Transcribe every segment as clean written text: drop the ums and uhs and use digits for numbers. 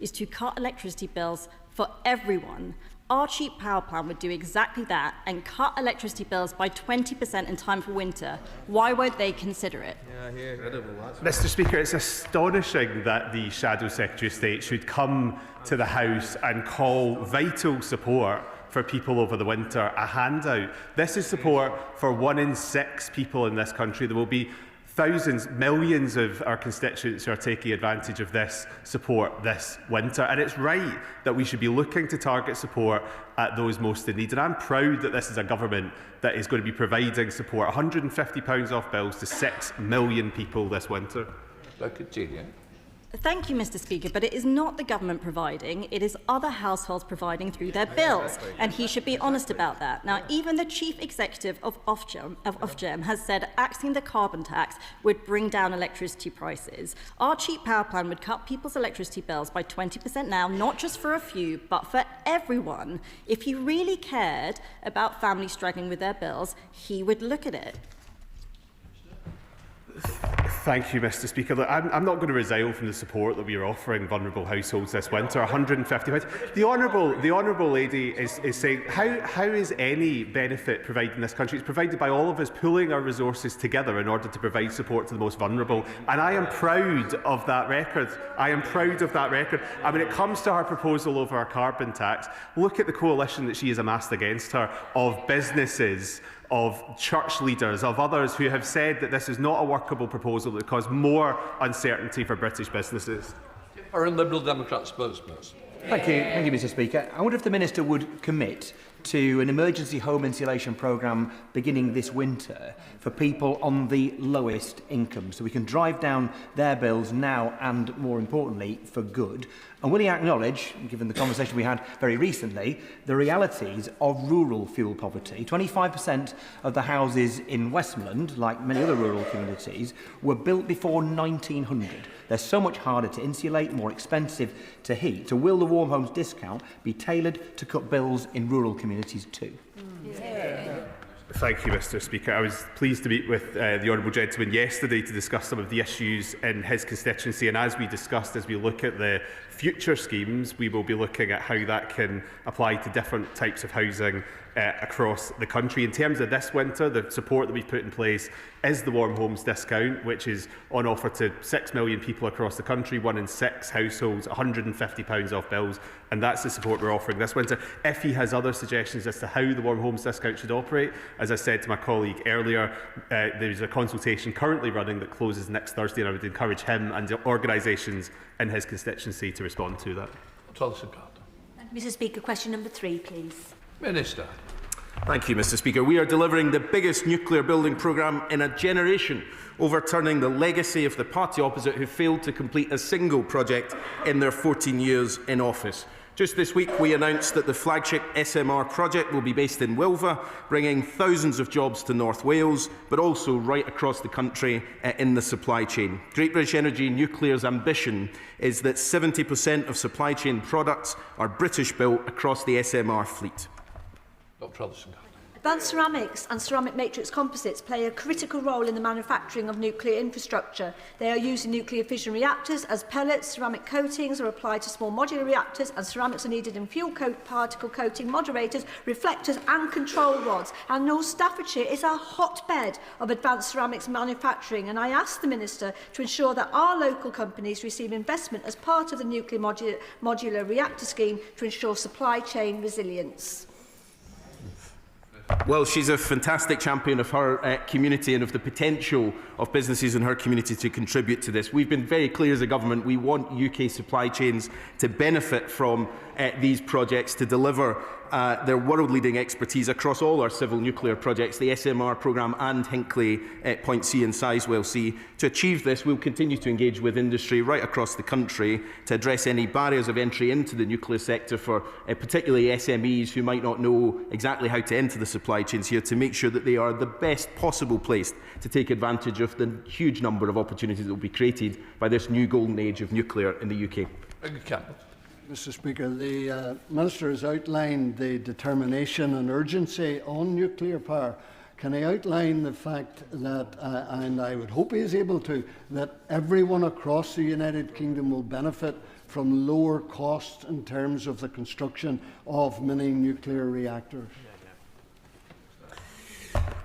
is to cut electricity bills for everyone. Our cheap power plan would do exactly that and cut electricity bills by 20% in time for winter. Why won't they consider it? Mr. Speaker, it's astonishing that the Shadow Secretary of State should come to the House and call vital support for people over the winter a handout. This is support for 1 in 6 people in this country. There will be thousands, millions of our constituents who are taking advantage of this support this winter. And it's right that we should be looking to target support at those most in need. And I'm proud that this is a government that is going to be providing support, £150 off bills to 6 million people this winter. Thank you, Mr. Speaker, but it is not the government providing, it is other households providing through their bills, and he should be honest about that. Now, even the chief executive of Ofgem has said axing the carbon tax would bring down electricity prices. Our cheap power plan would cut people's electricity bills by 20% now, not just for a few, but for everyone. If he really cared about families struggling with their bills, he would look at it. Thank you, Mr. Speaker. Look, I'm not going to resile from the support that we are offering vulnerable households this winter. £150. The honourable lady is saying, how is any benefit provided in this country? It's provided by all of us pooling our resources together in order to provide support to the most vulnerable. And I am proud of that record. I am proud of that record. And when it comes to her proposal over our carbon tax, look at the coalition that she has amassed against her of businesses, of church leaders, of others who have said that this is not a workable proposal that would cause more uncertainty for British businesses. Our Liberal Democrat spokesperson. Thank you, Mr. Speaker. I wonder if the Minister would commit to an emergency home insulation programme beginning this winter for people on the lowest income, so we can drive down their bills now and, more importantly, for good. And will he acknowledge, given the conversation we had very recently, the realities of rural fuel poverty? 25% of the houses in Westmoreland, like many other rural communities, were built before 1900. They're so much harder to insulate, more expensive to heat. So will the Warm Homes discount be tailored to cut bills in rural communities too? Thank you, Mr. Speaker. I was pleased to meet with the honourable gentleman yesterday to discuss some of the issues in his constituency, and as we discussed, as we look at the future schemes, we will be looking at how that can apply to different types of housing across the country. In terms of this winter, the support that we've put in place is the Warm Homes discount, which is on offer to 6 million people across the country, 1 in 6 households, £150 off bills, and that's the support we're offering this winter. If he has other suggestions as to how the Warm Homes discount should operate, as I said to my colleague earlier, there's a consultation currently running that closes next Thursday, and I would encourage him and organisations in his constituency to respond to that. Mr. Speaker, question number 3, please. Minister. Thank you, Mr. Speaker. We are delivering the biggest nuclear building programme in a generation, overturning the legacy of the party opposite who failed to complete a single project in their 14 years in office. Just this week, we announced that the flagship SMR project will be based in Wilva, bringing thousands of jobs to North Wales, but also right across the country in the supply chain. Great British Energy Nuclear's ambition is that 70% of supply chain products are British-built across the SMR fleet. Dr. Alderson. Advanced ceramics and ceramic matrix composites play a critical role in the manufacturing of nuclear infrastructure. They are used in nuclear fission reactors as pellets. Ceramic coatings are applied to small modular reactors, and ceramics are needed in fuel particle coating moderators, reflectors and control rods. And North Staffordshire is a hotbed of advanced ceramics manufacturing, and I ask the Minister to ensure that our local companies receive investment as part of the nuclear modular reactor scheme to ensure supply chain resilience. Well, she's a fantastic champion of her community and of the potential of businesses in her community to contribute to this. We've been very clear as a government, we want UK supply chains to benefit from these projects, to deliver their world-leading expertise across all our civil nuclear projects, the SMR programme and Hinkley Point C and Sizewell C. To achieve this, we'll continue to engage with industry right across the country to address any barriers of entry into the nuclear sector for particularly SMEs who might not know exactly how to enter the supply chains here, to make sure that they are the best possible placed to take advantage of the huge number of opportunities that will be created by this new golden age of nuclear in the UK. Mr. Speaker, the Minister has outlined the determination and urgency on nuclear power. Can he outline the fact that, and I would hope he is able to, that everyone across the United Kingdom will benefit from lower costs in terms of the construction of mini nuclear reactors?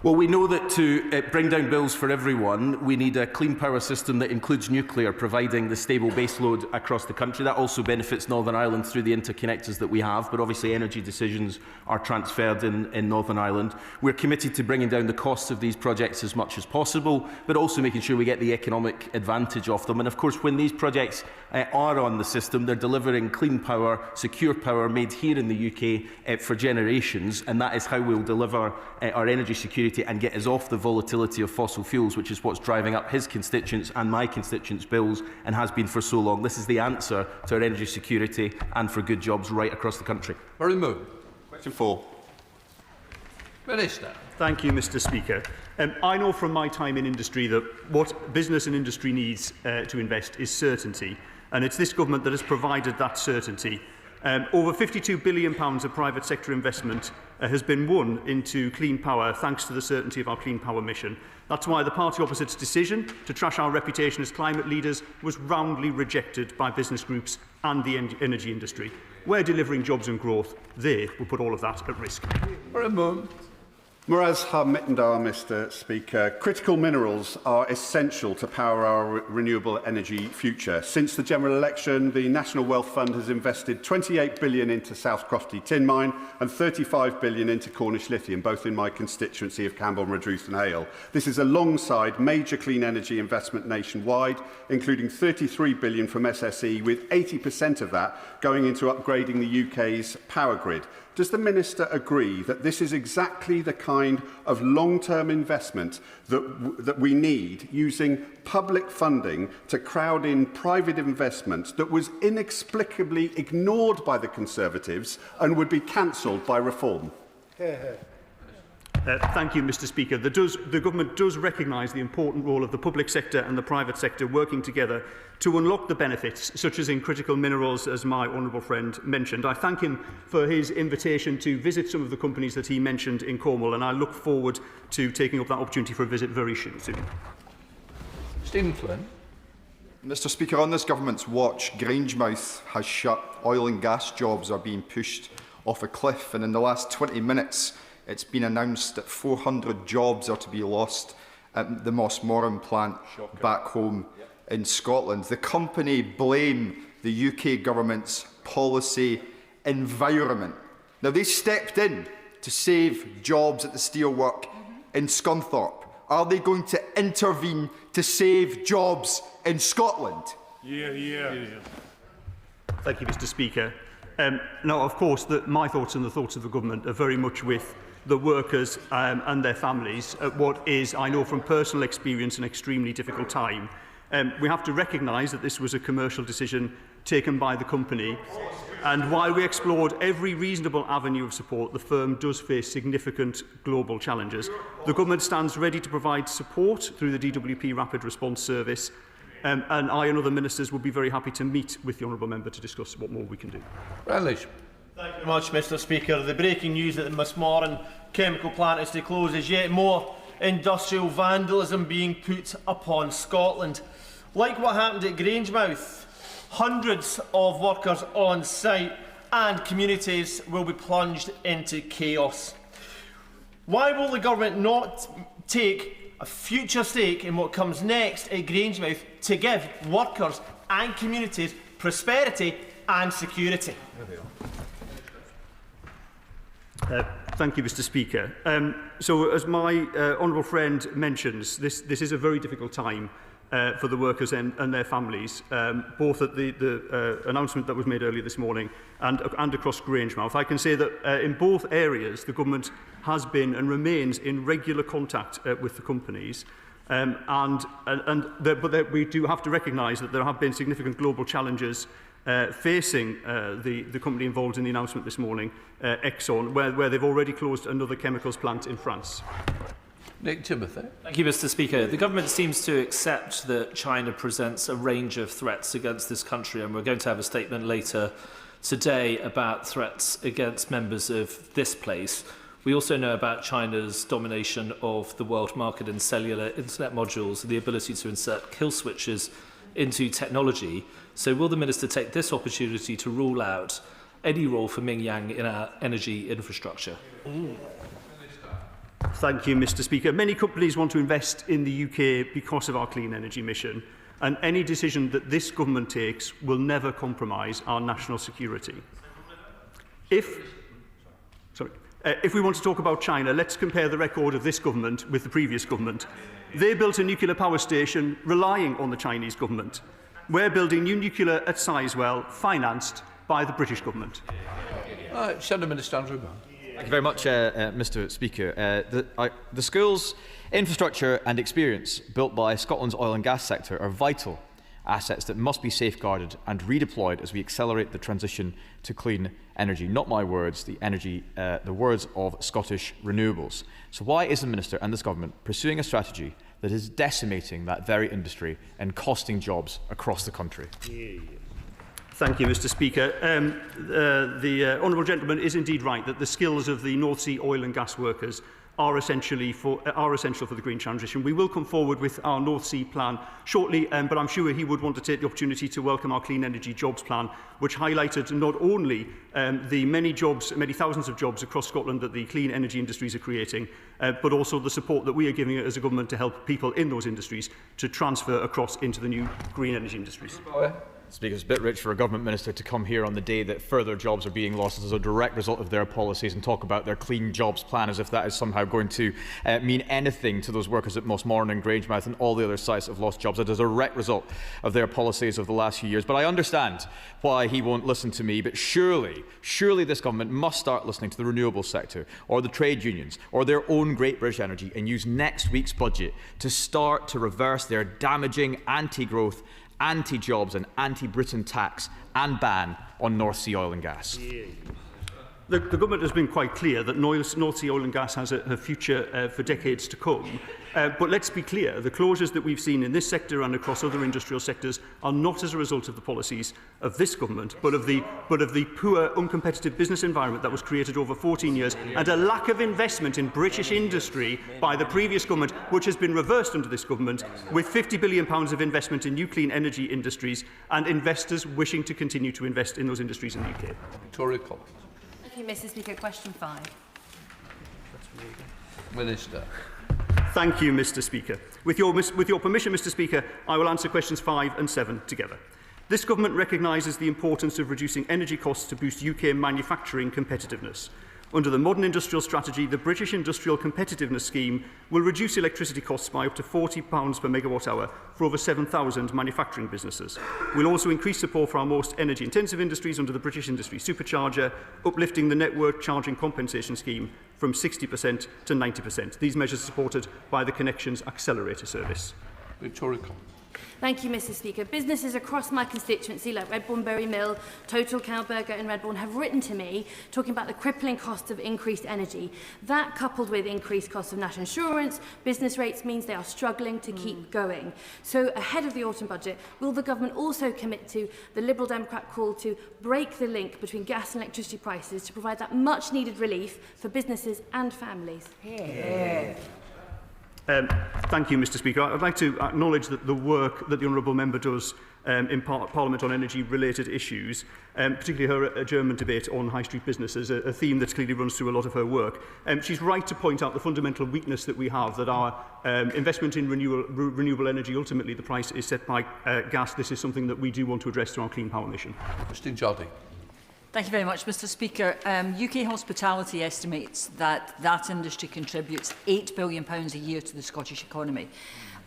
Well, we know that to bring down bills for everyone, we need a clean power system that includes nuclear, providing the stable baseload across the country. That also benefits Northern Ireland through the interconnectors that we have, but obviously energy decisions are transferred in Northern Ireland. We're committed to bringing down the costs of these projects as much as possible, but also making sure we get the economic advantage of them. And of course, when these projects are on the system, they're delivering clean power, secure power made here in the UK for generations, and that is how we'll deliver our energy security and get us off the volatility of fossil fuels, which is what's driving up his constituents and my constituents' bills and has been for so long. This is the answer to our energy security and for good jobs right across the country. Very moved. Question 4. Minister. Thank you, Mr. Speaker. I know from my time in industry that what business and industry needs to invest is certainty, and it's this government that has provided that certainty. Over £52 billion of private sector investment has been won into clean power thanks to the certainty of our clean power mission. That's why the party opposite's decision to trash our reputation as climate leaders was roundly rejected by business groups and the energy industry. We're delivering jobs and growth. They will put all of that at risk. For a moment. Muraz Mittendar, Mr. Speaker. Critical minerals are essential to power our renewable energy future. Since the general election, the National Wealth Fund has invested £28 billion into South Crofty Tin Mine and £35 billion into Cornish Lithium, both in my constituency of Campbell, Redruth and Hale. This is alongside major clean energy investment nationwide, including £33 billion from SSE, with 80% of that going into upgrading the UK's power grid. Does the Minister agree that this is exactly the kind of long-term investment that we need, using public funding to crowd in private investment that was inexplicably ignored by the Conservatives and would be cancelled by reform? Thank you, Mr. Speaker. The government does recognise the important role of the public sector and the private sector working together to unlock the benefits, such as in critical minerals, as my honourable friend mentioned. I thank him for his invitation to visit some of the companies that he mentioned in Cornwall, and I look forward to taking up that opportunity for a visit very soon. Stephen Flynn. Mr. Speaker, on this government's watch, Grangemouth has shut. Oil and gas jobs are being pushed off a cliff, and in the last 20 minutes, it's been announced that 400 jobs are to be lost at the Mossmorran plant back home in Scotland. The company blame the UK government's policy environment. Now, they stepped in to save jobs at the steelwork in Scunthorpe. Are they going to intervene to save jobs in Scotland? Thank you, Mr. Speaker. Now, of course, my thoughts and the thoughts of the government are very much with the workers and their families at what is, I know from personal experience, an extremely difficult time. We have to recognise that this was a commercial decision taken by the company, and while we explored every reasonable avenue of support, the firm does face significant global challenges. The government stands ready to provide support through the DWP Rapid Response Service, and I and other ministers will be very happy to meet with the honourable member to discuss what more we can do. Relish. Thank you very much, Mr. Speaker. The breaking news that the Mossmorran chemical plant is to close is yet more industrial vandalism being put upon Scotland. Like what happened at Grangemouth, hundreds of workers on site and communities will be plunged into chaos. Why will the government not take a future stake in what comes next at Grangemouth to give workers and communities prosperity and security? Thank you, Mr. Speaker. So, as my honourable friend mentions, this is a very difficult time for the workers and their families, both at the announcement that was made earlier this morning and across Grangemouth. I can say that in both areas, the government has been and remains in regular contact with the companies. But we do have to recognise that there have been significant global challenges facing the company involved in the announcement this morning, Exxon, where they've already closed another chemicals plant in France. Nick Timothy. Thank you, Mr. Speaker. The government seems to accept that China presents a range of threats against this country, and we're going to have a statement later today about threats against members of this place. We also know about China's domination of the world market in cellular internet modules and the ability to insert kill switches into technology. So will the Minister take this opportunity to rule out any role for Mingyang in our energy infrastructure? Thank you, Mr. Speaker. Many companies want to invest in the UK because of our clean energy mission, and any decision that this government takes will never compromise our national security. If we want to talk about China, let's compare the record of this government with the previous government. They built a nuclear power station relying on the Chinese government. We're building new nuclear at Sizewell, financed by the British government. Shadow Minister Andrew. Thank you very much, Mr. Speaker. The skills, infrastructure and experience built by Scotland's oil and gas sector are vital assets that must be safeguarded and redeployed as we accelerate the transition to clean energy. Not my words, the words of Scottish Renewables. So why is the Minister and this government pursuing a strategy that is decimating that very industry and costing jobs across the country? Thank you, Mr. Speaker. The honourable gentleman is indeed right that the skills of the North Sea oil and gas workers are essential for the green transition. We will come forward with our North Sea plan shortly, but I'm sure he would want to take the opportunity to welcome our Clean Energy Jobs Plan, which highlighted not only the many thousands of jobs across Scotland that the clean energy industries are creating, but also the support that we are giving as a government to help people in those industries to transfer across into the new green energy industries. Speaker, it's a bit rich for a government minister to come here on the day that further jobs are being lost as a direct result of their policies and talk about their clean jobs plan as if that is somehow going to mean anything to those workers at Mossmorran and Grangemouth and all the other sites that have lost jobs. It is a direct result of their policies of the last few years. But I understand why he won't listen to me, but surely this government must start listening to the renewable sector or the trade unions or their own Great British Energy and use next week's budget to start to reverse their damaging anti-growth, anti-jobs and anti-Britain tax and ban on North Sea oil and gas. The government has been quite clear that North Sea oil and gas has a future for decades to come. But let's be clear, the closures that we've seen in this sector and across other industrial sectors are not as a result of the policies of this government, but of the poor, uncompetitive business environment that was created over 14 years and a lack of investment in British industry by the previous government, which has been reversed under this government, with £50 billion of investment in new clean energy industries and investors wishing to continue to invest in those industries in the UK. Victoria Collins. Thank you, Mr. Speaker. Question 5. Minister. Thank you, Mr. Speaker. With your permission, Mr. Speaker, I will answer questions 5 and 7 together. This government recognises the importance of reducing energy costs to boost UK manufacturing competitiveness. Under the modern industrial strategy, the British Industrial Competitiveness Scheme will reduce electricity costs by up to £40 per megawatt hour for over 7,000 manufacturing businesses. We'll also increase support for our most energy-intensive industries under the British Industry Supercharger, uplifting the network charging compensation scheme from 60% to 90%. These measures are supported by the Connections Accelerator Service. Victoria Collins. Thank you, Mr. Speaker. Businesses across my constituency, like Redbourne Berry Mill, Total Cowburger and Redbourne, have written to me talking about the crippling cost of increased energy. That, coupled with increased costs of national insurance, business rates, means they are struggling to keep going. So, ahead of the autumn budget, will the government also commit to the Liberal Democrat call to break the link between gas and electricity prices to provide that much-needed relief for businesses and families? Thank you, Mr. Speaker. I'd like to acknowledge that the work that the honourable member does in Parliament on energy-related issues, particularly her adjournment debate on high street businesses, a theme that clearly runs through a lot of her work. She's right to point out the fundamental weakness that we have, that our investment in renewable energy, ultimately the price is set by gas. This is something that we do want to address through our Clean Power mission. Christine Jardine. Thank you very much, Mr. Speaker. UK Hospitality estimates that industry contributes £8 billion a year to the Scottish economy.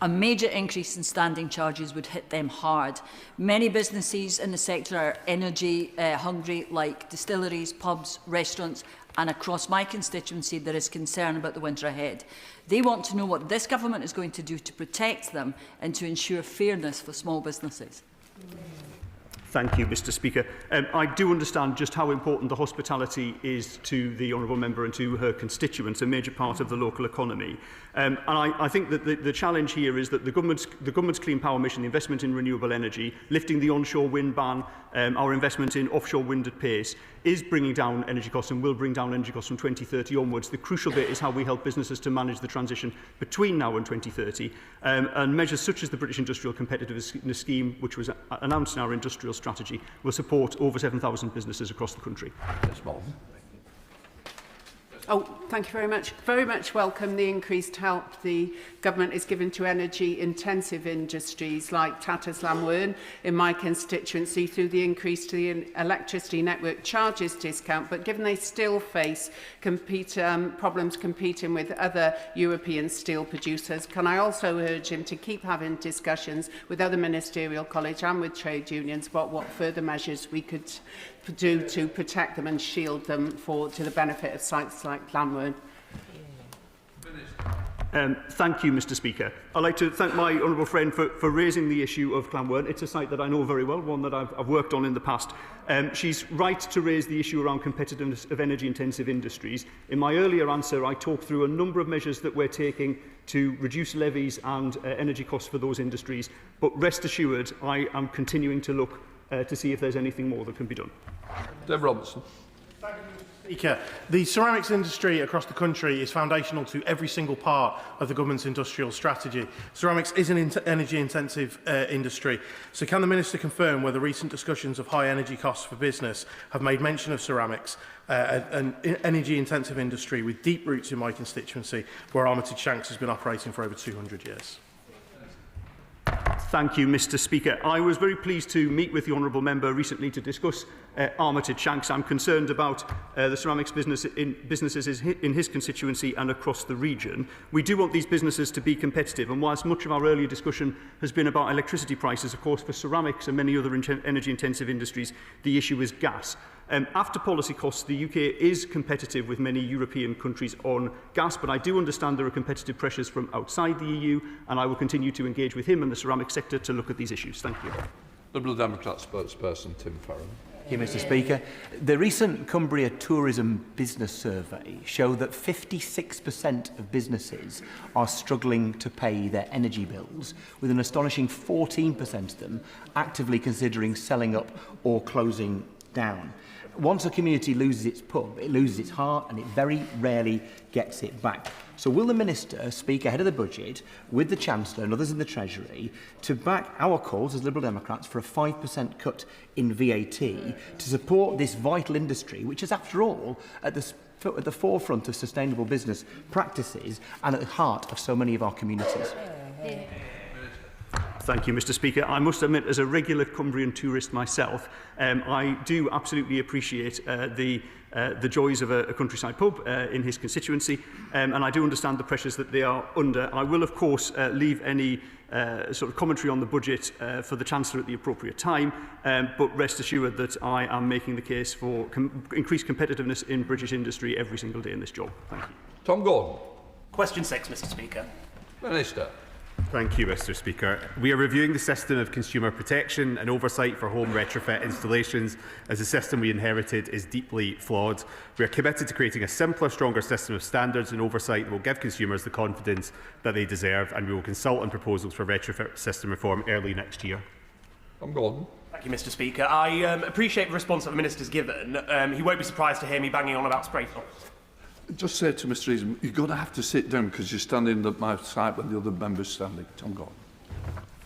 A major increase in standing charges would hit them hard. Many businesses in the sector are energy hungry, like distilleries, pubs, restaurants, and across my constituency there is concern about the winter ahead. They want to know what this government is going to do to protect them and to ensure fairness for small businesses. Thank you, Mr Speaker. I do understand just how important the hospitality is to the honourable member and to her constituents, a major part of the local economy. And I think that the challenge here is that the government's clean power mission, the investment in renewable energy, lifting the onshore wind ban, our investment in offshore wind at pace, is bringing down energy costs and will bring down energy costs from 2030 onwards. The crucial bit is how we help businesses to manage the transition between now and 2030. And measures such as the British Industrial Competitiveness Scheme, which was announced in our industrial strategy, will support over 7,000 businesses across the country. Oh, thank you very much. Very much welcome the increased help the government is giving to energy-intensive industries like Tattersall's in my constituency through the increase to the electricity network charges discount. But given they still face problems competing with other European steel producers, can I also urge him to keep having discussions with other ministerial college and with trade unions about what further measures we could do to protect them and shield them to the benefit of sites like Llanwern? Thank you, Mr Speaker. I'd like to thank my honourable friend for raising the issue of Llanwern. It's a site that I know very well, one that I've worked on in the past. She's right to raise the issue around competitiveness of energy-intensive industries. In my earlier answer, I talked through a number of measures that we're taking to reduce levies and energy costs for those industries. But rest assured, I am continuing to look to see if there's anything more that can be done. Deb Robertson. Thank you, Mr Speaker. The ceramics industry across the country is foundational to every single part of the government's industrial strategy. Ceramics is an energy-intensive industry. So can the Minister confirm whether recent discussions of high energy costs for business have made mention of ceramics, an energy-intensive industry with deep roots in my constituency, where Armitage Shanks has been operating for over 200 years? Thank you, Mr Speaker. I was very pleased to meet with the honourable member recently to discuss Armitage Shanks. I'm concerned about the ceramics businesses in his constituency and across the region. We do want these businesses to be competitive, and whilst much of our earlier discussion has been about electricity prices, of course, for ceramics and many other energy-intensive industries, the issue is gas. After policy costs, the UK is competitive with many European countries on gas, but I do understand there are competitive pressures from outside the EU, and I will continue to engage with him and the ceramics sector to look at these issues. Thank you. Liberal Democrat spokesperson Tim Farron. Thank you, Mr Speaker. The recent Cumbria Tourism Business Survey showed that 56% of businesses are struggling to pay their energy bills, with an astonishing 14% of them actively considering selling up or closing down. Once a community loses its pub, it loses its heart and it very rarely gets it back. So will the Minister speak ahead of the budget with the Chancellor and others in the Treasury to back our calls as Liberal Democrats for a 5% cut in VAT to support this vital industry, which is, after all, at the forefront of sustainable business practices and at the heart of so many of our communities? Thank you, Mr Speaker. I must admit, as a regular Cumbrian tourist myself, I do absolutely appreciate the joys of a countryside pub in his constituency, and I do understand the pressures that they are under. I will, of course, leave any sort of commentary on the budget for the Chancellor at the appropriate time, but rest assured that I am making the case for increased competitiveness in British industry every single day in this job. Thank you. Tom Gordon. Question 6, Mr Speaker. Minister. Thank you, Mr Speaker. We are reviewing the system of consumer protection and oversight for home retrofit installations, as the system we inherited is deeply flawed. We are committed to creating a simpler, stronger system of standards and oversight that will give consumers the confidence that they deserve, and we will consult on proposals for retrofit system reform early next year. I'm Gordon. Thank you, Mr Speaker. I appreciate the response that the Minister's given. He won't be surprised to hear me banging on about spray foam. Just say to Mr Easton, you're going to have to sit down because you're standing at my side when the other member's standing. Tom Gordon.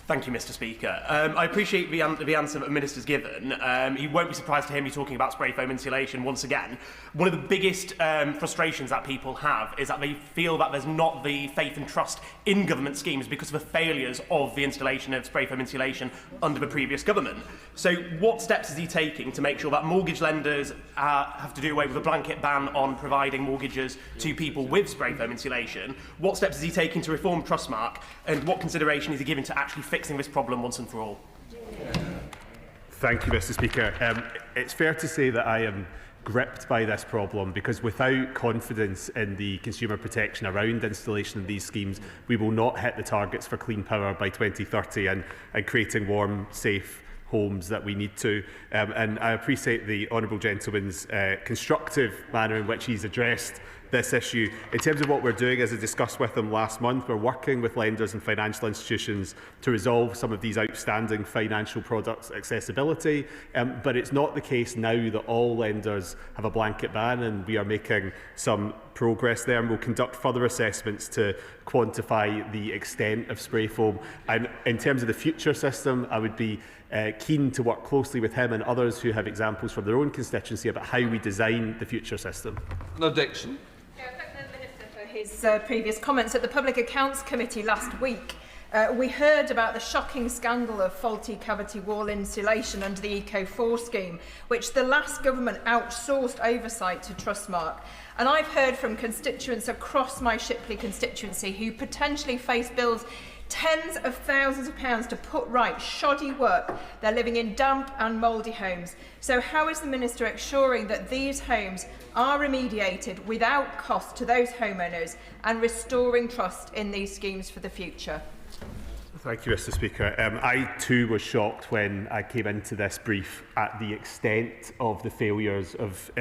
Thank you, Mr Speaker. I appreciate the answer that the Minister's given. He won't be surprised to hear me talking about spray foam insulation once again. One of the biggest frustrations that people have is that they feel that there's not the faith and trust in government schemes because of the failures of the installation of spray foam insulation under the previous government. So what steps is he taking to make sure that mortgage lenders have to do away with a blanket ban on providing mortgages to people with spray foam insulation? What steps is he taking to reform Trustmark? And what consideration is he giving to actually fixing this problem once and for all? Thank you, Mr Speaker. It's fair to say that I am gripped by this problem, because without confidence in the consumer protection around installation of these schemes, we will not hit the targets for clean power by 2030 and creating warm, safe, homes that we need to. And I appreciate the honourable gentleman's constructive manner in which he's addressed this issue. In terms of what we're doing, as I discussed with them last month, we're working with lenders and financial institutions to resolve some of these outstanding financial products accessibility. But it's not the case now that all lenders have a blanket ban, and we are making some progress there, and we'll conduct further assessments to quantify the extent of spray foam. And in terms of the future system, I would be keen to work closely with him and others who have examples from their own constituency about how we design the future system. Dixon. His previous comments at the Public Accounts Committee last week. We heard about the shocking scandal of faulty cavity wall insulation under the Eco4 scheme, which the last government outsourced oversight to Trustmark. And I've heard from constituents across my Shipley constituency who potentially face bills tens of thousands of pounds to put right shoddy work. They're living in damp and mouldy homes. So how is the Minister ensuring that these homes are remediated without cost to those homeowners and restoring trust in these schemes for the future? Thank you, Mr. Speaker. I too was shocked when I came into this brief at the extent of the failures of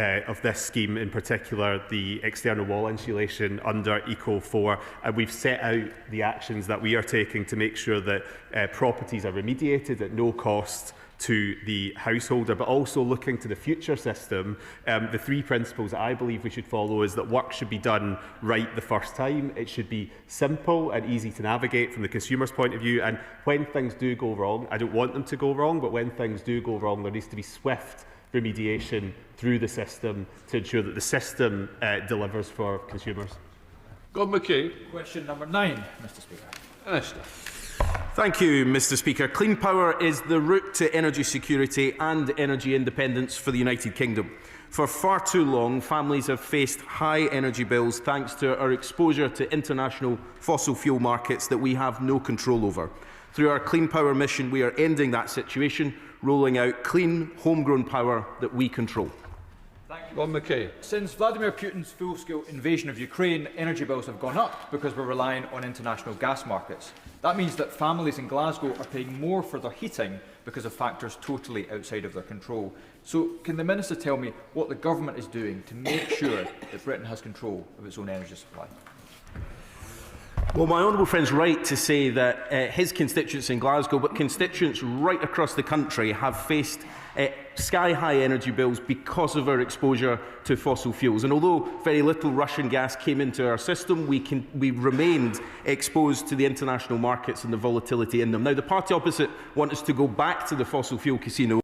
this scheme, in particular the external wall insulation under Eco4. And we've set out the actions that we are taking to make sure that properties are remediated at no cost to the householder, but also looking to the future system. The three principles that I believe we should follow is that work should be done right the first time. It should be simple and easy to navigate from the consumer's point of view. And when things do go wrong, I don't want them to go wrong, but when things do go wrong, there needs to be swift remediation through the system to ensure that the system delivers for consumers. Gordon McKay. Question number 9, Mr. Speaker. Minister. Thank you, Mr. Speaker. Clean power is the route to energy security and energy independence for the United Kingdom. For far too long, families have faced high energy bills thanks to our exposure to international fossil fuel markets that we have no control over. Through our Clean Power mission, we are ending that situation, rolling out clean, homegrown power that we control. Ron McKay. Since Vladimir Putin's full-scale invasion of Ukraine, energy bills have gone up because we're relying on international gas markets. That means that families in Glasgow are paying more for their heating because of factors totally outside of their control. So can the Minister tell me what the government is doing to make sure that Britain has control of its own energy supply? Well, my honourable friend's right to say that his constituents in Glasgow, but constituents right across the country, have faced sky-high energy bills because of our exposure to fossil fuels. And although very little Russian gas came into our system, we remained exposed to the international markets and the volatility in them. Now, the party opposite want us to go back to the fossil fuel casino.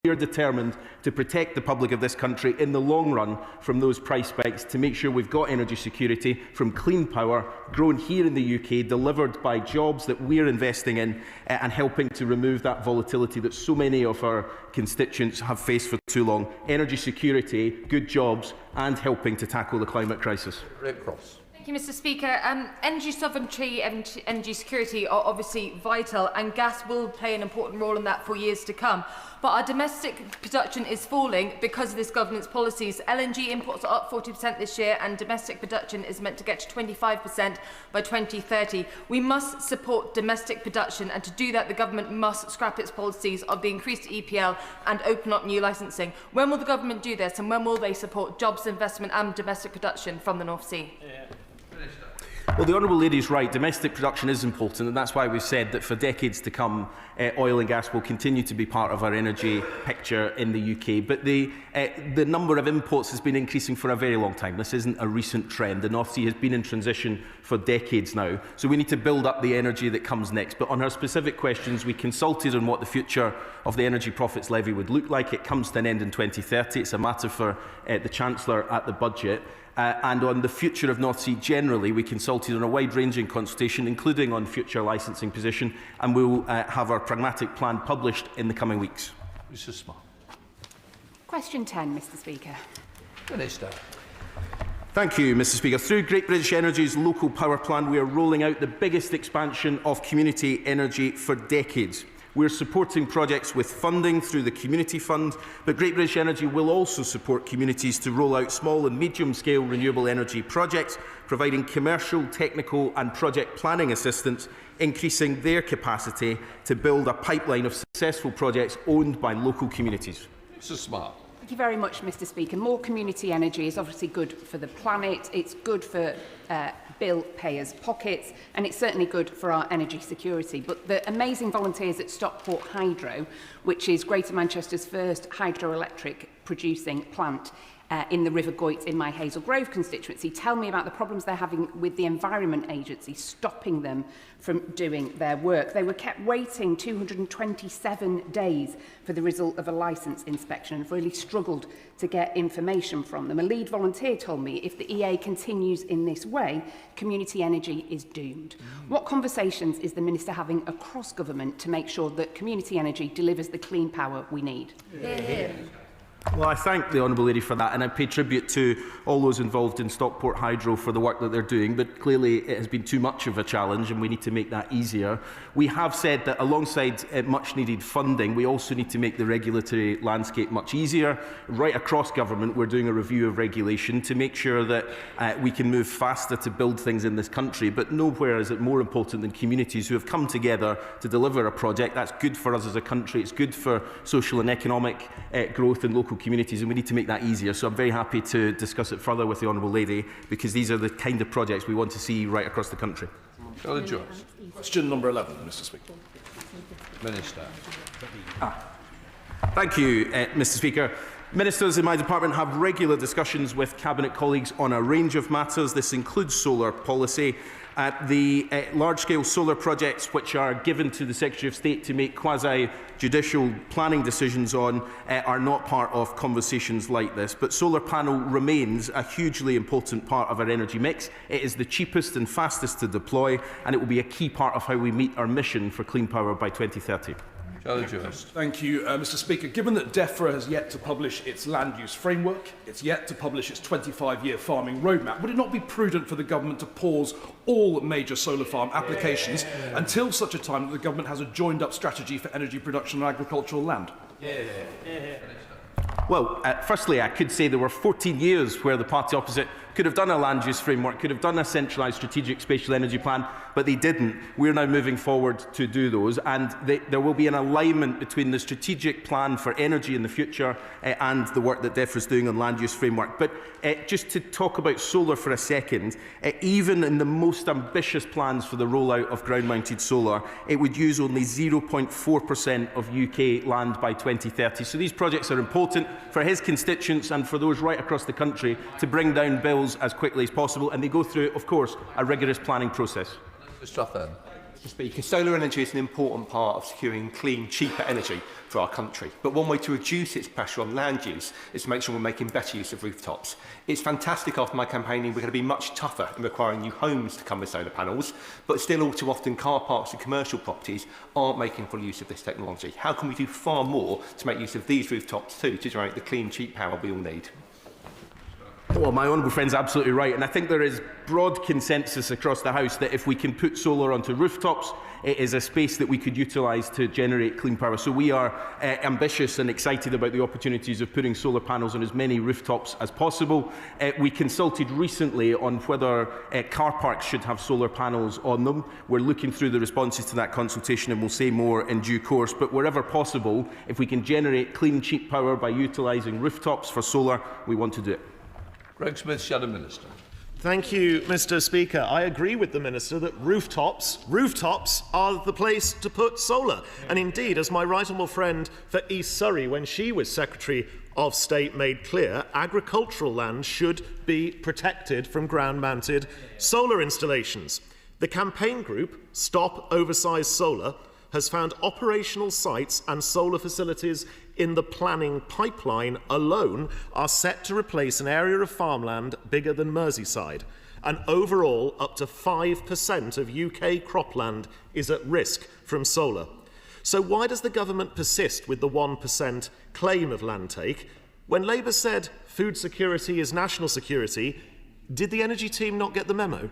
We are determined to protect the public of this country in the long run from those price spikes, to make sure we've got energy security from clean power grown here in the UK, delivered by jobs that we're investing in and helping to remove that volatility that so many of our constituents have faced for too long. Energy security, good jobs and helping to tackle the climate crisis. Red Cross. Thank you, Mr. Speaker. Energy sovereignty and energy security are obviously vital, and gas will play an important role in that for years to come. But our domestic production is falling because of this government's policies. LNG imports are up 40% this year, and domestic production is meant to get to 25% by 2030. We must support domestic production, and to do that, the government must scrap its policies of the increased EPL and open up new licensing. When will the government do this, and when will they support jobs, investment and domestic production from the North Sea? Well, the Honourable Lady is right. Domestic production is important, and that's why we've said that for decades to come, oil and gas will continue to be part of our energy picture in the UK. But the number of imports has been increasing for a very long time. This isn't a recent trend. The North Sea has been in transition for decades now. So we need to build up the energy that comes next. But on her specific questions, we consulted on what the future of the Energy Profits Levy would look like. It comes to an end in 2030. It's a matter for the Chancellor at the budget. And on the future of North Sea generally, we consulted on a wide-ranging consultation, including on future licensing position, and we will have our pragmatic plan published in the coming weeks. Mrs. Smart. Question 10, Mr. Speaker. Minister. Thank you, Mr. Speaker. Through Great British Energy's local power plan, we are rolling out the biggest expansion of community energy for decades. We're supporting projects with funding through the Community Fund, but Great British Energy will also support communities to roll out small and medium-scale renewable energy projects, providing commercial, technical and project planning assistance, increasing their capacity to build a pipeline of successful projects owned by local communities. Mr. Smart. Thank you very much, Mr. Speaker. More community energy is obviously good for the planet, it's good for bill payers' pockets, and it's certainly good for our energy security. But the amazing volunteers at Stockport Hydro, which is Greater Manchester's first hydroelectric producing plant, in the River Goyt in my Hazel Grove constituency, tell me about the problems they're having with the Environment Agency stopping them from doing their work. They were kept waiting 227 days for the result of a licence inspection and really struggled to get information from them. A lead volunteer told me if the EA continues in this way, community energy is doomed. What conversations is the Minister having across government to make sure that community energy delivers the clean power we need? Well, I thank the Honourable Lady for that, and I pay tribute to all those involved in Stockport Hydro for the work that they're doing, but clearly it has been too much of a challenge and we need to make that easier. We have said that alongside much needed funding, we also need to make the regulatory landscape much easier. Right across government, we're doing a review of regulation to make sure that we can move faster to build things in this country, but nowhere is it more important than communities who have come together to deliver a project. That's good for us as a country, it's good for social and economic growth in local communities, and we need to make that easier. So I'm very happy to discuss it further with the Honourable Lady, because these are the kind of projects we want to see right across the country. Question number 11, Mr. Speaker. Minister. Thank you, Mr. Speaker. Ministers in my department have regular discussions with Cabinet colleagues on a range of matters. This includes solar policy. The large-scale solar projects which are given to the Secretary of State to make quasi-judicial planning decisions on are not part of conversations like this. But solar panel remains a hugely important part of our energy mix. It is the cheapest and fastest to deploy, and it will be a key part of how we meet our mission for clean power by 2030. Thank you, Mr. Speaker. Given that DEFRA has yet to publish its land use framework, it's yet to publish its 25-year farming roadmap, would it not be prudent for the government to pause all major solar farm applications until such a time that the government has a joined-up strategy for energy production on agricultural land? Well, firstly, I could say there were 14 years where the party opposite could have done a land use framework, could have done a centralised strategic spatial energy plan, but they didn't. We're now moving forward to do those, and there will be an alignment between the strategic plan for energy in the future and the work that DEFRA is doing on land use framework. But just to talk about solar for a second, even in the most ambitious plans for the rollout of ground-mounted solar, it would use only 0.4% of UK land by 2030. So these projects are important for his constituents and for those right across the country to bring down bills as quickly as possible, and they go through, of course, a rigorous planning process. Mr. Speaker, solar energy is an important part of securing clean, cheaper energy for our country. But one way to reduce its pressure on land use is to make sure we're making better use of rooftops. It's fantastic after my campaigning we're going to be much tougher in requiring new homes to come with solar panels, but still all too often car parks and commercial properties aren't making full use of this technology. How can we do far more to make use of these rooftops too to generate the clean, cheap power we all need? Well, my honourable friend's absolutely right, and I think there is broad consensus across the House that if we can put solar onto rooftops, it is a space that we could utilise to generate clean power. So we are ambitious and excited about the opportunities of putting solar panels on as many rooftops as possible. We consulted recently on whether car parks should have solar panels on them. We're looking through the responses to that consultation and we'll say more in due course. But wherever possible, if we can generate clean, cheap power by utilising rooftops for solar, we want to do it. Greg Smith, Shadow Minister. Thank you, Mr. Speaker. I agree with the Minister that rooftops are the place to put solar. And indeed, as my right honourable friend for East Surrey, when she was Secretary of State, made clear, agricultural land should be protected from ground-mounted solar installations. The campaign group, Stop Oversized Solar, has found operational sites and solar facilities in the planning pipeline alone are set to replace an area of farmland bigger than Merseyside. And overall, up to 5% of UK cropland is at risk from solar. So why does the government persist with the 1% claim of land take? When Labour said food security is national security, did the energy team not get the memo?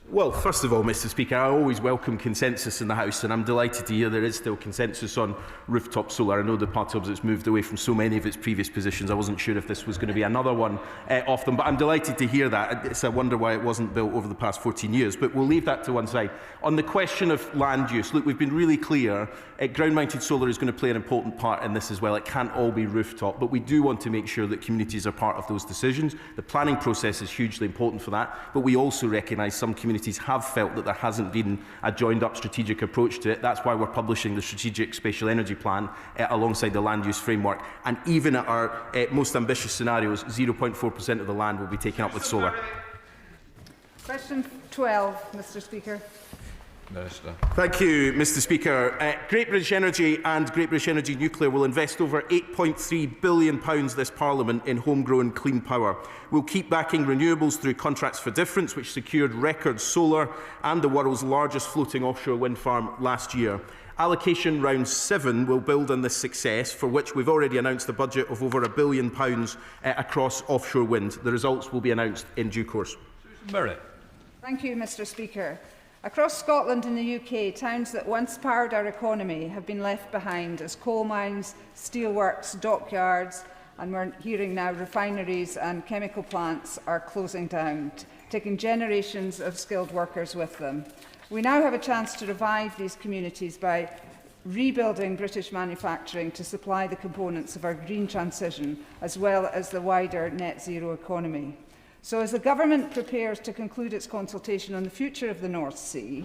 Well, first of all, Mr Speaker, I always welcome consensus in the House, and I'm delighted to hear there is still consensus on rooftop solar. I know the party opposite's moved away from so many of its previous positions. I wasn't sure if this was going to be another one off them, but I'm delighted to hear that. It's a wonder why it wasn't built over the past 14 years, but we'll leave that to one side. On the question of land use, look, we've been really clear. Ground-mounted solar is going to play an important part in this as well. It can't all be rooftop, but we do want to make sure that communities are part of those decisions. The planning process is hugely important for that, but we also recognise some communities have felt that there hasn't been a joined-up strategic approach to it. That's why we're publishing the Strategic Spatial Energy Plan alongside the Land Use Framework. And even at our most ambitious scenarios, 0.4% of the land will be taken up with solar. Question 12, Mr Speaker. Minister. Thank you, Mr Speaker. Great British Energy and Great British Energy Nuclear will invest over £8.3 billion this Parliament in homegrown clean power. We'll keep backing renewables through Contracts for Difference, which secured record solar and the world's largest floating offshore wind farm last year. Allocation Round 7 will build on this success, for which we've already announced a budget of over £1 billion across offshore wind. The results will be announced in due course. Thank you, Mr Speaker. Across Scotland and the UK, towns that once powered our economy have been left behind as coal mines, steelworks, dockyards, and we're hearing now refineries and chemical plants are closing down, taking generations of skilled workers with them. We now have a chance to revive these communities by rebuilding British manufacturing to supply the components of our green transition, as well as the wider net zero economy. So as the Government prepares to conclude its consultation on the future of the North Sea,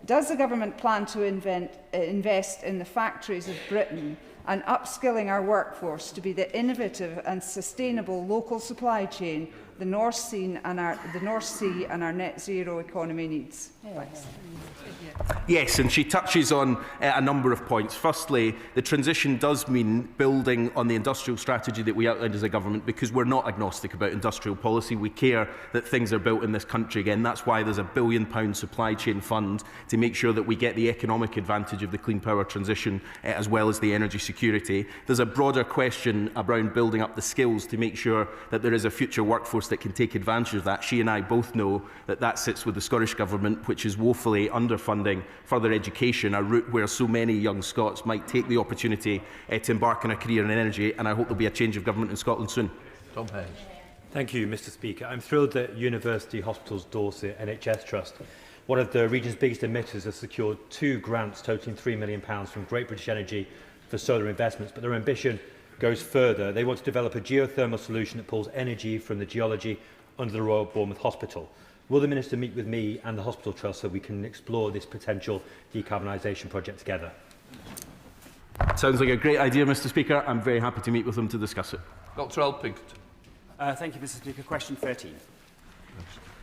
does the Government plan to invest in the factories of Britain and upskilling our workforce to be the innovative and sustainable local supply chain the North Sea and our net zero economy needs? Thanks. Yes, and she touches on a number of points. Firstly, the transition does mean building on the industrial strategy that we outlined as a government, because we're not agnostic about industrial policy. We care that things are built in this country again. That's why there's a £1 billion supply chain fund to make sure that we get the economic advantage of the clean power transition as well as the energy security. There's a broader question around building up the skills to make sure that there is a future workforce that can take advantage of that. She and I both know that that sits with the Scottish Government, which is woefully underfunding further education, a route where so many young Scots might take the opportunity to embark on a career in energy, and I hope there'll be a change of government in Scotland soon. Tom Hayes. Thank you, Mr Speaker. I'm thrilled that University Hospitals Dorset NHS Trust, one of the region's biggest emitters, has secured 2 grants totalling £3 million from Great British Energy for solar investments, but their ambition goes further. They want to develop a geothermal solution that pulls energy from the geology under the Royal Bournemouth Hospital. Will the Minister meet with me and the Hospital Trust so we can explore this potential decarbonisation project together? Sounds like a great idea, Mr Speaker. I'm very happy to meet with them to discuss it. Dr Elpington. Thank you, Mr Speaker. Question 13.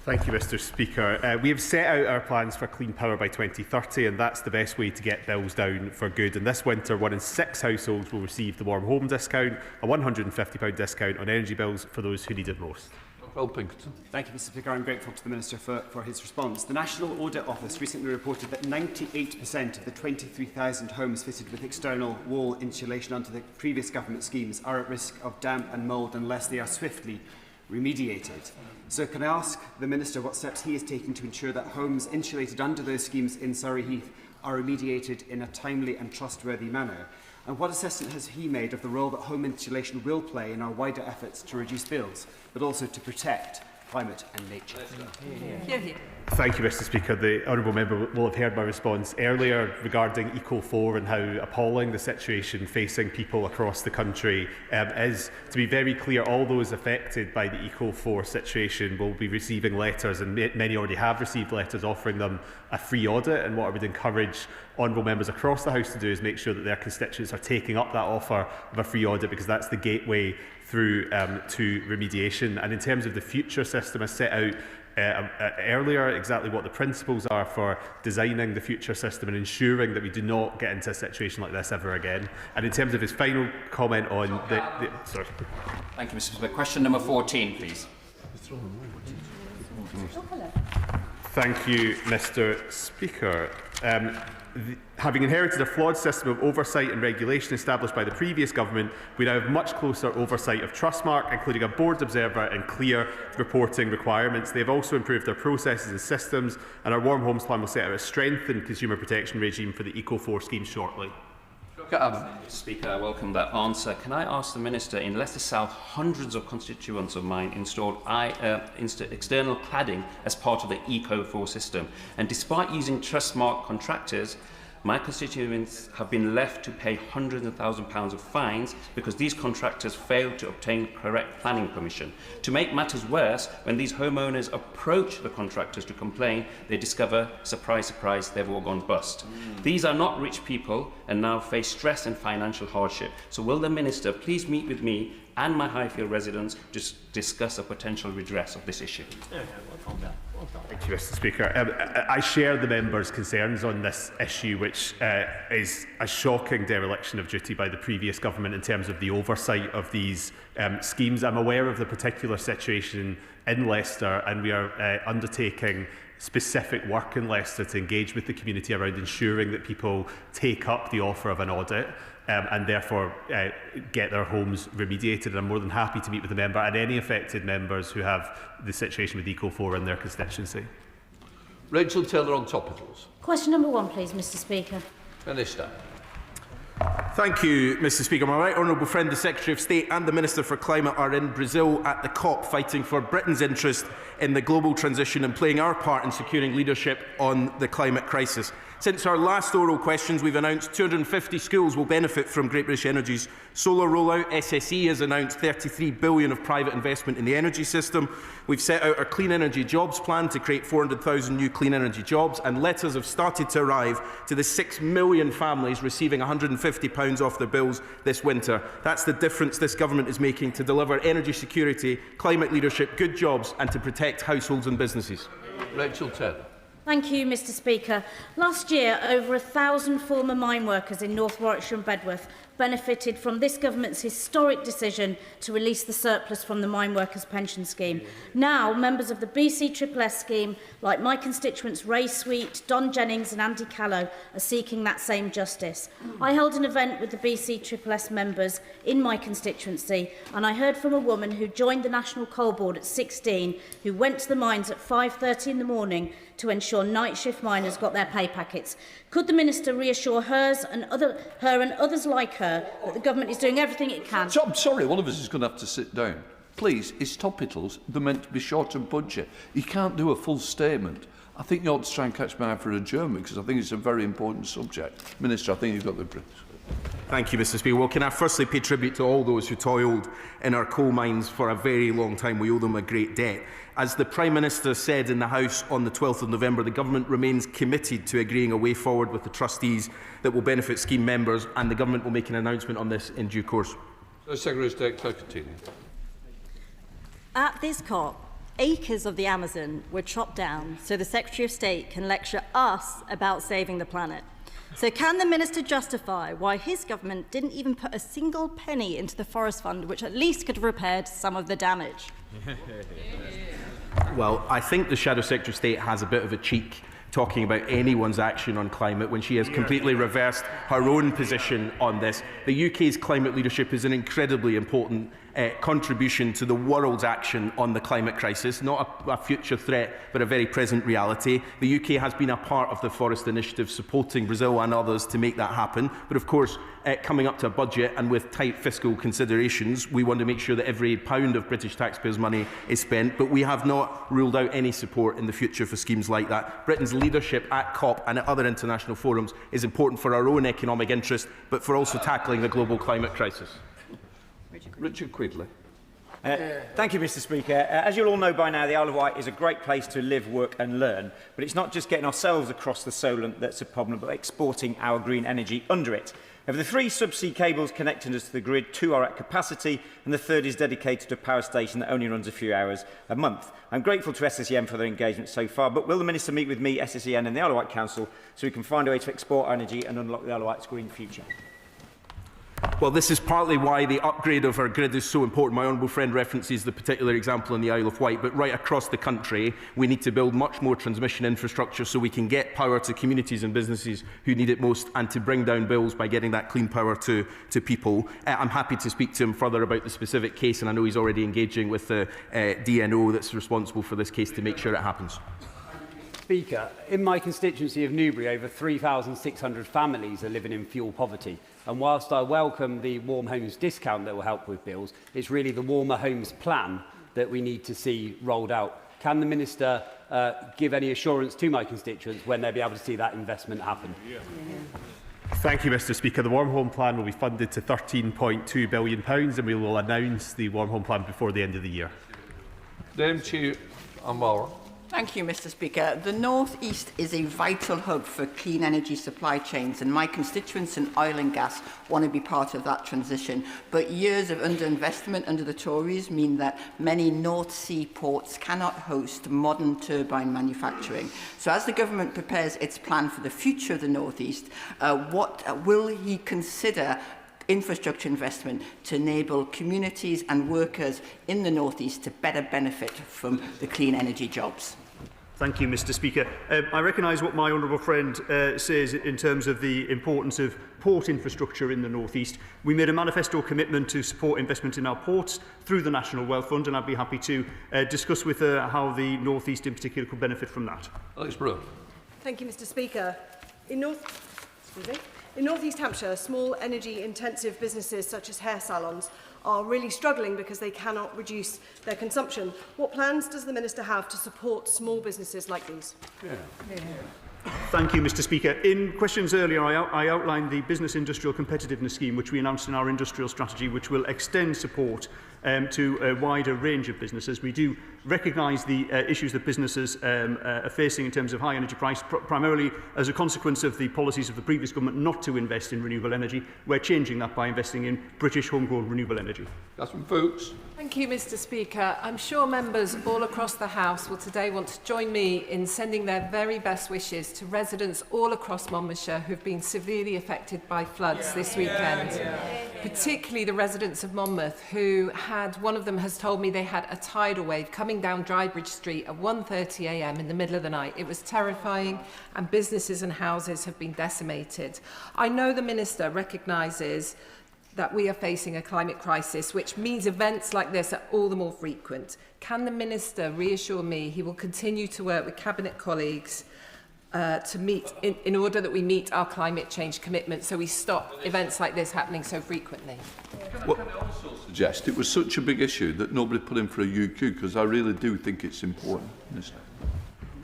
Thank you, Mr Speaker. We have set out our plans for clean power by 2030, and that's the best way to get bills down for good. And this winter, 1 in 6 households will receive the Warm Home discount, a £150 discount on energy bills for those who need it most. Thank you, Mr Speaker. I'm grateful to the Minister for his response. The National Audit Office recently reported that 98% of the 23,000 homes fitted with external wall insulation under the previous government schemes are at risk of damp and mould unless they are swiftly remediated. So can I ask the Minister what steps he is taking to ensure that homes insulated under those schemes in Surrey Heath are remediated in a timely and trustworthy manner? And what assessment has he made of the role that home insulation will play in our wider efforts to reduce bills, but also to protect climate and nature? Thank you, Mr Speaker. The honourable member will have heard my response earlier regarding Eco4 and how appalling the situation facing people across the country is. To be very clear, all those affected by the Eco4 situation will be receiving letters, and many already have received letters offering them a free audit. And what I would encourage honourable members across the House to do is make sure that their constituents are taking up that offer of a free audit, because that's the gateway through to remediation. And in terms of the future system, I set out earlier exactly what the principles are for designing the future system and ensuring that we do not get into a situation like this ever again. And in terms of his final comment on sorry. Thank you, Mr Speaker. Question number 14, please. Thank you, Mr Speaker. Having inherited a flawed system of oversight and regulation established by the previous government, we now have much closer oversight of Trustmark, including a board observer and clear reporting requirements. They have also improved their processes and systems, and our Warm Homes Plan will set out a strengthened consumer protection regime for the Eco4 scheme shortly. Speaker, I welcome that answer. Can I ask the Minister, in Leicester South, hundreds of constituents of mine installed external cladding as part of the Eco4 system, and despite using Trustmark contractors, my constituents have been left to pay hundreds of thousands of pounds of fines because these contractors failed to obtain correct planning permission. To make matters worse, when these homeowners approach the contractors to complain, they discover, surprise, surprise, they've all gone bust. These are not rich people and now face stress and financial hardship. So will the Minister please meet with me and my Highfield residents to discuss a potential redress of this issue? Thank you, Mr. Speaker. I share the members' concerns on this issue, which is a shocking dereliction of duty by the previous government in terms of the oversight of these schemes. I'm aware of the particular situation in Leicester, and we are undertaking specific work in Leicester to engage with the community around ensuring that people take up the offer of an audit and therefore get their homes remediated. And I'm more than happy to meet with the member and any affected members who have the situation with Eco4 in their constituency. Rachel Taylor on topicals. Question number 1, please, Mr. Speaker. Minister. Thank you, Mr. Speaker. My right honourable friend, the Secretary of State and the Minister for Climate are in Brazil at the COP, fighting for Britain's interest in the global transition and playing our part in securing leadership on the climate crisis. Since our last oral questions, we've announced 250 schools will benefit from Great British Energy's solar rollout. SSE has announced $33 billion of private investment in the energy system. We've set out our Clean Energy Jobs Plan to create 400,000 new clean energy jobs, and letters have started to arrive to the 6 million families receiving £150 off their bills this winter. That's the difference this government is making to deliver energy security, climate leadership, good jobs, and to protect households and businesses. Rachel Taylor. Thank you, Mr. Speaker. Last year, over 1,000 former mine workers in North Warwickshire and Bedworth benefited from this government's historic decision to release the surplus from the mine workers' pension scheme. Now, members of the BCSS scheme, like my constituents Ray Sweet, Don Jennings and Andy Callow, are seeking that same justice. I held an event with the BCSS members in my constituency, and I heard from a woman who joined the National Coal Board at 16, who went to the mines at 5:30 in the morning to ensure night shift miners got their pay packets. Could the Minister reassure her and others like her that the government is doing everything it can? So, I'm sorry, one of us is going to have to sit down. Please, it's topicals. They're meant to be short of budget. You can't do a full statement. I think you ought to try and catch my eye for adjournment, because I think it's a very important subject. Minister, I think you've got the bridge. Thank you, Mr. Speaker. Well, can I firstly pay tribute to all those who toiled in our coal mines for a very long time. We owe them a great debt. As the Prime Minister said in the House on the 12th of November, the Government remains committed to agreeing a way forward with the trustees that will benefit scheme members, and the Government will make an announcement on this in due course. Secretary of State, continue. At this COP, acres of the Amazon were chopped down so the Secretary of State can lecture us about saving the planet. So can the Minister justify why his government didn't even put a single penny into the Forest Fund, which at least could have repaired some of the damage? Well, I think the Shadow Secretary of State has a bit of a cheek talking about anyone's action on climate when she has completely reversed her own position on this. The UK's climate leadership is an incredibly important contribution to the world's action on the climate crisis, not a future threat, but a very present reality. The UK has been a part of the Forest Initiative, supporting Brazil and others to make that happen. But of course, coming up to a budget and with tight fiscal considerations, we want to make sure that every pound of British taxpayers' money is spent. But we have not ruled out any support in the future for schemes like that. Britain's leadership at COP and at other international forums is important for our own economic interest, but for also tackling the global climate crisis. Richard Quidley. Thank you, Mr. Speaker. As you'll all know by now, the Isle of Wight is a great place to live, work and learn. But it's not just getting ourselves across the Solent that's a problem, but exporting our green energy under it. Of the 3 subsea cables connecting us to the grid, 2 are at capacity, and the 3rd is dedicated to a power station that only runs a few hours a month. I'm grateful to SSEN for their engagement so far, but will the Minister meet with me, SSEN and the Isle of Wight Council so we can find a way to export our energy and unlock the Isle of Wight's green future? Well, this is partly why the upgrade of our grid is so important. My honourable friend references the particular example in the Isle of Wight, but right across the country, we need to build much more transmission infrastructure so we can get power to communities and businesses who need it most, and to bring down bills by getting that clean power to people. I'm happy to speak to him further about the specific case, and I know he's already engaging with the DNO that's responsible for this case to make sure it happens. Speaker, in my constituency of Newbury, over 3,600 families are living in fuel poverty. And whilst I welcome the Warm Homes discount that will help with bills, it's really the Warmer Homes plan that we need to see rolled out. Can the Minister give any assurance to my constituents when they'll be able to see that investment happen? Thank you, Mr Speaker. The Warm Home Plan will be funded to £13.2 billion and we will announce the Warm Home Plan before the end of the year. Thank you, Mr Speaker. The North East is a vital hub for clean energy supply chains, and my constituents in oil and gas want to be part of that transition. But years of underinvestment under the Tories mean that many North Sea ports cannot host modern turbine manufacturing. So as the government prepares its plan for the future of the North East, what will he consider infrastructure investment to enable communities and workers in the North East to better benefit from the clean energy jobs? Thank you, Mr Speaker. I recognise what my honourable friend says in terms of the importance of port infrastructure in the North East. We made a manifesto commitment to support investment in our ports through the National Wealth Fund, and I'd be happy to discuss with her how the North East in particular could benefit from that. Alex Brewer. Thank you, Mr Speaker. In North East Hampshire, small energy-intensive businesses such as hair salons are really struggling because they cannot reduce their consumption. What plans does the Minister have to support small businesses like these? Thank you, Mr Speaker. In questions earlier, I outlined the Business Industrial Competitiveness Scheme, which we announced in our industrial strategy, which will extend support to a wider range of businesses. We do recognise the issues that businesses are facing in terms of high energy price, primarily as a consequence of the policies of the previous government not to invest in renewable energy. We're changing that by investing in British homegrown renewable energy. Councillor Fuchs. Thank you, Mr Speaker. I'm sure members all across the House will today want to join me in sending their very best wishes to residents all across Monmouthshire who've been severely affected by floods this weekend. Particularly the residents of Monmouth who had, one of them has told me they had a tidal wave coming down Drybridge Street at 1:30 a.m. in the middle of the night. It was terrifying, and businesses and houses have been decimated. I know the Minister recognises that we are facing a climate crisis, which means events like this are all the more frequent. Can the Minister reassure me he will continue to work with Cabinet colleagues to meet, in order that we meet our climate change commitment, so we stop events like this happening so frequently? Can I also suggest it was such a big issue that nobody put in for a UQ, because I really do think it's important.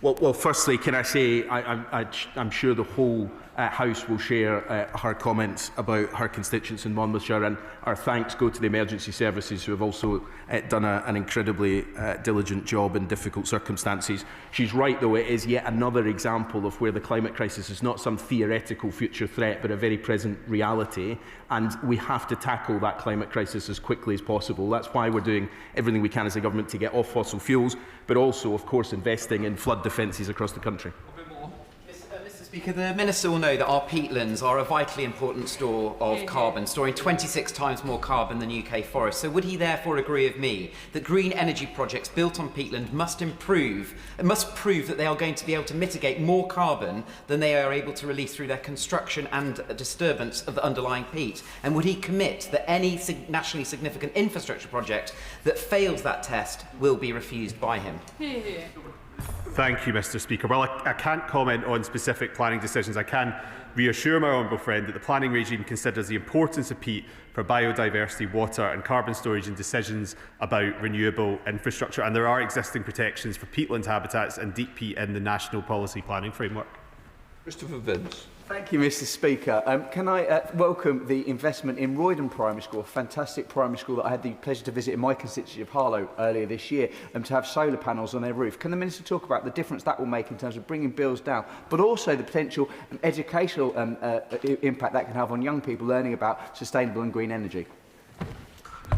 Well, firstly, can I say I'm sure the whole House will share her comments about her constituents in Monmouthshire, and our thanks go to the emergency services who have also done an incredibly diligent job in difficult circumstances. She's right, though, it is yet another example of where the climate crisis is not some theoretical future threat, but a very present reality, and we have to tackle that climate crisis as quickly as possible. That's why we're doing everything we can as a government to get off fossil fuels, but also, of course, investing in flood defences across the country. Speaker, the Minister will know that our peatlands are a vitally important store of carbon, storing 26 times more carbon than UK forests. So would he therefore agree with me that green energy projects built on peatland must prove that they are going to be able to mitigate more carbon than they are able to release through their construction and disturbance of the underlying peat? And would he commit that any nationally significant infrastructure project that fails that test will be refused by him? Thank you, Mr Speaker. Well, I can't comment on specific planning decisions. I can reassure my honourable friend that the planning regime considers the importance of peat for biodiversity, water and carbon storage in decisions about renewable infrastructure, and there are existing protections for peatland habitats and deep peat in the National Policy Planning Framework. Christopher Vince. Thank you, Mr Speaker. Can I welcome the investment in Roydon Primary School, a fantastic primary school that I had the pleasure to visit in my constituency of Harlow earlier this year, to have solar panels on their roof. Can the Minister talk about the difference that will make in terms of bringing bills down, but also the potential educational impact that can have on young people learning about sustainable and green energy?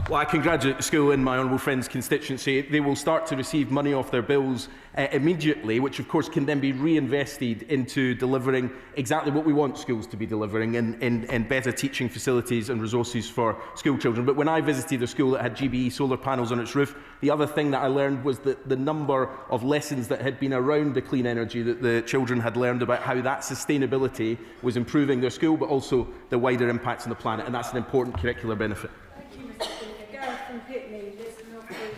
Well, I congratulate the school in my honourable friend's constituency. They will start to receive money off their bills immediately, which of course can then be reinvested into delivering exactly what we want schools to be delivering in better teaching facilities and resources for school children. But when I visited a school that had GBE solar panels on its roof, the other thing that I learned was that the number of lessons that had been around the clean energy that the children had learned about how that sustainability was improving their school, but also the wider impacts on the planet, and that's an important curricular benefit. From Pitney lives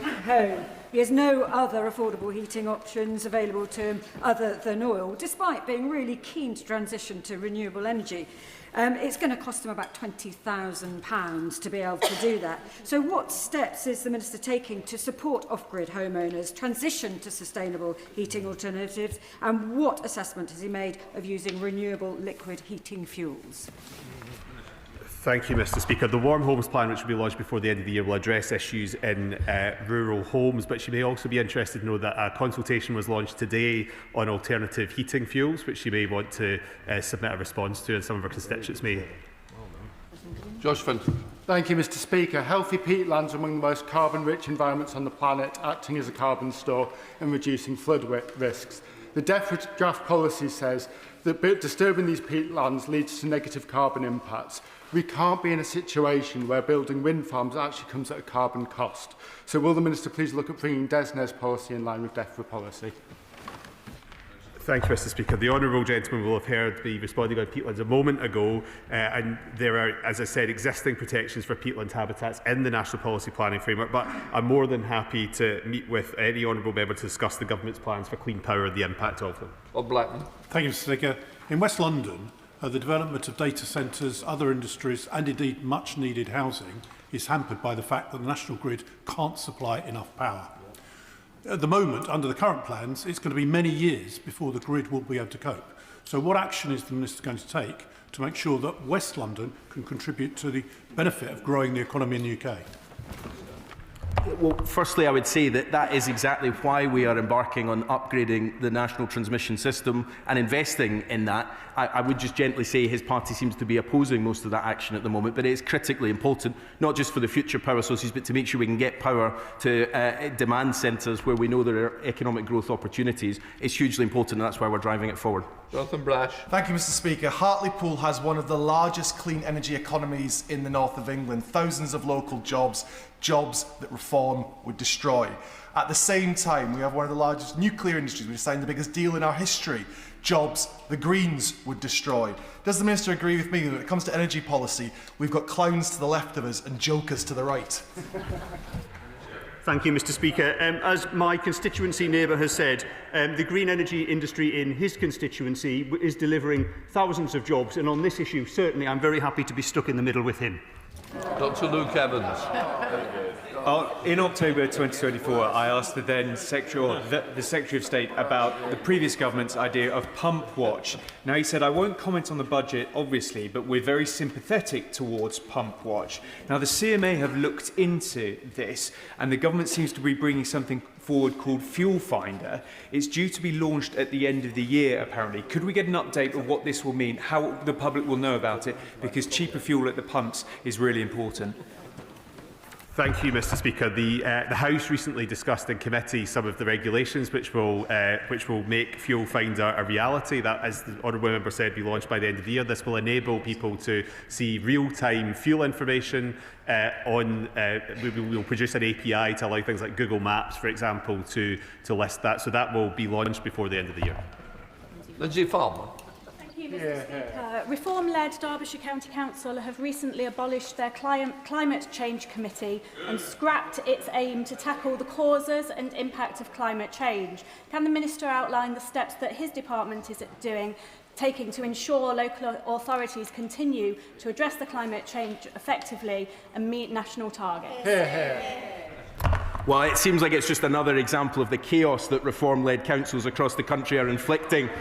in home. He has no other affordable heating options available to him other than oil, despite being really keen to transition to renewable energy. It's going to cost him about £20,000 to be able to do that. So what steps is the Minister taking to support off-grid homeowners transition to sustainable heating alternatives, and what assessment has he made of using renewable liquid heating fuels? Thank you, Mr. Speaker. The Warm Homes Plan, which will be launched before the end of the year, will address issues in rural homes, but she may also be interested to know that a consultation was launched today on alternative heating fuels, which she may want to submit a response to, and some of her constituents may. Josh Fenton. Thank you, Mr. Speaker. Healthy peatlands are among the most carbon-rich environments on the planet, acting as a carbon store and reducing flood risks. The DEF draft policy says that disturbing these peatlands leads to negative carbon impacts. We can't be in a situation where building wind farms actually comes at a carbon cost. So will the Minister please look at bringing DESNZ's policy in line with DEFRA policy? Thank you, Mr. Speaker. The honourable gentleman will have heard me responding on peatlands a moment ago, and there are, as I said, existing protections for peatland habitats in the National Policy Planning Framework, but I'm more than happy to meet with any honourable member to discuss the Government's plans for clean power and the impact of them. Bob Blackman. Thank you, Mr. Speaker. In West London, the development of data centres, other industries and indeed much needed housing is hampered by the fact that the national grid can't supply enough power. At the moment, under the current plans, it's going to be many years before the grid will be able to cope. So what action is the Minister going to take to make sure that West London can contribute to the benefit of growing the economy in the UK? Well, firstly, I would say that that is exactly why we are embarking on upgrading the national transmission system and investing in that. I would just gently say his party seems to be opposing most of that action at the moment, but it is critically important, not just for the future power sources, but to make sure we can get power to demand centres where we know there are economic growth opportunities. It's hugely important, and that's why we're driving it forward. Jonathan Blash. Thank you, Mr. Speaker. Hartlepool has one of the largest clean energy economies in the north of England. Thousands of local jobs, jobs that reform would destroy. At the same time, we have one of the largest nuclear industries. We signed the biggest deal in our history. Jobs the Greens would destroy. Does the Minister agree with me that when it comes to energy policy, we've got clowns to the left of us and jokers to the right? Thank you, Mr. Speaker. As my constituency neighbour has said, the green energy industry in his constituency is delivering thousands of jobs, and on this issue, certainly, I'm very happy to be stuck in the middle with him. Dr. Luke Evans. In October 2024, I asked the then the Secretary of State about the previous government's idea of pump watch. Now, he said, I won't comment on the budget, obviously, but we're very sympathetic towards pump watch. Now, the CMA have looked into this, and the government seems to be bringing something forward called Fuel Finder. It's due to be launched at the end of the year, apparently. Could we get an update of what this will mean, how the public will know about it? Because cheaper fuel at the pumps is really important. Thank you, Mr. Speaker. The House recently discussed in committee some of the regulations which will make Fuel Finder a reality. That, as the honourable member said, be launched by the end of the year. This will enable people to see real-time fuel information we will produce an API to allow things like Google Maps, for example, to list that. So that will be launched before the end of the year. Lindsay Farmer. Thank you, Mr. Speaker. Reform-led Derbyshire County Council have recently abolished their Climate Change Committee and scrapped its aim to tackle the causes and impact of climate change. Can the Minister outline the steps that his department is taking to ensure local authorities continue to address the climate change effectively and meet national targets? Well, it seems like it's just another example of the chaos that reform-led councils across the country are inflicting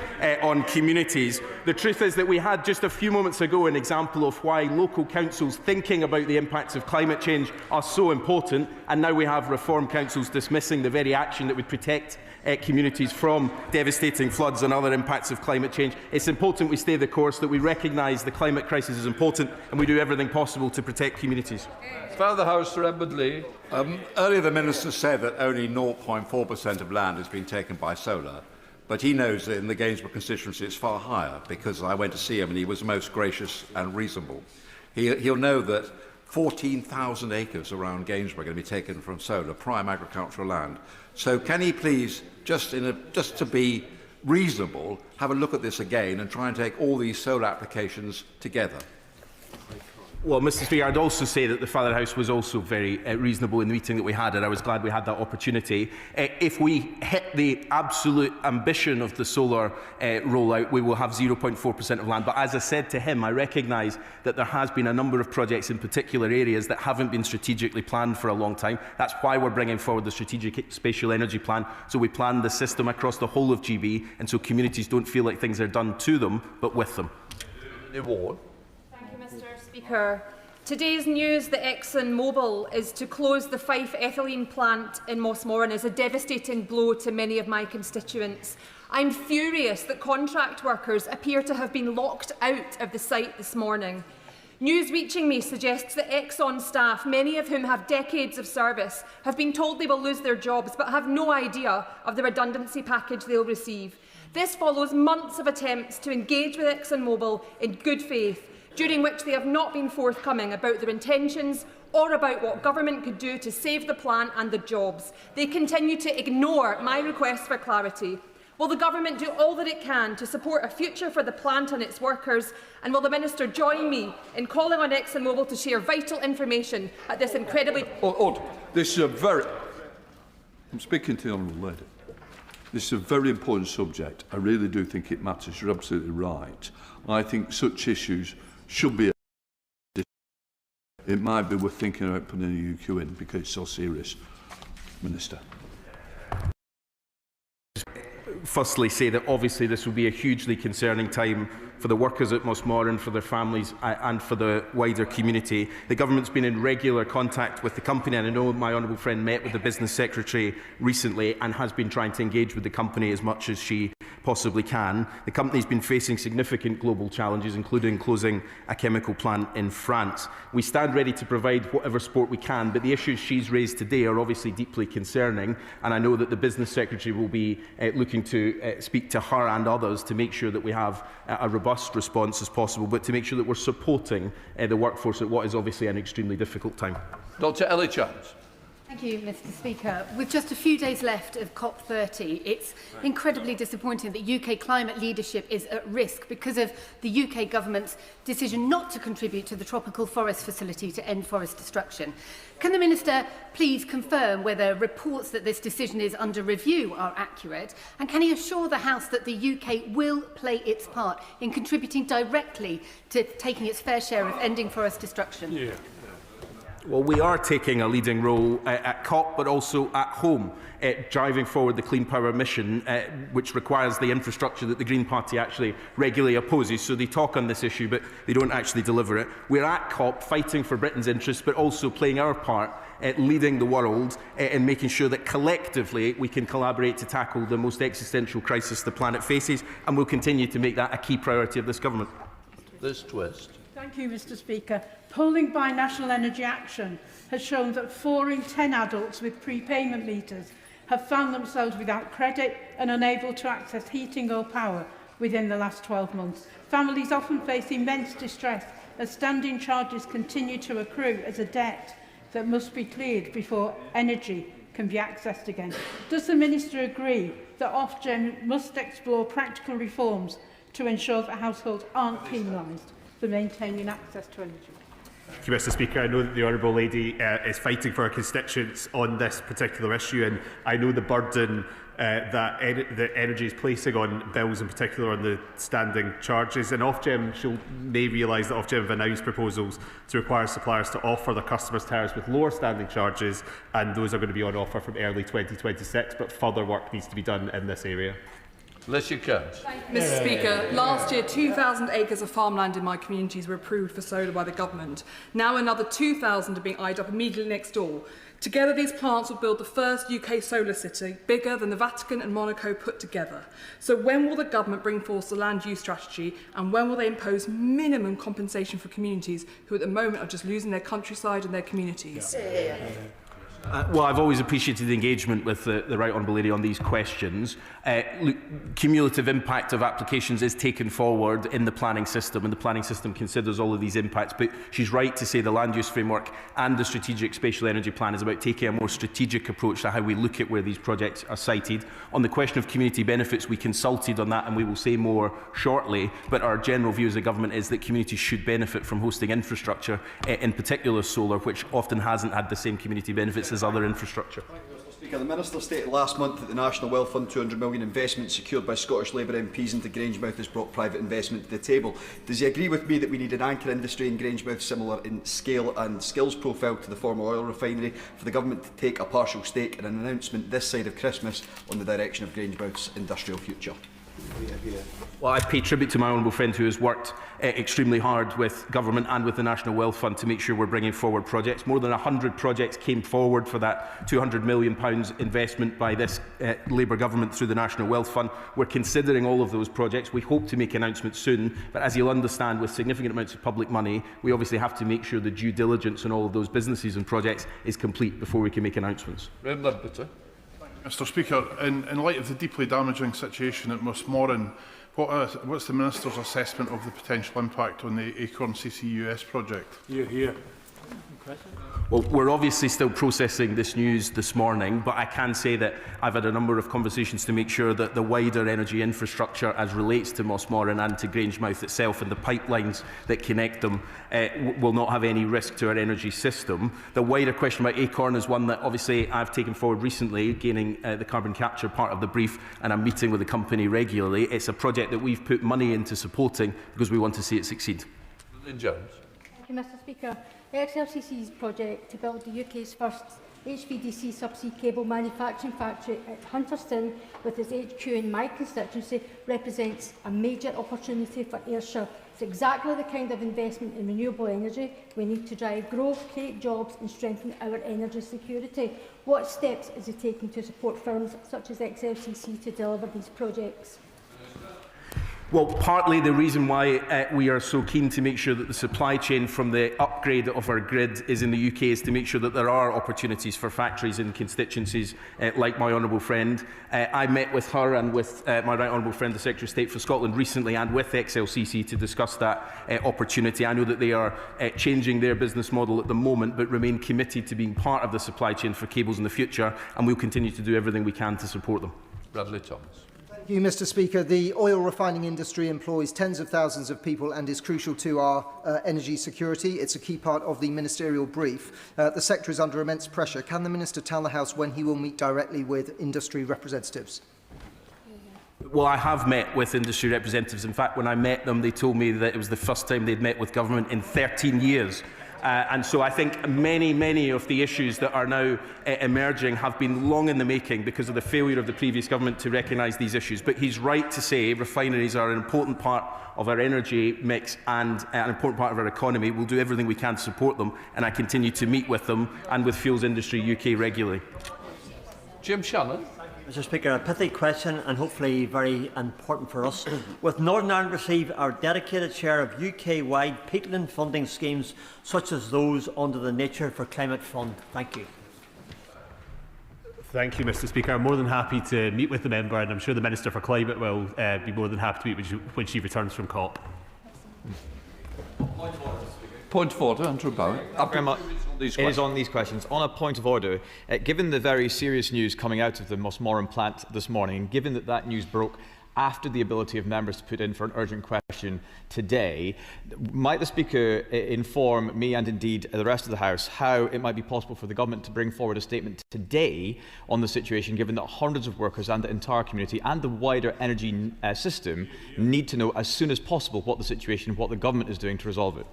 on communities. The truth is that we had just a few moments ago an example of why local councils thinking about the impacts of climate change are so important, and now we have reform councils dismissing the very action that would protect communities from devastating floods and other impacts of climate change. It's important we stay the course, that we recognise the climate crisis is important, and we do everything possible to protect communities. Father the House, Sir Edward Lee. Earlier the Minister said that only 0.4% of land has been taken by solar, but he knows that in the Grangemouth constituency it's far higher, because I went to see him and he was most gracious and reasonable. He'll know that 14,000 acres around Grangemouth are going to be taken from solar, prime agricultural land. So can he please, just to be reasonable, have a look at this again and try and take all these solar applications together? Well, Mr. Speaker, I'd also say that the Father House was also very reasonable in the meeting that we had, and I was glad we had that opportunity. If we hit the absolute ambition of the solar rollout, we will have 0.4% of land. But as I said to him, I recognise that there has been a number of projects in particular areas that haven't been strategically planned for a long time. That's why we're bringing forward the Strategic Spatial Energy Plan. So we plan the system across the whole of GB, and so communities don't feel like things are done to them, but with them. Award. Speaker, today's news that Exxon is to close the Fife ethylene plant in Mossmorran is a devastating blow to many of my constituents. I'm furious that contract workers appear to have been locked out of the site this morning. News reaching me suggests that Exxon staff, many of whom have decades of service, have been told they will lose their jobs but have no idea of the redundancy package they'll receive. This follows months of attempts to engage with Exxon in good faith, during which they have not been forthcoming about their intentions or about what government could do to save the plant and the jobs. They continue to ignore my request for clarity. Will the government do all that it can to support a future for the plant and its workers? And will the Minister join me in calling on Exxon to share vital information at this incredibly... This is a very... I'm speaking to the Honourable Lady. This is a very important subject. I really do think it matters. You're absolutely right. I think such issues should be. It might be worth thinking about putting a UQ in because it's so serious. Minister. Firstly, say that obviously this will be a hugely concerning time for the workers at Mossmorran, for their families and for the wider community. The government's been in regular contact with the company, and I know my honourable friend met with the business secretary recently and has been trying to engage with the company as much as she possibly can. The company's been facing significant global challenges, including closing a chemical plant in France. We stand ready to provide whatever support we can, but the issues she's raised today are obviously deeply concerning, and I know that the business secretary will be looking to speak to her and others to make sure that we have a robust response as possible, but to make sure that we're supporting the workforce at what is obviously an extremely difficult time. Dr. Ellie Chance. Thank you, Mr. Speaker. With just a few days left of COP30, it's incredibly disappointing that UK climate leadership is at risk because of the UK government's decision not to contribute to the Tropical Forest Facility to end forest destruction. Can the Minister please confirm whether reports that this decision is under review are accurate, and can he assure the House that the UK will play its part in contributing directly to taking its fair share of ending forest destruction? Yeah. Well, we are taking a leading role at COP, but also at home, driving forward the Clean Power mission, which requires the infrastructure that the Green Party actually regularly opposes. So they talk on this issue, but they don't actually deliver it. We're at COP, fighting for Britain's interests, but also playing our part, leading the world and making sure that collectively we can collaborate to tackle the most existential crisis the planet faces, and we'll continue to make that a key priority of this government. Liz Twist. Thank you, Mr. Speaker. Polling by National Energy Action has shown that 4 in 10 adults with prepayment meters have found themselves without credit and unable to access heating or power within the last 12 months. Families often face immense distress as standing charges continue to accrue as a debt that must be cleared before energy can be accessed again. Does the Minister agree that Ofgem must explore practical reforms to ensure that households aren't penalised for maintaining access to energy? Thank you, Mr. Speaker. I know that the Honourable Lady is fighting for her constituents on this particular issue, and I know the burden that the energy is placing on bills, in particular on the standing charges. And Ofgem may realise that Ofgem have announced proposals to require suppliers to offer their customers tariffs with lower standing charges, and those are going to be on offer from early 2026, but further work needs to be done in this area. Mr. Speaker, last year 2,000 acres of farmland in my communities were approved for solar by the government. Now another 2,000 are being eyed up immediately next door. Together, these plants will build the first UK solar city, bigger than the Vatican and Monaco put together. So when will the government bring forth the land use strategy, and when will they impose minimum compensation for communities who at the moment are just losing their countryside and their communities? Well, I've always appreciated the engagement with the Right Honourable Lady on these questions. Look, cumulative impact of applications is taken forward in the planning system, and the planning system considers all of these impacts. But she's right to say the land use framework and the strategic spatial energy plan is about taking a more strategic approach to how we look at where these projects are sited. On the question of community benefits, we consulted on that, and we will say more shortly. But our general view as a government is that communities should benefit from hosting infrastructure, in particular solar, which often hasn't had the same community benefits as other infrastructure. Mr. Speaker, the Minister stated last month that the National Wealth Fund £200 million investment secured by Scottish Labour MPs into Grangemouth has brought private investment to the table. Does he agree with me that we need an anchor industry in Grangemouth similar in scale and skills profile to the former oil refinery for the government to take a partial stake in an announcement this side of Christmas on the direction of Grangemouth's industrial future? Well, I pay tribute to my honourable friend who has worked extremely hard with government and with the National Wealth Fund to make sure we're bringing forward projects. More than 100 projects came forward for that £200 million investment by this Labour government through the National Wealth Fund. We're considering all of those projects. We hope to make announcements soon, but as you'll understand, with significant amounts of public money, we obviously have to make sure the due diligence on all of those businesses and projects is complete before we can make announcements. Mr. Speaker, in light of the deeply damaging situation at Mossmorran, what's the Minister's assessment of the potential impact on the Acorn CCUs project? Well, we're obviously still processing this news this morning, but I can say that I've had a number of conversations to make sure that the wider energy infrastructure as relates to Mossmorran and to Grangemouth itself and the pipelines that connect them will not have any risk to our energy system. The wider question about Acorn is one that obviously I've taken forward recently, gaining the carbon capture part of the brief, and I'm meeting with the company regularly. It's a project that we've put money into supporting because we want to see it succeed. Thank you, Mr. Speaker. The XLCC's project to build the UK's first HVDC subsea cable manufacturing factory at Hunterston, with its HQ in my constituency, represents a major opportunity for Ayrshire. It's exactly the kind of investment in renewable energy we need to drive growth, create jobs and strengthen our energy security. What steps is he taking to support firms such as XLCC to deliver these projects? Well, partly the reason why we are so keen to make sure that the supply chain from the upgrade of our grid is in the UK is to make sure that there are opportunities for factories in constituencies like my honourable friend. I met with her and with my right honourable friend, the Secretary of State for Scotland recently, and with XLCC to discuss that opportunity. I know that they are changing their business model at the moment, but remain committed to being part of the supply chain for cables in the future, and we'll continue to do everything we can to support them. Bradley Thomas. Thank you, Mr. Speaker. The oil refining industry employs tens of thousands of people and is crucial to our energy security. It's a key part of the ministerial brief. The sector is under immense pressure. Can the Minister tell the House when he will meet directly with industry representatives? Well, I have met with industry representatives. In fact, when I met them, they told me that it was the first time they'd met with government in 13 years. And so I think many of the issues that are now emerging have been long in the making because of the failure of the previous government to recognise these issues. But he's right to say refineries are an important part of our energy mix and an important part of our economy. We'll do everything we can to support them, and I continue to meet with them and with Fuels Industry UK regularly. Jim Shannon. Mr. Speaker, a pithy question and hopefully very important for us. With Northern Ireland receive our dedicated share of UK-wide peatland funding schemes such as those under the Nature for Climate Fund? Thank you. Thank you, Mr. Speaker. I'm more than happy to meet with the member, and I'm sure the Minister for Climate will be more than happy to meet when she returns from COP. Point of order, Andrew Bowen. It is on these questions. On a point of order, given the very serious news coming out of the Mossmorran plant this morning, and given that that news broke after the ability of members to put in for an urgent question today. Might the Speaker inform me and indeed the rest of the House how it might be possible for the Government to bring forward a statement today on the situation, given that hundreds of workers and the entire community and the wider energy system need to know as soon as possible what the situation, what the Government is doing to resolve it?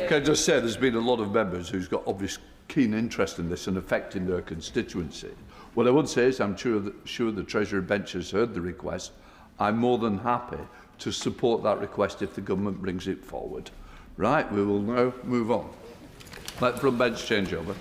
Can I just say there's been a lot of members who's got obvious keen interest in this and affecting their constituency. What I would say is I'm sure the Treasury bench has heard the request. I'm more than happy to support that request if the Government brings it forward. Right, we will now move on. Let from bench change over.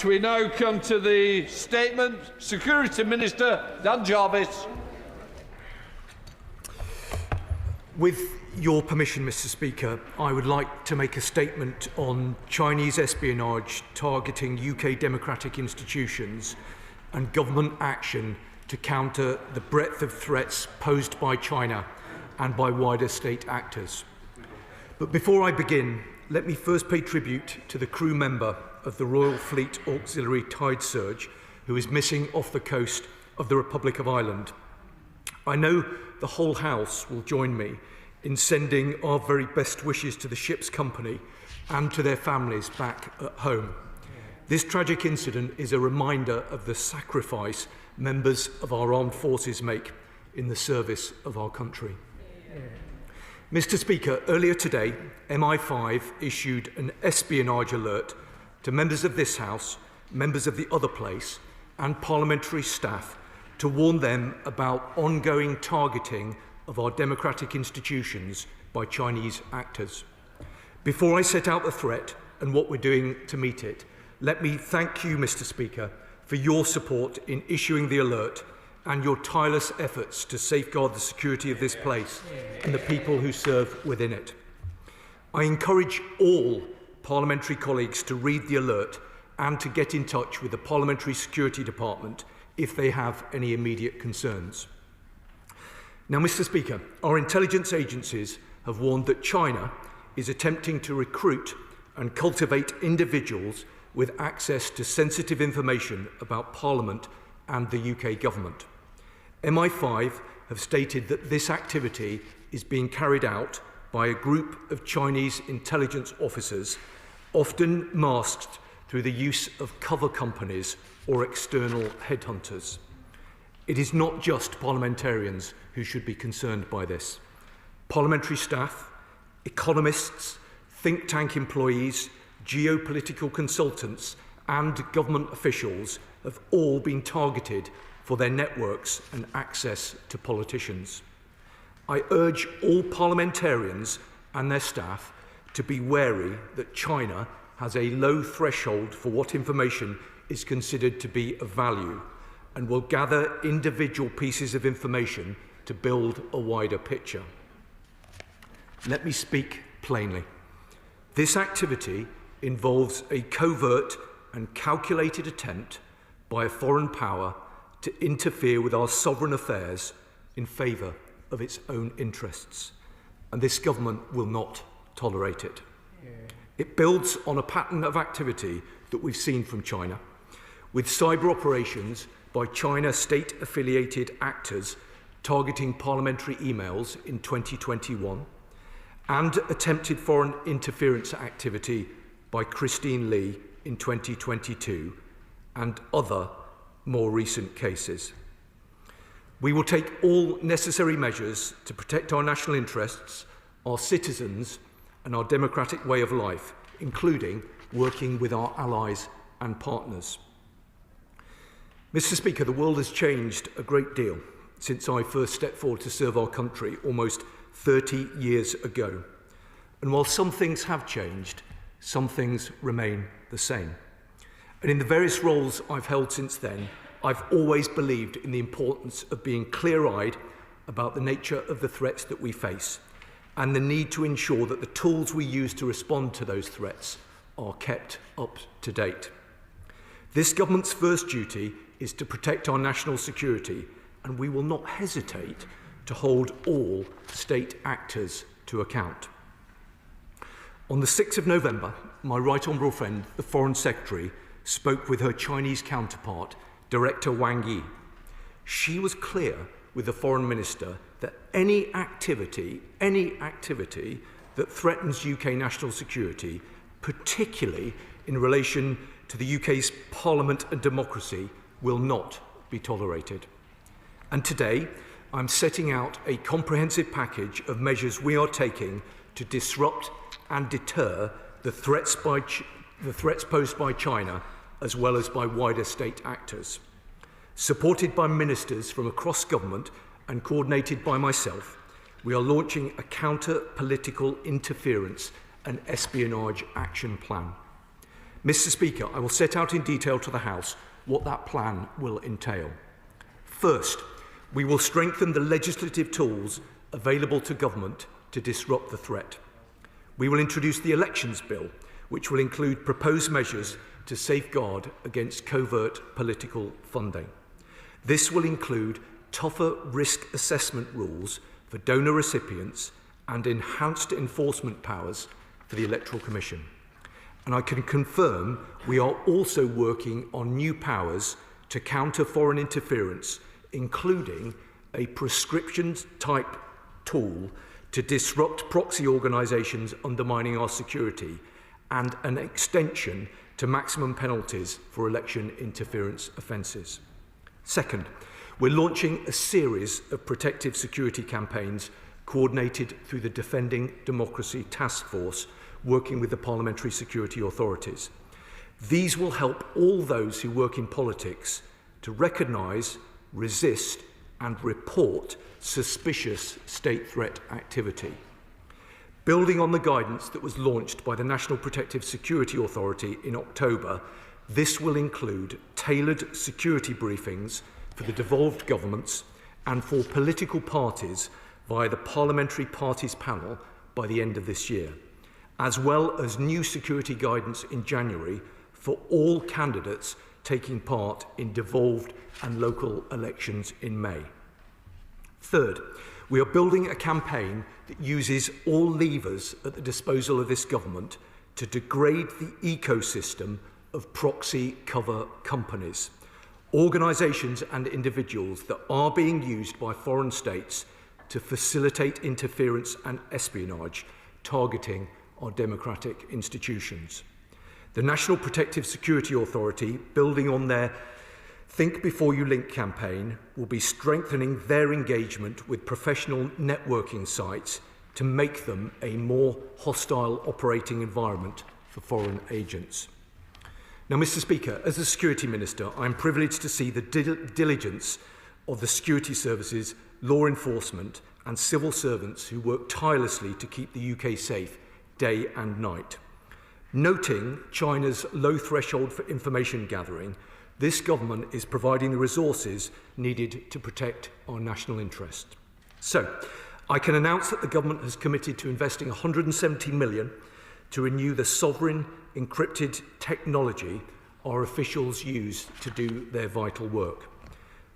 We now come to the statement. Security Minister Dan Jarvis. With your permission, Mr. Speaker, I would like to make a statement on Chinese espionage targeting UK democratic institutions and government action to counter the breadth of threats posed by China and by wider state actors. But before I begin, let me first pay tribute to the crew member of the Royal Fleet Auxiliary Tide Surge who is missing off the coast of the Republic of Ireland. I know the whole House will join me in sending our very best wishes to the ship's company and to their families back at home. This tragic incident is a reminder of the sacrifice members of our armed forces make in the service of our country. Mr. Speaker, earlier today, MI5 issued an espionage alert to members of this House, members of the other place, and parliamentary staff to warn them about ongoing targeting of our democratic institutions by Chinese actors. Before I set out the threat and what we're doing to meet it, let me thank you, Mr. Speaker, for your support in issuing the alert and your tireless efforts to safeguard the security of this place and the people who serve within it. I encourage all parliamentary colleagues to read the alert and to get in touch with the Parliamentary Security Department if they have any immediate concerns. Now, Mr. Speaker, our intelligence agencies have warned that China is attempting to recruit and cultivate individuals with access to sensitive information about Parliament and the UK government. MI5 have stated that this activity is being carried out by a group of Chinese intelligence officers, often masked through the use of cover companies or external headhunters. It is not just parliamentarians who should be concerned by this. Parliamentary staff, economists, think tank employees, geopolitical consultants and government officials have all been targeted for their networks and access to politicians. I urge all parliamentarians and their staff to be wary that China has a low threshold for what information is considered to be of value and will gather individual pieces of information to build a wider picture. Let me speak plainly. This activity involves a covert and calculated attempt by a foreign power to interfere with our sovereign affairs in favour of its own interests, and this government will not tolerate it. It builds on a pattern of activity that we've seen from China, with cyber operations by China state-affiliated actors targeting parliamentary emails in 2021, and attempted foreign interference activity by Christine Lee in 2022, and other more recent cases. We will take all necessary measures to protect our national interests, our citizens, and our democratic way of life, including working with our allies and partners. Mr. Speaker, the world has changed a great deal since I first stepped forward to serve our country almost 30 years ago. And while some things have changed, some things remain the same. And in the various roles I've held since then, I've always believed in the importance of being clear-eyed about the nature of the threats that we face and the need to ensure that the tools we use to respond to those threats are kept up to date. This government's first duty is to protect our national security, and we will not hesitate to hold all state actors to account. On the 6th of November, my Right Honourable friend, the Foreign Secretary, spoke with her Chinese counterpart, Director Wang Yi. She was clear with the Foreign Minister that any activity that threatens UK national security, particularly in relation to the UK's Parliament and democracy, will not be tolerated. And today, I'm setting out a comprehensive package of measures we are taking to disrupt and deter the threats posed by China, as well as by wider state actors. Supported by ministers from across government and coordinated by myself, we are launching a counter-political interference and espionage action plan. Mr. Speaker, I will set out in detail to the House what that plan will entail. First, we will strengthen the legislative tools available to government to disrupt the threat. We will introduce the Elections Bill, which will include proposed measures to safeguard against covert political funding. This will include tougher risk assessment rules for donor recipients and enhanced enforcement powers for the Electoral Commission. And I can confirm we are also working on new powers to counter foreign interference, including a prescription-type tool to disrupt proxy organisations undermining our security, and an extension to maximum penalties for election interference offences. Second, we're launching a series of protective security campaigns coordinated through the Defending Democracy Task Force, working with the parliamentary security authorities. These will help all those who work in politics to recognise, resist and report suspicious state threat activity. Building on the guidance that was launched by the National Protective Security Authority in October, this will include tailored security briefings for the devolved governments and for political parties via the Parliamentary Parties Panel by the end of this year, as well as new security guidance in January for all candidates taking part in devolved and local elections in May. Third, we are building a campaign that uses all levers at the disposal of this government to degrade the ecosystem of proxy cover companies, organisations and individuals that are being used by foreign states to facilitate interference and espionage, targeting our democratic institutions. The National Protective Security Authority, building on their Think Before You Link campaign, will be strengthening their engagement with professional networking sites to make them a more hostile operating environment for foreign agents. Now, Mr. Speaker, as the Security Minister, I am privileged to see the diligence of the security services, law enforcement and civil servants who work tirelessly to keep the UK safe day and night. Noting China's low threshold for information gathering, this government is providing the resources needed to protect our national interest. So, I can announce that the government has committed to investing £170 million to renew the sovereign encrypted technology our officials use to do their vital work.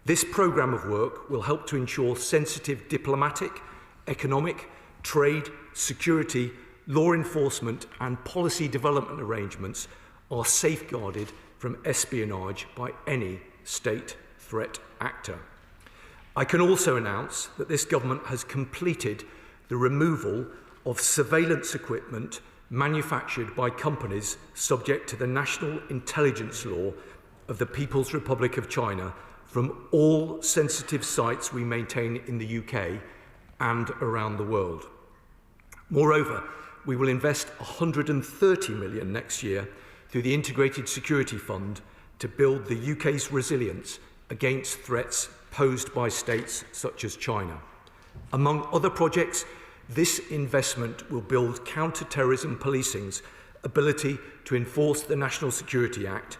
This programme of work will help to ensure sensitive diplomatic, economic, trade, security, law enforcement and policy development arrangements are safeguarded from espionage by any state threat actor. I can also announce that this government has completed the removal of surveillance equipment manufactured by companies subject to the National Intelligence Law of the People's Republic of China from all sensitive sites we maintain in the UK and around the world. Moreover, we will invest £130 million next year through the Integrated Security Fund to build the UK's resilience against threats posed by states such as China. Among other projects, this investment will build counter-terrorism policing's ability to enforce the National Security Act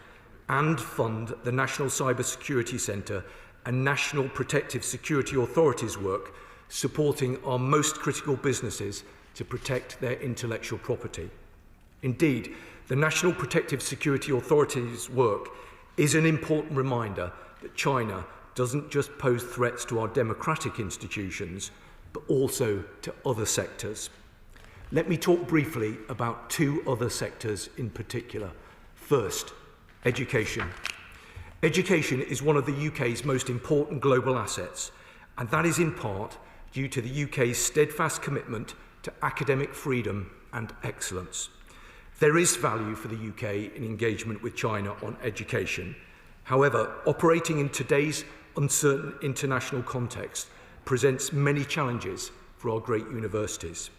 and fund the National Cyber Security Centre and National Protective Security Authority's work supporting our most critical businesses to protect their intellectual property. Indeed, the National Protective Security Authority's work is an important reminder that China doesn't just pose threats to our democratic institutions, but also to other sectors. Let me talk briefly about two other sectors in particular. First, education. Education is one of the UK's most important global assets, and that is in part due to the UK's steadfast commitment to academic freedom and excellence. There is value for the UK in engagement with China on education. However, operating in today's uncertain international context presents many challenges for our great universities.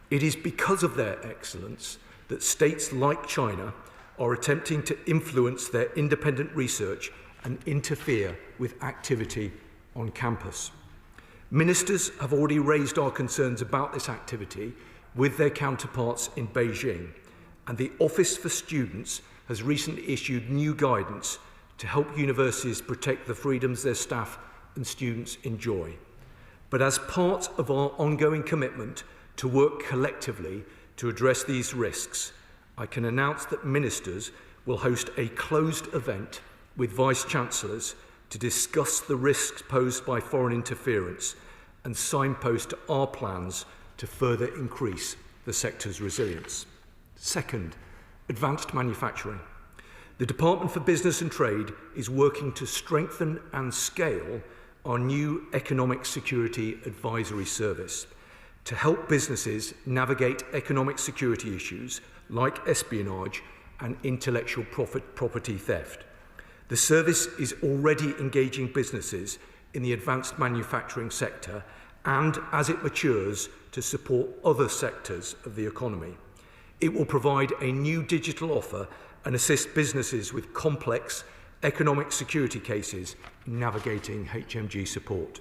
It is because of their excellence that states like China are attempting to influence their independent research and interfere with activity on campus. Ministers have already raised our concerns about this activity with their counterparts in Beijing, and the Office for Students has recently issued new guidance to help universities protect the freedoms their staff and students enjoy. But as part of our ongoing commitment to work collectively to address these risks, I can announce that ministers will host a closed event with Vice-Chancellors to discuss the risks posed by foreign interference and signpost our plans to further increase the sector's resilience. Second, advanced manufacturing. The Department for Business and Trade is working to strengthen and scale our new Economic Security Advisory Service to help businesses navigate economic security issues like espionage and intellectual property theft. The service is already engaging businesses in the advanced manufacturing sector and, as it matures, to support other sectors of the economy. It will provide a new digital offer and assist businesses with complex economic security cases in navigating HMG support.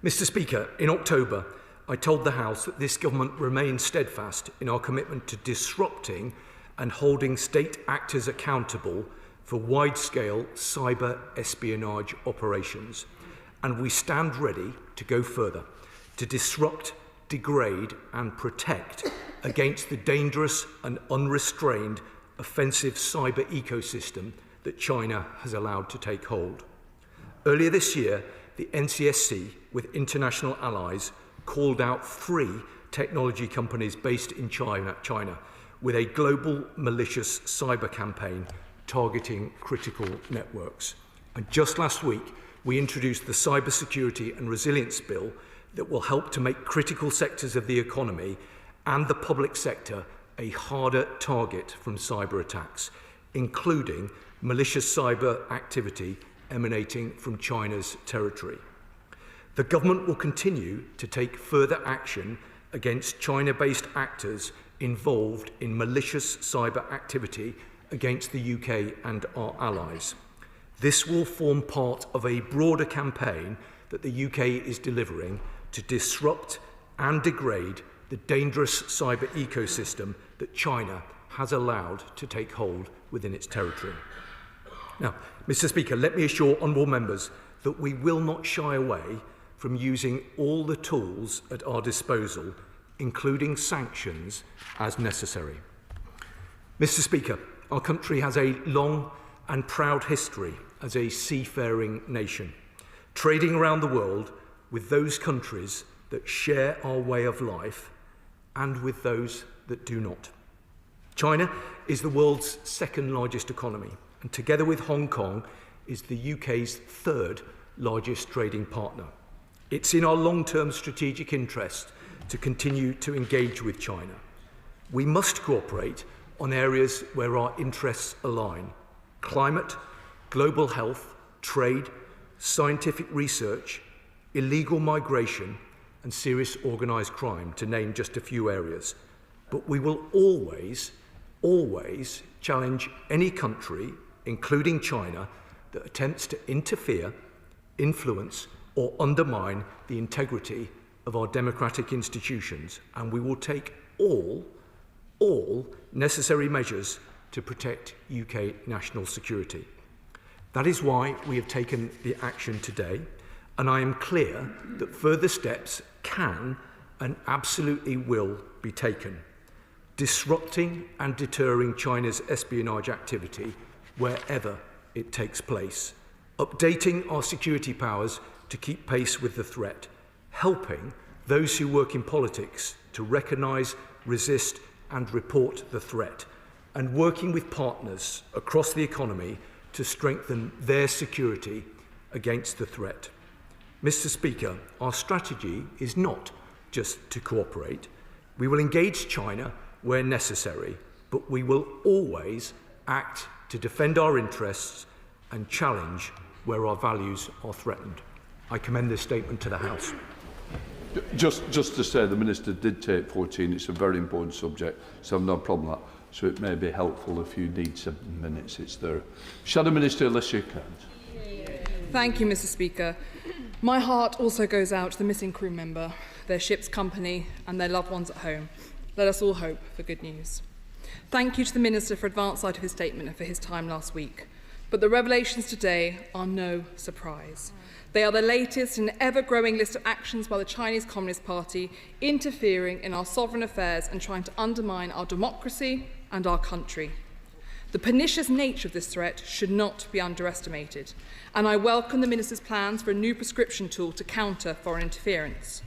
Mr. Speaker, in October, I told the House that this government remains steadfast in our commitment to disrupting and holding state actors accountable for wide-scale cyber espionage operations, and we stand ready to go further, to disrupt, degrade and protect against the dangerous and unrestrained offensive cyber ecosystem that China has allowed to take hold. Earlier this year, the NCSC, with international allies, called out 3 technology companies based in China with a global malicious cyber campaign targeting critical networks. And just last week, we introduced the Cybersecurity and Resilience Bill that will help to make critical sectors of the economy and the public sector a harder target from cyber attacks, including malicious cyber activity emanating from China's territory. The government will continue to take further action against China-based actors involved in malicious cyber activity against the UK and our allies. This will form part of a broader campaign that the UK is delivering to disrupt and degrade the dangerous cyber ecosystem that China has allowed to take hold within its territory. Now, Mr. Speaker, let me assure honourable members that we will not shy away from using all the tools at our disposal, including sanctions, as necessary. Mr. Speaker, our country has a long and proud history as a seafaring nation, trading around the world with those countries that share our way of life and with those that do not. China is the world's second largest economy, and together with Hong Kong is the UK's third largest trading partner. It's in our long-term strategic interest to continue to engage with China. We must cooperate on areas where our interests align: climate, global health, trade, scientific research, illegal migration, and serious organised crime, to name just a few areas. But we will always challenge any country, including China, that attempts to interfere, influence, or undermine the integrity of our democratic institutions, and we will take all necessary measures to protect UK national security. That is why we have taken the action today, and I am clear that further steps can and absolutely will be taken, disrupting and deterring China's espionage activity wherever it takes place, updating our security powers to keep pace with the threat, helping those who work in politics to recognise, resist and report the threat, and working with partners across the economy to strengthen their security against the threat. Mr. Speaker, our strategy is not just to cooperate. We will engage China where necessary, but we will always act to defend our interests and challenge where our values are threatened. I commend this statement to the House. Just to say, the Minister did take 14. It's a very important subject, so I've no problem with that. So it may be helpful if you need 7 minutes. It's there. Shadow Minister, unless you can. Thank you, Mr. Speaker. My heart also goes out to the missing crew member, their ship's company and their loved ones at home. Let us all hope for good news. Thank you to the Minister for advance sight of his statement and for his time last week. But the revelations today are no surprise. They are the latest in an ever-growing list of actions by the Chinese Communist Party interfering in our sovereign affairs and trying to undermine our democracy and our country. The pernicious nature of this threat should not be underestimated, and I welcome the Minister's plans for a new prescription tool to counter foreign interference.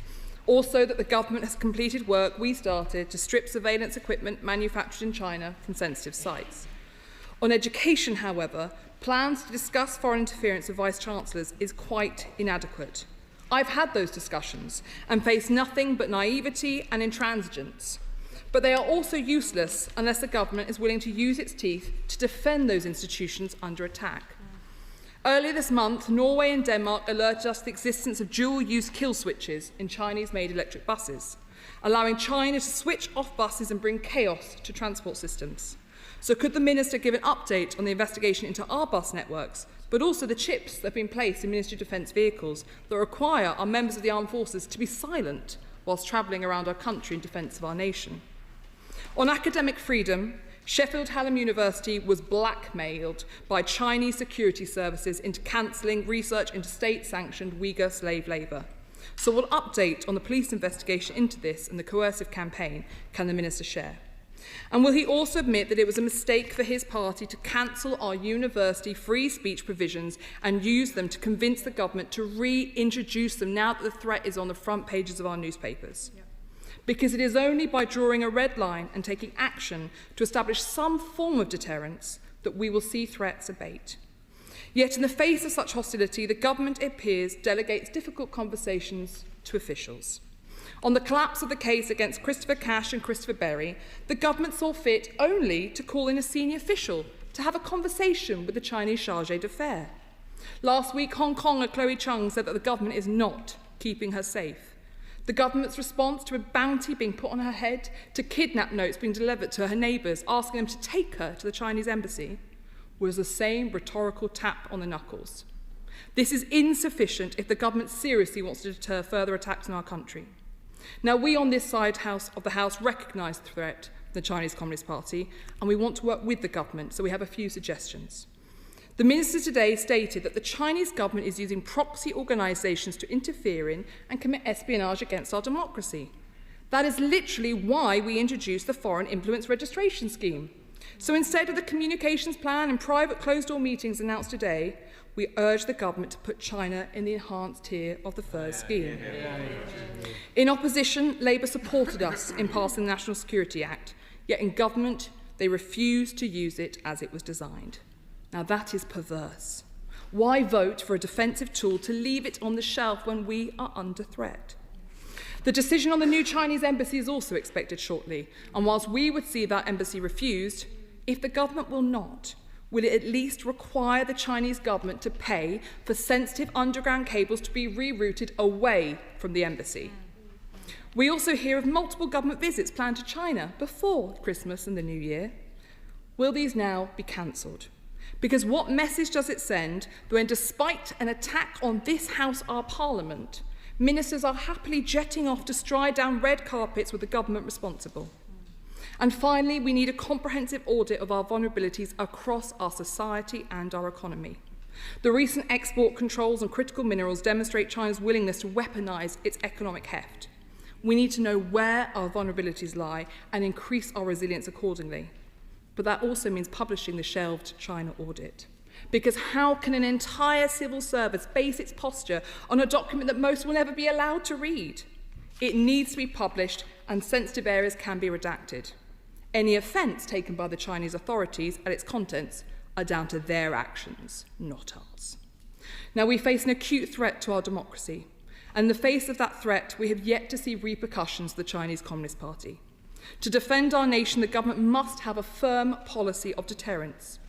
Also, that the government has completed work we started to strip surveillance equipment manufactured in China from sensitive sites. On education, however, plans to discuss foreign interference with Vice-Chancellors is quite inadequate. I've had those discussions and face nothing but naivety and intransigence. But they are also useless unless the government is willing to use its teeth to defend those institutions under attack. Earlier this month, Norway and Denmark alerted us to the existence of dual-use kill switches in Chinese-made electric buses, allowing China to switch off buses and bring chaos to transport systems. So could the Minister give an update on the investigation into our bus networks, but also the chips that have been placed in Ministry of Defence vehicles that require our members of the armed forces to be silent whilst travelling around our country in defence of our nation? On academic freedom, Sheffield Hallam University was blackmailed by Chinese security services into cancelling research into state-sanctioned Uyghur slave labour. So what update on the police investigation into this and the coercive campaign can the Minister share? And will he also admit that it was a mistake for his party to cancel our university free speech provisions and use them to convince the government to reintroduce them now that the threat is on the front pages of our newspapers? Yeah. Because it is only by drawing a red line and taking action to establish some form of deterrence that we will see threats abate. Yet in the face of such hostility, the government, it appears, delegates difficult conversations to officials. On the collapse of the case against Christopher Cash and Christopher Berry, the government saw fit only to call in a senior official to have a conversation with the Chinese charge d'affaires. Last week, Hong Konger Chloe Chung said that the government is not keeping her safe. The government's response to a bounty being put on her head, to kidnap notes being delivered to her neighbours, asking them to take her to the Chinese embassy, was the same rhetorical tap on the knuckles. This is insufficient if the government seriously wants to deter further attacks on our country. Now, we on this side of the House recognise the threat from the Chinese Communist Party, and we want to work with the government, so we have a few suggestions. The Minister today stated that the Chinese government is using proxy organisations to interfere in and commit espionage against our democracy. That is literally why we introduced the Foreign Influence Registration Scheme. So instead of the communications plan and private closed-door meetings announced today, we urge the government to put China in the enhanced tier of the first scheme. In opposition, Labour supported us in passing the National Security Act, yet in government they refused to use it as it was designed. Now that is perverse. Why vote for a defensive tool to leave it on the shelf when we are under threat? The decision on the new Chinese embassy is also expected shortly, and whilst we would see that embassy refused, if the government will not, will it at least require the Chinese government to pay for sensitive underground cables to be rerouted away from the embassy? We also hear of multiple government visits planned to China before Christmas and the New Year. Will these now be cancelled? Because what message does it send when, despite an attack on this House, our Parliament, ministers are happily jetting off to stride down red carpets with the government responsible? And finally, we need a comprehensive audit of our vulnerabilities across our society and our economy. The recent export controls on critical minerals demonstrate China's willingness to weaponise its economic heft. We need to know where our vulnerabilities lie and increase our resilience accordingly. But that also means publishing the shelved China audit. Because how can an entire civil service base its posture on a document that most will never be allowed to read? It needs to be published and sensitive areas can be redacted. Any offence taken by the Chinese authorities at its contents are down to their actions, not ours. Now, we face an acute threat to our democracy, and in the face of that threat, we have yet to see repercussions of the Chinese Communist Party. To defend our nation, the government must have a firm policy of deterrence.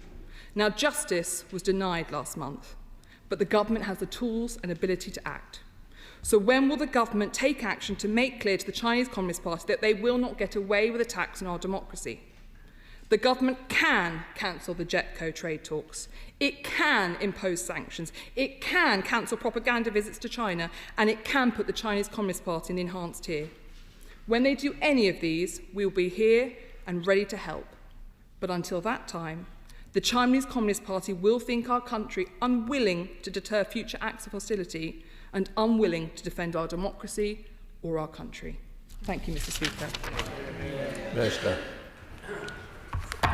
Now, justice was denied last month, but the government has the tools and ability to act. So when will the government take action to make clear to the Chinese Communist Party that they will not get away with attacks on our democracy? The government can cancel the JETCO trade talks. It can impose sanctions. It can cancel propaganda visits to China, and it can put the Chinese Communist Party in the enhanced tier. When they do any of these, we will be here and ready to help. But until that time, the Chinese Communist Party will think our country unwilling to deter future acts of hostility and unwilling to defend our democracy or our country. Thank you, Mr. Speaker. Minister.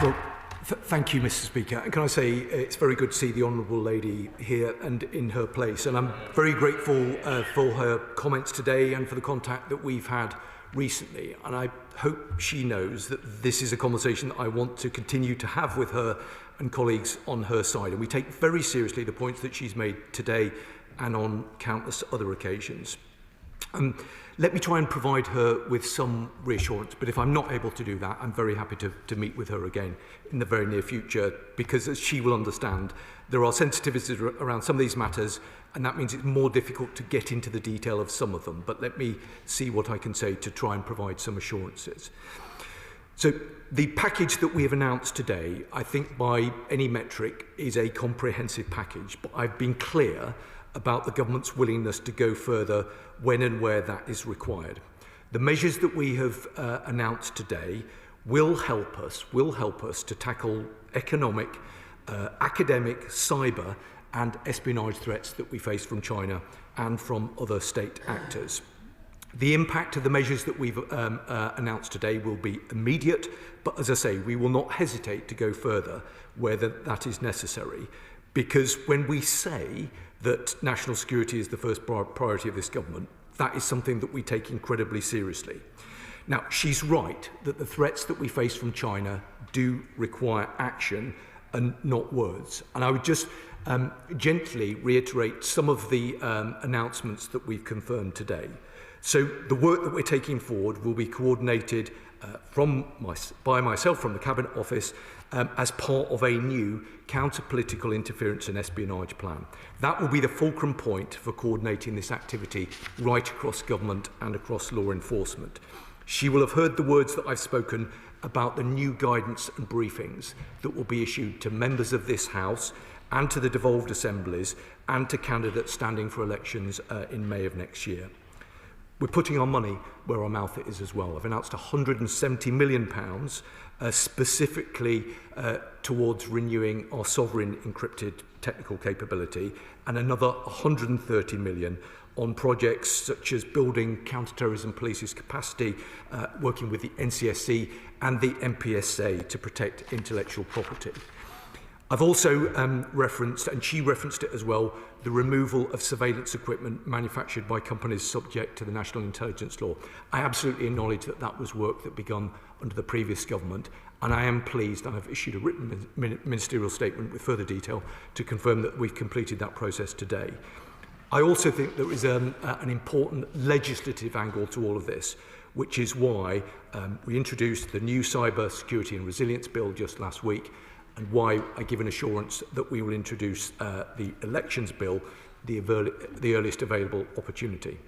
Well, thank you, Mr. Speaker. And can I say it's very good to see the Honourable Lady here and in her place. And I'm very grateful for her comments today and for the contact that we've had recently. And I hope she knows that this is a conversation that I want to continue to have with her and colleagues on her side. And we take very seriously the points that she's made today and on countless other occasions. Let me try and provide her with some reassurance, but if I'm not able to do that, I'm very happy to meet with her again in the very near future, because as she will understand, there are sensitivities around some of these matters, and that means it's more difficult to get into the detail of some of them. But let me see what I can say to try and provide some assurances. So the package that we have announced today, I think by any metric, is a comprehensive package, but I've been clear about the government's willingness to go further when and where that is required. The measures that we have announced today will help us to tackle economic, academic, cyber and espionage threats that we face from China and from other state actors. The impact of the measures that we've announced today will be immediate, but as I say, we will not hesitate to go further where that is necessary, because when we say that national security is the first priority of this government, that is something that we take incredibly seriously. Now, she's right that the threats that we face from China do require action and not words. And I would just gently reiterate some of the announcements that we've confirmed today. So the work that we're taking forward will be coordinated by myself from the Cabinet Office as part of a new counter-political interference and espionage plan. That will be the fulcrum point for coordinating this activity right across government and across law enforcement. She will have heard the words that I've spoken about the new guidance and briefings that will be issued to members of this House and to the devolved assemblies and to candidates standing for elections in May of next year. We're putting our money where our mouth is as well. I've announced £170 million specifically towards renewing our sovereign encrypted technical capability, and another £130 million on projects such as building counter-terrorism police's capacity, working with the NCSC and the MPSA to protect intellectual property. I've also referenced, and she referenced it as well, the removal of surveillance equipment manufactured by companies subject to the National Intelligence Law. I absolutely acknowledge that that was work that began under the previous government, and I am pleased, and I've issued a written ministerial statement with further detail to confirm that we've completed that process today. I also think there is an important legislative angle to all of this, which is why we introduced the new Cyber Security and Resilience Bill just last week, and why I give an assurance that we will introduce the Elections Bill the earliest available opportunity.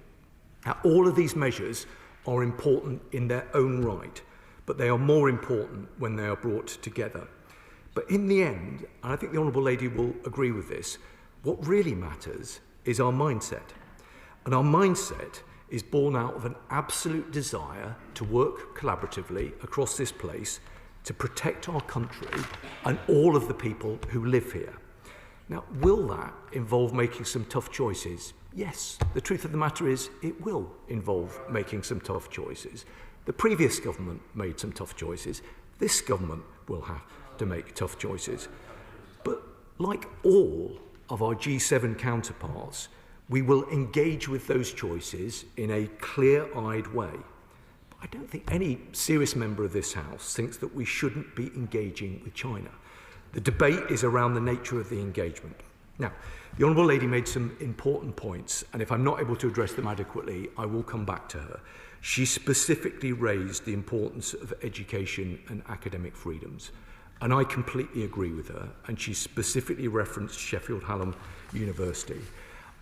Now, all of these measures are important in their own right, but they are more important when they are brought together. But in the end, and I think the Honourable Lady will agree with this, what really matters is our mindset. And our mindset is born out of an absolute desire to work collaboratively across this place to protect our country and all of the people who live here. Now, will that involve making some tough choices? Yes. The truth of the matter is it will involve making some tough choices. The previous government made some tough choices. This government will have to make tough choices. But like all of our G7 counterparts, We will engage with those choices in a clear-eyed way. But I don't think any serious member of this House thinks that we shouldn't be engaging with China. The debate is around the nature of the engagement. Now, the Honourable Lady made some important points, and if I'm not able to address them adequately, I will come back to her. She specifically raised the importance of education and academic freedoms, and I completely agree with her, and she specifically referenced Sheffield Hallam University.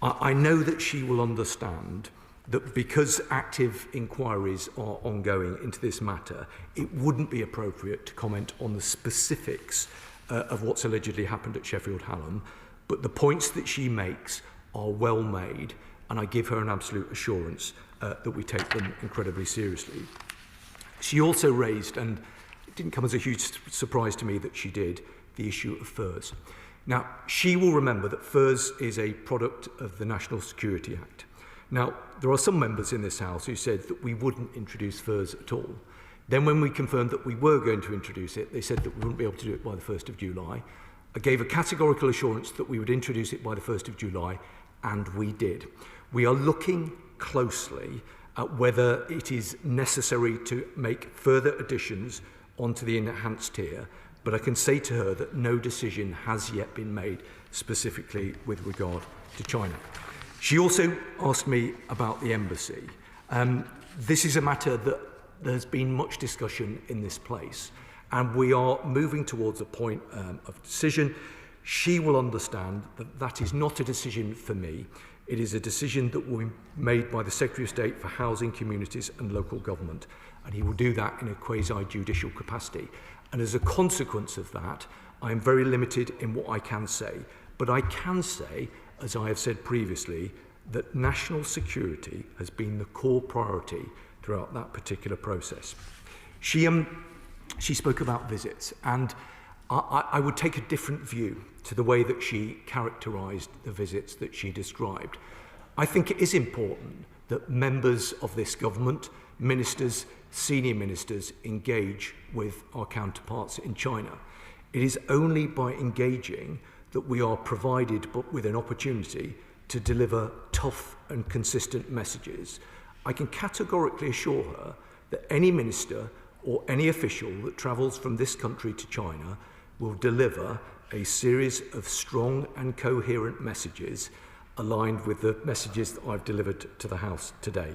I know that she will understand that because active inquiries are ongoing into this matter, it wouldn't be appropriate to comment on the specifics of what's allegedly happened at Sheffield Hallam, but the points that she makes are well made, and I give her an absolute assurance that we take them incredibly seriously. She also raised, and it didn't come as a huge surprise to me that she did, the issue of FIRS. Now, she will remember that FIRS is a product of the National Security Act. Now, there are some members in this House who said that we wouldn't introduce FIRS at all. Then when we confirmed that we were going to introduce it, they said that we wouldn't be able to do it by the 1st of July. I gave a categorical assurance that we would introduce it by the 1st of July, and we did. We are looking closely at whether it is necessary to make further additions onto the enhanced tier, but I can say to her that no decision has yet been made specifically with regard to China. She also asked me about the embassy. This is a matter that there's been much discussion in this place, and we are moving towards a point of decision. She will understand that that is not a decision for me. It is a decision that will be made by the Secretary of State for Housing, Communities and Local Government, and he will do that in a quasi-judicial capacity. And as a consequence of that, I am very limited in what I can say. But I can say, as I have said previously, that national security has been the core priority throughout that particular process. She spoke about visits, and I would take a different view to the way that she characterised the visits that she described. I think it is important that members of this government, ministers, senior ministers, engage with our counterparts in China. It is only by engaging that we are provided with an opportunity to deliver tough and consistent messages. I can categorically assure her that any minister or any official that travels from this country to China will deliver a series of strong and coherent messages aligned with the messages that I've delivered to the House today.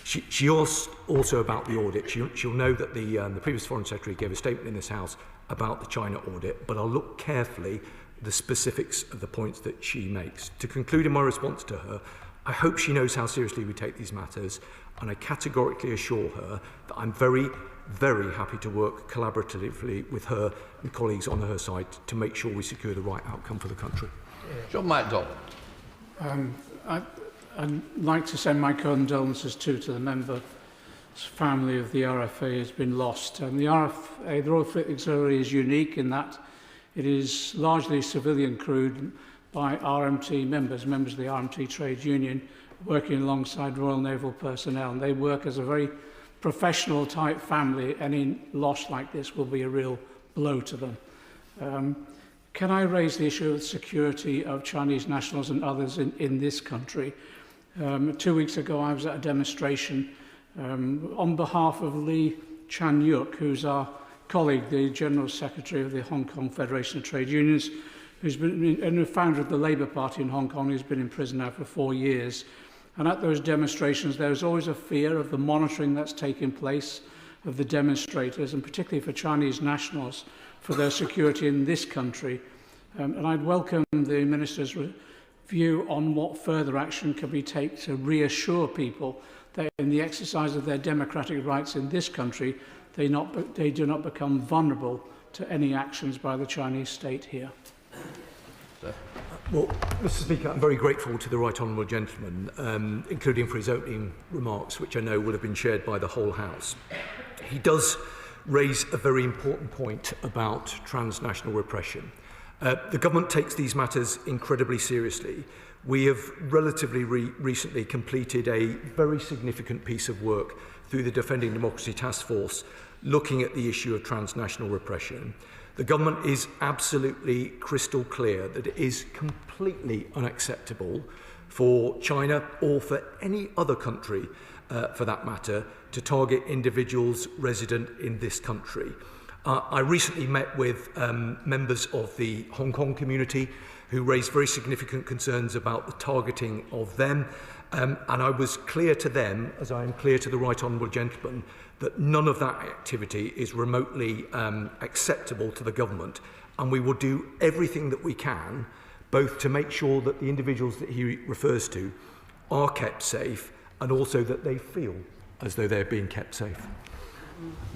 She asked also about the audit. She'll know that the previous Foreign Secretary gave a statement in this House about the China audit, but I'll look carefully at the specifics of the points that she makes. To conclude in my response to her, I hope she knows how seriously we take these matters, and I categorically assure her that I'm very, very happy to work collaboratively with her and colleagues on her side to make sure we secure the right outcome for the country. John MacDonald. I'd like to send my condolences to the member's family of the RFA has been lost. The RFA, the Royal Fleet Auxiliary, is unique in that it is largely civilian crewed by RMT members of the RMT trade union, working alongside Royal Naval personnel. And they work as a very professional type family. Any loss like this will be a real blow to them. Can I raise the issue of security of Chinese nationals and others in this country? 2 weeks ago, I was at a demonstration on behalf of Lee Chan-yuk, who's our colleague, the General Secretary of the Hong Kong Federation of Trade Unions, who's been and the founder of the Labour Party in Hong Kong, who's been in prison now for 4 years. And at those demonstrations, there's always a fear of the monitoring that's taking place of the demonstrators, and particularly for Chinese nationals, for their security in this country. And I'd welcome the Minister's view on what further action can be taken to reassure people that in the exercise of their democratic rights in this country, they do not become vulnerable to any actions by the Chinese state here. Well, Mr. Speaker, I'm very grateful to the Right Honourable Gentleman, including for his opening remarks, which I know will have been shared by the whole House. He does raise a very important point about transnational repression. The government takes these matters incredibly seriously. We have relatively recently completed a very significant piece of work through the Defending Democracy Task Force looking at the issue of transnational repression. The government is absolutely crystal clear that it is completely unacceptable for China or for any other country, for that matter, to target individuals resident in this country. I recently met with members of the Hong Kong community who raised very significant concerns about the targeting of them. And I was clear to them, as I am clear to the Right Honourable Gentleman, that none of that activity is remotely acceptable to the government. And we will do everything that we can, both to make sure that the individuals that he refers to are kept safe and also that they feel as though they're being kept safe.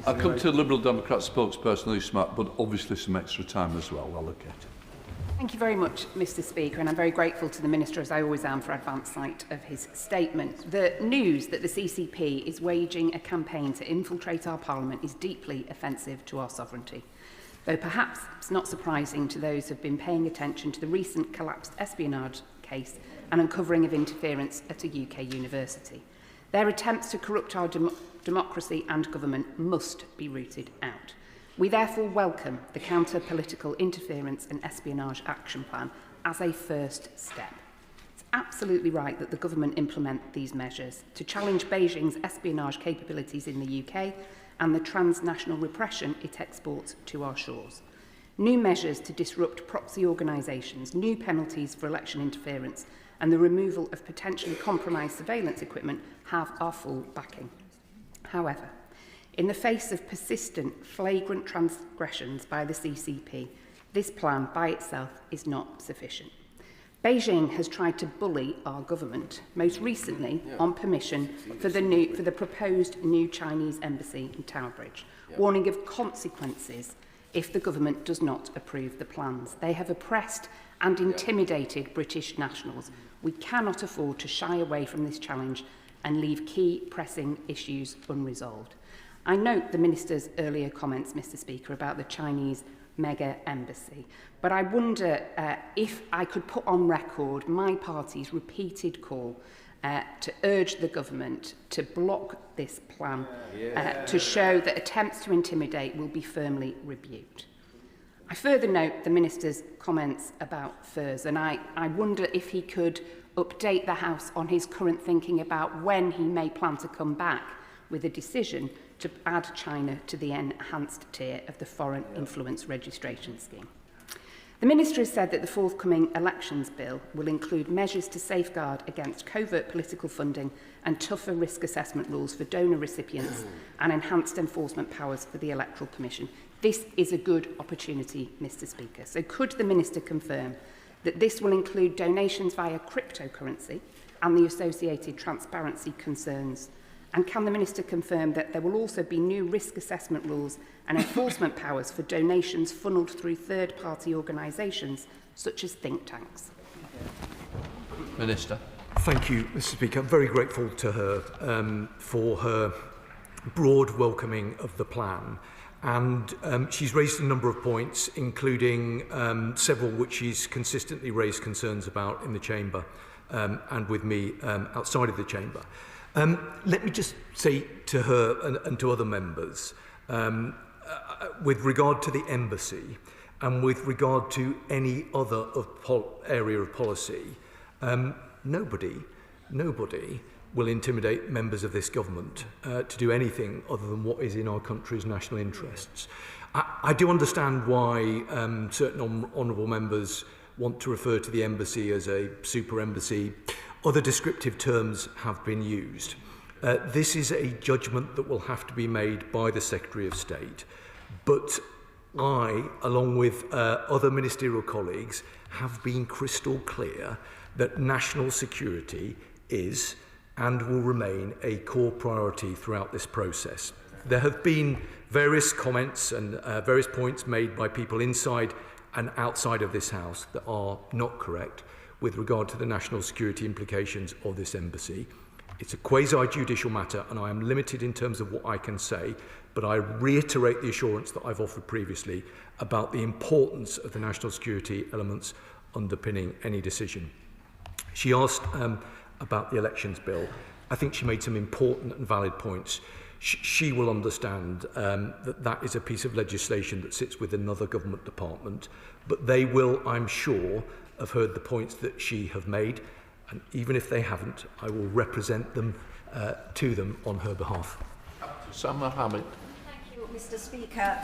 I come to Liberal Democrat spokesperson Lee Smart, but obviously some extra time as well allocated. Thank you very much, Mr Speaker, and I'm very grateful to the Minister, as I always am, for advance sight of his statement. The news that the CCP is waging a campaign to infiltrate our Parliament is deeply offensive to our sovereignty, though perhaps it's not surprising to those who have been paying attention to the recent collapsed espionage case and uncovering of interference at a UK university. Their attempts to corrupt our democracy and government must be rooted out. We therefore welcome the Counter-Political Interference and Espionage Action Plan as a first step. It's absolutely right that the government implement these measures to challenge Beijing's espionage capabilities in the UK and the transnational repression it exports to our shores. New measures to disrupt proxy organisations, new penalties for election interference and the removal of potentially compromised surveillance equipment have our full backing. However, in the face of persistent, flagrant transgressions by the CCP, this plan by itself is not sufficient. Beijing has tried to bully our government, most recently on permission for the proposed new Chinese embassy in Tower Bridge, warning of consequences if the government does not approve the plans. They have oppressed and intimidated British nationals. We cannot afford to shy away from this challenge and leave key pressing issues unresolved. I note the Minister's earlier comments, Mr Speaker, about the Chinese mega embassy, but I wonder if I could put on record my party's repeated call to urge the government to block this plan, to show that attempts to intimidate will be firmly rebuked. I further note the Minister's comments about FIRS, and I wonder if he could update the House on his current thinking about when he may plan to come back with a decision to add China to the enhanced tier of the Foreign Influence Registration Scheme. The Minister has said that the forthcoming elections bill will include measures to safeguard against covert political funding and tougher risk assessment rules for donor recipients and enhanced enforcement powers for the Electoral Commission. This is a good opportunity, Mr Speaker. So could the Minister confirm that this will include donations via cryptocurrency and the associated transparency concerns? And can the Minister confirm that there will also be new risk assessment rules and enforcement powers for donations funnelled through third-party organisations such as think tanks? Minister. Thank you, Mr Speaker. I'm very grateful to her for her broad welcoming of the plan. And she's raised a number of points, including several which she's consistently raised concerns about in the Chamber and with me outside of the Chamber. Let me just say to her and to other members, with regard to the embassy and with regard to any other area of policy, nobody will intimidate members of this government to do anything other than what is in our country's national interests. I do understand why certain honourable members want to refer to the embassy as a super embassy. Other descriptive terms have been used. This is a judgment that will have to be made by the Secretary of State. But I, along with other ministerial colleagues, have been crystal clear that national security is and will remain a core priority throughout this process. There have been various comments and various points made by people inside and outside of this House that are not correct with regard to the national security implications of this embassy. It's a quasi-judicial matter and I am limited in terms of what I can say, but I reiterate the assurance that I've offered previously about the importance of the national security elements underpinning any decision. She asked about the elections bill. I think she made some important and valid points. She will understand that that is a piece of legislation that sits with another government department, but they will, I'm sure, have heard the points that she have made. And even if they haven't, I will represent them to them on her behalf. Sam Mohammed. Thank you, Mr. Speaker.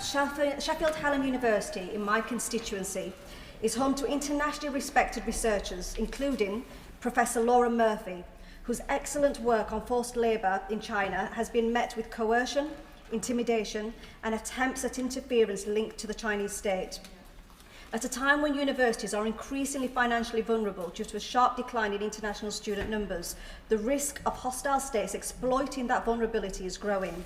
Sheffield Hallam University, in my constituency, is home to internationally respected researchers, including Professor Laura Murphy, whose excellent work on forced labour in China has been met with coercion, intimidation, and attempts at interference linked to the Chinese state. At a time when universities are increasingly financially vulnerable due to a sharp decline in international student numbers, the risk of hostile states exploiting that vulnerability is growing.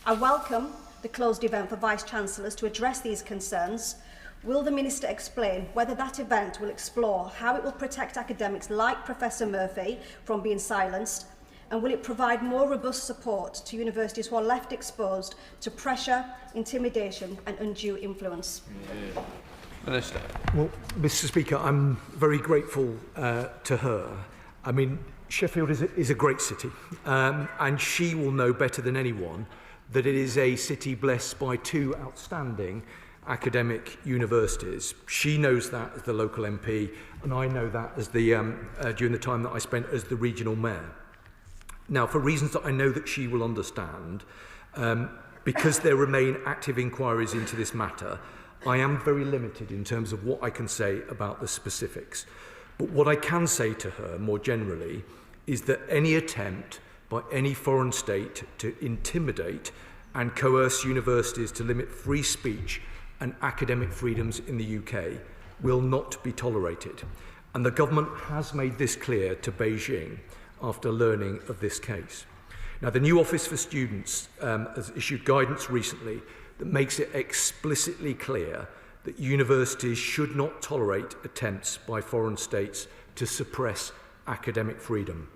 I welcome the closed event for Vice-Chancellors to address these concerns. Will the Minister explain whether that event will explore how it will protect academics like Professor Murphy from being silenced, and will it provide more robust support to universities who are left exposed to pressure, intimidation and undue influence? Minister. Well, Mr. Speaker, I'm very grateful to her. I mean, Sheffield is a great city, and she will know better than anyone that it is a city blessed by two outstanding academic universities. She knows that as the local MP, and I know that as the during the time that I spent as the regional mayor. Now, for reasons that I know that she will understand, because there remain active inquiries into this matter, I am very limited in terms of what I can say about the specifics. But what I can say to her more generally is that any attempt by any foreign state to intimidate and coerce universities to limit free speech and academic freedoms in the UK will not be tolerated. And the government has made this clear to Beijing after learning of this case. Now, the new Office for Students has issued guidance recently that makes it explicitly clear that universities should not tolerate attempts by foreign states to suppress academic freedom.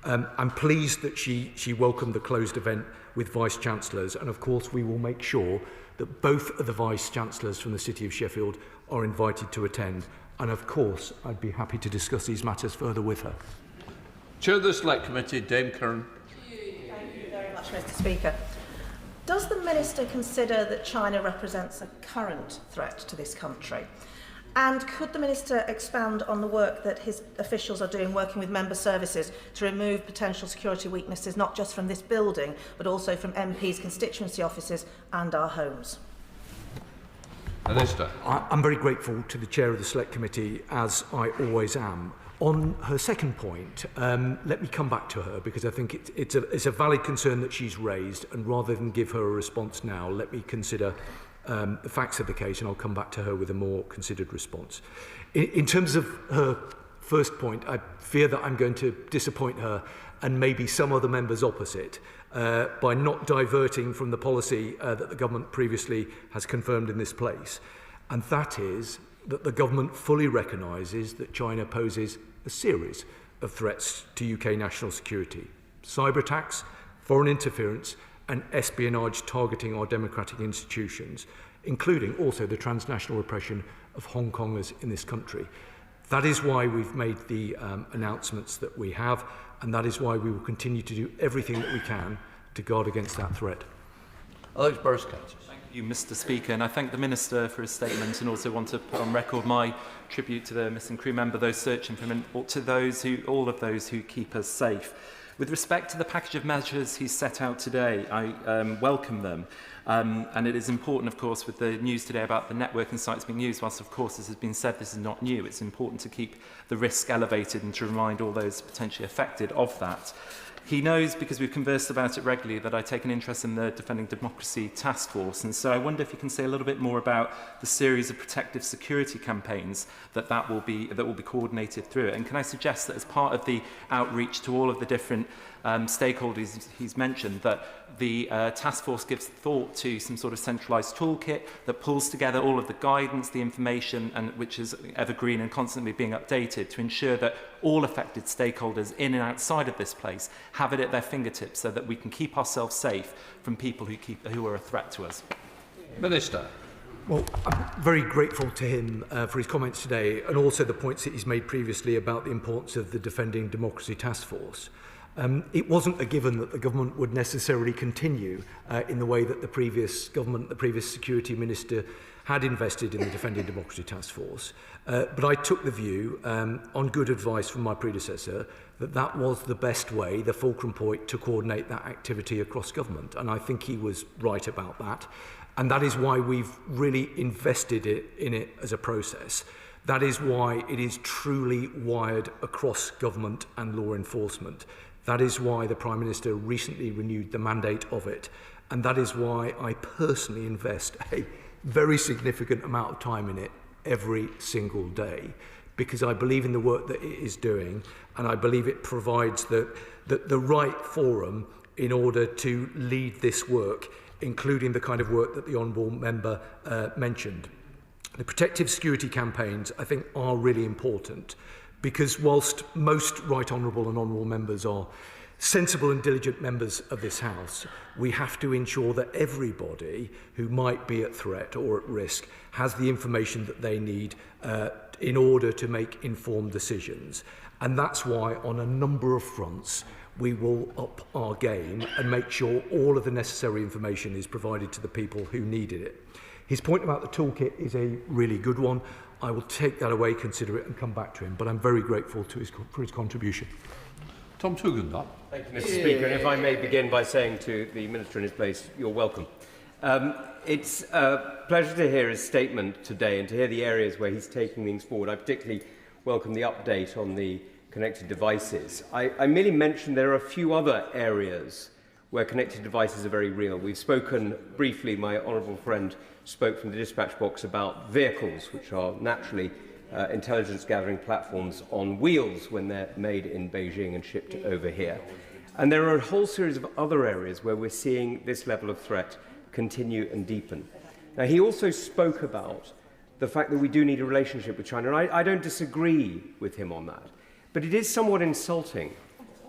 I'm pleased that she welcomed the closed event with Vice-Chancellors, and of course we will make sure that both of the Vice-Chancellors from the City of Sheffield are invited to attend, and of course I'd be happy to discuss these matters further with her. Chair of the Select Committee, Dame Curran. Thank you very much, Mr. Speaker. Does the Minister consider that China represents a current threat to this country? And could the Minister expand on the work that his officials are doing, working with member services to remove potential security weaknesses, not just from this building, but also from MPs' constituency offices and our homes? Minister. I'm very grateful to the Chair of the Select Committee, as I always am. On her second point, let me come back to her, because I think it's a valid concern that she's raised, and rather than give her a response now, let me consider the facts of the case, and I'll come back to her with a more considered response. In terms of her first point, I fear that I'm going to disappoint her and maybe some other members opposite by not diverting from the policy that the government previously has confirmed in this place, and that is that the government fully recognises that China poses a series of threats to UK national security: cyber attacks, foreign interference and espionage targeting our democratic institutions, including also the transnational repression of Hong Kongers in this country. That is why we've made the announcements that we have, and that is why we will continue to do everything that we can to guard against that threat. Alex Burskett. Thank you, Mr. Speaker, and I thank the Minister for his statement, and also want to put on record my tribute to the missing crew member, those searching for him, and to all of those who keep us safe. With respect to the package of measures he's set out today, I welcome them. And it is important, of course, with the news today about the networking sites being used, whilst, of course, this has been said, this is not new. It's important to keep the risk elevated and to remind all those potentially affected of that. He knows, because we've conversed about it regularly, that I take an interest in the Defending Democracy Task Force, and so I wonder if you can say a little bit more about the series of protective security campaigns that will be coordinated through it. And can I suggest that as part of the outreach to all of the different stakeholders he's mentioned, that the task force gives thought to some sort of centralised toolkit that pulls together all of the guidance, the information, and which is evergreen and constantly being updated to ensure that all affected stakeholders in and outside of this place have it at their fingertips, so that we can keep ourselves safe from people who are a threat to us. Minister. Well, I'm very grateful to him for his comments today, and also the points that he's made previously about the importance of the Defending Democracy Task Force. It wasn't a given that the government would necessarily continue in the way that the previous government, the previous security minister, had invested in the Defending Democracy Task Force. But I took the view, on good advice from my predecessor, that that was the best way, the fulcrum point, to coordinate that activity across government. And I think he was right about that. And that is why we've really invested in it as a process. That is why it is truly wired across government and law enforcement. That is why the Prime Minister recently renewed the mandate of it. And that is why I personally invest a very significant amount of time in it every single day, because I believe in the work that it is doing, and I believe it provides the right forum in order to lead this work, including the kind of work that the Honourable Member mentioned. The protective security campaigns, I think, are really important, because whilst most Right Honourable and Honourable Members are sensible and diligent members of this House, we have to ensure that everybody who might be at threat or at risk has the information that they need in order to make informed decisions. And that's why, on a number of fronts, we will up our game and make sure all of the necessary information is provided to the people who needed it. His point about the toolkit is a really good one. I will take that away, consider it, and come back to him. But I'm very grateful for his contribution. Tom Tugendhat. Thank you, Mr. Speaker. And if I may begin by saying to the Minister in his place, you're welcome. It's a pleasure to hear his statement today and to hear the areas where he's taking things forward. I particularly welcome the update on the connected devices. I merely mentioned there are a few other areas where connected devices are very real. We've spoken briefly, my honourable friend spoke from the dispatch box about vehicles, which are naturally intelligence gathering platforms on wheels when they're made in Beijing and shipped over here. And there are a whole series of other areas where we're seeing this level of threat continue and deepen. Now, he also spoke about the fact that we do need a relationship with China, and I don't disagree with him on that. But it is somewhat insulting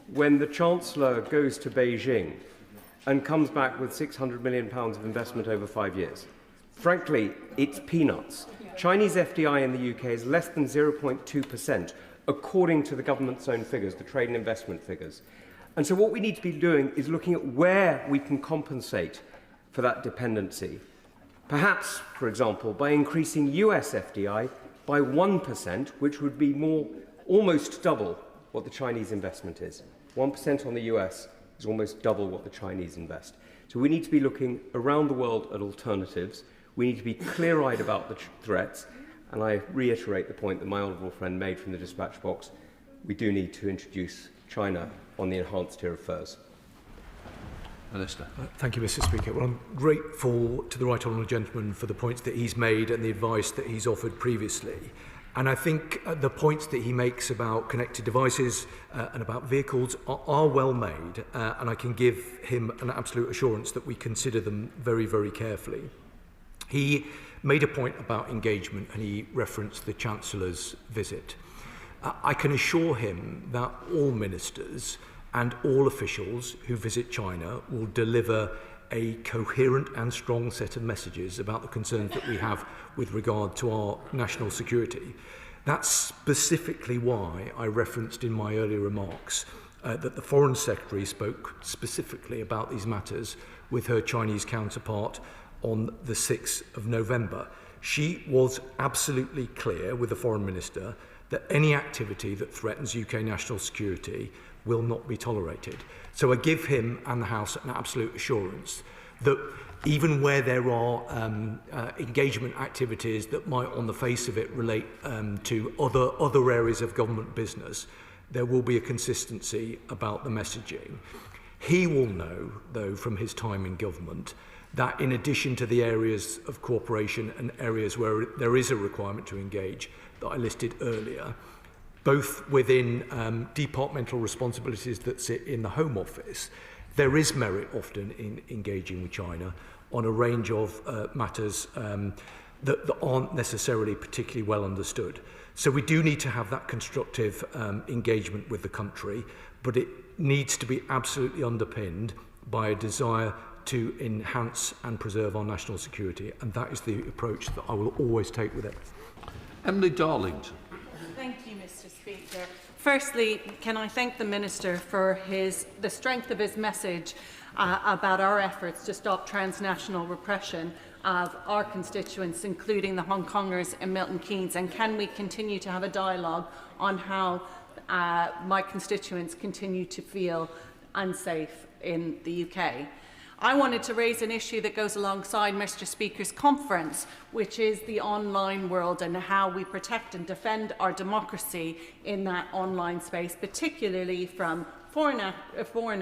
when the Chancellor goes to Beijing and comes back with £600 million of investment over 5 years. Frankly, it's peanuts. Chinese FDI in the UK is less than 0.2%, according to the government's own figures, the trade and investment figures. And so what we need to be doing is looking at where we can compensate for that dependency. Perhaps, for example, by increasing US FDI by 1%, which would be almost double what the Chinese investment is. 1% on the US is almost double what the Chinese invest. So we need to be looking around the world at alternatives. We need to be clear-eyed about the threats. And I reiterate the point that my honourable friend made from the dispatch box. We do need to introduce China on the enhanced tier of FIRS. Minister. Thank you, Mr. Speaker. Well, I'm grateful to the Right Honourable Gentleman for the points that he's made and the advice that he's offered previously. And I think the points that he makes about connected devices and about vehicles are well made, and I can give him an absolute assurance that we consider them very, very carefully. He made a point about engagement, and he referenced the Chancellor's visit. I can assure him that all ministers and all officials who visit China will deliver a coherent and strong set of messages about the concerns that we have with regard to our national security. That's specifically why I referenced in my earlier remarks that the Foreign Secretary spoke specifically about these matters with her Chinese counterpart on the 6th of November. She was absolutely clear with the Foreign Minister that any activity that threatens UK national security will not be tolerated. So I give him and the House an absolute assurance that even where there are engagement activities that might on the face of it relate to other areas of government business, there will be a consistency about the messaging. He will know, though, from his time in government, that in addition to the areas of cooperation and areas where there is a requirement to engage that I listed earlier, both within departmental responsibilities that sit in the Home Office, there is merit often in engaging with China on a range of matters that aren't necessarily particularly well understood. So we do need to have that constructive engagement with the country, but it needs to be absolutely underpinned by a desire to enhance and preserve our national security, and that is the approach that I will always take with it. Emily Darlington. Thank you, Mr. Speaker. Firstly, can I thank the Minister for the strength of his message about our efforts to stop transnational repression of our constituents, including the Hong Kongers and Milton Keynes, and can we continue to have a dialogue on how my constituents continue to feel unsafe in the UK. I wanted to raise an issue that goes alongside Mr. Speaker's conference, which is the online world and how we protect and defend our democracy in that online space, particularly from foreign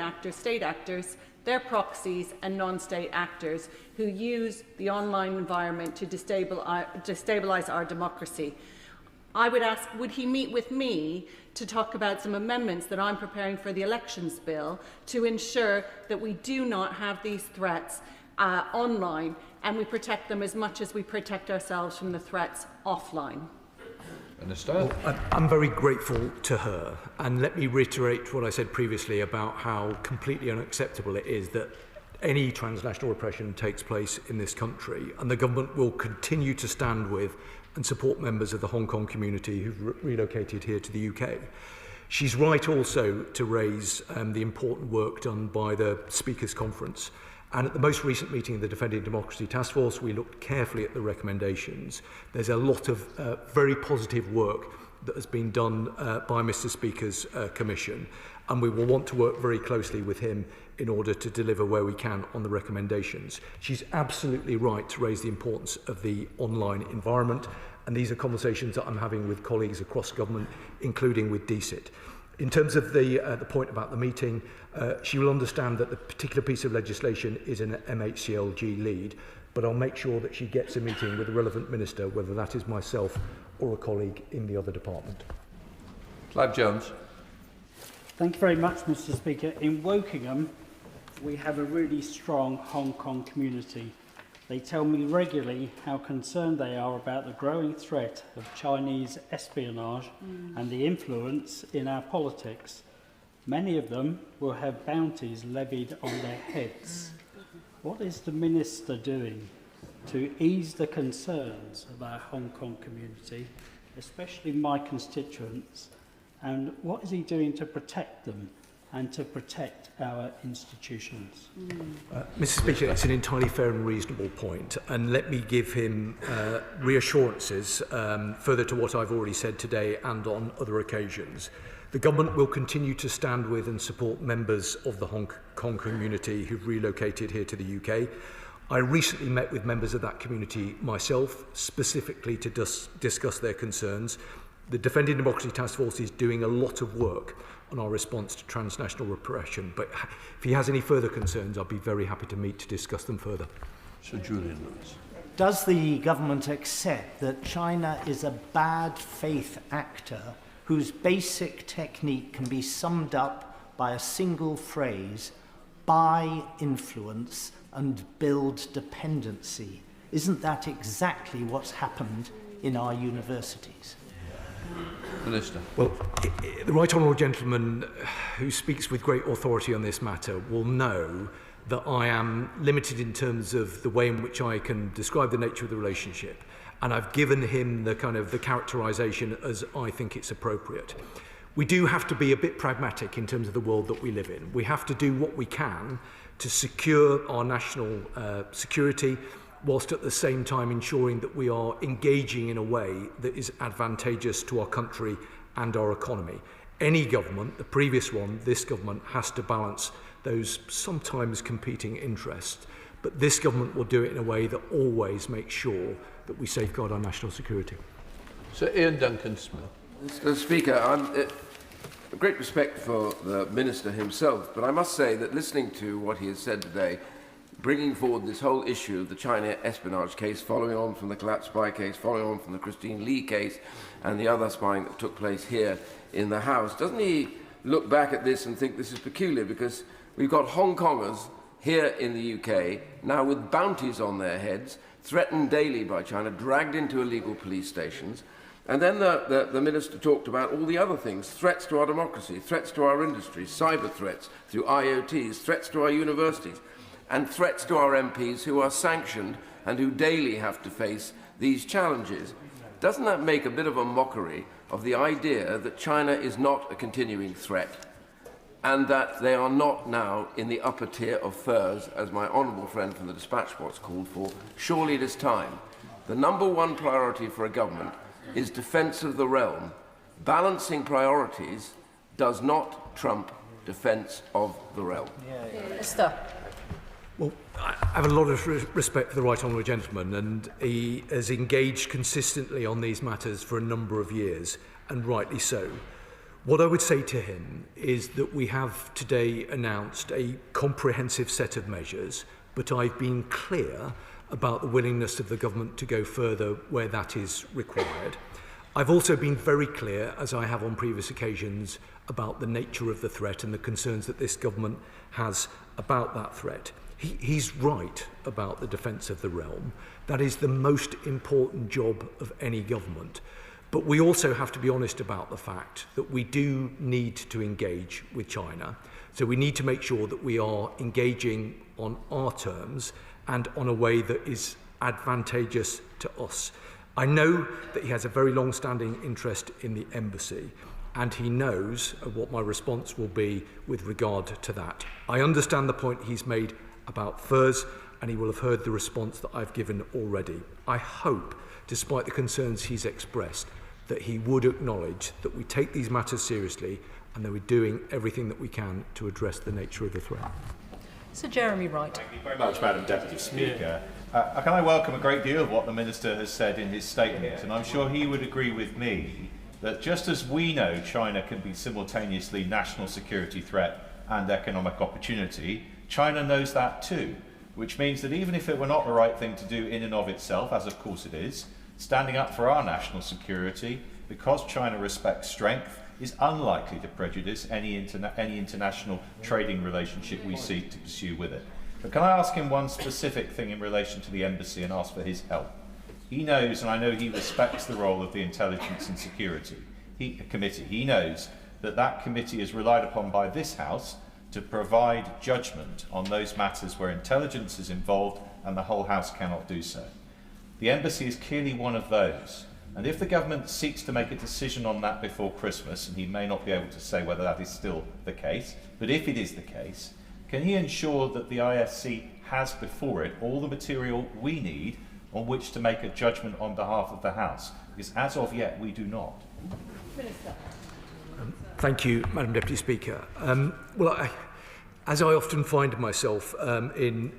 actors, state actors, their proxies and non-state actors who use the online environment to destabilise our democracy. I would ask, would he meet with me to talk about some amendments that I'm preparing for the elections bill to ensure that we do not have these threats online and we protect them as much as we protect ourselves from the threats offline? Well, I'm very grateful to her, and let me reiterate what I said previously about how completely unacceptable it is that any transnational repression takes place in this country, and the government will continue to stand with and support members of the Hong Kong community who've relocated here to the UK. She's right also to raise the important work done by the Speakers' Conference. And at the most recent meeting of the Defending Democracy Task Force, we looked carefully at the recommendations. There's a lot of very positive work that has been done by Mr. Speaker's Commission, and we will want to work very closely with him in order to deliver where we can on the recommendations. She's absolutely right to raise the importance of the online environment, and these are conversations that I'm having with colleagues across government, including with DCIT. In terms of the point about the meeting, she will understand that the particular piece of legislation is an MHCLG lead, but I'll make sure that she gets a meeting with the relevant minister, whether that is myself or a colleague in the other department. Clive Jones. Thank you very much, Mr. Speaker. In Wokingham, we have a really strong Hong Kong community. They tell me regularly how concerned they are about the growing threat of Chinese espionage and the influence in our politics. Many of them will have bounties levied on their heads. What is the Minister doing to ease the concerns of our Hong Kong community, especially my constituents, and what is he doing to protect them and to protect our institutions? Mr. Speaker, it's an entirely fair and reasonable point, and let me give him reassurances further to what I've already said today and on other occasions. The government will continue to stand with and support members of the Hong Kong community who've relocated here to the UK. I recently met with members of that community myself, specifically to discuss their concerns. The Defending Democracy Task Force is doing a lot of work on our response to transnational repression, but if he has any further concerns, I'll be very happy to meet to discuss them further. Sir Julian Lewis. Does the government accept that China is a bad faith actor whose basic technique can be summed up by a single phrase: buy influence and build dependency? Isn't that exactly what's happened in our universities? Minister. Well, the Right Honourable Gentleman who speaks with great authority on this matter will know that I am limited in terms of the way in which I can describe the nature of the relationship, and I've given him the characterisation as I think it's appropriate. We do have to be a bit pragmatic in terms of the world that we live in. We have to do what we can to secure our national security, whilst at the same time ensuring that we are engaging in a way that is advantageous to our country and our economy. Any government, the previous one, this government, has to balance those sometimes competing interests, but this government will do it in a way that always makes sure that we safeguard our national security. Sir Ian Duncan-Smith. Mr. Speaker, I'm great respect for the Minister himself, but I must say that listening to what he has said today, bringing forward this whole issue of the China espionage case, following on from the collapse spy case, following on from the Christine Lee case, and the other spying that took place here in the House, doesn't he look back at this and think this is peculiar? Because we've got Hong Kongers here in the UK, now with bounties on their heads, threatened daily by China, dragged into illegal police stations. And then the Minister talked about all the other things: threats to our democracy, threats to our industry, cyber threats through IoTs, threats to our universities, and threats to our MPs who are sanctioned and who daily have to face these challenges. Doesn't that make a bit of a mockery of the idea that China is not a continuing threat and that they are not now in the upper tier of furs, as my honourable friend from the Dispatch Box called for. Surely it is time. The number one priority for a government is defence of the realm. Balancing priorities does not trump defence of the realm. Minister. Well, I have a lot of respect for the right honourable gentleman, and he has engaged consistently on these matters for a number of years, and rightly so. What I would say to him is that we have today announced a comprehensive set of measures, but I've been clear about the willingness of the government to go further where that is required. I've also been very clear, as I have on previous occasions, about the nature of the threat and the concerns that this government has about that threat. He's right about the defence of the realm. That is the most important job of any government. But we also have to be honest about the fact that we do need to engage with China. So we need to make sure that we are engaging on our terms and on a way that is advantageous to us. I know that he has a very long-standing interest in the embassy, and he knows what my response will be with regard to that. I understand the point he's made about furs, and he will have heard the response that I've given already. I hope, despite the concerns he's expressed, that he would acknowledge that we take these matters seriously and that we're doing everything that we can to address the nature of the threat. Sir Jeremy Wright. Thank you very much, Madam Deputy Speaker. Can I welcome a great deal of what the Minister has said in his statement, and I'm sure he would agree with me that just as we know China can be simultaneously national security threat and economic opportunity, China knows that too, which means that even if it were not the right thing to do in and of itself, as of course it is, standing up for our national security, because China respects strength, is unlikely to prejudice any international trading relationship we seek to pursue with it. But can I ask him one specific thing in relation to the embassy and ask for his help? He knows, and I know he respects the role of the Intelligence and Security Committee. He knows that that committee is relied upon by this House to provide judgment on those matters where intelligence is involved and the whole House cannot do so. The embassy is clearly one of those, and if the government seeks to make a decision on that before Christmas, and he may not be able to say whether that is still the case, but if it is the case, can he ensure that the ISC has before it all the material we need on which to make a judgment on behalf of the House? Because as of yet, we do not. Minister. Thank you, Madam Deputy Speaker. As I often find myself in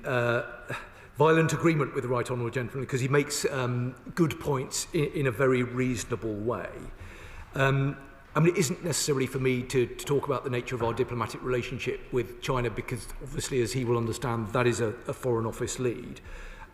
violent agreement with the right honourable gentleman, because he makes good points in a very reasonable way. It isn't necessarily for me to talk about the nature of our diplomatic relationship with China, because obviously, as he will understand, that is a Foreign Office lead.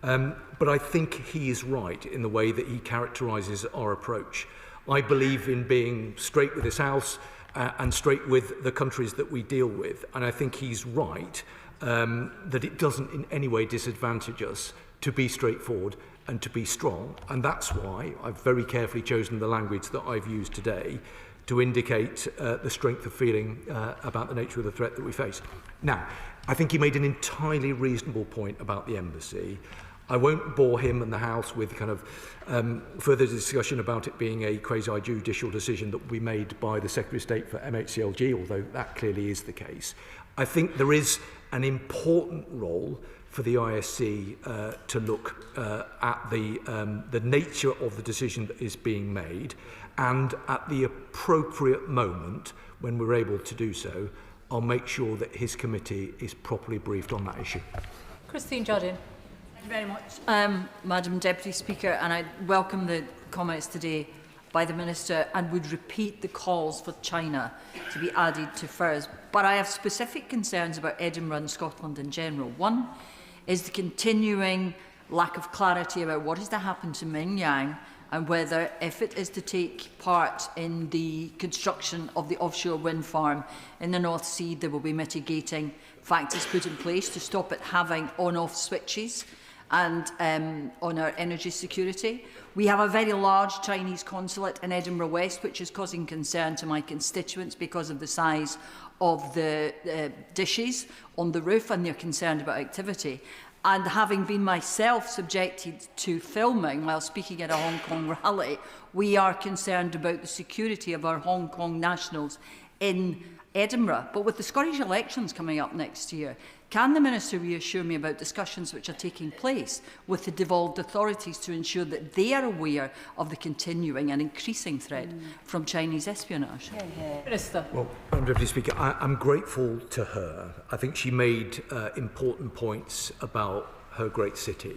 But I think he is right in the way that he characterises our approach. I believe in being straight with this House and straight with the countries that we deal with, and I think he's right that it doesn't in any way disadvantage us to be straightforward and to be strong, and that's why I've very carefully chosen the language that I've used today to indicate the strength of feeling about the nature of the threat that we face. Now, I think he made an entirely reasonable point about the embassy. I won't bore him and the House with kind of further discussion about it being a quasi-judicial decision that will be made by the Secretary of State for MHCLG, although that clearly is the case. I think there is an important role for the ISC to look at the nature of the decision that is being made, and at the appropriate moment, when we're able to do so, I'll make sure that his committee is properly briefed on that issue. Christine Jardine. Thank you very much, Madam Deputy Speaker, and I welcome the comments today by the Minister and would repeat the calls for China to be added to FIRS. But I have specific concerns about Edinburgh and Scotland in general. One is the continuing lack of clarity about what is to happen to Mingyang and whether, if it is to take part in the construction of the offshore wind farm in the North Sea, there will be mitigating factors put in place to stop it having on-off switches and on our energy security. We have a very large Chinese consulate in Edinburgh West, which is causing concern to my constituents because of the size of the dishes on the roof, and they're concerned about activity. And having been myself subjected to filming while speaking at a Hong Kong rally, we are concerned about the security of our Hong Kong nationals in Edinburgh. But with the Scottish elections coming up next year, can the Minister reassure me about discussions which are taking place with the devolved authorities to ensure that they are aware of the continuing and increasing threat from Chinese espionage? Minister. Well, Madam Deputy Speaker, I'm grateful to her. I think she made important points about her great city.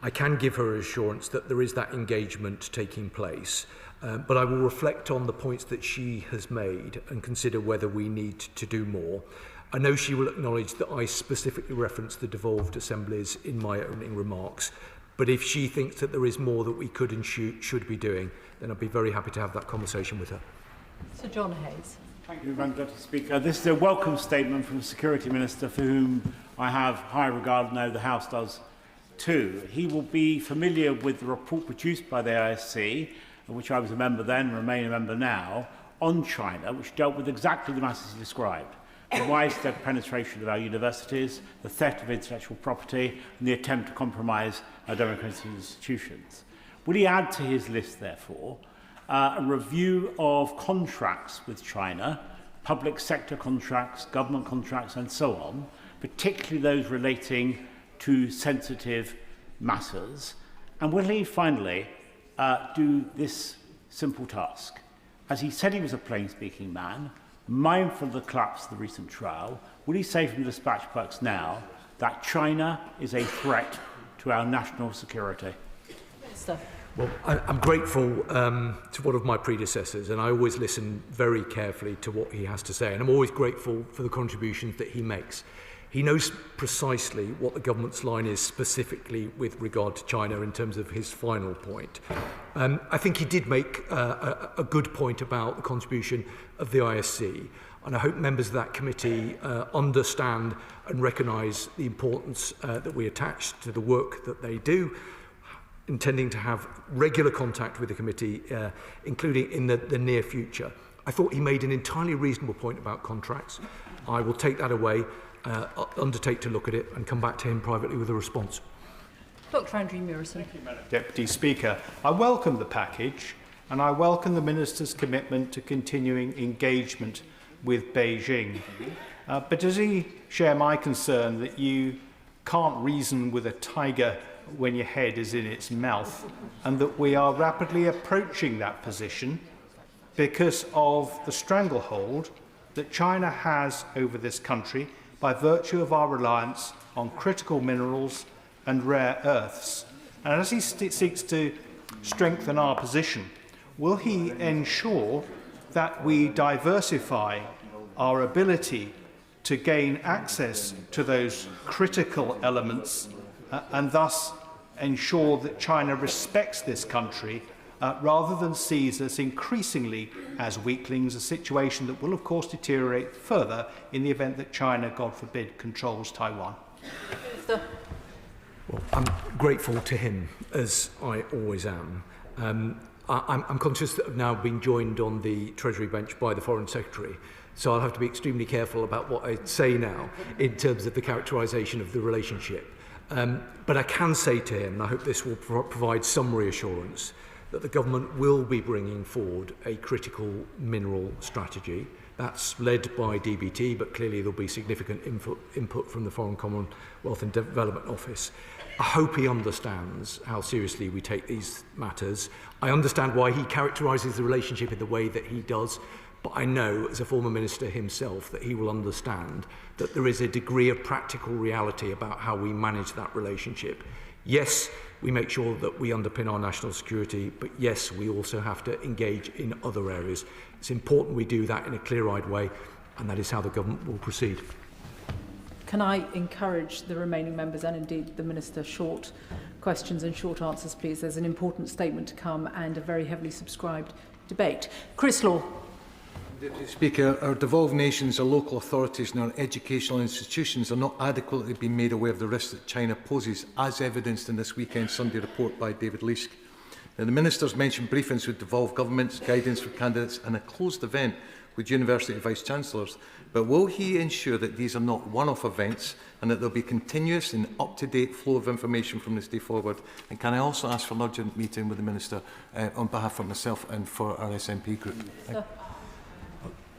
I can give her assurance that there is that engagement taking place. But I will reflect on the points that she has made and consider whether we need to do more. I know she will acknowledge that I specifically referenced the devolved assemblies in my opening remarks, but if she thinks that there is more that we could and should be doing, then I'd be very happy to have that conversation with her. Sir John Hayes. Thank you, Madam Deputy Speaker. This is a welcome statement from the Security Minister, for whom I have high regard, now the House does too. He will be familiar with the report produced by the ISC, of which I was a member then, remain a member now, on China, which dealt with exactly the matters he described. The widespread penetration of our universities, the theft of intellectual property, and the attempt to compromise our democratic institutions. Will he add to his list, therefore, a review of contracts with China, public sector contracts, government contracts, and so on, particularly those relating to sensitive matters? And will he finally do this simple task? As he said he was a plain-speaking man, mindful of the collapse of the recent trial, will he say from the dispatch box now that China is a threat to our national security? Minister. Well, I'm grateful to one of my predecessors, and I always listen very carefully to what he has to say, and I'm always grateful for the contributions that he makes. He knows precisely what the government's line is specifically with regard to China in terms of his final point. I think he did make a good point about the contribution of the ISC, and I hope members of that committee understand and recognise the importance that we attach to the work that they do, intending to have regular contact with the committee, including in the near future. I thought he made an entirely reasonable point about contracts. I will take that away, undertake to look at it and come back to him privately with a response. Dr Andrew Murison. Thank you, Madam Deputy Speaker. I welcome the package and I welcome the Minister's commitment to continuing engagement with Beijing. But does he share my concern that you can't reason with a tiger when your head is in its mouth, and that we are rapidly approaching that position because of the stranglehold that China has over this country by virtue of our reliance on critical minerals and rare earths? And as he seeks to strengthen our position, will he ensure that we diversify our ability to gain access to those critical elements and thus ensure that China respects this country rather than sees us increasingly as weaklings, a situation that will of course deteriorate further in the event that China, God forbid, controls Taiwan? Well, I'm grateful to him, as I always am. I'm conscious that I've now been joined on the Treasury bench by the Foreign Secretary, so I'll have to be extremely careful about what I say now in terms of the characterisation of the relationship. But I can say to him, and I hope this will provide some reassurance, that the government will be bringing forward a critical mineral strategy. That's led by DBT, but clearly there'll be significant input from the Foreign Commonwealth and Development Office. I hope he understands how seriously we take these matters. I understand why he characterises the relationship in the way that he does, but I know, as a former minister himself, that he will understand that there is a degree of practical reality about how we manage that relationship. Yes, we make sure that we underpin our national security, but yes, we also have to engage in other areas. It's important we do that in a clear-eyed way, and that is how the government will proceed. Can I encourage the remaining members and indeed the Minister short questions and short answers, please? There's an important statement to come and a very heavily subscribed debate. Chris Law. Deputy Speaker, our devolved nations, our local authorities and our educational institutions are not adequately being made aware of the risks that China poses, as evidenced in this weekend's Sunday report by David Leask. Now, the Minister's mentioned briefings with devolved governments, guidance for candidates and a closed event with university vice-chancellors, but will he ensure that these are not one-off events and that there will be continuous and up-to-date flow of information from this day forward? And can I also ask for an urgent meeting with the Minister on behalf of myself and for our SNP group?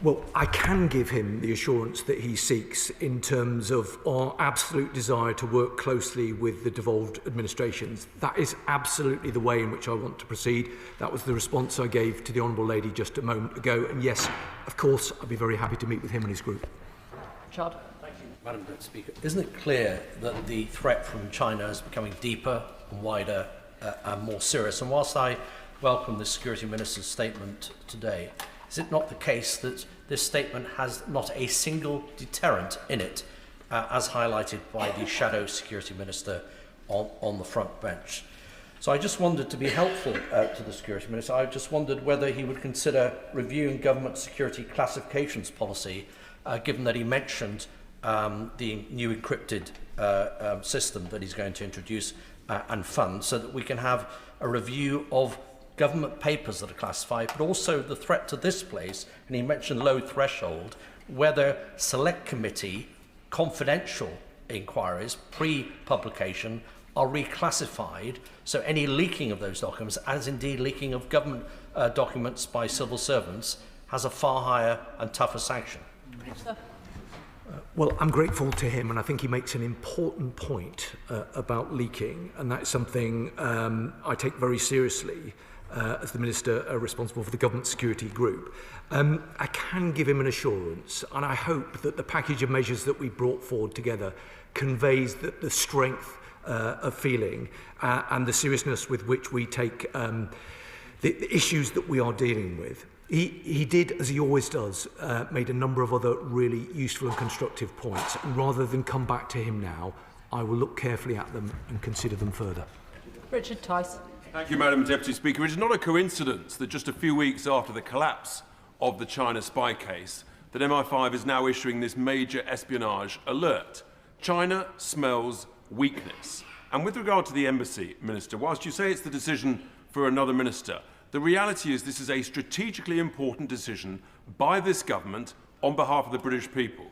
Well, I can give him the assurance that he seeks in terms of our absolute desire to work closely with the devolved administrations. That is absolutely the way in which I want to proceed. That was the response I gave to the Honourable Lady just a moment ago. And yes, of course, I'd be very happy to meet with him and his group. Chad. Thank you, Madam Speaker. Isn't it clear that the threat from China is becoming deeper and wider and more serious? And whilst I welcome the Security Minister's statement today, is it not the case that this statement has not a single deterrent in it, as highlighted by the Shadow Security Minister on the front bench? So I just wondered, to be helpful to the Security Minister, I just wondered whether he would consider reviewing government security classifications policy, given that he mentioned the new encrypted system that he's going to introduce and fund, so that we can have a review of government papers that are classified, but also the threat to this place, and he mentioned low threshold, whether select committee confidential inquiries pre-publication are reclassified, so any leaking of those documents, as indeed leaking of government documents by civil servants, has a far higher and tougher sanction. Well, I'm grateful to him, and I think he makes an important point about leaking, and that's something I take very seriously. As the Minister responsible for the Government Security Group. I can give him an assurance, and I hope that the package of measures that we brought forward together conveys the strength of feeling and the seriousness with which we take the issues that we are dealing with. He did, as he always does, made a number of other really useful and constructive points, and rather than come back to him now, I will look carefully at them and consider them further. Richard Tice. Thank you, Madam Deputy Speaker. It is not a coincidence that just a few weeks after the collapse of the China spy case, that MI5 is now issuing this major espionage alert. China smells weakness. And with regard to the embassy, Minister, whilst you say it's the decision for another minister, the reality is this is a strategically important decision by this government on behalf of the British people.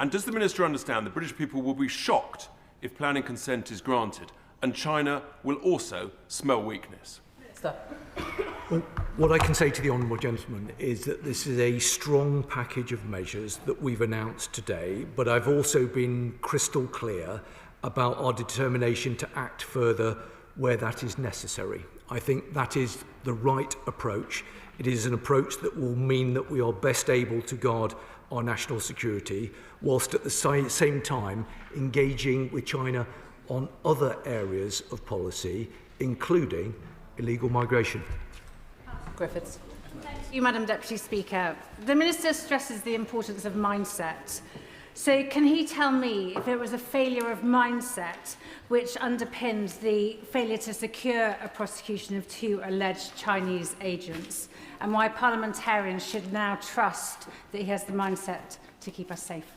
And does the Minister understand the British people will be shocked if planning consent is granted? And China will also smell weakness. Well, what I can say to the Honourable Gentleman is that this is a strong package of measures that we've announced today, but I've also been crystal clear about our determination to act further where that is necessary. I think that is the right approach. It is an approach that will mean that we are best able to guard our national security, whilst at the same time engaging with China on other areas of policy, including illegal migration. Griffiths. Thank you, Madam Deputy Speaker. The Minister stresses the importance of mindset. So can he tell me if it was a failure of mindset which underpinned the failure to secure a prosecution of 2 alleged Chinese agents, and why parliamentarians should now trust that he has the mindset to keep us safe?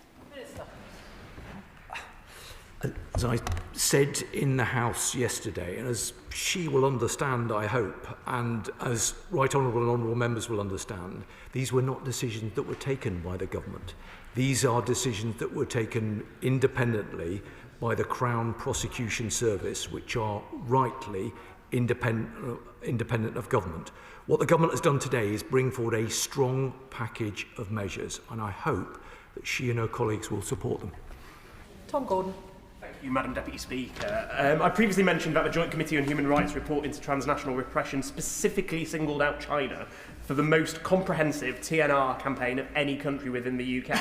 As I said in the House yesterday, and as she will understand, I hope, and as Right Honourable and Honourable Members will understand, these were not decisions that were taken by the government. These are decisions that were taken independently by the Crown Prosecution Service, which are rightly independent of government. What the government has done today is bring forward a strong package of measures, and I hope that she and her colleagues will support them. Tom Gordon. Thank you, Madam Deputy Speaker. I previously mentioned that the Joint Committee on Human Rights report into transnational repression specifically singled out China for the most comprehensive TNR campaign of any country within the UK.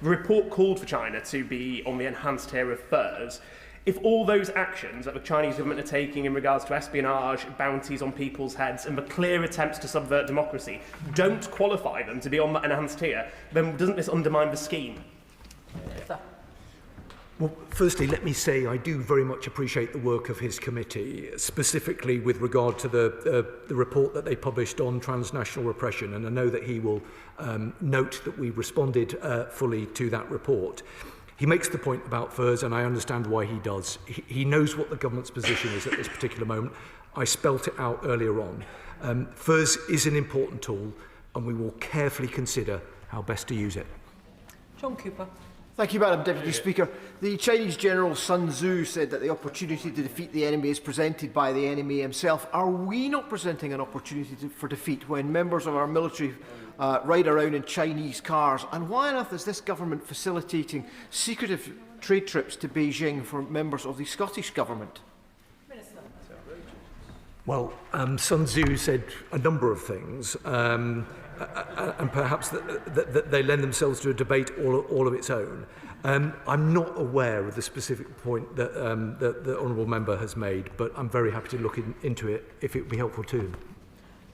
The report called for China to be on the enhanced tier of FIRS. If all those actions that the Chinese government are taking in regards to espionage, bounties on people's heads, and the clear attempts to subvert democracy don't qualify them to be on that enhanced tier, then doesn't this undermine the scheme? Well, firstly, let me say I do very much appreciate the work of his committee, specifically with regard to the report that they published on transnational repression, and I know that he will note that we responded fully to that report. He makes the point about FIRS, and I understand why he does. He knows what the government's position is at this particular moment. I spelt it out earlier on. FIRS is an important tool, and we will carefully consider how best to use it. John Cooper. Thank you, Madam Deputy Speaker. The Chinese General Sun Tzu said that the opportunity to defeat the enemy is presented by the enemy himself. Are we not presenting an opportunity for defeat when members of our military ride around in Chinese cars? And why on earth is this government facilitating secretive trade trips to Beijing for members of the Scottish Government? Well, Sun Tzu said a number of things, and perhaps that they lend themselves to a debate all of its own. I'm not aware of the specific point that the Honourable Member has made, but I'm very happy to look into it if it would be helpful to him.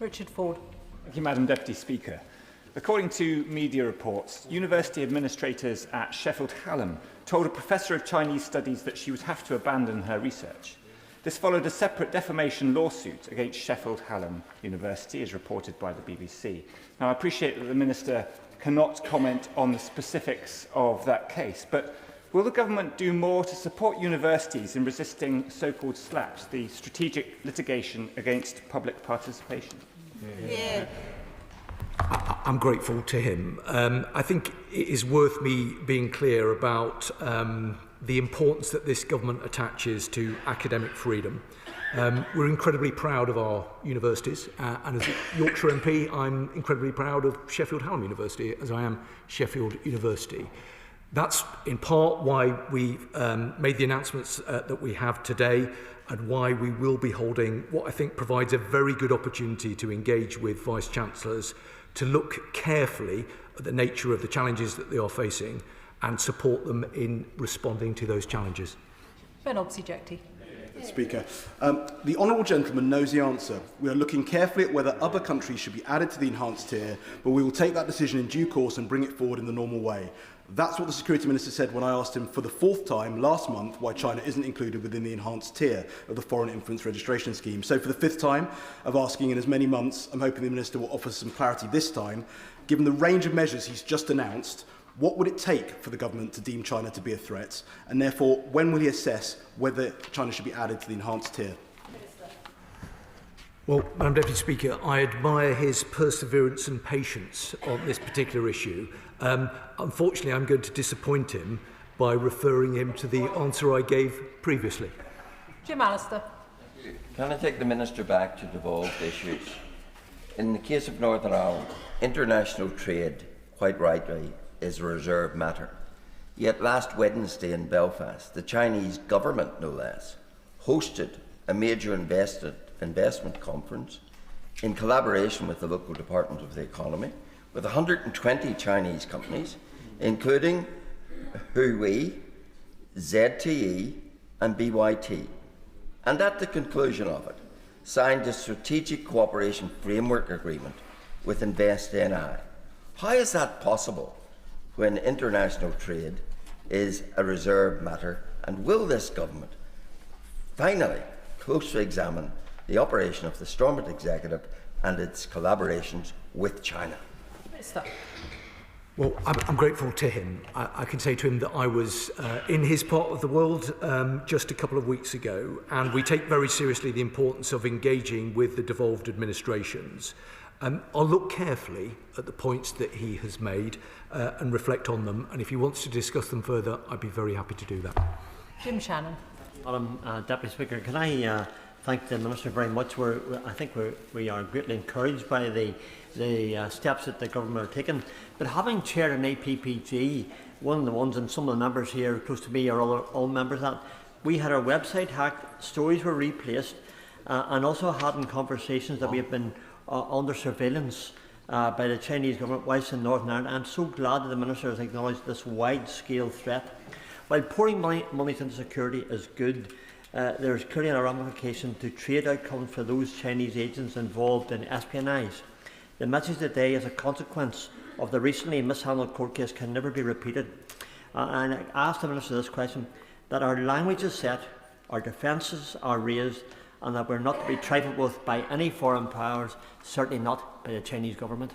Richard Ford. Thank you, Madam Deputy Speaker. According to media reports, university administrators at Sheffield Hallam told a professor of Chinese studies that she would have to abandon her research. This followed a separate defamation lawsuit against Sheffield Hallam University, as reported by the BBC. Now, I appreciate that the Minister cannot comment on the specifics of that case, but will the government do more to support universities in resisting so-called SLAPs, the strategic litigation against public participation? Yeah. I'm grateful to him. I think it is worth me being clear about the importance that this government attaches to academic freedom. We're incredibly proud of our universities, and as a Yorkshire MP, I'm incredibly proud of Sheffield Hallam University, as I am Sheffield University. That's in part why we made the announcements that we have today, and why we will be holding what I think provides a very good opportunity to engage with Vice-Chancellors to look carefully at the nature of the challenges that they are facing and support them in responding to those challenges. Ben Obsi-Jecty. Speaker. The Honourable Gentleman knows the answer. We are looking carefully at whether other countries should be added to the enhanced tier, but we will take that decision in due course and bring it forward in the normal way. That's what the Security Minister said when I asked him for the 4th time last month why China isn't included within the enhanced tier of the Foreign Influence Registration Scheme. So for the 5th time of asking in as many months, I'm hoping the Minister will offer some clarity this time. Given the range of measures he's just announced, what would it take for the government to deem China to be a threat? And therefore, when will he assess whether China should be added to the enhanced tier? Well, Madam Deputy Speaker, I admire his perseverance and patience on this particular issue. Unfortunately, I'm going to disappoint him by referring him to the answer I gave previously. Jim Allister. Can I take the Minister back to devolved issues? In the case of Northern Ireland, international trade, quite rightly, is a reserved matter. Yet last Wednesday in Belfast, the Chinese government, no less, hosted a major investment conference in collaboration with the local Department of the Economy, with 120 Chinese companies, including Huawei, ZTE and BYT. And at the conclusion of it, signed a strategic cooperation framework agreement with InvestNI. How is that possible when international trade is a reserved matter? And will this government finally closely examine the operation of the Stormont Executive and its collaborations with China? Minister. Well, I'm grateful to him. I can say to him that I was in his part of the world just a couple of weeks ago, and we take very seriously the importance of engaging with the devolved administrations. I'll look carefully at the points that he has made and reflect on them, and if he wants to discuss them further, I'd be very happy to do that. Jim Shannon. Madam Deputy Speaker, can I thank the Minister very much. I think we are greatly encouraged by the steps that the government are taking. But having chaired an APPG, one of the ones, and some of the members here close to me are all members of that, we had our website hacked, stories were replaced, and also had in conversations that we have been under surveillance by the Chinese government whilst in Northern Ireland. I'm so glad that the Minister has acknowledged this wide-scale threat. While pouring money into security is good, there is clearly a ramification to trade outcomes for those Chinese agents involved in espionage. The message today, as a consequence of the recently mishandled court case, can never be repeated. And I ask the Minister this question, that our language is set, our defences are raised, and that we're not to be trifled with by any foreign powers, certainly not by the Chinese government.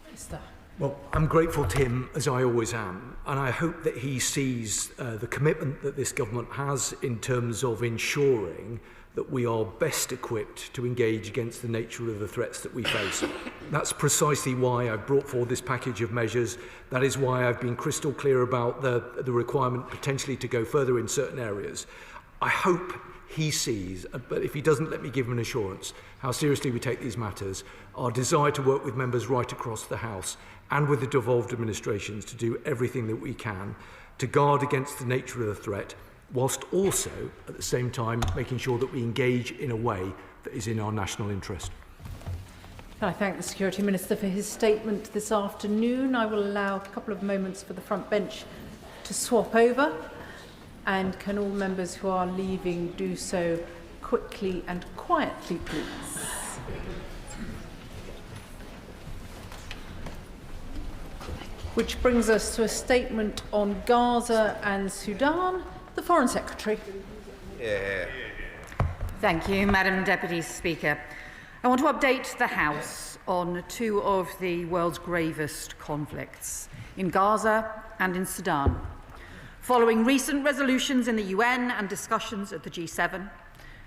Minister. Well, I'm grateful to him, as I always am, and I hope that he sees the commitment that this government has in terms of ensuring that we are best equipped to engage against the nature of the threats that we face. That's precisely why I've brought forward this package of measures. That is why I've been crystal clear about the requirement potentially to go further in certain areas. I hope he sees, but if he doesn't, let me give him an assurance, how seriously we take these matters, our desire to work with members right across the House and with the devolved administrations to do everything that we can to guard against the nature of the threat, whilst also, at the same time, making sure that we engage in a way that is in our national interest. Can I thank the Security Minister for his statement this afternoon? I will allow a couple of moments for the front bench to swap over. And can all members who are leaving do so quickly and quietly, please? Which brings us to a statement on Gaza and Sudan. The Foreign Secretary. Thank you, Madam Deputy Speaker. I want to update the House on two of the world's gravest conflicts, in Gaza and in Sudan, following recent resolutions in the UN and discussions at the G7,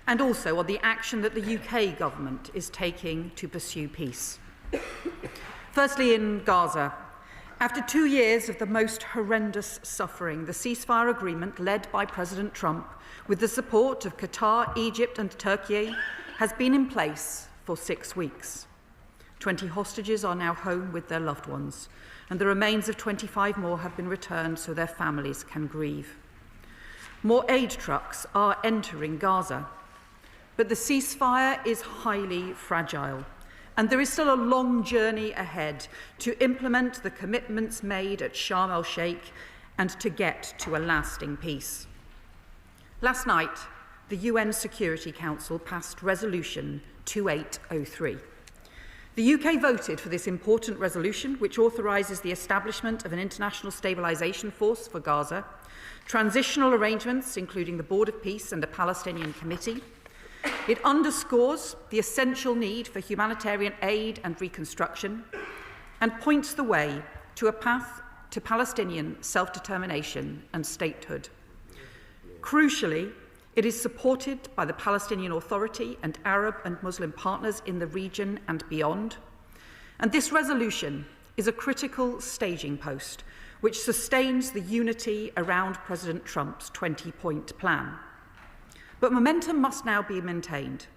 and also on the action that the UK government is taking to pursue peace. Firstly, in Gaza, after 2 years of the most horrendous suffering, the ceasefire agreement led by President Trump, with the support of Qatar, Egypt and Turkey, has been in place for 6 weeks. 20 hostages are now home with their loved ones, and the remains of 25 more have been returned so their families can grieve. More aid trucks are entering Gaza, but the ceasefire is highly fragile, and there is still a long journey ahead to implement the commitments made at Sharm el-Sheikh and to get to a lasting peace. Last night, the UN Security Council passed Resolution 2803. The UK voted for this important resolution, which authorises the establishment of an international stabilisation force for Gaza, transitional arrangements, including the Board of Peace and a Palestinian committee. It underscores the essential need for humanitarian aid and reconstruction and points the way to a path to Palestinian self-determination and statehood. Crucially, it is supported by the Palestinian Authority and Arab and Muslim partners in the region and beyond. And this resolution is a critical staging post which sustains the unity around President Trump's 20-point plan. But momentum must now be maintained.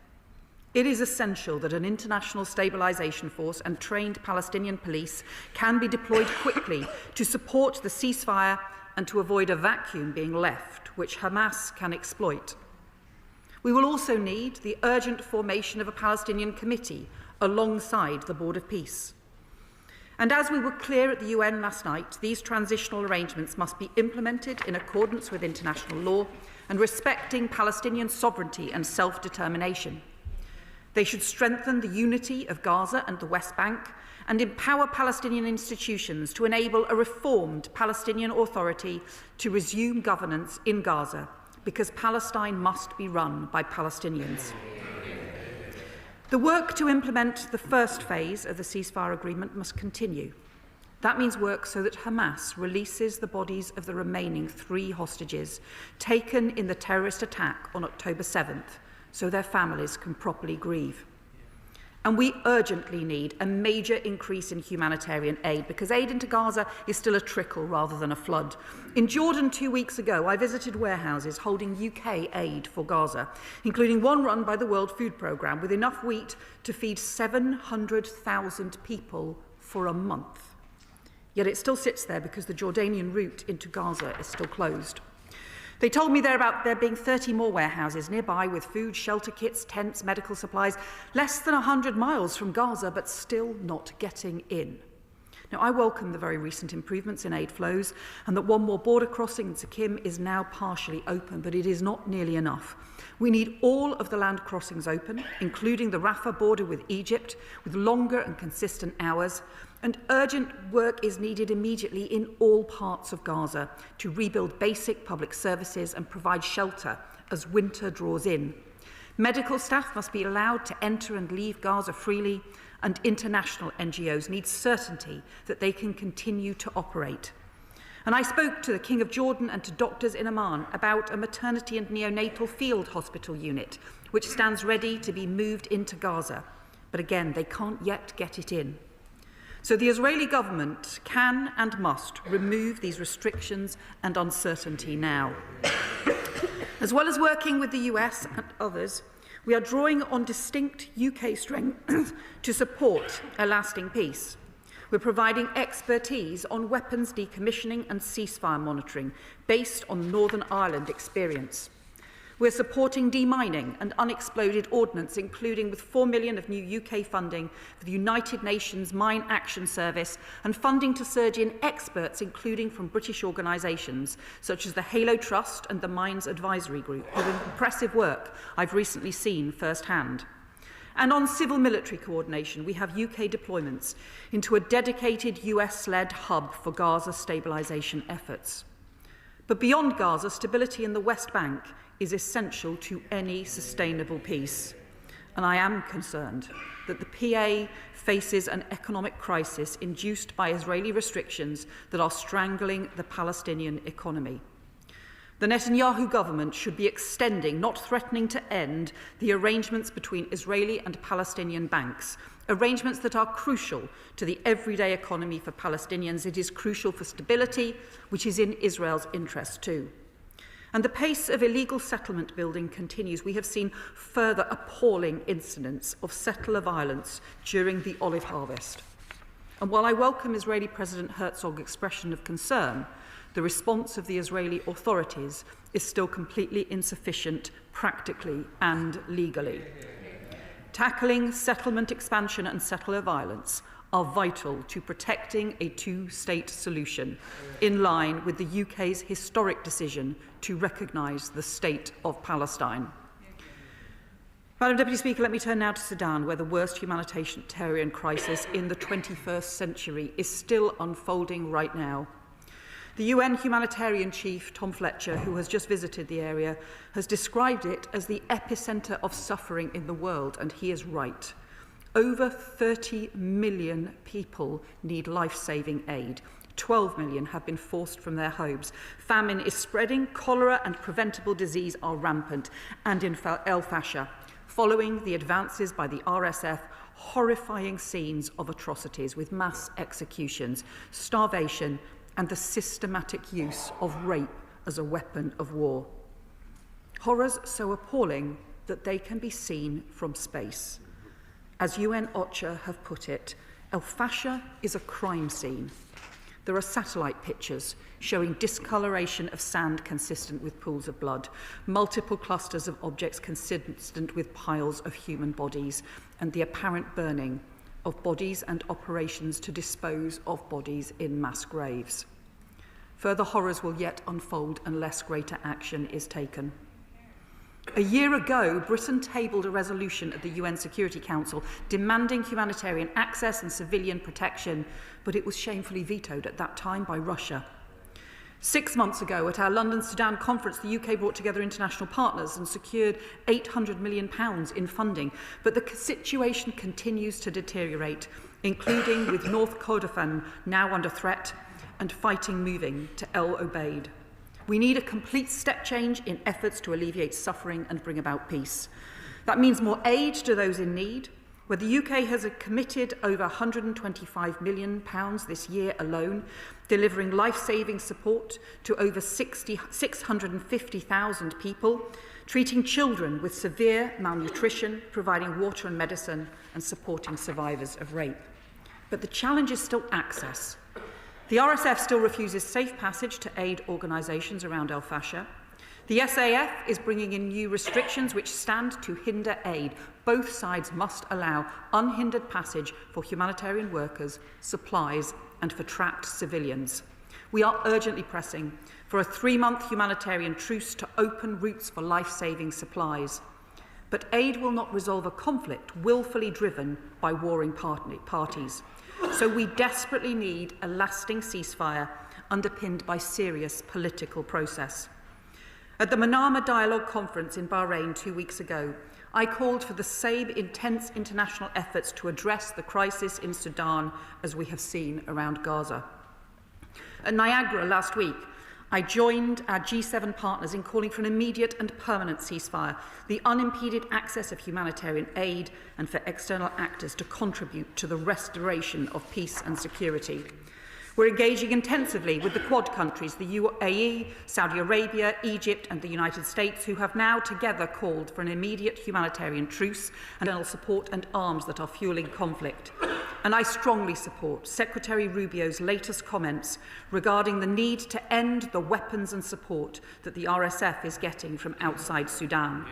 It is essential that an international stabilisation force and trained Palestinian police can be deployed quickly to support the ceasefire and to avoid a vacuum being left, which Hamas can exploit. We will also need the urgent formation of a Palestinian committee alongside the Board of Peace. And as we were clear at the UN last night, these transitional arrangements must be implemented in accordance with international law and respecting Palestinian sovereignty and self-determination. They should strengthen the unity of Gaza and the West Bank and empower Palestinian institutions to enable a reformed Palestinian Authority to resume governance in Gaza, because Palestine must be run by Palestinians. The work to implement the first phase of the ceasefire agreement must continue. That means work so that Hamas releases the bodies of the remaining 3 hostages taken in the terrorist attack on October 7th, so their families can properly grieve. And we urgently need a major increase in humanitarian aid, because aid into Gaza is still a trickle rather than a flood. In Jordan 2 weeks ago, I visited warehouses holding UK aid for Gaza, including one run by the World Food Programme, with enough wheat to feed 700,000 people for a month. Yet it still sits there because the Jordanian route into Gaza is still closed. They told me there being 30 more warehouses nearby with food, shelter kits, tents, medical supplies, less than 100 miles from Gaza, but still not getting in. Now, I welcome the very recent improvements in aid flows and that one more border crossing in Sikkim is now partially open, but it is not nearly enough. We need all of the land crossings open, including the Rafah border with Egypt, with longer and consistent hours, and urgent work is needed immediately in all parts of Gaza to rebuild basic public services and provide shelter as winter draws in. Medical staff must be allowed to enter and leave Gaza freely, and international NGOs need certainty that they can continue to operate. And I spoke to the King of Jordan and to doctors in Amman about a maternity and neonatal field hospital unit, which stands ready to be moved into Gaza. But again, they can't yet get it in. So the Israeli government can and must remove these restrictions and uncertainty now. As well as working with the US and others, we are drawing on distinct UK strength to support a lasting peace. We're providing expertise on weapons decommissioning and ceasefire monitoring based on Northern Ireland experience. We're supporting demining and unexploded ordnance, including with £4 million of new UK funding for the United Nations Mine Action Service and funding to surge in experts, including from British organisations such as the Halo Trust and the Mines Advisory Group, whose impressive work I've recently seen firsthand. And on civil-military coordination, we have UK deployments into a dedicated US-led hub for Gaza stabilisation efforts. But beyond Gaza, stability in the West Bank is essential to any sustainable peace. And I am concerned that the PA faces an economic crisis induced by Israeli restrictions that are strangling the Palestinian economy. The Netanyahu government should be extending, not threatening to end, the arrangements between Israeli and Palestinian banks, arrangements that are crucial to the everyday economy for Palestinians. It is crucial for stability, which is in Israel's interest too. And the pace of illegal settlement building continues. We have seen further appalling incidents of settler violence during the olive harvest. And while I welcome Israeli President Herzog's expression of concern, the response of the Israeli authorities is still completely insufficient practically and legally. Tackling settlement expansion and settler violence are vital to protecting a two-state solution, in line with the UK's historic decision to recognise the State of Palestine. Madam Deputy Speaker, let me turn now to Sudan, where the worst humanitarian crisis in the 21st century is still unfolding right now. The UN humanitarian chief, Tom Fletcher, who has just visited the area, has described it as the epicentre of suffering in the world, and he is right. Over 30 million people need life-saving aid. 12 million have been forced from their homes. Famine is spreading, cholera and preventable disease are rampant. And in El Fasher, following the advances by the RSF, horrifying scenes of atrocities with mass executions, starvation and the systematic use of rape as a weapon of war. Horrors so appalling that they can be seen from space. As UN OCHA have put it, El Fasher is a crime scene. There are satellite pictures showing discoloration of sand consistent with pools of blood, multiple clusters of objects consistent with piles of human bodies, and the apparent burning of bodies and operations to dispose of bodies in mass graves. Further horrors will yet unfold unless greater action is taken. A year ago, Britain tabled a resolution at the UN Security Council demanding humanitarian access and civilian protection, but it was shamefully vetoed at that time by Russia. 6 months ago, at our London Sudan conference, the UK brought together international partners and secured £800 million in funding, but the situation continues to deteriorate, including with North Kordofan now under threat and fighting moving to El Obeid. We need a complete step change in efforts to alleviate suffering and bring about peace. That means more aid to those in need, where the UK has committed over £125 million this year alone, delivering life-saving support to over 650,000 people, treating children with severe malnutrition, providing water and medicine, and supporting survivors of rape. But the challenge is still access. The RSF still refuses safe passage to aid organisations around El Fasher. The SAF is bringing in new restrictions which stand to hinder aid. Both sides must allow unhindered passage for humanitarian workers, supplies and for trapped civilians. We are urgently pressing for a 3-month humanitarian truce to open routes for life-saving supplies. But aid will not resolve a conflict willfully driven by warring parties. So we desperately need a lasting ceasefire underpinned by serious political process. At the Manama Dialogue Conference in Bahrain 2 weeks ago, I called for the same intense international efforts to address the crisis in Sudan as we have seen around Gaza. At Niagara last week, I joined our G7 partners in calling for an immediate and permanent ceasefire, the unimpeded access of humanitarian aid, and for external actors to contribute to the restoration of peace and security. We're engaging intensively with the Quad countries, the UAE, Saudi Arabia, Egypt and the United States, who have now together called for an immediate humanitarian truce and external support and arms that are fueling conflict. And I strongly support Secretary Rubio's latest comments regarding the need to end the weapons and support that the RSF is getting from outside Sudan.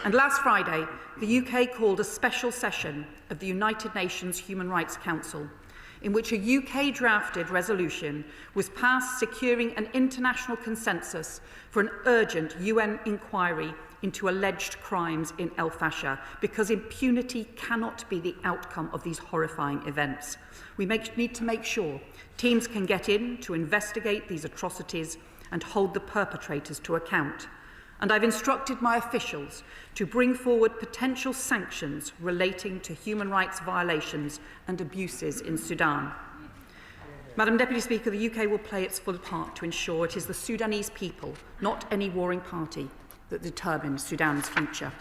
And last Friday, the UK called a special session of the United Nations Human Rights Council, in which a UK-drafted resolution was passed securing an international consensus for an urgent UN inquiry into alleged crimes in El Fasher, because impunity cannot be the outcome of these horrifying events. We need to make sure teams can get in to investigate these atrocities and hold the perpetrators to account. And I've instructed my officials to bring forward potential sanctions relating to human rights violations and abuses in Sudan. Madam Deputy Speaker, the UK will play its full part to ensure it is the Sudanese people, not any warring party, that determines Sudan's future.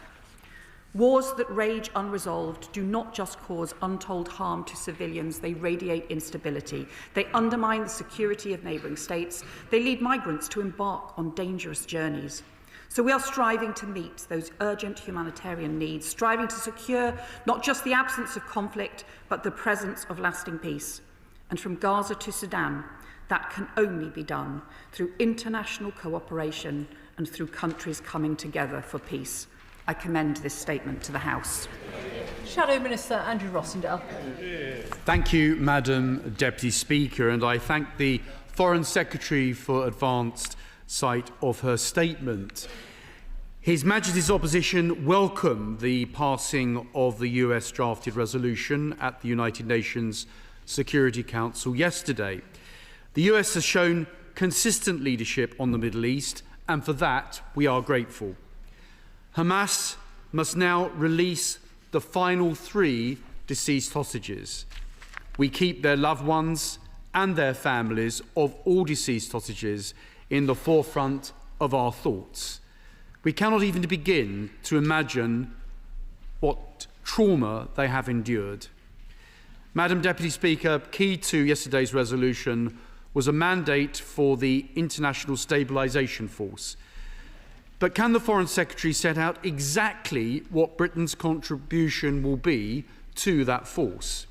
Wars that rage unresolved do not just cause untold harm to civilians, they radiate instability. They undermine the security of neighbouring states. They lead migrants to embark on dangerous journeys. So we are striving to meet those urgent humanitarian needs, striving to secure not just the absence of conflict, but the presence of lasting peace. And from Gaza to Sudan, that can only be done through international cooperation and through countries coming together for peace. I commend this statement to the House. Shadow Minister Andrew Rossendale. Thank you, Madam Deputy Speaker, and I thank the Foreign Secretary for advanced sight of her statement. His Majesty's opposition welcomed the passing of the US drafted resolution at the United Nations Security Council yesterday. The US has shown consistent leadership on the Middle East, and for that we are grateful. Hamas must now release the final 3 deceased hostages. We keep their loved ones and their families of all deceased hostages in the forefront of our thoughts. We cannot even begin to imagine what trauma they have endured. Madam Deputy Speaker, key to yesterday's resolution was a mandate for the International Stabilisation Force. But can the Foreign Secretary set out exactly what Britain's contribution will be to that force?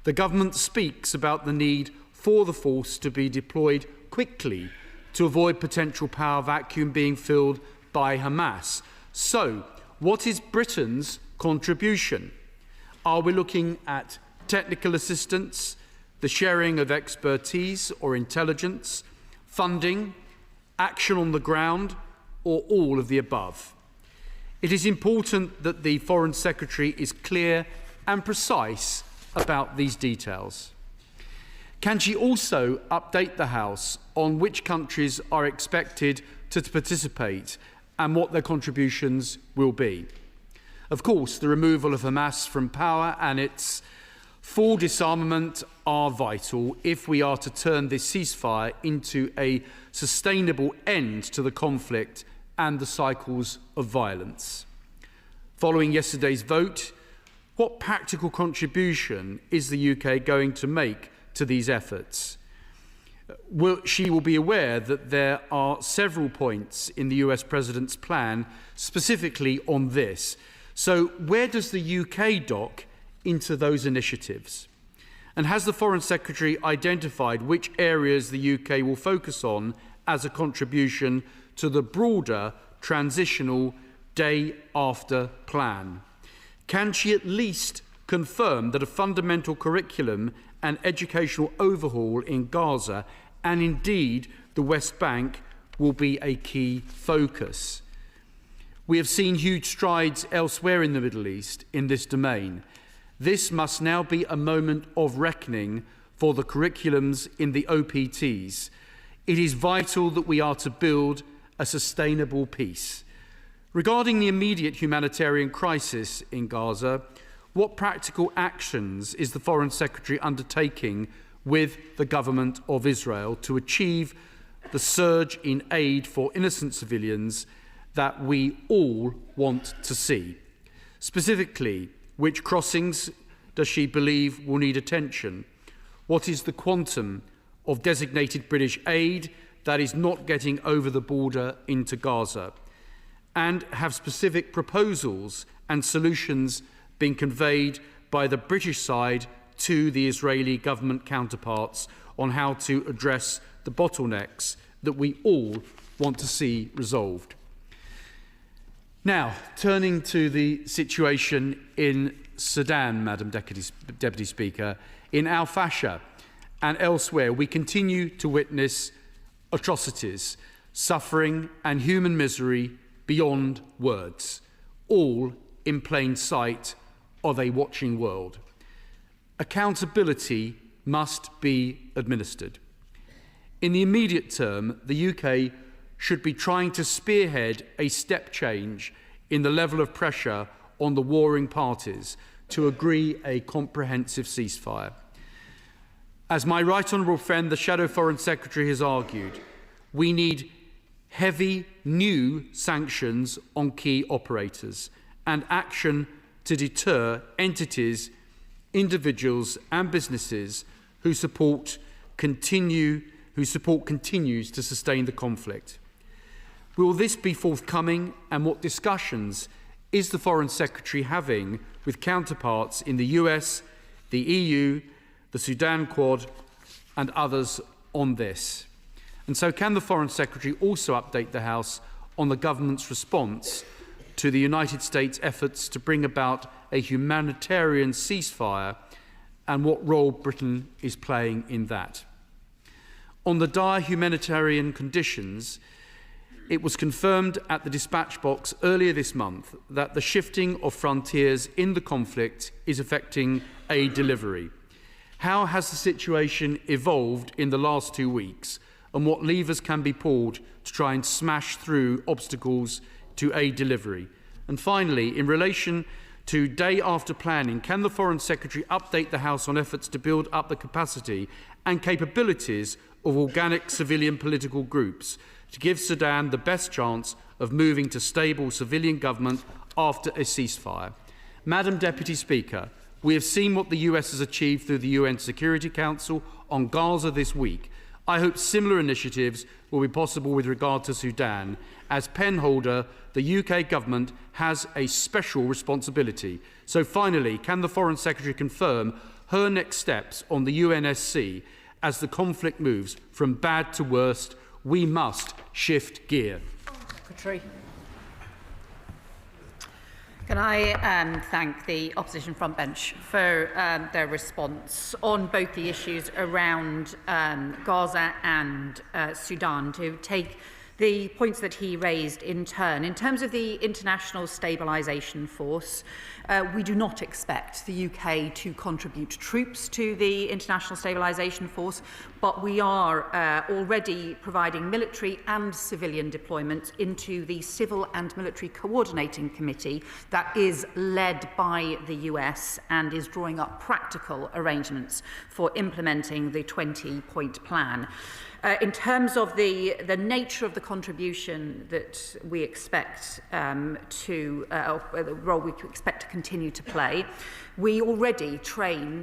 The government speaks about the need for the force to be deployed quickly to avoid potential power vacuum being filled by Hamas. So, what is Britain's contribution? Are we looking at technical assistance, the sharing of expertise or intelligence, funding, action on the ground, or all of the above? It is important that the Foreign Secretary is clear and precise about these details. Can she also update the House on which countries are expected to participate and what their contributions will be? Of course, the removal of Hamas from power and its full disarmament are vital if we are to turn this ceasefire into a sustainable end to the conflict and the cycles of violence. Following yesterday's vote, what practical contribution is the UK going to make to these efforts? She will be aware that there are several points in the US President's plan specifically on this. So where does the UK dock into those initiatives? And has the Foreign Secretary identified which areas the UK will focus on as a contribution to the broader transitional day after plan? Can she at least confirm that a fundamental curriculum and educational overhaul in Gaza and indeed the West Bank will be a key focus? We have seen huge strides elsewhere in the Middle East in this domain. This must now be a moment of reckoning for the curriculums in the OPTs. It is vital that we are to build a sustainable peace. Regarding the immediate humanitarian crisis in Gaza, what practical actions is the Foreign Secretary undertaking with the government of Israel to achieve the surge in aid for innocent civilians that we all want to see? Specifically, which crossings does she believe will need attention? What is the quantum of designated British aid that is not getting over the border into Gaza? And have specific proposals and solutions been conveyed by the British side to the Israeli government counterparts on how to address the bottlenecks that we all want to see resolved? Now, turning to the situation in Sudan, Madam Deputy Speaker, in Al Fasher and elsewhere, we continue to witness atrocities, suffering and human misery beyond words, all in plain sight of a watching world. Accountability must be administered. In the immediate term, the UK should be trying to spearhead a step change in the level of pressure on the warring parties to agree a comprehensive ceasefire. As my right honourable friend, the Shadow Foreign Secretary, has argued, we need heavy new sanctions on key operators and action to deter entities, individuals and businesses whose support continues to sustain the conflict. Will this be forthcoming, and what discussions is the Foreign Secretary having with counterparts in the US, the EU, the Sudan Quad and others on this? And so can the Foreign Secretary also update the House on the government's response to the United States' efforts to bring about a humanitarian ceasefire and what role Britain is playing in that? On the dire humanitarian conditions, it was confirmed at the dispatch box earlier this month that the shifting of frontiers in the conflict is affecting aid delivery. How has the situation evolved in the last 2 weeks, and what levers can be pulled to try and smash through obstacles to aid delivery? And finally, in relation to day after planning, can the Foreign Secretary update the House on efforts to build up the capacity and capabilities of organic civilian political groups to give Sudan the best chance of moving to stable civilian government after a ceasefire? Madam Deputy Speaker, we have seen what the US has achieved through the UN Security Council on Gaza this week. I hope similar initiatives will be possible with regard to Sudan. As penholder, the UK government has a special responsibility. So finally, can the Foreign Secretary confirm her next steps on the UNSC as the conflict moves from bad to worst? We must shift gear. Secretary. Can I thank the opposition front bench for their response on both the issues around Gaza and Sudan, to take the points that he raised in turn. In terms of the International Stabilisation Force, we do not expect the UK to contribute troops to the International Stabilisation Force, but we are already providing military and civilian deployment into the Civil and Military Coordinating Committee that is led by the US and is drawing up practical arrangements for implementing the 20-point plan. In terms of the nature of the contribution that we expect the role we expect to continue to play, we already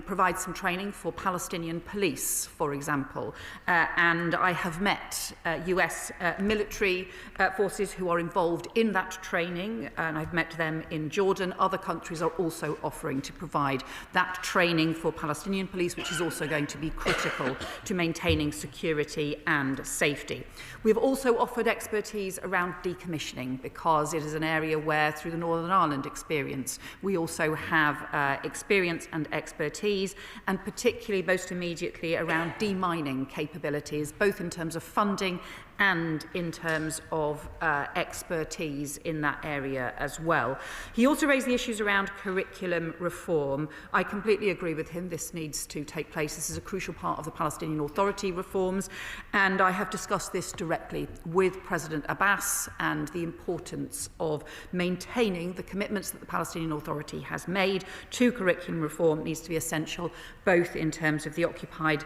provide some training for Palestinian police, for example, and I have met US military forces who are involved in that training, and I've met them in Jordan. Other countries are also offering to provide that training for Palestinian police, which is also going to be critical to maintaining security and safety. We've also offered expertise around decommissioning, because it is an area where, through the Northern Ireland experience, we also have experience and expertise, and particularly most immediately around demining capabilities, both in terms of funding and in terms of expertise in that area as well. He also raised the issues around curriculum reform. I completely agree with him. This needs to take place. This is a crucial part of the Palestinian Authority reforms, and I have discussed this directly with President Abbas, and the importance of maintaining the commitments that the Palestinian Authority has made to curriculum reform needs to be essential, both in terms of the occupied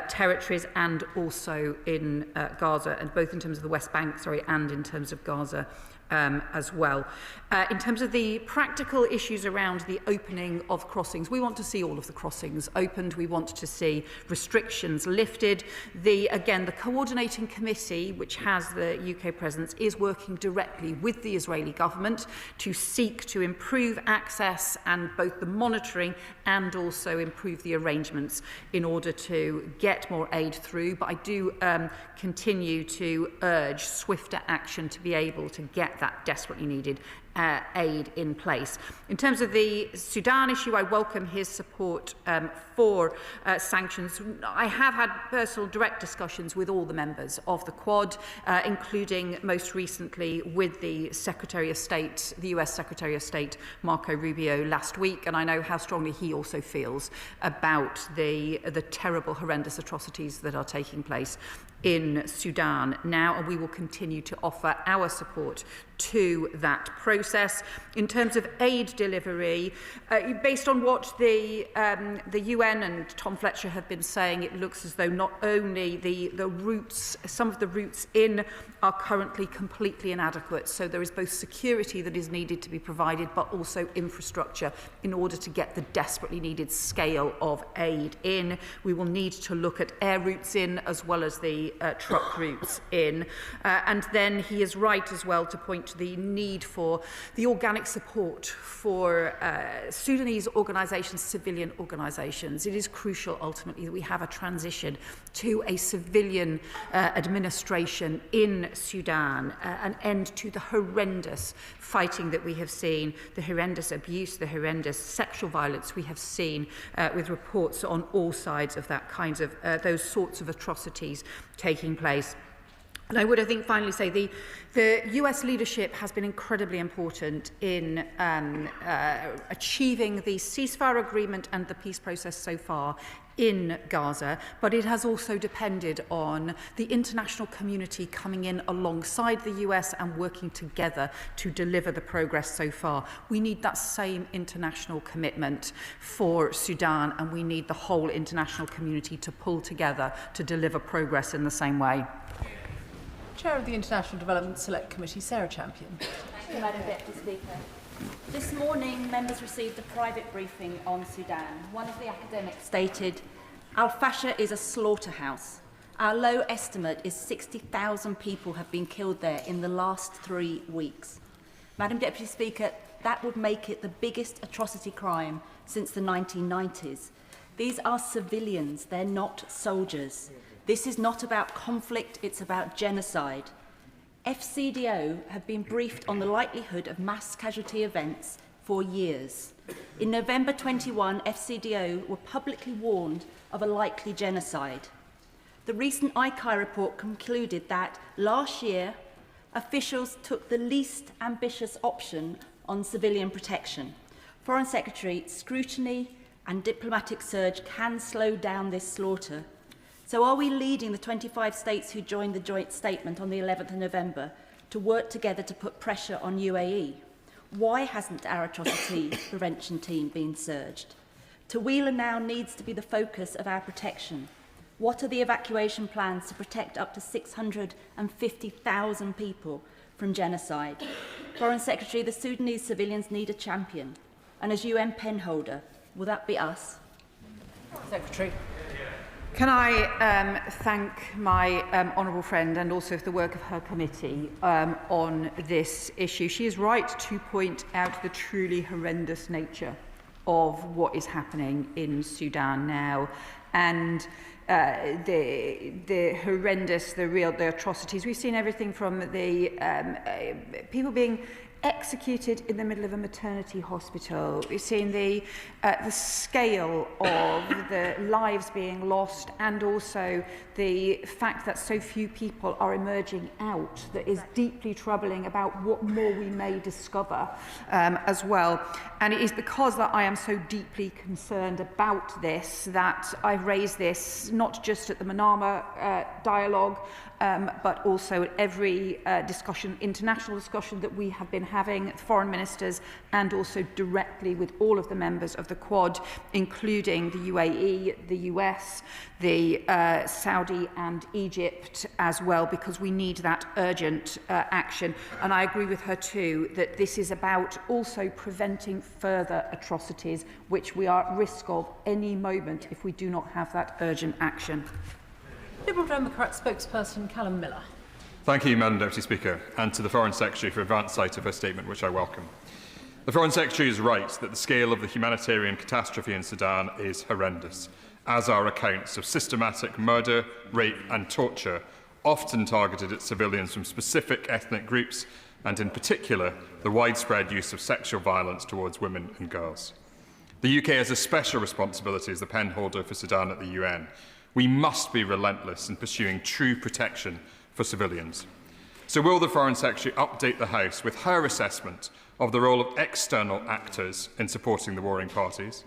territories and also in Gaza, and both in terms of the West Bank, and in terms of Gaza as well. In terms of the practical issues around the opening of crossings, we want to see all of the crossings opened. We want to see restrictions lifted. Again, the coordinating committee, which has the UK presence, is working directly with the Israeli government to seek to improve access and both the monitoring and also improve the arrangements in order to get more aid through. But I do continue to urge swifter action to be able to get that desperately needed aid in place. In terms of the Sudan issue, I welcome his support for sanctions. I have had personal direct discussions with all the members of the Quad, including most recently with the Secretary of State, the US Secretary of State, Marco Rubio, last week, and I know how strongly he also feels about the terrible, horrendous atrocities that are taking place in Sudan now, and we will continue to offer our support to that process. In terms of aid delivery, based on what the UN and Tom Fletcher have been saying, it looks as though not only the routes, some of the routes in are currently completely inadequate, so there is both security that is needed to be provided, but also infrastructure in order to get the desperately needed scale of aid in. We will need to look at air routes in as well as the truck routes in. And then he is right as well to point to the need for the organic support for Sudanese organisations, civilian organisations. It is crucial ultimately that we have a transition to a civilian administration in Sudan, an end to the horrendous fighting that we have seen, the horrendous abuse, the horrendous sexual violence we have seen, with reports on all sides of that kinds of those sorts of atrocities taking place. And I would, I think, finally say the US leadership has been incredibly important in achieving the ceasefire agreement and the peace process so far in Gaza, but it has also depended on the international community coming in alongside the US and working together to deliver the progress so far. We need that same international commitment for Sudan, and we need the whole international community to pull together to deliver progress in the same way. Chair of the International Development Select Committee, Sarah Champion. Thank you, Madam Deputy Speaker. This morning, members received a private briefing on Sudan. One of the academics stated, Al-Fasher is a slaughterhouse. Our low estimate is 60,000 people have been killed there in the last 3 weeks. Madam Deputy Speaker, that would make it the biggest atrocity crime since the 1990s. These are civilians, they're not soldiers. This is not about conflict, it's about genocide. FCDO have been briefed on the likelihood of mass casualty events for years. In November 21, FCDO were publicly warned of a likely genocide. The recent ICAI report concluded that last year, officials took the least ambitious option on civilian protection. Foreign Secretary, scrutiny and diplomatic surge can slow down this slaughter. So are we leading the 25 states who joined the joint statement on the 11th of November to work together to put pressure on UAE? Why hasn't our atrocity prevention team been surged? Tawila now needs to be the focus of our protection. What are the evacuation plans to protect up to 650,000 people from genocide? Foreign Secretary, the Sudanese civilians need a champion. And as UN penholder, will that be us? Secretary. Can I thank my honourable friend and also the work of her committee on this issue. She is right to point out the truly horrendous nature of what is happening in Sudan now, and the horrendous, the atrocities. We've seen everything from the people being executed in the middle of a maternity hospital. We've seen the scale of the lives being lost, and also the fact that so few people are emerging out, that is deeply troubling about what more we may discover as well. And it is because that I am so deeply concerned about this that I've raised this not just at the Manama dialogue, but also at every international discussion that we have been having, foreign ministers, and also directly with all of the members of the Quad, including the UAE, the US, the Saudi and Egypt as well, because we need that urgent action. And I agree with her too that this is about also preventing further atrocities, which we are at risk of any moment if we do not have that urgent action. Liberal Democrat spokesperson Callum Miller. Thank you, Madam Deputy Speaker, and to the Foreign Secretary for advance sight of her statement, which I welcome. The Foreign Secretary is right that the scale of the humanitarian catastrophe in Sudan is horrendous, as are accounts of systematic murder, rape and torture, often targeted at civilians from specific ethnic groups, and in particular, the widespread use of sexual violence towards women and girls. The UK has a special responsibility as the pen holder for Sudan at the UN. We must be relentless in pursuing true protection for civilians. So will the Foreign Secretary update the House with her assessment of the role of external actors in supporting the warring parties?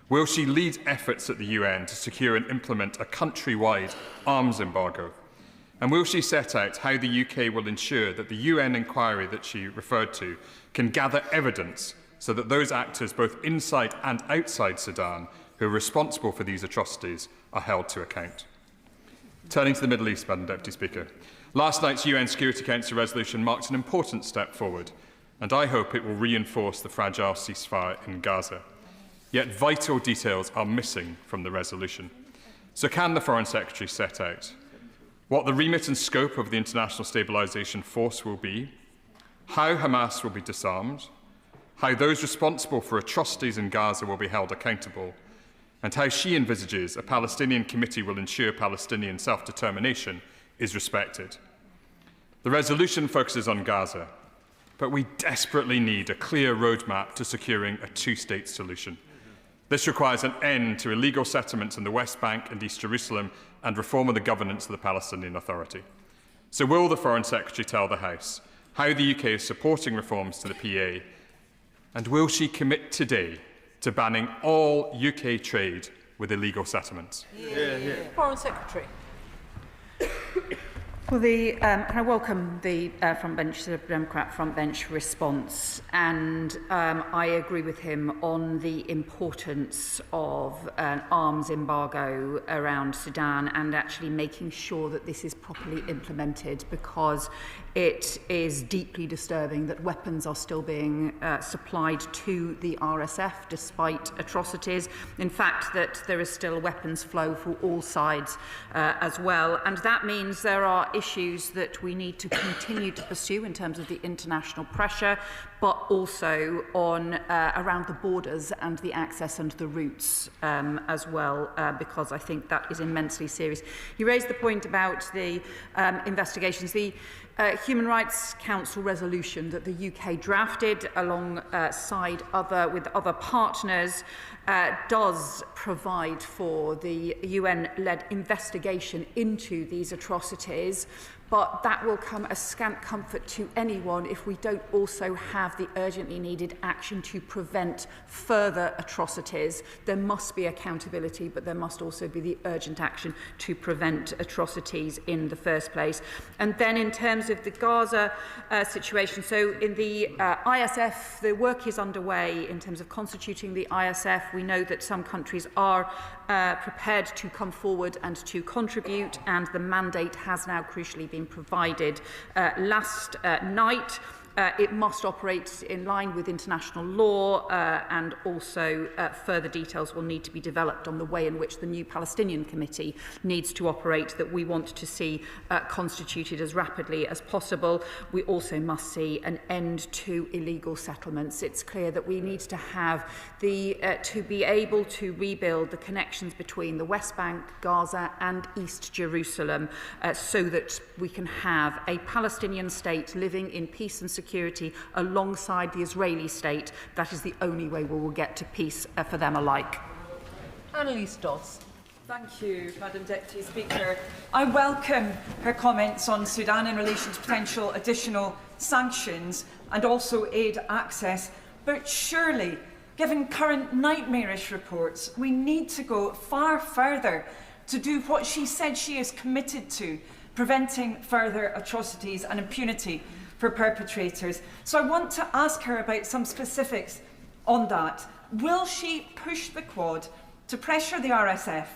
Will she lead efforts at the UN to secure and implement a country-wide arms embargo? And will she set out how the UK will ensure that the UN inquiry that she referred to can gather evidence so that those actors both inside and outside Sudan who are responsible for these atrocities are held to account? Turning to the Middle East, Madam Deputy Speaker. Last night's UN Security Council resolution marked an important step forward, and I hope it will reinforce the fragile ceasefire in Gaza. Yet vital details are missing from the resolution. So can the Foreign Secretary set out what the remit and scope of the International Stabilisation Force will be, how Hamas will be disarmed, how those responsible for atrocities in Gaza will be held accountable, and how she envisages a Palestinian committee will ensure Palestinian self-determination is respected. The resolution focuses on Gaza, but we desperately need a clear roadmap to securing a two-state solution. This requires an end to illegal settlements in the West Bank and East Jerusalem and reform of the governance of the Palestinian Authority. So will the Foreign Secretary tell the House how the UK is supporting reforms to the PA, and will she commit today to banning all UK trade with illegal settlements? Foreign Secretary. Well, I welcome the the Democrat frontbench response, and I agree with him on the importance of an arms embargo around Sudan and actually making sure that this is properly implemented, because it is deeply disturbing that weapons are still being supplied to the RSF despite atrocities. In fact, that there is still weapons flow for all sides as well. And that means there are issues that we need to continue to pursue in terms of the international pressure, but also on around the borders and the access and the routes as well, because I think that is immensely serious. You raised the point about the investigations. The Human Rights Council resolution that the UK drafted alongside with other partners does provide for the UN-led investigation into these atrocities, but that will come as scant comfort to anyone if we don't also have the urgently needed action to prevent further atrocities. There must be accountability, but there must also be the urgent action to prevent atrocities in the first place. And then in terms of the Gaza situation, so in the ISF, the work is underway in terms of constituting the ISF. We know that some countries are prepared to come forward and to contribute, and the mandate has now crucially been provided last night. It must operate in line with international law, and also further details will need to be developed on the way in which the new Palestinian committee needs to operate, that we want to see constituted as rapidly as possible. We also must see an end to illegal settlements. It's clear that we need to have to be able to rebuild the connections between the West Bank, Gaza and East Jerusalem, so that we can have a Palestinian state living in peace and security security alongside the Israeli state. That is the only way we will get to peace for them alike. Annalise Dodds. Thank you, Madam Deputy Speaker. I welcome her comments on Sudan in relation to potential additional sanctions and also aid access. But surely, given current nightmarish reports, we need to go far further to do what she said she is committed to, preventing further atrocities and impunity for perpetrators. So I want to ask her about some specifics on that. Will she push the Quad to pressure the RSF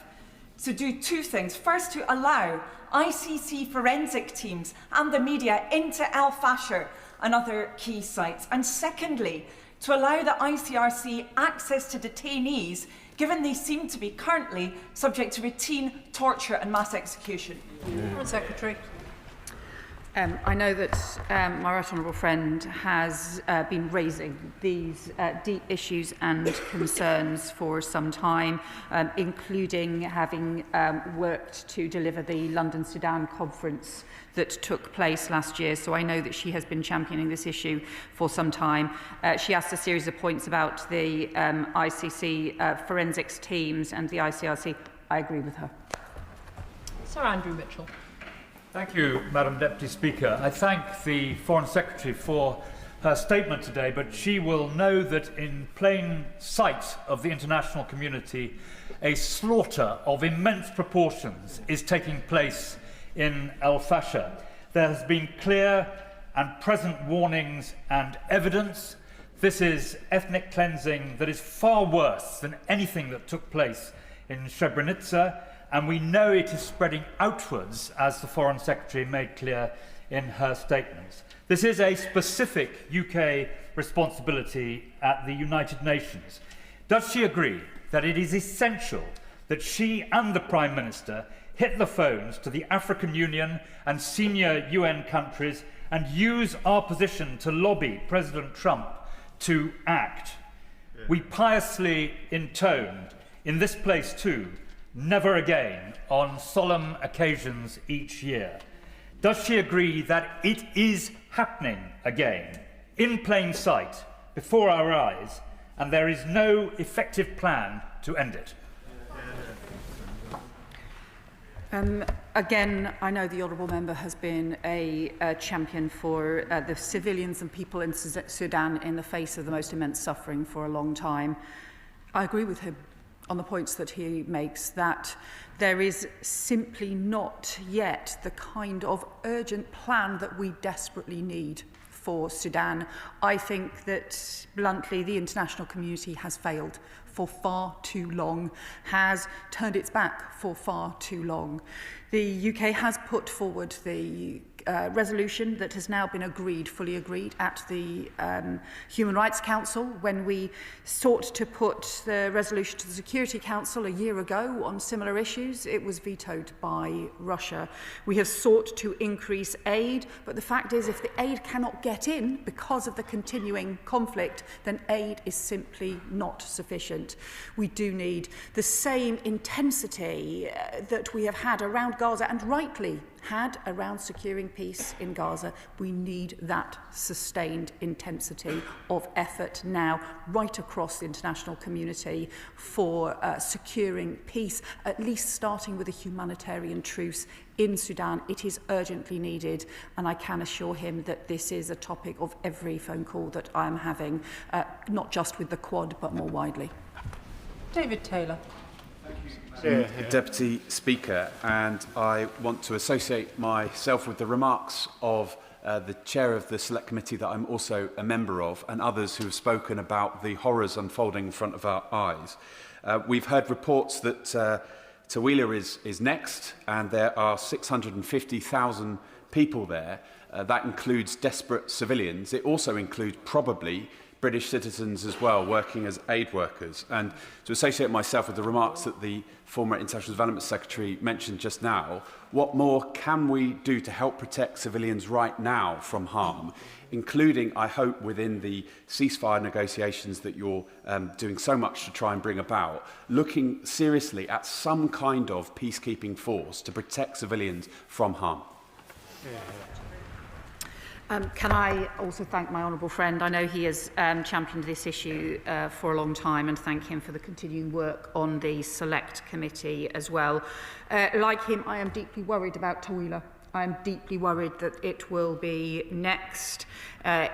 to do two things? First, to allow ICC forensic teams and the media into Al Fasher and other key sites. And secondly, to allow the ICRC access to detainees, given they seem to be currently subject to routine torture and mass execution. Foreign Secretary. I know that my right honourable friend has been raising these deep issues and concerns for some time, including having worked to deliver the London Sudan conference that took place last year. So I know that she has been championing this issue for some time. She asked a series of points about the ICC forensics teams and the ICRC. I agree with her. Sir Andrew Mitchell. Thank you, Madam Deputy Speaker. I thank the Foreign Secretary for her statement today, but she will know that in plain sight of the international community, a slaughter of immense proportions is taking place in Al Fasher. There has been clear and present warnings and evidence. This is ethnic cleansing that is far worse than anything that took place in Srebrenica, and we know it is spreading outwards, as the Foreign Secretary made clear in her statements. This is a specific UK responsibility at the United Nations. Does she agree that it is essential that she and the Prime Minister hit the phones to the African Union and senior UN countries and use our position to lobby President Trump to act? We piously intoned, in this place too, never again on solemn occasions each year. Does she agree that it is happening again, in plain sight, before our eyes, and there is no effective plan to end it? Again, I know the Honourable Member has been a champion for the civilians and people in Sudan in the face of the most immense suffering for a long time. I agree with him on the points that he makes, that there is simply not yet the kind of urgent plan that we desperately need for Sudan. I think that, bluntly, the international community has failed for far too long, has turned its back for far too long. The UK has put forward the resolution that has now been agreed, fully agreed, at the Human Rights Council. When we sought to put the resolution to the Security Council a year ago on similar issues, it was vetoed by Russia. We have sought to increase aid, but the fact is, if the aid cannot get in because of the continuing conflict, then aid is simply not sufficient. We do need the same intensity that we have had around Gaza, and rightly had around securing peace in Gaza. We need that sustained intensity of effort now right across the international community for securing peace, at least starting with a humanitarian truce in Sudan. It is urgently needed, and I can assure him that this is a topic of every phone call that I am having, not just with the Quad, but more widely. David Taylor. Deputy Speaker, and I want to associate myself with the remarks of the chair of the Select Committee that I'm also a member of, and others who have spoken about the horrors unfolding in front of our eyes. We've heard reports that Tawila is next, and there are 650,000 people there. That includes desperate civilians. It also includes probably British citizens as well, working as aid workers. And to associate myself with the remarks that the former International Development Secretary mentioned just now, what more can we do to help protect civilians right now from harm, including, I hope, within the ceasefire negotiations that you're doing so much to try and bring about, looking seriously at some kind of peacekeeping force to protect civilians from harm? Can I also thank my honourable friend? I know he has championed this issue for a long time, and thank him for the continuing work on the Select Committee as well. Like him, I am deeply worried about Taweelah. I am deeply worried that it will be next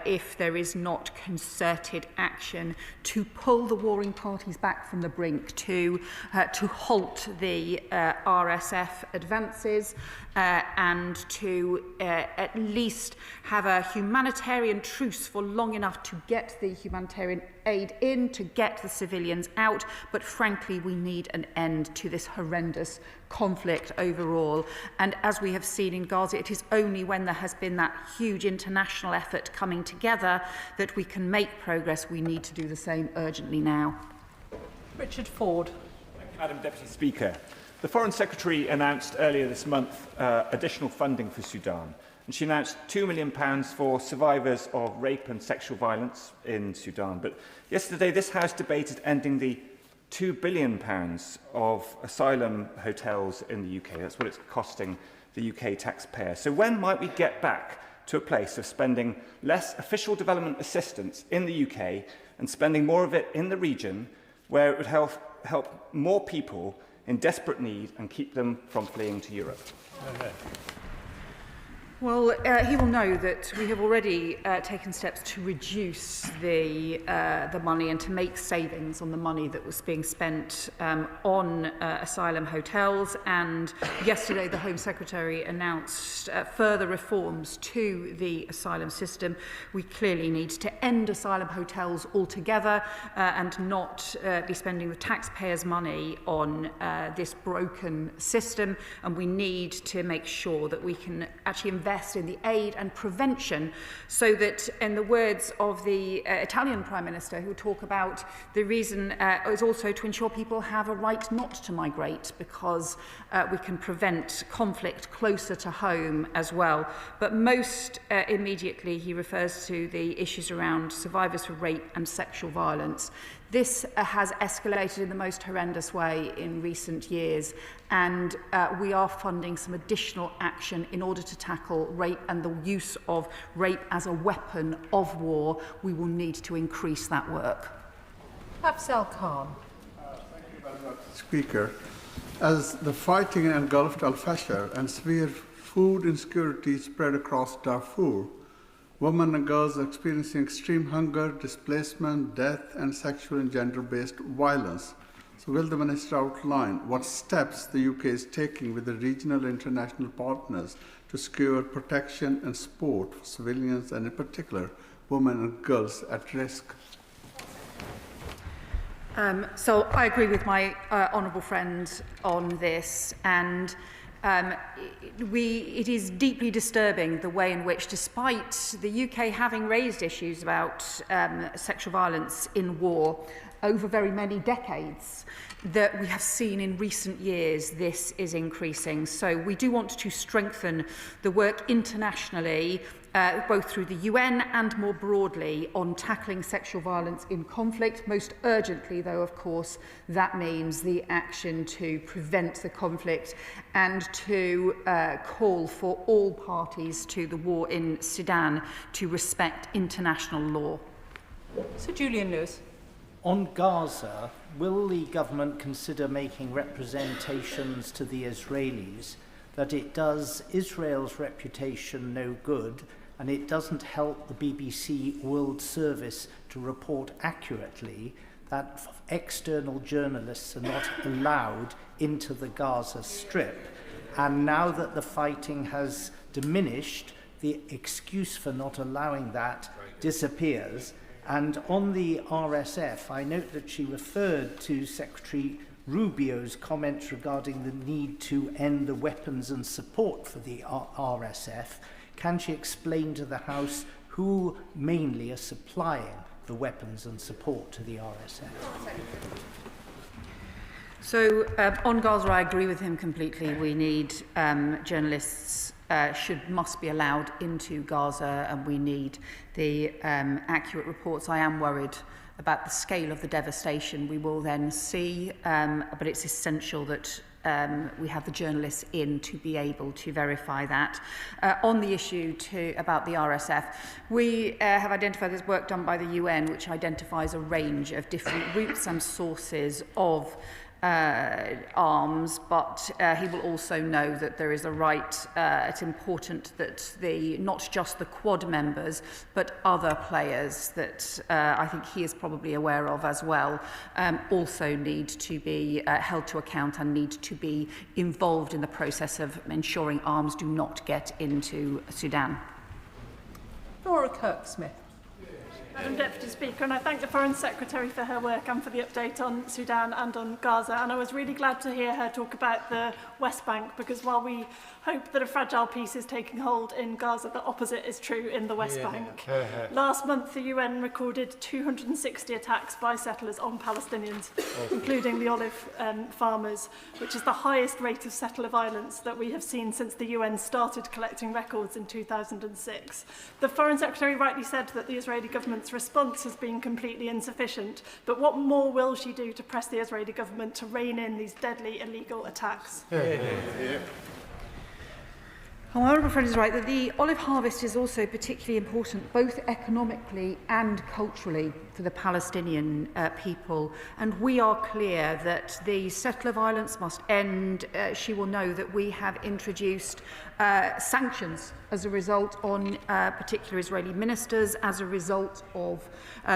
if there is not concerted action to pull the warring parties back from the brink, to halt the RSF advances and to at least have a humanitarian truce for long enough to get the humanitarian aid in, to get the civilians out. But frankly, we need an end to this horrendous conflict overall. And as we have seen in Gaza, it is only when there has been that huge international effort coming together that we can make progress. We need to do the same urgently now. Richard Ford. Thank you, Madam Deputy Speaker. The Foreign Secretary announced earlier this month additional funding for Sudan. And she announced £2 million for survivors of rape and sexual violence in Sudan. But yesterday, this House debated ending the £2 billion of asylum hotels in the UK. That's what it's costing the UK taxpayer. So when might we get back to a place of spending less official development assistance in the UK and spending more of it in the region, where it would help more people in desperate need and keep them from fleeing to Europe? Well, he will know that we have already taken steps to reduce the money and to make savings on the money that was being spent on asylum hotels. And yesterday, the Home Secretary announced further reforms to the asylum system. We clearly need to end asylum hotels altogether and not be spending the taxpayers' money on this broken system. And we need to make sure that we can actually invest in the aid and prevention, so that, in the words of the Italian Prime Minister, who talk about the reason is also to ensure people have a right not to migrate, because we can prevent conflict closer to home as well. But most immediately, he refers to the issues around survivors of rape and sexual violence. This has escalated in the most horrendous way in recent years, and we are funding some additional action in order to tackle rape and the use of rape as a weapon of war. We will need to increase that work. Afzal Khan. Thank you very much, Speaker. As the fighting engulfed Al-Fashar and severe food insecurity spread across Darfur, women in Gaza are experiencing extreme hunger, displacement, death, and sexual and gender-based violence. So will the Minister outline what steps the UK is taking with the regional and international partners to secure protection and support for civilians, and in particular, women and girls at risk? So I agree with my honourable friend on this, and it is deeply disturbing the way in which, despite the UK having raised issues about sexual violence in war over very many decades, that we have seen in recent years this is increasing. So we do want to strengthen the work internationally, both through the UN and more broadly, on tackling sexual violence in conflict. Most urgently, though, of course, that means the action to prevent the conflict and to call for all parties to the war in Sudan to respect international law. Sir Julian Lewis. On Gaza, will the government consider making representations to the Israelis that it does Israel's reputation no good and it doesn't help the BBC World Service to report accurately, that external journalists are not allowed into the Gaza Strip? And now that the fighting has diminished, the excuse for not allowing that disappears. And on the RSF, I note that she referred to Secretary Rubio's comments regarding the need to end the weapons and support for the RSF. Can she explain to the House who mainly are supplying the weapons and support to the RSF? So on Gaza, I agree with him completely. We need journalists must be allowed into Gaza, and we need the accurate reports. I am worried about the scale of the devastation we will then see, but it's essential that we have the journalists in to be able to verify that. On the issue about the RSF, we have identified there's work done by the UN which identifies a range of different routes and sources of arms, but he will also know that there is a right, it's important that not just the Quad members, but other players that I think he is probably aware of as well, also need to be held to account and need to be involved in the process of ensuring arms do not get into Sudan. Laura Kirk-Smith. Madam Deputy Speaker, and I thank the Foreign Secretary for her work and for the update on Sudan and on Gaza. And I was really glad to hear her talk about the West Bank, because while we hope that a fragile peace is taking hold in Gaza, the opposite is true in the West Bank. Last month, the UN recorded 260 attacks by settlers on Palestinians, including the olive farmers, which is the highest rate of settler violence that we have seen since the UN started collecting records in 2006. The Foreign Secretary rightly said that the Israeli government's response has been completely insufficient, but what more will she do to press the Israeli government to rein in these deadly illegal attacks? My honourable friend is right that the olive harvest is also particularly important, both economically and culturally, for the Palestinian people. And we are clear that the settler violence must end. She will know that we have introduced sanctions as a result on particular Israeli ministers, as a result of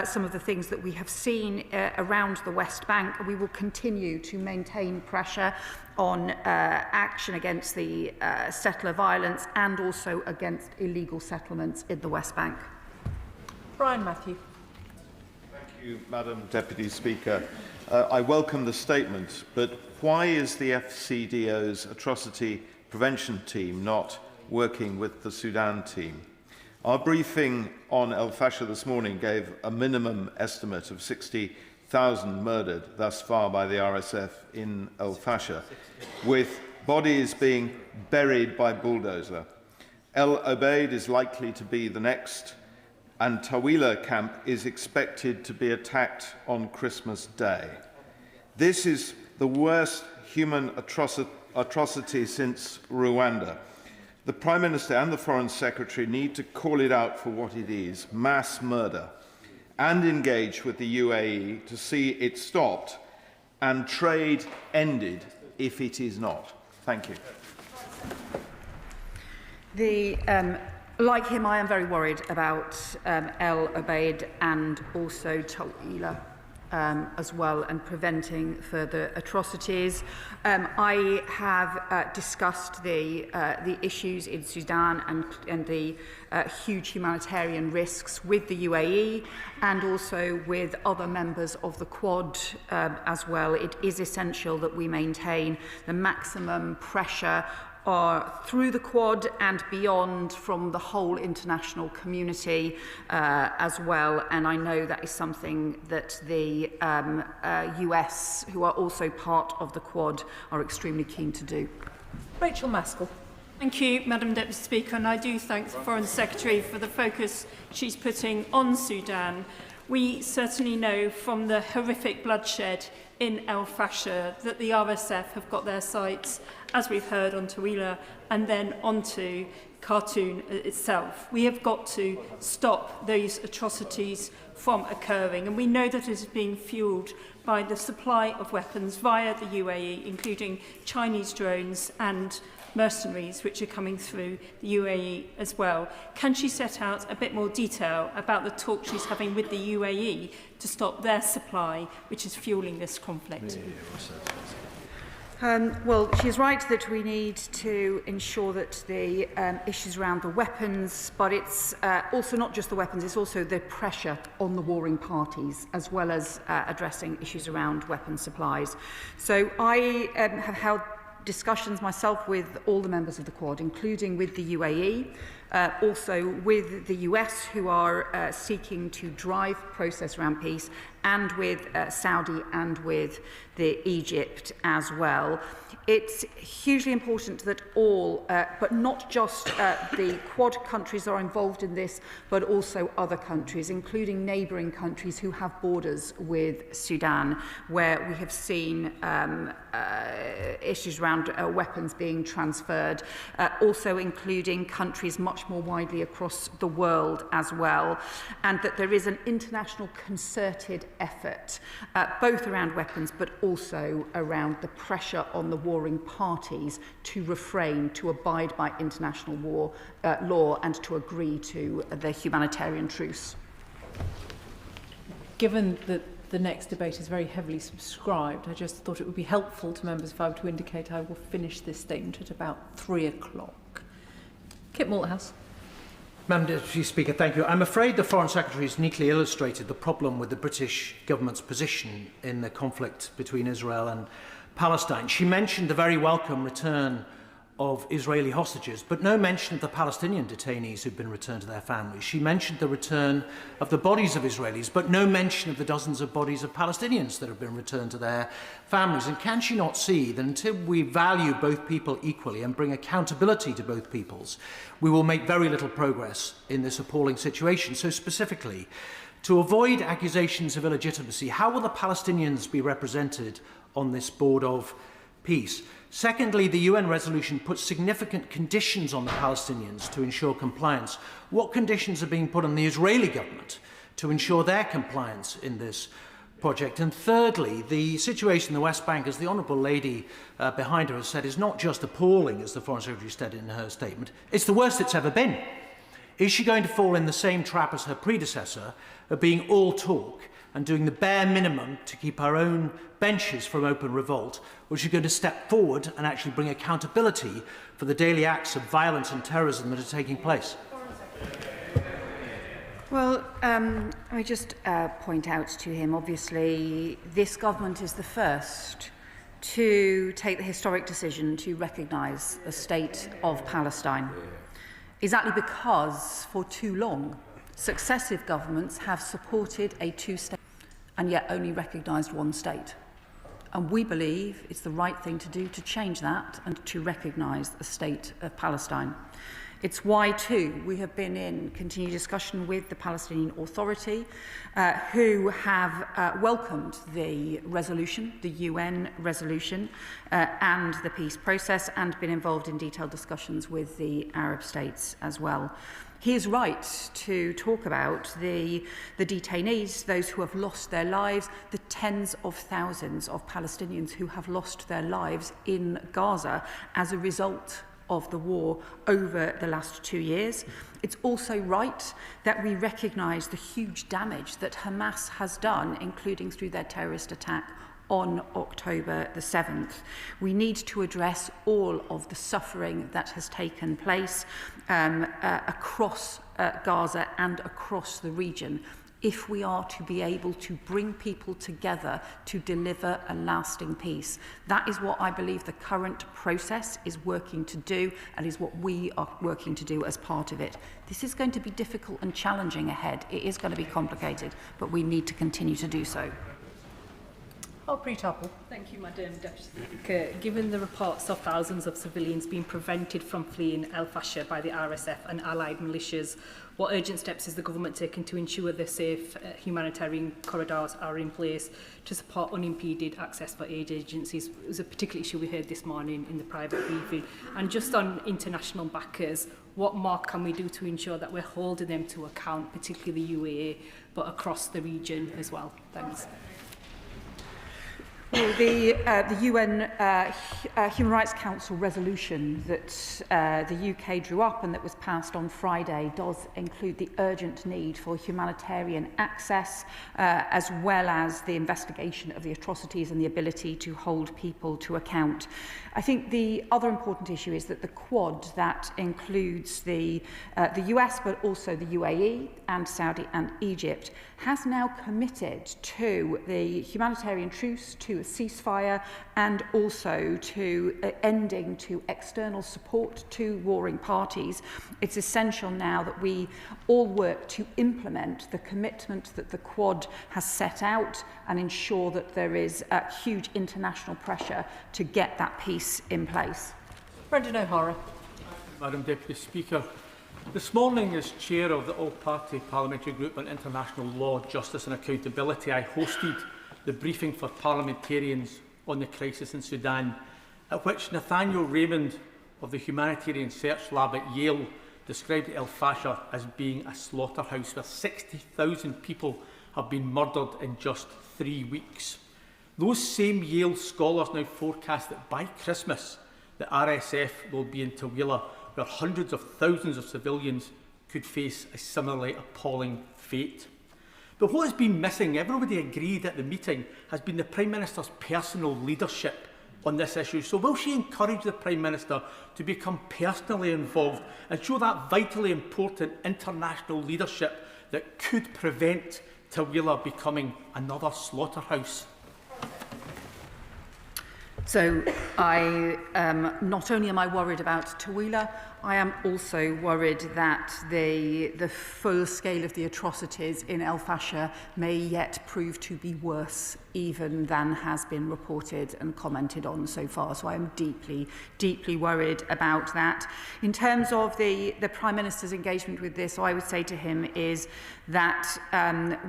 some of the things that we have seen around the West Bank. We will continue to maintain pressure on action against the settler violence and also against illegal settlements in the West Bank. Brian Matthew. Thank you, Madam Deputy Speaker. I welcome the statement, but why is the FCDO's atrocity prevention team not working with the Sudan team? Our briefing on El Fasher this morning gave a minimum estimate of 60,000 murdered thus far by the RSF in El Fasher, with bodies being buried by bulldozer. El Obeid is likely to be the next, and Tawila camp is expected to be attacked on Christmas Day. This is the worst human atrocity since Rwanda. The Prime Minister and the Foreign Secretary need to call it out for what it is, mass murder, and engage with the UAE to see it stopped and trade ended if it is not. Thank you. Like him, I am very worried about El Obeid and also Tawila as well, and preventing further atrocities. I have discussed the issues in Sudan and the huge humanitarian risks with the UAE and also with other members of the Quad as well. It is essential that we maintain the maximum pressure through the Quad and beyond from the whole international community as well. And I know that is something that the US, who are also part of the Quad, are extremely keen to do. Rachel Maskell. Thank you, Madam Deputy Speaker, and I do thank the Foreign Secretary for the focus she's putting on Sudan. We certainly know from the horrific bloodshed in El Fasher that the RSF have got their sights, as we've heard, on Tawila and then onto Khartoum itself. We have got to stop those atrocities from occurring, and we know that it is being fuelled by the supply of weapons via the UAE, including Chinese drones and mercenaries which are coming through the UAE as well. Can she set out a bit more detail about the talk she's having with the UAE to stop their supply, which is fuelling this conflict? Well, she's right that we need to ensure that the issues around the weapons, but it's also not just the weapons, it's also the pressure on the warring parties, as well as addressing issues around weapons supplies. So I have held discussions myself with all the members of the Quad, including with the UAE, also with the US, who are seeking to drive process around peace, and with Saudi and with Egypt as well. It's hugely important that all, but not just the Quad countries are involved in this, but also other countries, including neighbouring countries who have borders with Sudan, where we have seen issues around weapons being transferred, also including countries much more widely across the world as well, and that there is an international concerted effort, both around weapons, but also around the pressure on the warring parties to refrain, to abide by international law, and to agree to the humanitarian truce. Given that the next debate is very heavily subscribed, I just thought it would be helpful to members if I were to indicate I will finish this statement at about 3 o'clock. Kit Malthouse. Madam Deputy Speaker, thank you. I'm afraid the Foreign Secretary has neatly illustrated the problem with the British government's position in the conflict between Israel and Palestine. She mentioned the very welcome return of Israeli hostages, but no mention of the Palestinian detainees who've been returned to their families. She mentioned the return of the bodies of Israelis, but no mention of the dozens of bodies of Palestinians that have been returned to their families. And can she not see that until we value both people equally and bring accountability to both peoples, we will make very little progress in this appalling situation? So specifically, to avoid accusations of illegitimacy, how will the Palestinians be represented on this board of peace? Secondly, the UN resolution puts significant conditions on the Palestinians to ensure compliance. What conditions are being put on the Israeli government to ensure their compliance in this project? And thirdly, the situation in the West Bank, as the Honourable Lady behind her has said, is not just appalling, as the Foreign Secretary said in her statement, it's the worst it's ever been. Is she going to fall in the same trap as her predecessor of being all talk and doing the bare minimum to keep our own benches from open revolt, or is she going to step forward and actually bring accountability for the daily acts of violence and terrorism that are taking place? Well, I just point out to him, obviously, this government is the first to take the historic decision to recognise the state of Palestine. Exactly because, for too long, successive governments have supported a two-state and yet only recognised one state. And we believe it's the right thing to do to change that and to recognise the state of Palestine. It's why, too, we have been in continued discussion with the Palestinian Authority, who have welcomed the resolution, the UN resolution, and the peace process, and been involved in detailed discussions with the Arab states as well. He is right to talk about the detainees, those who have lost their lives, the tens of thousands of Palestinians who have lost their lives in Gaza as a result of the war over the last 2 years. It's also right that we recognise the huge damage that Hamas has done, including through their terrorist attack on October the 7th. We need to address all of the suffering that has taken place across Gaza and across the region, if we are to be able to bring people together to deliver a lasting peace. That is what I believe the current process is working to do, and is what we are working to do as part of it. This is going to be difficult and challenging ahead. It is going to be complicated, but we need to continue to do so. Topical. Thank you, Madam Deputy Speaker. Given the reports of thousands of civilians being prevented from fleeing El Fasher by the RSF and allied militias, what urgent steps is the government taking to ensure the safe humanitarian corridors are in place to support unimpeded access for aid agencies? It was a particular issue we heard this morning in the private briefing. And just on international backers, what more can we do to ensure that we're holding them to account, particularly the UAE, but across the region as well? Thanks. Well, the UN Human Rights Council resolution that the UK drew up and that was passed on Friday does include the urgent need for humanitarian access, as well as the investigation of the atrocities and the ability to hold people to account. I think the other important issue is that the Quad, that includes the US, but also the UAE and Saudi and Egypt, has now committed to the humanitarian truce, to to a ceasefire and also to ending to external support to warring parties. It's essential now that we all work to implement the commitment that the Quad has set out and ensure that there is huge international pressure to get that peace in place. Brendan O'Hara. Madam Deputy Speaker, this morning, as Chair of the All-Party Parliamentary Group on International Law, Justice and Accountability, I hosted the briefing for parliamentarians on the crisis in Sudan, at which Nathaniel Raymond of the Humanitarian Search Lab at Yale described El Fasher as being a slaughterhouse where 60,000 people have been murdered in just 3 weeks. Those same Yale scholars now forecast that by Christmas, the RSF will be in Taweelah, where hundreds of thousands of civilians could face a similarly appalling fate. But what has been missing, everybody agreed at the meeting, has been the Prime Minister's personal leadership on this issue. So will she encourage the Prime Minister to become personally involved and show that vitally important international leadership that could prevent Taweelah becoming another slaughterhouse? So not only am I worried about Taweelah, I am also worried that the full scale of the atrocities in El Fasher may yet prove to be worse even than has been reported and commented on so far. So I am deeply, deeply worried about that. In terms of the Prime Minister's engagement with this, I would say to him is that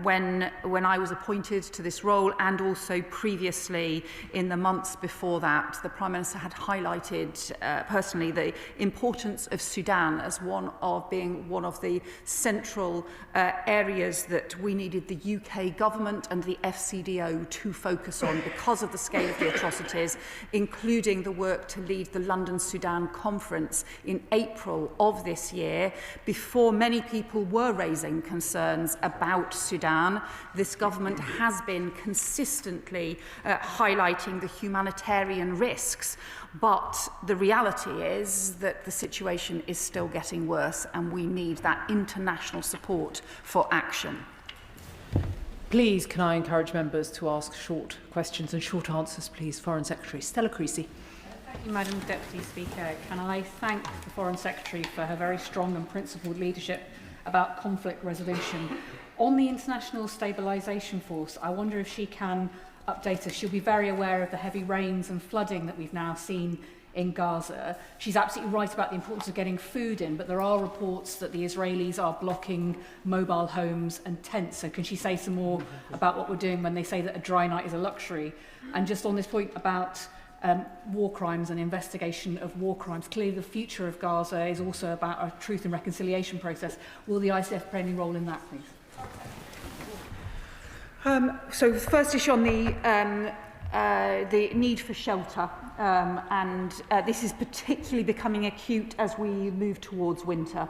when I was appointed to this role and also previously in the months before that, the Prime Minister had highlighted personally the importance of Sudan as one of the central areas that we needed the UK government and the FCDO to focus on because of the scale of the atrocities, including the work to lead the London Sudan conference in April of this year. Before many people were raising concerns about Sudan, this government has been consistently highlighting the humanitarian risks. But the reality is that the situation is still getting worse and we need that international support for action. Please, can I encourage members to ask short questions and short answers, please? Foreign Secretary Stella Creasy. Thank you, Madam Deputy Speaker. Can I thank the Foreign Secretary for her very strong and principled leadership about conflict resolution. On the International Stabilisation Force, I wonder if she can update us. She'll be very aware of the heavy rains and flooding that we've now seen in Gaza. She's absolutely right about the importance of getting food in, but there are reports that the Israelis are blocking mobile homes and tents. So can she say some more about what we're doing when they say that a dry night is a luxury? And just on this point about war crimes and investigation of war crimes, clearly the future of Gaza is also about a truth and reconciliation process. Will the ICF play any role in that, please? So the first issue on the need for shelter, this is particularly becoming acute as we move towards winter.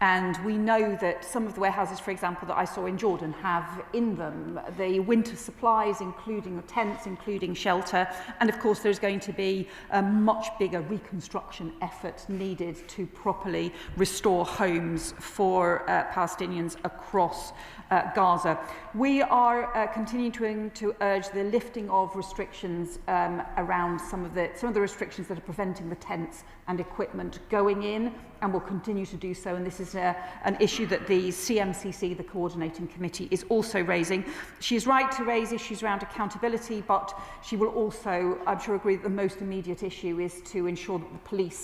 And we know that some of the warehouses, for example, that I saw in Jordan have in them the winter supplies, including the tents, including shelter. And of course, there's going to be a much bigger reconstruction effort needed to properly restore homes for Palestinians across Gaza. We are continuing to urge the lifting of restrictions around some of the restrictions that are preventing the tents and equipment going in, and will continue to do so. And this is an issue that the CMCC, the coordinating committee, is also raising. She is right to raise issues around accountability, but she will also, I'm sure, agree that the most immediate issue is to ensure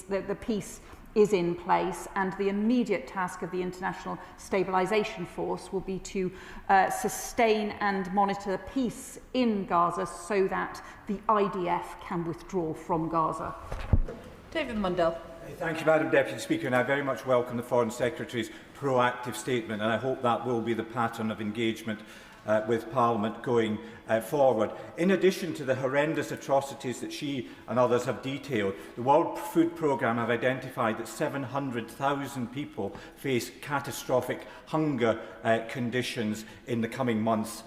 that the peace is in place, and the immediate task of the International Stabilisation Force will be to sustain and monitor peace in Gaza so that the IDF can withdraw from Gaza. David Mundell. Thank you, Madam Deputy Speaker, and I very much welcome the Foreign Secretary's proactive statement, and I hope that will be the pattern of engagement with Parliament going forward. In addition to the horrendous atrocities that she and others have detailed, the World Food Programme have identified that 700,000 people face catastrophic hunger conditions in the coming months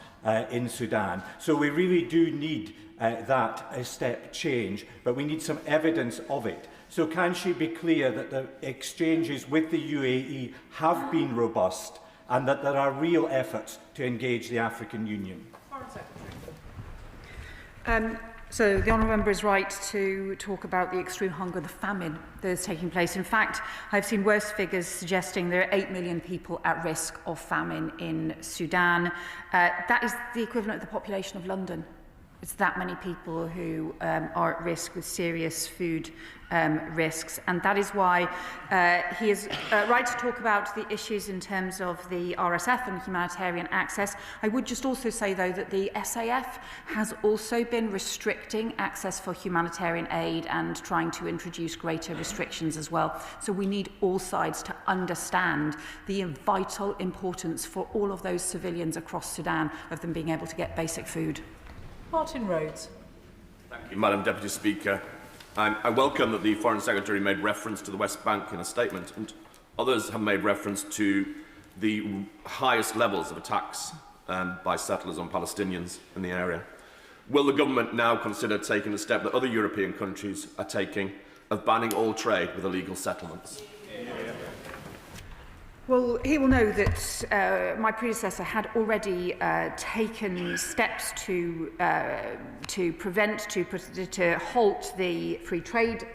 in Sudan. So we really do need that step change, but we need some evidence of it. So can she be clear that the exchanges with the UAE have been robust and that there are real efforts to engage the African Union? So the honourable member is right to talk about the extreme hunger, the famine that is taking place. In fact, I've seen worse figures suggesting there are 8 million people at risk of famine in Sudan. That is the equivalent of the population of London. It's that many people who are at risk with serious food risks, and that is why he is right to talk about the issues in terms of the RSF and humanitarian access. I would just also say, though, that the SAF has also been restricting access for humanitarian aid and trying to introduce greater restrictions as well. So we need all sides to understand the vital importance for all of those civilians across Sudan of them being able to get basic food. Martin Rhodes. Thank you, Madam Deputy Speaker. I welcome that the Foreign Secretary made reference to the West Bank in a statement, and others have made reference to the highest levels of attacks by settlers on Palestinians in the area. Will the government now consider taking the step that other European countries are taking of banning all trade with illegal settlements? Well, he will know that my predecessor had already taken steps to prevent, to halt the free trade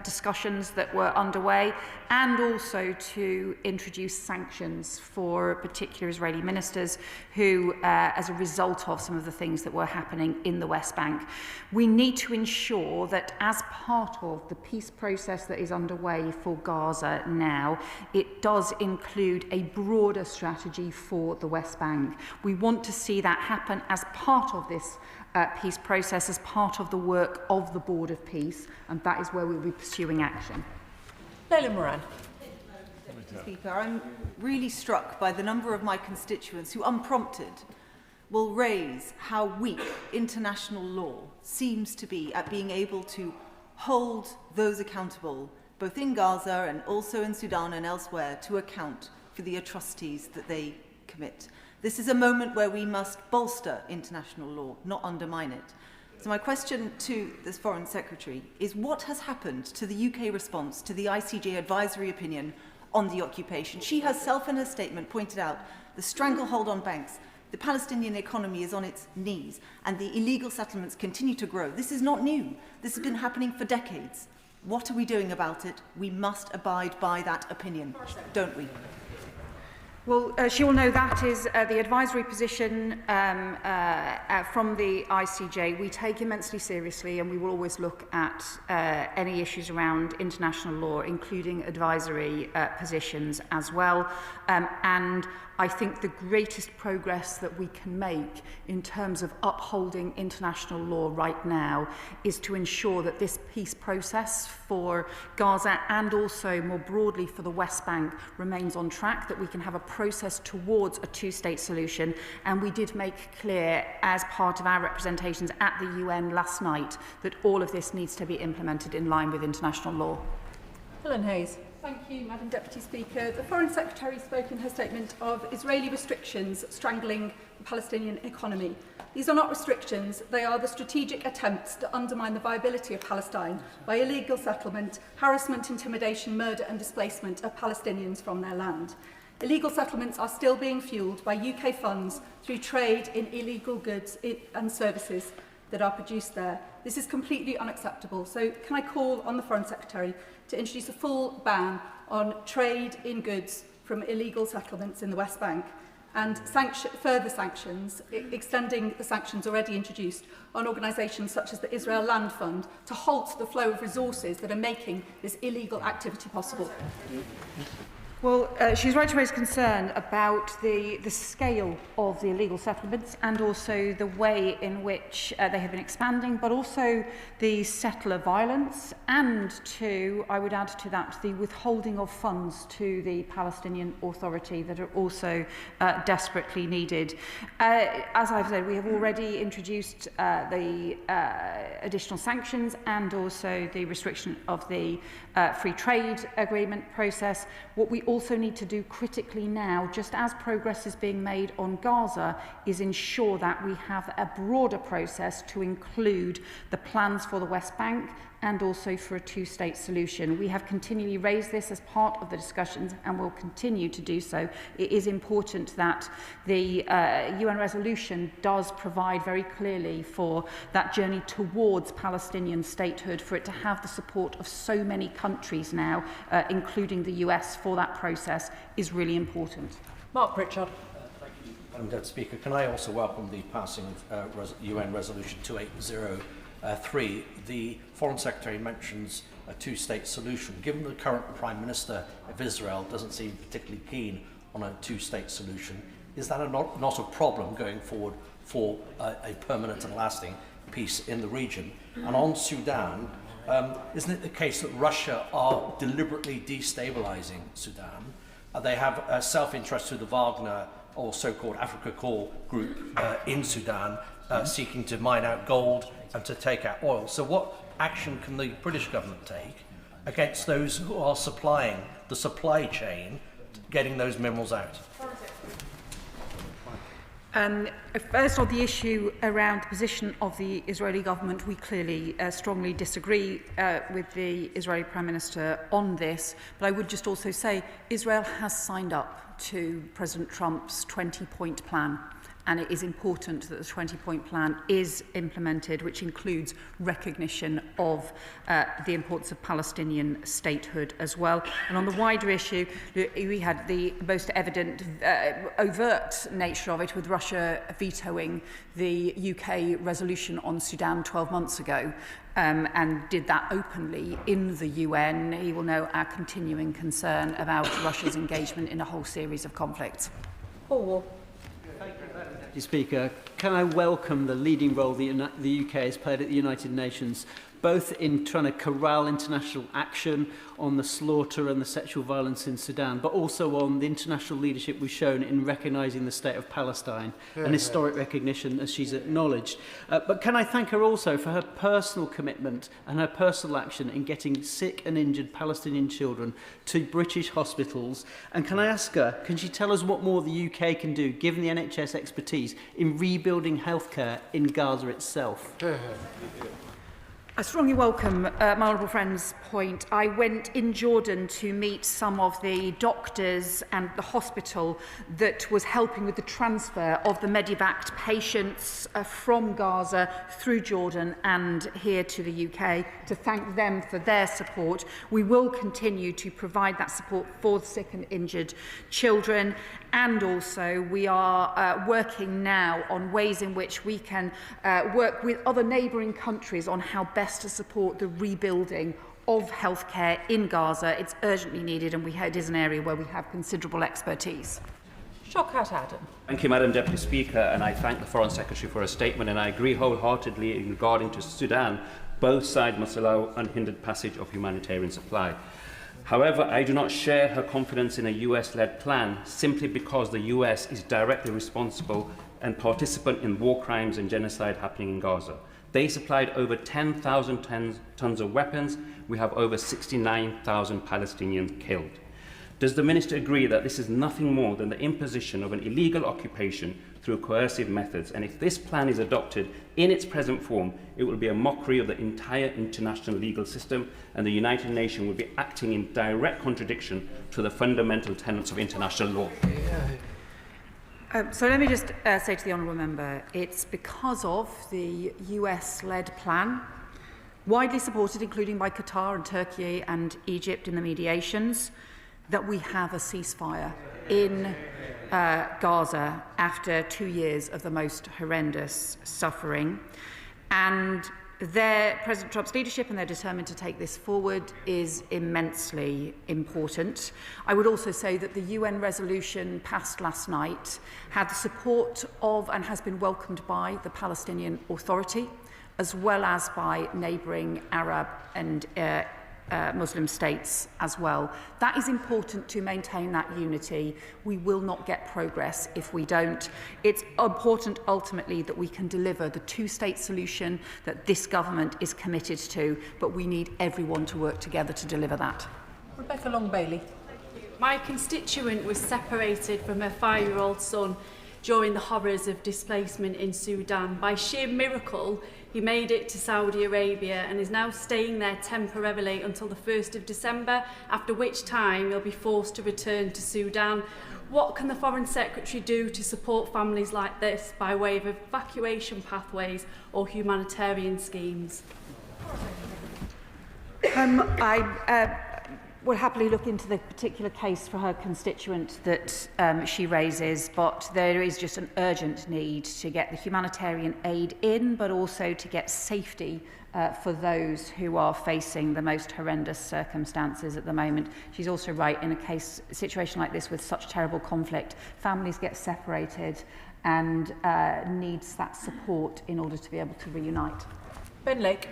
discussions that were underway, and also to introduce sanctions for particular Israeli ministers who, as a result of some of the things that were happening in the West Bank. We need to ensure that as part of the peace process that is underway for Gaza now, it does include a broader strategy for the West Bank. We want to see that happen as part of this peace process, as part of the work of the Board of Peace, and that is where we'll be pursuing action. Leila Moran. Speaker, I'm really struck by the number of my constituents who, unprompted, will raise how weak international law seems to be at being able to hold those accountable, both in Gaza and also in Sudan and elsewhere, to account for the atrocities that they commit. This is a moment where we must bolster international law, not undermine it. So my question to this Foreign Secretary is, what has happened to the UK response to the ICJ advisory opinion on the occupation? She herself in her statement pointed out the stranglehold on banks, the Palestinian economy is on its knees, and the illegal settlements continue to grow. This is not new. This has been happening for decades. What are we doing about it? We must abide by that opinion, don't we? Well, she will know that is the advisory position from the ICJ. We take immensely seriously, and we will always look at any issues around international law, including advisory positions as well. And I think the greatest progress that we can make in terms of upholding international law right now is to ensure that this peace process for Gaza and also more broadly for the West Bank remains on track, that we can have a process towards a two-state solution. And we did make clear as part of our representations at the UN last night that all of this needs to be implemented in line with international law. Helen Hayes. Thank you, Madam Deputy Speaker. The Foreign Secretary spoke in her statement of Israeli restrictions strangling the Palestinian economy. These are not restrictions, they are the strategic attempts to undermine the viability of Palestine by illegal settlement, harassment, intimidation, murder and displacement of Palestinians from their land. Illegal settlements are still being fuelled by UK funds through trade in illegal goods and services that are produced there. This is completely unacceptable. So can I call on the Foreign Secretary to introduce a full ban on trade in goods from illegal settlements in the West Bank and further sanctions, extending the sanctions already introduced on organisations such as the Israel Land Fund to halt the flow of resources that are making this illegal activity possible? Well, she's right to raise concern about the scale of the illegal settlements and also the way in which they have been expanding, but also the settler violence and, I would add to that, the withholding of funds to the Palestinian Authority that are also desperately needed. As I've said, we have already introduced the additional sanctions and also the restriction of the free trade agreement process. What we also need to do critically now, just as progress is being made on Gaza, is ensure that we have a broader process to include the plans for the West Bank and also for a two-state solution. We have continually raised this as part of the discussions and will continue to do so. It is important that the UN resolution does provide very clearly for that journey towards Palestinian statehood, for it to have the support of so many countries now, including the US, for that process is really important. Mark Pritchard. Thank you, Madam Deputy Speaker. Can I also welcome the passing of UN Resolution 2803? The Foreign Secretary mentions a two-state solution. Given the current Prime Minister of Israel doesn't seem particularly keen on a two-state solution, is that not a problem going forward for a permanent and lasting peace in the region? And on Sudan, isn't it the case that Russia are deliberately destabilizing Sudan? They have a self-interest through the Wagner or so-called Africa Corps group in Sudan, seeking to mine out gold and to take out oil. So what action can the British government take against those who are supplying the supply chain, getting those minerals out? First, on the issue around the position of the Israeli government, we clearly strongly disagree with the Israeli Prime Minister on this. But I would just also say Israel has signed up to President Trump's 20-point plan. And it is important that the 20-point plan is implemented, which includes recognition of the importance of Palestinian statehood as well. And on the wider issue, we had the most evident overt nature of it with Russia vetoing the UK resolution on Sudan 12 months ago. And did that openly in the UN. He will know our continuing concern about Russia's engagement in a whole series of conflicts. Paul. Deputy Speaker, can I welcome the leading role the UK has played at the United Nations, both in trying to corral international action on the slaughter and the sexual violence in Sudan, but also on the international leadership we've shown in recognising the state of Palestine, an historic recognition, as she's acknowledged. But can I thank her also for her personal commitment and her personal action in getting sick and injured Palestinian children to British hospitals? And can I ask her, can she tell us what more the UK can do, given the NHS expertise, in rebuilding healthcare in Gaza itself? I strongly welcome my honourable friend's point. I went in Jordan to meet some of the doctors and the hospital that was helping with the transfer of the medevaced patients from Gaza through Jordan and here to the UK, to thank them for their support. We will continue to provide that support for the sick and injured children. And also we are working now on ways in which we can work with other neighbouring countries on how best to support the rebuilding of healthcare in Gaza. It's urgently needed, and it is an area where we have considerable expertise. Shawkat Adam. Thank you, Madam Deputy Speaker, and I thank the Foreign Secretary for her statement, and I agree wholeheartedly in regarding to Sudan. Both sides must allow unhindered passage of humanitarian supply. However, I do not share her confidence in a US-led plan simply because the US is directly responsible and participant in war crimes and genocide happening in Gaza. They supplied over 10,000 tons of weapons. We have over 69,000 Palestinians killed. Does the Minister agree that this is nothing more than the imposition of an illegal occupation through coercive methods? And if this plan is adopted in its present form, it will be a mockery of the entire international legal system, and the United Nations will be acting in direct contradiction to the fundamental tenets of international law. So let me just say to the honourable member, it's because of the US-led plan, widely supported, including by Qatar and Turkey and Egypt in the mediations, that we have a ceasefire in Gaza after 2 years of the most horrendous suffering. And President Trump's leadership, and they're determined to take this forward, is immensely important. I would also say that the UN resolution passed last night had the support of and has been welcomed by the Palestinian Authority, as well as by neighbouring Arab and Muslim states as well. That is important to maintain that unity. We will not get progress if we don't. It's important ultimately that we can deliver the two-state solution that this government is committed to, but we need everyone to work together to deliver that. Rebecca Long-Bailey. My constituent was separated from her 5-year-old son during the horrors of displacement in Sudan. By sheer miracle, he made it to Saudi Arabia and is now staying there temporarily until the 1st of December, after which time he'll be forced to return to Sudan. What can the Foreign Secretary do to support families like this by way of evacuation pathways or humanitarian schemes? I will happily look into the particular case for her constituent that she raises, but there is just an urgent need to get the humanitarian aid in, but also to get safety for those who are facing the most horrendous circumstances at the moment. She's also right, in a situation like this with such terrible conflict, families get separated and needs that support in order to be able to reunite. Ben Lake.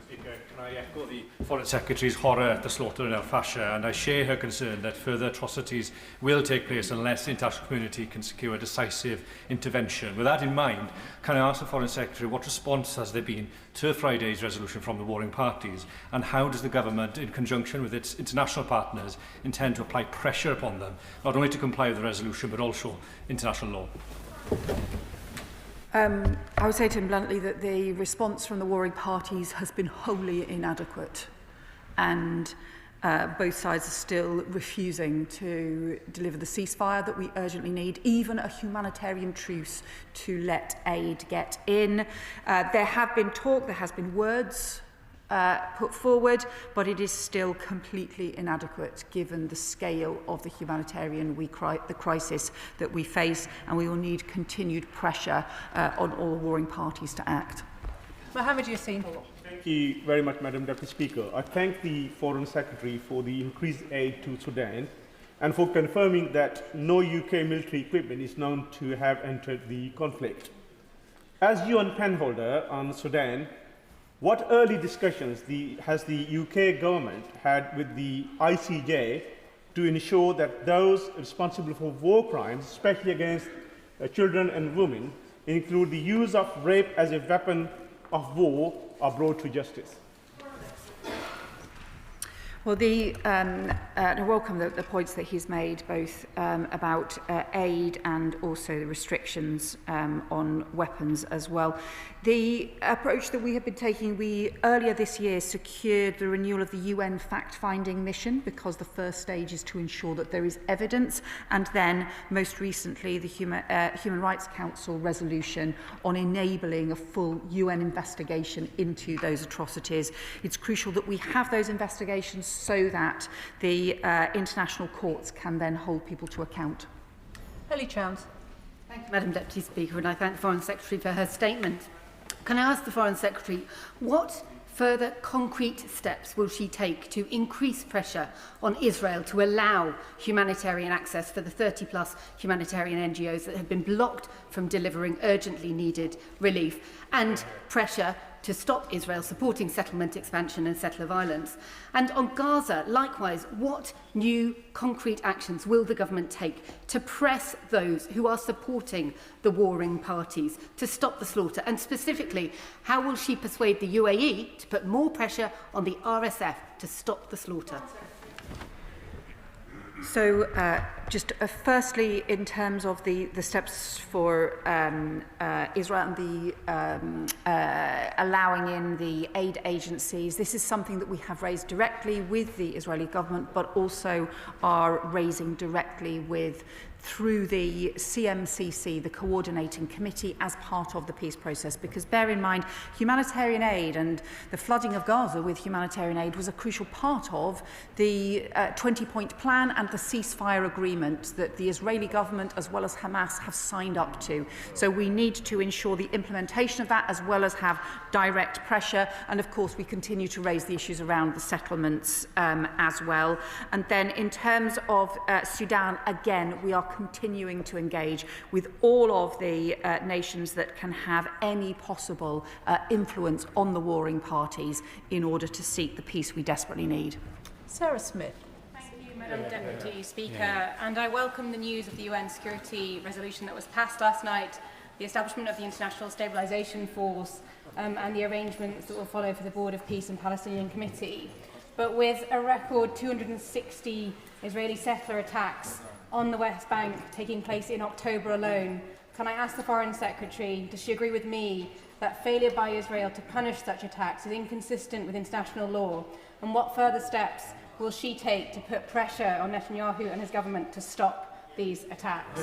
Can I echo the Foreign Secretary's horror at the slaughter in Al-Fasher, and I share her concern that further atrocities will take place unless the international community can secure decisive intervention. With that in mind, can I ask the Foreign Secretary what response has there been to Friday's resolution from the warring parties, and how does the government, in conjunction with its international partners, intend to apply pressure upon them, not only to comply with the resolution but also international law? I would say to him bluntly that the response from the warring parties has been wholly inadequate, and both sides are still refusing to deliver the ceasefire that we urgently need, even a humanitarian truce to let aid get in. There have been talk, there has been words put forward, but it is still completely inadequate given the scale of the humanitarian crisis that we face, and we will need continued pressure on all warring parties to act. Mohammed Yassin. Thank you very much, Madam Deputy Speaker. I thank the Foreign Secretary for the increased aid to Sudan and for confirming that no UK military equipment is known to have entered the conflict. As UN penholder on Sudan, what early discussions has the UK government had with the ICJ to ensure that those responsible for war crimes, especially against children and women, include the use of rape as a weapon of war, are brought to justice? Well, I welcome the points that he's made, both about aid and also the restrictions on weapons as well. The approach that we have been taking, we earlier this year secured the renewal of the UN fact-finding mission, because the first stage is to ensure that there is evidence, and then most recently the Human Rights Council resolution on enabling a full UN investigation into those atrocities. It's crucial that we have those investigations so that the international courts can then hold people to account. Ellie Chowns. Thank you, Madam Deputy Speaker, and I thank the Foreign Secretary for her statement. Can I ask the Foreign Secretary, what further concrete steps will she take to increase pressure on Israel to allow humanitarian access for the 30-plus humanitarian NGOs that have been blocked from delivering urgently needed relief, and pressure to stop Israel supporting settlement expansion and settler violence? And on Gaza, likewise, what new concrete actions will the government take to press those who are supporting the warring parties to stop the slaughter? And specifically, how will she persuade the UAE to put more pressure on the RSF to stop the slaughter? So, just firstly, in terms of the steps for Israel and the allowing in the aid agencies, this is something that we have raised directly with the Israeli government, but also are raising directly through the CMCC, the coordinating committee, as part of the peace process. Because bear in mind, humanitarian aid and the flooding of Gaza with humanitarian aid was a crucial part of the 20-point plan and the ceasefire agreement that the Israeli government as well as Hamas have signed up to. So we need to ensure the implementation of that, as well as have direct pressure. And of course, we continue to raise the issues around the settlements as well. And then in terms of Sudan, again, we are continuing to engage with all of the nations that can have any possible influence on the warring parties in order to seek the peace we desperately need. Sarah Smith. Thank you, Madam Deputy Speaker. And I welcome the news of the UN security resolution that was passed last night, the establishment of the International Stabilisation Force, and the arrangements that will follow for the Board of Peace and Palestinian Committee. But with a record 260 Israeli settler attacks on the West Bank taking place in October alone. Can I ask the Foreign Secretary, does she agree with me that failure by Israel to punish such attacks is inconsistent with international law? And what further steps will she take to put pressure on Netanyahu and his government to stop these attacks?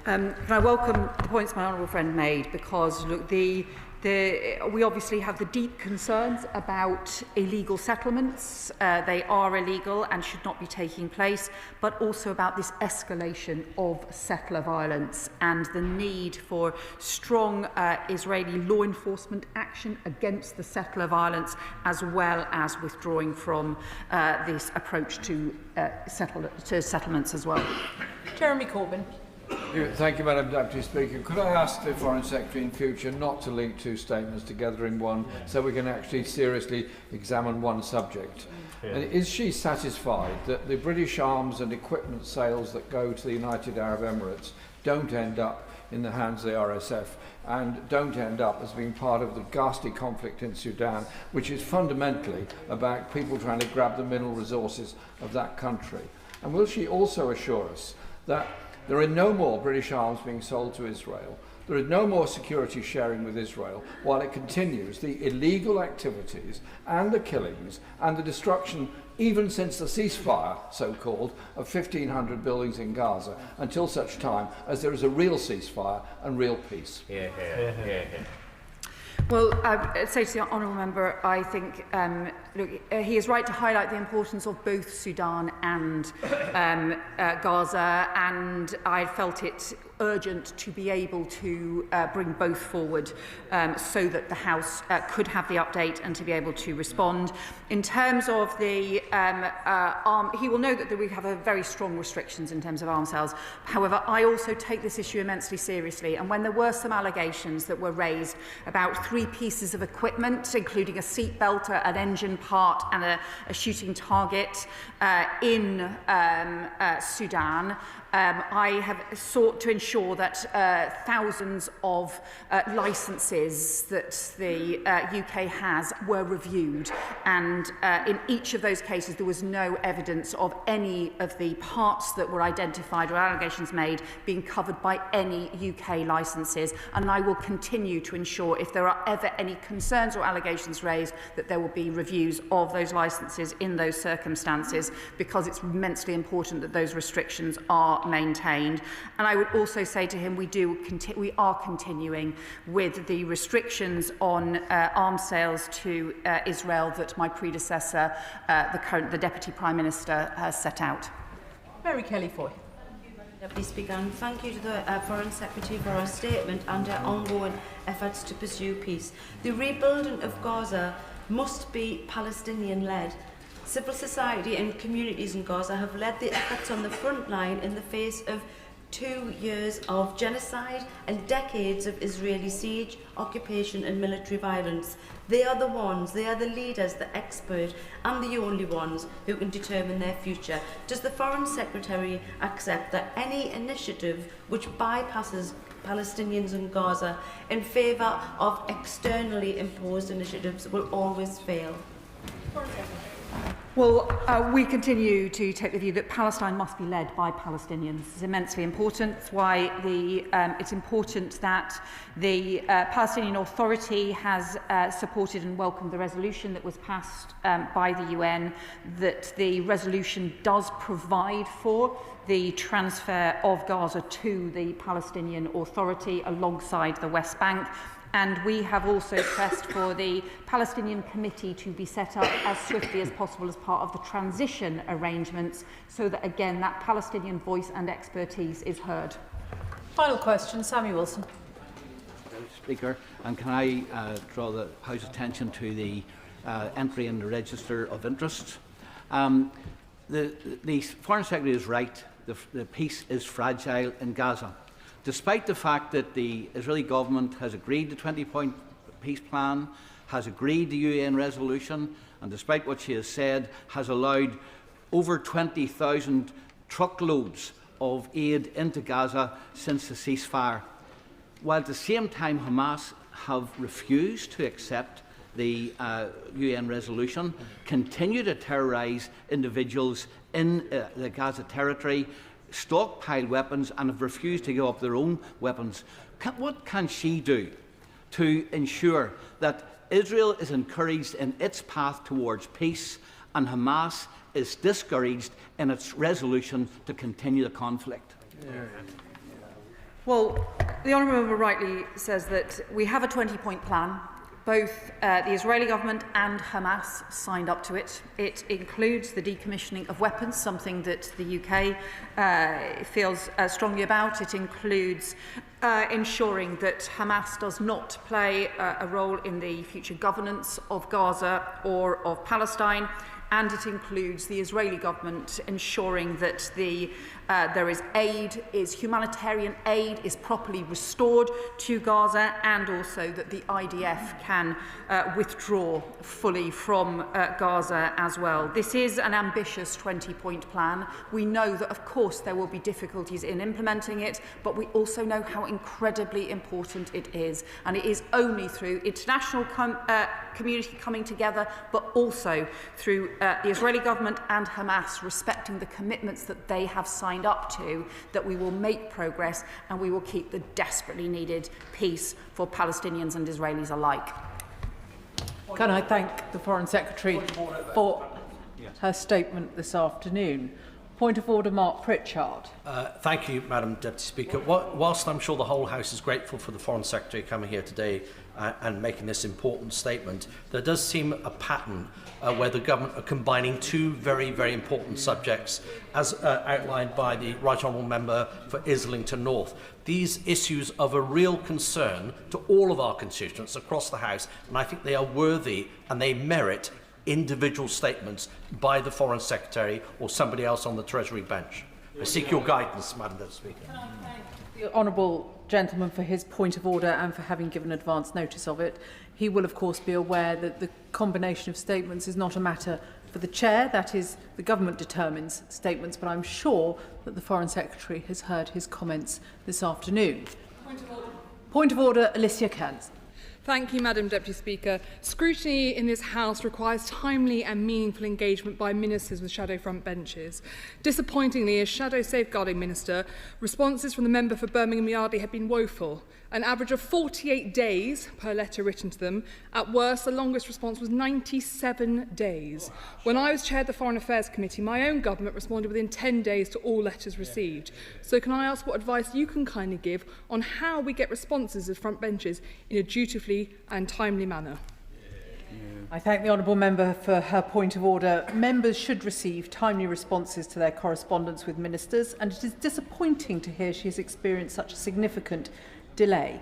I welcome the points my honourable friend made, because look, we obviously have the deep concerns about illegal settlements. They are illegal and should not be taking place, but also about this escalation of settler violence and the need for strong Israeli law enforcement action against the settler violence, as well as withdrawing from this approach to settlements as well. Jeremy Corbyn. Thank you, Madam Deputy Speaker. Could I ask the Foreign Secretary in future not to link two statements together in one, so we can actually seriously examine one subject? And is she satisfied that the British arms and equipment sales that go to the United Arab Emirates don't end up in the hands of the RSF and don't end up as being part of the ghastly conflict in Sudan, which is fundamentally about people trying to grab the mineral resources of that country? And will she also assure us that there are no more British arms being sold to Israel, there is no more security sharing with Israel, while it continues the illegal activities and the killings and the destruction, even since the ceasefire, so-called, of 1,500 buildings in Gaza, until such time as there is a real ceasefire and real peace? Well, I'd say to the honourable member, I think look, he is right to highlight the importance of both Sudan and Gaza, and I felt it urgent to be able to bring both forward so that the House could have the update and to be able to respond. In terms of the he will know that we have a very strong restrictions in terms of arms sales. However, I also take this issue immensely seriously, and when there were some allegations that were raised about 3 pieces of equipment, including a seat belt, an engine part and a shooting target in Sudan, I have sought to ensure that thousands of licences that the UK has were reviewed, and in each of those cases there was no evidence of any of the parts that were identified or allegations made being covered by any UK licences, and I will continue to ensure, if there are ever any concerns or allegations raised, that there will be reviews of those licences in those circumstances, because it's immensely important that those restrictions are maintained. And I would also say to him, we are continuing with the restrictions on arms sales to Israel that my predecessor, the Deputy Prime Minister, has set out. Mary Kelly-Foy. Deputy Speaker, and thank you to the Foreign Secretary for her statement and her ongoing efforts to pursue peace. The rebuilding of Gaza must be Palestinian-led. Civil society and communities in Gaza have led the efforts on the front line in the face of 2 years of genocide and decades of Israeli siege, occupation and military violence. They are the ones, they are the leaders, the expert and the only ones who can determine their future. Does the Foreign Secretary accept that any initiative which bypasses Palestinians in Gaza in favour of externally imposed initiatives will always fail? Well, we continue to take the view that Palestine must be led by Palestinians. It's immensely important. That's why it's important that the Palestinian Authority has supported and welcomed the resolution that was passed by the UN, that the resolution does provide for the transfer of Gaza to the Palestinian Authority alongside the West Bank. And we have also pressed for the Palestinian Committee to be set up as swiftly as possible as part of the transition arrangements, so that, again, that Palestinian voice and expertise is heard. Final question, Sammy Wilson. Speaker, and can I draw the House attention to the entry in the Register of Interest? The Foreign Secretary is right. The peace is fragile in Gaza. Despite the fact that the Israeli government has agreed the 20-point peace plan, has agreed the UN resolution, and despite what she has said, has allowed over 20,000 truckloads of aid into Gaza since the ceasefire, while at the same time Hamas have refused to accept the UN resolution, continue to terrorise individuals in the Gaza territory, stockpile weapons and have refused to give up their own weapons. What can she do to ensure that Israel is encouraged in its path towards peace and Hamas is discouraged in its resolution to continue the conflict? Well, the Honourable Member rightly says that we have a 20-point plan. Both the Israeli government and Hamas signed up to it. It includes the decommissioning of weapons, something that the UK feels strongly about. It includes ensuring that Hamas does not play a role in the future governance of Gaza or of Palestine. And it includes the Israeli government ensuring that there is humanitarian aid is properly restored to Gaza, and also that the IDF can withdraw fully from Gaza as well. This is an ambitious 20-point plan. We know that, of course, there will be difficulties in implementing it, but we also know how incredibly important it is. And it is only through international community coming together, but also through the Israeli government and Hamas respecting the commitments that they have signed up to, that we will make progress and we will keep the desperately needed peace for Palestinians and Israelis alike. Can I thank the Foreign Secretary for her statement this afternoon? Point of order, Mark Pritchard. Thank you, Madam Deputy Speaker. Whilst I'm sure the whole House is grateful for the Foreign Secretary coming here today and making this important statement, there does seem a pattern where the government are combining two very, very important subjects, as outlined by the Right Honourable Member for Islington North. These issues of a real concern to all of our constituents across the House, and I think they are worthy and they merit individual statements by the Foreign Secretary or somebody else on the Treasury bench. I seek your guidance, Madam Deputy Speaker. Can I thank the honourable gentleman for his point of order and for having given advance notice of it. He will, of course, be aware that the combination of statements is not a matter for the Chair. That is, the government determines statements, but I'm sure that the Foreign Secretary has heard his comments this afternoon. Point of order, Alicia Cairns. Thank you, Madam Deputy Speaker. Scrutiny in this House requires timely and meaningful engagement by ministers with shadow front benches. Disappointingly, as Shadow Safeguarding Minister, responses from the member for Birmingham Yardley have been woeful. An average of 48 days per letter written to them. At worst, the longest response was 97 days. When I was chaired the Foreign Affairs Committee, my own government responded within 10 days to all letters received. So can I ask what advice you can kindly give on how we get responses as front benches in a dutifully and timely manner? I thank the honourable member for her point of order. Members should receive timely responses to their correspondence with ministers, and it is disappointing to hear she has experienced such a significant delay.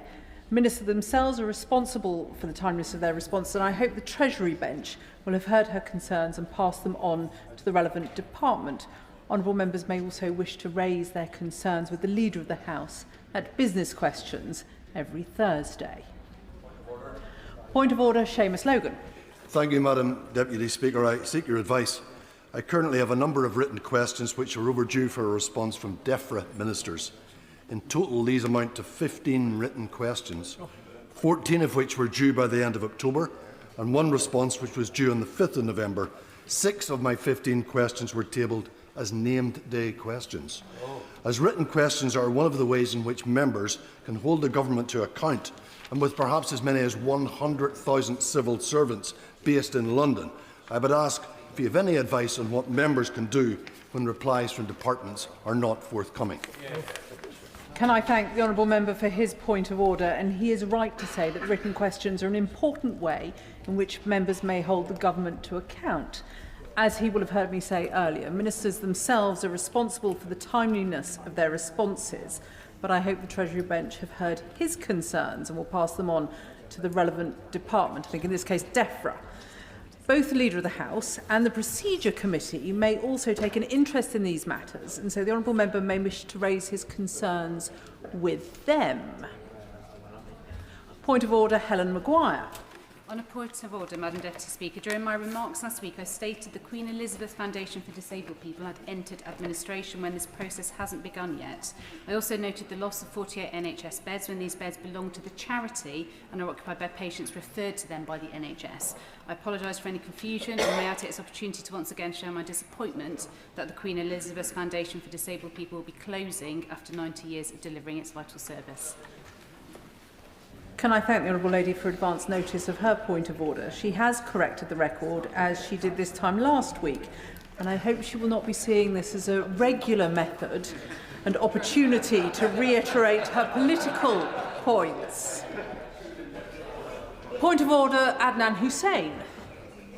Ministers themselves are responsible for the timeliness of their response, and I hope the Treasury bench will have heard her concerns and pass them on to the relevant department. Honourable members may also wish to raise their concerns with the Leader of the House at business questions every Thursday. Point of order, Seamus Logan. Thank you, Madam Deputy Speaker. I seek your advice. I currently have a number of written questions which are overdue for a response from DEFRA ministers. In total, these amount to 15 written questions, 14 of which were due by the end of October, and one response which was due on the 5th of November. 6 of my 15 questions were tabled as named day questions. As written questions are one of the ways in which members can hold the government to account, and with perhaps as many as 100,000 civil servants based in London, I would ask if you have any advice on what members can do when replies from departments are not forthcoming. Can I thank the honourable member for his point of order, and he is right to say that written questions are an important way in which members may hold the government to account. As he will have heard me say earlier, ministers themselves are responsible for the timeliness of their responses, but I hope the Treasury bench have heard his concerns and will pass them on to the relevant department, I think in this case DEFRA. Both the Leader of the House and the Procedure Committee may also take an interest in these matters, and so the honourable member may wish to raise his concerns with them. Point of order, Helen Maguire. On a point of order, Madam Deputy Speaker, during my remarks last week, I stated the Queen Elizabeth Foundation for Disabled People had entered administration when this process hasn't begun yet. I also noted the loss of 48 NHS beds when these beds belong to the charity and are occupied by patients referred to them by the NHS. I apologise for any confusion, and may I take this opportunity to once again share my disappointment that the Queen Elizabeth Foundation for Disabled People will be closing after 90 years of delivering its vital service. Can I thank the Honourable Lady for advance notice of her point of order? She has corrected the record, as she did this time last week, and I hope she will not be seeing this as a regular method and opportunity to reiterate her political points. Point of order, Adnan Hussain.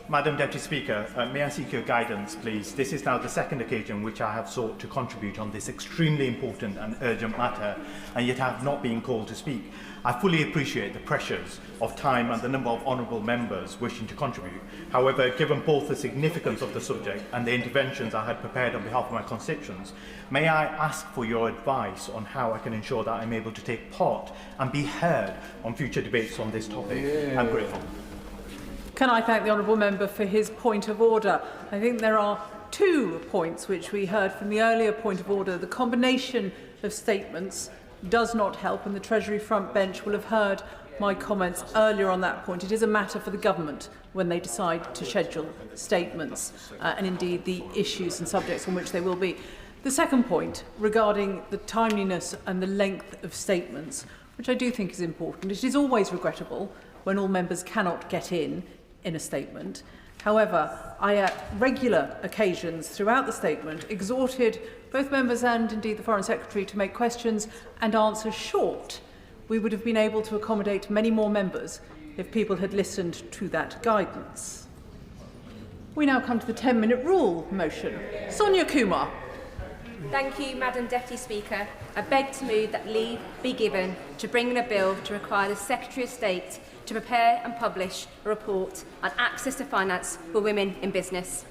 Madam Deputy Speaker, may I seek your guidance, please? This is now the second occasion which I have sought to contribute on this extremely important and urgent matter, and yet have not been called to speak. I fully appreciate the pressures of time and the number of honourable members wishing to contribute. However, given both the significance of the subject and the interventions I had prepared on behalf of my constituents, may I ask for your advice on how I can ensure that I'm able to take part and be heard on future debates on this topic? Yeah. I'm grateful. Can I thank the Honourable Member for his point of order? I think there are 2 points which we heard from the earlier point of order. The combination of statements does not help, and the Treasury front bench will have heard my comments earlier on that point. It is a matter for the government when they decide to schedule statements and indeed the issues and subjects on which they will be. The second point regarding the timeliness and the length of statements, which I do think is important. It is always regrettable when all members cannot get in a statement. However, I at regular occasions throughout the statement exhorted both members and indeed the Foreign Secretary to make questions and answers short. We would have been able to accommodate many more members if people had listened to that guidance. We now come to the 10-minute rule motion. Sonia Kumar. Thank you, Madam Deputy Speaker. I beg to move that leave be given to bring in a bill to require the Secretary of State to prepare and publish a report on access to finance for women in business,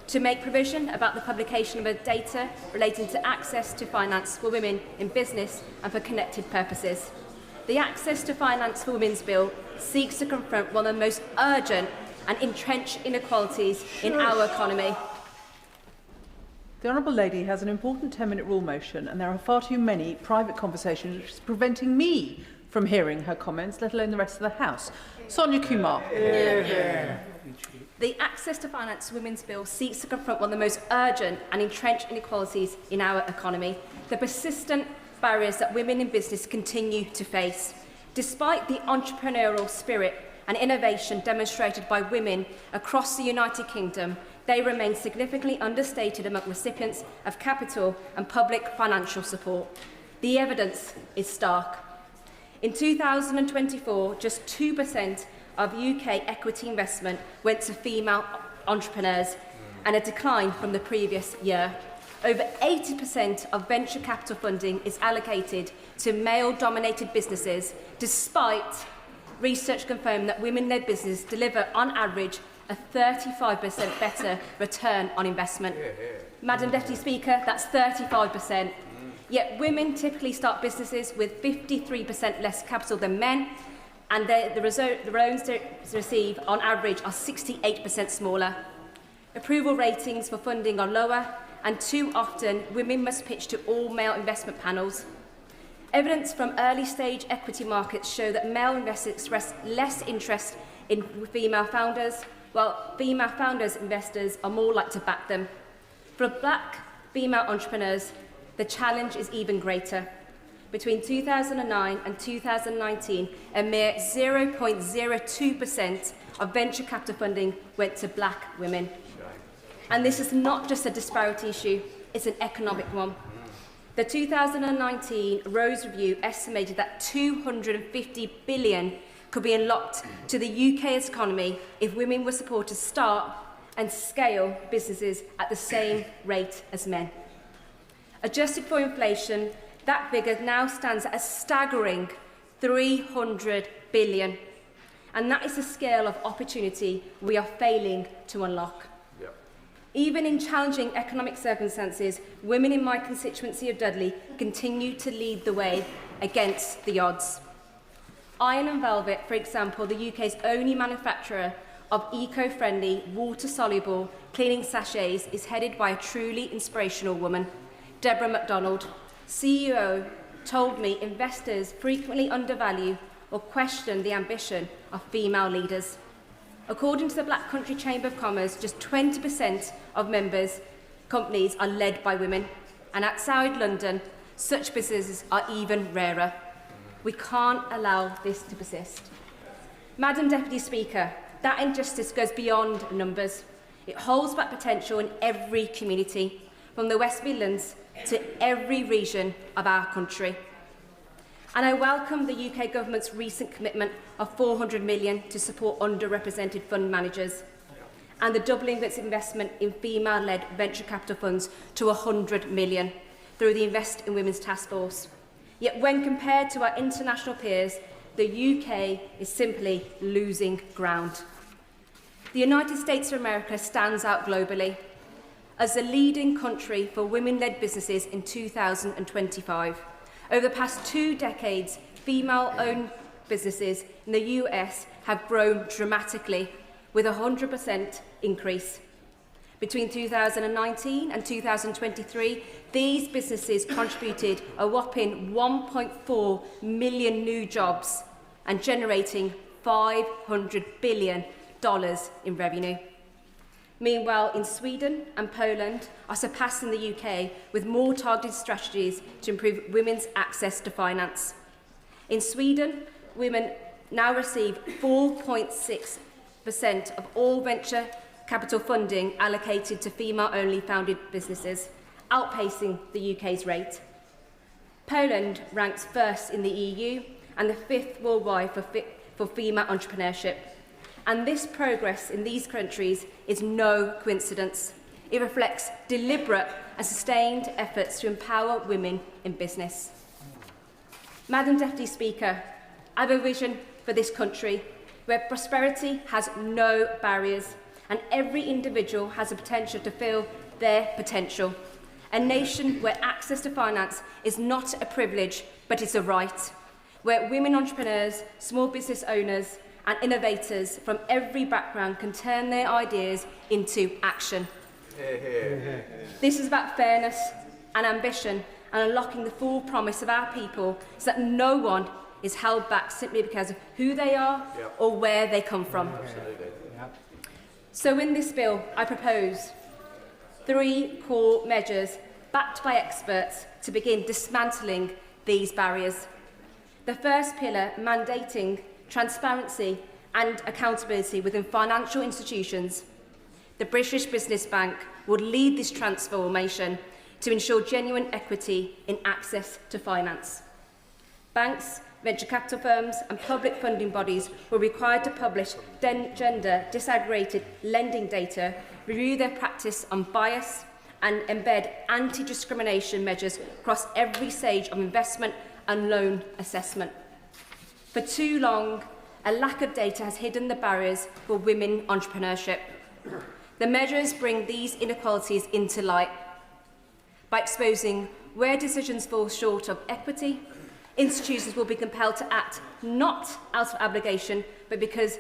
to make provision about the publication of data relating to access to finance for women in business and for connected purposes. The Access to Finance for Women's Bill seeks to confront one of the most urgent and entrenched inequalities in our economy. The Honourable Lady has an important 10-minute rule motion, and there are far too many private conversations which is preventing me from hearing her comments, let alone the rest of the House. Sonia Kumar. The Access to Finance Women's Bill seeks to confront one of the most urgent and entrenched inequalities in our economy, the persistent barriers that women in business continue to face. Despite the entrepreneurial spirit and innovation demonstrated by women across the United Kingdom, they remain significantly understated among recipients of capital and public financial support. The evidence is stark. In 2024, just 2% of UK equity investment went to female entrepreneurs, and a decline from the previous year. Over 80% of venture capital funding is allocated to male-dominated businesses, despite research confirming that women-led businesses deliver, on average, a 35% better return on investment. Madam Deputy Speaker, that's 35%. Yet women typically start businesses with 53% less capital than men, and the loans they receive on average are 68% smaller. Approval ratings for funding are lower, and too often women must pitch to all male investment panels. Evidence from early-stage equity markets show that male investors express less interest in female founders, while female founders investors are more likely to back them. For black female entrepreneurs, the challenge is even greater. Between 2009 and 2019, a mere 0.02% of venture capital funding went to black women. And this is not just a disparity issue, it's an economic one. The 2019 Rose Review estimated that 250 billion could be unlocked to the UK's economy if women were supported to start and scale businesses at the same rate as men. Adjusted for inflation, that figure now stands at a staggering 300 billion. And that is the scale of opportunity we are failing to unlock. Even in challenging economic circumstances, women in my constituency of Dudley continue to lead the way against the odds. Iron and Velvet, for example, the UK's only manufacturer of eco-friendly, water-soluble cleaning sachets, is headed by a truly inspirational woman. Deborah MacDonald, CEO, told me investors frequently undervalue or question the ambition of female leaders. According to the Black Country Chamber of Commerce, just 20% of members' companies are led by women, and outside London, such businesses are even rarer. We can't allow this to persist. Madam Deputy Speaker, that injustice goes beyond numbers. It holds back potential in every community, from the West Midlands to every region of our country. And I welcome the UK Government's recent commitment of 400 million to support underrepresented fund managers, and the doubling of its investment in female-led venture capital funds to 100 million through the Invest in Women's Task Force. Yet when compared to our international peers, the UK is simply losing ground. The United States of America stands out globally as the leading country for women-led businesses in 2025. Over the past 2 decades, female-owned businesses in the US have grown dramatically, with a 100% increase. Between 2019 and 2023, these businesses contributed a whopping 1.4 million new jobs and generating $500 billion in revenue. Meanwhile, in Sweden and Poland are surpassing the UK with more targeted strategies to improve women's access to finance. In Sweden, women now receive 4.6% of all venture capital funding allocated to female-only founded businesses, outpacing the UK's rate. Poland ranks first in the EU and the 5th worldwide for female entrepreneurship. And this progress in these countries is no coincidence. It reflects deliberate and sustained efforts to empower women in business. Madam Deputy Speaker, I have a vision for this country where prosperity has no barriers and every individual has the potential to fulfil their potential. A nation where access to finance is not a privilege, but it's a right. Where women entrepreneurs, small business owners, and innovators from every background can turn their ideas into action. This is about fairness and ambition and unlocking the full promise of our people so that no one is held back simply because of who they are or where they come from. So in this bill, I propose 3 core measures backed by experts to begin dismantling these barriers. The first pillar, mandating transparency and accountability within financial institutions. The British Business Bank would lead this transformation to ensure genuine equity in access to finance. Banks, venture capital firms and public funding bodies were required to publish gender disaggregated lending data, review their practice on bias and embed anti-discrimination measures across every stage of investment and loan assessment. For too long, a lack of data has hidden the barriers for women entrepreneurship. The measures bring these inequalities into light. By exposing where decisions fall short of equity, institutions will be compelled to act not out of obligation, but because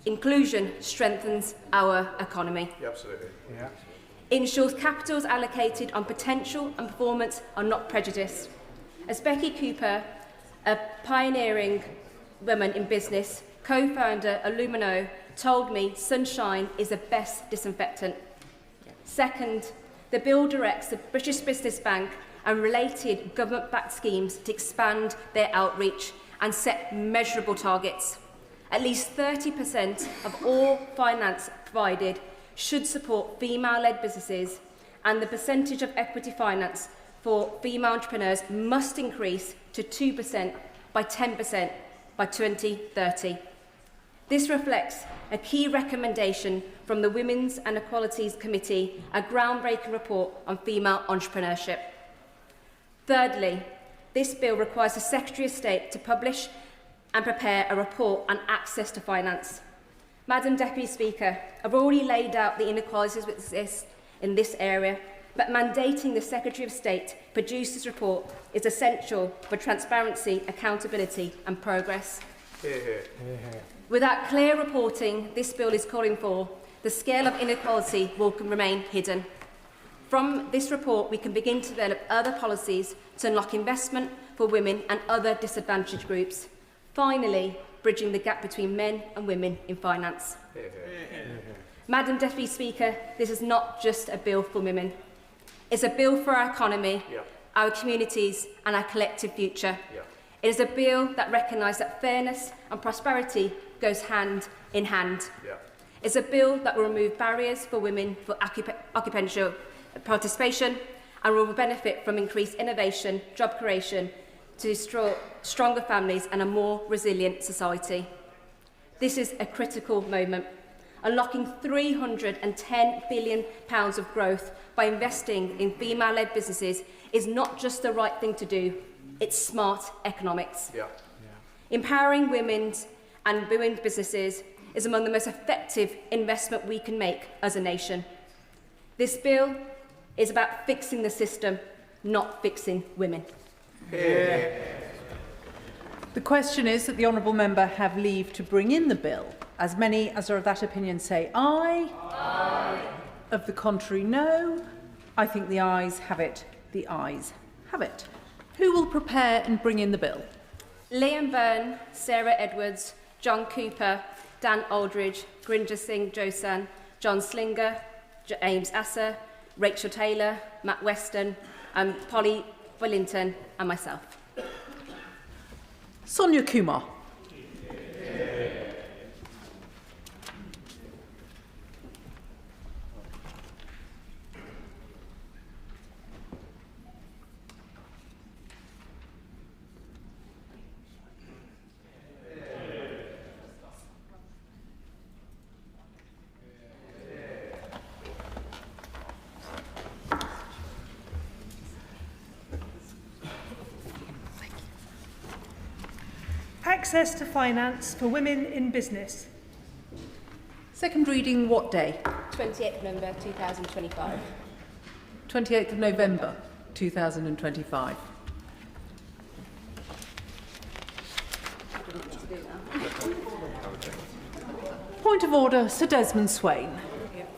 inclusion strengthens our economy. Absolutely. Yeah. It ensures capital is allocated on potential and performance are not prejudiced. As Becky Cooper, a pioneering woman in business, co-founder of Lumino, told me, sunshine is the best disinfectant. Second, the bill directs the British Business Bank and related government-backed schemes to expand their outreach and set measurable targets. At least 30% of all finance provided should support female-led businesses, and the percentage of equity finance for female entrepreneurs must increase to 2% by 10% by 2030. This reflects a key recommendation from the Women's and Equalities Committee, a groundbreaking report on female entrepreneurship. Thirdly, this bill requires the Secretary of State to publish and prepare a report on access to finance. Madam Deputy Speaker, I've already laid out the inequalities that exist in this area, but mandating the Secretary of State produce this report is essential for transparency, accountability and progress. Without clear reporting this bill is calling for, the scale of inequality will remain hidden. From this report, we can begin to develop other policies to unlock investment for women and other disadvantaged groups. Finally, bridging the gap between men and women in finance. Madam Deputy Speaker, this is not just a bill for women. It's a bill for our economy, our communities and our collective future. It is a bill that recognises that fairness and prosperity goes hand in hand. It's a bill that will remove barriers for women for occupational participation and will benefit from increased innovation, job creation, to stronger families and a more resilient society. This is a critical moment. Unlocking £310 billion of growth by investing in female-led businesses is not just the right thing to do, it's smart economics. Empowering women and women's businesses is among the most effective investment we can make as a nation. This bill is about fixing the system, not fixing women. The question is that the honourable member have leave to bring in the bill. As many as are of that opinion say aye. Aye. Of the contrary, no. I think the ayes have it. The ayes have it. Who will prepare and bring in the bill? Liam Byrne, Sarah Edwards, John Cooper, Dan Aldridge, Grinja Singh Josan, John Slinger, James Asser, Rachel Taylor, Matt Weston, Polly Wellington and myself. Sonia Kumar. Access to finance for women in business. Second reading what day? 28th November 2025. 28th of November 2025. Point of order, Sir Desmond Swain.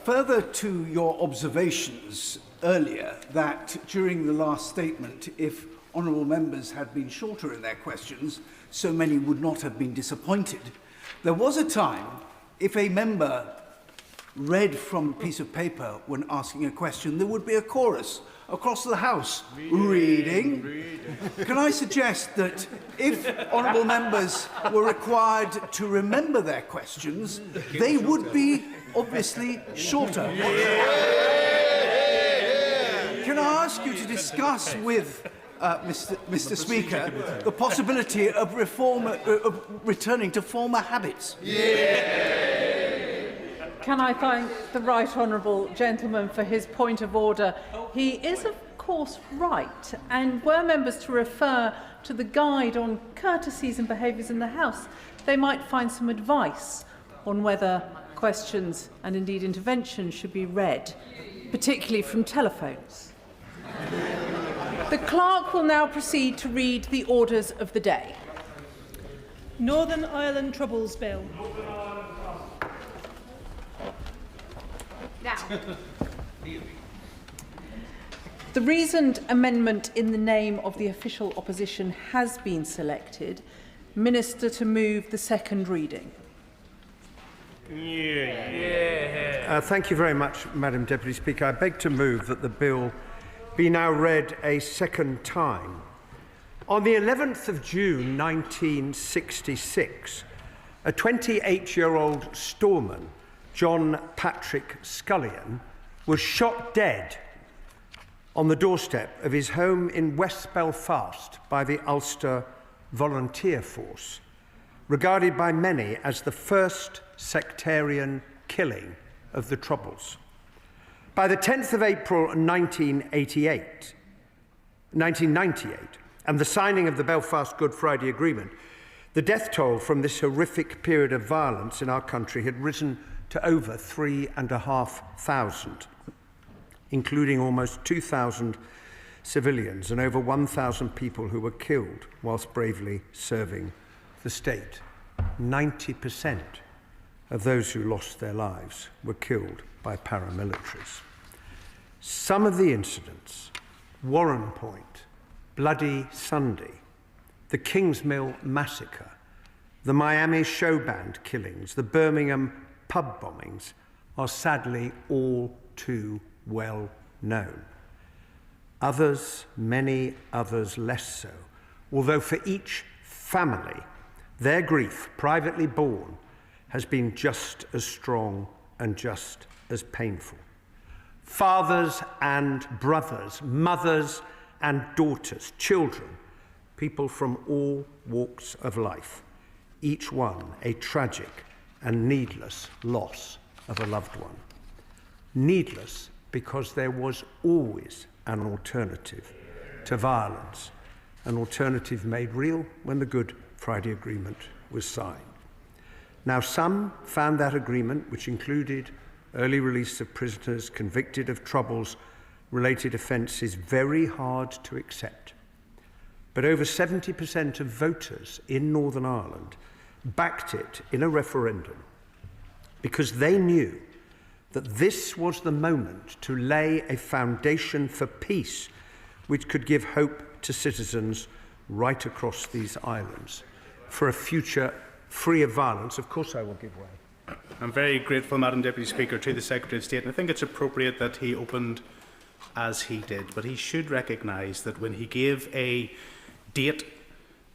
Further to your observations earlier that during the last statement, if honourable members had been shorter in their questions, so many would not have been disappointed. There was a time, if a member read from a piece of paper when asking a question, there would be a chorus across the House. Reading. Can I suggest that if honourable members were required to remember their questions, they would be obviously shorter. Can I ask you to discuss with Mr. Speaker, the possibility of returning to former habits? Can I thank the right honourable gentleman for his point of order? He is, of course, right, and were members to refer to the guide on courtesies and behaviours in the House, they might find some advice on whether questions and indeed interventions should be read, particularly from telephones. The clerk will now proceed to read the orders of the day. Northern Ireland Troubles Bill. Now. The reasoned amendment in the name of the official opposition has been selected. Minister to move the second reading. Thank you very much, Madam Deputy Speaker. I beg to move that the bill be now read a second time. On the 11th of June 1966, a 28-year-old storeman, John Patrick Scullion, was shot dead on the doorstep of his home in West Belfast by the Ulster Volunteer Force, regarded by many as the first sectarian killing of the Troubles. By the 10th of April 1998, and the signing of the Belfast Good Friday Agreement, the death toll from this horrific period of violence in our country had risen to over 3,500, including almost 2,000 civilians and over 1,000 people who were killed whilst bravely serving the state. 90% of those who lost their lives were killed by paramilitaries. Some of the incidents, Warren Point, Bloody Sunday, the Kingsmill massacre, the Miami show band killings, the Birmingham pub bombings, are sadly all too well known. Others, many others less so, although for each family, their grief, privately borne, has been just as strong and just as painful. Fathers and brothers, mothers and daughters, children, people from all walks of life, each one a tragic and needless loss of a loved one. Needless because there was always an alternative to violence, an alternative made real when the Good Friday Agreement was signed. Now, some found that agreement, which included early release of prisoners convicted of Troubles-related offences, very hard to accept. But over 70% of voters in Northern Ireland backed it in a referendum because they knew that this was the moment to lay a foundation for peace which could give hope to citizens right across these islands for a future free of violence. Of course I will give way. I'm very grateful, Madam Deputy Speaker, to the Secretary of State, and I think it's appropriate that he opened as he did, but he should recognise that when he gave a date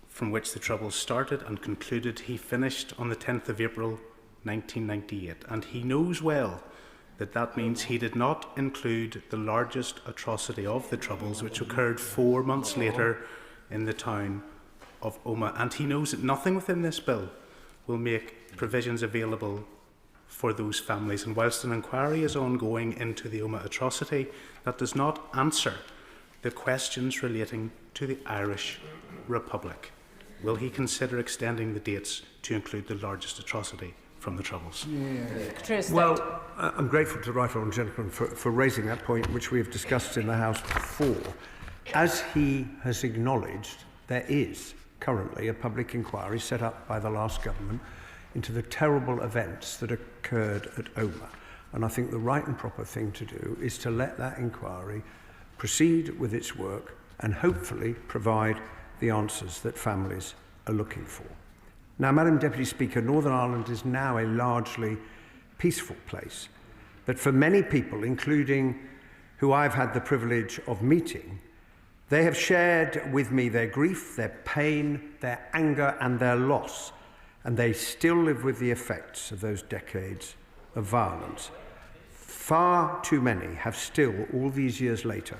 from which the Troubles started and concluded, he finished on the 10th of April 1998, and he knows well that that means he did not include the largest atrocity of the Troubles, which occurred 4 months later in the town of Omagh, and he knows that nothing within this bill will make provisions available for those families. And whilst an inquiry is ongoing into the Omagh atrocity, that does not answer the questions relating to the Irish Republic. Will he consider extending the dates to include the largest atrocity from the Troubles? Well, I'm grateful to the right honourable gentleman for raising that point, which we have discussed in the House before. As he has acknowledged, there is currently a public inquiry set up by the last government into the terrible events that occurred at Omagh. And I think the right and proper thing to do is to let that inquiry proceed with its work and hopefully provide the answers that families are looking for. Now, Madam Deputy Speaker, Northern Ireland is now a largely peaceful place, but for many people, including who I've had the privilege of meeting, they have shared with me their grief, their pain, their anger and their loss, and they still live with the effects of those decades of violence. Far too many have still, all these years later,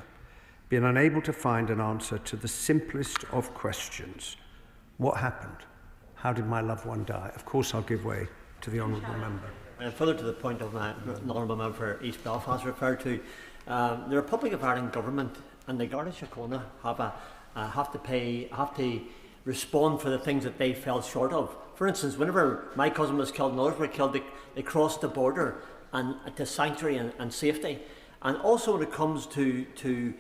been unable to find an answer to the simplest of questions. What happened? How did my loved one die? Of course, I'll give way to the honourable member. And further to the point of the honourable member for East Belfast referred to, the Republic of Ireland government and the Garda Síochána have to respond for the things that they fell short of. For instance, whenever my cousin was killed and others were killed, they crossed the border and to sanctuary and safety. And also when it comes to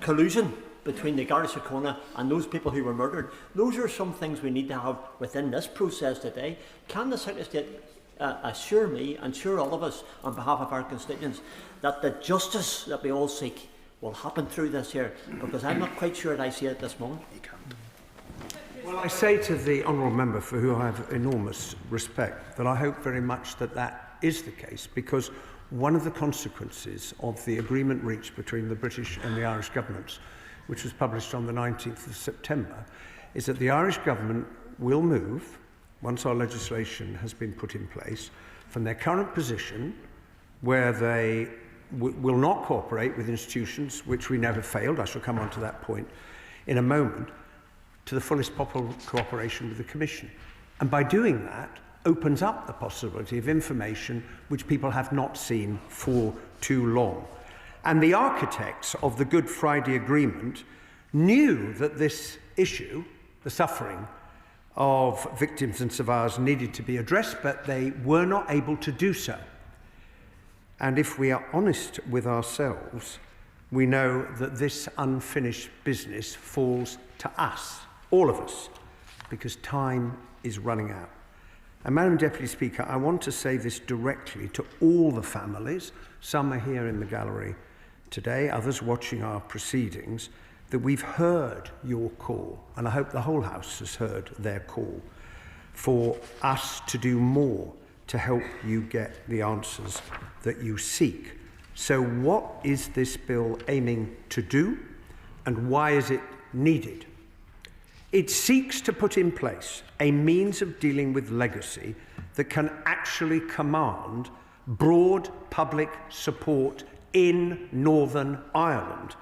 collusion between the Garda Síochána and those people who were murdered, those are some things we need to have within this process today. Can the Secretary of State assure me and assure all of us on behalf of our constituents that the justice that we all seek will happen through this here? Because I'm not quite sure that I see it at this moment. You can't. Well, I say to the honourable member, for whom I have enormous respect, that I hope very much that that is the case, because one of the consequences of the agreement reached between the British and the Irish governments, which was published on the 19th of September, is that the Irish government will move, once our legislation has been put in place, from their current position, where they will not cooperate with institutions which we know have failed, I shall come on to that point in a moment, to the fullest possible cooperation with the Commission. And by doing that, opens up the possibility of information which people have not seen for too long. And the architects of the Good Friday Agreement knew that this issue, the suffering of victims and survivors, needed to be addressed, but they were not able to do so. And if we are honest with ourselves, we know that this unfinished business falls to us, all of us, because time is running out. And Madam Deputy Speaker, I want to say this directly to all the families, some are here in the gallery today, others watching our proceedings, that we've heard your call, and I hope the whole House has heard their call, for us to do more to help you get the answers that you seek. So what is this bill aiming to do, and why is it needed? It seeks to put in place a means of dealing with legacy that can actually command broad public support in Northern Ireland,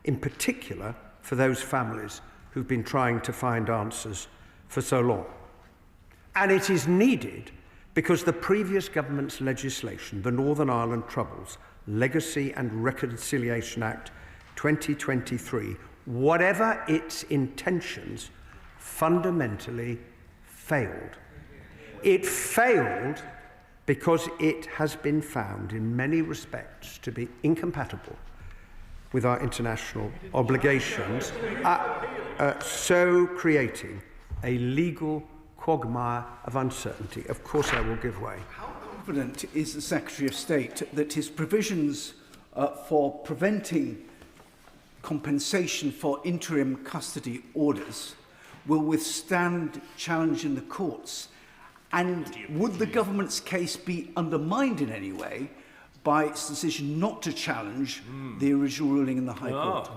in particular for those families who've been trying to find answers for so long. And it is needed because the previous government's legislation, the Northern Ireland Troubles Legacy and Reconciliation Act 2023, whatever its intentions, fundamentally failed. It failed because it has been found in many respects to be incompatible with our international obligations, so creating a legal quagmire of uncertainty. Of course I will give way. How confident is the Secretary of State that his provisions for preventing compensation for interim custody orders will withstand challenge in the courts? And would the government's case be undermined in any way by its decision not to challenge the original ruling in the High Court?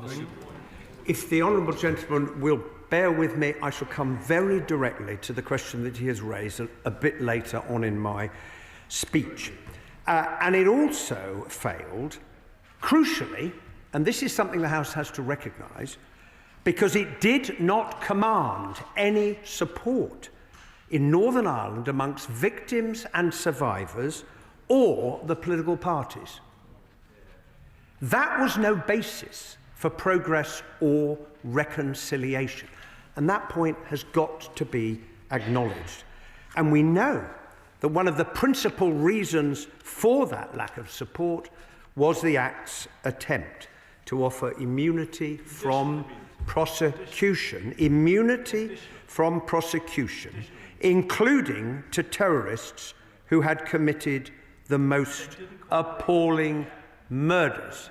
If the honourable gentleman will bear with me, I shall come very directly to the question that he has raised a bit later on in my speech. And it also failed, crucially, and this is something the House has to recognise, because it did not command any support in Northern Ireland amongst victims and survivors or the political parties. That was no basis for progress or reconciliation. And that point has got to be acknowledged. And we know that one of the principal reasons for that lack of support was the Act's attempt to offer immunity from prosecution, including to terrorists who had committed the most appalling murders.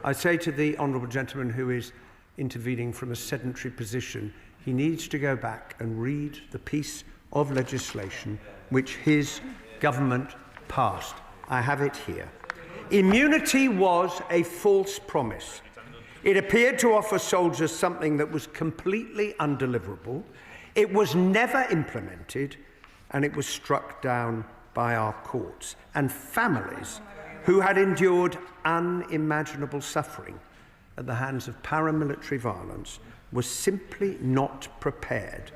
I say to the honourable gentleman who is intervening from a sedentary position, he needs to go back and read the piece of legislation which his government passed. I have it here. Immunity was a false promise. It appeared to offer soldiers something that was completely undeliverable. It was never implemented, and it was struck down by our courts. And families who had endured unimaginable suffering at the hands of paramilitary violence were simply not prepared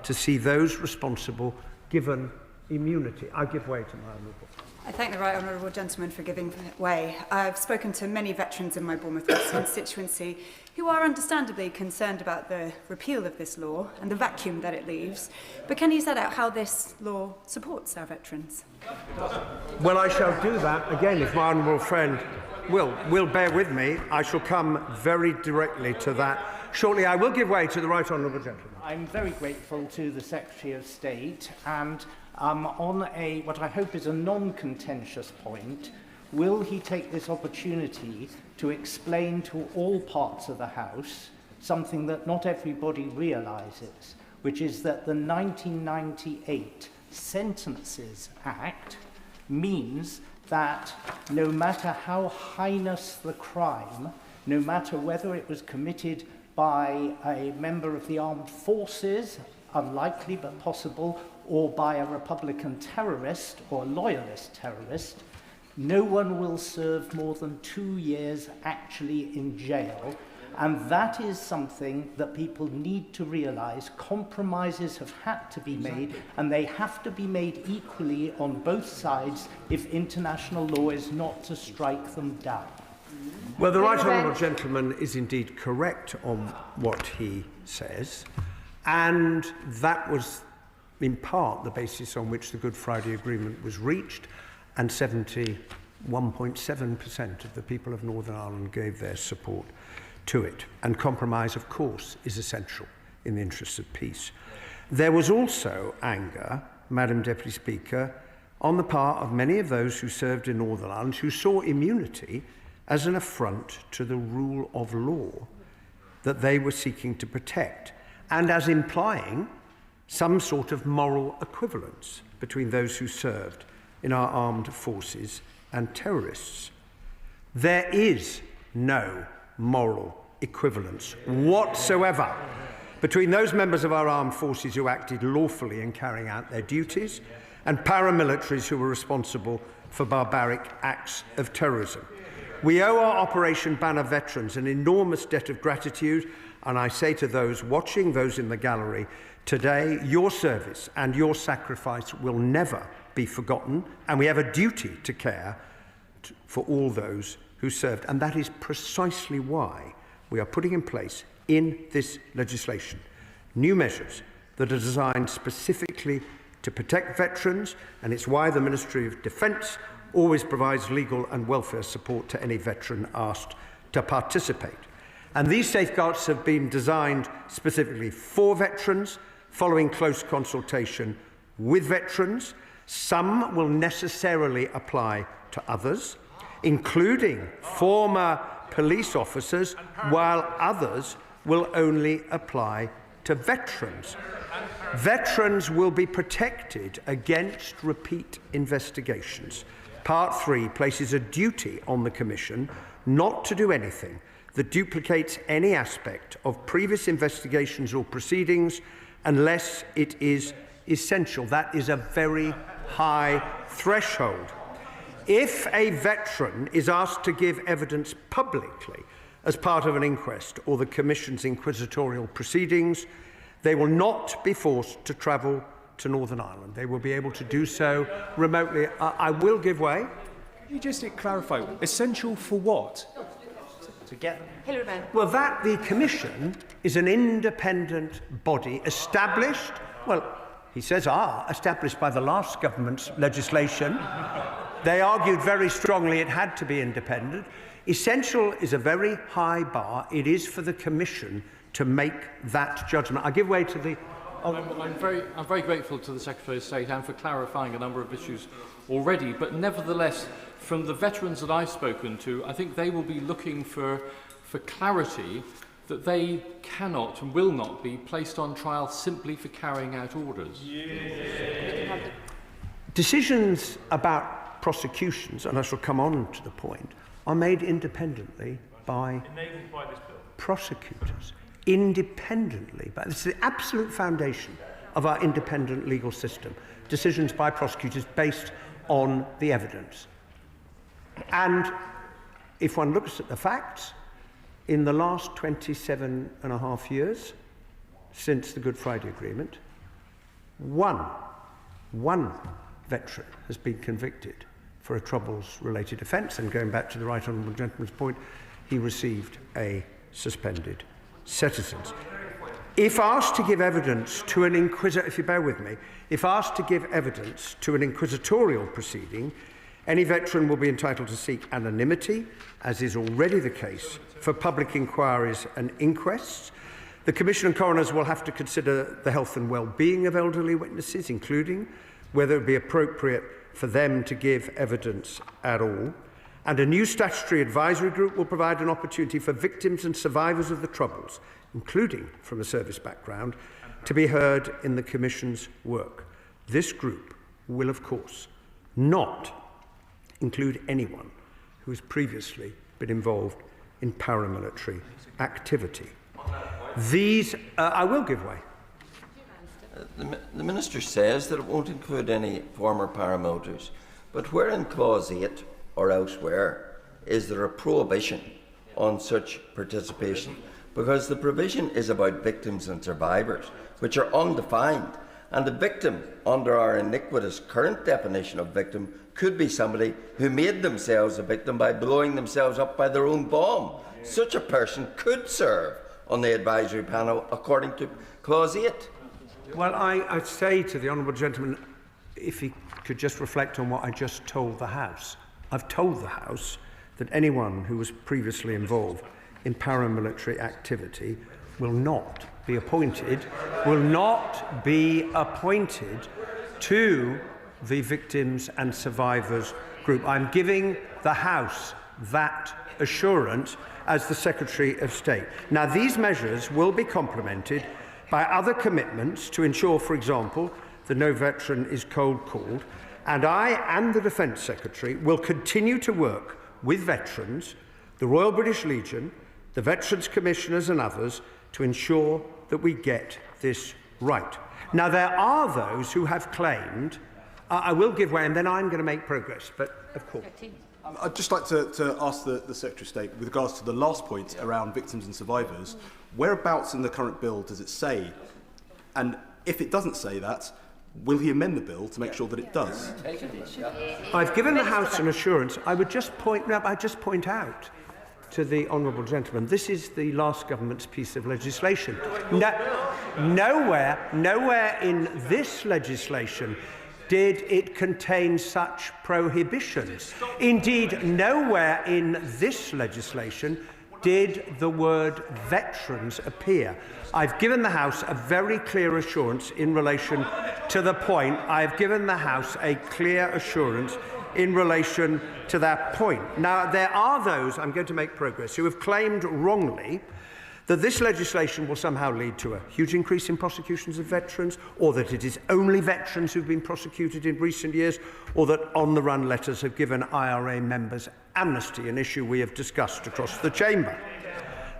to see those responsible given immunity. I give way to my honourable. I thank the right honourable gentleman for giving way. I've spoken to many veterans in my Bournemouth West constituency who are understandably concerned about the repeal of this law and the vacuum that it leaves. But can you set out how this law supports our veterans? Well, I shall do that. Again, if my honourable friend will bear with me, I shall come very directly to that shortly. I will give way to the right honourable gentleman. I'm very grateful to the Secretary of State, and on what I hope is a non-contentious point, will he take this opportunity to explain to all parts of the House something that not everybody realises, which is that the 1998 Sentences Act means that no matter how heinous the crime, no matter whether it was committed by a member of the armed forces, unlikely but possible, or by a Republican terrorist or loyalist terrorist, no one will serve more than 2 years actually in jail. And that is something that people need to realise. Compromises have had to be made, and they have to be made equally on both sides if international law is not to strike them down. Well, the right honourable gentleman is indeed correct on what he says, and that was in part the basis on which the Good Friday Agreement was reached, and 71.7% of the people of Northern Ireland gave their support to it. And compromise, of course, is essential in the interests of peace. There was also anger, Madam Deputy Speaker, on the part of many of those who served in Northern Ireland who saw immunity as an affront to the rule of law that they were seeking to protect, and as implying some sort of moral equivalence between those who served in our armed forces and terrorists. There is no moral equivalence whatsoever between those members of our armed forces who acted lawfully in carrying out their duties and paramilitaries who were responsible for barbaric acts of terrorism. We owe our Operation Banner veterans an enormous debt of gratitude, and I say to those watching, those in the gallery, today, your service and your sacrifice will never be forgotten, and we have a duty to care for all those who served. And that is precisely why we are putting in place in this legislation new measures that are designed specifically to protect veterans, and it's why the Ministry of Defence always provides legal and welfare support to any veteran asked to participate. And these safeguards have been designed specifically for veterans, following close consultation with veterans. Some will necessarily apply to others, including former police officers, while others will only apply to veterans. Veterans will be protected against repeat investigations. Part 3 places a duty on the Commission not to do anything that duplicates any aspect of previous investigations or proceedings unless it is essential. That is a very high threshold. If a veteran is asked to give evidence publicly as part of an inquest or the Commission's inquisitorial proceedings, they will not be forced to travel to Northern Ireland. They will be able to do so remotely. I will give way. Can you just clarify, essential for what? To get... Well, that the Commission is an independent body established, well, he says established by the last government's legislation. They argued very strongly it had to be independent. Essential is a very high bar. It is for the Commission to make that judgment. I give way to the... I'm very grateful to the Secretary of State and for clarifying a number of issues already, but nevertheless, from the veterans that I've spoken to, I think they will be looking for clarity that they cannot and will not be placed on trial simply for carrying out orders. Yeah. Decisions about prosecutions, and I shall come on to the point, are made independently by prosecutors. Independently, but this is the absolute foundation of our independent legal system. Decisions by prosecutors based on the evidence. And if one looks at the facts, in the last 27.5 years since the Good Friday Agreement, one veteran has been convicted for a Troubles-related offence, and going back to the Right Honourable Gentleman's point, he received a suspended citizens. If asked to give evidence to an if you bear with me, if asked to give evidence to an inquisitorial proceeding, any veteran will be entitled to seek anonymity, as is already the case for public inquiries and inquests. The Commission and coroners will have to consider the health and well-being of elderly witnesses, including whether it would be appropriate for them to give evidence at all. And a new statutory advisory group will provide an opportunity for victims and survivors of the Troubles, including from a service background, to be heard in the Commission's work. This group will, of course, not include anyone who has previously been involved in paramilitary activity. I will give way. The Minister says that it won't include any former paramilitaries, but where in Clause 8 or elsewhere is there a prohibition on such participation? Because the provision is about victims and survivors, which are undefined, and a victim under our iniquitous current definition of victim could be somebody who made themselves a victim by blowing themselves up by their own bomb. Such a person could serve on the advisory panel according to Clause 8. Well, I say to the Honourable Gentleman, if he could just reflect on what I just told the House. I've told the House that anyone who was previously involved in paramilitary activity will not be appointed, will not be appointed to the Victims and Survivors Group. I'm giving the House that assurance as the Secretary of State. Now, these measures will be complemented by other commitments to ensure, for example, that no veteran is cold-called, and I and the Defence Secretary will continue to work with veterans, the Royal British Legion, the Veterans Commissioners and others to ensure that we get this right. Now, there are those who have claimed, I will give way and then I'm going to make progress, but of course. I'd just like to ask the Secretary of State, with regards to the last point around victims and survivors, whereabouts in the current bill does it say? And if it doesn't say that, will he amend the bill to make sure that it does? I've given the House an assurance. I would just point out to the honourable gentleman, this is the last government's piece of legislation. Nowhere in this legislation did it contain such prohibitions. Indeed, nowhere in this legislation did the word veterans appear. I've given the House a very clear assurance in relation to the point. I've given the House a clear assurance in relation to that point. Now, there are those, I'm going to make progress, who have claimed wrongly that this legislation will somehow lead to a huge increase in prosecutions of veterans, or that it is only veterans who've been prosecuted in recent years, or that on-the-run letters have given IRA members amnesty, an issue we have discussed across the chamber.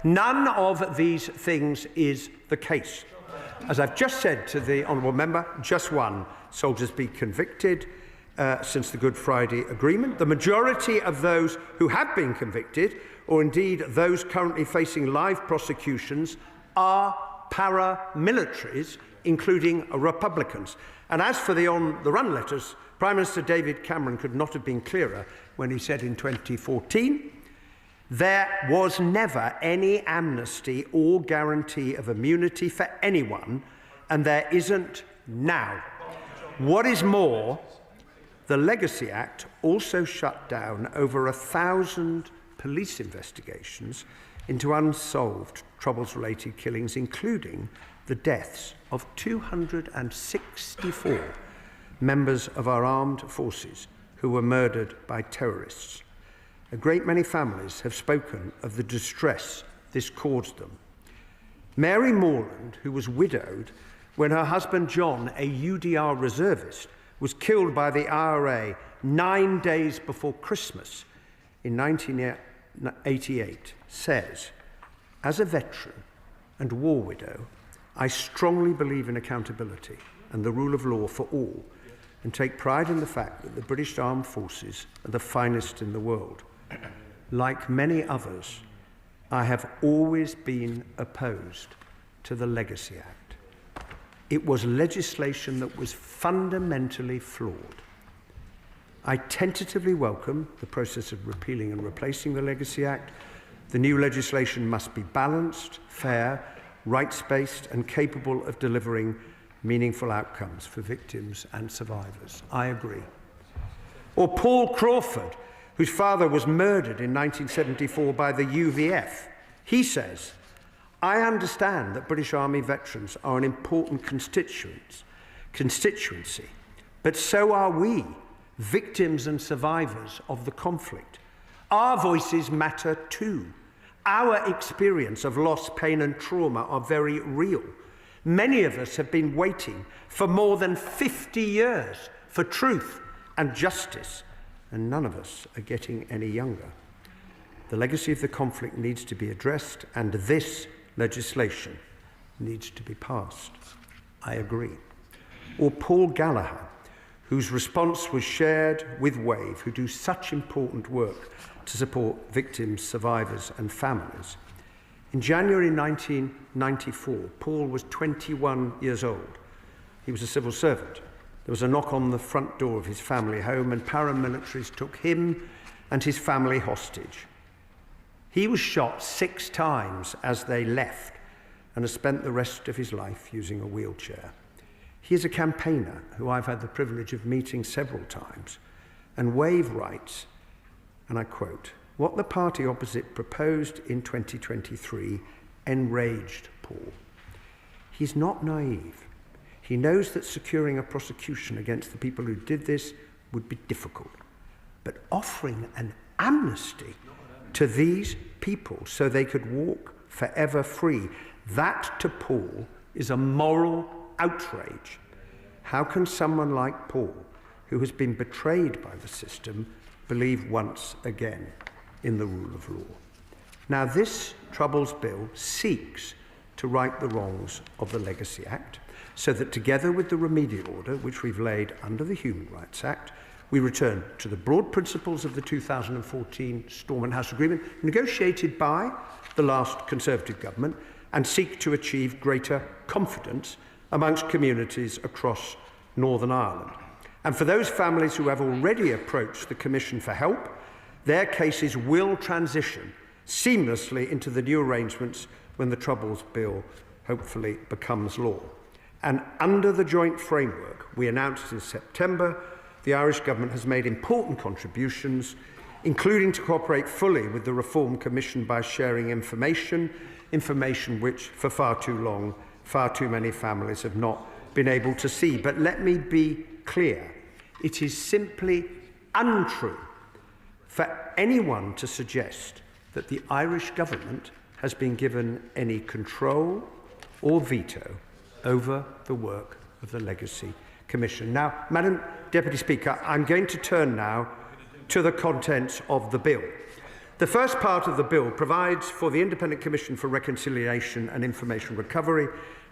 None of these things is the case. As I've just said to the honourable member, just one, soldiers be convicted since the Good Friday Agreement. The majority of those who have been convicted, or indeed those currently facing live prosecutions, are paramilitaries, including Republicans. And as for the on-the-run letters, Prime Minister David Cameron could not have been clearer when he said in 2014, there was never any amnesty or guarantee of immunity for anyone, and there isn't now. What is more, the Legacy Act also shut down over 1,000 police investigations into unsolved Troubles-related killings, including the deaths of 264 members of our armed forces who were murdered by terrorists. A great many families have spoken of the distress this caused them. Mary Morland, who was widowed when her husband John, a UDR reservist, was killed by the IRA 9 days before Christmas in 1988, says, as a veteran and war widow, I strongly believe in accountability and the rule of law for all, and take pride in the fact that the British Armed Forces are the finest in the world. Like many others, I have always been opposed to the Legacy Act. It was legislation that was fundamentally flawed. I tentatively welcome the process of repealing and replacing the Legacy Act. The new legislation must be balanced, fair, rights-based, and capable of delivering meaningful outcomes for victims and survivors. I agree. Or Paul Crawford, whose father was murdered in 1974 by the UVF. He says, I understand that British Army veterans are an important constituency, but so are we, victims and survivors of the conflict. Our voices matter too. Our experience of loss, pain and trauma are very real. Many of us have been waiting for more than 50 years for truth and justice, and none of us are getting any younger. The legacy of the conflict needs to be addressed, and this legislation needs to be passed. I agree. Or Paul Gallagher, whose response was shared with WAVE, who do such important work to support victims, survivors and families. In January 1994, Paul was 21 years old. He was a civil servant. There was a knock on the front door of his family home, and paramilitaries took him and his family hostage. He was shot 6 times as they left and has spent the rest of his life using a wheelchair. He is a campaigner who I've had the privilege of meeting several times, and WAVE writes, and I quote, what the party opposite proposed in 2023 enraged Paul. He's not naive. He knows that securing a prosecution against the people who did this would be difficult. But offering an amnesty to these people so they could walk forever free, that to Paul is a moral outrage. How can someone like Paul, who has been betrayed by the system, believe once again in the rule of law? Now, this Troubles Bill seeks to right the wrongs of the Legacy Act, so that together with the Remedial Order, which we've laid under the Human Rights Act, we return to the broad principles of the 2014 Stormont House Agreement, negotiated by the last Conservative government, and seek to achieve greater confidence amongst communities across Northern Ireland. And for those families who have already approached the Commission for help, their cases will transition seamlessly into the new arrangements when the Troubles Bill hopefully becomes law. And under the joint framework we announced in September, the Irish Government has made important contributions, including to cooperate fully with the Reform Commission by sharing information which for far too long, far too many families have not been able to see. But let me be clear, it is simply untrue for anyone to suggest that the Irish Government has been given any control or veto over the work of the Legacy Commission. Now, Madam Deputy Speaker, I'm going to turn now to the contents of the bill. The first part of the bill provides for the Independent Commission for Reconciliation and Information Recovery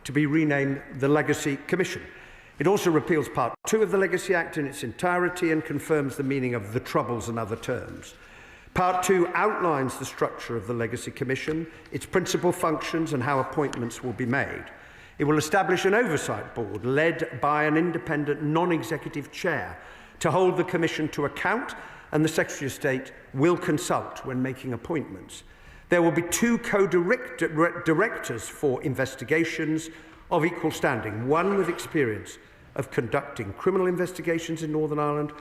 to be renamed the Legacy Commission. It also repeals Part 2 of the Legacy Act in its entirety and confirms the meaning of the Troubles and other terms. Part 2 outlines the structure of the Legacy Commission, its principal functions and how appointments will be made. It will establish an oversight board led by an independent non-executive chair to hold the Commission to account, and the Secretary of State will consult when making appointments. There will be 2 co-directors for investigations of equal standing, one with experience of conducting criminal investigations in Northern Ireland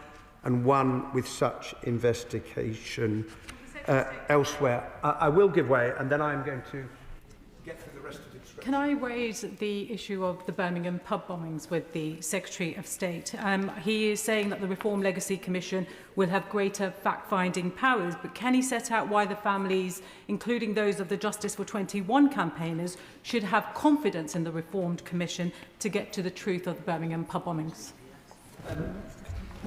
and one with such investigation elsewhere. I will give way, and then I'm going to get through the rest of the instructions. Can I raise the issue of the Birmingham pub bombings with the Secretary of State? He is saying that the Reform Legacy Commission will have greater fact-finding powers, but can he set out why the families, including those of the Justice for 21 campaigners, should have confidence in the Reformed Commission to get to the truth of the Birmingham pub bombings?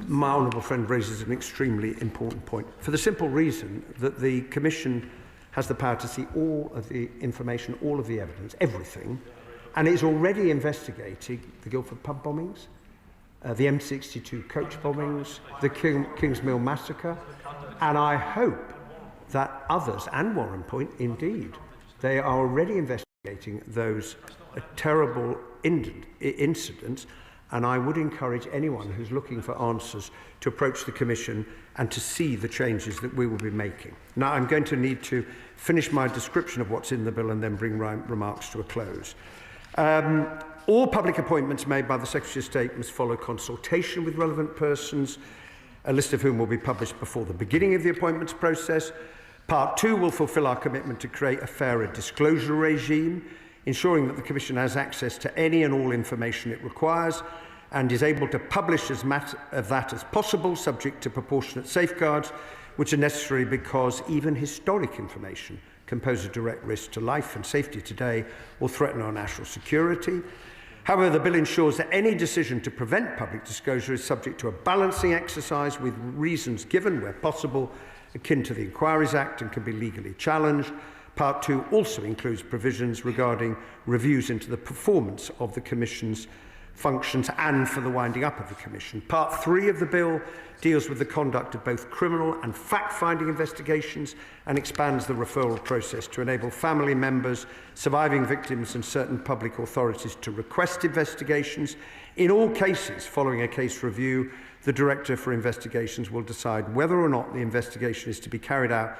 My honourable friend raises an extremely important point, for the simple reason that the Commission has the power to see all of the information, all of the evidence, everything, and is already investigating the Guildford pub bombings, the M62 coach bombings, the Kingsmill massacre, and I hope that others, and Warren Point indeed, they are already investigating those terrible incidents. And I would encourage anyone who's looking for answers to approach the Commission and to see the changes that we will be making. Now, I'm going to need to finish my description of what's in the bill and then bring remarks to a close. All public appointments made by the Secretary of State must follow consultation with relevant persons, a list of whom will be published before the beginning of the appointments process. Part 2 will fulfil our commitment to create a fairer disclosure regime, ensuring that the Commission has access to any and all information it requires and is able to publish as much of that as possible, subject to proportionate safeguards, which are necessary because even historic information can pose a direct risk to life and safety today or threaten our national security. However, the bill ensures that any decision to prevent public disclosure is subject to a balancing exercise with reasons given where possible, akin to the Inquiries Act, and can be legally challenged. Part 2 also includes provisions regarding reviews into the performance of the Commission's functions and for the winding up of the Commission. Part 3 of the bill deals with the conduct of both criminal and fact-finding investigations and expands the referral process to enable family members, surviving victims and certain public authorities to request investigations. In all cases, following a case review, the Director for Investigations will decide whether or not the investigation is to be carried out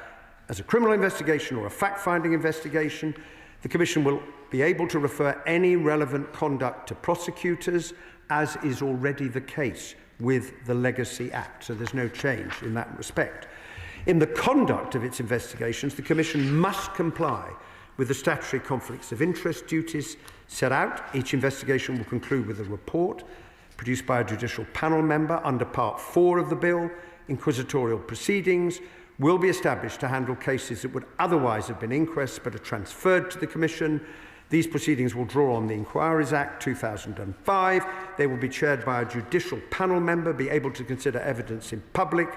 as a criminal investigation or a fact-finding investigation. The Commission will be able to refer any relevant conduct to prosecutors, as is already the case with the Legacy Act, so there's no change in that respect. In the conduct of its investigations, the Commission must comply with the statutory conflicts of interest duties set out. Each investigation will conclude with a report produced by a judicial panel member under Part 4 of the bill. Inquisitorial proceedings will be established to handle cases that would otherwise have been inquests but are transferred to the Commission. These proceedings will draw on the Inquiries Act 2005. They will be chaired by a judicial panel member, be able to consider evidence in public.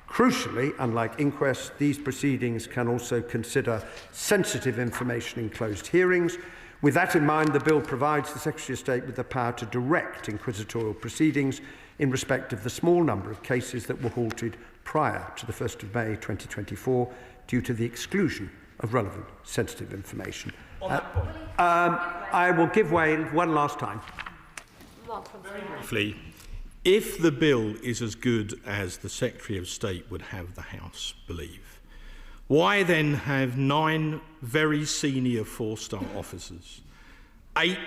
Crucially, unlike inquests, these proceedings can also consider sensitive information in closed hearings. With that in mind, the bill provides the Secretary of State with the power to direct inquisitorial proceedings in respect of the small number of cases that were halted prior to the 1st of May 2024 due to the exclusion of relevant sensitive information. I will give way one last time. Briefly, if the bill is as good as the Secretary of State would have the House believe, why then have 9 very senior 4-star officers, 8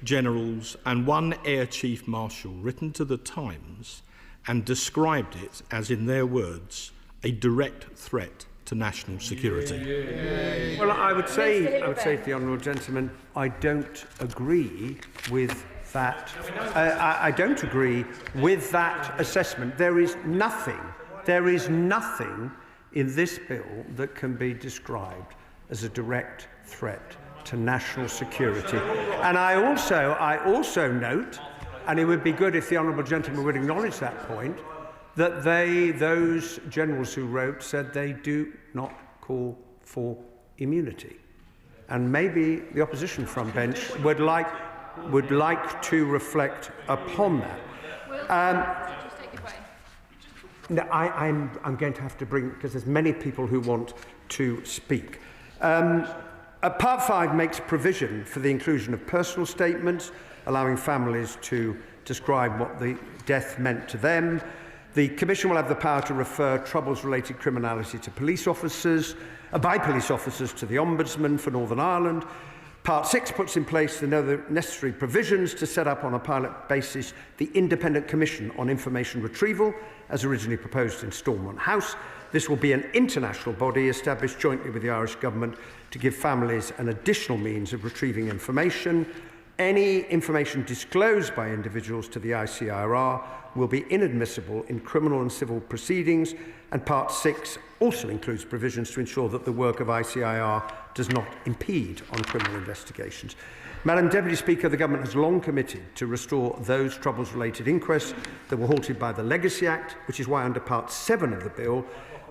generals and 1 Air Chief Marshal written to the Times and described it as, in their words, a direct threat to national security? Well, I would say to the honourable gentleman, I don't agree with that. I don't agree with that assessment. There is nothing in this bill that can be described as a direct threat to national security. And I also note, and it would be good if the honourable gentleman would acknowledge that point, that those generals who wrote said they do not call for immunity. And maybe the opposition front bench would like to reflect upon that. No, I'm going to have to bring, because there's many people who want to speak. Part 5 makes provision for the inclusion of personal statements, allowing families to describe what the death meant to them. The Commission will have the power to refer troubles-related criminality to police officers, by police officers to the Ombudsman for Northern Ireland. Part 6 puts in place the necessary provisions to set up on a pilot basis the Independent Commission on Information Retrieval, as originally proposed in Stormont House. This will be an international body established jointly with the Irish Government to give families an additional means of retrieving information. Any information disclosed by individuals to the ICIR will be inadmissible in criminal and civil proceedings, and Part 6 also includes provisions to ensure that the work of ICIR does not impede on criminal investigations. Madam Deputy Speaker, the Government has long committed to restore those troubles-related inquests that were halted by the Legacy Act, which is why under Part 7 of the bill,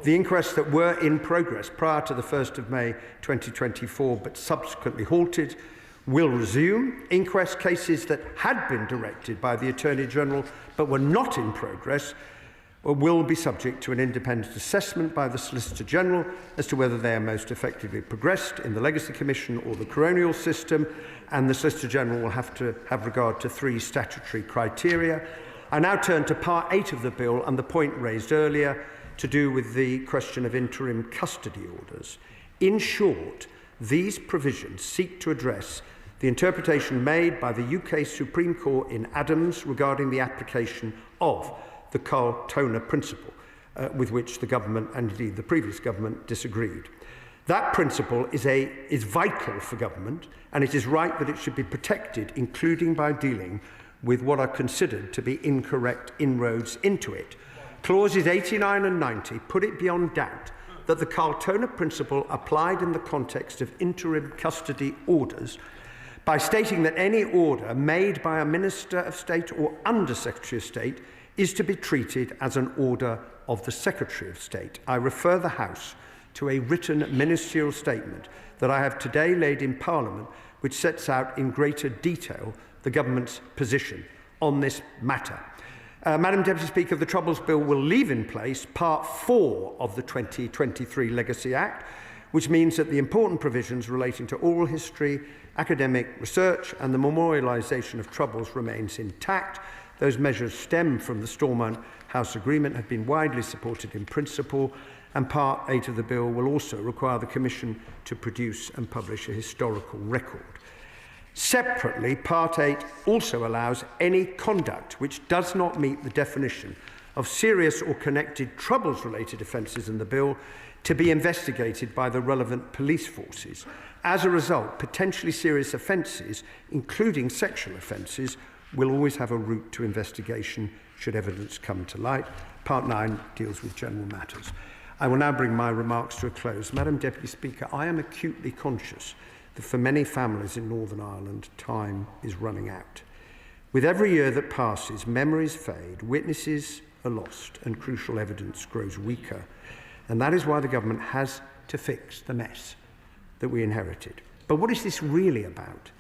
the inquests that were in progress prior to the 1st of May 2024 but subsequently halted will resume. Inquest cases that had been directed by the Attorney General but were not in progress will be subject to an independent assessment by the Solicitor General as to whether they are most effectively progressed in the Legacy Commission or the coronial system, and the Solicitor General will have to have regard to 3 statutory criteria. I now turn to Part 8 of the bill and the point raised earlier to do with the question of interim custody orders. In short, these provisions seek to address the interpretation made by the UK Supreme Court in Adams regarding the application of the Carl-Toner principle, with which the government and indeed the previous government disagreed. That principle is vital for government, and it is right that it should be protected, including by dealing with what are considered to be incorrect inroads into it. Clauses 89 and 90 put it beyond doubt that the Carl-Toner principle applied in the context of interim custody orders by stating that any order made by a Minister of State or Under Secretary of State is to be treated as an order of the Secretary of State. I refer the House to a written ministerial statement that I have today laid in Parliament, which sets out in greater detail the Government's position on this matter. Madam Deputy Speaker, the Troubles Bill will leave in place Part 4 of the 2023 Legacy Act, which means that the important provisions relating to oral history, academic research and the memorialisation of troubles remains intact. Those measures stem from the Stormont House Agreement, have been widely supported in principle, and Part 8 of the bill will also require the Commission to produce and publish a historical record. Separately, Part 8 also allows any conduct which does not meet the definition of serious or connected troubles-related offences in the bill to be investigated by the relevant police forces. As a result, potentially serious offences, including sexual offences, will always have a route to investigation should evidence come to light. Part 9 deals with general matters. I will now bring my remarks to a close. Madam Deputy Speaker, I am acutely conscious that for many families in Northern Ireland, time is running out. With every year that passes, memories fade, witnesses are lost, and crucial evidence grows weaker. And that is why the government has to fix the mess that we inherited. But what is this really about?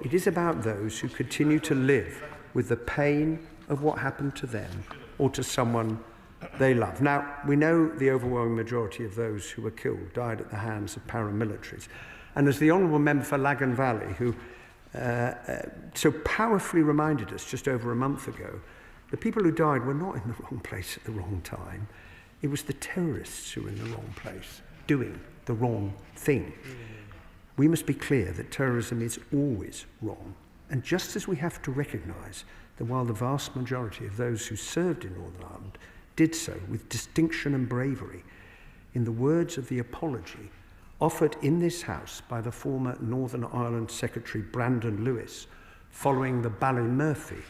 It is about those who continue to live with the pain of what happened to them or to someone they love. Now, we know the overwhelming majority of those who were killed died at the hands of paramilitaries. And as the Honourable Member for Lagan Valley, who so powerfully reminded us just over a month ago, the people who died were not in the wrong place at the wrong time. It was the terrorists who were in the wrong place, doing the wrong thing. We must be clear that terrorism is always wrong. And just as we have to recognise that while the vast majority of those who served in Northern Ireland did so with distinction and bravery, in the words of the apology offered in this House by the former Northern Ireland Secretary Brandon Lewis following the Ballymurphy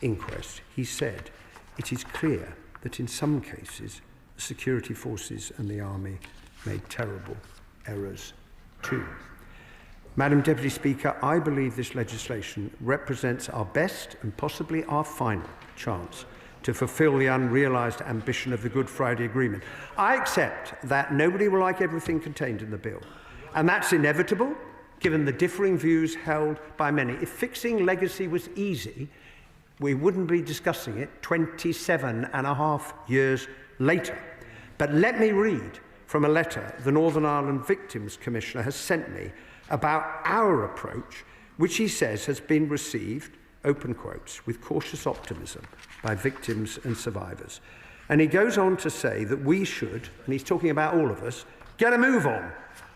inquest, he said, "It is clear that in some cases the security forces and the army made terrible errors too." Madam Deputy Speaker, I believe this legislation represents our best and possibly our final chance to fulfil the unrealised ambition of the Good Friday Agreement. I accept that nobody will like everything contained in the bill, and that's inevitable given the differing views held by many. If fixing legacy was easy, we wouldn't be discussing it 27.5 years later. But let me read from a letter the Northern Ireland Victims Commissioner has sent me about our approach, which he says has been received, open quotes, with cautious optimism by victims and survivors. And he goes on to say that we should, and he's talking about all of us, get a move on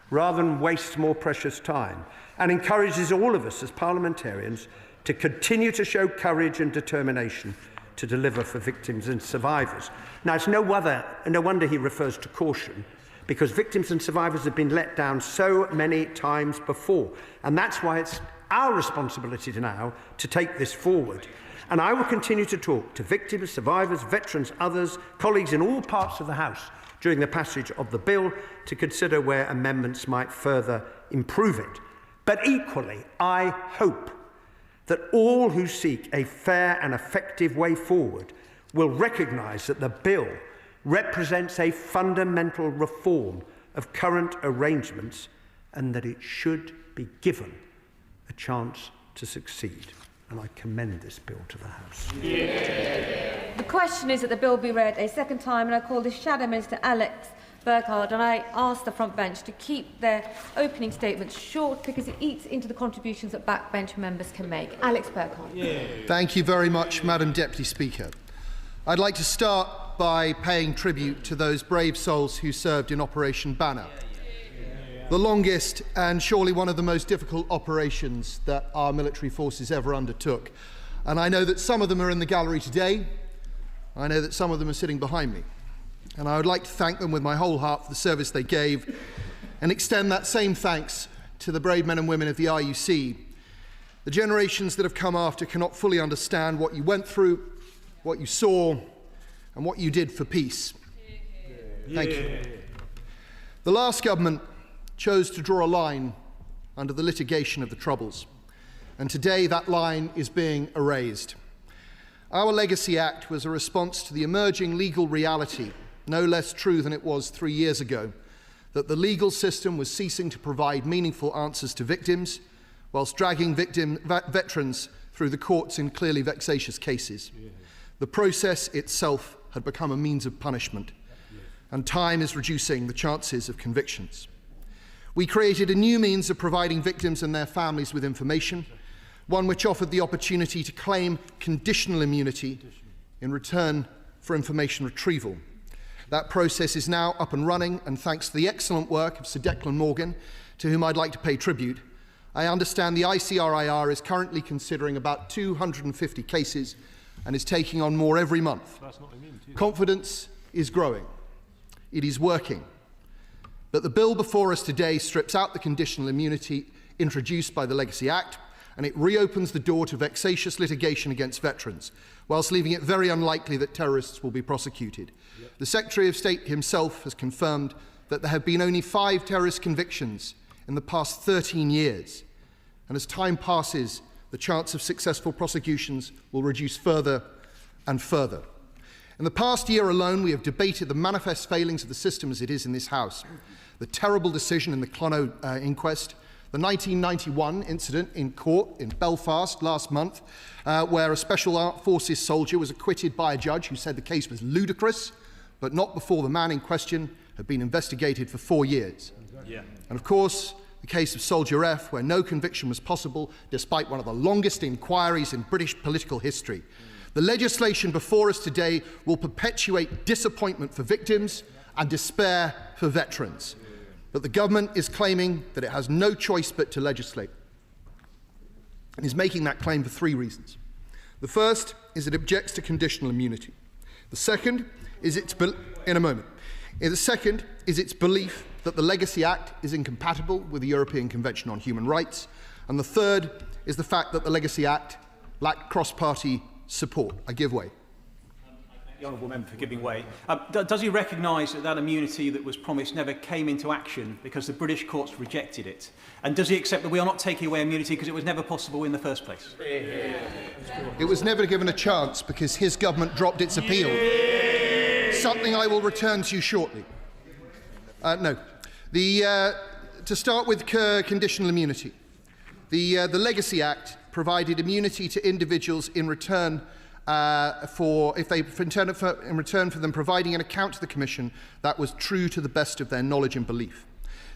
rather than waste more precious time, and encourages all of us as parliamentarians to continue to show courage and determination to deliver for victims and survivors. Now, it's no wonder he refers to caution, because victims and survivors have been let down so many times before. And that's why it's our responsibility now to take this forward. And I will continue to talk to victims, survivors, veterans, others, colleagues in all parts of the House during the passage of the bill to consider where amendments might further improve it. But equally, I hope that all who seek a fair and effective way forward will recognise that the bill represents a fundamental reform of current arrangements and that it should be given a chance to succeed. And I commend this bill to the House. The question is that the bill be read a second time, and I call the Shadow Minister Alex Burkhardt, and I ask the front bench to keep their opening statements short because it eats into the contributions that backbench members can make. Alex Burkhardt. Thank you very much, Madam Deputy Speaker. I'd like to start by paying tribute to those brave souls who served in Operation Banner, the longest and surely one of the most difficult operations that our military forces ever undertook. And I know that some of them are in the gallery today. I know that some of them are sitting behind me. And I would like to thank them with my whole heart for the service they gave and extend that same thanks to the brave men and women of the RUC. The generations that have come after cannot fully understand what you went through, what you saw, and what you did for peace. Thank you. The last government chose to draw a line under the litigation of the Troubles, and today that line is being erased. Our Legacy Act was a response to the emerging legal reality, no less true than it was 3 years ago, that the legal system was ceasing to provide meaningful answers to victims, whilst dragging veterans through the courts in clearly vexatious cases. The process itself had become a means of punishment, and time is reducing the chances of convictions. We created a new means of providing victims and their families with information, one which offered the opportunity to claim conditional immunity in return for information retrieval. That process is now up and running, and thanks to the excellent work of Sir Declan Morgan, to whom I'd like to pay tribute, I understand the ICRIR is currently considering about 250 cases and is taking on more every month. Confidence is growing. It is working. But the bill before us today strips out the conditional immunity introduced by the Legacy Act, and it reopens the door to vexatious litigation against veterans, whilst leaving it very unlikely that terrorists will be prosecuted. The Secretary of State himself has confirmed that there have been only 5 terrorist convictions in the past 13 years, and as time passes, the chance of successful prosecutions will reduce further and further. In the past year alone, we have debated the manifest failings of the system as it is in this House, the terrible decision in the Clono inquest, the 1991 incident in court in Belfast last month, where a Special Armed Forces soldier was acquitted by a judge who said the case was ludicrous, but not before the man in question had been investigated for 4 years. And of course, the case of Soldier F, where no conviction was possible despite one of the longest inquiries in British political history. The legislation before us today will perpetuate disappointment for victims and despair for veterans. But the government is claiming that it has no choice but to legislate, and is making that claim for 3 reasons. The first is it objects to conditional immunity. The second is its belief that the Legacy Act is incompatible with the European Convention on Human Rights, and the third is the fact that the Legacy Act lacked cross-party support. I give way. The honourable member for giving way. Does he recognise that that immunity that was promised never came into action because the British courts rejected it? And does he accept that we are not taking away immunity because it was never possible in the first place? It was never given a chance because his government dropped its appeal. Something I will return to shortly. No. To start with conditional immunity. The Legacy Act provided immunity to individuals in return for them providing an account to the Commission that was true to the best of their knowledge and belief.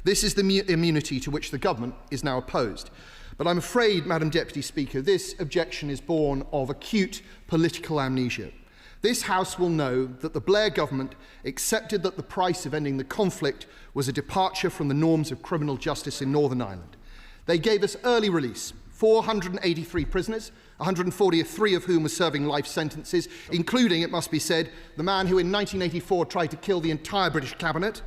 This is the immunity to which the government is now opposed. But I'm afraid, Madam Deputy Speaker, this objection is born of acute political amnesia. This House will know that the Blair government accepted that the price of ending the conflict was a departure from the norms of criminal justice in Northern Ireland. They gave us early release, 483 prisoners, 143 of whom were serving life sentences, including, it must be said, the man who in 1984 tried to kill the entire British cabinet.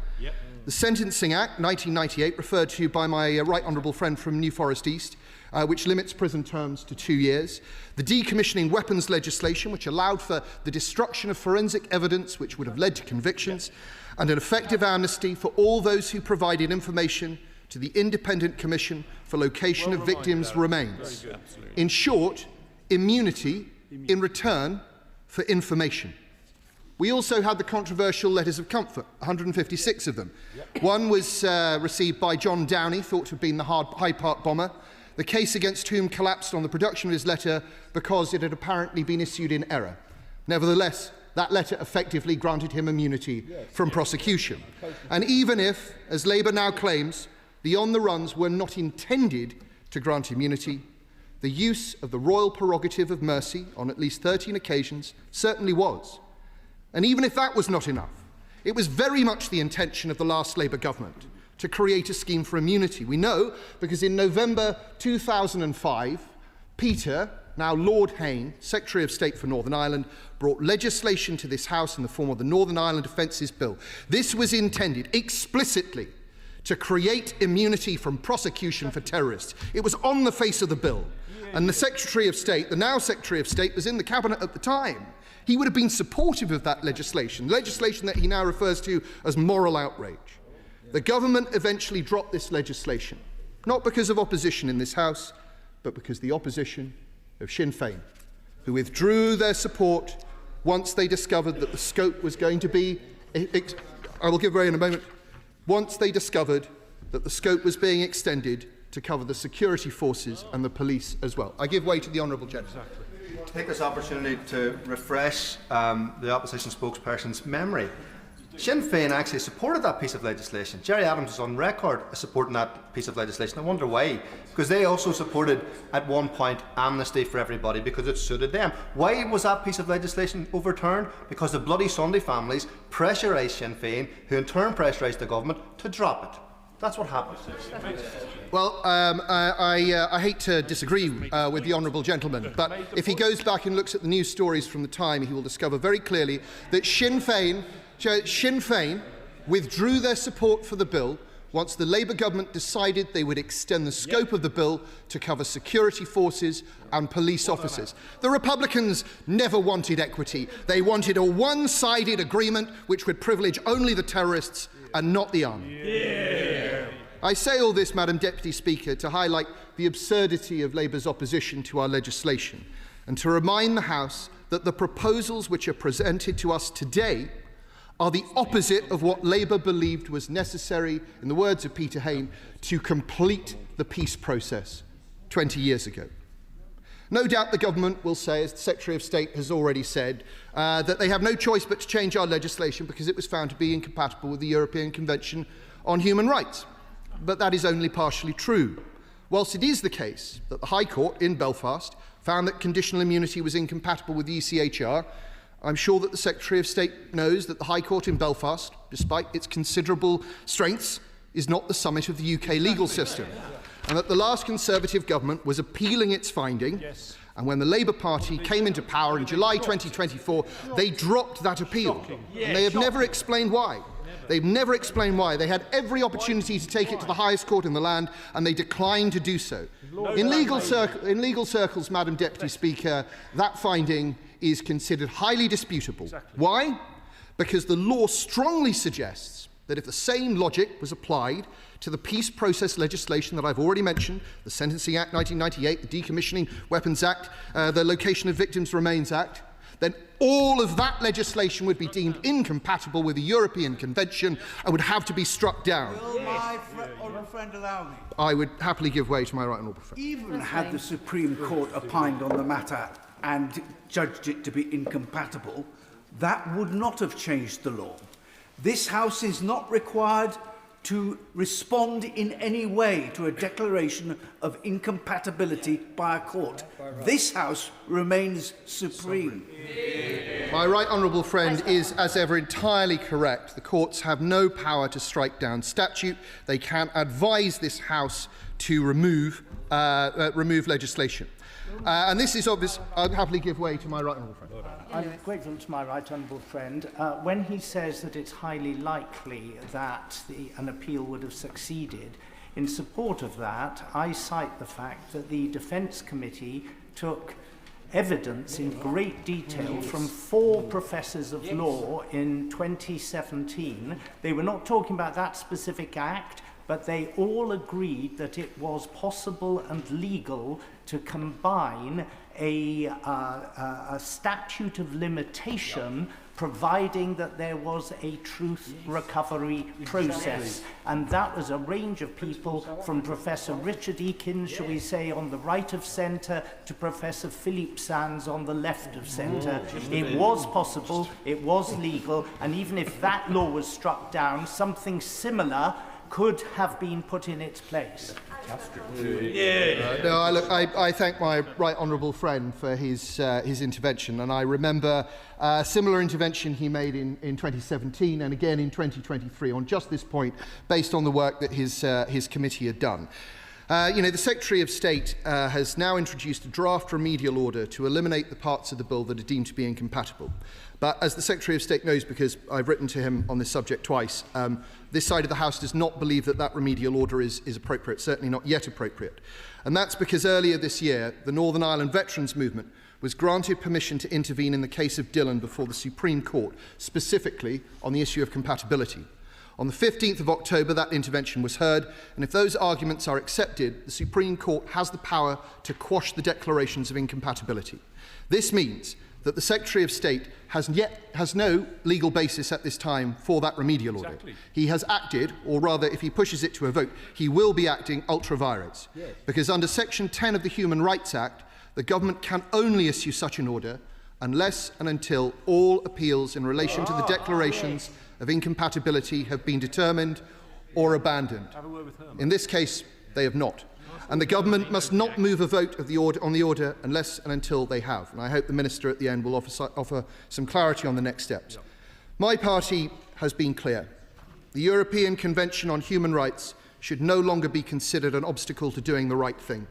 The Sentencing Act, 1998, referred to by my right honourable friend from New Forest East, which limits prison terms to 2 years. The decommissioning weapons legislation, which allowed for the destruction of forensic evidence, which would have led to convictions, and an effective amnesty for all those who provided information to the Independent Commission for Location of Victims remains. In short, immunity in return for information. We also had the controversial letters of comfort, 156 of them. One was received by John Downey, thought to have been the Hyde Park bomber, the case against whom collapsed on the production of his letter because it had apparently been issued in error. Nevertheless, that letter effectively granted him immunity from prosecution. And even if, as Labour now claims, the on-the-runs were not intended to grant immunity, the use of the royal prerogative of mercy on at least 13 occasions certainly was. And even if that was not enough, it was very much the intention of the last Labour government to create a scheme for immunity. We know because in November 2005, Peter, now Lord Hayne, Secretary of State for Northern Ireland, brought legislation to this House in the form of the Northern Ireland Offences Bill. This was intended explicitly to create immunity from prosecution for terrorists. It was on the face of the bill. And the Secretary of State, the now Secretary of State, was in the Cabinet at the time. He would have been supportive of that legislation that he now refers to as moral outrage. The government eventually dropped this legislation, not because of opposition in this House, but because the opposition of Sinn Féin, who withdrew their support once they discovered that the scope was going to be... I will give way in a moment. Once they discovered that the scope was being extended to cover the security forces and the police as well. I give way to the honourable gentleman. Take this opportunity to refresh the opposition spokesperson's memory. Sinn Féin actually supported that piece of legislation. Gerry Adams was on record as supporting that piece of legislation. I wonder why. Because they also supported, at one point, amnesty for everybody because it suited them. Why was that piece of legislation overturned? Because the Bloody Sunday families pressurised Sinn Féin, who in turn pressurised the government to drop it. That's what happens. Well, I hate to disagree with the honourable gentleman, but if he goes back and looks at the news stories from the time, he will discover very clearly that Sinn Féin withdrew their support for the bill once the Labour government decided they would extend the scope of the bill to cover security forces and police officers. The Republicans never wanted equity. They wanted a one-sided agreement which would privilege only the terrorists and not the army. I say all this, Madam Deputy Speaker, to highlight the absurdity of Labour's opposition to our legislation and to remind the House that the proposals which are presented to us today are the opposite of what Labour believed was necessary, in the words of Peter Hain, to complete the peace process 20 years ago. No doubt the government will say, as the Secretary of State has already said, that they have no choice but to change our legislation because it was found to be incompatible with the European Convention on Human Rights. But that is only partially true. Whilst it is the case that the High Court in Belfast found that conditional immunity was incompatible with the ECHR, I'm sure that the Secretary of State knows that the High Court in Belfast, despite its considerable strengths, is not the summit of the UK legal system, and that the last Conservative government was appealing its finding, and when the Labour Party came into power in July 2024, they dropped that appeal, and they have never explained why. They've never explained why. They had every opportunity to take it to the highest court in the land, and they declined to do so. In legal circles, Madam Deputy Speaker, that finding is considered highly disputable. Why? Because the law strongly suggests that if the same logic was applied to the peace process legislation that I've already mentioned, the Sentencing Act 1998, the Decommissioning Weapons Act, the Location of Victims Remains Act, then all of that legislation would be deemed incompatible with the European Convention and would have to be struck down. Will my honourable friend allow me? I would happily give way to my right honourable friend. Even had the Supreme Court opined on the matter and judged it to be incompatible, that would not have changed the law. This House is not required to respond in any way to a declaration of incompatibility by a court. This House remains supreme. My right honourable friend is, as ever, entirely correct. The courts have no power to strike down statute. They can advise this House to remove legislation. And this is obvious. I'll happily give way to my right honourable friend. I'm grateful to my right honourable friend. When he says that it's highly likely that an appeal would have succeeded, in support of that, I cite the fact that the Defence Committee took evidence in great detail from 4 professors of law in 2017. They were not talking about that specific act, but they all agreed that it was possible and legal to combine a statute of limitation providing that there was a truth recovery process. And that was a range of people from Professor Richard Eakins, shall we say, on the right of centre, to Professor Philippe Sands on the left of centre. It was possible, it was legal, and even if that law was struck down, something similar could have been put in its place. I thank my right honourable friend for his intervention, and I remember a similar intervention he made in 2017 and again in 2023 on just this point, based on the work that his committee had done. The Secretary of State has now introduced a draft remedial order to eliminate the parts of the bill that are deemed to be incompatible. But as the Secretary of State knows, because I've written to him on this subject twice, this side of the House does not believe that that remedial order is appropriate, certainly not yet appropriate. And that's because earlier this year, the Northern Ireland Veterans Movement was granted permission to intervene in the case of Dillon before the Supreme Court, specifically on the issue of compatibility. On the 15th of October, that intervention was heard, and if those arguments are accepted, the Supreme Court has the power to quash the declarations of incompatibility. This means that the Secretary of State has no legal basis at this time for that remedial order. He has acted, or rather, if he pushes it to a vote, he will be acting ultra vires. Because under Section 10 of the Human Rights Act, the government can only issue such an order unless and until all appeals in relation to the declarations of incompatibility have been determined or abandoned. In this case, they have not. And the government must not move a vote of on the order unless and until they have. And I hope the Minister at the end will offer some clarity on the next steps. My party has been clear. The European Convention on Human Rights should no longer be considered an obstacle to doing the right thing.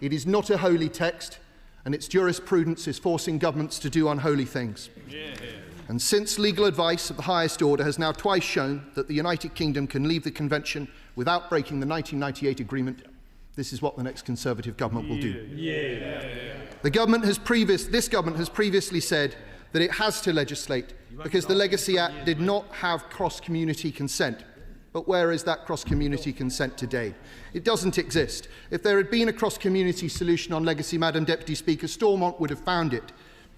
It is not a holy text, and its jurisprudence is forcing governments to do unholy things. And since legal advice of the highest order has now twice shown that the United Kingdom can leave the Convention without breaking the 1998 agreement, this is what the next Conservative government will do. This government has previously said that it has to legislate because the Legacy Act did not have cross-community consent. But where is that cross-community consent today? It doesn't exist. If there had been a cross-community solution on legacy, Madam Deputy Speaker, Stormont would have found it.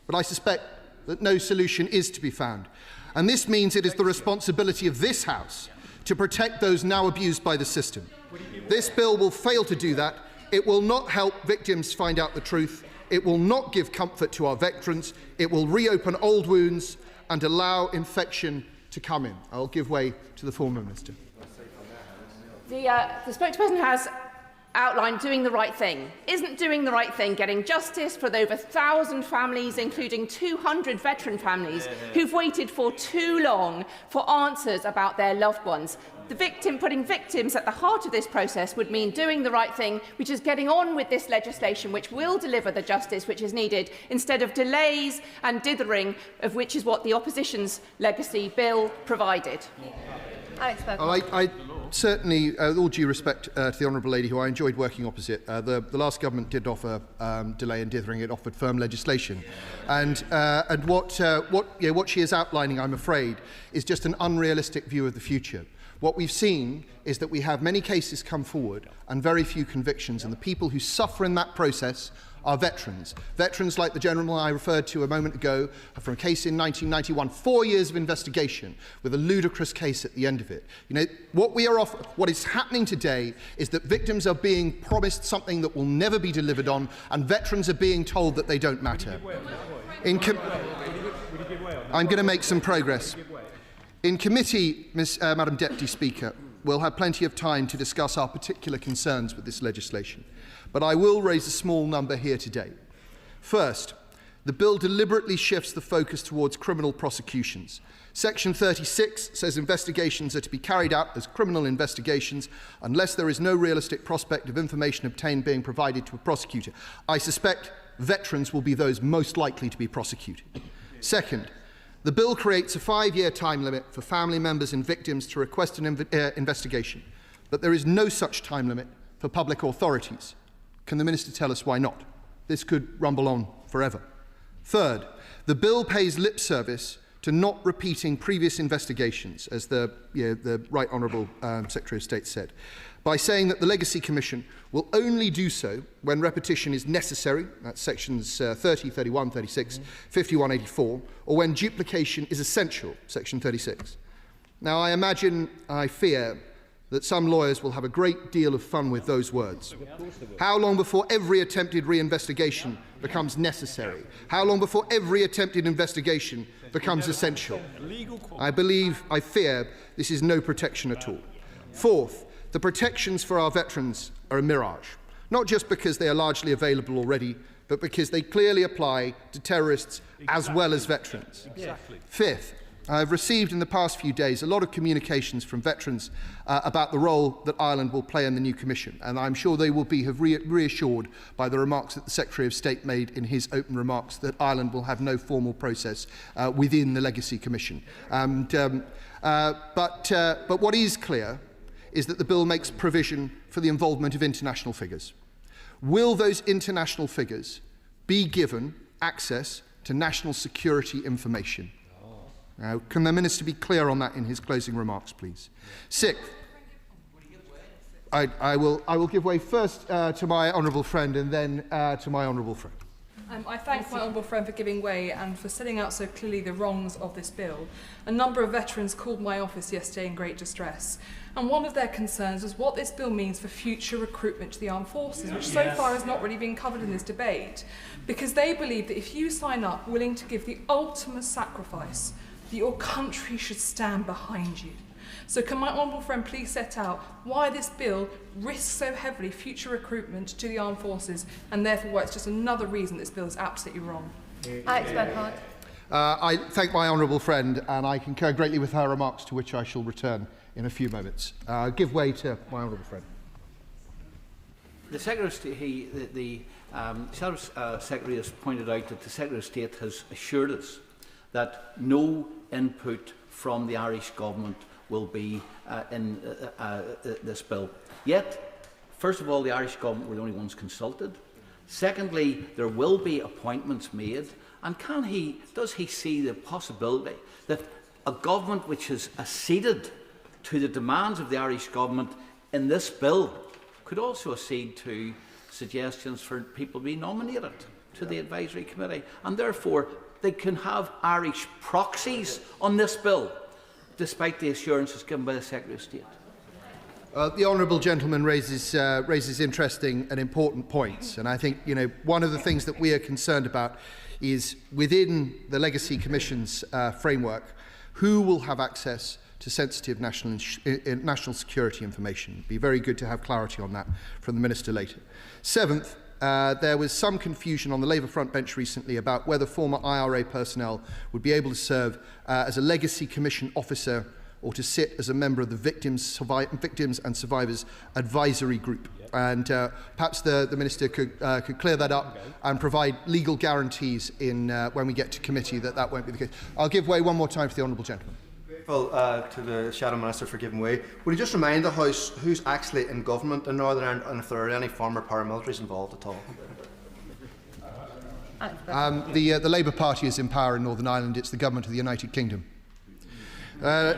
But I suspect that no solution is to be found. And this means it is the responsibility of this House to protect those now abused by the system. This bill will fail to do that. It will not help victims find out the truth. It will not give comfort to our veterans. It will reopen old wounds and allow infection to come in. I'll give way to the former Minister. The spokesperson has outlined doing the right thing. Isn't doing the right thing getting justice for the over 1,000 families, including 200 veteran families, who've waited for too long for answers about their loved ones? Putting victims at the heart of this process would mean doing the right thing, which is getting on with this legislation which will deliver the justice which is needed, instead of delays and dithering, of which is what the opposition's legacy bill provided. I certainly, with all due respect to the honourable lady, who I enjoyed working opposite, the last government did offer delay and dithering. It offered firm legislation, and what she is outlining, I'm afraid, is just an unrealistic view of the future. What we've seen is that we have many cases come forward and very few convictions, and the people who suffer in that process are veterans. Veterans like the gentleman I referred to a moment ago from a case in 1991, 4 years of investigation with a ludicrous case at the end of it. You know, what is happening today is that victims are being promised something that will never be delivered on, and veterans are being told that they don't matter. I'm going to make some progress. In committee, Madam Deputy Speaker, we'll have plenty of time to discuss our particular concerns with this legislation, but I will raise a small number here today. First, the bill deliberately shifts the focus towards criminal prosecutions. Section 36 says investigations are to be carried out as criminal investigations unless there is no realistic prospect of information obtained being provided to a prosecutor. I suspect veterans will be those most likely to be prosecuted. Second, the bill creates a 5-year time limit for family members and victims to request an investigation, but there is no such time limit for public authorities. Can the Minister tell us why not? This could rumble on forever. Third, the bill pays lip service to not repeating previous investigations, as the Right Honourable Secretary of State said, by saying that the Legacy Commission will only do so when repetition is necessary, that's sections 30, 31, 36, 51, 84, or when duplication is essential, section 36. Now, I fear that some lawyers will have a great deal of fun with those words. How long before every attempted reinvestigation becomes necessary? How long before every attempted investigation becomes essential? I fear this is no protection at all. Fourth, the protections for our veterans are a mirage, not just because they are largely available already, but because they clearly apply to terrorists as well as veterans. Fifth, I have received in the past few days a lot of communications from veterans about the role that Ireland will play in the new Commission, and I'm sure they will be reassured by the remarks that the Secretary of State made in his open remarks that Ireland will have no formal process within the Legacy Commission. But what is clear is that the bill makes provision for the involvement of international figures. Will those international figures be given access to national security information? Now, can the Minister be clear on that in his closing remarks, please? Sixth, I will give way first to my honourable friend and then to my honourable friend. I thank my honourable friend for giving way and for setting out so clearly the wrongs of this bill. A number of veterans called my office yesterday in great distress, and one of their concerns was what this bill means for future recruitment to the armed forces, which so far has not really been covered in this debate, because they believe that if you sign up willing to give the ultimate sacrifice, that your country should stand behind you. So can my honourable friend please set out why this bill risks so heavily future recruitment to the armed forces, and therefore why it's just another reason this bill is absolutely wrong? Alex I thank my honourable friend, and I concur greatly with her remarks, to which I shall return in a few moments. Give way to my honourable friend. The Secretary of State, the Secretary has pointed out that the Secretary of State has assured us that no input from the Irish Government will be in this bill. Yet, first of all, the Irish Government were the only ones consulted. Secondly, there will be appointments made. And does he see the possibility that a government which has acceded to the demands of the Irish Government in this bill could also accede to suggestions for people to be nominated to the advisory committee, and therefore they can have Irish proxies on this bill, despite the assurances given by the Secretary of State? The honourable gentleman raises interesting and important points, and I think one of the things that we are concerned about is within the Legacy Commission's framework, who will have access to sensitive national security information. It'd be very good to have clarity on that from the Minister later. Seventh, there was some confusion on the Labour front bench recently about whether former IRA personnel would be able to serve as a Legacy Commission officer or to sit as a member of the Victims and Survivors Advisory Group. And perhaps the Minister could clear that up and provide legal guarantees when we get to committee that won't be the case. I'll give way one more time to the honourable gentleman. Grateful to the Shadow Minister for giving way. Would you just remind the House who's actually in government in Northern Ireland and if there are any former paramilitaries involved at all? The Labour Party is in power in Northern Ireland. It's the government of the United Kingdom. As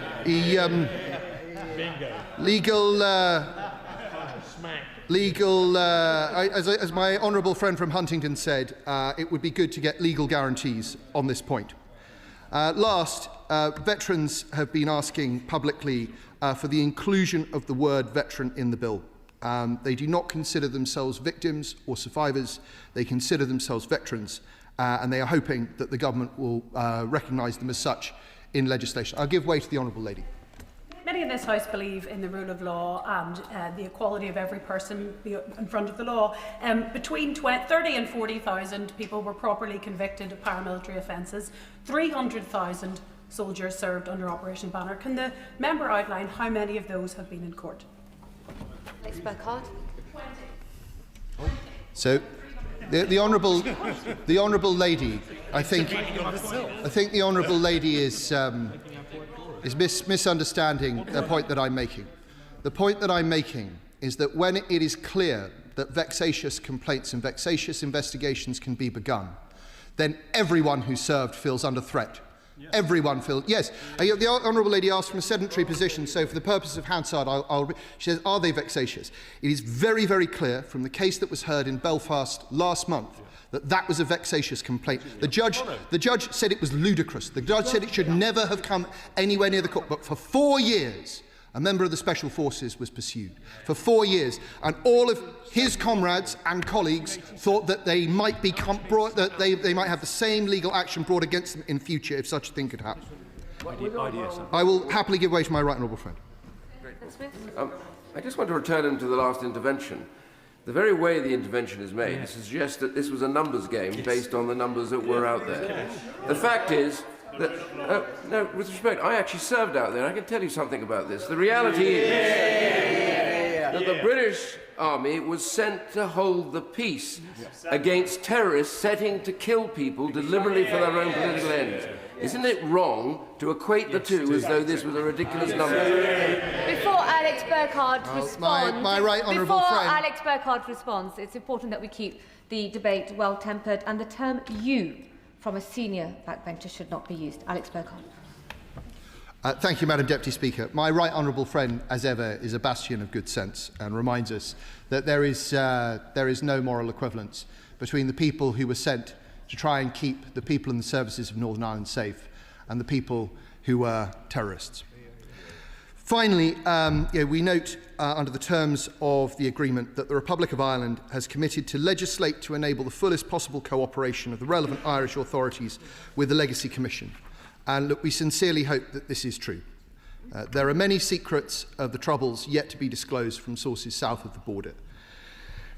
my honourable friend from Huntingdon said, it would be good to get legal guarantees on this point. Last, veterans have been asking publicly for the inclusion of the word veteran in the bill. They do not consider themselves victims or survivors. They consider themselves veterans, and they are hoping that the government will recognise them as such in legislation. I'll give way to the honourable lady. Many in this House believe in the rule of law and the equality of every person in front of the law. Between 30 and 40,000 people were properly convicted of paramilitary offences. 300,000 soldiers served under Operation Banner. Can the member outline how many of those have been in court? Alex Burkhardt. So, the honourable lady, I think the honourable lady is misunderstanding the point that I'm making. The point that I'm making is that when it is clear that vexatious complaints and vexatious investigations can be begun, then everyone who served feels under threat. Yes. Everyone feels... Yes, the honourable lady asked from a sedentary position, so for the purpose of Hansard, she says, are they vexatious? It is very, very clear from the case that was heard in Belfast last month that was a vexatious complaint. The judge said it was ludicrous. The judge said it should never have come anywhere near the court. But for 4 years, a member of the Special Forces was pursued. For 4 years. And all of his comrades and colleagues thought that they might be they might have the same legal action brought against them in future if such a thing could happen. I will happily give way to my right honourable friend. I just want to return to the last intervention. The very way the intervention is made suggests that this was a numbers game based on the numbers that were out there. The fact is that, no, with respect, I actually served out there. I can tell you something about this. The reality is that the British Army was sent to hold the peace against terrorists setting to kill people deliberately for their own political ends. Isn't it wrong to equate the two as though this was a ridiculous number? Before Alex Burkhardt responds, my right honourable friend. Alex Burkhardt responds, it's important that we keep the debate well-tempered, and the term "you" from a senior backbencher should not be used. Alex Burkhardt. Thank you, Madam Deputy Speaker. My right honourable friend, as ever, is a bastion of good sense and reminds us that there is no moral equivalence between the people who were sent to try and keep the people in the services of Northern Ireland safe and the people who were terrorists. Finally, we note under the terms of the agreement that the Republic of Ireland has committed to legislate to enable the fullest possible cooperation of the relevant Irish authorities with the Legacy Commission. And look, we sincerely hope that this is true. There are many secrets of the troubles yet to be disclosed from sources south of the border.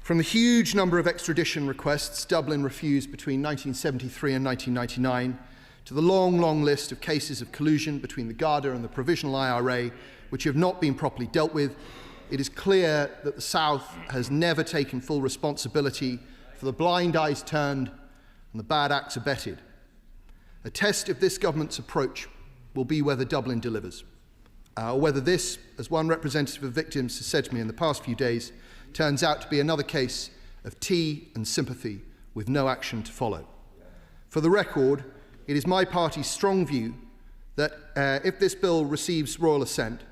From the huge number of extradition requests Dublin refused between 1973 and 1999, to the long, long list of cases of collusion between the Garda and the Provisional IRA, which have not been properly dealt with, it is clear that the South has never taken full responsibility for the blind eyes turned and the bad acts abetted. A test of this government's approach will be whether Dublin delivers, or whether this, as one representative of victims has said to me in the past few days, turns out to be another case of tea and sympathy with no action to follow. For the record, it is my party's strong view that if this bill receives royal assent,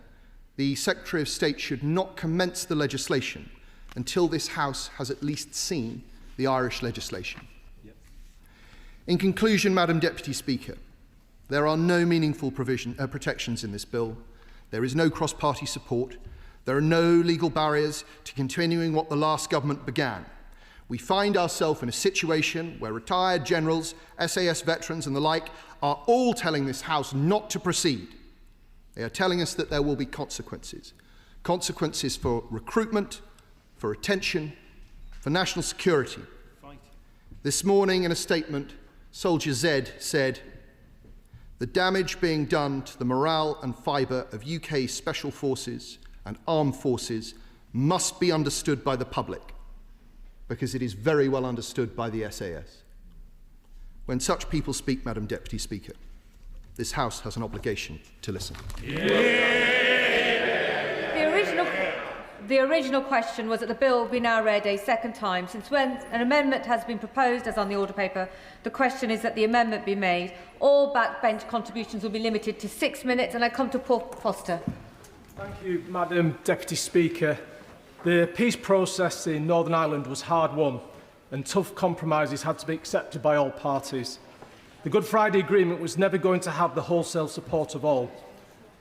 the Secretary of State should not commence the legislation until this House has at least seen the Irish legislation. In conclusion, Madam Deputy Speaker, there are no meaningful protections in this bill. There is no cross-party support. There are no legal barriers to continuing what the last government began. We find ourselves in a situation where retired generals, SAS veterans and the like are all telling this House not to proceed. They are telling us that there will be consequences. Consequences for recruitment, for retention, for national security. This morning in a statement, Soldier Z said, "The damage being done to the morale and fibre of UK Special Forces and Armed Forces must be understood by the public, because it is very well understood by the SAS." When such people speak, Madam Deputy Speaker, this House has an obligation to listen. The original question was that the bill be now read a second time. Since when an amendment has been proposed, as on the order paper, the question is that the amendment be made. All backbench contributions will be limited to 6 minutes, and I come to Paul Foster. Thank you, Madam Deputy Speaker. The peace process in Northern Ireland was hard won, and tough compromises had to be accepted by all parties. The Good Friday Agreement was never going to have the wholesale support of all,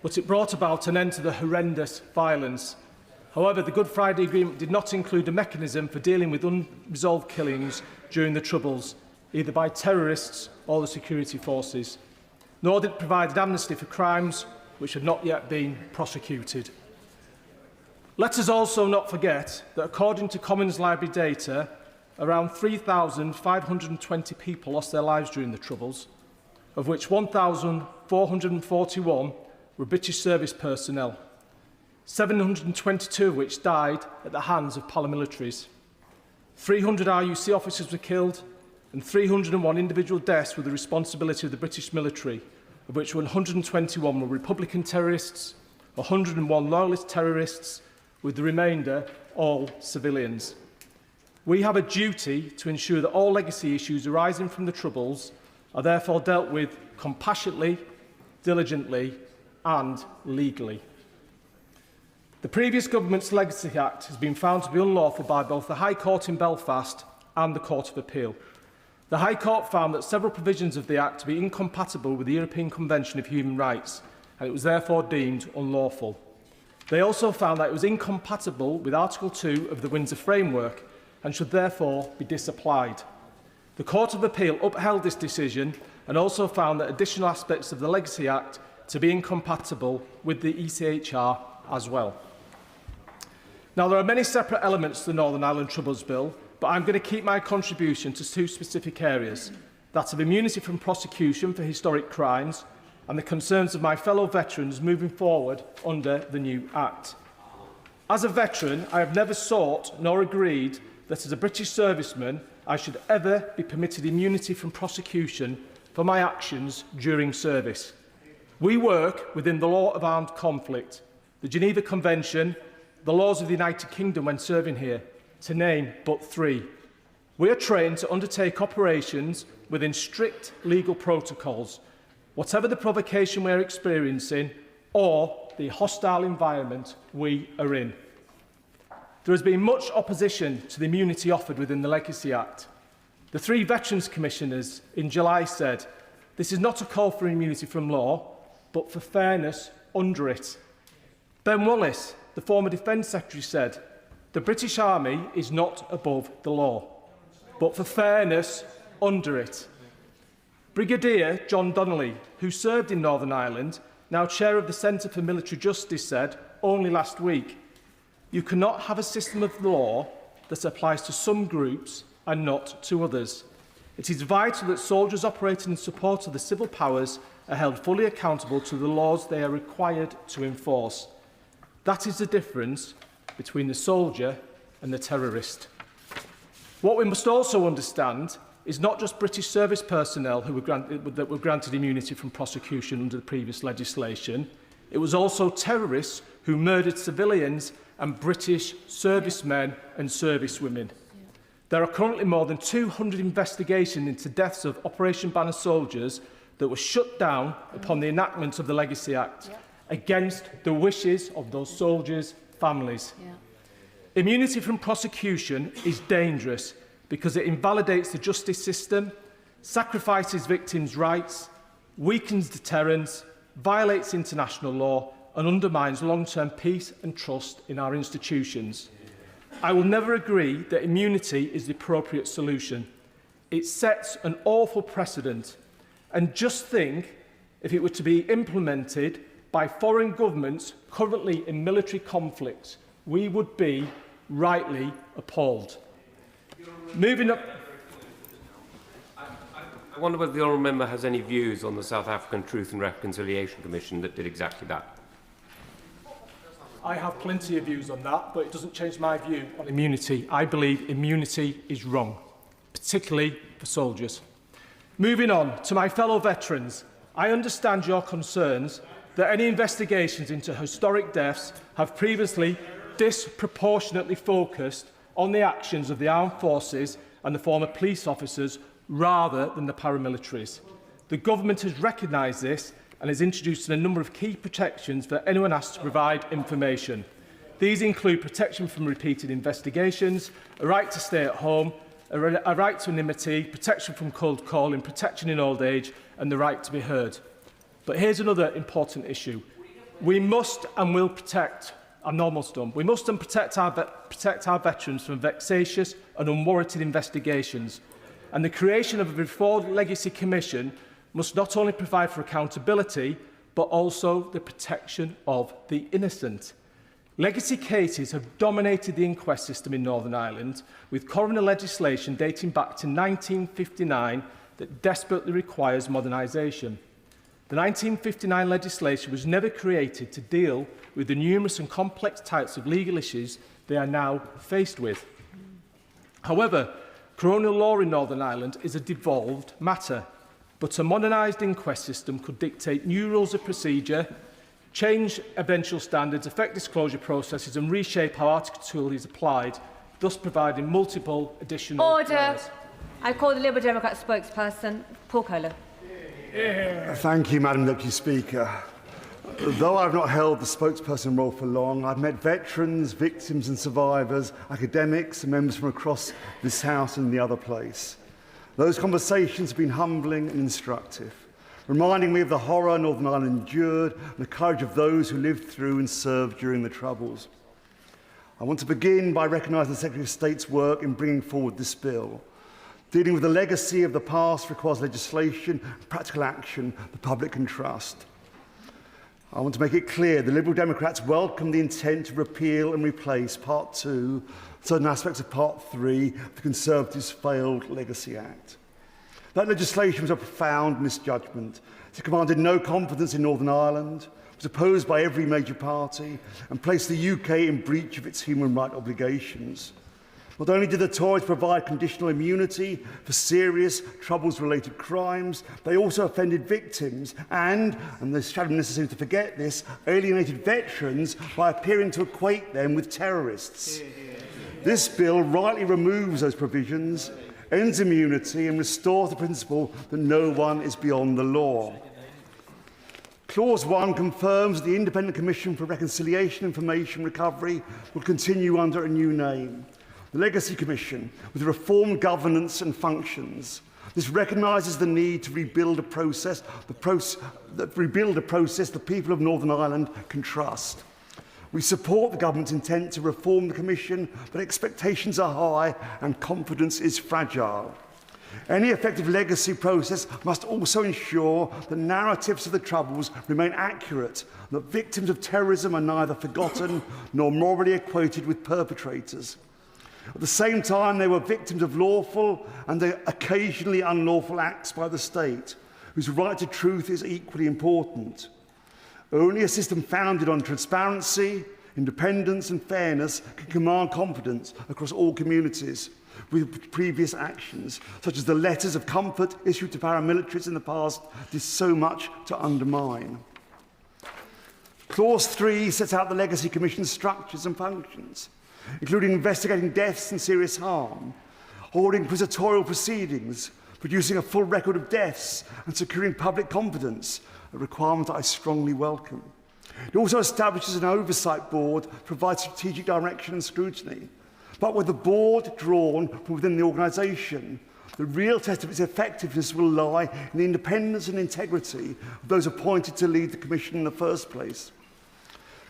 but it brought about an end to the horrendous violence. However, the Good Friday Agreement did not include a mechanism for dealing with unresolved killings during the Troubles, either by terrorists or the security forces, nor did it provide an amnesty for crimes which had not yet been prosecuted. Let us also not forget that, according to Commons Library data, around 3,520 people lost their lives during the Troubles, of which 1,441 were British service personnel, 722 of which died at the hands of paramilitaries. 300 RUC officers were killed, and 301 individual deaths were the responsibility of the British military, of which 121 were Republican terrorists, 101 loyalist terrorists, with the remainder all civilians. We have a duty to ensure that all legacy issues arising from the Troubles are therefore dealt with compassionately, diligently and legally. The previous government's Legacy Act has been found to be unlawful by both the High Court in Belfast and the Court of Appeal. The High Court found that several provisions of the Act to be incompatible with the European Convention of Human Rights, and it was therefore deemed unlawful. They also found that it was incompatible with Article 2 of the Windsor Framework and should therefore be disapplied. The Court of Appeal upheld this decision and also found that additional aspects of the Legacy Act to be incompatible with the ECHR as well. Now, there are many separate elements to the Northern Ireland Troubles Bill, but I'm going to keep my contribution to two specific areas, that of immunity from prosecution for historic crimes and the concerns of my fellow veterans moving forward under the new Act. As a veteran, I have never sought nor agreed that as a British serviceman I should ever be permitted immunity from prosecution for my actions during service. We work within the law of armed conflict, the Geneva Convention, the laws of the United Kingdom when serving here, to name but three. We are trained to undertake operations within strict legal protocols, whatever the provocation we are experiencing or the hostile environment we are in. There has been much opposition to the immunity offered within the Legacy Act. The three Veterans Commissioners in July said, "This is not a call for immunity from law, but for fairness under it." Ben Wallace, the former Defence Secretary, said, "The British Army is not above the law, but for fairness under it." Brigadier John Donnelly, who served in Northern Ireland, now chair of the Centre for Military Justice, said only last week, "You cannot have a system of law that applies to some groups and not to others. It is vital that soldiers operating in support of the civil powers are held fully accountable to the laws they are required to enforce. That is the difference between the soldier and the terrorist. What we must also understand is not just British service personnel who were granted immunity from prosecution under the previous legislation. It was also terrorists who murdered civilians and British servicemen and servicewomen. There are currently more than 200 investigations into deaths of Operation Banner soldiers that were shut down upon the enactment of the Legacy Act against the wishes of those soldiers' families. Immunity from prosecution is dangerous because it invalidates the justice system, sacrifices victims' rights, weakens deterrence, violates international law and undermines long-term peace and trust in our institutions. I will never agree that immunity is the appropriate solution. It sets an awful precedent. And just think if it were to be implemented by foreign governments currently in military conflicts, we would be rightly appalled. Moving up. I wonder whether the honourable member has any views on the South African Truth and Reconciliation Commission that did exactly that. I have plenty of views on that, but it doesn't change my view on immunity. I believe immunity is wrong, particularly for soldiers. Moving on to my fellow veterans, I understand your concerns that any investigations into historic deaths have previously disproportionately focused on the actions of the armed forces and the former police officers rather than the paramilitaries. The government has recognised this and has introduced a number of key protections for anyone asked to provide information. These include protection from repeated investigations, a right to stay at home, a right to anonymity, protection from cold calling, protection in old age and the right to be heard. But here's another important issue. We must and will protect, I'm almost done, we must and protect our veterans from vexatious and unwarranted investigations. And the creation of a Reformed Legacy Commission must not only provide for accountability, but also the protection of the innocent. Legacy cases have dominated the inquest system in Northern Ireland, with coroner legislation dating back to 1959 that desperately requires modernisation. The 1959 legislation was never created to deal with the numerous and complex types of legal issues they are now faced with. However, coronial law in Northern Ireland is a devolved matter, but a modernised inquest system could dictate new rules of procedure, change eventual standards, affect disclosure processes and reshape how Article 2 is applied, thus providing multiple additional Order. I call the Liberal Democrat spokesperson, Paul Kohler. Thank you, Madam Deputy Speaker. Though I've not held the spokesperson role for long, I've met veterans, victims and survivors, academics and members from across this House and the other place. Those conversations have been humbling and instructive, reminding me of the horror Northern Ireland endured and the courage of those who lived through and served during the Troubles. I want to begin by recognising the Secretary of State's work in bringing forward this bill. Dealing with the legacy of the past requires legislation and practical action the public can trust. I want to make it clear the Liberal Democrats welcome the intent to repeal and replace Part 2, certain aspects of Part 3 of the Conservatives' failed Legacy Act. That legislation was a profound misjudgment. It commanded no confidence in Northern Ireland, was opposed by every major party, and placed the UK in breach of its human rights obligations. Not only did the Tories provide conditional immunity for serious Troubles-related crimes, they also offended victims and the shadow minister seems to forget this, alienated veterans by appearing to equate them with terrorists. This bill rightly removes those provisions, ends immunity and restores the principle that no one is beyond the law. Clause 1 confirms that the Independent Commission for Reconciliation, Information Recovery will continue under a new name. The Legacy Commission, with reformed governance and functions. This recognises the need to rebuild a process the people of Northern Ireland can trust. We support the government's intent to reform the Commission, but expectations are high and confidence is fragile. Any effective legacy process must also ensure that narratives of the Troubles remain accurate, that victims of terrorism are neither forgotten nor morally equated with perpetrators. At the same time, they were victims of lawful and occasionally unlawful acts by the state, whose right to truth is equally important. Only a system founded on transparency, independence and fairness can command confidence across all communities, with previous actions, such as the letters of comfort issued to paramilitaries in the past, did so much to undermine. Clause 3 sets out the Legacy Commission's structures and functions, including investigating deaths and serious harm, holding inquisitorial proceedings, producing a full record of deaths and securing public confidence, a requirement I strongly welcome. It also establishes an oversight board, provides strategic direction and scrutiny. But with the board drawn from within the organisation, the real test of its effectiveness will lie in the independence and integrity of those appointed to lead the Commission in the first place.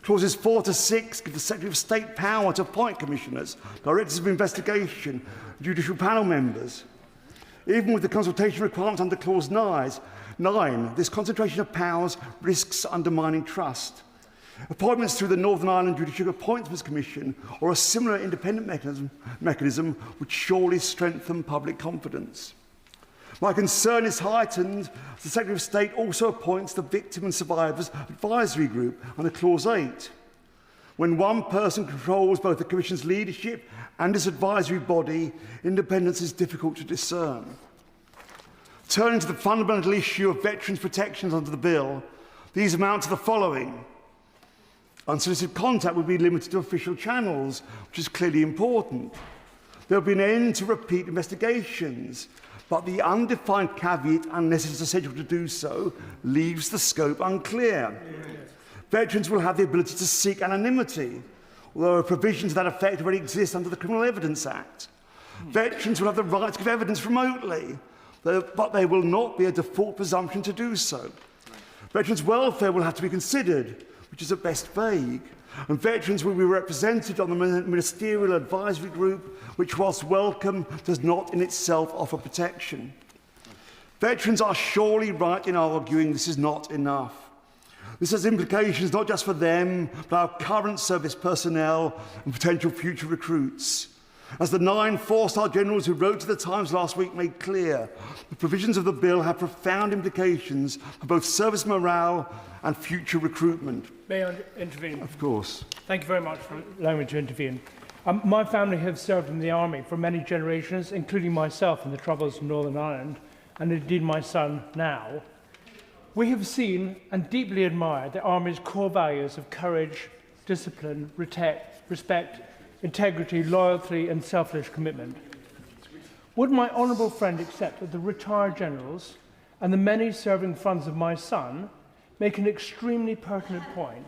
Clauses 4 to 6 give the Secretary of State power to appoint commissioners, directors of investigation, judicial panel members. Even with the consultation requirements under Clause 9, this concentration of powers risks undermining trust. Appointments through the Northern Ireland Judicial Appointments Commission or a similar independent mechanism would surely strengthen public confidence. My concern is heightened as the Secretary of State also appoints the Victim and Survivors Advisory Group under Clause 8. When one person controls both the Commission's leadership and its advisory body, independence is difficult to discern. Turning to the fundamental issue of veterans' protections under the bill, these amount to the following. Unsolicited contact would be limited to official channels, which is clearly important. There will be an end to repeat investigations, but the undefined caveat, unless it is essential to do so, leaves the scope unclear. Veterans will have the ability to seek anonymity, although a provision to that effect already exists under the Criminal Evidence Act. Veterans will have the right to give evidence remotely, but there will not be a default presumption to do so. Veterans' welfare will have to be considered, which is at best vague, and veterans will be represented on the ministerial advisory group, which, whilst welcome, does not in itself offer protection. Veterans are surely right in arguing this is not enough. This has implications not just for them, but our current service personnel and potential future recruits. As the 9 4-star generals who wrote to the Times last week made clear, the provisions of the bill have profound implications for both service morale and future recruitment. May I intervene? Of course. Thank you very much for allowing me to intervene. My family have served in the army for many generations, including myself in the Troubles in Northern Ireland, and indeed my son now. We have seen and deeply admired the Army's core values of courage, discipline, respect, integrity, loyalty and selfless commitment. Would my honourable friend accept that the retired generals and the many serving sons of my son make an extremely pertinent point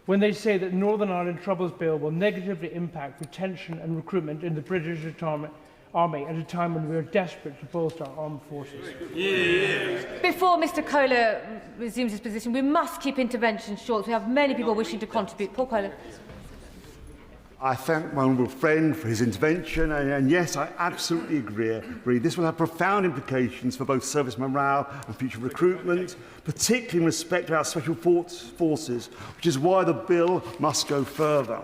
when they say that the Northern Ireland Troubles Bill will negatively impact retention and recruitment in the British Army at a time when we are desperate to bolster our armed forces? Before Mr Kohler resumes his position, we must keep interventions short. We have many people wishing to contribute. Paul Kohler. I thank my honourable friend for his intervention, and yes, I absolutely agree. This will have profound implications for both service morale and future recruitment, particularly in respect to our special forces, which is why the bill must go further.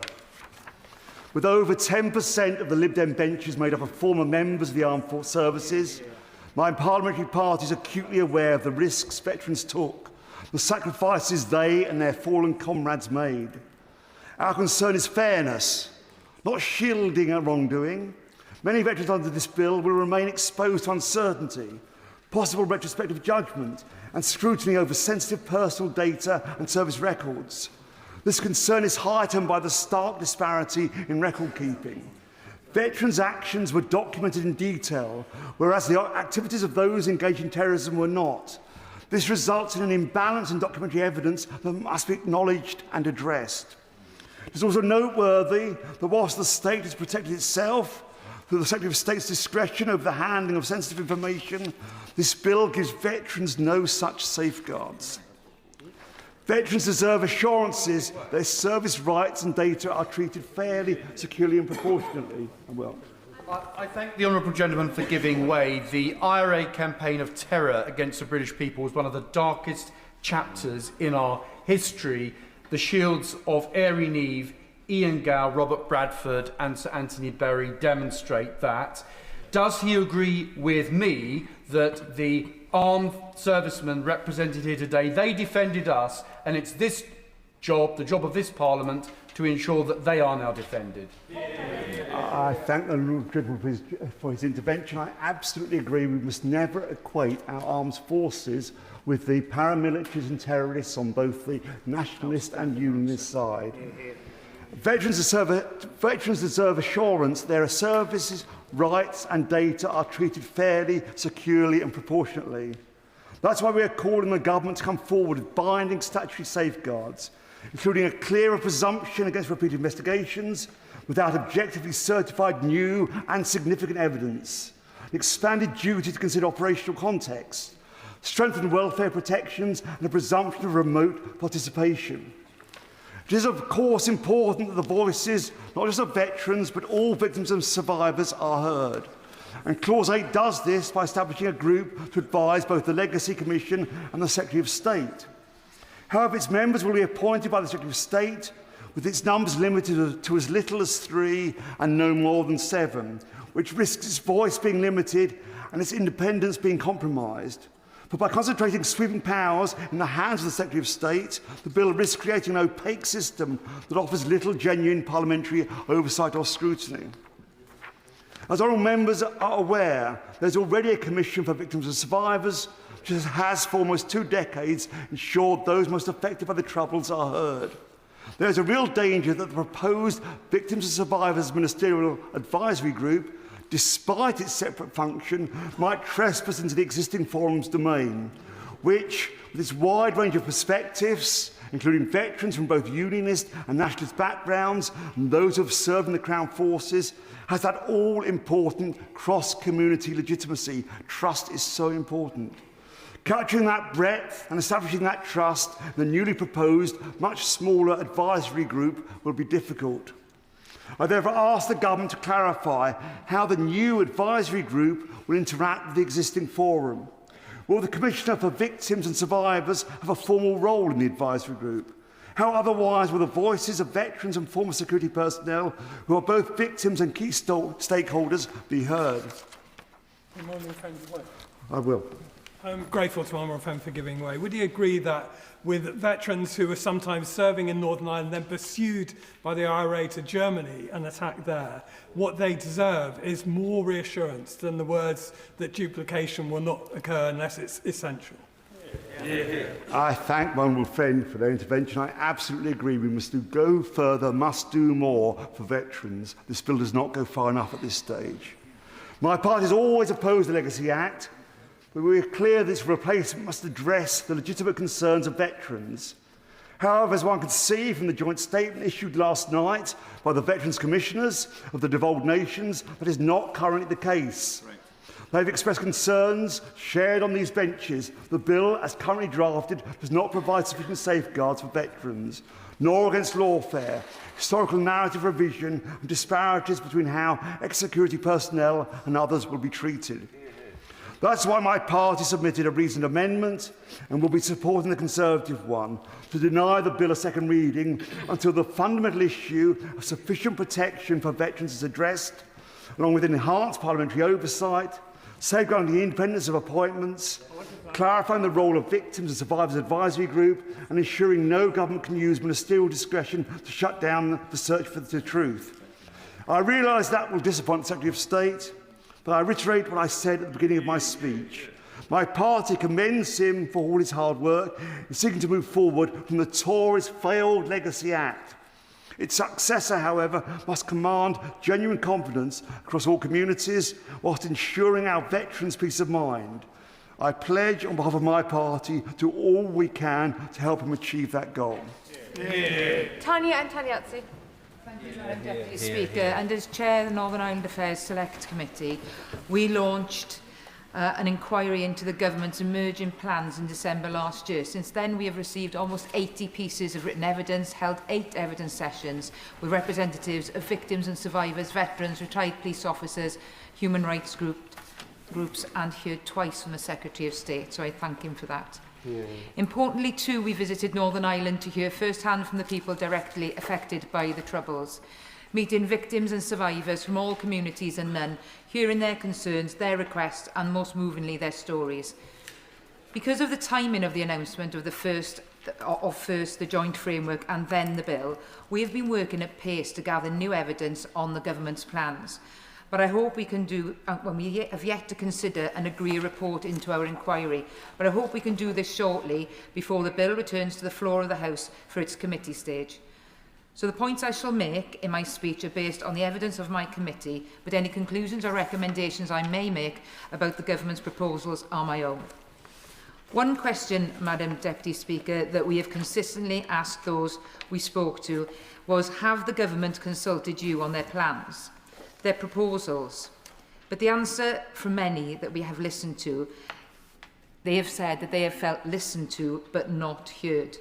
With over 10% of the Lib Dem benches made up of former members of the armed force services, my parliamentary party is acutely aware of the risks veterans took, the sacrifices they and their fallen comrades made. Our concern is fairness, not shielding a wrongdoing. Many veterans under this bill will remain exposed to uncertainty, possible retrospective judgment, and scrutiny over sensitive personal data and service records. This concern is heightened by the stark disparity in record keeping. Veterans' actions were documented in detail, whereas the activities of those engaged in terrorism were not. This results in an imbalance in documentary evidence that must be acknowledged and addressed. It is also noteworthy that whilst the state has protected itself through the Secretary of State's discretion over the handling of sensitive information, this bill gives veterans no such safeguards. Veterans deserve assurances that their service rights and data are treated fairly, securely and proportionately. I thank the honourable gentleman for giving way. The IRA campaign of terror against the British people was one of the darkest chapters in our history. The shields of Airy Neve Ian Gow, Robert Bradford and Sir Anthony Berry demonstrate that. Does he agree with me that the armed servicemen represented here today, they defended us, and it's this job, the job of this Parliament, to ensure that they are now defended? I thank the Lord for his intervention. I absolutely agree we must never equate our armed forces with the paramilitaries and terrorists on both the nationalist and unionist side. Veterans deserve assurance their services, rights and data are treated fairly, securely and proportionately. That's why we are calling on the government to come forward with binding statutory safeguards, including a clearer presumption against repeat investigations without objectively certified new and significant evidence, an expanded duty to consider operational context, strengthened welfare protections and a presumption of remote participation. It is, of course, important that the voices, not just of veterans, but all victims and survivors are heard. And Clause 8 does this by establishing a group to advise both the Legacy Commission and the Secretary of State. However, its members will be appointed by the Secretary of State, with its numbers limited to as little as 3 and no more than 7, which risks its voice being limited and its independence being compromised. But by concentrating sweeping powers in the hands of the Secretary of State, the bill risks creating an opaque system that offers little genuine parliamentary oversight or scrutiny. As honourable members are aware, there is already a Commission for Victims and Survivors, which has for almost 2 decades ensured those most affected by the Troubles are heard. There is a real danger that the proposed Victims and Survivors Ministerial Advisory Group, despite its separate function, might trespass into the existing forum's domain, which, with its wide range of perspectives, including veterans from both unionist and nationalist backgrounds and those who have served in the Crown Forces, has that all-important cross-community legitimacy. Trust is so important. Capturing that breadth and establishing that trust in the newly proposed, much smaller advisory group will be difficult. I therefore ask the government to clarify how the new advisory group will interact with the existing forum. Will the Commissioner for Victims and Survivors have a formal role in the advisory group? How otherwise will the voices of veterans and former security personnel who are both victims and key stakeholders be heard? I will. I'm grateful to Honourable Friend for giving way. Would you agree that with veterans who were sometimes serving in Northern Ireland, then pursued by the IRA to Germany and attacked there, what they deserve is more reassurance than the words that duplication will not occur unless it's essential? I thank my honourable friend for their intervention. I absolutely agree we must go further, must do more for veterans. This bill does not go far enough at this stage. My party has always opposed the Legacy Act, but we are clear this replacement must address the legitimate concerns of veterans. However, as one can see from the joint statement issued last night by the Veterans Commissioners of the devolved nations, that is not currently the case. Right. They have expressed concerns shared on these benches. The bill, as currently drafted, does not provide sufficient safeguards for veterans, nor against lawfare, historical narrative revision, and disparities between how ex-security personnel and others will be treated. That's why my party submitted a reasoned amendment and will be supporting the Conservative one to deny the bill a second reading until the fundamental issue of sufficient protection for veterans is addressed, along with enhanced parliamentary oversight, safeguarding the independence of appointments, clarifying the role of Victims and Survivors Advisory Group, and ensuring no government can use ministerial discretion to shut down the search for the truth. I realise that will disappoint the Secretary of State, but I reiterate what I said at the beginning of my speech. My party commends him for all his hard work in seeking to move forward from the Tories' failed Legacy Act. Its successor, however, must command genuine confidence across all communities whilst ensuring our veterans' peace of mind. I pledge on behalf of my party to do all we can to help him achieve that goal. Tanya Antoniazzi. Thank you, Madam Deputy Speaker. And as Chair of the Northern Ireland Affairs Select Committee, we launched an inquiry into the government's emerging plans in December last year. Since then, we have received almost 80 pieces of written evidence, held 8 evidence sessions with representatives of victims and survivors, veterans, retired police officers, human rights groups, and heard twice from the Secretary of State. So I thank him for that. Importantly, too, we visited Northern Ireland to hear first-hand from the people directly affected by the Troubles, meeting victims and survivors from all communities and none, hearing their concerns, their requests, and most movingly, their stories. Because of the timing of the announcement of the joint framework and then the bill, we have been working at pace to gather new evidence on the government's plans. But I hope we can do, when we have yet to consider and agree a report into our inquiry, but I hope we can do this shortly before the bill returns to the floor of the House for its committee stage. So the points I shall make in my speech are based on the evidence of my committee, but any conclusions or recommendations I may make about the government's proposals are my own. One question, Madam Deputy Speaker, that we have consistently asked those we spoke to was, have the government consulted you on their plans, their proposals? But the answer from many that we have listened to, they have said that they have felt listened to but not heard.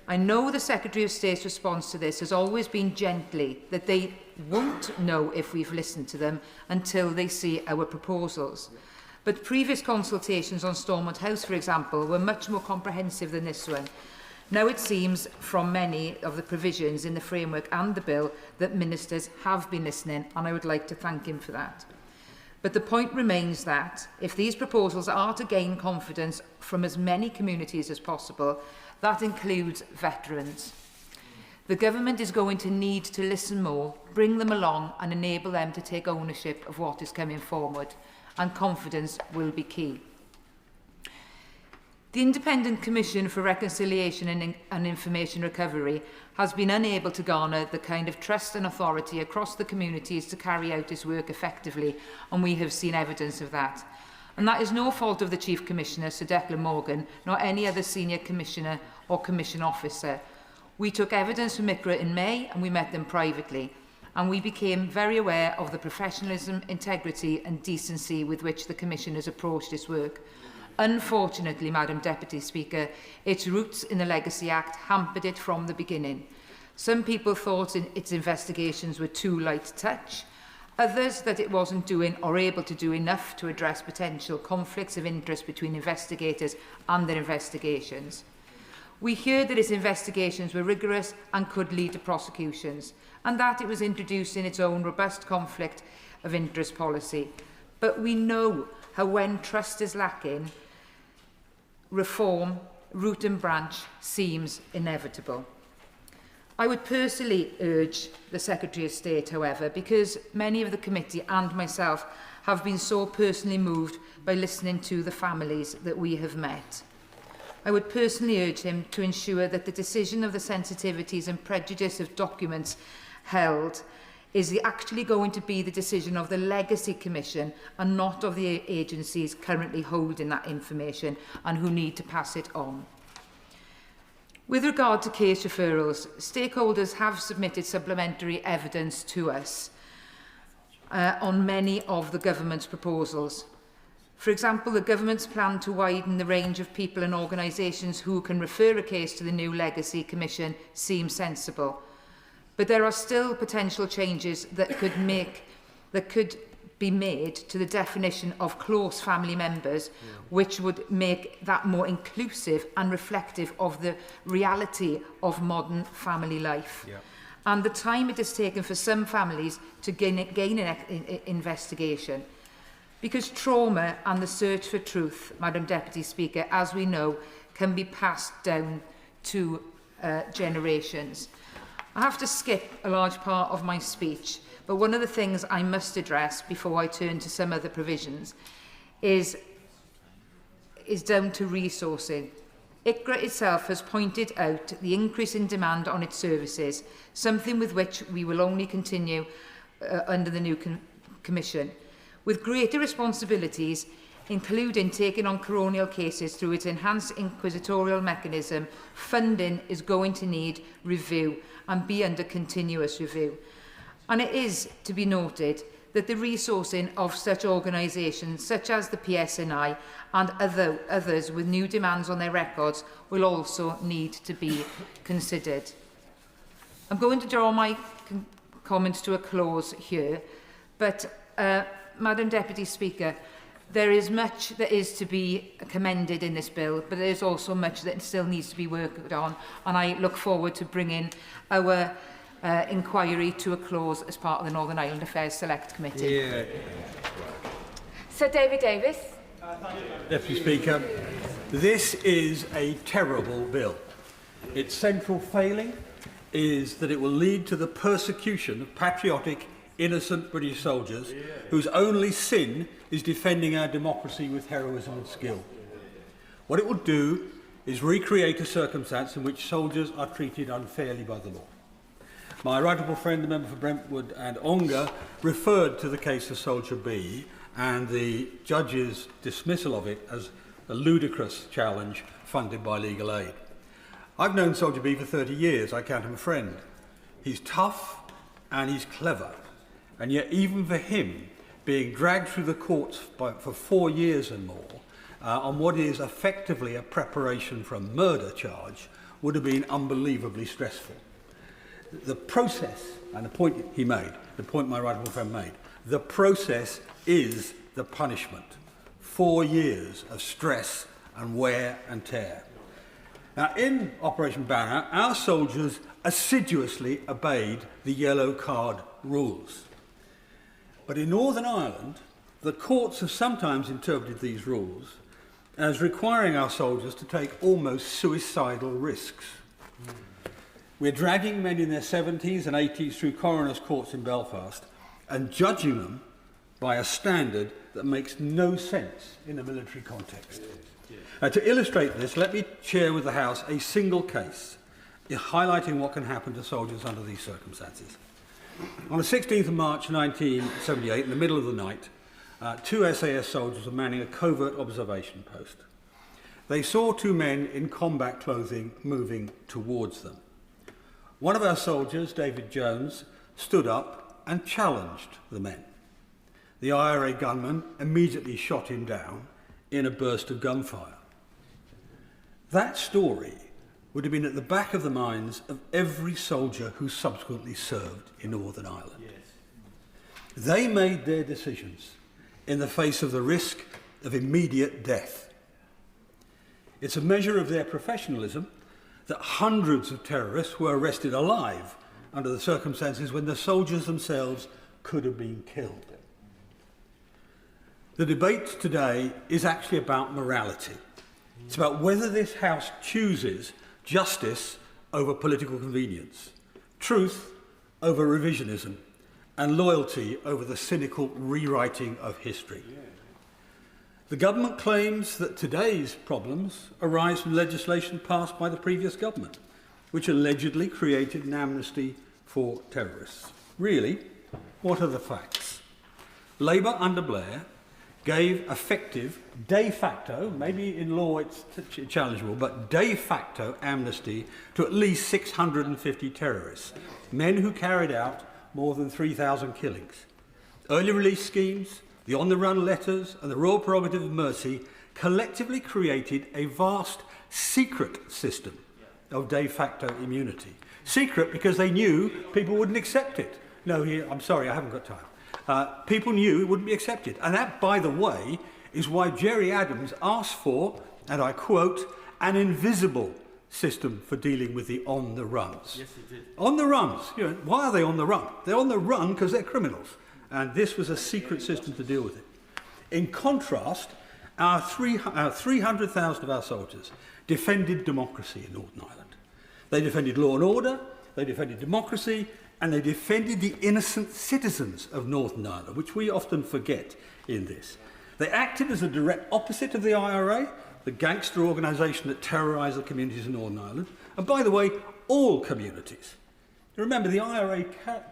I know the Secretary of State's response to this has always been gently that they won't know if we've listened to them until they see our proposals. But previous consultations on Stormont House, for example, were much more comprehensive than this one. Now it seems from many of the provisions in the framework and the bill that ministers have been listening, and I would like to thank him for that. But the point remains that if these proposals are to gain confidence from as many communities as possible, that includes veterans. The government is going to need to listen more, bring them along and enable them to take ownership of what is coming forward, and confidence will be key. The Independent Commission for Reconciliation and Information Recovery has been unable to garner the kind of trust and authority across the communities to carry out its work effectively, and we have seen evidence of that. And that is no fault of the Chief Commissioner, Sir Declan Morgan, nor any other senior commissioner or commission officer. We took evidence from ICRA in May and we met them privately, and we became very aware of the professionalism, integrity and decency with which the Commission has approached its work. Unfortunately, Madam Deputy Speaker, its roots in the Legacy Act hampered it from the beginning. Some people thought its investigations were too light touch, others that it wasn't doing or able to do enough to address potential conflicts of interest between investigators and their investigations. We heard that its investigations were rigorous and could lead to prosecutions, and that it was introducing its own robust conflict of interest policy. But we know how when trust is lacking, reform, root and branch, seems inevitable. I would personally urge the Secretary of State, however, because many of the committee and myself have been so personally moved by listening to the families that we have met. I would personally urge him to ensure that the decision of the sensitivities and prejudice of documents held is actually going to be the decision of the Legacy Commission and not of the agencies currently holding that information and who need to pass it on. With regard to case referrals, stakeholders have submitted supplementary evidence to us on many of the government's proposals. For example, the government's plan to widen the range of people and organisations who can refer a case to the new Legacy Commission seems sensible. But there are still potential changes that could be made to the definition of close family members, which would make that more inclusive and reflective of the reality of modern family life. And the time it has taken for some families to gain an investigation. Because trauma and the search for truth, Madam Deputy Speaker, as we know, can be passed down to generations. I have to skip a large part of my speech, but one of the things I must address before I turn to some other provisions is down to resourcing. ICRA itself has pointed out the increase in demand on its services, something with which we will only continue under the new Commission. With greater responsibilities, including taking on coronial cases through its enhanced inquisitorial mechanism, funding is going to need review and be under continuous review. And it is to be noted that the resourcing of such organisations such as the PSNI and others with new demands on their records will also need to be considered. I'm going to draw my comments to a close here, but Madam Deputy Speaker, There is much that is to be commended in this bill, but there is also much that still needs to be worked on, and I look forward to bringing our inquiry to a close as part of the Northern Ireland Affairs Select Committee. Yeah. Sir David Davis. Deputy Speaker, this is a terrible bill. Its central failing is that it will lead to the persecution of patriotic, innocent British soldiers whose only sin is defending our democracy with heroism and skill. What it will do is recreate a circumstance in which soldiers are treated unfairly by the law. My right honourable friend, the member for Brentwood and Ongar, referred to the case of Soldier B and the judge's dismissal of it as a ludicrous challenge funded by legal aid. I've known Soldier B for 30 years. I count him a friend. He's tough and he's clever. And yet even for him, being dragged through the courts for 4 years and more on what is effectively a preparation for a murder charge would have been unbelievably stressful. The process, and the point he made, the point my right honourable friend made, the process is the punishment. 4 years of stress and wear and tear. Now, in Operation Banner, our soldiers assiduously obeyed the yellow card rules. But in Northern Ireland, the courts have sometimes interpreted these rules as requiring our soldiers to take almost suicidal risks. We're dragging men in their 70s and 80s through coroner's courts in Belfast and judging them by a standard that makes no sense in a military context. To illustrate this, let me share with the House a single case highlighting what can happen to soldiers under these circumstances. On the 16th of March 1978, in the middle of the night, 2 SAS soldiers were manning a covert observation post. They saw 2 men in combat clothing moving towards them. One of our soldiers, David Jones, stood up and challenged the men. The IRA gunman immediately shot him down in a burst of gunfire. That story would have been at the back of the minds of every soldier who subsequently served in Northern Ireland. Yes. They made their decisions in the face of the risk of immediate death. It's a measure of their professionalism that hundreds of terrorists were arrested alive under the circumstances when the soldiers themselves could have been killed. The debate today is actually about morality. It's about whether this House chooses justice over political convenience, truth over revisionism, and loyalty over the cynical rewriting of history. The government claims that today's problems arise from legislation passed by the previous government, which allegedly created an amnesty for terrorists. Really, what are the facts? Labour under Blair gave effective, de facto, maybe in law it's challengeable, but de facto amnesty to at least 650 terrorists, men who carried out more than 3,000 killings. Early release schemes, the on-the-run letters, and the Royal Prerogative of Mercy collectively created a vast secret system of de facto immunity. Secret because they knew people wouldn't accept it. No, I'm sorry, I haven't got time. People knew it wouldn't be accepted. And that, by the way, is why Gerry Adams asked for, and I quote, an invisible system for dealing with the on-the-runs. Yes, he did. On-the-runs. You know, why are they on the run? They're on the run because they're criminals. And this was a secret system to deal with it. In contrast, our 300,000 of our soldiers defended democracy in Northern Ireland. They defended law and order, they defended democracy, and they defended the innocent citizens of Northern Ireland, which we often forget in this. They acted as a direct opposite of the IRA, the gangster organisation that terrorised the communities in Northern Ireland, and by the way, all communities. Remember, the IRA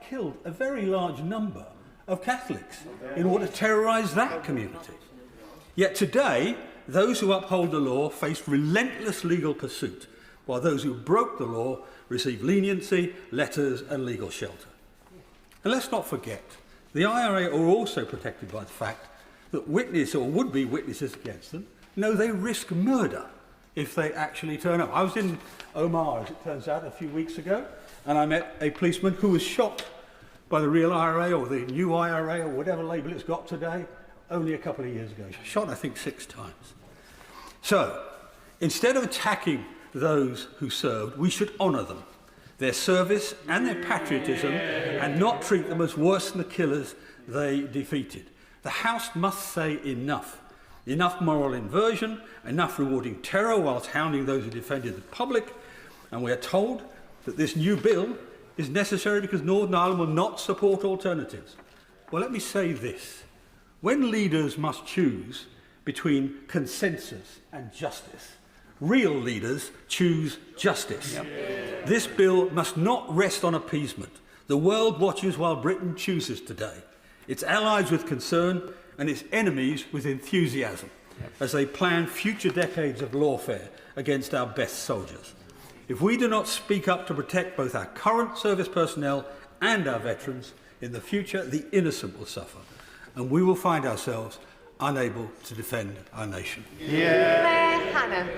killed a very large number of Catholics in order to terrorise that community. Yet today, those who uphold the law face relentless legal pursuit, while those who broke the law receive leniency, letters and legal shelter. And let's not forget, the IRA are also protected by the fact that witness or would-be witnesses against them know they risk murder if they actually turn up. I was in Omagh, as it turns out, a few weeks ago, and I met a policeman who was shot by the real IRA or the new IRA or whatever label it's got today only a couple of years ago. Shot, I think, 6 times. So, instead of attacking those who served, we should honour them, their service and their patriotism, and not treat them as worse than the killers they defeated. The House must say enough. Enough moral inversion, enough rewarding terror whilst hounding those who defended the public. And we are told that this new bill is necessary because Northern Ireland will not support alternatives. Well, let me say this. When leaders must choose between consensus and justice, real leaders choose justice. Yep. This bill must not rest on appeasement. The world watches while Britain chooses today. Its allies with concern and its enemies with enthusiasm as they plan future decades of lawfare against our best soldiers. If we do not speak up to protect both our current service personnel and our veterans, in the future the innocent will suffer, and we will find ourselves unable to defend our nation. Hannah.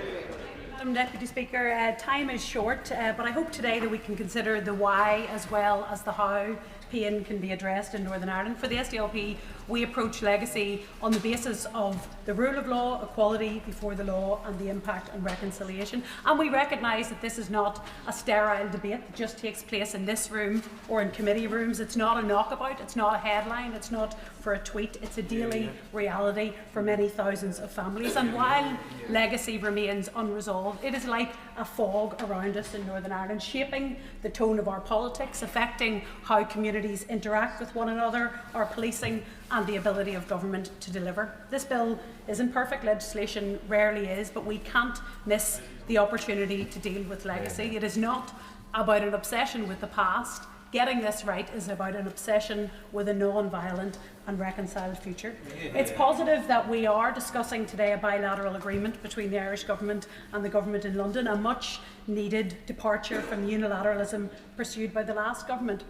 Madam Deputy Speaker, time is short, but I hope today that we can consider the why as well as the how pain can be addressed in Northern Ireland. For the SDLP, we approach legacy on the basis of the rule of law, equality before the law, and the impact on reconciliation. And we recognise that this is not a sterile debate that just takes place in this room or in committee rooms. It's not a knockabout, it's not a headline, it's not for a tweet, it's a daily reality for many thousands of families. And while legacy remains unresolved, it is like a fog around us in Northern Ireland, shaping the tone of our politics, affecting how communities interact with one another, our policing, and the ability of government to deliver. This bill isn't perfect legislation, rarely is, but we can't miss the opportunity to deal with legacy. It is not about an obsession with the past. Getting this right is about an obsession with a non-violent and reconciled future. It's positive that we are discussing today a bilateral agreement between the Irish Government and the Government in London, a much needed departure from unilateralism pursued by the last government.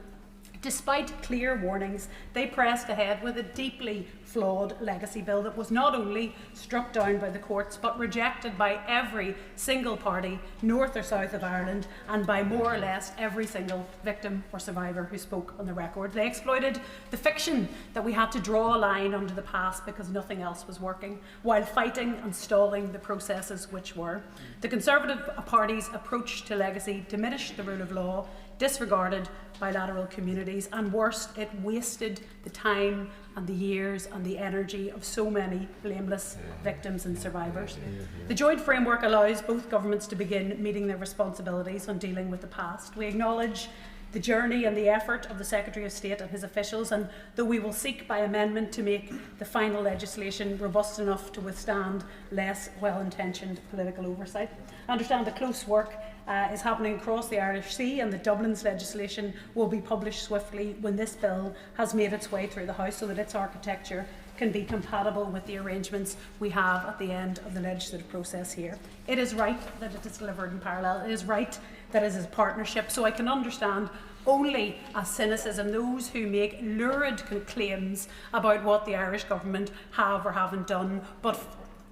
Despite clear warnings, they pressed ahead with a deeply flawed legacy bill that was not only struck down by the courts but rejected by every single party, north or south of Ireland, and by more or less every single victim or survivor who spoke on the record. They exploited the fiction that we had to draw a line under the past because nothing else was working, while fighting and stalling the processes which were. The Conservative Party's approach to legacy diminished the rule of law, disregarded bilateral communities, and worst, it wasted the time and the years and the energy of so many blameless victims and survivors. The joint framework allows both governments to begin meeting their responsibilities on dealing with the past. We acknowledge the journey and the effort of the Secretary of State and his officials, and though we will seek by amendment to make the final legislation robust enough to withstand less well-intentioned political oversight. I understand that close work is happening across the Irish Sea, and the Dublin's legislation will be published swiftly when this bill has made its way through the House, so that its architecture can be compatible with the arrangements we have at the end of the legislative process here. It is right that it is delivered in parallel. It is right that it is a partnership, so I can understand only as cynicism those who make lurid claims about what the Irish government have or haven't done, but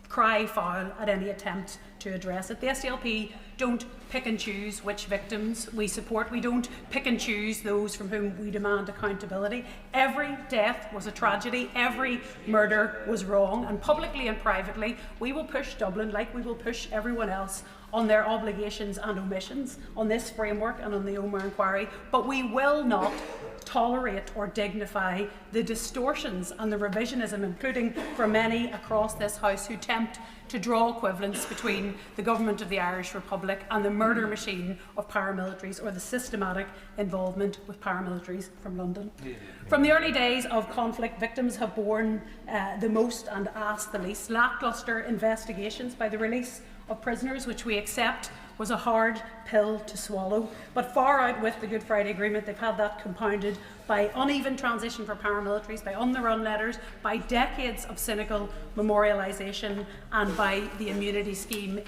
cry foul at any attempt to address it. The SDLP don't pick and choose which victims we support. We don't pick and choose those from whom we demand accountability. Every death was a tragedy. Every murder was wrong. And publicly and privately, we will push Dublin, like we will push everyone else, on their obligations and omissions, on this framework and on the Omar inquiry. But we will not tolerate or dignify the distortions and the revisionism, including for many across this House who tempt to draw equivalence between the government of the Irish Republic and the murder machine of paramilitaries, or the systematic involvement with paramilitaries from London. From the early days of conflict, victims have borne the most and asked the least. Lacklustre investigations by the release of prisoners, which we accept was a hard pill to swallow, but far out with the Good Friday Agreement, they've had that compounded by uneven transition for paramilitaries, by on-the-run letters, by decades of cynical memorialisation, and by the immunity scheme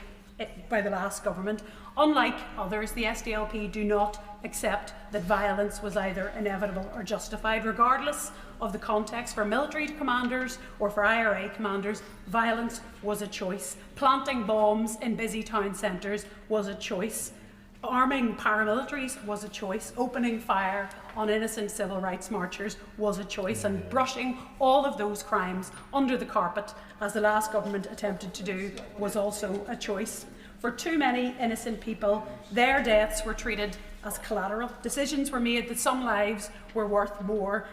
by the last government. Unlike others, the SDLP do not accept that violence was either inevitable or justified. Regardless of the context, for military commanders or for IRA commanders, violence was a choice. Planting bombs in busy town centres was a choice. Arming paramilitaries was a choice. Opening fire on innocent civil rights marchers was a choice. And brushing all of those crimes under the carpet, as the last government attempted to do, was also a choice. For too many innocent people, their deaths were treated as collateral. Decisions were made that some lives were worth more,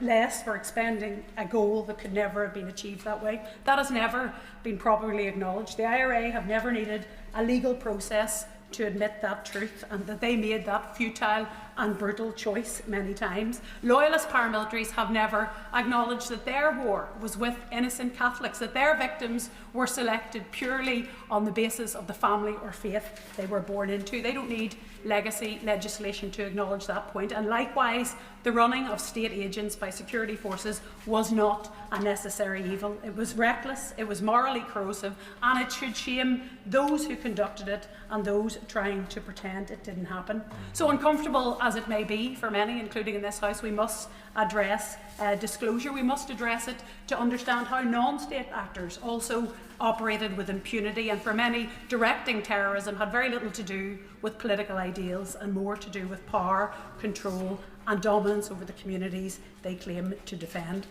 less for expending a goal that could never have been achieved that way. That has never been properly acknowledged. The IRA have never needed a legal process to admit that truth, and that they made that futile and brutal choice many times. Loyalist paramilitaries have never acknowledged that their war was with innocent Catholics, that their victims were selected purely on the basis of the family or faith they were born into. They don't need legacy legislation to acknowledge that point. And likewise, the running of state agents by security forces was not a necessary evil. It was reckless, it was morally corrosive, and it should shame those who conducted it and those trying to pretend it didn't happen. So uncomfortable as it may be for many, including in this House, we must address disclosure. We must address it to understand how non-state actors also operated with impunity, and for many, directing terrorism had very little to do with political ideals and more to do with power, control and dominance over the communities they claim to defend.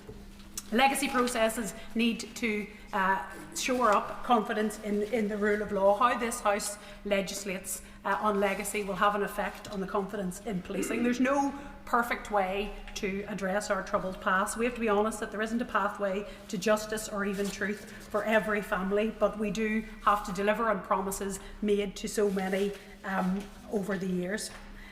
Legacy processes need to shore up confidence in the rule of law. How this House legislates on legacy will have an effect on the confidence in policing. There's no perfect way to address our troubled past. We have to be honest that there isn't a pathway to justice or even truth for every family, but we do have to deliver on promises made to so many over the years.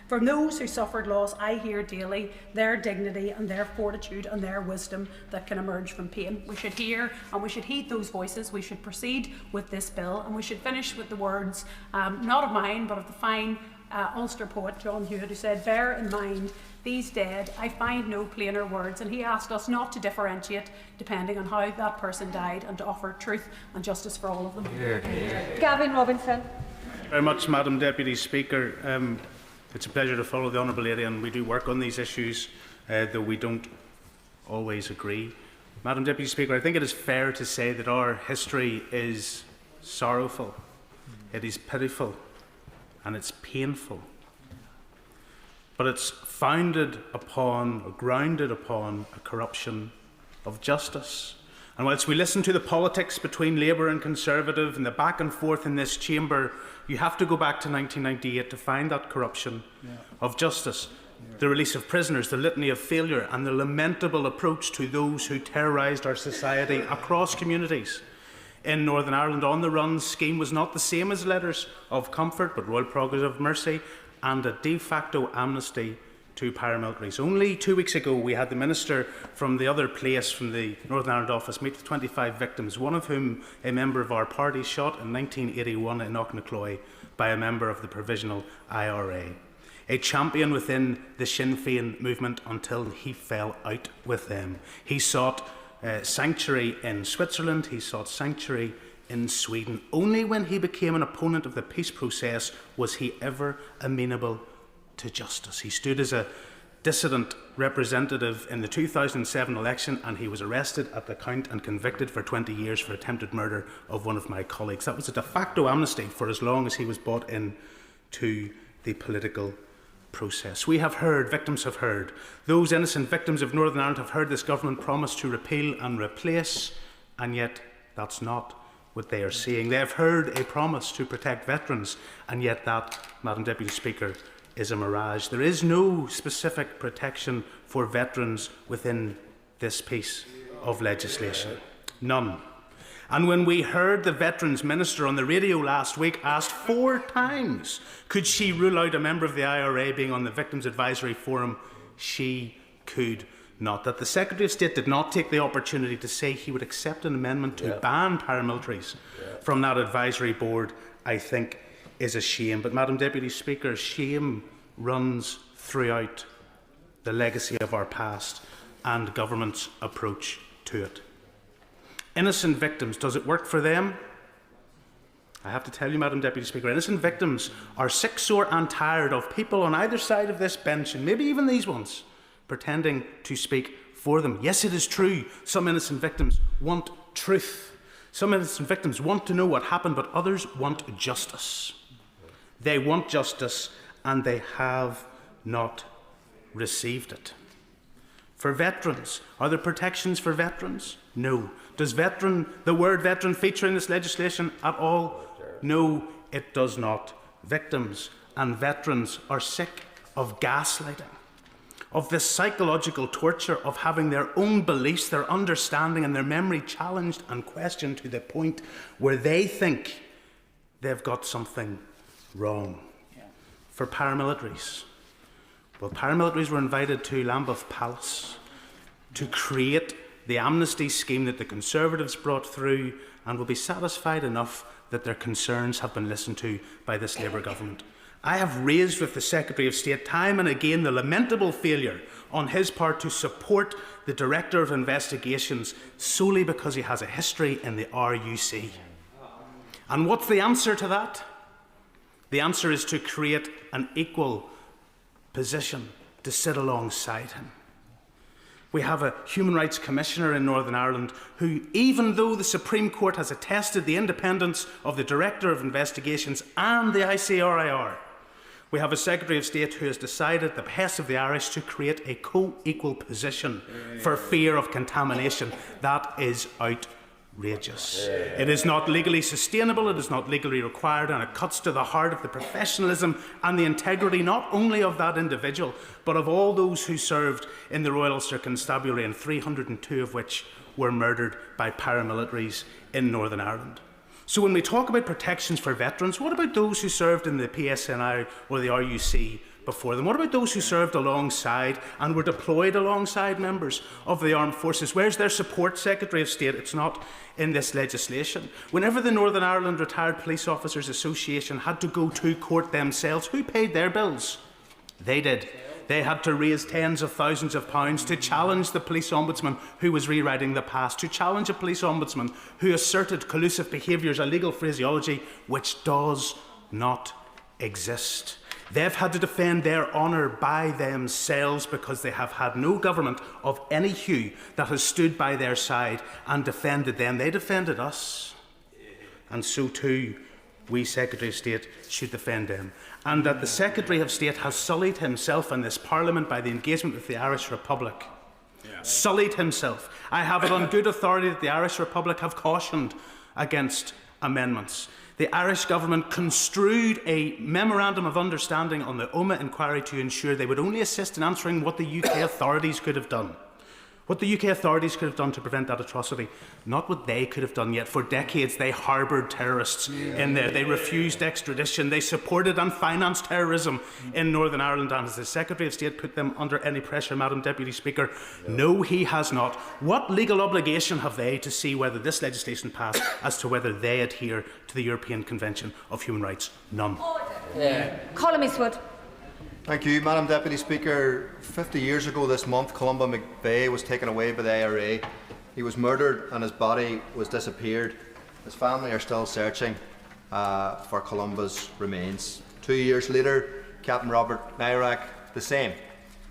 From those who suffered loss, I hear daily their dignity and their fortitude and their wisdom that can emerge from pain. We should hear and we should heed those voices. We should proceed with this bill, and we should finish with the words, not of mine, but of the fine Ulster poet John Hewitt, who said, "Bear in mind these dead, I find no plainer words," and he asked us not to differentiate depending on how that person died, and to offer truth and justice for all of them. Gavin Robinson. Thank you very much, Madam Deputy Speaker. It's a pleasure to follow the Honourable Lady, and we do work on these issues, though we don't always agree. Madam Deputy Speaker, I think it is fair to say that our history is sorrowful, it is pitiful, and it's painful. But it's founded upon, or grounded upon, a corruption of justice. And whilst we listen to the politics between Labour and Conservative and the back and forth in this chamber, you have to go back to 1998 to find that corruption of justice. The release of prisoners, the litany of failure, and the lamentable approach to those who terrorised our society across communities. In Northern Ireland, On the Run scheme was not the same as letters of comfort, but royal prerogative of mercy and a de facto amnesty to paramilitaries. Only 2 weeks ago, we had the Minister from the other place, from the Northern Ireland office, meet with 25 victims, one of whom a member of our party shot in 1981 in Knocknacloy by a member of the Provisional IRA. A champion within the Sinn Féin movement until he fell out with them. He sought sanctuary in Switzerland, he sought sanctuary in Sweden. Only when he became an opponent of the peace process was he ever amenable to justice. He stood as a dissident representative in the 2007 election, and he was arrested at the count and convicted for 20 years for attempted murder of one of my colleagues. That was a de facto amnesty for as long as he was brought in to the political process. We have heard, victims have heard, those innocent victims of Northern Ireland have heard this government promise to repeal and replace, and yet that's not what they are seeing. They have heard a promise to protect veterans, and yet that, Madam Deputy Speaker, is a mirage. There is no specific protection for veterans within this piece of legislation. None. And when we heard the Veterans Minister on the radio last week asked 4 times, could she rule out a member of the IRA being on the Victims Advisory Forum, she could not. That the Secretary of State did not take the opportunity to say he would accept an amendment to ban paramilitaries from that advisory board, I think is a shame. But, Madam Deputy Speaker, shame runs throughout the legacy of our past and government's approach to it. Innocent victims, does it work for them? I have to tell you, Madam Deputy Speaker, innocent victims are sick, sore and tired of people on either side of this bench, and maybe even these ones, pretending to speak for them. Yes, it is true, some innocent victims want truth. Some innocent victims want to know what happened, but others want justice. They want justice, and they have not received it. For veterans, are there protections for veterans? No. Does the word veteran feature in this legislation at all? No, it does not. Victims and veterans are sick of gaslighting, of this psychological torture of having their own beliefs, their understanding and their memory challenged and questioned to the point where they think they've got something wrong. For paramilitaries, well, paramilitaries were invited to Lambeth Palace to create the amnesty scheme that the Conservatives brought through, and will be satisfied enough that their concerns have been listened to by this Labour government. I have raised with the Secretary of State time and again the lamentable failure on his part to support the Director of Investigations solely because he has a history in the RUC. And what's the answer to that? The answer is to create an equal position to sit alongside him. We have a Human Rights Commissioner in Northern Ireland who, even though the Supreme Court has attested the independence of the Director of Investigations and the ICRIR, we have a Secretary of State who has decided, at the behest of the Irish, to create a co-equal position for fear of contamination. That is outrageous. It is not legally sustainable, it is not legally required, and it cuts to the heart of the professionalism and the integrity not only of that individual, but of all those who served in the Royal Ulster Constabulary, and 302 of which were murdered by paramilitaries in Northern Ireland. So when we talk about protections for veterans, what about those who served in the PSNI or the RUC before them? What about those who served alongside and were deployed alongside members of the armed forces? Where's their support, Secretary of State? It's not in this legislation. Whenever the Northern Ireland Retired Police Officers Association had to go to court themselves, who paid their bills? They did. They had to raise tens of thousands of pounds to challenge the police ombudsman who was rewriting the past, to challenge a police ombudsman who asserted collusive behaviours, a legal phraseology which does not exist. They've had to defend their honour by themselves because they have had no government of any hue that has stood by their side and defended them. They defended us. And so too, we, Secretary of State, should defend them. And that the Secretary of State has sullied himself in this Parliament by the engagement with the Irish Republic. Sullied himself. I have it on good authority that the Irish Republic have cautioned against amendments. The Irish government construed a memorandum of understanding on the OMA inquiry to ensure they would only assist in answering what the UK authorities could have done. What the UK authorities could have done to prevent that atrocity, not what they could have done yet. For decades, they harboured terrorists in there. They refused extradition. They supported and financed terrorism in Northern Ireland. And has the Secretary of State put them under any pressure, Madam Deputy Speaker? No, he has not. What legal obligation have they to see whether this legislation passed as to whether they adhere to the European Convention of Human Rights? None. Colin Eastwood. Thank you, Madam Deputy Speaker. 50 years ago this month, Columba McVeigh was taken away by the IRA. He was murdered and his body was disappeared. His family are still searching for Columba's remains. 2 years later, Captain Robert Nairac, the same.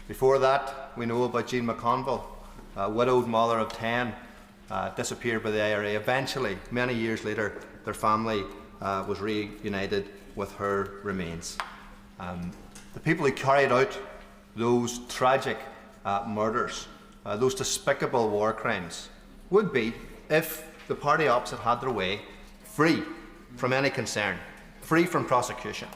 Before that, we know about Jean McConville, a widowed mother of 10, disappeared by the IRA. Eventually, many years later, their family was reunited with her remains. The people who carried out those tragic murders, those despicable war crimes, would be, if the party opposite had their way, free from any concern, free from prosecution.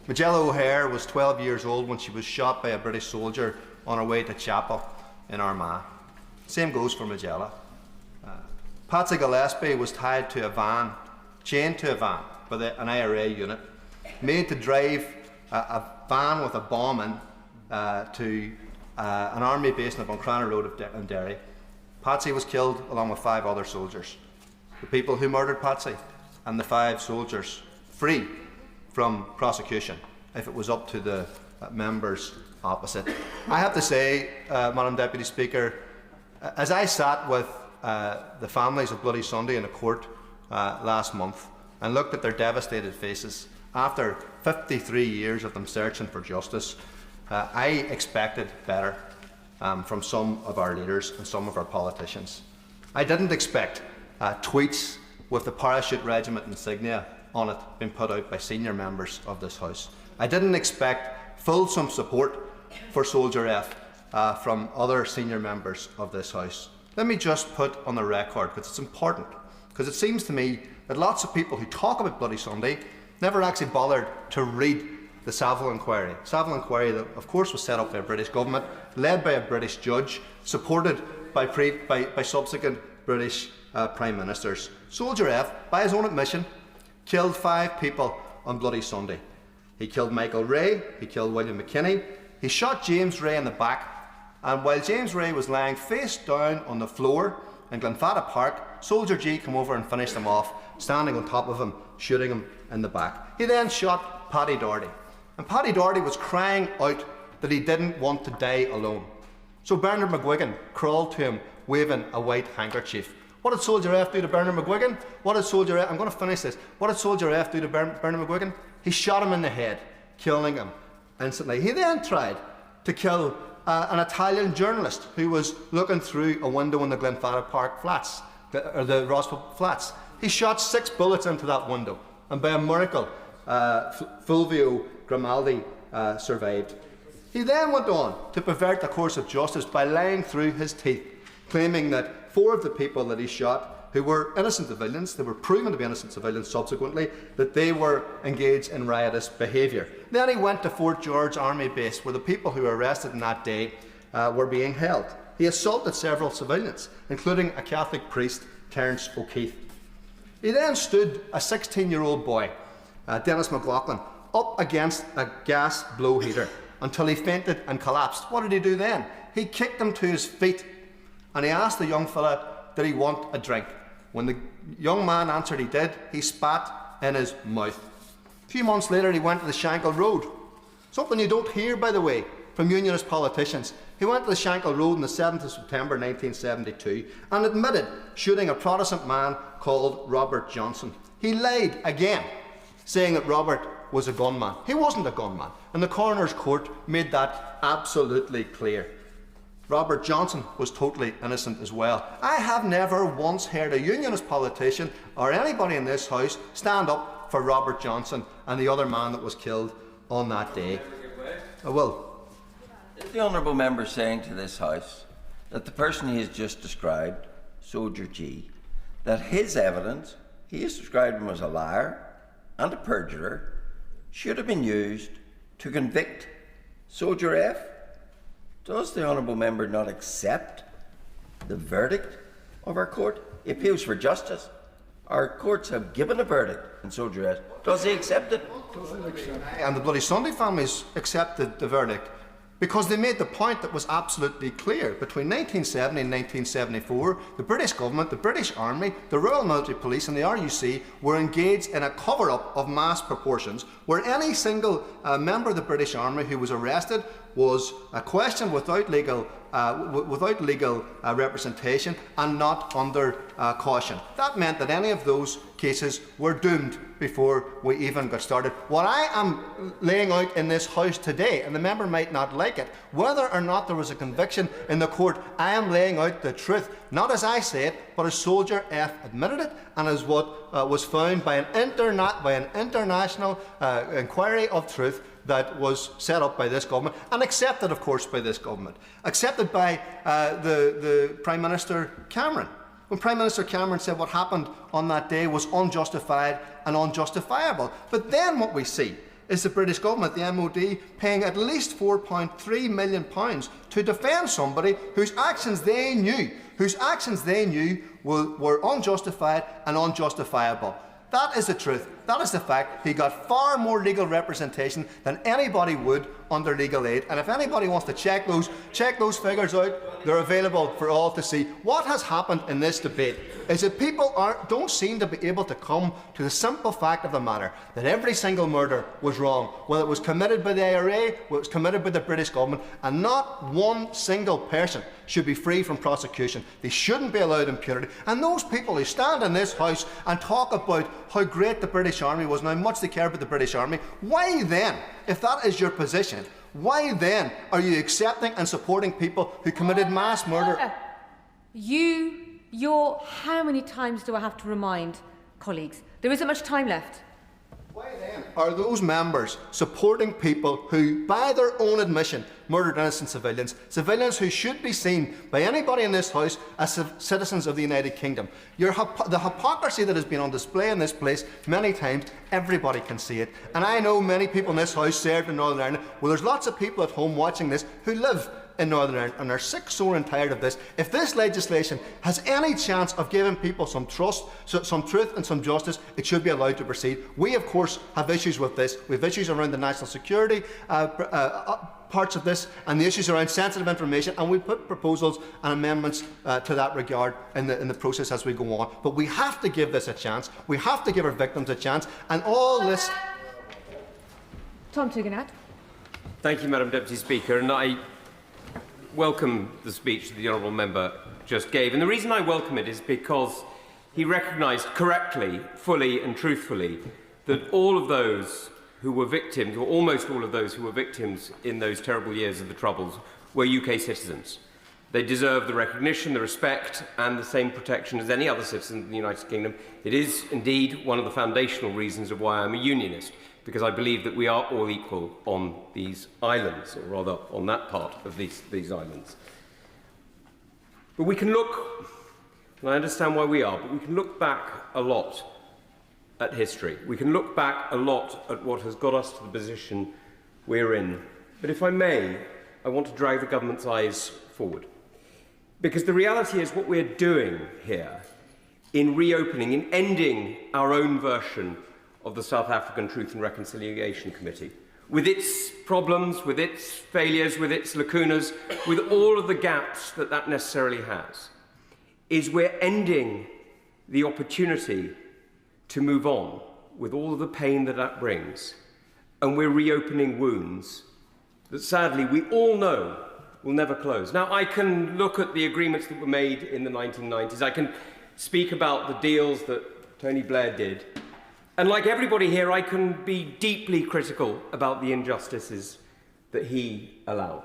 Magella O'Hare was 12 years old when she was shot by a British soldier on her way to chapel in Armagh. Same goes for Magella. Patsy Gillespie was tied to a van, chained to a van by an IRA unit, made to drive a van with a bomb in to an army base in the Buncrana Road in Derry. Patsy was killed along with 5 other soldiers. The people who murdered Patsy and the 5 soldiers free from prosecution if it was up to the members opposite. I have to say, Madam Deputy Speaker, as I sat with the families of Bloody Sunday in a court last month and looked at their devastated faces, after 53 years of them searching for justice, I expected better from some of our leaders and some of our politicians. I didn't expect tweets with the parachute regiment insignia on it being put out by senior members of this House. I didn't expect fulsome support for Soldier F from other senior members of this House. Let me just put on the record, because it's important, because it seems to me that lots of people who talk about Bloody Sunday never actually bothered to read the Savile Inquiry. Savile Inquiry that, of course, was set up by a British government, led by a British judge, supported by subsequent British Prime Ministers. Soldier F, by his own admission, killed 5 people on Bloody Sunday. He killed Michael Ray, he killed William McKinney, he shot James Ray in the back, and while James Ray was lying face down on the floor in Glenfada Park, Soldier G came over and finished him off, standing on top of him, shooting him in the back. He then shot Paddy Doherty, and Paddy Doherty was crying out that he didn't want to die alone. So Bernard McGuigan crawled to him waving a white handkerchief. What did Soldier F do to Bernard McGuigan? What did Soldier F, I'm going to finish this. What did Soldier F do to Bernard McGuigan? He shot him in the head, killing him instantly. He then tried to kill an Italian journalist who was looking through a window in the Glenfada Park flats, or the Rossville flats. He shot 6 bullets into that window, and by a miracle, Fulvio Grimaldi survived. He then went on to pervert the course of justice by lying through his teeth, claiming that 4 of the people that he shot, who were innocent civilians, they were proven to be innocent civilians subsequently, that they were engaged in riotous behaviour. Then he went to Fort George Army Base, where the people who were arrested on that day were being held. He assaulted several civilians, including a Catholic priest, Terence O'Keefe. He then stood a 16-year-old boy, Dennis McLaughlin, up against a gas blow heater until he fainted and collapsed. What did he do then? He kicked him to his feet, and he asked the young fella, did he want a drink? When the young man answered he did, he spat in his mouth. A few months later, he went to the Shankill Road. Something you don't hear, by the way, from unionist politicians. He went to the Shankill Road on the 7th of September 1972 and admitted shooting a Protestant man called Robert Johnson. He lied again, saying that Robert was a gunman. He wasn't a gunman, and the coroner's court made that absolutely clear. Robert Johnson was totally innocent as well. I have never once heard a unionist politician or anybody in this House stand up for Robert Johnson and the other man that was killed on that day. I will. Is the honourable member saying to this House that the person he has just described, Soldier G, that his evidence, he has described him as a liar and a perjurer, should have been used to convict Soldier F? Does the honourable member not accept the verdict of our court? He appeals for justice. Our courts have given a verdict in Soldier F. Does he accept it? And the Bloody Sunday families accepted the verdict because they made the point that was absolutely clear. Between 1970 and 1974, the British government, the British Army, the Royal Military Police and the RUC were engaged in a cover-up of mass proportions where any single member of the British Army who was arrested was questioned without legal representation and not under caution. That meant that any of those cases were doomed before we even got started. What I am laying out in this House today, and the member might not like it, whether or not there was a conviction in the court, I am laying out the truth, not as I say it, but as Soldier F admitted it, and as what was found by an international inquiry of truth that was set up by this government and accepted, of course, by this government, accepted by the Prime Minister Cameron. When Prime Minister Cameron said what happened on that day was unjustified and unjustifiable. But then what we see is the British government, the MOD, paying at least £4.3 million to defend somebody whose actions they knew were unjustified and unjustifiable. That is the truth. That is the fact. He got far more legal representation than anybody would under legal aid. And if anybody wants to check those figures out, they're available for all to see. What has happened in this debate is that people don't seem to be able to come to the simple fact of the matter that every single murder was wrong, whether it was committed by the IRA, whether it was committed by the British government, and not one single person should be free from prosecution. They shouldn't be allowed impunity. And those people who stand in this House and talk about how great the British Army was and how much they care about the British Army, why then, if that is your position, why then are you accepting and supporting people who committed mass murder? How many times do I have to remind colleagues? There isn't much time left. Why then are those members supporting people who, by their own admission, murdered innocent civilians, civilians who should be seen by anybody in this House as citizens of the United Kingdom? The hypocrisy that has been on display in this place many times, everybody can see it. And I know many people in this House served in Northern Ireland. Well, there's lots of people at home watching this who live in Northern Ireland and are sick, sore and tired of this. If this legislation has any chance of giving people some trust, some truth and some justice, it should be allowed to proceed. We, of course, have issues with this. We have issues around the national security parts of this and the issues around sensitive information, and we put proposals and amendments to that regard in the process as we go on. But we have to give this a chance. We have to give our victims a chance. And all this... Tom Tugendhat. Thank you, Madam Deputy Speaker. And I welcome the speech that the honourable member just gave. And the reason I welcome it is because he recognised correctly, fully and truthfully that all of those who were victims, or almost all of those who were victims in those terrible years of the Troubles, were UK citizens. They deserve the recognition, the respect and the same protection as any other citizen in the United Kingdom. It is indeed one of the foundational reasons of why I'm a unionist, because I believe that we are all equal on these islands, or rather on that part of these islands. But we can look, and I understand why we are, but we can look back a lot at history. We can look back a lot at what has got us to the position we're in. But if I may, I want to drag the government's eyes forward. Because the reality is what we're doing here in reopening, in ending our own version of the South African Truth and Reconciliation Committee, with its problems, with its failures, with its lacunas, with all of the gaps that that necessarily has, is we're ending the opportunity to move on with all of the pain that that brings, and we're reopening wounds that sadly we all know will never close. Now, I can look at the agreements that were made in the 1990s. I can speak about the deals that Tony Blair did. And like everybody here, I can be deeply critical about the injustices that he allowed.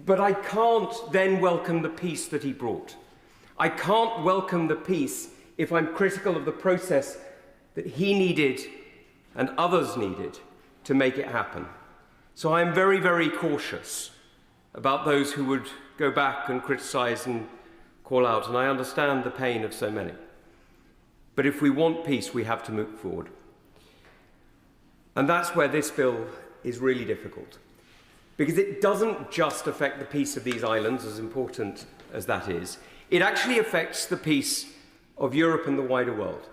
But I can't then welcome the peace that he brought. I can't welcome the peace if I'm critical of the process that he needed and others needed to make it happen. So I'm very, very cautious about those who would go back and criticise and call out, and I understand the pain of so many. But if we want peace, we have to move forward. And that's where this bill is really difficult, because it doesn't just affect the peace of these islands, as important as that is. It actually affects the peace of Europe and the wider world.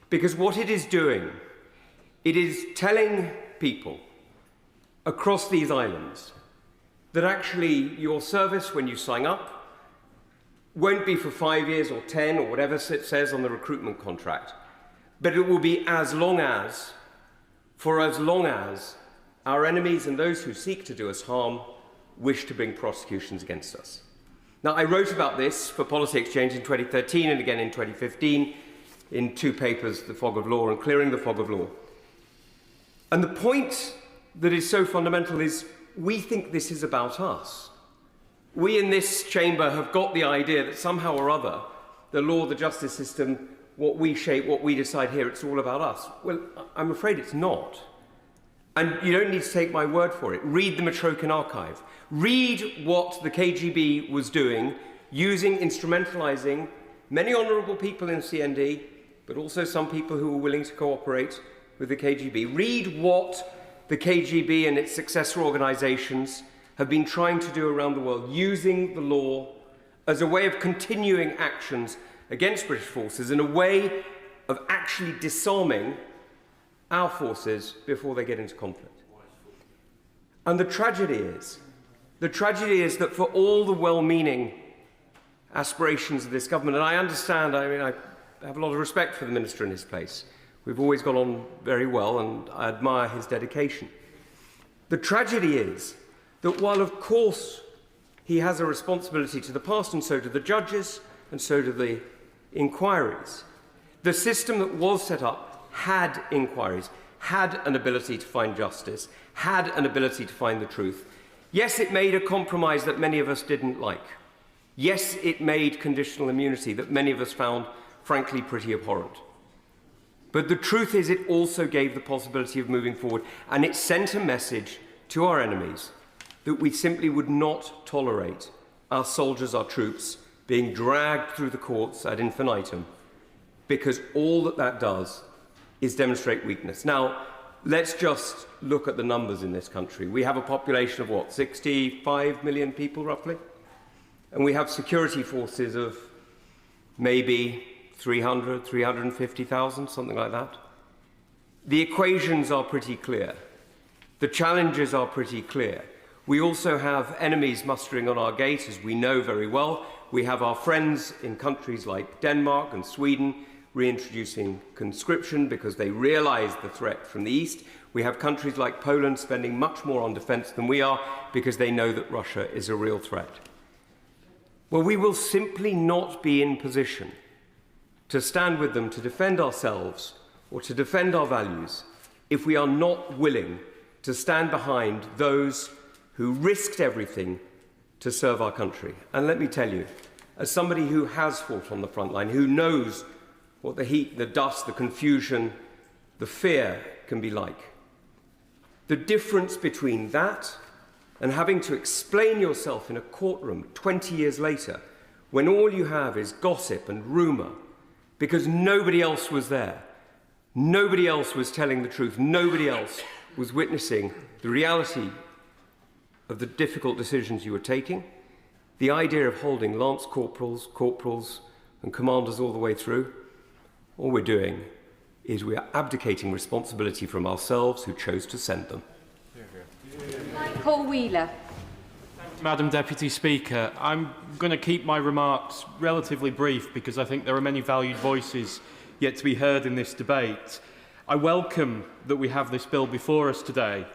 Because what it is doing, it is telling people across these islands that actually your service when you sign up won't be for 5 years or 10 or whatever it says on the recruitment contract, but it will be for as long as our enemies and those who seek to do us harm wish to bring prosecutions against us. Now, I wrote about this for Policy Exchange in 2013 and again in 2015 in 2 papers, The Fog of Law and Clearing the Fog of Law. And the point that is so fundamental is we think this is about us. We in this chamber have got the idea that somehow or other, the law, the justice system, what we shape, what we decide here, it's all about us. Well, I'm afraid it's not. And you don't need to take my word for it. Read the Matrokin archive. Read what the KGB was doing, instrumentalising many honourable people in CND, but also some people who were willing to cooperate with the KGB. Read what the KGB and its successor organisations have been trying to do around the world, using the law as a way of continuing actions against British forces, in a way of actually disarming our forces before they get into conflict. And the tragedy is that for all the well-meaning aspirations of this government, and I understand, I have a lot of respect for the Minister in his place. We've always got on very well, and I admire his dedication. The tragedy is that while, of course, he has a responsibility to the past, and so do the judges, and so do the inquiries, the system that was set up had inquiries, had an ability to find justice, had an ability to find the truth. Yes, it made a compromise that many of us didn't like. Yes, it made conditional immunity that many of us found, frankly, pretty abhorrent. But the truth is it also gave the possibility of moving forward, and it sent a message to our enemies that we simply would not tolerate our soldiers, our troops, being dragged through the courts ad infinitum, because all that does is demonstrate weakness. Now, let's just look at the numbers in this country. We have a population of what, 65 million people roughly? And we have security forces of maybe 300, 350,000, something like that. The equations are pretty clear. The challenges are pretty clear. We also have enemies mustering on our gate, as we know very well. We have our friends in countries like Denmark and Sweden reintroducing conscription because they realise the threat from the east. We have countries like Poland spending much more on defence than we are because they know that Russia is a real threat. Well, we will simply not be in position to stand with them to defend ourselves or to defend our values if we are not willing to stand behind those who risked everything to serve our country. And let me tell you, as somebody who has fought on the front line, who knows what the heat, the dust, the confusion, the fear can be like, the difference between that and having to explain yourself in a courtroom 20 years later, when all you have is gossip and rumour, because nobody else was there, nobody else was telling the truth, nobody else was witnessing the reality of the difficult decisions you were taking, the idea of holding lance corporals and commanders all the way through, all we're doing is we are abdicating responsibility from ourselves who chose to send them. Paul Wheeler. Madam Deputy Speaker, I'm going to keep my remarks relatively brief because I think there are many valued voices yet to be heard in this debate. I welcome that we have this bill before us today.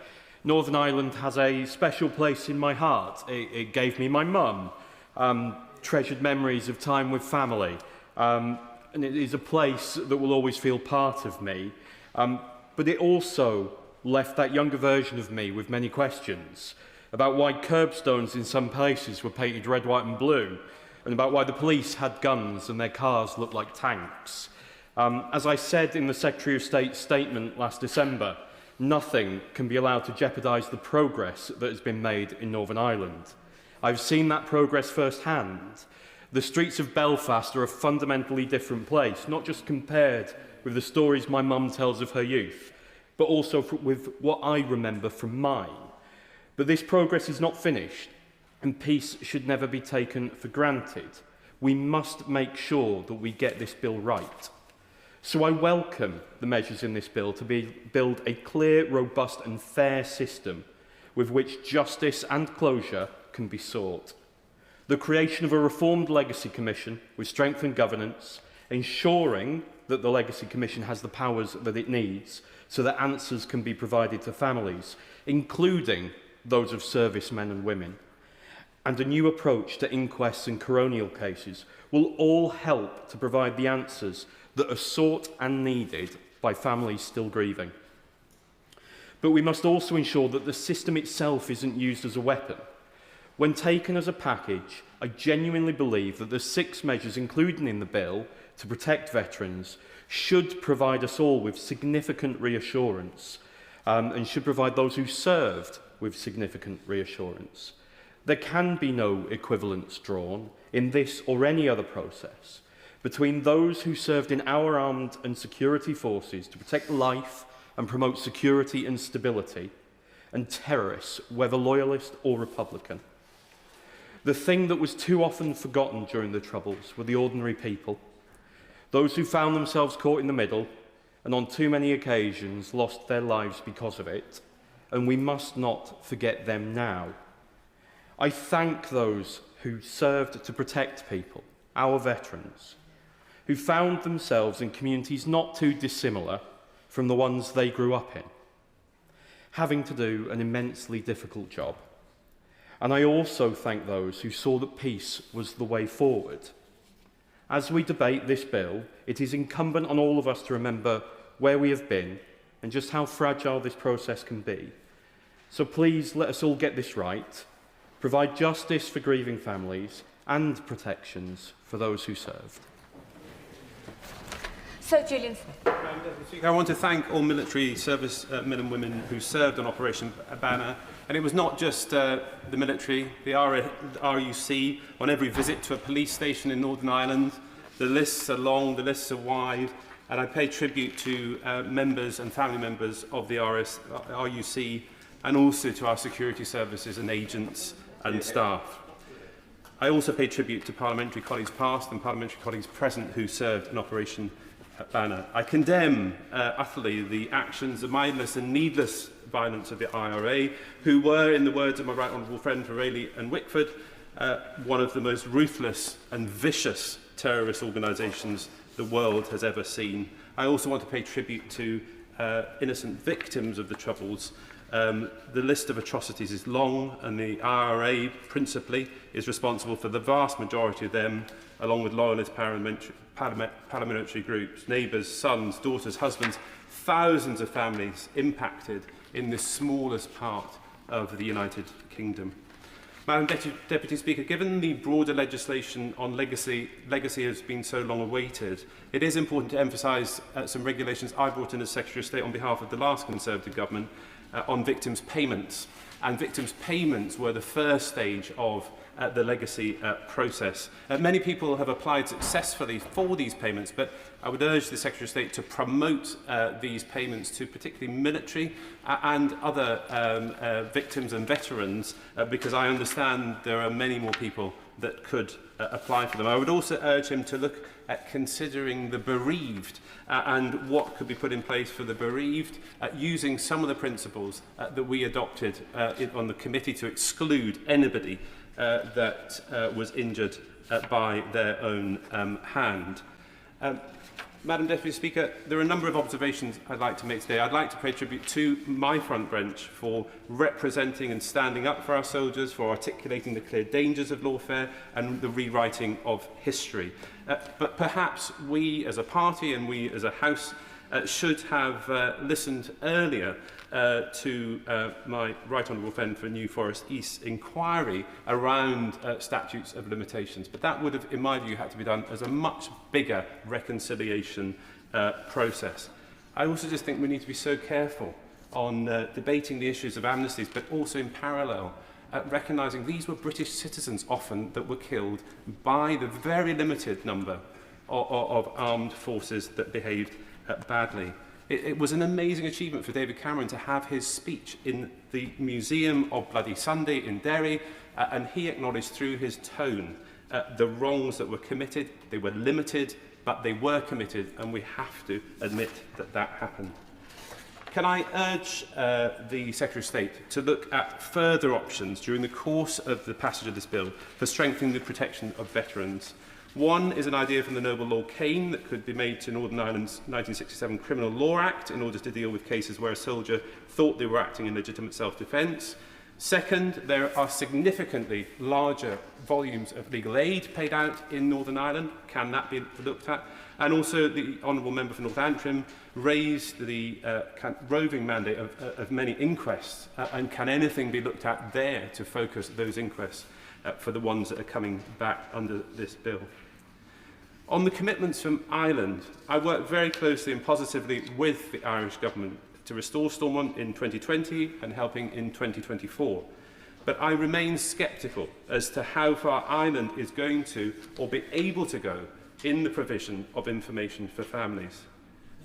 Northern Ireland has a special place in my heart. It gave me my mum, treasured memories of time with family, and it is a place that will always feel part of me. But it also left that younger version of me with many questions about why curbstones in some places were painted red, white and blue, and about why the police had guns and their cars looked like tanks. As I said in the Secretary of State's statement last December, nothing can be allowed to jeopardise the progress that has been made in Northern Ireland. I've seen that progress firsthand. The streets of Belfast are a fundamentally different place, not just compared with the stories my mum tells of her youth, but also with what I remember from mine. But this progress is not finished, and peace should never be taken for granted. We must make sure that we get this bill right. So I welcome the measures in this bill to build a clear, robust and fair system with which justice and closure can be sought. The creation of a reformed Legacy Commission with strengthened governance, ensuring that the Legacy Commission has the powers that it needs so that answers can be provided to families, including those of servicemen and women, and a new approach to inquests and coronial cases will all help to provide the answers that are sought and needed by families still grieving. But we must also ensure that the system itself isn't used as a weapon. When taken as a package, I genuinely believe that the 6 measures included in the bill to protect veterans should provide us all with significant reassurance and should provide those who served with significant reassurance. There can be no equivalence drawn in this or any other process between those who served in our armed and security forces to protect life and promote security and stability, and terrorists, whether loyalist or Republican. The thing that was too often forgotten during the Troubles were the ordinary people, those who found themselves caught in the middle and on too many occasions lost their lives because of it, and we must not forget them now. I thank those who served to protect people, our veterans, who found themselves in communities not too dissimilar from the ones they grew up in, having to do an immensely difficult job. And I also thank those who saw that peace was the way forward. As we debate this bill, it is incumbent on all of us to remember where we have been and just how fragile this process can be. So please let us all get this right, provide justice for grieving families and protections for those who served. So, Julian Smith. I want to thank all military service men and women who served on Operation Banner. And it was not just the military, the RUC, on every visit to a police station in Northern Ireland. The lists are long, the lists are wide, and I pay tribute to members and family members of the RUC and also to our security services and agents and staff. I also pay tribute to parliamentary colleagues past and parliamentary colleagues present who served in Operation Banner. I condemn utterly the actions, the mindless and needless violence of the IRA, who were, in the words of my right honourable friend Raleigh and Wickford, one of the most ruthless and vicious terrorist organisations the world has ever seen. I also want to pay tribute to innocent victims of the Troubles. The list of atrocities is long, and the IRA principally is responsible for the vast majority of them, along with loyalist paramilitary groups, neighbours, sons, daughters, husbands, thousands of families impacted in the smallest part of the United Kingdom. Madam Deputy Speaker, given the broader legislation on legacy has been so long awaited, it is important to emphasise some regulations I brought in as Secretary of State on behalf of the last Conservative government on victims' payments. And victims' payments were the first stage of the legacy process. Many people have applied successfully for these payments, but I would urge the Secretary of State to promote these payments to particularly military and other victims and veterans, because I understand there are many more people that could apply for them. I would also urge him to look at considering the bereaved and what could be put in place for the bereaved, using some of the principles that we adopted on the committee to exclude anybody that was injured by their own hand. Madam Deputy Speaker, there are a number of observations I'd like to make today. I'd like to pay tribute to my front bench for representing and standing up for our soldiers, for articulating the clear dangers of lawfare and the rewriting of history. But perhaps we as a party and we as a House should have listened earlier to my right honourable friend for New Forest East inquiry around statutes of limitations. But that would have, in my view, had to be done as a much bigger reconciliation process. I also just think we need to be so careful on debating the issues of amnesties, but also in parallel recognising these were British citizens often that were killed by the very limited number of armed forces that behaved badly. It was an amazing achievement for David Cameron to have his speech in the Museum of Bloody Sunday in Derry, and he acknowledged through his tone the wrongs that were committed. They were limited, but they were committed, and we have to admit that that happened. Can I urge the Secretary of State to look at further options during the course of the passage of this bill for strengthening the protection of veterans? One is an idea from the Noble Law Cane that could be made to Northern Ireland's 1967 Criminal Law Act in order to deal with cases where a soldier thought they were acting in legitimate self-defence. Second, there are significantly larger volumes of legal aid paid out in Northern Ireland. Can that be looked at? And also, the Honourable Member for North Antrim raised the roving mandate of many inquests, and can anything be looked at there to focus those inquests for the ones that are coming back under this bill? On the commitments from Ireland, I worked very closely and positively with the Irish government to restore Stormont in 2020 and helping in 2024. But I remain sceptical as to how far Ireland is going to or be able to go in the provision of information for families.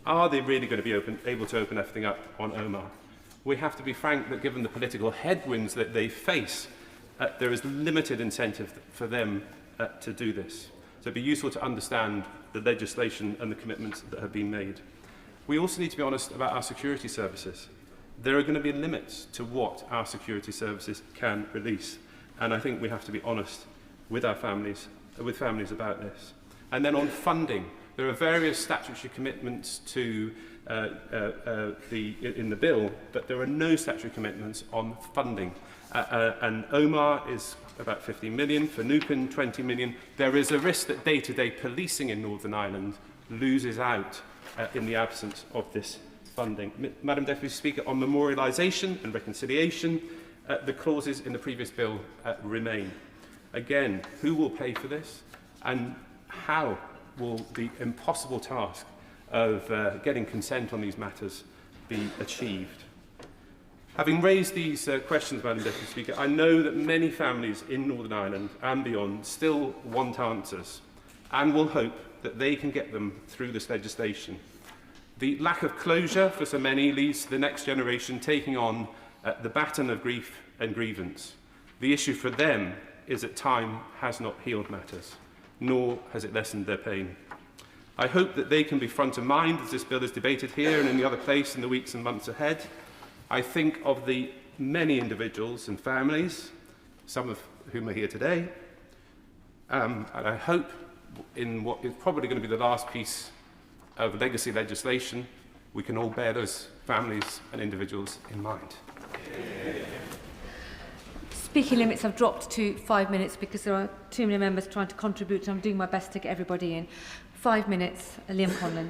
Are they really going to be able to open everything up on Omar? We have to be frank that given the political headwinds that they face, there is limited incentive for them to do this. So it'd be useful to understand the legislation and the commitments that have been made. We also need to be honest about our security services. There are going to be limits to what our security services can release. And I think we have to be honest with our families, about this. And then on funding, there are various statutory commitments to in the bill, but there are no statutory commitments on funding. And Omar is about 15 million, for Nukin 20 million. There is a risk that day-to-day policing in Northern Ireland loses out in the absence of this funding. Madam Deputy Speaker, on memorialisation and reconciliation, the clauses in the previous bill remain. Again, who will pay for this? And how will the impossible task of getting consent on these matters be achieved. Having raised these questions, Madam Deputy Speaker, I know that many families in Northern Ireland and beyond still want answers and will hope that they can get them through this legislation. The lack of closure for so many leads to the next generation taking on the baton of grief and grievance. The issue for them is that time has not healed matters, nor has it lessened their pain. I hope that they can be front of mind as this bill is debated here and in the other place in the weeks and months ahead. I think of the many individuals and families, some of whom are here today, and I hope in what is probably going to be the last piece of legacy legislation, we can all bear those families and individuals in mind. Speaking limits have dropped to 5 minutes because there are too many members trying to contribute. I'm doing my best to get everybody in. 5 minutes. Liam Conlon.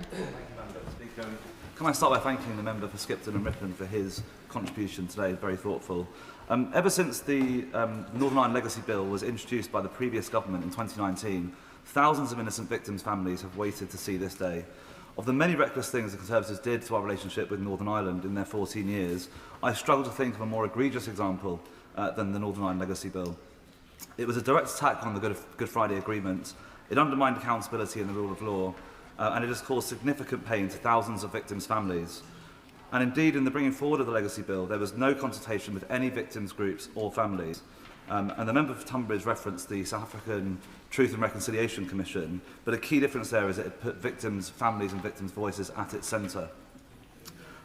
Can I start by thanking the member for Skipton and Ripon for his contribution today, very thoughtful. Ever since the Northern Ireland Legacy Bill was introduced by the previous government in 2019, thousands of innocent victims' families have waited to see this day. Of the many reckless things the Conservatives did to our relationship with Northern Ireland in their 14 years, I struggle to think of a more egregious example than the Northern Ireland Legacy Bill. It was a direct attack on the Good Friday Agreement, it undermined accountability and the rule of law, and it has caused significant pain to thousands of victims' families. And indeed, in the bringing forward of the Legacy Bill, there was no consultation with any victims' groups or families. And the member for Tunbridge referenced the South African Truth and Reconciliation Commission, but a key difference there is that it put victims' families and victims' voices at its centre.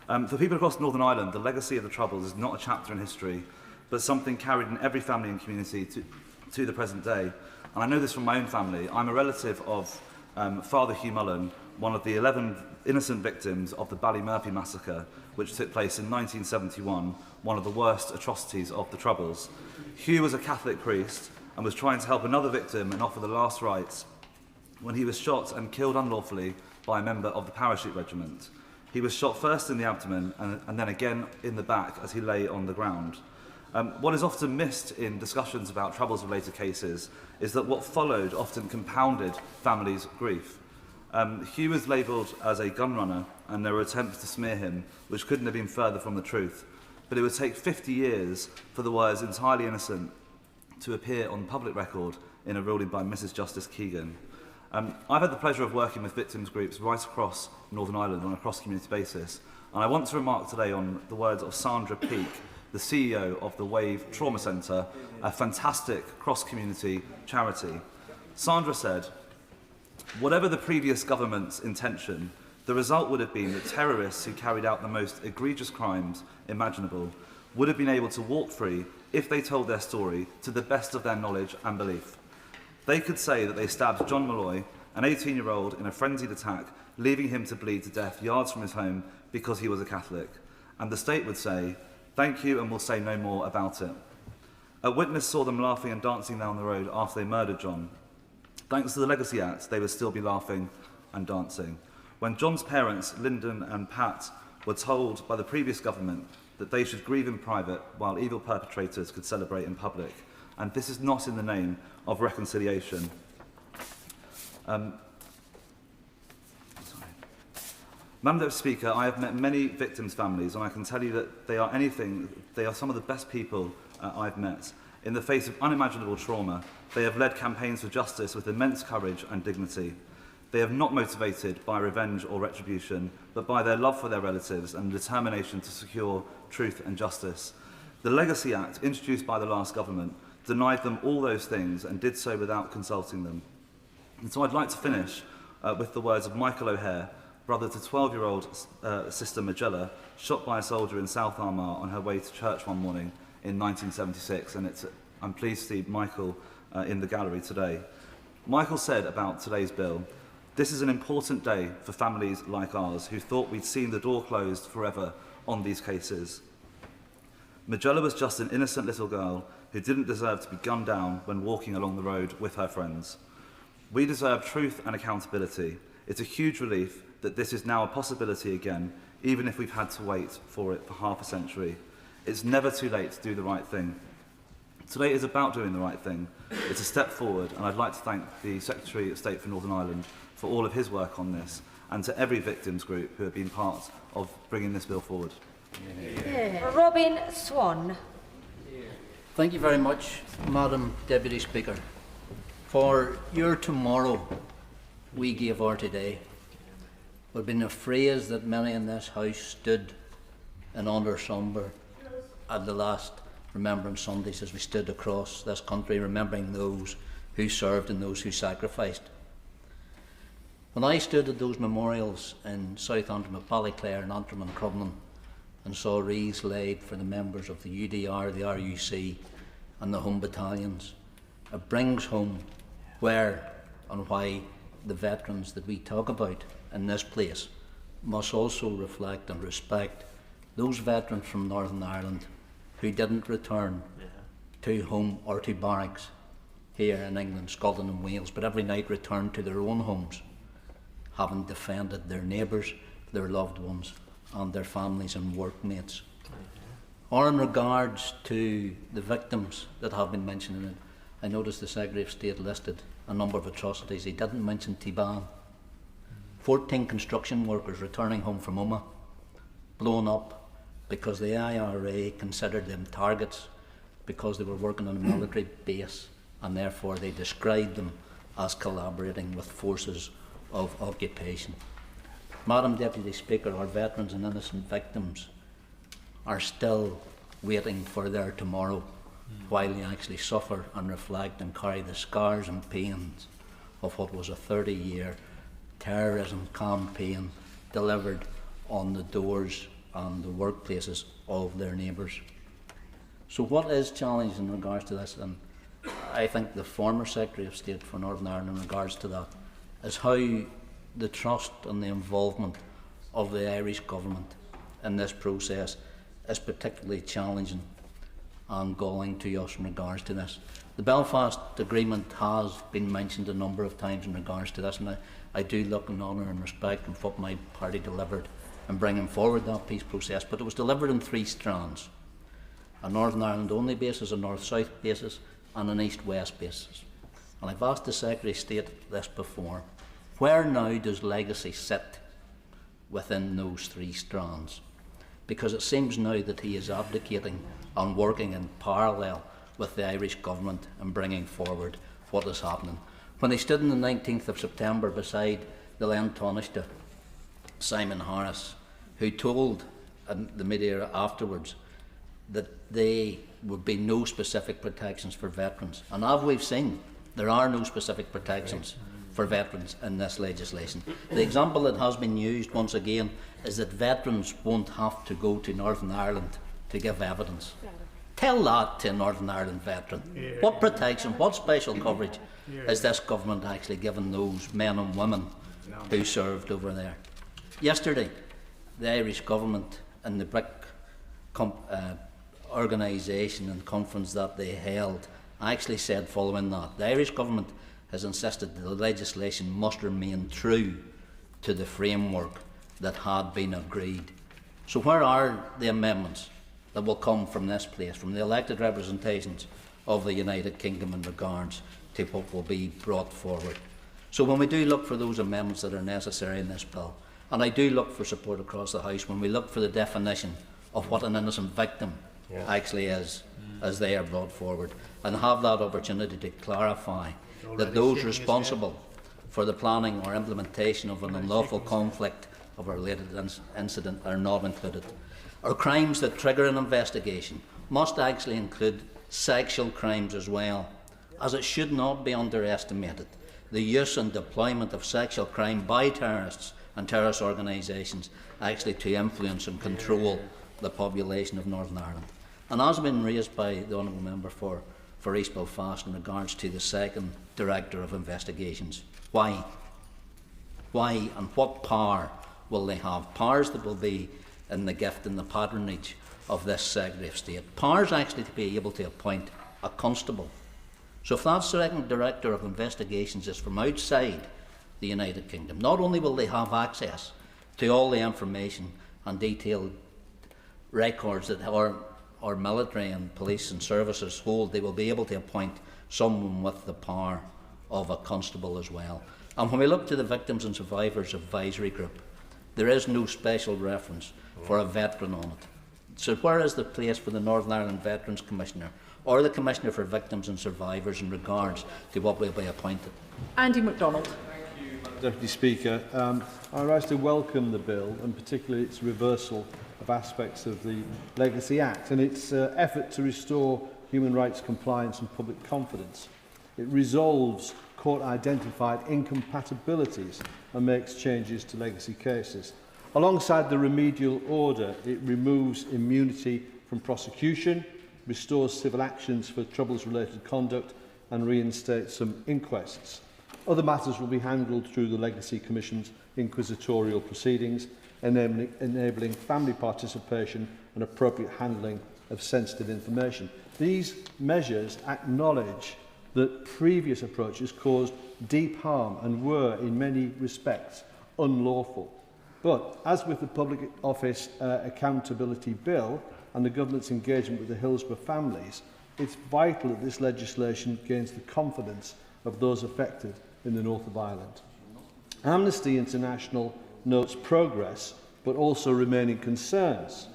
For people across Northern Ireland, the legacy of the Troubles is not a chapter in history, but something carried in every family and community to the present day. And I know this from my own family. I'm a relative of Father Hugh Mullen, one of the 11 innocent victims of the Ballymurphy massacre, which took place in 1971, one of the worst atrocities of the Troubles. Hugh was a Catholic priest and was trying to help another victim and offer the last rites when he was shot and killed unlawfully by a member of the Parachute Regiment. He was shot first in the abdomen and then again in the back as he lay on the ground. What is often missed in discussions about Troubles-related cases is that what followed often compounded families' grief. Hugh was labelled as a gun runner, and there were attempts to smear him, which couldn't have been further from the truth. But it would take 50 years for the words entirely innocent to appear on public record in a ruling by Mrs. Justice Keegan. I've had the pleasure of working with victims groups right across Northern Ireland on a cross-community basis, and I want to remark today on the words of Sandra Peake, the CEO of the Wave Trauma Centre, a fantastic cross-community charity. Sandra said, "Whatever the previous government's intention, the result would have been that terrorists who carried out the most egregious crimes imaginable would have been able to walk free if they told their story to the best of their knowledge and belief. They could say that they stabbed John Malloy, an 18-year-old, in a frenzied attack, leaving him to bleed to death yards from his home because he was a Catholic. And the state would say, 'Thank you, and we'll say no more about it.' A witness saw them laughing and dancing down the road after they murdered John. Thanks to the Legacy Act, they would still be laughing and dancing. When John's parents, Lyndon and Pat, were told by the previous government that they should grieve in private while evil perpetrators could celebrate in public. And this is not in the name of reconciliation." Madam Deputy Speaker, I have met many victims' families, and I can tell you that they are some of the best people I've met. In the face of unimaginable trauma, they have led campaigns for justice with immense courage and dignity. They are not motivated by revenge or retribution, but by their love for their relatives and determination to secure truth and justice. The Legacy Act, introduced by the last government, denied them all those things and did so without consulting them. And so I'd like to finish with the words of Michael O'Hare, brother to 12-year-old sister Magella, shot by a soldier in South Armagh on her way to church one morning in 1976, and I'm pleased to see Michael in the gallery today. Michael said about today's bill, "This is an important day for families like ours who thought we'd seen the door closed forever on these cases. Magella was just an innocent little girl who didn't deserve to be gunned down when walking along the road with her friends. We deserve truth and accountability. It's a huge relief that this is now a possibility again, even if we've had to wait for it for half a century. It's never too late to do the right thing. Today is about doing the right thing. It's a step forward, and I'd like to thank the Secretary of State for Northern Ireland for all of his work on this, and to every victims group who have been part of bringing this bill forward. Robin Swan. Thank you very much, Madam Deputy Speaker. For your tomorrow, we gave our today, would have been a phrase that many in this House stood in honour sombre at the last Remembrance Sundays as we stood across this country remembering those who served and those who sacrificed. When I stood at those memorials in South Antrim, Ballyclare and Antrim and Crumlin and saw wreaths laid for the members of the UDR, the RUC and the home battalions, it brings home where and why the veterans that we talk about in this place must also reflect and respect those veterans from Northern Ireland who didn't return to home or to barracks here in England, Scotland and Wales, but every night returned to their own homes, having defended their neighbours, their loved ones and their families and workmates. Or in regards to the victims that have been mentioned in it, I noticed the Secretary of State listed a number of atrocities. He didn't mention Tiban. 14 construction workers returning home from Omagh, blown up because the IRA considered them targets because they were working on a military base, and therefore they described them as collaborating with forces of occupation. Madam Deputy Speaker, our veterans and innocent victims are still waiting for their tomorrow while they actually suffer and reflect and carry the scars and pains of what was a 30-year terrorism campaign delivered on the doors and the workplaces of their neighbours. So what is challenged in regards to this, and I think the former Secretary of State for Northern Ireland in regards to that, is how the trust and the involvement of the Irish government in this process is particularly challenging and galling to us in regards to this. The Belfast Agreement has been mentioned a number of times in regards to this, and I do look in honour and respect of what my party delivered in bringing forward that peace process, but it was delivered in 3 strands: a Northern Ireland only basis, a North-South basis and an East-West basis. And I've asked the Secretary of State this before: where now does legacy sit within those 3 strands? Because it seems now that he is abdicating and working in parallel with the Irish government in bringing forward what is happening. When he stood on the 19th of September beside the Len Taoiseach, Simon Harris, who told the media afterwards that there would be no specific protections for veterans. And as we've seen, there are no specific protections for veterans in this legislation. The example that has been used once again is that veterans won't have to go to Northern Ireland to give evidence. Tell that to a Northern Ireland veteran. What protection, what special coverage is this government actually giving those men and women who served over there? Yesterday, the Irish government and the BRIC organisation and conference that they held actually said following that, the Irish government has insisted that the legislation must remain true to the framework that had been agreed. So where are the amendments that will come from this place, from the elected representations of the United Kingdom in regards to what will be brought forward? So when we do look for those amendments that are necessary in this bill, and I do look for support across the House, when we look for the definition of what an innocent victim actually is, as they are brought forward, and have that opportunity to clarify that those responsible for the planning or implementation of an unlawful conflict of a related incident are not included. Or crimes that trigger an investigation must actually include sexual crimes as well, as it should not be underestimated the use and deployment of sexual crime by terrorists and terrorist organisations actually to influence and control the population of Northern Ireland. And as has been raised by the Honourable Member for East Belfast in regards to the second Director of Investigations, why? Why and what power will they have? Powers that will be in the gift and the patronage of this Secretary of State. Powers actually to be able to appoint a constable. So if that second Director of Investigations is from outside the United Kingdom, not only will they have access to all the information and detailed records that our military and police and services hold, they will be able to appoint someone with the power of a constable as well. And when we look to the Victims and Survivors Advisory Group, there is no special reference for a veteran on it. So where is the place for the Northern Ireland Veterans Commissioner or the Commissioner for Victims and Survivors in regards to what will be appointed? Andy MacDonald. Deputy Speaker, I rise to welcome the bill, and particularly its reversal of aspects of the Legacy Act and its effort to restore human rights compliance and public confidence. It resolves court-identified incompatibilities and makes changes to legacy cases. Alongside the remedial order, it removes immunity from prosecution, restores civil actions for troubles-related conduct and reinstates some inquests. Other matters will be handled through the Legacy Commission's inquisitorial proceedings, enabling family participation and appropriate handling of sensitive information. These measures acknowledge that previous approaches caused deep harm and were, in many respects, unlawful. But, as with the Public Office Accountability Bill and the Government's engagement with the Hillsborough families, it's vital that this legislation gains the confidence of those affected in the north of Ireland. Amnesty International notes progress, but also remaining concerns.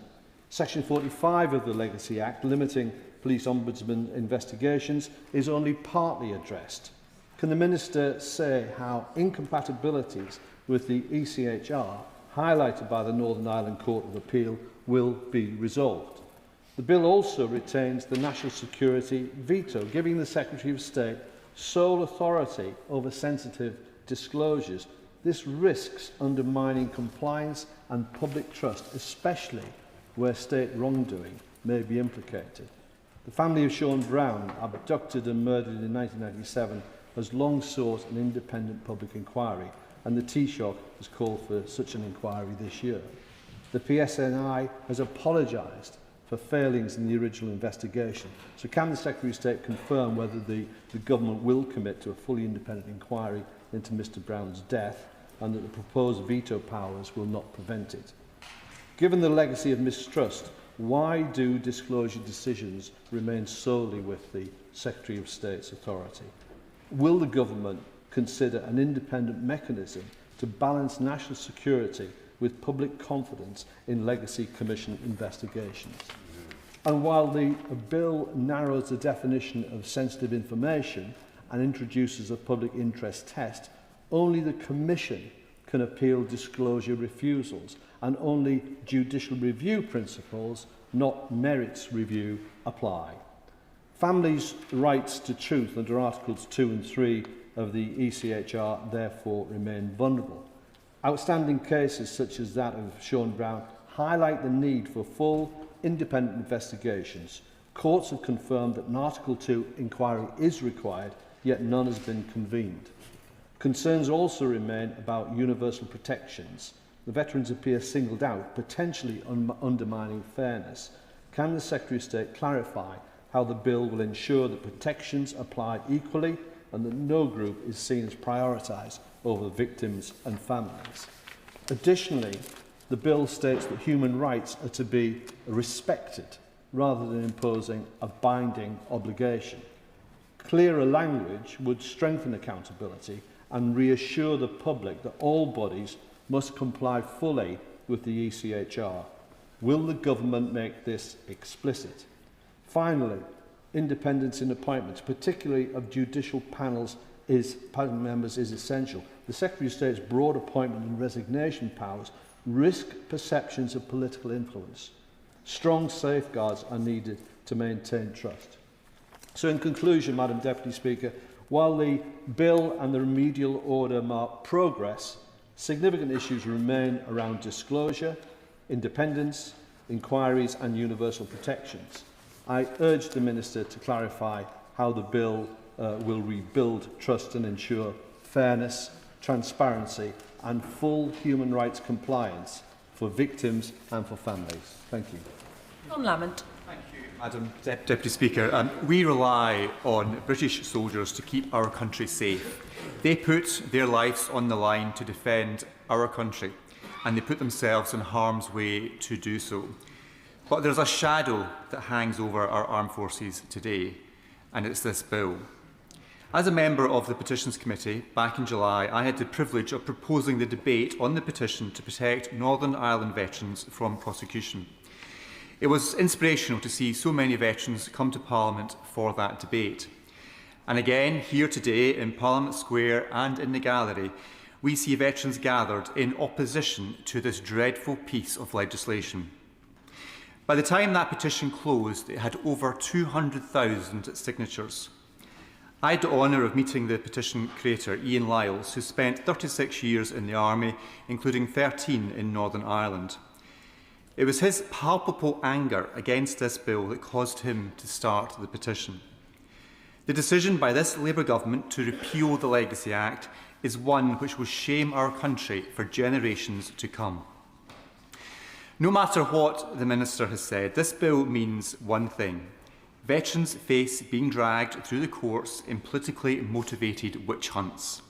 Section 45 of the Legacy Act, limiting police ombudsman investigations, is only partly addressed. Can the Minister say how incompatibilities with the ECHR, highlighted by the Northern Ireland Court of Appeal, will be resolved? The bill also retains the national security veto, giving the Secretary of State sole authority over sensitive disclosures. This risks undermining compliance and public trust, especially where state wrongdoing may be implicated. The family of Sean Brown, abducted and murdered in 1997, has long sought an independent public inquiry, and the Taoiseach has called for such an inquiry this year. The PSNI has apologised for failings in the original investigation. So can the Secretary of State confirm whether the Government will commit to a fully independent inquiry into Mr Brown's death and that the proposed veto powers will not prevent it? Given the legacy of mistrust, why do disclosure decisions remain solely with the Secretary of State's authority? Will the Government consider an independent mechanism to balance national security with public confidence in Legacy Commission investigations? And while the bill narrows the definition of sensitive information and introduces a public interest test, only the Commission can appeal disclosure refusals, and only judicial review principles, not merits review, apply. Families' rights to truth under Articles 2 and 3 of the ECHR therefore remain vulnerable. Outstanding cases such as that of Sean Brown highlight the need for full, independent investigations. Courts have confirmed that an Article 2 inquiry is required, yet none has been convened. Concerns also remain about universal protections. The veterans appear singled out, potentially undermining fairness. Can the Secretary of State clarify how the bill will ensure that protections apply equally and that no group is seen as prioritised over victims and families? Additionally, the bill states that human rights are to be respected rather than imposing a binding obligation. Clearer language would strengthen accountability and reassure the public that all bodies must comply fully with the ECHR. Will the Government make this explicit? Finally, independence in appointments, particularly of judicial panel members, is essential. The Secretary of State's broad appointment and resignation powers risk perceptions of political influence. Strong safeguards are needed to maintain trust. So in conclusion, Madam Deputy Speaker, while the bill and the remedial order mark progress, significant issues remain around disclosure, independence, inquiries and universal protections. I urge the Minister to clarify how the bill will rebuild trust and ensure fairness, transparency and full human rights compliance for victims and for families. Thank you. John Lamont. Madam Deputy Speaker, we rely on British soldiers to keep our country safe. They put their lives on the line to defend our country, and they put themselves in harm's way to do so. But there's a shadow that hangs over our armed forces today, and it's this bill. As a member of the Petitions Committee back in July, I had the privilege of proposing the debate on the petition to protect Northern Ireland veterans from prosecution. It was inspirational to see so many veterans come to Parliament for that debate. And again, here today in Parliament Square and in the gallery, we see veterans gathered in opposition to this dreadful piece of legislation. By the time that petition closed, it had over 200,000 signatures. I had the honour of meeting the petition creator, Ian Lyles, who spent 36 years in the army, including 13 in Northern Ireland. It was his palpable anger against this bill that caused him to start the petition. The decision by this Labour government to repeal the Legacy Act is one which will shame our country for generations to come. No matter what the Minister has said, this bill means one thing. Veterans face being dragged through the courts in politically motivated witch hunts.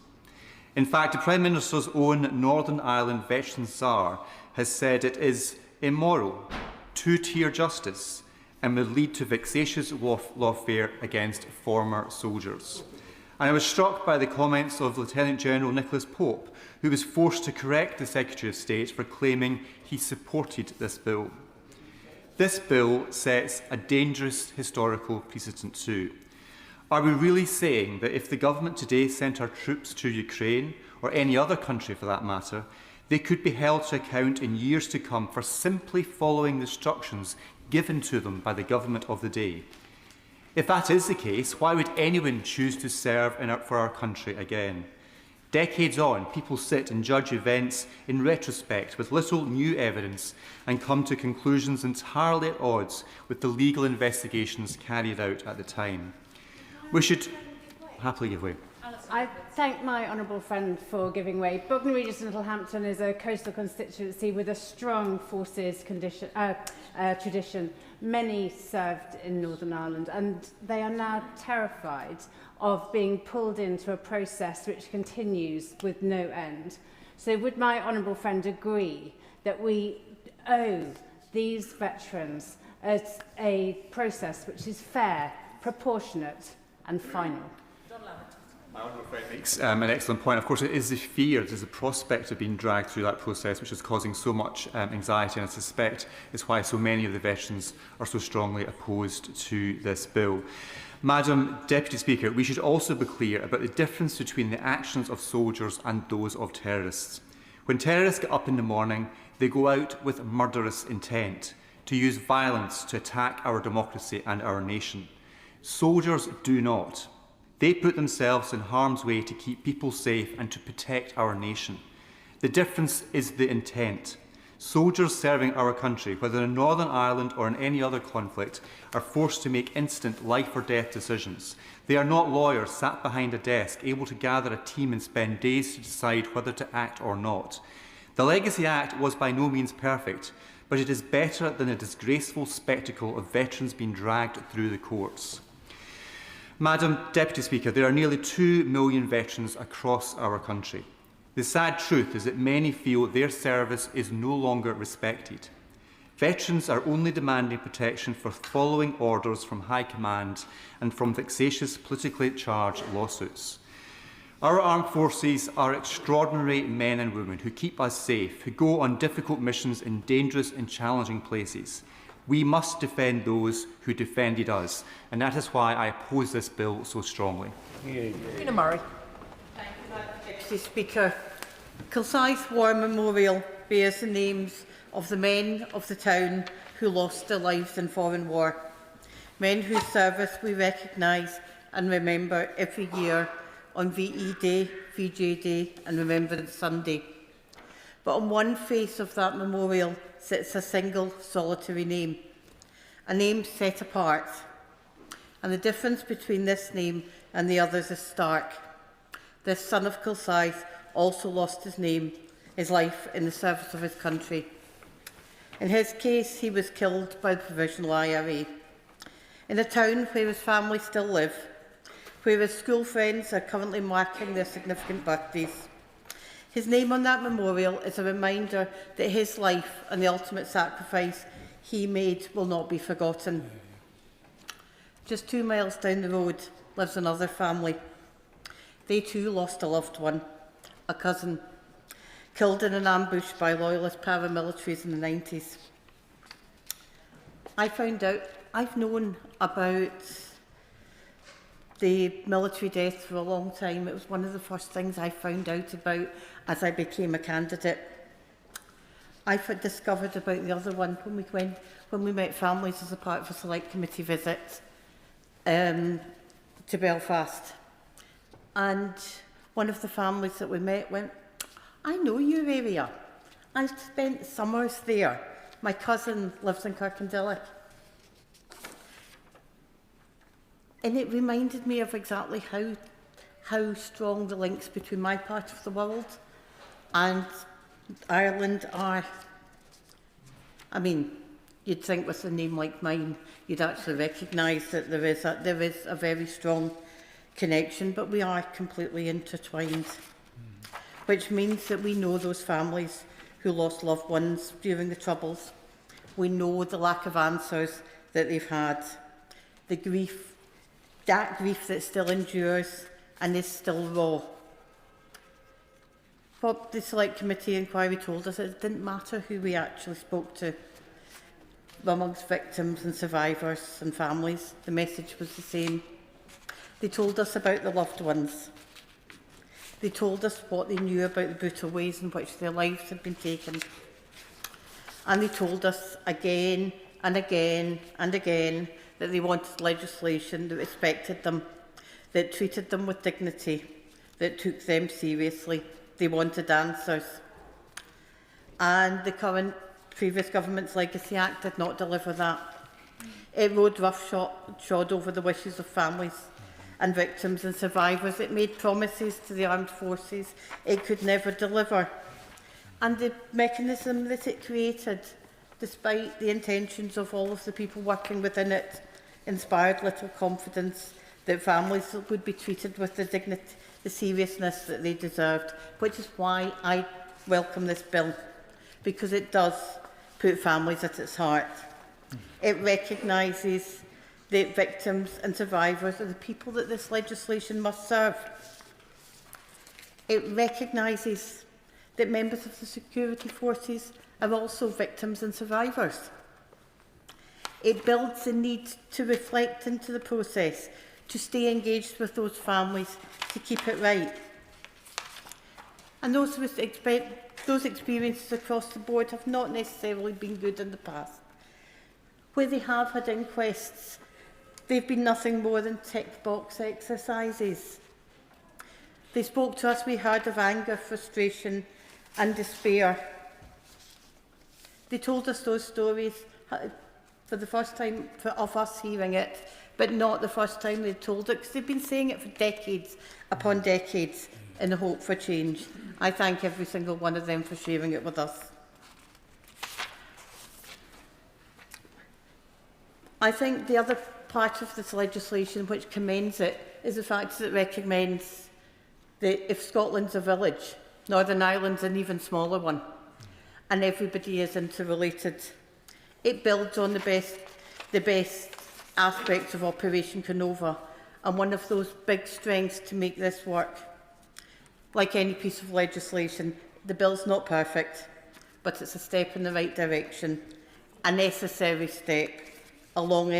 In fact, the Prime Minister's own Northern Ireland Veterans Tsar has said it is immoral, two-tier justice, and would lead to vexatious lawfare against former soldiers. And I was struck by the comments of Lieutenant General Nicholas Pope, who was forced to correct the Secretary of State for claiming he supported this bill. This bill sets a dangerous historical precedent too. Are we really saying that if the government today sent our troops to Ukraine, or any other country for that matter, they could be held to account in years to come for simply following the instructions given to them by the government of the day? If that is the case, why would anyone choose to serve for our country again? Decades on, people sit and judge events in retrospect with little new evidence and come to conclusions entirely at odds with the legal investigations carried out at the time. We should happily give way. I thank my honourable friend for giving way. Bognor Regis and Littlehampton is a coastal constituency with a strong forces tradition. Many served in Northern Ireland, and they are now terrified of being pulled into a process which continues with no end. So would my honourable friend agree that we owe these veterans a process which is fair, proportionate and final? My honourable friend makes an excellent point. Of course, it is the fear, it is the prospect of being dragged through that process which is causing so much anxiety, and I suspect is why so many of the veterans are so strongly opposed to this bill. Madam Deputy Speaker, we should also be clear about the difference between the actions of soldiers and those of terrorists. When terrorists get up in the morning, they go out with murderous intent to use violence to attack our democracy and our nation. Soldiers do not. They put themselves in harm's way to keep people safe and to protect our nation. The difference is the intent. Soldiers serving our country, whether in Northern Ireland or in any other conflict, are forced to make instant life or death decisions. They are not lawyers sat behind a desk, able to gather a team and spend days to decide whether to act or not. The Legacy Act was by no means perfect, but it is better than the disgraceful spectacle of veterans being dragged through the courts. Madam Deputy Speaker, there are nearly 2 million veterans across our country. The sad truth is that many feel their service is no longer respected. Veterans are only demanding protection for following orders from High Command and from vexatious politically charged lawsuits. Our armed forces are extraordinary men and women who keep us safe, who go on difficult missions in dangerous and challenging places. We must defend those who defended us, and that is why I oppose this bill so strongly. Rena Murray. Thank you, Madam Deputy Speaker. Kilsyth War Memorial bears the names of the men of the town who lost their lives in foreign war. Men whose service we recognise and remember every year on VE Day, VJ Day and Remembrance Sunday. But on one face of that memorial sits a single solitary name, a name set apart. And the difference between this name and the others is stark. This son of Kilsyth also lost his life in the service of his country. In his case, he was killed by the Provisional IRA. In a town where his family still live, where his school friends are currently marking their significant birthdays. His name on that memorial is a reminder that his life and the ultimate sacrifice he made will not be forgotten. Just 2 miles down the road lives another family, They too lost a loved one, a cousin, killed in an ambush by loyalist paramilitaries in the 90s. I've known about the military death for a long time. It was one of the first things I found out about as I became a candidate. I discovered about the other one when we met families as a part of a select committee visit to Belfast. And one of the families that we met went, "I know your area. I've spent summers there. My cousin lives in Kirkendilloch." And it reminded me of exactly how strong the links between my part of the world and Ireland are. I mean, you'd think with a name like mine, you'd actually recognise that there is a very strong connection, but we are completely intertwined, which means that we know those families who lost loved ones during the Troubles. We know the lack of answers that they've had, the grief, that grief that still endures and is still raw. What the Select Committee inquiry told us, it didn't matter who we actually spoke to amongst victims and survivors and families, the message was the same. They told us about the loved ones. They told us what they knew about the brutal ways in which their lives had been taken. And they told us again and again and again that they wanted legislation that respected them, that treated them with dignity, that took them seriously. They wanted answers. And the previous government's Legacy Act did not deliver that. It rode roughshod over the wishes of families and victims and survivors. It made promises to the armed forces it could never deliver. And the mechanism that it created, despite the intentions of all of the people working within it, inspired little confidence that families would be treated with the dignity, the seriousness that they deserved, which is why I welcome this bill, because it does put families at its heart. It recognises that victims and survivors are the people that this legislation must serve. It recognises that members of the security forces are also victims and survivors. It builds the need to reflect into the process, to stay engaged with those families, to keep it right. And those experiences across the board have not necessarily been good in the past. Where they have had inquests, they've been nothing more than tick-box exercises. They spoke to us, we heard of anger, frustration and despair. They told us those stories for the first time of us hearing it, but not the first time they'd told it, because they've been saying it for decades upon decades in the hope for change. I thank every single one of them for sharing it with us. I think the other part of this legislation which commends it is the fact that it recommends that if Scotland's a village, Northern Ireland's an even smaller one, and everybody is interrelated. It builds on the best aspects of Operation Canova, and one of those big strengths to make this work. Like any piece of legislation, the bill's not perfect, but it's a step in the right direction, a necessary step, a long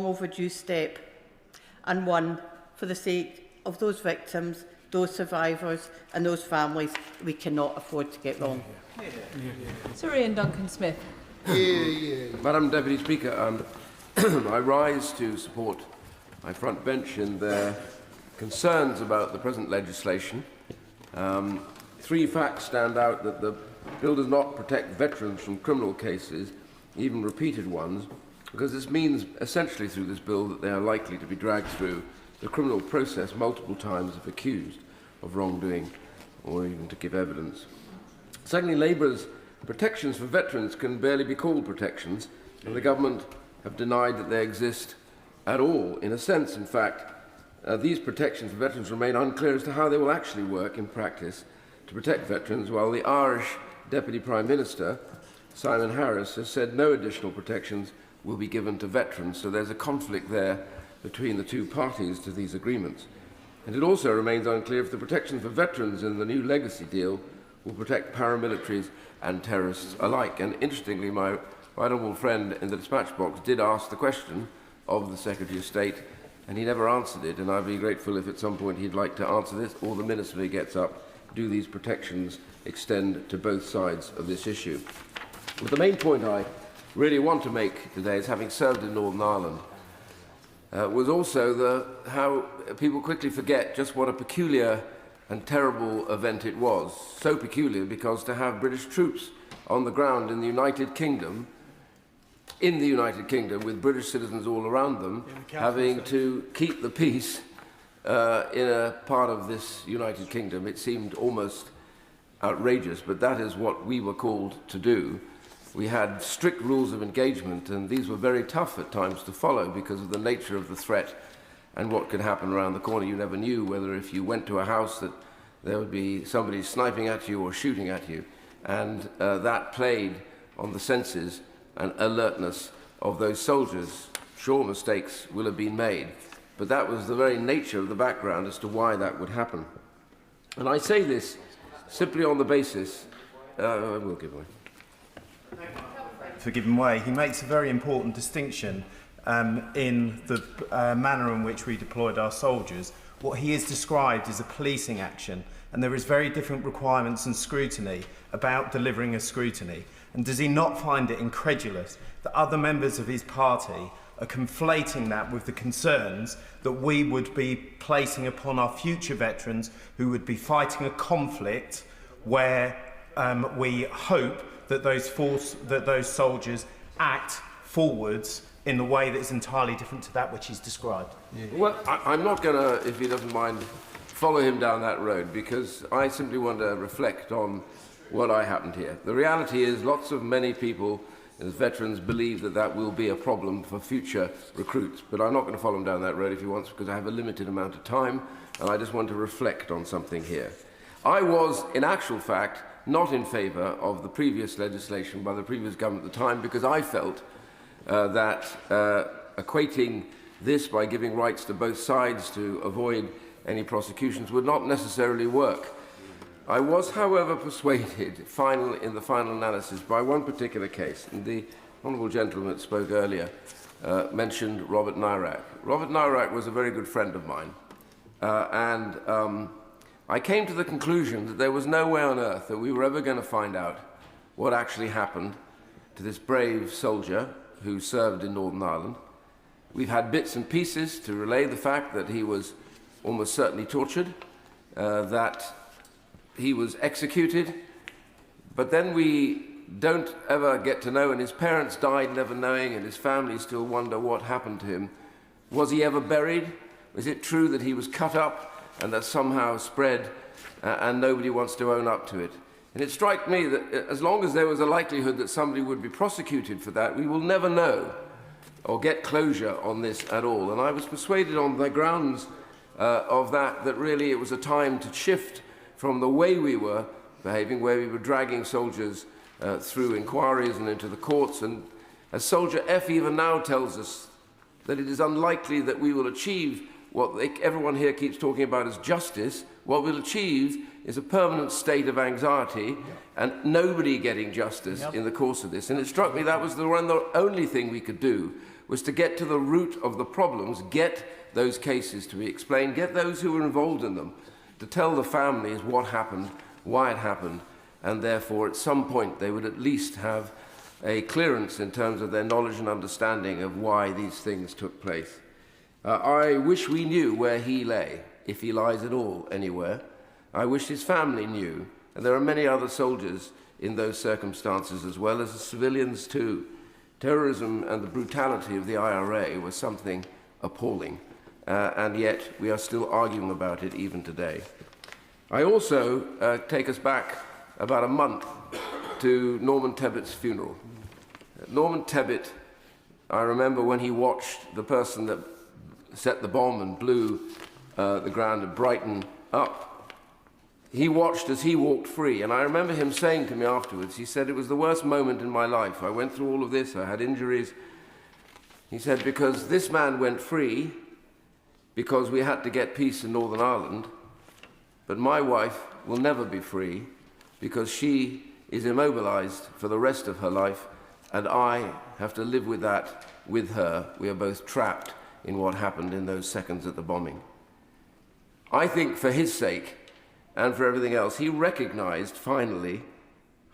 overdue step, and one for the sake of those victims, those survivors and those families we cannot afford to get wrong. Sir Ian Duncan-Smith. Madam Deputy Speaker, I rise to support my front bench in their concerns about the present legislation. Three facts stand out: that the bill does not protect veterans from criminal cases, even repeated ones, because this means essentially through this bill that they are likely to be dragged through the criminal process multiple times if accused of wrongdoing or even to give evidence. Secondly, Labour's protections for veterans can barely be called protections, and the government have denied that they exist at all. In a sense, in fact, these protections for veterans remain unclear as to how they will actually work in practice to protect veterans, while the Irish Deputy Prime Minister, Simon Harris, has said no additional protections will be given to veterans. So there's a conflict there between the two parties to these agreements. And it also remains unclear if the protections for veterans in the new legacy deal will protect paramilitaries and terrorists alike. And interestingly, my honourable friend in the dispatch box did ask the question of the Secretary of State, and he never answered it, and I'd be grateful if at some point he'd like to answer this, or the Minister, if he gets up, do these protections extend to both sides of this issue? But the main point I really want to make today is, having served in Northern Ireland, was also how people quickly forget just what a peculiar and terrible event it was. So peculiar because to have British troops on the ground in the United Kingdom, with British citizens all around them, having to keep the peace in a part of this United Kingdom, it seemed almost outrageous, but that is what we were called to do. We had strict rules of engagement, and these were very tough at times to follow because of the nature of the threat and what could happen around the corner. You never knew whether, if you went to a house, that there would be somebody sniping at you or shooting at you, and that played on the senses and alertness of those soldiers. Sure, mistakes will have been made, but that was the very nature of the background as to why that would happen. And I say this simply on the basis, I will give way. For giving way, he makes a very important distinction in the manner in which we deployed our soldiers. What he has described is a policing action, and there is very different requirements and scrutiny about delivering a scrutiny. And does he not find it incredulous that other members of his party are conflating that with the concerns that we would be placing upon our future veterans who would be fighting a conflict where we hope that those soldiers act forwards in a way that is entirely different to that which he's described? Well, I'm not going to, if he doesn't mind, follow him down that road, because I simply want to reflect on what happened here. The reality is many people as veterans believe that that will be a problem for future recruits, but I'm not going to follow him down that road if he wants, because I have a limited amount of time, and I just want to reflect on something here. I was, in actual fact, not in favour of the previous legislation by the previous government at the time, because I felt that equating this by giving rights to both sides to avoid any prosecutions would not necessarily work. I was, however, persuaded in the final analysis by one particular case, and the honourable gentleman that spoke earlier mentioned Robert Nairac. Robert Nairac was a very good friend of mine, and I came to the conclusion that there was no way on earth that we were ever going to find out what actually happened to this brave soldier who served in Northern Ireland. We've had bits and pieces to relay the fact that he was almost certainly tortured, that he was executed, but then we don't ever get to know, and his parents died never knowing, and his family still wonder what happened to him. Was he ever buried? Is it true that he was cut up and that somehow spread, and nobody wants to own up to it? And it struck me that as long as there was a likelihood that somebody would be prosecuted for that, we will never know or get closure on this at all. And I was persuaded on the grounds of that really it was a time to shift from the way we were behaving, where we were dragging soldiers through inquiries and into the courts. And as Soldier F even now tells us that it is unlikely that we will achieve what everyone here keeps talking about as justice. What we'll achieve is a permanent state of anxiety and nobody getting justice in the course of this. And it struck me that was the only thing we could do, was to get to the root of the problems, get those cases to be explained, get those who were involved in them to tell the families what happened, why it happened, and therefore at some point they would at least have a clearance in terms of their knowledge and understanding of why these things took place. I wish we knew where he lay, if he lies at all anywhere. I wish his family knew, and there are many other soldiers in those circumstances as well as the civilians too. Terrorism and the brutality of the IRA was something appalling, and yet we are still arguing about it even today. I also take us back about a month to Norman Tebbett's funeral. Norman Tebbett, I remember when he watched the person that set the bomb and blew the ground at Brighton up. He watched as he walked free, and I remember him saying to me afterwards, he said, it was the worst moment in my life. I went through all of this, I had injuries. He said, because this man went free, because we had to get peace in Northern Ireland, but my wife will never be free because she is immobilised for the rest of her life, and I have to live with that with her. We are both trapped in what happened in those seconds at the bombing. I think for his sake and for everything else, he recognised finally,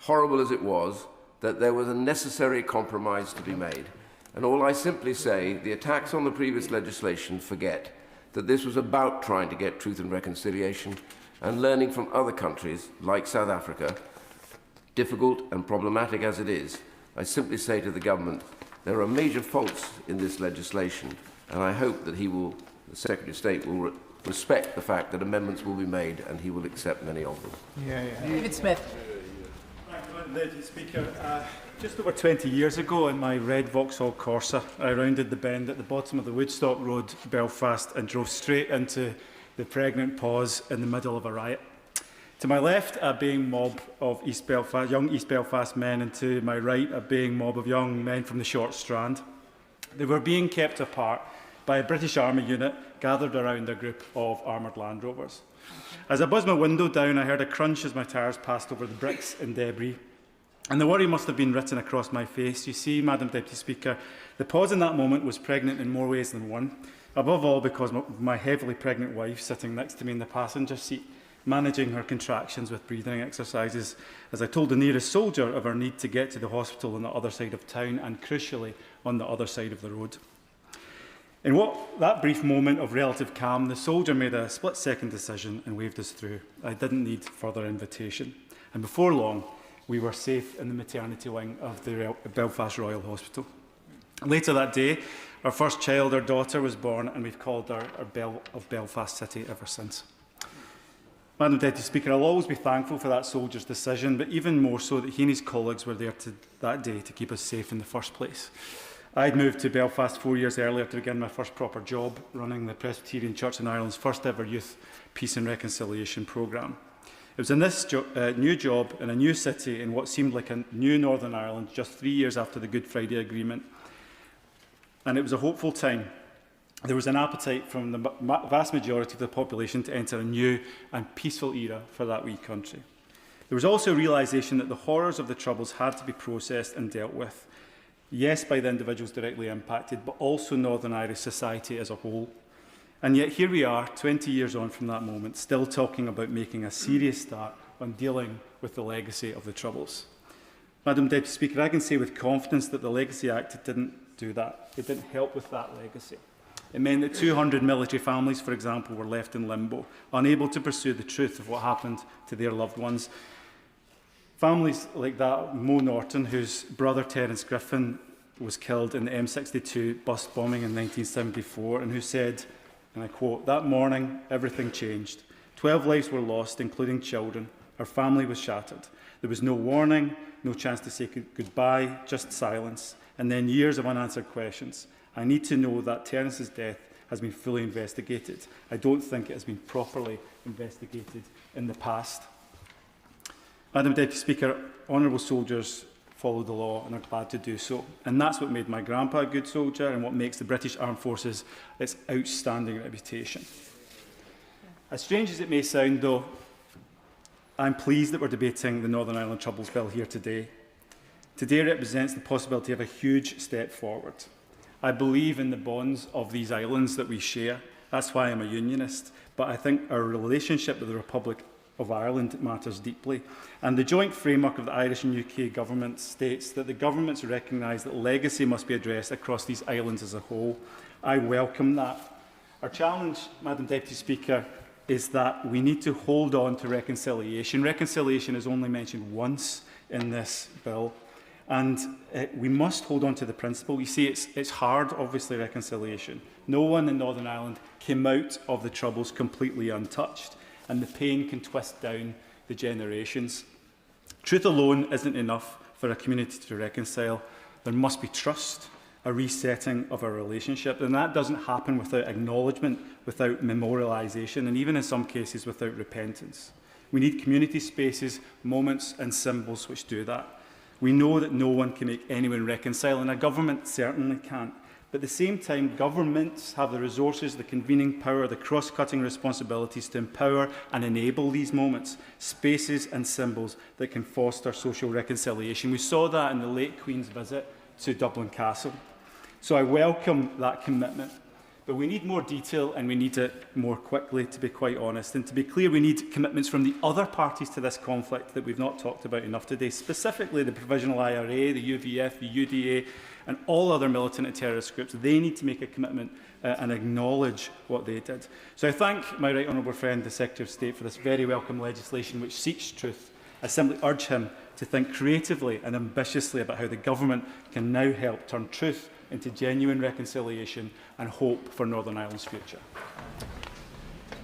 horrible as it was, that there was a necessary compromise to be made. And all I simply say, the attacks on the previous legislation forget that this was about trying to get truth and reconciliation and learning from other countries like South Africa, difficult and problematic as it is. I simply say to the government, there are major faults in this legislation, and I hope that the Secretary of State will respect the fact that amendments will be made and he will accept many of them. David Smith. Thank you, Lady Speaker. Just over 20 years ago in my red Vauxhall Corsa, I rounded the bend at the bottom of the Woodstock Road, Belfast, and drove straight into the pregnant pause in the middle of a riot. To my left, a baying mob of young East Belfast men, and to my right, a baying mob of young men from the Short Strand. They were being kept apart by a British Army unit gathered around a group of armoured Land Rovers. As I buzzed my window down, I heard a crunch as my tyres passed over the bricks and debris. And the worry must have been written across my face. You see, Madam Deputy Speaker, the pause in that moment was pregnant in more ways than one. Above all, because my heavily pregnant wife sitting next to me in the passenger seat, managing her contractions with breathing exercises, as I told the nearest soldier of our need to get to the hospital on the other side of town and, crucially, on the other side of the road. In that brief moment of relative calm, the soldier made a split-second decision and waved us through. I didn't need further invitation. And before long, we were safe in the maternity wing of the Belfast Royal Hospital. Later that day, our first child, our daughter, was born, and we've called her our Belle of Belfast City ever since. Madam Deputy Speaker, I'll always be thankful for that soldier's decision, but even more so that he and his colleagues were there that day to keep us safe in the first place. I'd moved to Belfast 4 years earlier to begin my first proper job, running the Presbyterian Church in Ireland's first ever youth peace and reconciliation programme. It was in this new job in a new city in what seemed like a new Northern Ireland just 3 years after the Good Friday Agreement. And it was a hopeful time. There was an appetite from the vast majority of the population to enter a new and peaceful era for that wee country. There was also a realisation that the horrors of the Troubles had to be processed and dealt with. Yes, by the individuals directly impacted, but also Northern Irish society as a whole. And yet here we are, 20 years on from that moment, still talking about making a serious start on dealing with the legacy of the Troubles. Madam Deputy Speaker, I can say with confidence that the Legacy Act didn't do that. It didn't help with that legacy. It meant that 200 military families, for example, were left in limbo, unable to pursue the truth of what happened to their loved ones. Families like that, Mo Norton, whose brother Terence Griffin was killed in the M62 bus bombing in 1974, and who said, and I quote, "That morning, everything changed. 12 lives were lost, including children. Our family was shattered. There was no warning, no chance to say goodbye, just silence, and then years of unanswered questions. I need to know that Terence's death has been fully investigated. I don't think it has been properly investigated in the past." Madam Deputy Speaker, honourable soldiers follow the law and are glad to do so. And that's what made my grandpa a good soldier and what makes the British Armed Forces its outstanding reputation. As strange as it may sound, though, I'm pleased that we're debating the Northern Ireland Troubles Bill here today. Today represents the possibility of a huge step forward. I believe in the bonds of these islands that we share. That's why I'm a unionist. But I think our relationship with the Republic of Ireland matters deeply. And the joint framework of the Irish and UK government states that the governments recognise that legacy must be addressed across these islands as a whole. I welcome that. Our challenge, Madam Deputy Speaker, is that we need to hold on to reconciliation. Reconciliation is only mentioned once in this bill. And we must hold on to the principle. You see, it's hard, obviously, reconciliation. No one in Northern Ireland came out of the Troubles completely untouched, and the pain can twist down the generations. Truth alone isn't enough for a community to reconcile. There must be trust, a resetting of our relationship, and that doesn't happen without acknowledgement, without memorialisation, and even in some cases without repentance. We need community spaces, moments and symbols which do that. We know that no one can make anyone reconcile, and a government certainly can't, But at the same time, governments have the resources, the convening power, the cross-cutting responsibilities to empower and enable these moments, spaces and symbols that can foster social reconciliation. We saw that in the late Queen's visit to Dublin Castle. So I welcome that commitment. But we need more detail and we need it more quickly, to be quite honest. And to be clear, we need commitments from the other parties to this conflict that we've not talked about enough today, specifically the Provisional IRA, the UVF, the UDA, and all other militant and terrorist groups. They need to make a commitment and acknowledge what they did. So I thank my right honourable friend, the Secretary of State, for this very welcome legislation which seeks truth. I simply urge him to think creatively and ambitiously about how the government can now help turn truth into genuine reconciliation and hope for Northern Ireland's future.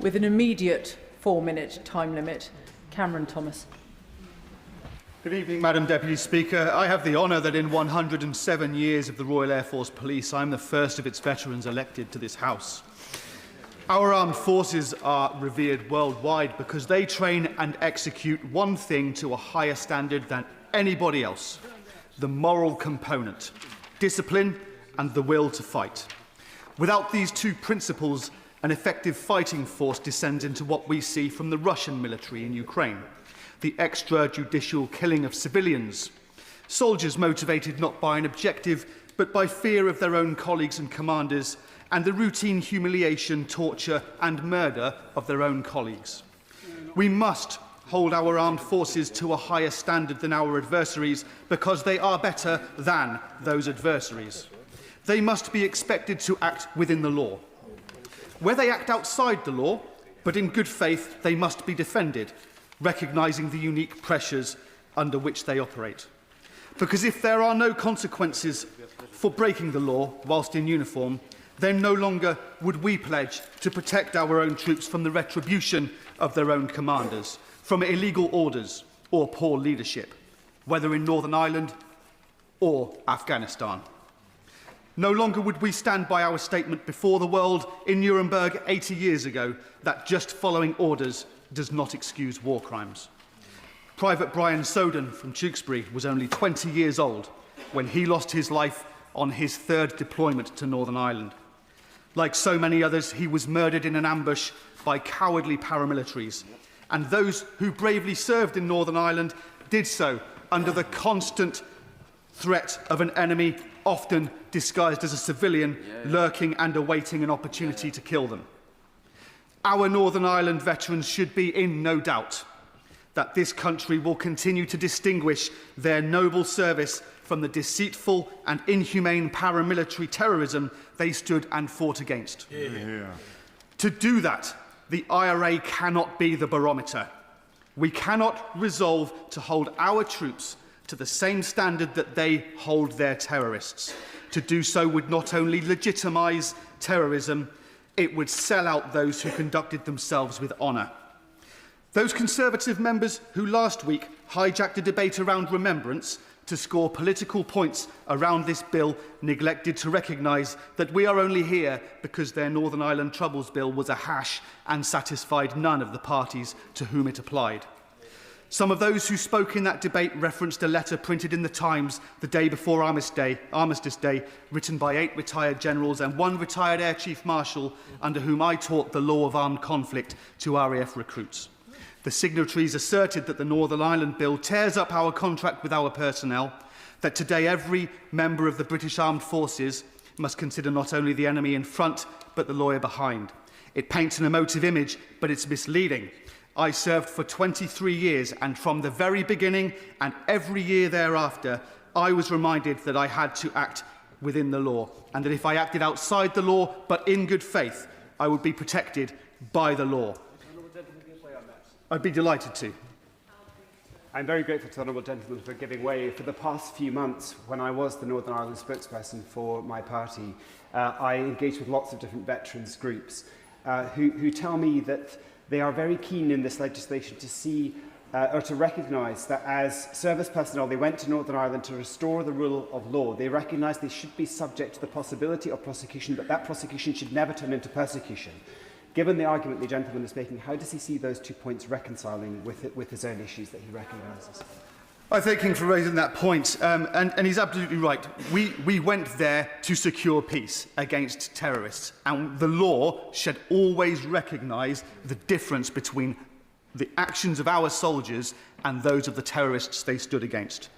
With an immediate 4-minute time limit, Cameron Thomas. Good evening, Madam Deputy Speaker. I have the honour that in 107 years of the Royal Air Force Police, I'm the first of its veterans elected to this House. Our armed forces are revered worldwide because they train and execute one thing to a higher standard than anybody else: the moral component, discipline and the will to fight. Without these two principles, an effective fighting force descends into what we see from the Russian military in Ukraine: the extrajudicial killing of civilians, soldiers motivated not by an objective but by fear of their own colleagues and commanders, and the routine humiliation, torture and murder of their own colleagues. We must hold our armed forces to a higher standard than our adversaries because they are better than those adversaries. They must be expected to act within the law. Where they act outside the law, but in good faith, they must be defended, recognising the unique pressures under which they operate. Because if there are no consequences for breaking the law whilst in uniform, then no longer would we pledge to protect our own troops from the retribution of their own commanders, from illegal orders or poor leadership, whether in Northern Ireland or Afghanistan. No longer would we stand by our statement before the world in Nuremberg 80 years ago that just following orders does not excuse war crimes. Private Brian Soden from Tewkesbury was only 20 years old when he lost his life on his third deployment to Northern Ireland. Like so many others, he was murdered in an ambush by cowardly paramilitaries, and those who bravely served in Northern Ireland did so under the constant threat of an enemy, often disguised as a civilian, lurking and awaiting an opportunity to kill them. Our Northern Ireland veterans should be in no doubt that this country will continue to distinguish their noble service from the deceitful and inhumane paramilitary terrorism they stood and fought against. To do that, the IRA cannot be the barometer. We cannot resolve to hold our troops to the same standard that they hold their terrorists. To do so would not only legitimise terrorism, it would sell out those who conducted themselves with honour. Those Conservative members who last week hijacked a debate around remembrance to score political points around this bill neglected to recognise that we are only here because their Northern Ireland Troubles Bill was a hash and satisfied none of the parties to whom it applied. Some of those who spoke in that debate referenced a letter printed in the Times the day before Armistice Day, written by 8 retired generals and 1 retired Air Chief Marshal, under whom I taught the law of armed conflict to RAF recruits. The signatories asserted that the Northern Ireland Bill tears up our contract with our personnel, that today every member of the British Armed Forces must consider not only the enemy in front, but the lawyer behind. It paints an emotive image, but it's misleading. I served for 23 years, and from the very beginning and every year thereafter, I was reminded that I had to act within the law, and that if I acted outside the law, but in good faith, I would be protected by the law. I'd be delighted to. I'm very grateful to the Honourable Gentleman for giving way. For the past few months, when I was the Northern Ireland spokesperson for my party, I engaged with lots of different veterans groups who tell me that they are very keen in this legislation to see or to recognise that as service personnel they went to Northern Ireland to restore the rule of law. They recognise they should be subject to the possibility of prosecution, but that prosecution should never turn into persecution. Given the argument the gentleman is making, how does he see those 2 points reconciling with his own issues that he recognises? I thank him for raising that point, and he's absolutely right. We went there to secure peace against terrorists, and the law should always recognise the difference between the actions of our soldiers and those of the terrorists they stood against.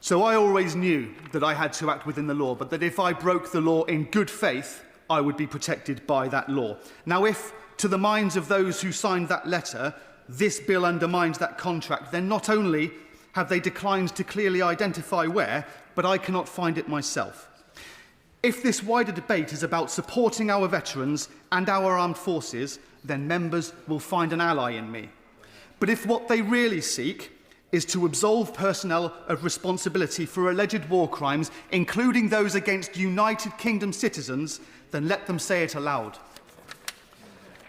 So I always knew that I had to act within the law, but that if I broke the law in good faith, I would be protected by that law. Now, if, to the minds of those who signed that letter, this bill undermines that contract, then not only have they declined to clearly identify where, but I cannot find it myself. If this wider debate is about supporting our veterans and our armed forces, then members will find an ally in me. But if what they really seek is to absolve personnel of responsibility for alleged war crimes, including those against United Kingdom citizens, then let them say it aloud.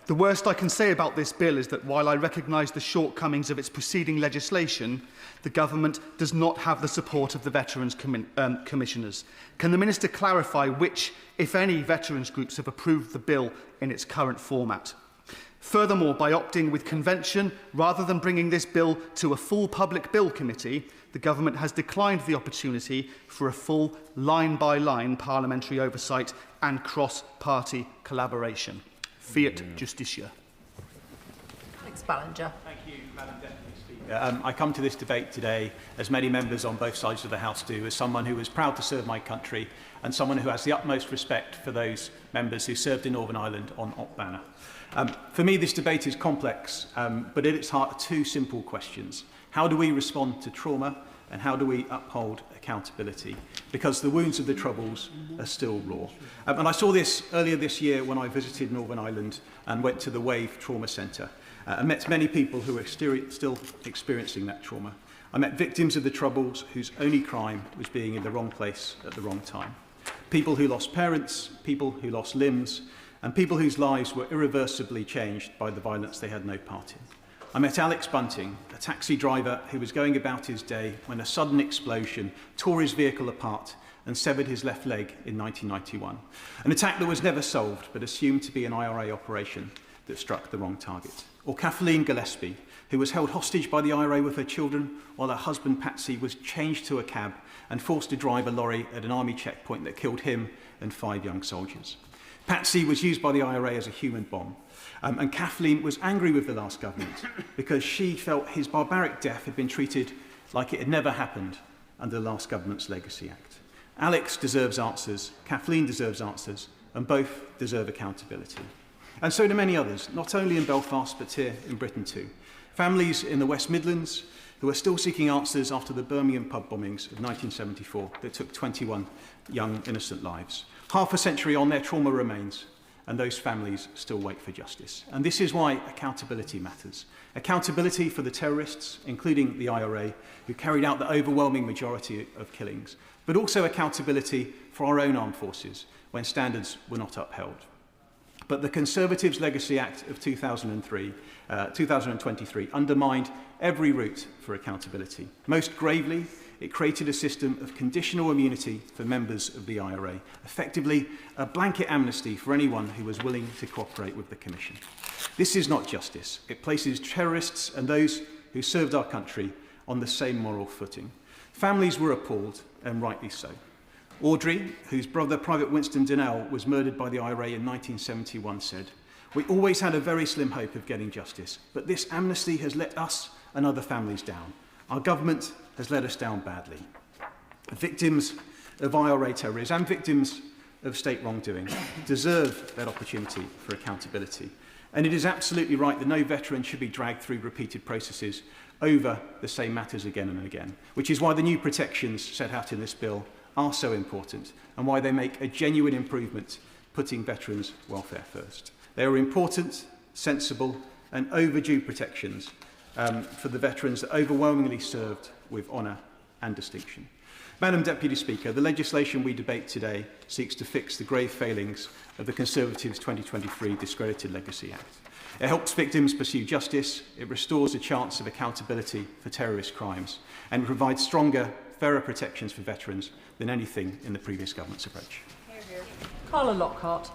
The worst I can say about this bill is that while I recognise the shortcomings of its preceding legislation, the government does not have the support of the Veterans Commissioners. Can the Minister clarify which, if any, veterans groups have approved the bill in its current format? Furthermore, by opting with convention rather than bringing this bill to a full public bill committee, the government has declined the opportunity for a full line-by-line parliamentary oversight and cross-party collaboration. Fiat Justitia. Alex Ballinger. Thank you, Madam Deputy Speaker. I come to this debate today, as many members on both sides of the House do, as someone who is proud to serve my country and someone who has the utmost respect for those members who served in Northern Ireland on Op Banner. For me, this debate is complex, but at its heart are two simple questions. How do we respond to trauma, and how do we uphold accountability? Because the wounds of the Troubles are still raw. And I saw this earlier this year when I visited Northern Ireland and went to the Wave Trauma Centre and met many people who are still experiencing that trauma. I met victims of the Troubles whose only crime was being in the wrong place at the wrong time. People who lost parents, people who lost limbs, and people whose lives were irreversibly changed by the violence they had no part in. I met Alex Bunting, a taxi driver who was going about his day when a sudden explosion tore his vehicle apart and severed his left leg in 1991. An attack that was never solved, but assumed to be an IRA operation that struck the wrong target. Or Kathleen Gillespie, who was held hostage by the IRA with her children while her husband Patsy was changed to a cab and forced to drive a lorry at an army checkpoint that killed him and 5 young soldiers. Patsy was used by the IRA as a human bomb. And Kathleen was angry with the last government because she felt his barbaric death had been treated like it had never happened under the last government's Legacy Act. Alex deserves answers, Kathleen deserves answers, and both deserve accountability. And so do many others, not only in Belfast, but here in Britain too. Families in the West Midlands who are still seeking answers after the Birmingham pub bombings of 1974 that took 21 young, innocent lives. Half a century on, their trauma remains, and those families still wait for justice. And this is why accountability matters. Accountability for the terrorists, including the IRA, who carried out the overwhelming majority of killings, but also accountability for our own armed forces when standards were not upheld. But the Conservatives' Legacy Act of 2023 undermined every route for accountability. Most gravely, it created a system of conditional immunity for members of the IRA, effectively a blanket amnesty for anyone who was willing to cooperate with the Commission. This is not justice. It places terrorists and those who served our country on the same moral footing. Families were appalled, and rightly so. Audrey, whose brother, Private Winston Donnell, was murdered by the IRA in 1971, said, "We always had a very slim hope of getting justice, but this amnesty has let us and other families down. Our government has let us down badly." Victims of IRA terrorism and victims of state wrongdoing deserve that opportunity for accountability. And it is absolutely right that no veteran should be dragged through repeated processes over the same matters again and again, which is why the new protections set out in this bill are so important and why they make a genuine improvement, putting veterans' welfare first. They are important, sensible and overdue protections for the veterans that overwhelmingly served with honour and distinction. Madam Deputy Speaker, the legislation we debate today seeks to fix the grave failings of the Conservatives' 2023 Discredited Legacy Act. It helps victims pursue justice, it restores a chance of accountability for terrorist crimes, and it provides stronger, fairer protections for veterans than anything in the previous government's approach. Carla Lockhart.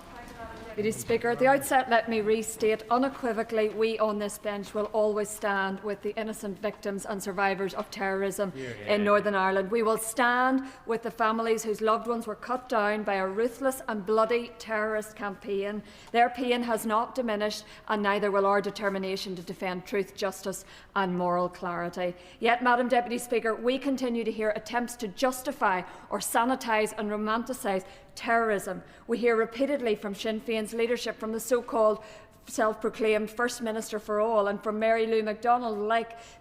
Deputy Speaker. At the outset, let me restate unequivocally we on this bench will always stand with the innocent victims and survivors of terrorism in Northern Ireland. We will stand with the families whose loved ones were cut down by a ruthless and bloody terrorist campaign. Their pain has not diminished, and neither will our determination to defend truth, justice and moral clarity. Yet, Madam Deputy Speaker, we continue to hear attempts to justify or sanitise and romanticise terrorism. We hear repeatedly from Sinn Féin's leadership, from the so-called self-proclaimed First Minister for All and from Mary Lou MacDonald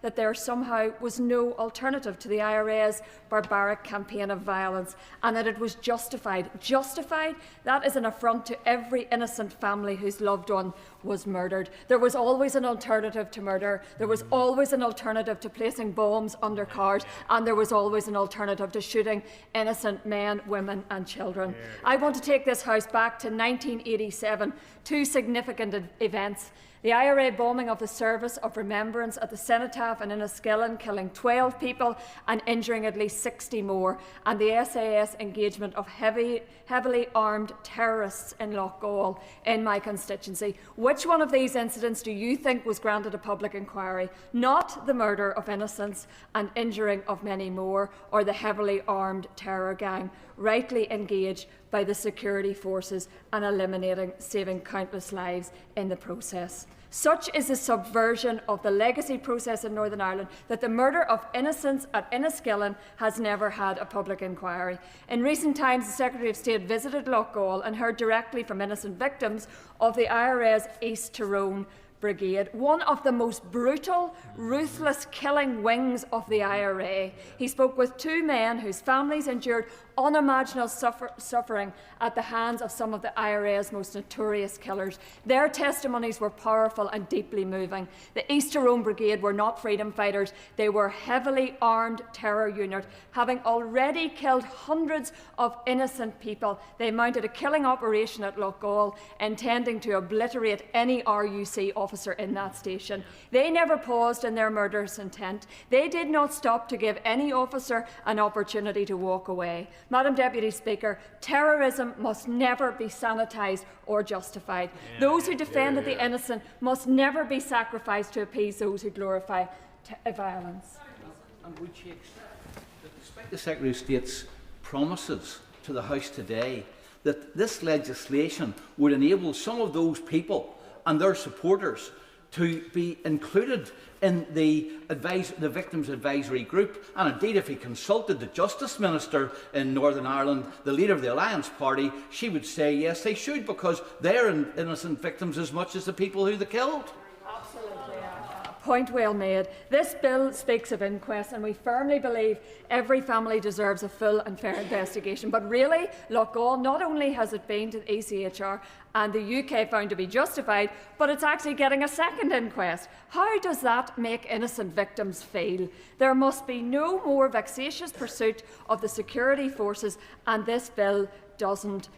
that there somehow was no alternative to the IRA's barbaric campaign of violence and that it was justified. Justified? That is an affront to every innocent family whose loved one was murdered. There was always an alternative to murder. There was always an alternative to placing bombs under cars, and there was always an alternative to shooting innocent men, women and children. I want to take this House back to 1987, two significant events. The IRA bombing of the Service of Remembrance at the Cenotaph in Enniskillen, killing 12 people and injuring at least 60 more, and the SAS engagement of heavily armed terrorists in Loughgall, in my constituency. Which one of these incidents do you think was granted a public inquiry? Not the murder of innocents and injuring of many more, or the heavily armed terror gang, rightly engaged by the security forces and saving countless lives in the process. Such is the subversion of the legacy process in Northern Ireland that the murder of innocents at Enniskillen has never had a public inquiry. In recent times, the Secretary of State visited Loughgall and heard directly from innocent victims of the IRA's East Tyrone Brigade, one of the most brutal, ruthless killing wings of the IRA. He spoke with two men whose families endured unimaginable suffering at the hands of some of the IRA's most notorious killers. Their testimonies were powerful and deeply moving. The East Tyrone Brigade were not freedom fighters. They were heavily armed terror unit. Having already killed hundreds of innocent people, they mounted a killing operation at Loughgall, intending to obliterate any RUC officer in that station. They never paused in their murderous intent. They did not stop to give any officer an opportunity to walk away. Madam Deputy Speaker, terrorism must never be sanitised or justified. Those who defended the innocent must never be sacrificed to appease those who glorify violence. And would she accept that, despite the Secretary of State's promises to the House today, that this legislation would enable some of those people and their supporters to be included in the Victims Advisory Group? And indeed, if he consulted the Justice Minister in Northern Ireland, the leader of the Alliance Party, she would say yes, they should, because they're innocent victims as much as the people who they killed. Point well made. This bill speaks of inquests, and we firmly believe every family deserves a full and fair investigation. But really, Loughgall, not only has it been to the ECHR and the UK found to be justified, but it's actually getting a second inquest. How does that make innocent victims feel? There must be no more vexatious pursuit of the security forces, and this bill doesn't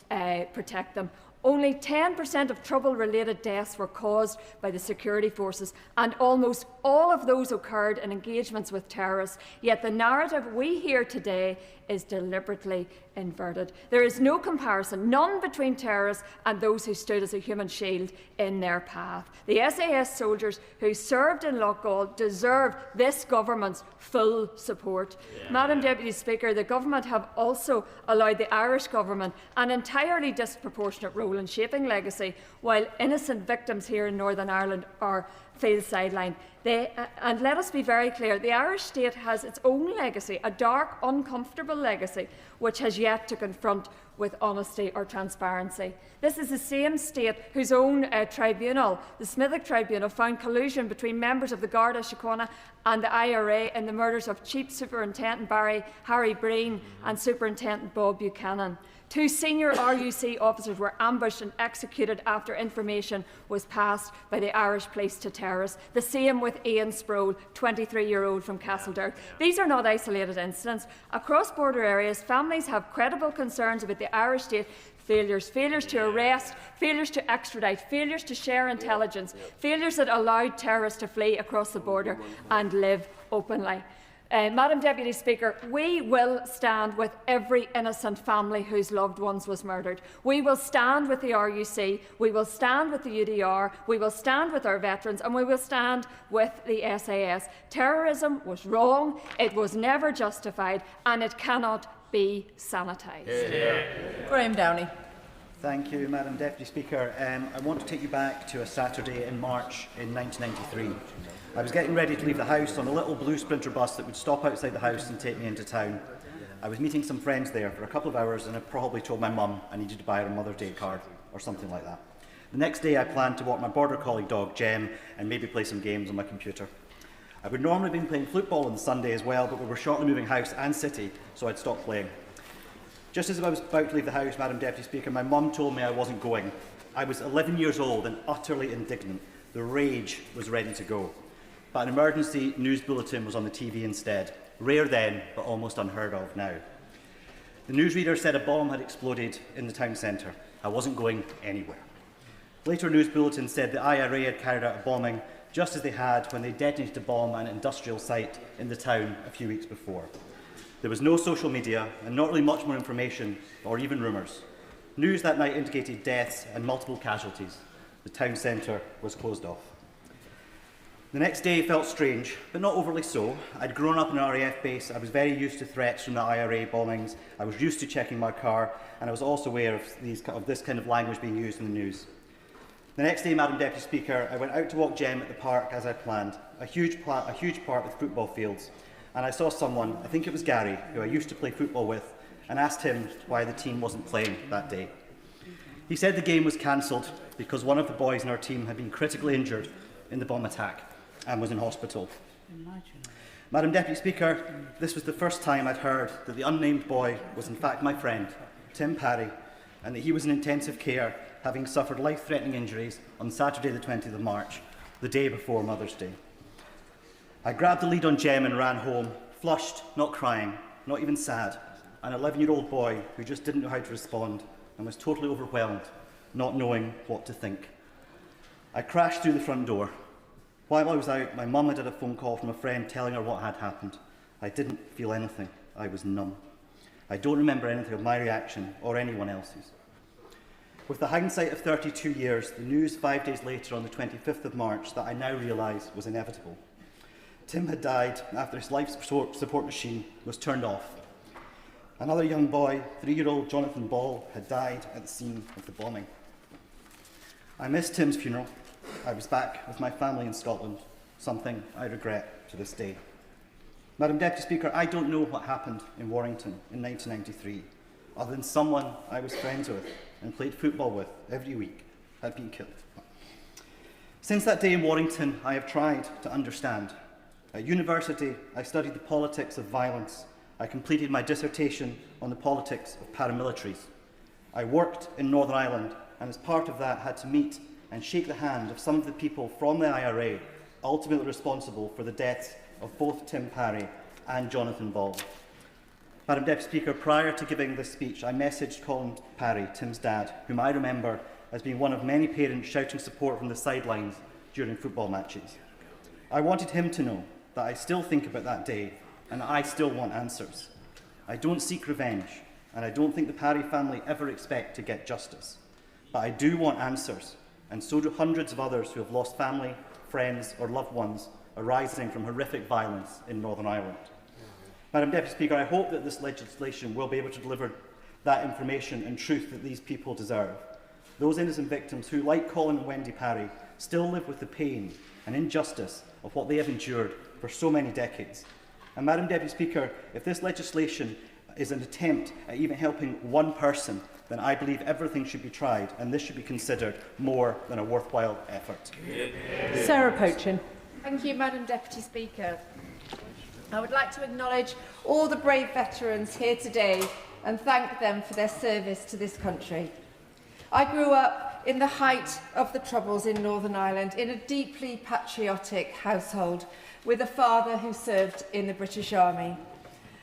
protect them. Only 10% of trouble-related deaths were caused by the security forces, and almost all of those occurred in engagements with terrorists. Yet the narrative we hear today is deliberately inverted. There is no comparison, none between terrorists and those who stood as a human shield in their path. The SAS soldiers who served in Loughgall deserve this government's full support. Madam Deputy Speaker, the government have also allowed the Irish government an entirely disproportionate role in shaping legacy, while innocent victims here in Northern Ireland feel sidelined. And let us be very clear, the Irish state has its own legacy, a dark, uncomfortable legacy, which has yet to confront with honesty or transparency. This is the same state whose own tribunal, the Smithick Tribunal, found collusion between members of the Garda Síochána and the IRA in the murders of Chief Superintendent Harry Breen and Superintendent Bob Buchanan. Two senior RUC officers were ambushed and executed after information was passed by the Irish police to terrorists. The same with Ian Sproul, 23-year-old from Castledown. These are not isolated incidents. Across border areas, families have credible concerns about the Irish state failures to arrest, failures to extradite, failures to share intelligence, failures that allowed terrorists to flee across the border and live openly. Madam Deputy Speaker, we will stand with every innocent family whose loved ones was murdered. We will stand with the RUC, we will stand with the UDR, we will stand with our veterans, and we will stand with the SAS. Terrorism was wrong, it was never justified, and it cannot be sanitised. Graham Downey. Thank you, Madam Deputy Speaker. I want to take you back to a Saturday in March in 1993. I was getting ready to leave the house on a little blue Sprinter bus that would stop outside the house and take me into town. I was meeting some friends there for a couple of hours and I probably told my mum I needed to buy her a Mother's Day card or something like that. The next day I planned to walk my border collie dog, Jem, and maybe play some games on my computer. I would normally have been playing football on Sunday as well, but we were shortly moving house and city, so I'd stopped playing. Just as I was about to leave the house, Madam Deputy Speaker, my mum told me I wasn't going. I was 11 years old and utterly indignant. The rage was ready to go. But an emergency news bulletin was on the TV instead. Rare then, but almost unheard of now. The newsreader said a bomb had exploded in the town centre. I wasn't going anywhere. Later news bulletin said the IRA had carried out a bombing just as they had when they detonated a bomb at an industrial site in the town a few weeks before. There was no social media and not really much more information or even rumours. News that night indicated deaths and multiple casualties. The town centre was closed off. The next day felt strange, but not overly so. I'd grown up in an RAF base, I was very used to threats from the IRA bombings, I was used to checking my car, and I was also aware of this kind of language being used in the news. The next day, Madam Deputy Speaker, I went out to walk Jem at the park as I planned, a huge park with football fields, and I saw someone, I think it was Gary, who I used to play football with, and asked him why the team wasn't playing that day. He said the game was cancelled because one of the boys in our team had been critically injured in the bomb attack and was in hospital. Madam Deputy Speaker, this was the first time I'd heard that the unnamed boy was in fact my friend, Tim Parry, and that he was in intensive care, having suffered life-threatening injuries on Saturday the 20th of March, the day before Mother's Day. I grabbed the lead on Jem and ran home, flushed, not crying, not even sad, an 11-year-old boy who just didn't know how to respond and was totally overwhelmed, not knowing what to think. I crashed through the front door. While I was out, my mum had had a phone call from a friend telling her what had happened. I didn't feel anything. I was numb. I don't remember anything of my reaction or anyone else's. With the hindsight of 32 years, the news 5 days later on the 25th of March that I now realise was inevitable. Tim had died after his life support machine was turned off. Another young boy, 3-year-old Jonathan Ball, had died at the scene of the bombing. I missed Tim's funeral. I was back with my family in Scotland, something I regret to this day. Madam Deputy Speaker, I don't know what happened in Warrington in 1993, other than someone I was friends with and played football with every week had been killed. Since that day in Warrington, I have tried to understand. At university, I studied the politics of violence. I completed my dissertation on the politics of paramilitaries. I worked in Northern Ireland, and as part of that, had to meet and shake the hand of some of the people from the IRA ultimately responsible for the deaths of both Tim Parry and Jonathan Ball. Madam Deputy Speaker, prior to giving this speech, I messaged Colin Parry, Tim's dad, whom I remember as being one of many parents shouting support from the sidelines during football matches. I wanted him to know that I still think about that day and I still want answers. I don't seek revenge, and I don't think the Parry family ever expect to get justice. But I do want answers, and so do hundreds of others who have lost family, friends or loved ones arising from horrific violence in Northern Ireland. Madam Deputy Speaker, I hope that this legislation will be able to deliver that information and truth that these people deserve. Those innocent victims who, like Colin and Wendy Parry, still live with the pain and injustice of what they have endured for so many decades. And Madam Deputy Speaker, if this legislation is an attempt at even helping one person, then I believe everything should be tried, and this should be considered more than a worthwhile effort. Sarah Pochin. Thank you, Madam Deputy Speaker. I would like to acknowledge all the brave veterans here today and thank them for their service to this country. I grew up in the height of the Troubles in Northern Ireland in a deeply patriotic household with a father who served in the British Army.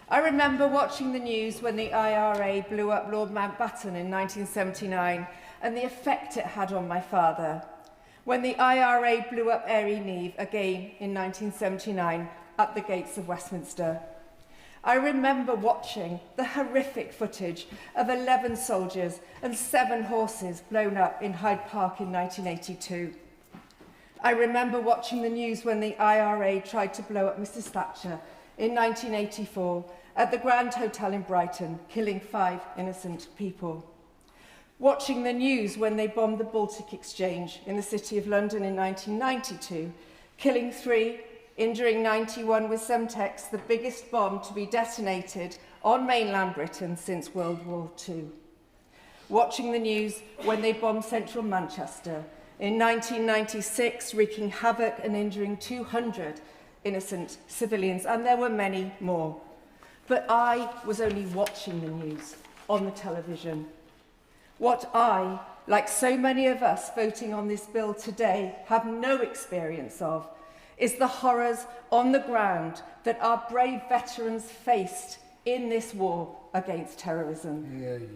I remember watching the news when the IRA blew up Lord Mountbatten in 1979 and the effect it had on my father. When the IRA blew up Erie Neve again in 1979, at the gates of Westminster. I remember watching the horrific footage of 11 soldiers and 7 horses blown up in Hyde Park in 1982. I remember watching the news when the IRA tried to blow up Mrs. Thatcher in 1984 at the Grand Hotel in Brighton, killing 5 innocent people. Watching the news when they bombed the Baltic Exchange in the City of London in 1992, killing 3, injuring 91 with Semtex, the biggest bomb to be detonated on mainland Britain since World War II. Watching the news when they bombed central Manchester in 1996, wreaking havoc and injuring 200 innocent civilians, and there were many more. But I was only watching the news on the television. What I, like so many of us voting on this bill today, have no experience of is the horrors on the ground that our brave veterans faced in this war against terrorism.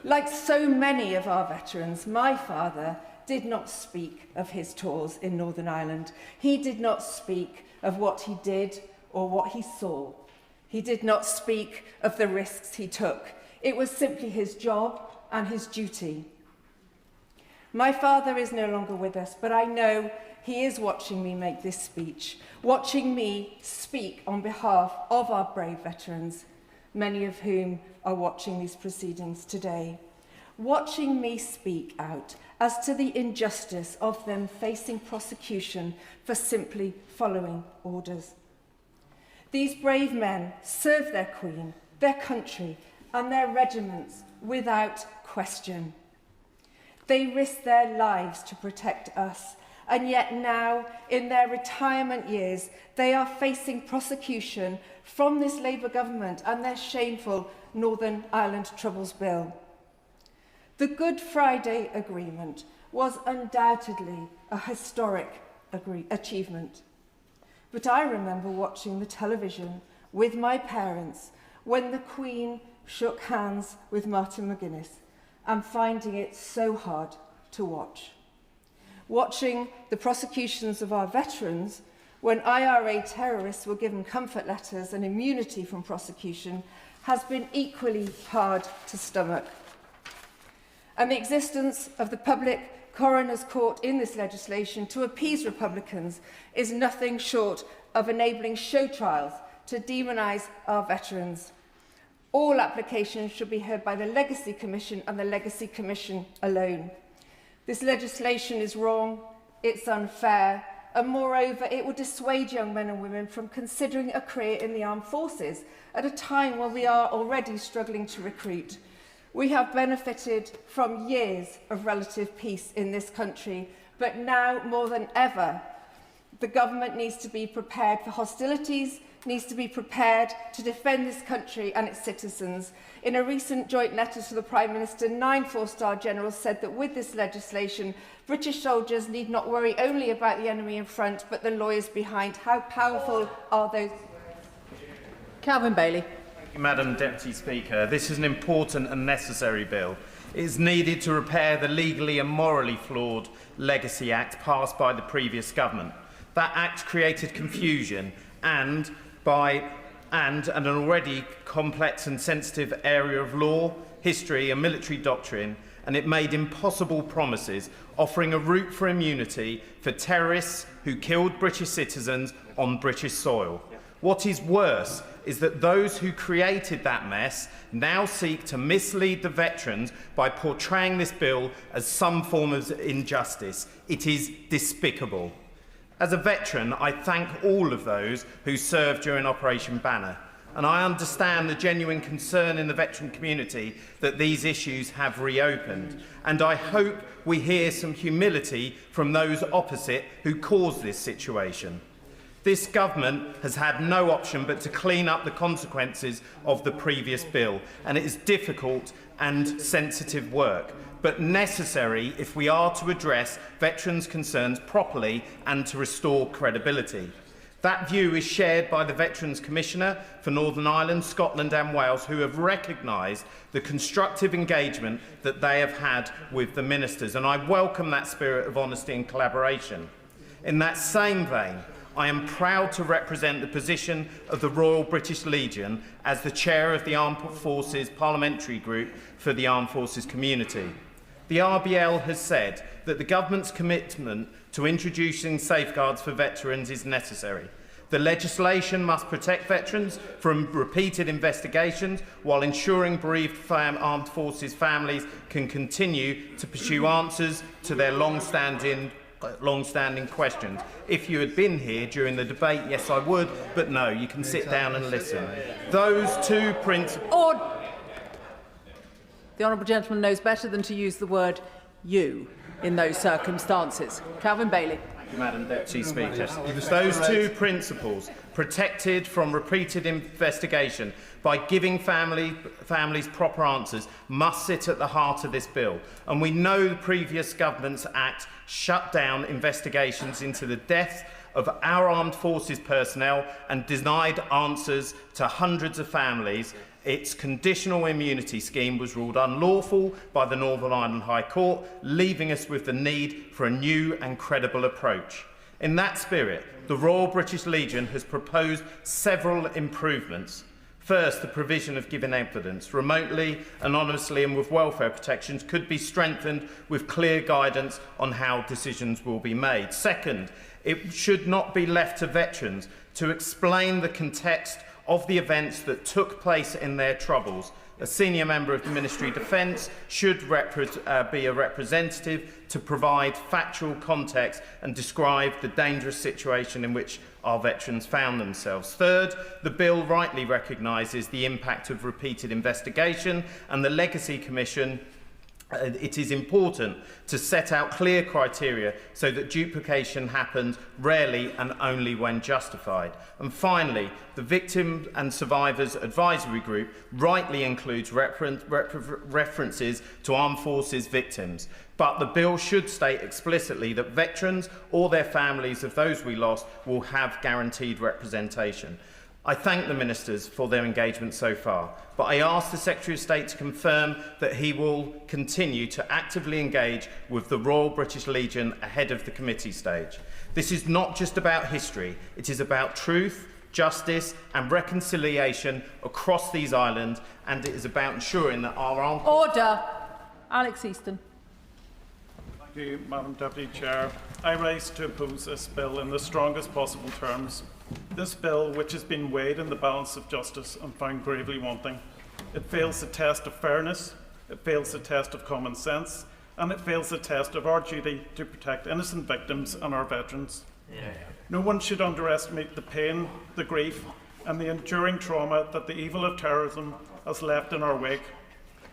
Like so many of our veterans, my father did not speak of his tours in Northern Ireland. He did not speak of what he did or what he saw. He did not speak of the risks he took. It was simply his job and his duty. My father is no longer with us, but I know he is watching me make this speech, watching me speak on behalf of our brave veterans, many of whom are watching these proceedings today, watching me speak out as to the injustice of them facing prosecution for simply following orders. These brave men serve their Queen, their country, and their regiments without question. They risk their lives to protect us, and yet now, in their retirement years, they are facing prosecution from this Labour government and their shameful Northern Ireland Troubles Bill. The Good Friday Agreement was undoubtedly a historic achievement. But I remember watching the television with my parents when the Queen shook hands with Martin McGuinness and finding it so hard to watch. Watching the prosecutions of our veterans when IRA terrorists were given comfort letters and immunity from prosecution has been equally hard to stomach. And the existence of the public coroner's court in this legislation to appease Republicans is nothing short of enabling show trials to demonise our veterans. All applications should be heard by the Legacy Commission and the Legacy Commission alone. This legislation is wrong, it's unfair, and moreover, it will dissuade young men and women from considering a career in the armed forces at a time when we are already struggling to recruit. We have benefited from years of relative peace in this country, but now more than ever, the government needs to be prepared for hostilities, needs to be prepared to defend this country and its citizens. In a recent joint letter to the Prime Minister, 9 four-star generals said that with this legislation, British soldiers need not worry only about the enemy in front, but the lawyers behind. How powerful are those words? Calvin Bailey. Thank you, Madam Deputy Speaker. This is an important and necessary bill. It is needed to repair the legally and morally flawed Legacy Act passed by the previous government. That act created confusion and an already complex and sensitive area of law, history and military doctrine, and it made impossible promises, offering a route for immunity for terrorists who killed British citizens on British soil. What is worse is that those who created that mess now seek to mislead the veterans by portraying this bill as some form of injustice. It is despicable. As a veteran, I thank all of those who served during Operation Banner, and I understand the genuine concern in the veteran community that these issues have reopened, and I hope we hear some humility from those opposite who caused this situation. This government has had no option but to clean up the consequences of the previous bill, and it is difficult and sensitive work, but necessary if we are to address veterans' concerns properly and to restore credibility. That view is shared by the Veterans Commissioner for Northern Ireland, Scotland and Wales, who have recognised the constructive engagement that they have had with the ministers, and I welcome that spirit of honesty and collaboration. In that same vein, I am proud to represent the position of the Royal British Legion as the chair of the Armed Forces Parliamentary Group for the Armed Forces Community. The RBL has said that the government's commitment to introducing safeguards for veterans is necessary. The legislation must protect veterans from repeated investigations while ensuring bereaved armed forces families can continue to pursue answers to their long-standing questions. If you had been here during the debate, yes, I would, but no, you can sit down and listen. Those two principles... The honourable gentleman knows better than to use the word you in those circumstances. Calvin Bailey. Madam Deputy Speaker. Those two principles, protected from repeated investigation by giving families proper answers, must sit at the heart of this bill. And we know the previous government's act shut down investigations into the deaths of our armed forces personnel and denied answers to hundreds of families. Its conditional immunity scheme was ruled unlawful by the Northern Ireland High Court, leaving us with the need for a new and credible approach. In that spirit, the Royal British Legion has proposed several improvements. First, the provision of giving evidence remotely, anonymously and with welfare protections could be strengthened with clear guidance on how decisions will be made. Second, it should not be left to veterans to explain the context of the events that took place in their troubles. A senior member of the Ministry of Defence should be a representative to provide factual context and describe the dangerous situation in which our veterans found themselves. Third, the bill rightly recognises the impact of repeated investigation, and the Legacy Commission it is important to set out clear criteria so that duplication happens rarely and only when justified. And finally, the Victim and Survivors Advisory Group rightly includes references to armed forces victims. But the bill should state explicitly that veterans or their families of those we lost will have guaranteed representation. I thank the ministers for their engagement so far, but I ask the Secretary of State to confirm that he will continue to actively engage with the Royal British Legion ahead of the committee stage. This is not just about history, it is about truth, justice and reconciliation across these islands, and it is about ensuring that our armed... Order! Alex Easton. Thank you, Madam Deputy Chair. I rise to oppose this bill in the strongest possible terms. This bill, which has been weighed in the balance of justice and found gravely wanting, it fails the test of fairness, it fails the test of common sense, and it fails the test of our duty to protect innocent victims and our veterans. No one should underestimate the pain, the grief, and the enduring trauma that the evil of terrorism has left in our wake.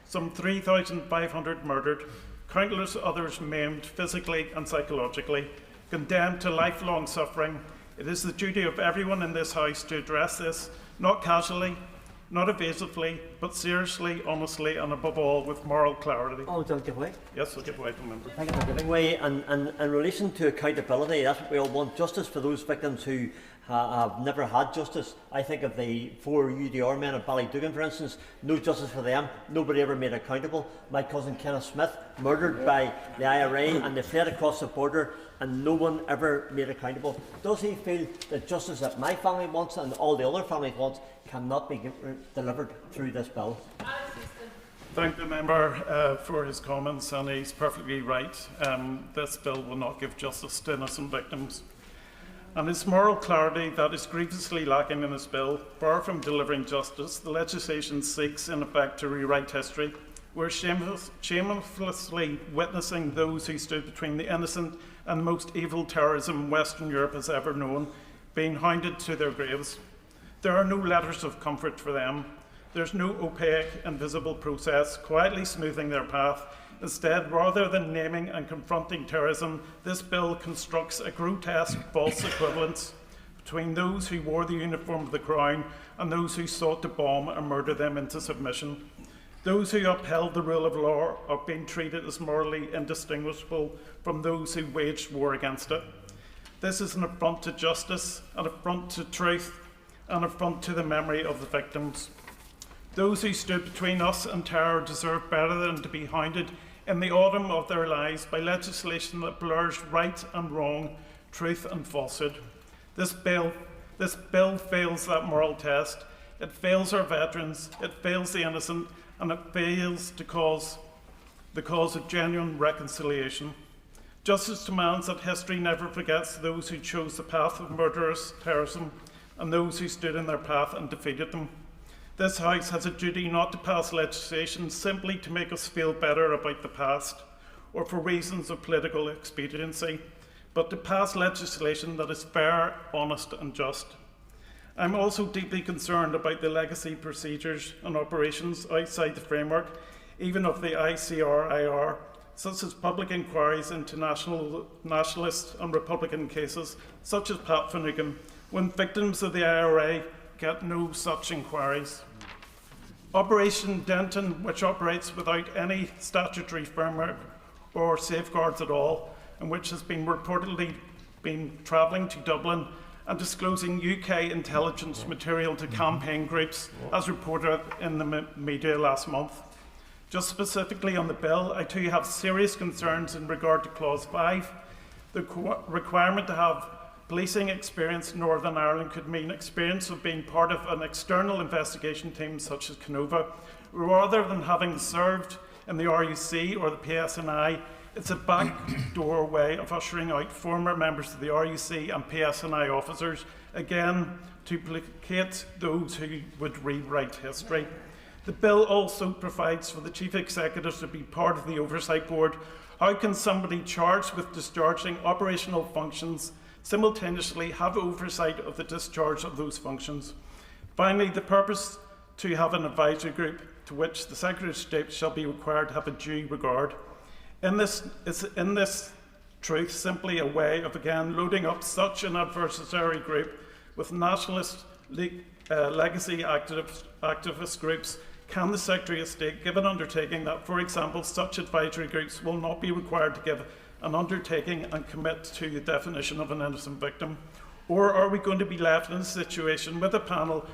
Some 3,500 murdered, countless others maimed physically and psychologically, condemned to lifelong suffering. It is the duty of everyone in this House to address this, not casually, not evasively, but seriously, honestly, and above all, with moral clarity. Oh, don't give way. Yes, I'll give way to member. Thank you for giving way. And in relation to accountability, that's what we all want, justice for those victims who have never had justice. I think of the 4 UDR men at Ballydugan, for instance, no justice for them, nobody ever made accountable. My cousin Kenneth Smith, murdered by the IRA, and they fled across the border, and no one ever made accountable. Does he feel that justice that my family wants and all the other families want cannot be delivered through this bill? Thank the member for his comments, and he's perfectly right. This bill will not give justice to innocent victims. And it's moral clarity that is grievously lacking in this bill. Far from delivering justice, the legislation seeks, in effect, to rewrite history. We're shamelessly witnessing those who stood between the innocent and most evil terrorism Western Europe has ever known being hounded to their graves. There are no letters of comfort for them. There's no opaque, invisible process quietly smoothing their path. Instead, rather than naming and confronting terrorism, this bill constructs a grotesque false equivalence between those who wore the uniform of the Crown and those who sought to bomb and murder them into submission. Those who upheld the rule of law are being treated as morally indistinguishable from those who waged war against it. This is an affront to justice, an affront to truth, an affront to the memory of the victims. Those who stood between us and terror deserve better than to be hounded in the autumn of their lives by legislation that blurs right and wrong, truth and falsehood. This bill fails that moral test. It fails our veterans, it fails the innocent, and it fails to cause the cause of genuine reconciliation. Justice demands that history never forgets those who chose the path of murderous terrorism and those who stood in their path and defeated them. This House has a duty not to pass legislation simply to make us feel better about the past or for reasons of political expediency, but to pass legislation that is fair, honest and just. I'm also deeply concerned about the legacy procedures and operations outside the framework, even of the ICRIR, such as public inquiries into nationalist and Republican cases, such as Pat Finnegan, when victims of the IRA get no such inquiries. Operation Denton, which operates without any statutory framework or safeguards at all, and which has been reportedly been travelling to Dublin and disclosing UK intelligence material to campaign groups, as reported in the media last month. Just specifically on the bill, I too have serious concerns in regard to Clause 5. The requirement to have policing experience in Northern Ireland could mean experience of being part of an external investigation team such as Canova. Rather than having served in the RUC or the PSNI, it's a backdoor way of ushering out former members of the RUC and PSNI officers, again to placate those who would rewrite history. The bill also provides for the Chief Executive to be part of the Oversight Board. How can somebody charged with discharging operational functions simultaneously have oversight of the discharge of those functions? Finally, the purpose to have an advisory group to which the Secretary of State shall be required to have a due regard. In this truth simply a way of again loading up such an adversary group with nationalist legacy activist groups? Can the Secretary of State give an undertaking that, for example, such advisory groups will not be required to give an undertaking and commit to the definition of an innocent victim? Or are we going to be left in a situation with a panel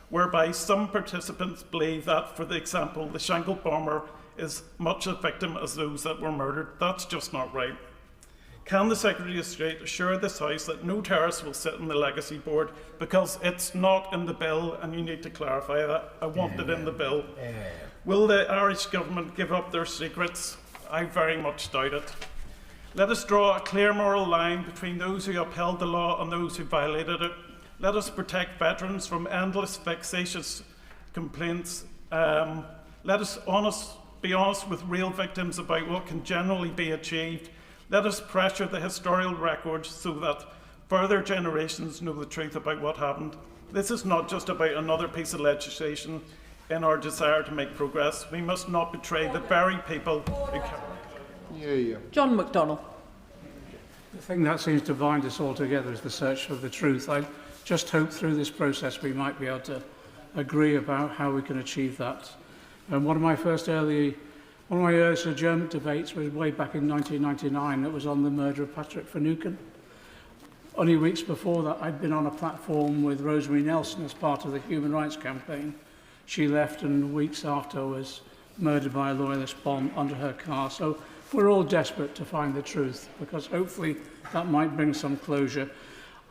whereby some participants believe that, for example, the Shankill bomber is much a victim as those that were murdered? That's just not right. Can the Secretary of State assure this House that no terrorist will sit on the Legacy Board? Because it's not in the bill, and you need to clarify that. I want it in the bill. Will the Irish Government give up their secrets? I very much doubt it. Let us draw a clear moral line between those who upheld the law and those who violated it. Let us protect veterans from endless vexatious complaints. Let us be honest with real victims about what can generally be achieved. Let us pressure the historical records so that further generations know the truth about what happened. This is not just about another piece of legislation in our desire to make progress. We must not betray the very people who John McDonnell. The thing that seems to bind us all together is the search for the truth. I just hope through this process we might be able to agree about how we can achieve that. And one of my earliest Adjournment debates was way back in 1999. It was on the murder of Patrick Finucane. Only weeks before that, I'd been on a platform with Rosemary Nelson as part of the Human Rights Campaign. She left, and weeks after was murdered by a loyalist bomb under her car. So we're all desperate to find the truth, because hopefully that might bring some closure.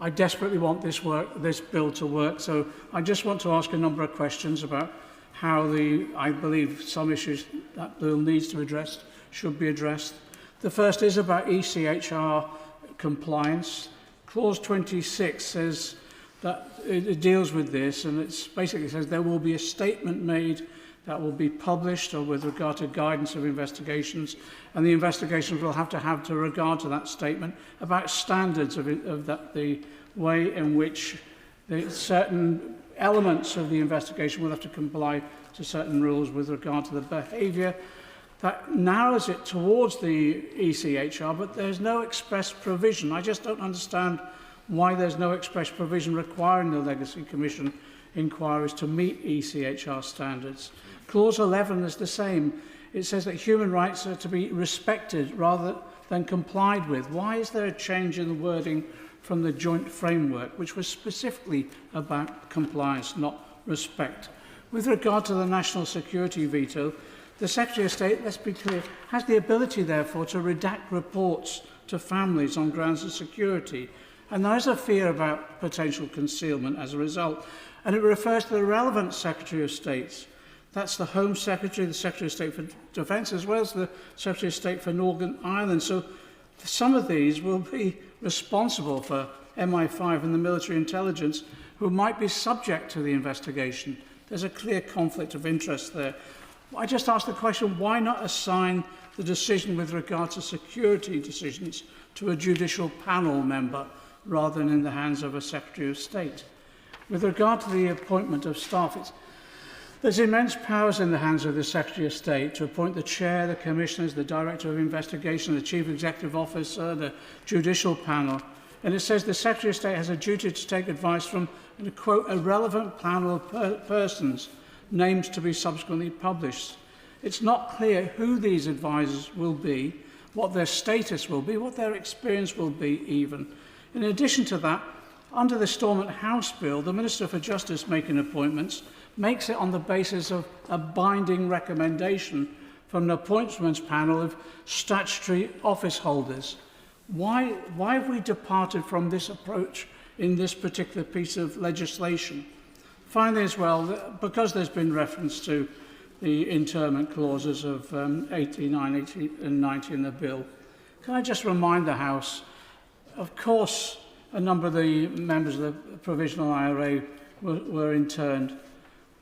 I desperately want this bill to work, so I just want to ask a number of questions about how I believe some issues that bill needs to be addressed should be addressed. The first is about ECHR compliance. Clause 26 says that it deals with this, and it basically says there will be a statement made that will be published or with regard to guidance of investigations, and the investigations will have to regard to that statement about standards of the way in which certain elements of the investigation will have to comply to certain rules with regard to the behaviour. That narrows it towards the ECHR, but there's no express provision. I just don't understand why there's no express provision requiring the Legacy Commission inquiries to meet ECHR standards. Clause 11 is the same. It says that human rights are to be respected rather than complied with. Why is there a change in the wording from the joint framework, which was specifically about compliance, not respect? With regard to the national security veto, the Secretary of State, let's be clear, has the ability, therefore, to redact reports to families on grounds of security. And there is a fear about potential concealment as a result. And it refers to the relevant Secretary of States. That's the Home Secretary, the Secretary of State for Defence, as well as the Secretary of State for Northern Ireland. So some of these will be responsible for MI5 and the military intelligence who might be subject to the investigation. There's a clear conflict of interest there. I just asked the question, why not assign the decision with regard to security decisions to a judicial panel member rather than in the hands of a Secretary of State? With regard to the appointment of staff, there's immense powers in the hands of the Secretary of State to appoint the Chair, the Commissioners, the Director of Investigation, the Chief Executive Officer, the Judicial Panel. And it says the Secretary of State has a duty to take advice from, and I quote, a relevant panel of persons, names to be subsequently published. It's not clear who these advisors will be, what their status will be, what their experience will be even. In addition to that, under the Stormont House Bill, the Minister for Justice making appointments makes it on the basis of a binding recommendation from an appointments panel of statutory office holders. Why have we departed from this approach in this particular piece of legislation? Finally, as well, because there's been reference to the interment clauses of 89, 80 and 90 in the bill, can I just remind the House, of course, a number of the members of the Provisional IRA were interned,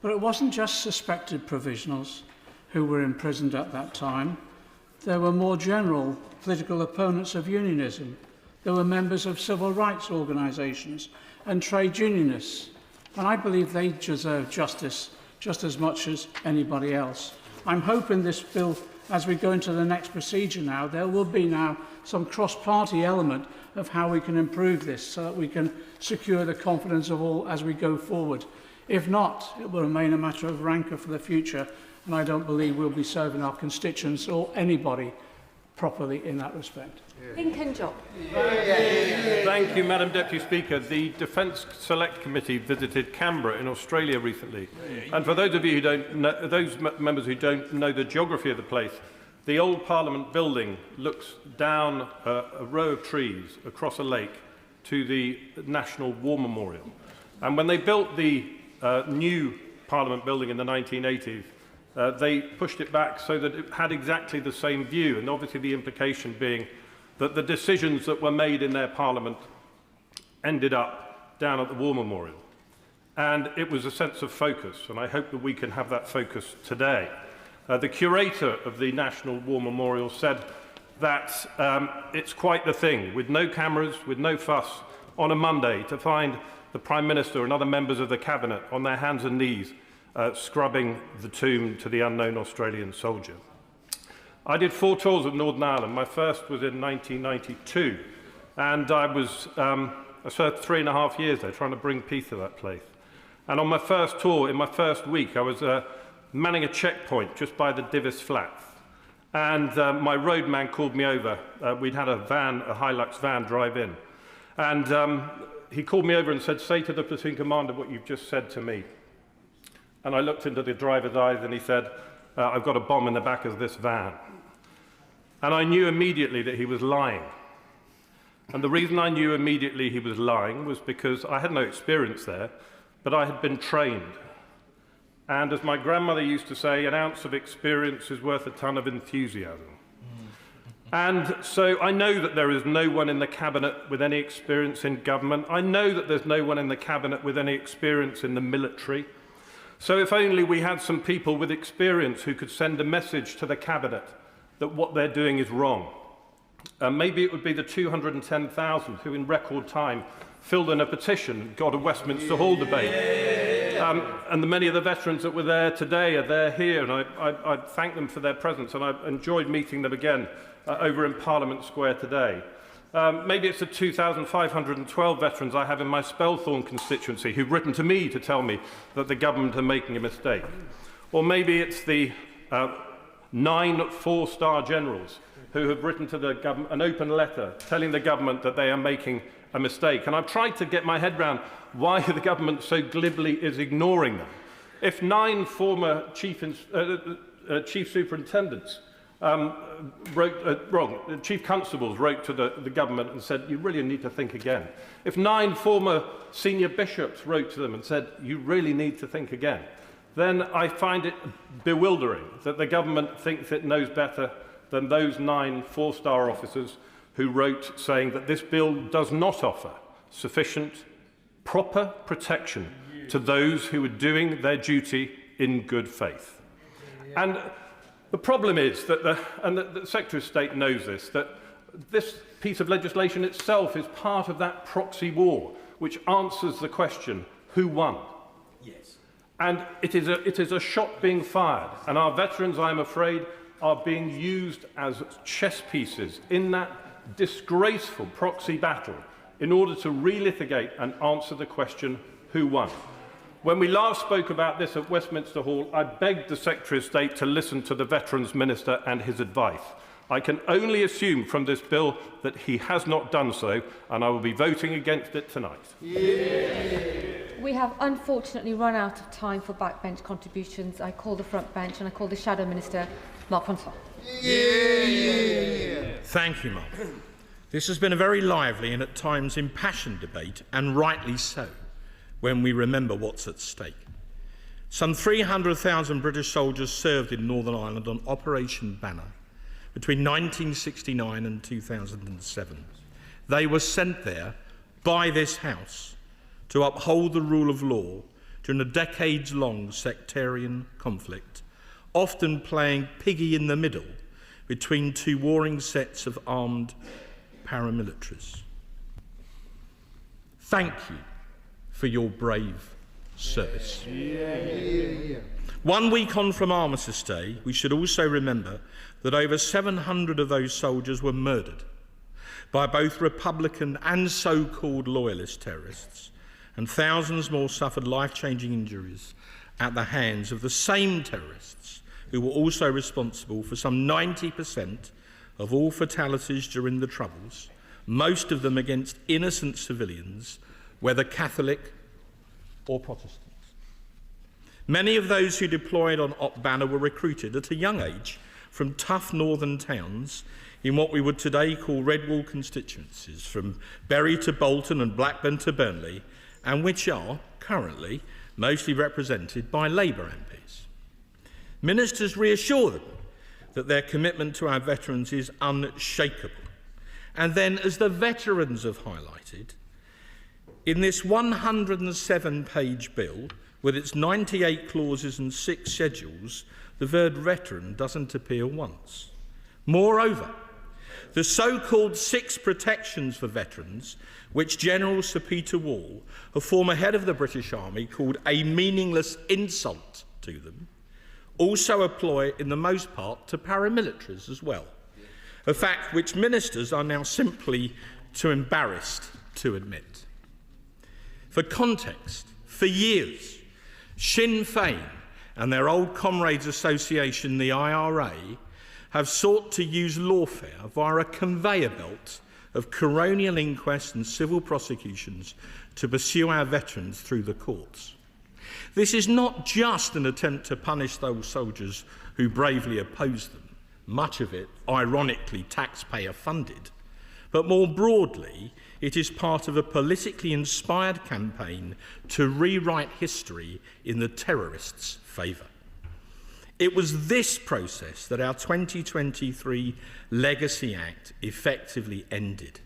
but it wasn't just suspected provisionals who were imprisoned at that time. There were more general political opponents of unionism. There were members of civil rights organisations and trade unionists. And I believe they deserve justice just as much as anybody else. I'm hoping this bill, as we go into the next procedure now, there will be now some cross-party element of how we can improve this so that we can secure the confidence of all as we go forward. If not, it will remain a matter of rancour for the future, and I don't believe we'll be serving our constituents or anybody properly in that respect. Lincoln Job. Thank you, Madam Deputy Speaker. The Defence Select Committee visited Canberra in Australia recently, and for those of you who don't know, those members who don't know the geography of the place, the old Parliament building looks down a row of trees across a lake to the National War Memorial. And when they built the new Parliament building in the 1980s, they pushed it back so that it had exactly the same view, and obviously the implication being that the decisions that were made in their Parliament ended up down at the War Memorial. And it was a sense of focus, and I hope that we can have that focus today. The curator of the National War Memorial said that it's quite the thing, with no cameras, with no fuss, on a Monday to find the Prime Minister and other members of the Cabinet on their hands and knees scrubbing the tomb to the unknown Australian soldier. I did 4 tours of Northern Ireland. My first was in 1992, and I served 3.5 years there trying to bring peace to that place. And on my first tour, in my first week, I was manning a checkpoint just by the Divis Flats. And my roadman called me over. We'd had a Hilux van drive in. And he called me over and said, "Say to the platoon commander what you've just said to me." And I looked into the driver's eyes and he said, "I've got a bomb in the back of this van." And I knew immediately that he was lying. And the reason I knew immediately he was lying was because I had no experience there, but I had been trained. And as my grandmother used to say, an ounce of experience is worth a ton of enthusiasm. And so I know that there is no one in the Cabinet with any experience in government. I know that there's no one in the Cabinet with any experience in the military. So if only we had some people with experience who could send a message to the Cabinet that what they're doing is wrong. Maybe it would be the 210,000 who in record time filled in a petition, got a Westminster Hall debate. And many of the veterans that were there today are there here, and I thank them for their presence, and I enjoyed meeting them again over in Parliament Square today. Maybe it's the 2,512 veterans I have in my Spelthorne constituency who've written to me to tell me that the government are making a mistake. Or maybe it's the 9 4-star generals who have written to the government an open letter telling the government that they are making a mistake. And I've tried to get my head around why the government so glibly is ignoring them. If 9 former chief superintendents the Chief Constables wrote to the government and said, you really need to think again. If 9 former senior bishops wrote to them and said, you really need to think again, then I find it bewildering that the government thinks it knows better than those 9 4-star officers who wrote saying that this bill does not offer sufficient, proper protection to those who are doing their duty in good faith. And the problem is that the Secretary of State knows this, that this piece of legislation itself is part of that proxy war which answers the question, who won? Yes. And it is a shot being fired, and our veterans, I'm afraid, are being used as chess pieces in that disgraceful proxy battle in order to relitigate and answer the question, who won? When we last spoke about this at Westminster Hall, I begged the Secretary of State to listen to the Veterans Minister and his advice. I can only assume from this bill that he has not done so, and I will be voting against it tonight. We have unfortunately run out of time for backbench contributions. I call the front bench and I call the Shadow Minister, Mark Francois. Thank you, Mark. This has been a very lively and at times impassioned debate, and rightly so, when we remember what's at stake. Some 300,000 British soldiers served in Northern Ireland on Operation Banner between 1969 and 2007. They were sent there by this House to uphold the rule of law during a decades-long sectarian conflict, often playing piggy in the middle between 2 warring sets of armed paramilitaries. Thank you for your brave service. 1 week on from Armistice Day, we should also remember that over 700 of those soldiers were murdered by both Republican and so-called loyalist terrorists, and thousands more suffered life-changing injuries at the hands of the same terrorists who were also responsible for some 90% of all fatalities during the Troubles, most of them against innocent civilians, whether Catholic or Protestant. Many of those who deployed on Op Banner were recruited at a young age from tough northern towns in what we would today call red wall constituencies, from Bury to Bolton and Blackburn to Burnley, and which are currently mostly represented by Labour MPs. Ministers reassure them that their commitment to our veterans is unshakable. And then, as the veterans have highlighted, in this 107-page bill, with its 98 clauses and 6 schedules, the word veteran doesn't appear once. Moreover, the so-called 6 protections for veterans, which General Sir Peter Wall, a former head of the British Army, called a meaningless insult to them, also apply in the most part to paramilitaries as well, a fact which ministers are now simply too embarrassed to admit. For context, for years, Sinn Féin and their old comrades association, the IRA, have sought to use lawfare via a conveyor belt of coronial inquests and civil prosecutions to pursue our veterans through the courts. This is not just an attempt to punish those soldiers who bravely opposed them, much of it, ironically, taxpayer-funded, but more broadly, it is part of a politically inspired campaign to rewrite history in the terrorists' favour. It was this process that our 2023 Legacy Act effectively ended.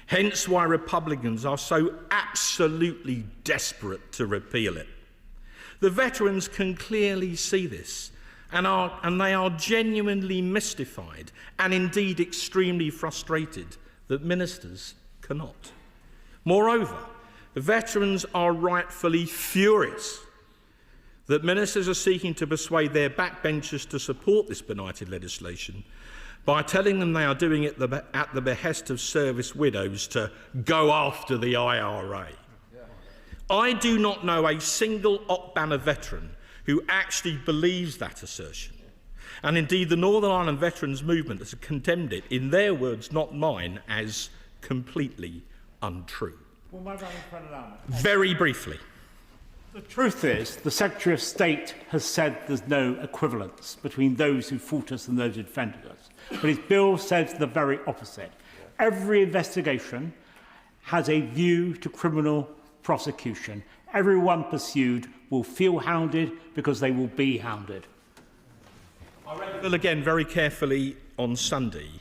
Hence why Republicans are so absolutely desperate to repeal it. The veterans can clearly see this, and they are genuinely mystified and indeed extremely frustrated that ministers cannot. Moreover, the veterans are rightfully furious that ministers are seeking to persuade their backbenchers to support this benighted legislation by telling them they are doing it at the behest of service widows to go after the IRA. I do not know a single Op Banner veteran who actually believes that assertion. And indeed, the Northern Ireland Veterans Movement has condemned it, in their words, not mine, as completely untrue. Very briefly, The truth is, the Secretary of State has said there's no equivalence between those who fought us and those who defended us. But his bill says the very opposite. Every investigation has a view to criminal prosecution. Everyone pursued will feel hounded because they will be hounded. I read the bill again very carefully on Sunday.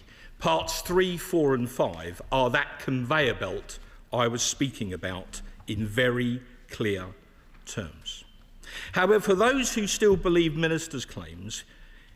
Parts 3, 4 and 5 are that conveyor belt I was speaking about in very clear terms. However, for those who still believe ministers' claims,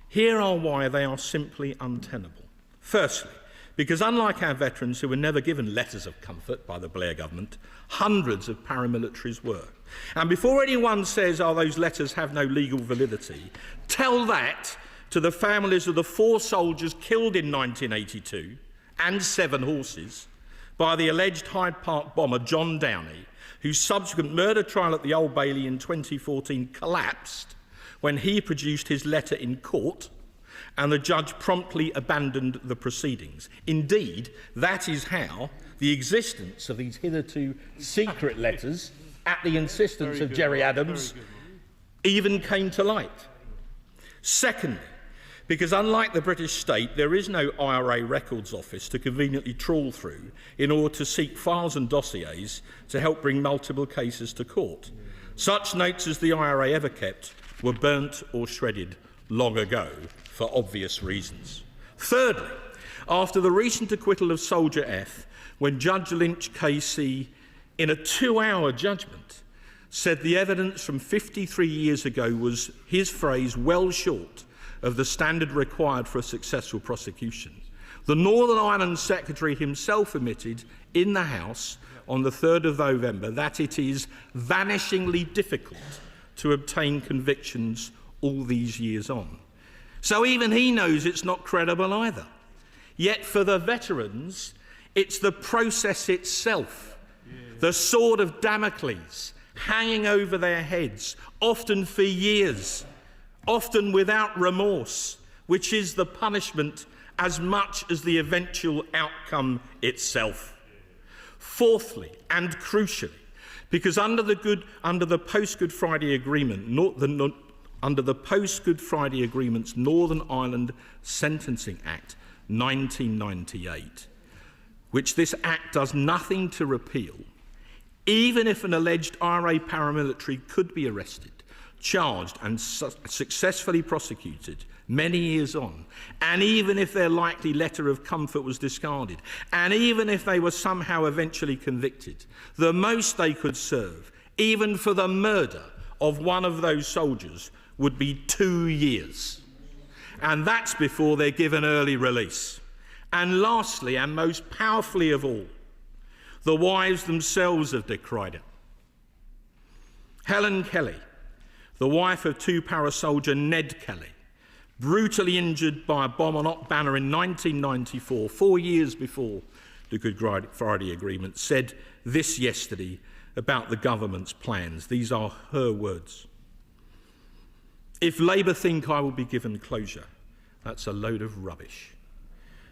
here are why they are simply untenable. Firstly, because unlike our veterans who were never given letters of comfort by the Blair government, hundreds of paramilitaries were. And before anyone says, oh, those letters have no legal validity, tell that to the families of the 4 soldiers killed in 1982 and 7 horses by the alleged Hyde Park bomber John Downey, whose subsequent murder trial at the Old Bailey in 2014 collapsed when he produced his letter in court and the judge promptly abandoned the proceedings. Indeed, that is how the existence of these hitherto secret letters, at the insistence of Gerry Adams, even came to light. Secondly, because unlike the British state, there is no IRA records office to conveniently trawl through in order to seek files and dossiers to help bring multiple cases to court. Such notes as the IRA ever kept were burnt or shredded long ago for obvious reasons. Thirdly, after the recent acquittal of Soldier F, when Judge Lynch KC, in a 2-hour judgment, said the evidence from 53 years ago was, his phrase, well short of the standard required for a successful prosecution, the Northern Ireland Secretary himself admitted in the House on the 3rd of November that it is vanishingly difficult to obtain convictions all these years on. So even he knows it's not credible either. Yet for the veterans, it's the process itself, the sword of Damocles, hanging over their heads, often for years, often without remorse, which is the punishment as much as the eventual outcome itself. Fourthly, and crucially, because under the post-Good Friday Agreement, under the post-Good Friday Agreement's Northern Ireland Sentencing Act 1998, which this Act does nothing to repeal, even if an alleged IRA paramilitary could be arrested, charged and successfully prosecuted many years on, and even if their likely letter of comfort was discarded, and even if they were somehow eventually convicted, the most they could serve, even for the murder of one of those soldiers, would be 2 years. And that's before they're given early release. And lastly, and most powerfully of all, the wives themselves have decried it. Helen Kelly, the wife of 2-para soldier Ned Kelly, brutally injured by a bomb on Op Banner in 1994, 4 years before the Good Friday Agreement, said this yesterday about the government's plans. These are her words. If Labour think I will be given closure, that's a load of rubbish.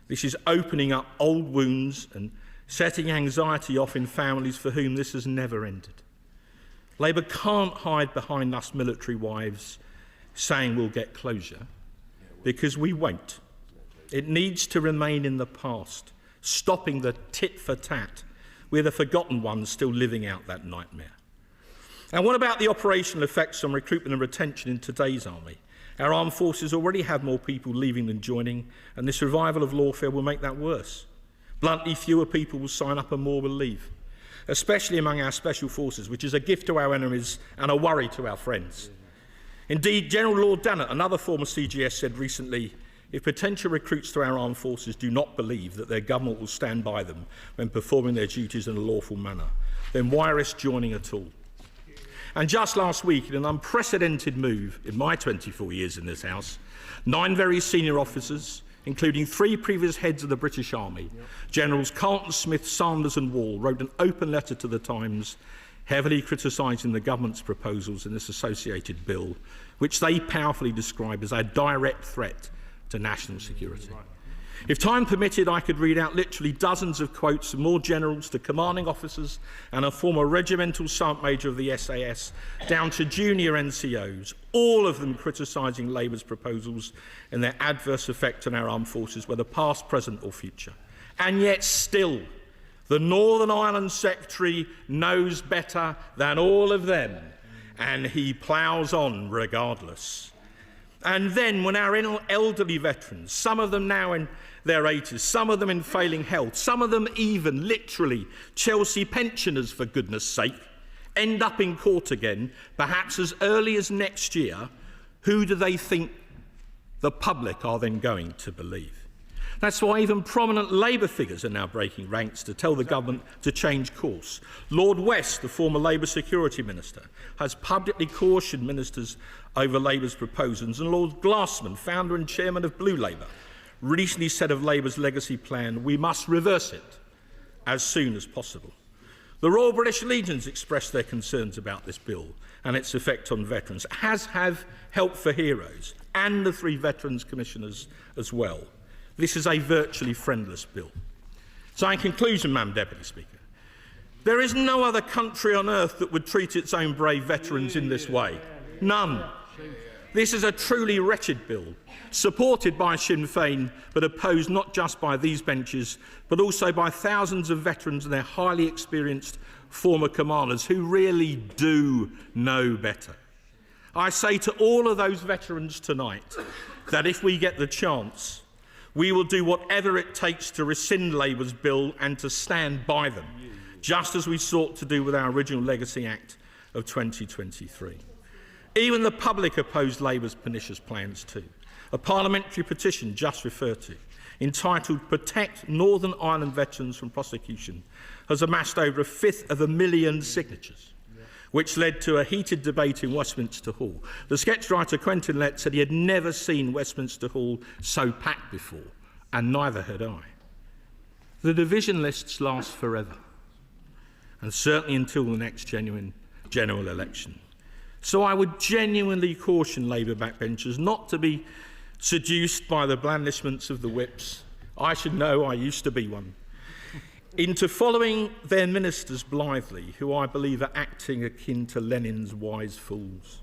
This is opening up old wounds and setting anxiety off in families for whom this has never ended. Labour can't hide behind us military wives saying we'll get closure, because we won't. It needs to remain in the past, stopping the tit for tat. We're the forgotten ones still living out that nightmare. And what about the operational effects on recruitment and retention in today's army? Our armed forces already have more people leaving than joining, and this revival of lawfare will make that worse. Bluntly, fewer people will sign up and more will leave, especially among our special forces, which is a gift to our enemies and a worry to our friends. Indeed, General Lord Dannett, another former CGS, said recently, if potential recruits to our armed forces do not believe that their government will stand by them when performing their duties in a lawful manner, then why risk joining at all? And just last week, in an unprecedented move in my 24 years in this House, 9 very senior officers, including 3 previous heads of the British Army, Generals Carlton, Smith, Sanders and Wall, wrote an open letter to the Times heavily criticising the government's proposals in this associated bill, which they powerfully describe as a direct threat to national security. If time permitted, I could read out literally dozens of quotes from more generals to commanding officers and a former regimental sergeant major of the SAS, down to junior NCOs, all of them criticising Labour's proposals and their adverse effect on our armed forces, whether past, present or future. And yet still, the Northern Ireland Secretary knows better than all of them, and he ploughs on regardless. And then when our elderly veterans, some of them now in their 80s, some of them in failing health, some of them even literally Chelsea pensioners, for goodness sake, end up in court again, perhaps as early as next year, who do they think the public are then going to believe? That's why even prominent Labour figures are now breaking ranks to tell the government to change course. Lord West, the former Labour Security Minister, has publicly cautioned ministers over Labour's proposals, and Lord Glassman, founder and chairman of Blue Labour, recently said of Labour's legacy plan, we must reverse it as soon as possible. The Royal British Legions expressed their concerns about this bill and its effect on veterans, as have Help for Heroes and the 3 Veterans Commissioners as well. This is a virtually friendless bill. So in conclusion, Madam Deputy Speaker, there is no other country on earth that would treat its own brave veterans in this way. None. This is a truly wretched bill, supported by Sinn Féin, but opposed not just by these benches, but also by thousands of veterans and their highly experienced former commanders who really do know better. I say to all of those veterans tonight that if we get the chance, we will do whatever it takes to rescind Labour's bill and to stand by them, just as we sought to do with our original Legacy Act of 2023. Even the public opposed Labour's pernicious plans too. A parliamentary petition just referred to, entitled Protect Northern Ireland Veterans from Prosecution, has amassed over 1/5 signatures, which led to a heated debate in Westminster Hall. The sketch writer Quentin Lett said he had never seen Westminster Hall so packed before, and neither had I. The division lists last forever, and certainly until the next genuine general election. So I would genuinely caution Labour backbenchers not to be seduced by the blandishments of the whips. I should know, I used to be one. Into following their ministers blithely, who I believe are acting akin to Lenin's wise fools,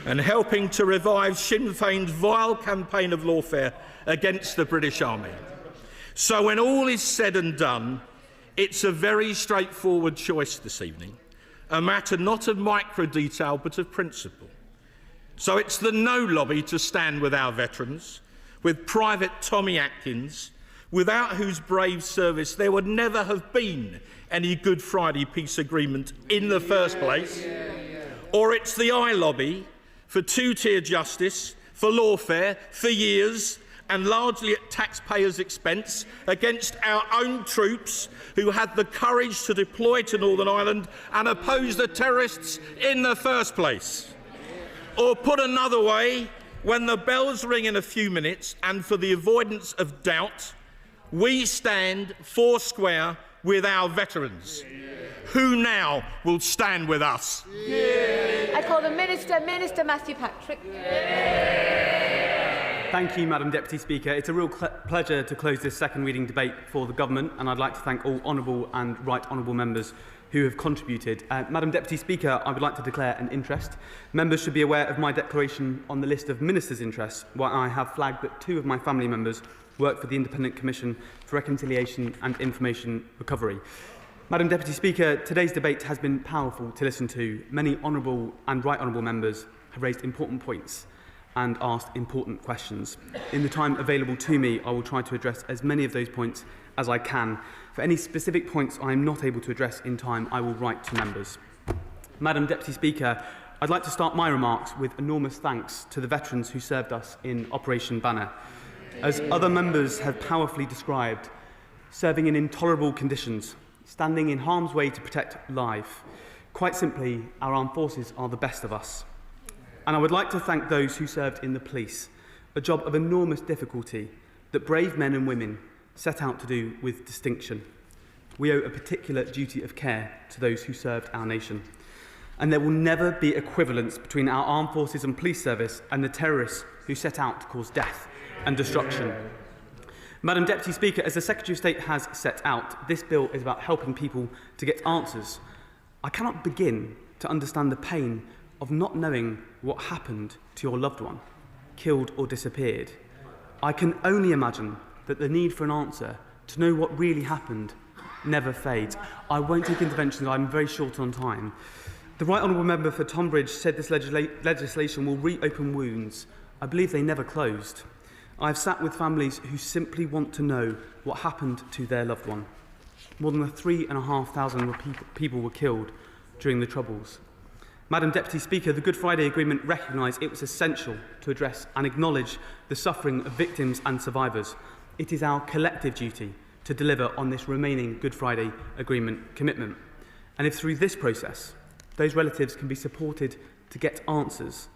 and helping to revive Sinn Féin's vile campaign of lawfare against the British Army. So when all is said and done, it's a very straightforward choice this evening, a matter not of micro-detail but of principle. So it's the no lobby to stand with our veterans, with Private Tommy Atkins, without whose brave service there would never have been any Good Friday peace agreement in the first place. Or it's the I lobby for two-tier justice, for lawfare, for years, and largely at taxpayers' expense, against our own troops who had the courage to deploy to Northern Ireland and oppose the terrorists in the first place. Or put another way, when the bells ring in a few minutes, and for the avoidance of doubt, we stand foursquare with our veterans. Who now will stand with us? I call the Minister Matthew Patrick. Thank you, Madam Deputy Speaker. It's a real pleasure to close this second reading debate for the Government, and I'd like to thank all honourable and right honourable members who have contributed. Madam Deputy Speaker, I would like to declare an interest. Members should be aware of my declaration on the list of Ministers' interests, where I have flagged that 2 of my family members work for the Independent Commission for Reconciliation and Information Recovery. Madam Deputy Speaker, today's debate has been powerful to listen to. Many honourable and right honourable members have raised important points and asked important questions. In the time available to me, I will try to address as many of those points as I can. For any specific points I am not able to address in time, I will write to members. Madam Deputy Speaker, I'd like to start my remarks with enormous thanks to the veterans who served us in Operation Banner. As other members have powerfully described, serving in intolerable conditions, standing in harm's way to protect life. Quite simply, our armed forces are the best of us. And I would like to thank those who served in the police, a job of enormous difficulty that brave men and women set out to do with distinction. We owe a particular duty of care to those who served our nation. And there will never be equivalence between our armed forces and police service and the terrorists who set out to cause death and destruction. Madam Deputy Speaker, as the Secretary of State has set out, this bill is about helping people to get answers. I cannot begin to understand the pain of not knowing what happened to your loved one, killed or disappeared. I can only imagine that the need for an answer, to know what really happened, never fades. I won't take interventions, I'm very short on time. The Right Honourable Member for Tonbridge said this legislation will reopen wounds. I believe they never closed. I've sat with families who simply want to know what happened to their loved one. More than 3,500 people were killed during the Troubles. Madam Deputy Speaker, the Good Friday Agreement recognised it was essential to address and acknowledge the suffering of victims and survivors. It is our collective duty to deliver on this remaining Good Friday Agreement commitment. And if through this process those relatives can be supported to get answers,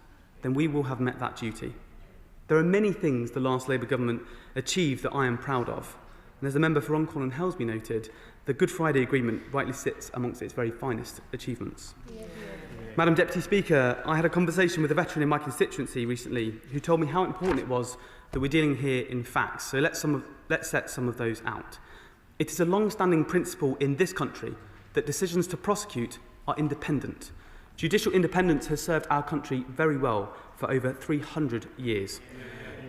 then we will have met that duty. There are many things the last Labour government achieved that I am proud of. And as the member for Runcorn and Helsby noted, the Good Friday Agreement rightly sits amongst its very finest achievements. Madam Deputy Speaker, I had a conversation with a veteran in my constituency recently who told me how important it was that we're dealing here in facts. So let's set some of those out. It is a long-standing principle in this country that decisions to prosecute are independent. Judicial independence has served our country very well for over 300 years.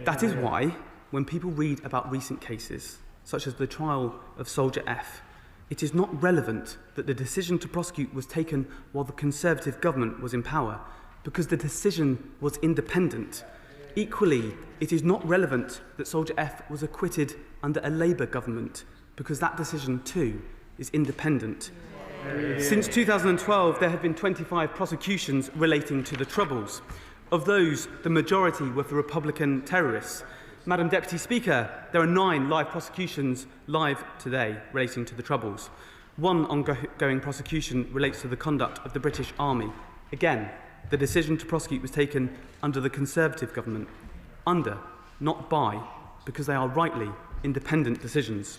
That is why, when people read about recent cases, such as the trial of Soldier F, it is not relevant that the decision to prosecute was taken while the Conservative government was in power, because the decision was independent. Equally, it is not relevant that Soldier F was acquitted under a Labour government, because that decision too is independent. Since 2012, there have been 25 prosecutions relating to the Troubles. Of those, the majority were for Republican terrorists. Madam Deputy Speaker, there are 9 live prosecutions live today relating to the Troubles. One ongoing prosecution relates to the conduct of the British Army. Again, the decision to prosecute was taken under the Conservative government. Under, not by, because they are rightly independent decisions.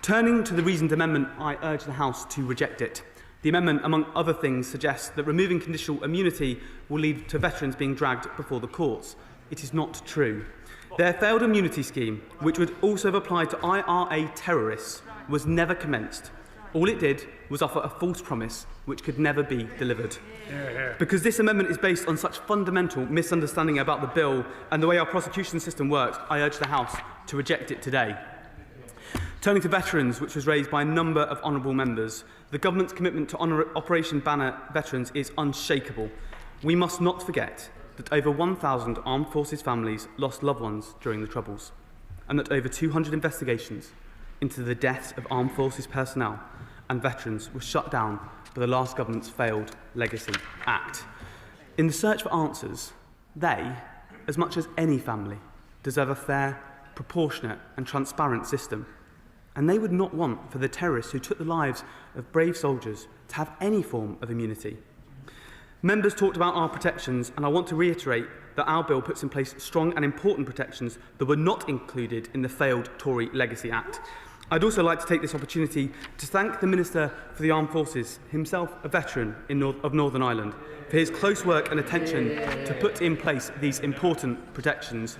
Turning to the reasoned amendment, I urge the House to reject it. The amendment, among other things, suggests that removing conditional immunity will lead to veterans being dragged before the courts. It is not true. Their failed immunity scheme, which would also have applied to IRA terrorists, was never commenced. All it did was offer a false promise which could never be delivered. Because this amendment is based on such fundamental misunderstanding about the bill and the way our prosecution system works, I urge the House to reject it today. Turning to veterans, which was raised by a number of honourable members, the government's commitment to Operation Banner veterans is unshakable. We must not forget that over 1,000 armed forces families lost loved ones during the Troubles, and that over 200 investigations into the deaths of armed forces personnel and veterans were shut down by the last government's failed Legacy Act. In the search for answers, they, as much as any family, deserve a fair, proportionate and transparent system. And they would not want for the terrorists who took the lives of brave soldiers to have any form of immunity. Members talked about our protections, and I want to reiterate that our bill puts in place strong and important protections that were not included in the failed Tory Legacy Act. I'd also like to take this opportunity to thank the Minister for the Armed Forces, himself a veteran of Northern Ireland, for his close work and attention to put in place these important protections.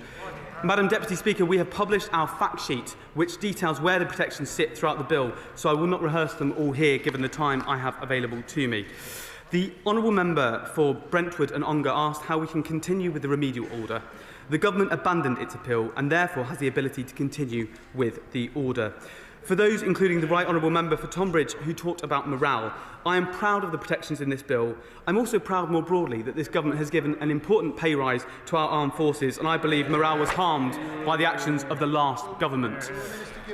Madam Deputy Speaker, we have published our fact sheet which details where the protections sit throughout the bill, so I will not rehearse them all here given the time I have available to me. The honourable member for Brentwood and Ongar asked how we can continue with the remedial order. The government abandoned its appeal and therefore has the ability to continue with the order. For those, including the Right Honourable Member for Tonbridge, who talked about morale, I am proud of the protections in this bill. I'm also proud more broadly that this government has given an important pay rise to our armed forces, and I believe morale was harmed by the actions of the last government.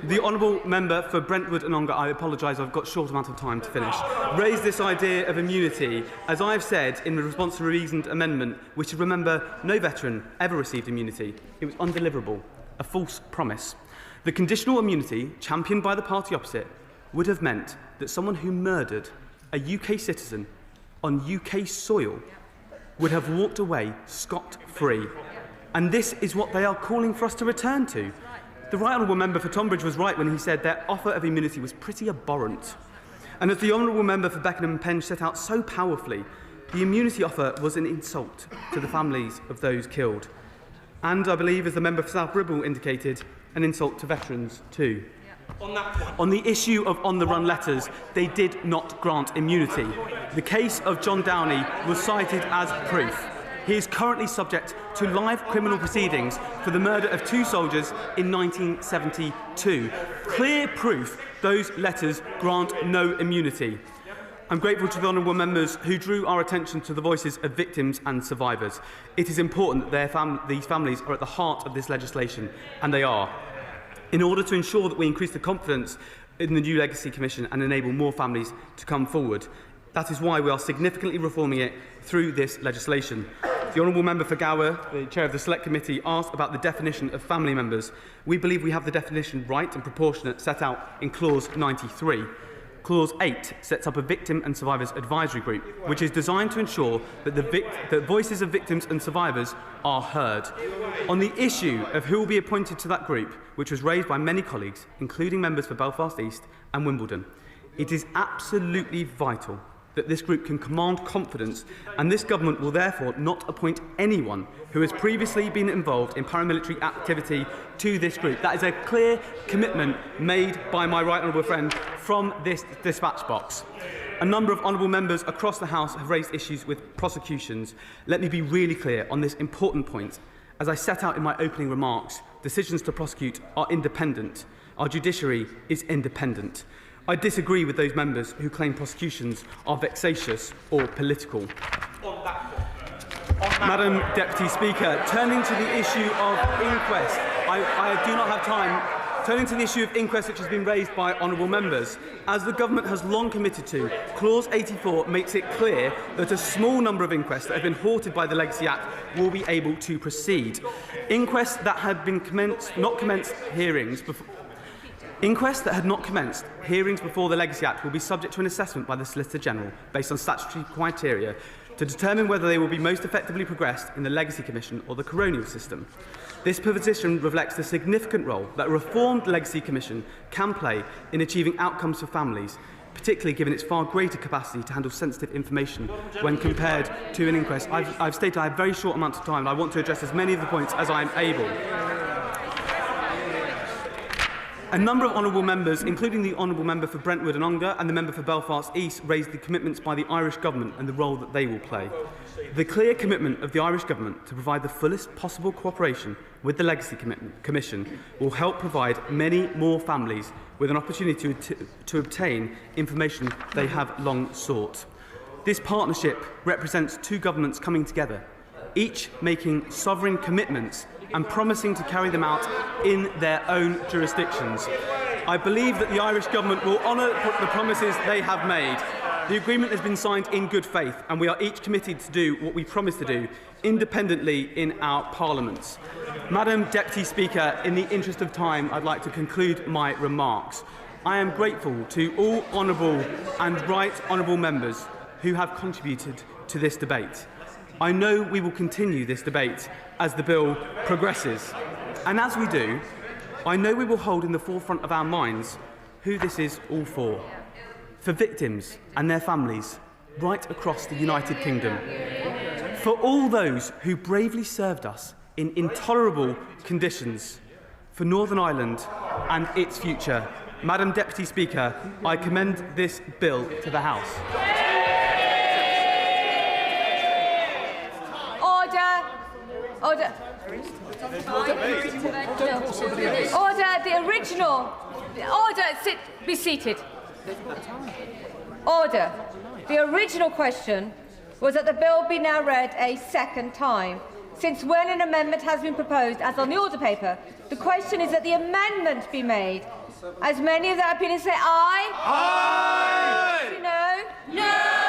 The honourable member for Brentwood and Ongar, I apologise, I've got a short amount of time to finish, raised this idea of immunity. As I've said in response to a reasoned amendment, we should remember no veteran ever received immunity. It was undeliverable, a false promise. The conditional immunity, championed by the party opposite, would have meant that someone who murdered a UK citizen on UK soil would have walked away scot-free. And this is what they are calling for us to return to. The Right Honourable Member for Tonbridge was right when he said their offer of immunity was pretty abhorrent. And as the Honourable Member for Beckenham and Penge set out so powerfully, the immunity offer was an insult to the families of those killed. And I believe, as the Member for South Ribble indicated, an insult to veterans too. On the issue of on-the-run letters, they did not grant immunity. The case of John Downey was cited as proof. He is currently subject to live criminal proceedings for the murder of 2 soldiers in 1972. Clear proof those letters grant no immunity. I'm grateful to the honourable members who drew our attention to the voices of victims and survivors. It is important that these families are at the heart of this legislation, and they are. In order to ensure that we increase the confidence in the new Legacy Commission and enable more families to come forward. That is why we are significantly reforming it through this legislation. The Honourable Member for Gower, the Chair of the Select Committee, asked about the definition of family members. We believe we have the definition right and proportionate set out in Clause 93. Clause 8 sets up a Victim and Survivors Advisory Group, which is designed to ensure that the voices of victims and survivors are heard. On the issue of who will be appointed to that group, which was raised by many colleagues, including members for Belfast East and Wimbledon, it is absolutely vital that this group can command confidence, and this government will therefore not appoint anyone who has previously been involved in paramilitary activity to this group. That is a clear commitment made by my right honourable friend from this dispatch box. A number of honourable members across the House have raised issues with prosecutions. Let me be really clear on this important point. As I set out in my opening remarks, decisions to prosecute are independent. Our judiciary is independent. I disagree with those members who claim prosecutions are vexatious or political. Madam Deputy Speaker, turning to the issue of inquest, I do not have time. Turning to the issue of inquest which has been raised by honourable members, as the government has long committed to, Clause 84 makes it clear that a small number of inquests that have been halted by the Legacy Act will be able to proceed. Inquests that had been not commenced hearings before the Legacy Act will be subject to an assessment by the Solicitor General based on statutory criteria to determine whether they will be most effectively progressed in the Legacy Commission or the coronial system. This position reflects the significant role that a reformed Legacy Commission can play in achieving outcomes for families, particularly given its far greater capacity to handle sensitive information when compared to an inquest. I've stated I have a very short amount of time, and I want to address as many of the points as I am able. A number of honourable members, including the honourable member for Brentwood and Ongar and the member for Belfast East, raised the commitments by the Irish Government and the role that they will play. The clear commitment of the Irish Government to provide the fullest possible cooperation with the Legacy Commission will help provide many more families with an opportunity to obtain information they have long sought. This partnership represents 2 governments coming together, each making sovereign commitments and promising to carry them out in their own jurisdictions. I believe that the Irish Government will honour the promises they have made. The agreement has been signed in good faith, and we are each committed to do what we promised to do, independently in our parliaments. Madam Deputy Speaker, in the interest of time, I'd like to conclude my remarks. I am grateful to all honourable and right honourable members who have contributed to this debate. I know we will continue this debate as the bill progresses. And as we do, I know we will hold in the forefront of our minds who this is all for. For victims and their families right across the United Kingdom. For all those who bravely served us in intolerable conditions. For Northern Ireland and its future. Madam Deputy Speaker, I commend this bill to the House. Order. Be seated. Order. The original question was that the bill be now read a second time. Since when an amendment has been proposed, as on the order paper, the question is that the amendment be made. As many of that opinion say aye? Aye! No? No!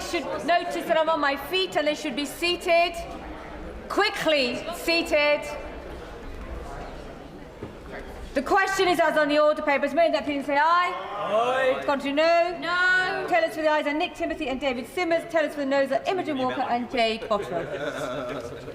colleagues should notice that I'm on my feet and they should be seated. Quickly seated. The question is as on the order papers. May that please say aye. Aye. Contrary, no. No. Tellers for the ayes are Nick Timothy and David Simmers. Tellers for the noes are Imogen Walker and Jay Cotterill.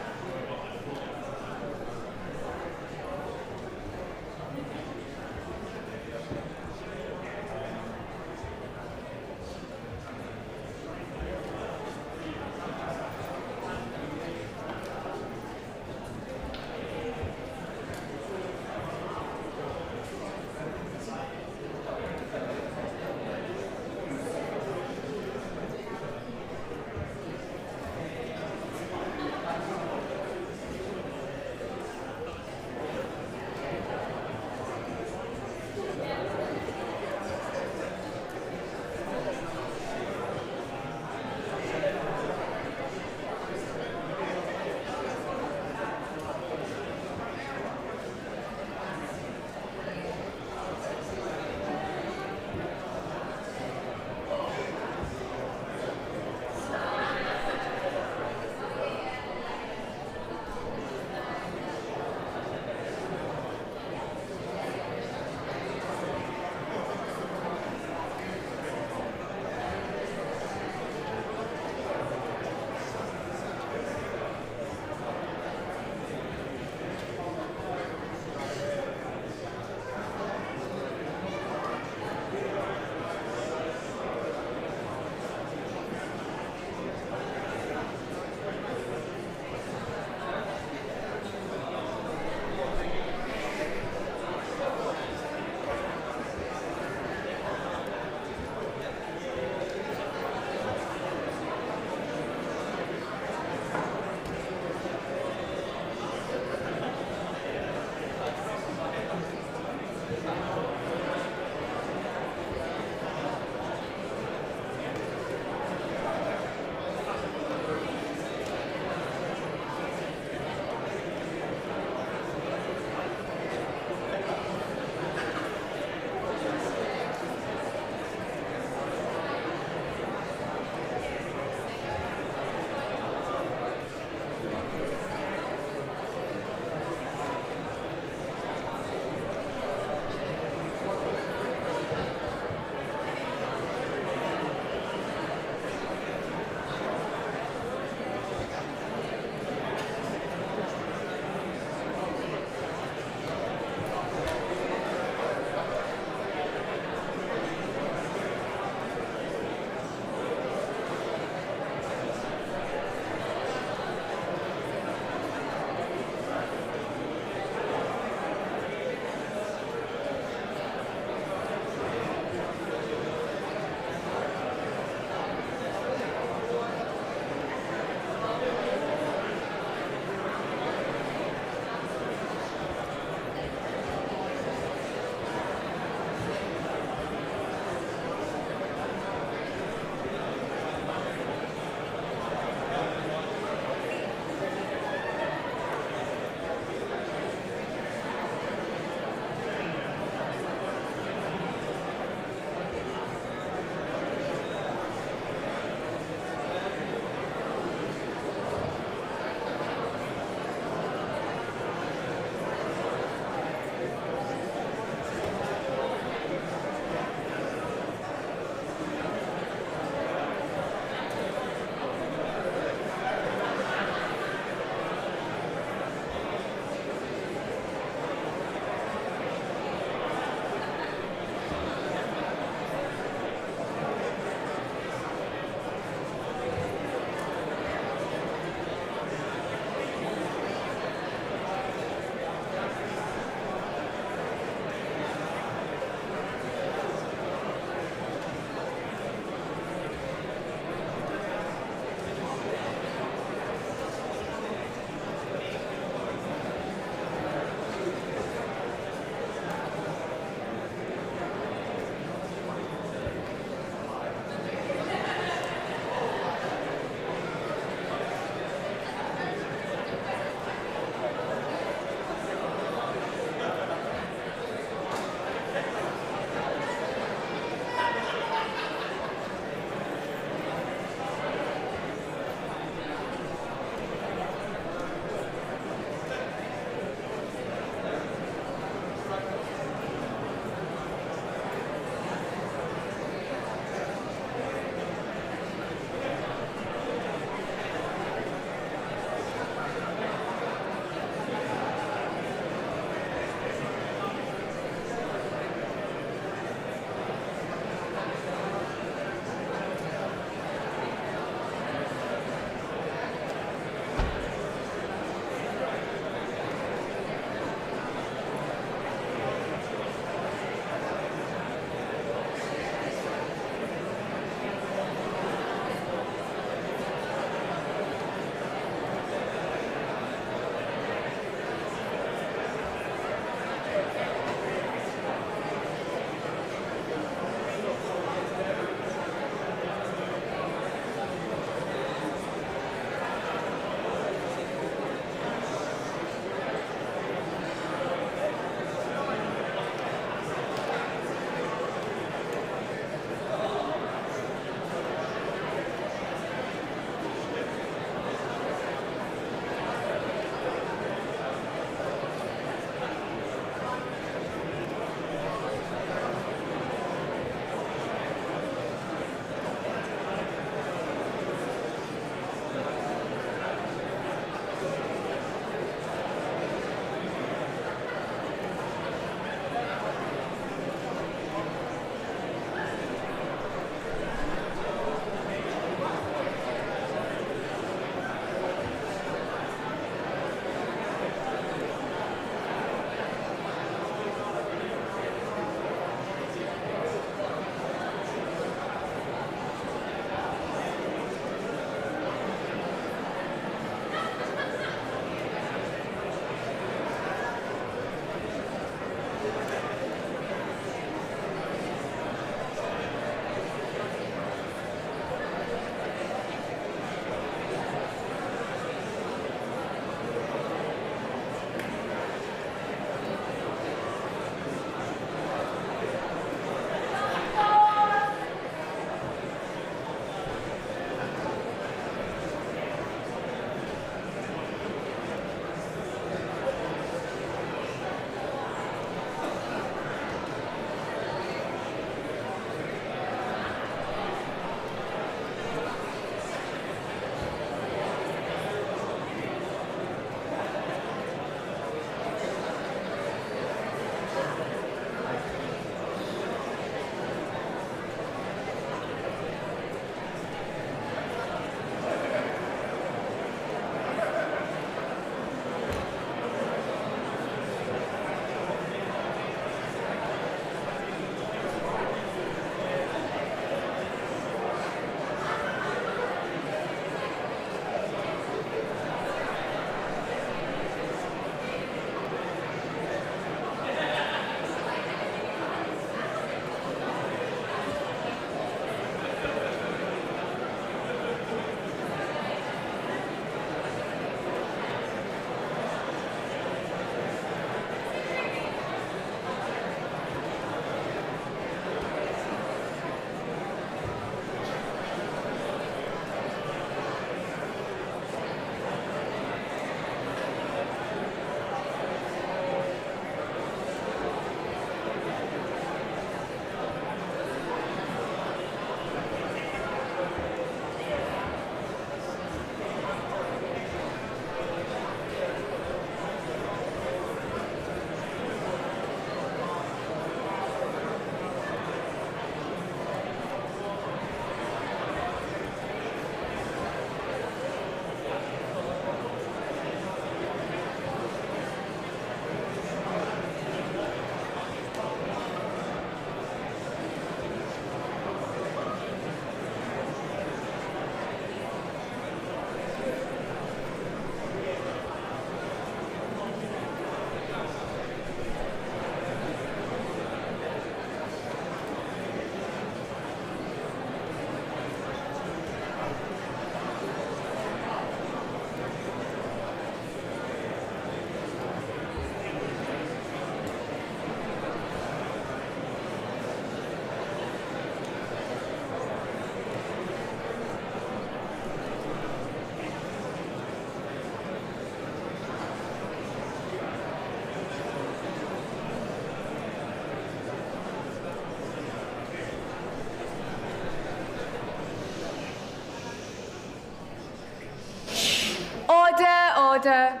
Order.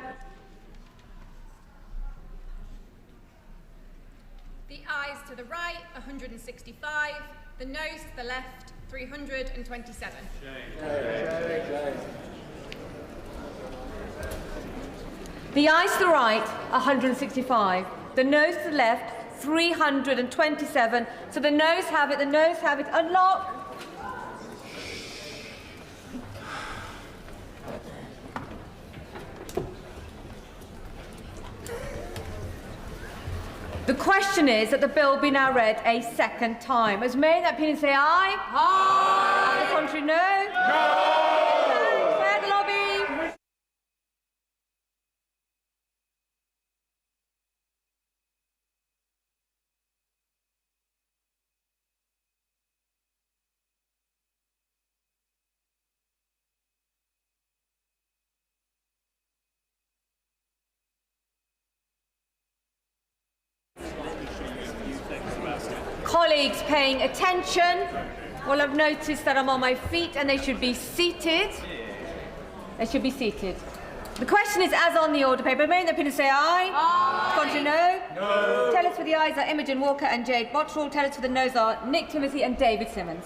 The ayes to the right, 165. The noes to the left, 327. The ayes to the right, 165. The noes to the left, 327. So the noes have it. The noes have it. Unlock. The question is that the bill be now read a second time. As many that opinion say aye. Aye. And the contrary, no. No. Clear the lobby. Colleagues paying attention will have noticed that I'm on my feet and they should be seated. They should be seated. The question is as on the order paper. May the opinion say aye. Aye. Contrary, no. No. Tellers for the ayes are Imogen Walker and Jade Bottrell. Tellers for the noes are Nick Timothy and David Simmons.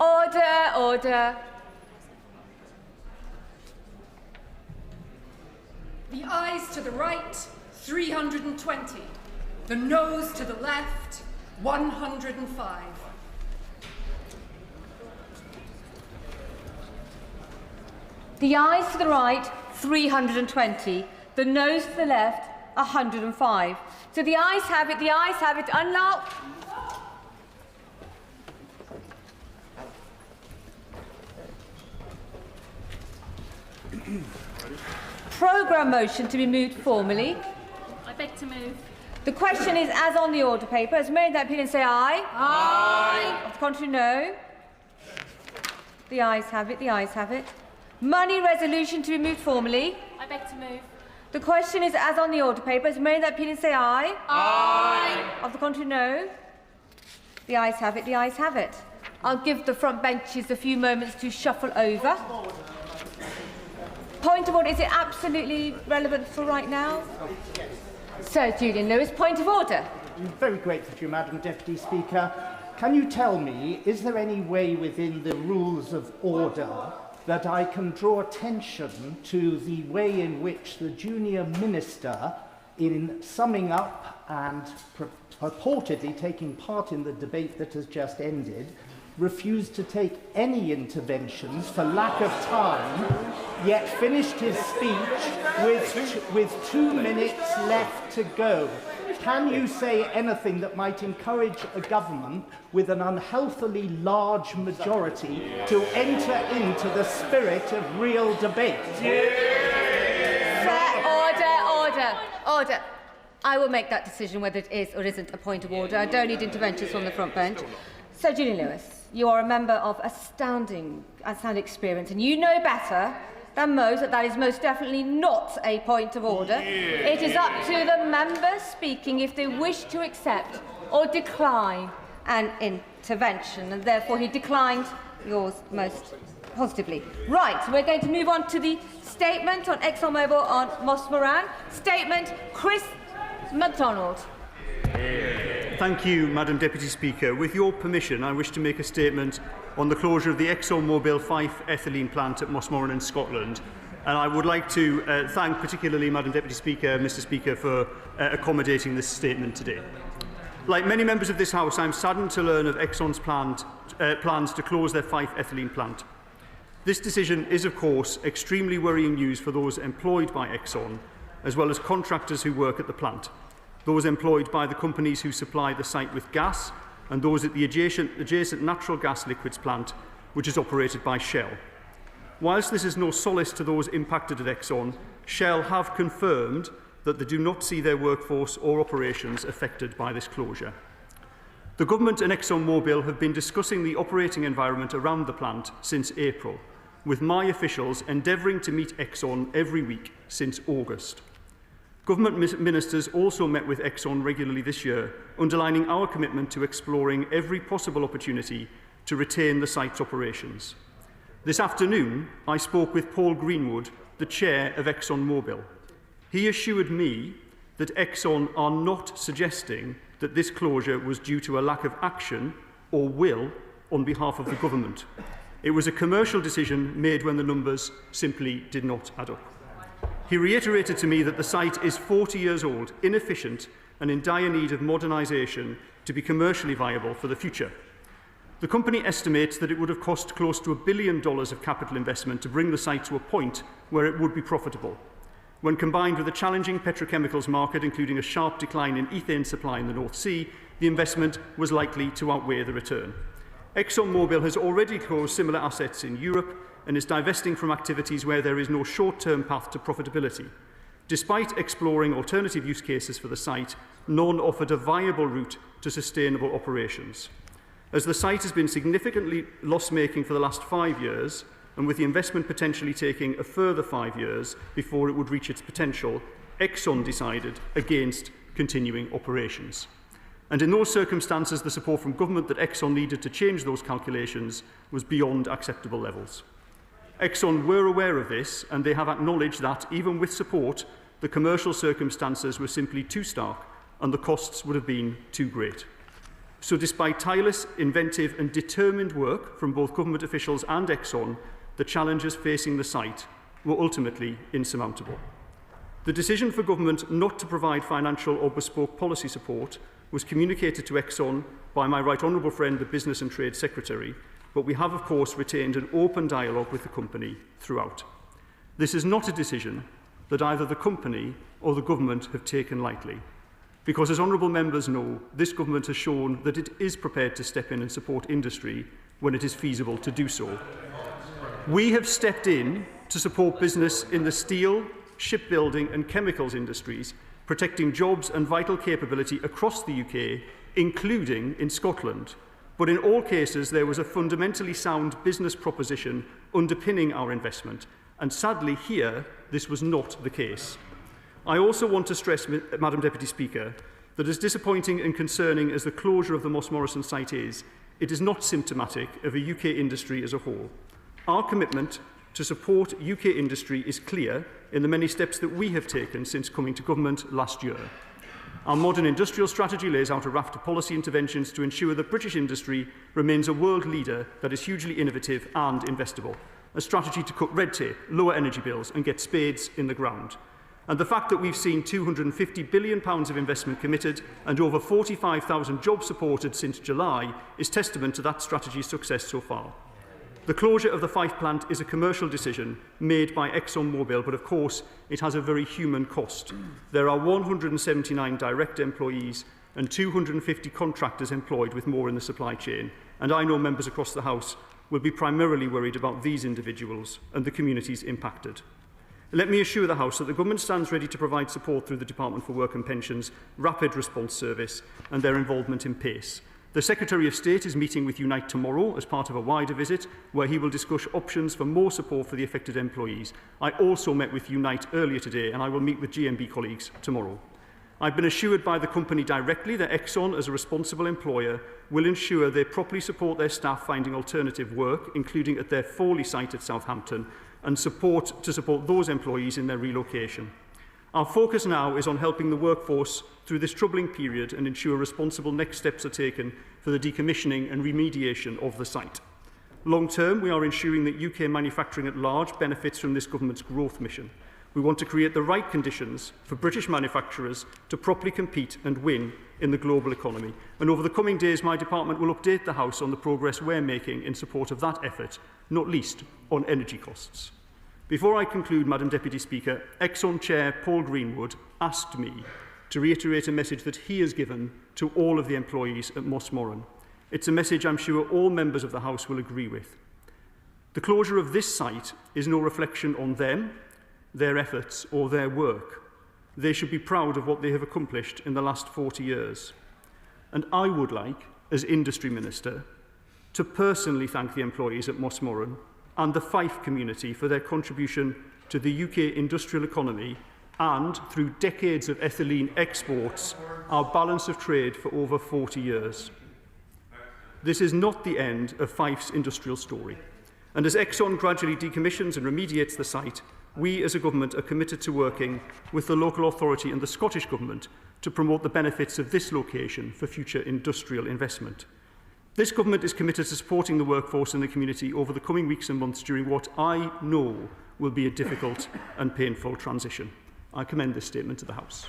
Order, order. The ayes to the right, 320. The noes to the left, 105. The ayes to the right, 320. The noes to the left, 105. So the ayes have it, the ayes have it. Unlock. Programme motion to be moved formally. I beg to move. The question is as on the order paper. As made that opinion say aye. Aye. Of the contrary, no. The ayes have it, the ayes have it. Money resolution to be moved formally. I beg to move. The question is as on the order paper. As made that opinion say aye. Aye. Of the contrary, no. The ayes have it, the ayes have it. I'll give the front benches a few moments to shuffle over. Point of order, is it absolutely relevant for right now? Sir Julian Lewis, point of order. I'm very grateful to you, Madam Deputy Speaker. Can you tell me, is there any way within the rules of order that I can draw attention to the way in which the junior minister, in summing up and purportedly taking part in the debate that has just ended, refused to take any interventions for lack of time, yet finished his speech with 2 minutes left to go? Can you say anything that might encourage a government with an unhealthily large majority to enter into the spirit of real debate? Order. I will make that decision whether it is or isn't a point of order. I don't need interventions from the front bench. Sir Julian Lewis, you are a member of outstanding experience, and you know better than most that is most definitely not a point of order. It is up to the members speaking if they wish to accept or decline an intervention, and therefore he declined yours most positively. Right, we're going to move on to the statement on ExxonMobil on Mossmorran. Statement, Chris MacDonald. Thank you, Madam Deputy Speaker. With your permission, I wish to make a statement on the closure of the ExxonMobil Fife ethylene plant at Mossmorran in Scotland. And I would like to thank particularly Madam Deputy Speaker, Mr Speaker, for accommodating this statement today. Like many members of this House, I am saddened to learn of Exxon's plans to close their Fife ethylene plant. This decision is, of course, extremely worrying news for those employed by Exxon, as well as contractors who work at the plant, those employed by the companies who supply the site with gas, and those at the adjacent natural gas liquids plant, which is operated by Shell. Whilst this is no solace to those impacted at Exxon, Shell have confirmed that they do not see their workforce or operations affected by this closure. The Government and ExxonMobil have been discussing the operating environment around the plant since April, with my officials endeavouring to meet Exxon every week since August. Government ministers also met with Exxon regularly this year, underlining our commitment to exploring every possible opportunity to retain the site's operations. This afternoon, I spoke with Paul Greenwood, the chair of ExxonMobil. He assured me that Exxon are not suggesting that this closure was due to a lack of action or will on behalf of the government. It was a commercial decision made when the numbers simply did not add up. He reiterated to me that the site is 40 years old, inefficient and in dire need of modernisation to be commercially viable for the future. The company estimates that it would have cost close to $1 billion of capital investment to bring the site to a point where it would be profitable. When combined with a challenging petrochemicals market, including a sharp decline in ethane supply in the North Sea, the investment was likely to outweigh the return. ExxonMobil has already closed similar assets in Europe and is divesting from activities where there is no short-term path to profitability. Despite exploring alternative use cases for the site, none offered a viable route to sustainable operations. As the site has been significantly loss-making for the last 5 years, and with the investment potentially taking a further 5 years before it would reach its potential, Exxon decided against continuing operations. And in those circumstances, the support from government that Exxon needed to change those calculations was beyond acceptable levels. Exxon were aware of this, and they have acknowledged that, even with support, the commercial circumstances were simply too stark and the costs would have been too great. So despite tireless, inventive and determined work from both government officials and Exxon, the challenges facing the site were ultimately insurmountable. The decision for government not to provide financial or bespoke policy support was communicated to Exxon by my right honourable friend, the Business and Trade Secretary, but we have of course retained an open dialogue with the company throughout. This is not a decision that either the company or the government have taken lightly, because as honourable members know, this government has shown that it is prepared to step in and support industry when it is feasible to do so. We have stepped in to support business in the steel, shipbuilding and chemicals industries, protecting jobs and vital capability across the UK, including in Scotland. But in all cases, there was a fundamentally sound business proposition underpinning our investment, and sadly here, this was not the case. I also want to stress, Madam Deputy Speaker, that as disappointing and concerning as the closure of the Mossmorran site is, it is not symptomatic of a UK industry as a whole. Our commitment to support UK industry is clear in the many steps that we have taken since coming to government last year. Our modern industrial strategy lays out a raft of policy interventions to ensure that British industry remains a world leader that is hugely innovative and investable. A strategy to cut red tape, lower energy bills and get spades in the ground. And the fact that we've seen £250 billion of investment committed and over 45,000 jobs supported since July is testament to that strategy's success so far. The closure of the Fife plant is a commercial decision made by ExxonMobil, but of course it has a very human cost. There are 179 direct employees and 250 contractors employed, with more in the supply chain, and I know members across the House will be primarily worried about these individuals and the communities impacted. Let me assure the House that the Government stands ready to provide support through the Department for Work and Pensions Rapid Response Service and their involvement in PACE. The Secretary of State is meeting with Unite tomorrow as part of a wider visit where he will discuss options for more support for the affected employees. I also met with Unite earlier today and I will meet with GMB colleagues tomorrow. I've been assured by the company directly that Exxon, as a responsible employer, will ensure they properly support their staff finding alternative work, including at their Foley site at Southampton, and to support those employees in their relocation. Our focus now is on helping the workforce through this troubling period and ensure responsible next steps are taken for the decommissioning and remediation of the site. Long term, we are ensuring that UK manufacturing at large benefits from this government's growth mission. We want to create the right conditions for British manufacturers to properly compete and win in the global economy. And over the coming days, my department will update the House on the progress we're making in support of that effort, not least on energy costs. Before I conclude, Madam Deputy Speaker, Exxon Chair Paul Greenwood asked me to reiterate a message that he has given to all of the employees at Mossmorran. It's a message I'm sure all members of the House will agree with. The closure of this site is no reflection on them, their efforts or their work. They should be proud of what they have accomplished in the last 40 years. And I would like, as Industry Minister, to personally thank the employees at Mossmorran and the Fife community for their contribution to the UK industrial economy and, through decades of ethylene exports, our balance of trade for over 40 years. This is not the end of Fife's industrial story. And as Exxon gradually decommissions and remediates the site, we as a government are committed to working with the local authority and the Scottish Government to promote the benefits of this location for future industrial investment. This government is committed to supporting the workforce and the community over the coming weeks and months during what I know will be a difficult and painful transition. I commend this statement to the House.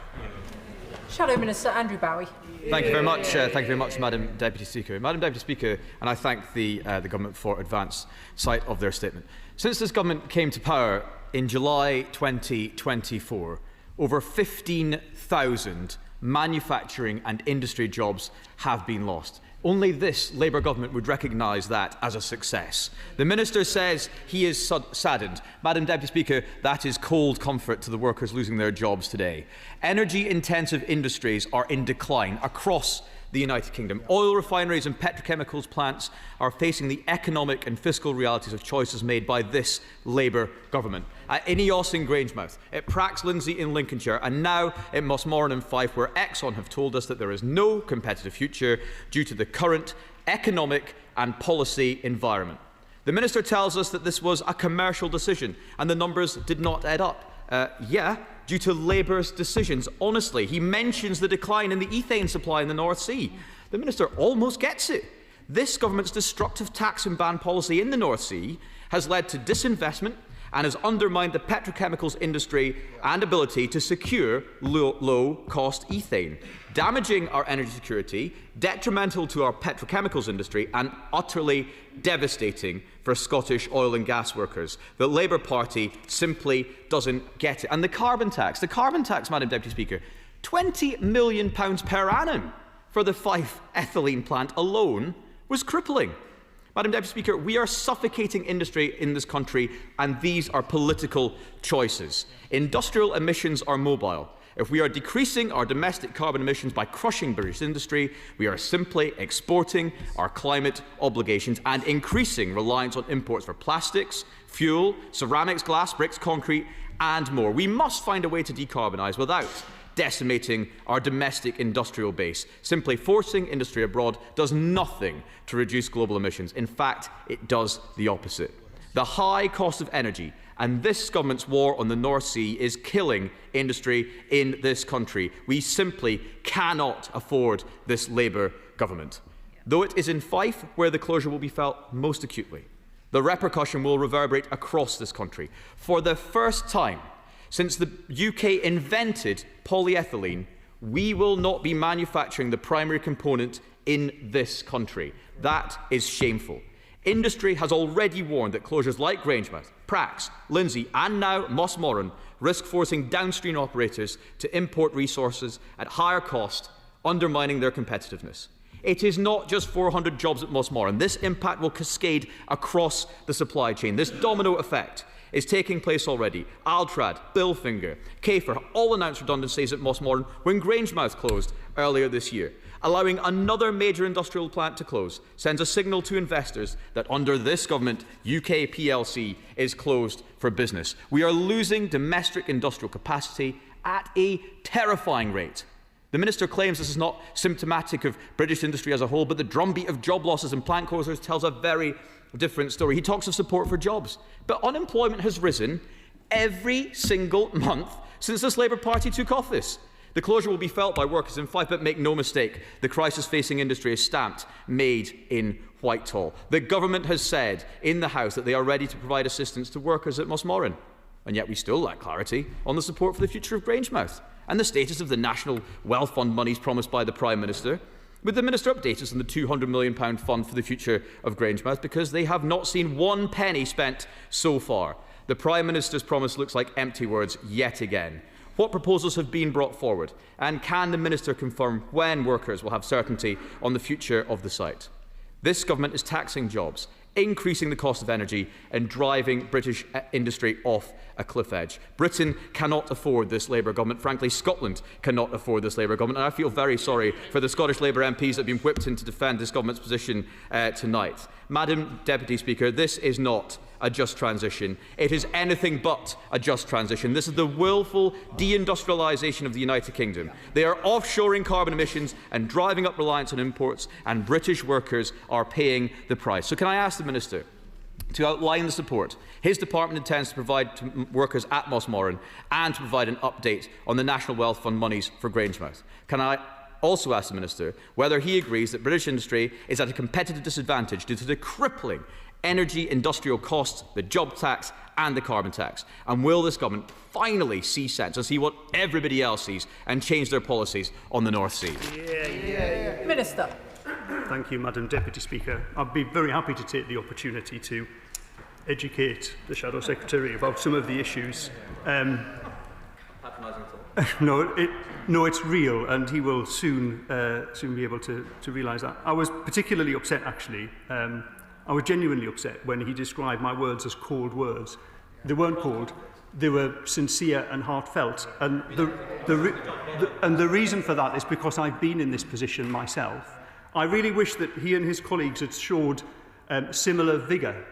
Shadow Minister Andrew Bowie. Thank you very much. Thank you very much, Madam Deputy Speaker. Madam Deputy Speaker, and I thank the government for advance sight of their statement. Since this government came to power in July 2024, over 15,000 manufacturing and industry jobs have been lost. Only this Labour government would recognise that as a success. The Minister says he is saddened. Madam Deputy Speaker, that is cold comfort to the workers losing their jobs today. Energy-intensive industries are in decline across the United Kingdom. Oil refineries and petrochemicals plants are facing the economic and fiscal realities of choices made by this Labour government. At Ineos in Grangemouth, at Prax Lindsay in Lincolnshire, and now at Mossmorran and Fife, where Exxon have told us that there is no competitive future due to the current economic and policy environment. The Minister tells us that this was a commercial decision and the numbers did not add up. Due to Labour's decisions. Honestly, he mentions the decline in the ethane supply in the North Sea. the Minister almost gets it. This government's destructive tax and ban policy in the North Sea has led to disinvestment and has undermined the petrochemicals industry and ability to secure low-cost ethane, damaging our energy security, detrimental to our petrochemicals industry and utterly devastating for Scottish oil and gas workers. The Labour Party simply doesn't get it. And the carbon tax, Madam Deputy Speaker, £20 million per annum for the Fife ethylene plant alone was crippling. Madam Deputy Speaker, we are suffocating industry in this country, and these are political choices. Industrial emissions are mobile. If we are decreasing our domestic carbon emissions by crushing British industry, we are simply exporting our climate obligations and increasing reliance on imports for plastics, fuel, ceramics, glass, bricks, concrete, and more. We must find a way to decarbonise without decimating our domestic industrial base. Simply forcing industry abroad does nothing to reduce global emissions. In fact, it does the opposite. The high cost of energy and this government's war on the North Sea is killing industry in this country. We simply cannot afford this Labour government. Though it is in Fife where the closure will be felt most acutely, the repercussion will reverberate across this country. For the first time since the UK invented polyethylene, we will not be manufacturing the primary component in this country. That is shameful. Industry has already warned that closures like Grangemouth, Prax, Lindsay and now Mossmorran risk forcing downstream operators to import resources at higher cost, undermining their competitiveness. It is not just 400 jobs at Mossmorran. This impact will cascade across the supply chain. This domino effect is taking place already. Altrad, Billfinger, Kafer all announced redundancies at Mossmorran when Grangemouth closed earlier this year. Allowing another major industrial plant to close sends a signal to investors that under this government, UK PLC is closed for business. We are losing domestic industrial capacity at a terrifying rate. The Minister claims this is not symptomatic of British industry as a whole, but the drumbeat of job losses and plant closures tells a very different story. He talks of support for jobs, but unemployment has risen every single month since this Labour Party took office. The closure will be felt by workers in Fife, but make no mistake, the crisis-facing industry is stamped made in Whitehall. The government has said in the House that they are ready to provide assistance to workers at Mossmorran, and yet we still lack clarity on the support for the future of Grangemouth and the status of the National Wealth Fund monies promised by the Prime Minister. Would the Minister update us on the £200 million fund for the future of Grangemouth, because they have not seen one penny spent so far. The Prime Minister's promise looks like empty words yet again. What proposals have been brought forward, and can the Minister confirm when workers will have certainty on the future of the site? This government is taxing jobs, increasing the cost of energy and driving British industry off a cliff edge. Britain cannot afford this Labour government. Frankly, Scotland cannot afford this Labour government. And I feel very sorry for the Scottish Labour MPs that have been whipped in to defend this government's position tonight. Madam Deputy Speaker, this is not a just transition. It is anything but a just transition. This is the willful deindustrialisation of the United Kingdom. They are offshoring carbon emissions and driving up reliance on imports, and British workers are paying the price. So can I ask the Minister to outline the support his department intends to provide to workers at Mossmorran, and to provide an update on the National Wealth Fund monies for Grangemouth? Can I also ask the Minister whether he agrees that British industry is at a competitive disadvantage due to the crippling energy industrial costs, the job tax and the carbon tax? And will this government finally see sense and see what everybody else sees and change their policies on the North Sea? Minister. Thank you, Madam Deputy Speaker. I'd be very happy to take the opportunity to educate the Shadow Secretary about some of the issues. No, it's real, and he will soon be able to realise that. I was particularly upset, actually. I was genuinely upset when he described my words as cold words. They weren't cold. They were sincere and heartfelt. And the reason for that is because I've been in this position myself. I really wish that he and his colleagues had showed similar vigour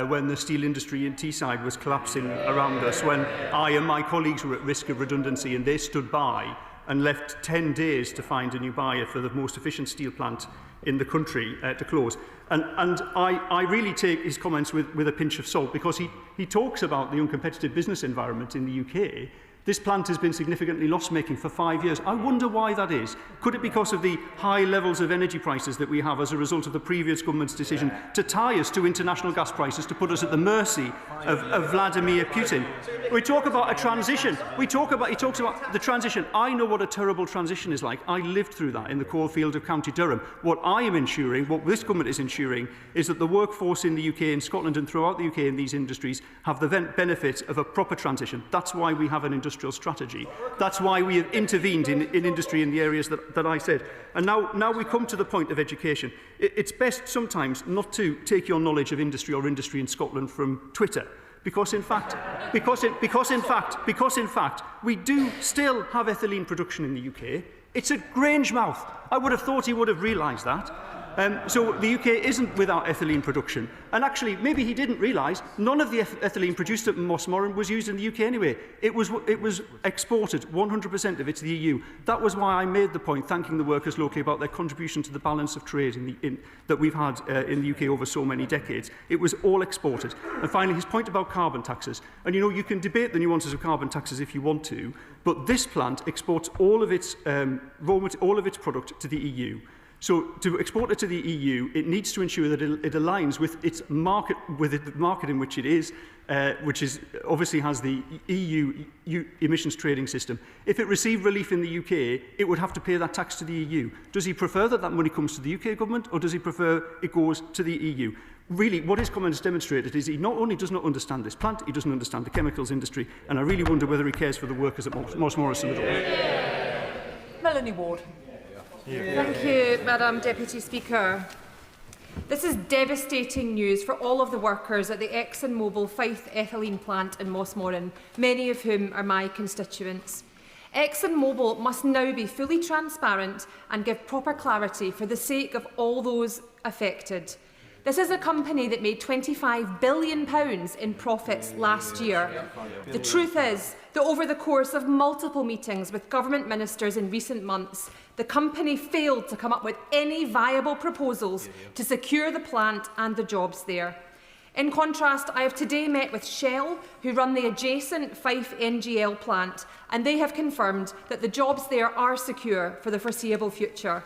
when the steel industry in Teesside was collapsing around us, when I and my colleagues were at risk of redundancy, and they stood by and left 10 days to find a new buyer for the most efficient steel plant in the country to close. And I really take his comments with a pinch of salt, because he talks about the uncompetitive business environment in the UK, This plant has been significantly loss-making for 5 years. I wonder why that is. Could it be because of the high levels of energy prices that we have as a result of the previous government's decision to tie us to international gas prices, to put us at the mercy of Vladimir Putin? We talk about a transition. He talks about the transition. I know what a terrible transition is like. I lived through that in the coalfield of County Durham. What I am ensuring, what this government is ensuring, is that the workforce in the UK, in Scotland and throughout the UK in these industries have the benefit of a proper transition. That's why we have an industrial strategy. That's why we have intervened in industry in the areas that I said. And now we come to the point of education. It's best sometimes not to take your knowledge of industry or industry in Scotland from Twitter. Because in fact, we do still have ethylene production in the UK. It's at Grangemouth. I would have thought he would have realised that. So the UK isn't without ethylene production. And actually, maybe he didn't realise none of the ethylene produced at Mossmorran was used in the UK anyway. It was exported, 100% of it, to the EU. That was why I made the point, thanking the workers locally about their contribution to the balance of trade that we've had in the UK over so many decades. It was all exported. And finally, his point about carbon taxes. And you know, you can debate the nuances of carbon taxes if you want to, but this plant exports all of its product to the EU. So to export it to the EU, it needs to ensure that it aligns with its market, the market in which it is, which obviously has the EU emissions trading system. If it received relief in the UK, it would have to pay that tax to the EU. Does he prefer that money comes to the UK government, or does he prefer it goes to the EU? Really, what his comment has demonstrated is he not only does not understand this plant, he doesn't understand the chemicals industry, and I really wonder whether he cares for the workers at Mossmorran. Melanie Ward. Thank you, Madam Deputy Speaker. This is devastating news for all of the workers at the Exxon Fife ethylene plant in Mossmorran, many of whom are my constituents. ExxonMobil must now be fully transparent and give proper clarity for the sake of all those affected. This is a company that made £25 billion in profits last year. The truth is that over the course of multiple meetings with government ministers in recent months, the company failed to come up with any viable proposals to secure the plant and the jobs there. In contrast, I have today met with Shell, who run the adjacent Fife NGL plant, and they have confirmed that the jobs there are secure for the foreseeable future.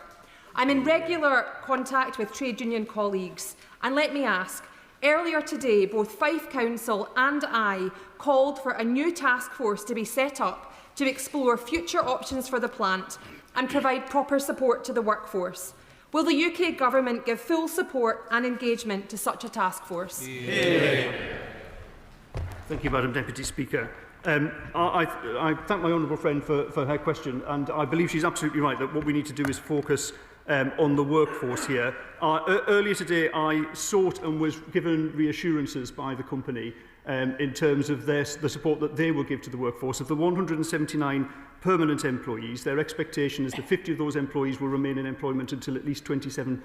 I'm in regular contact with trade union colleagues, and let me ask, earlier today both Fife Council and I called for a new task force to be set up to explore future options for the plant and provide proper support to the workforce. Will the UK Government give full support and engagement to such a task force? Yeah. Thank you, Madam Deputy Speaker. I thank my honourable friend for her question, and I believe she's absolutely right that what we need to do is focus on the workforce here. Earlier today, I sought and was given reassurances by the company in terms of the support that they will give to the workforce. Of the 179 permanent employees, their expectation is that 50 of those employees will remain in employment until at least 27-28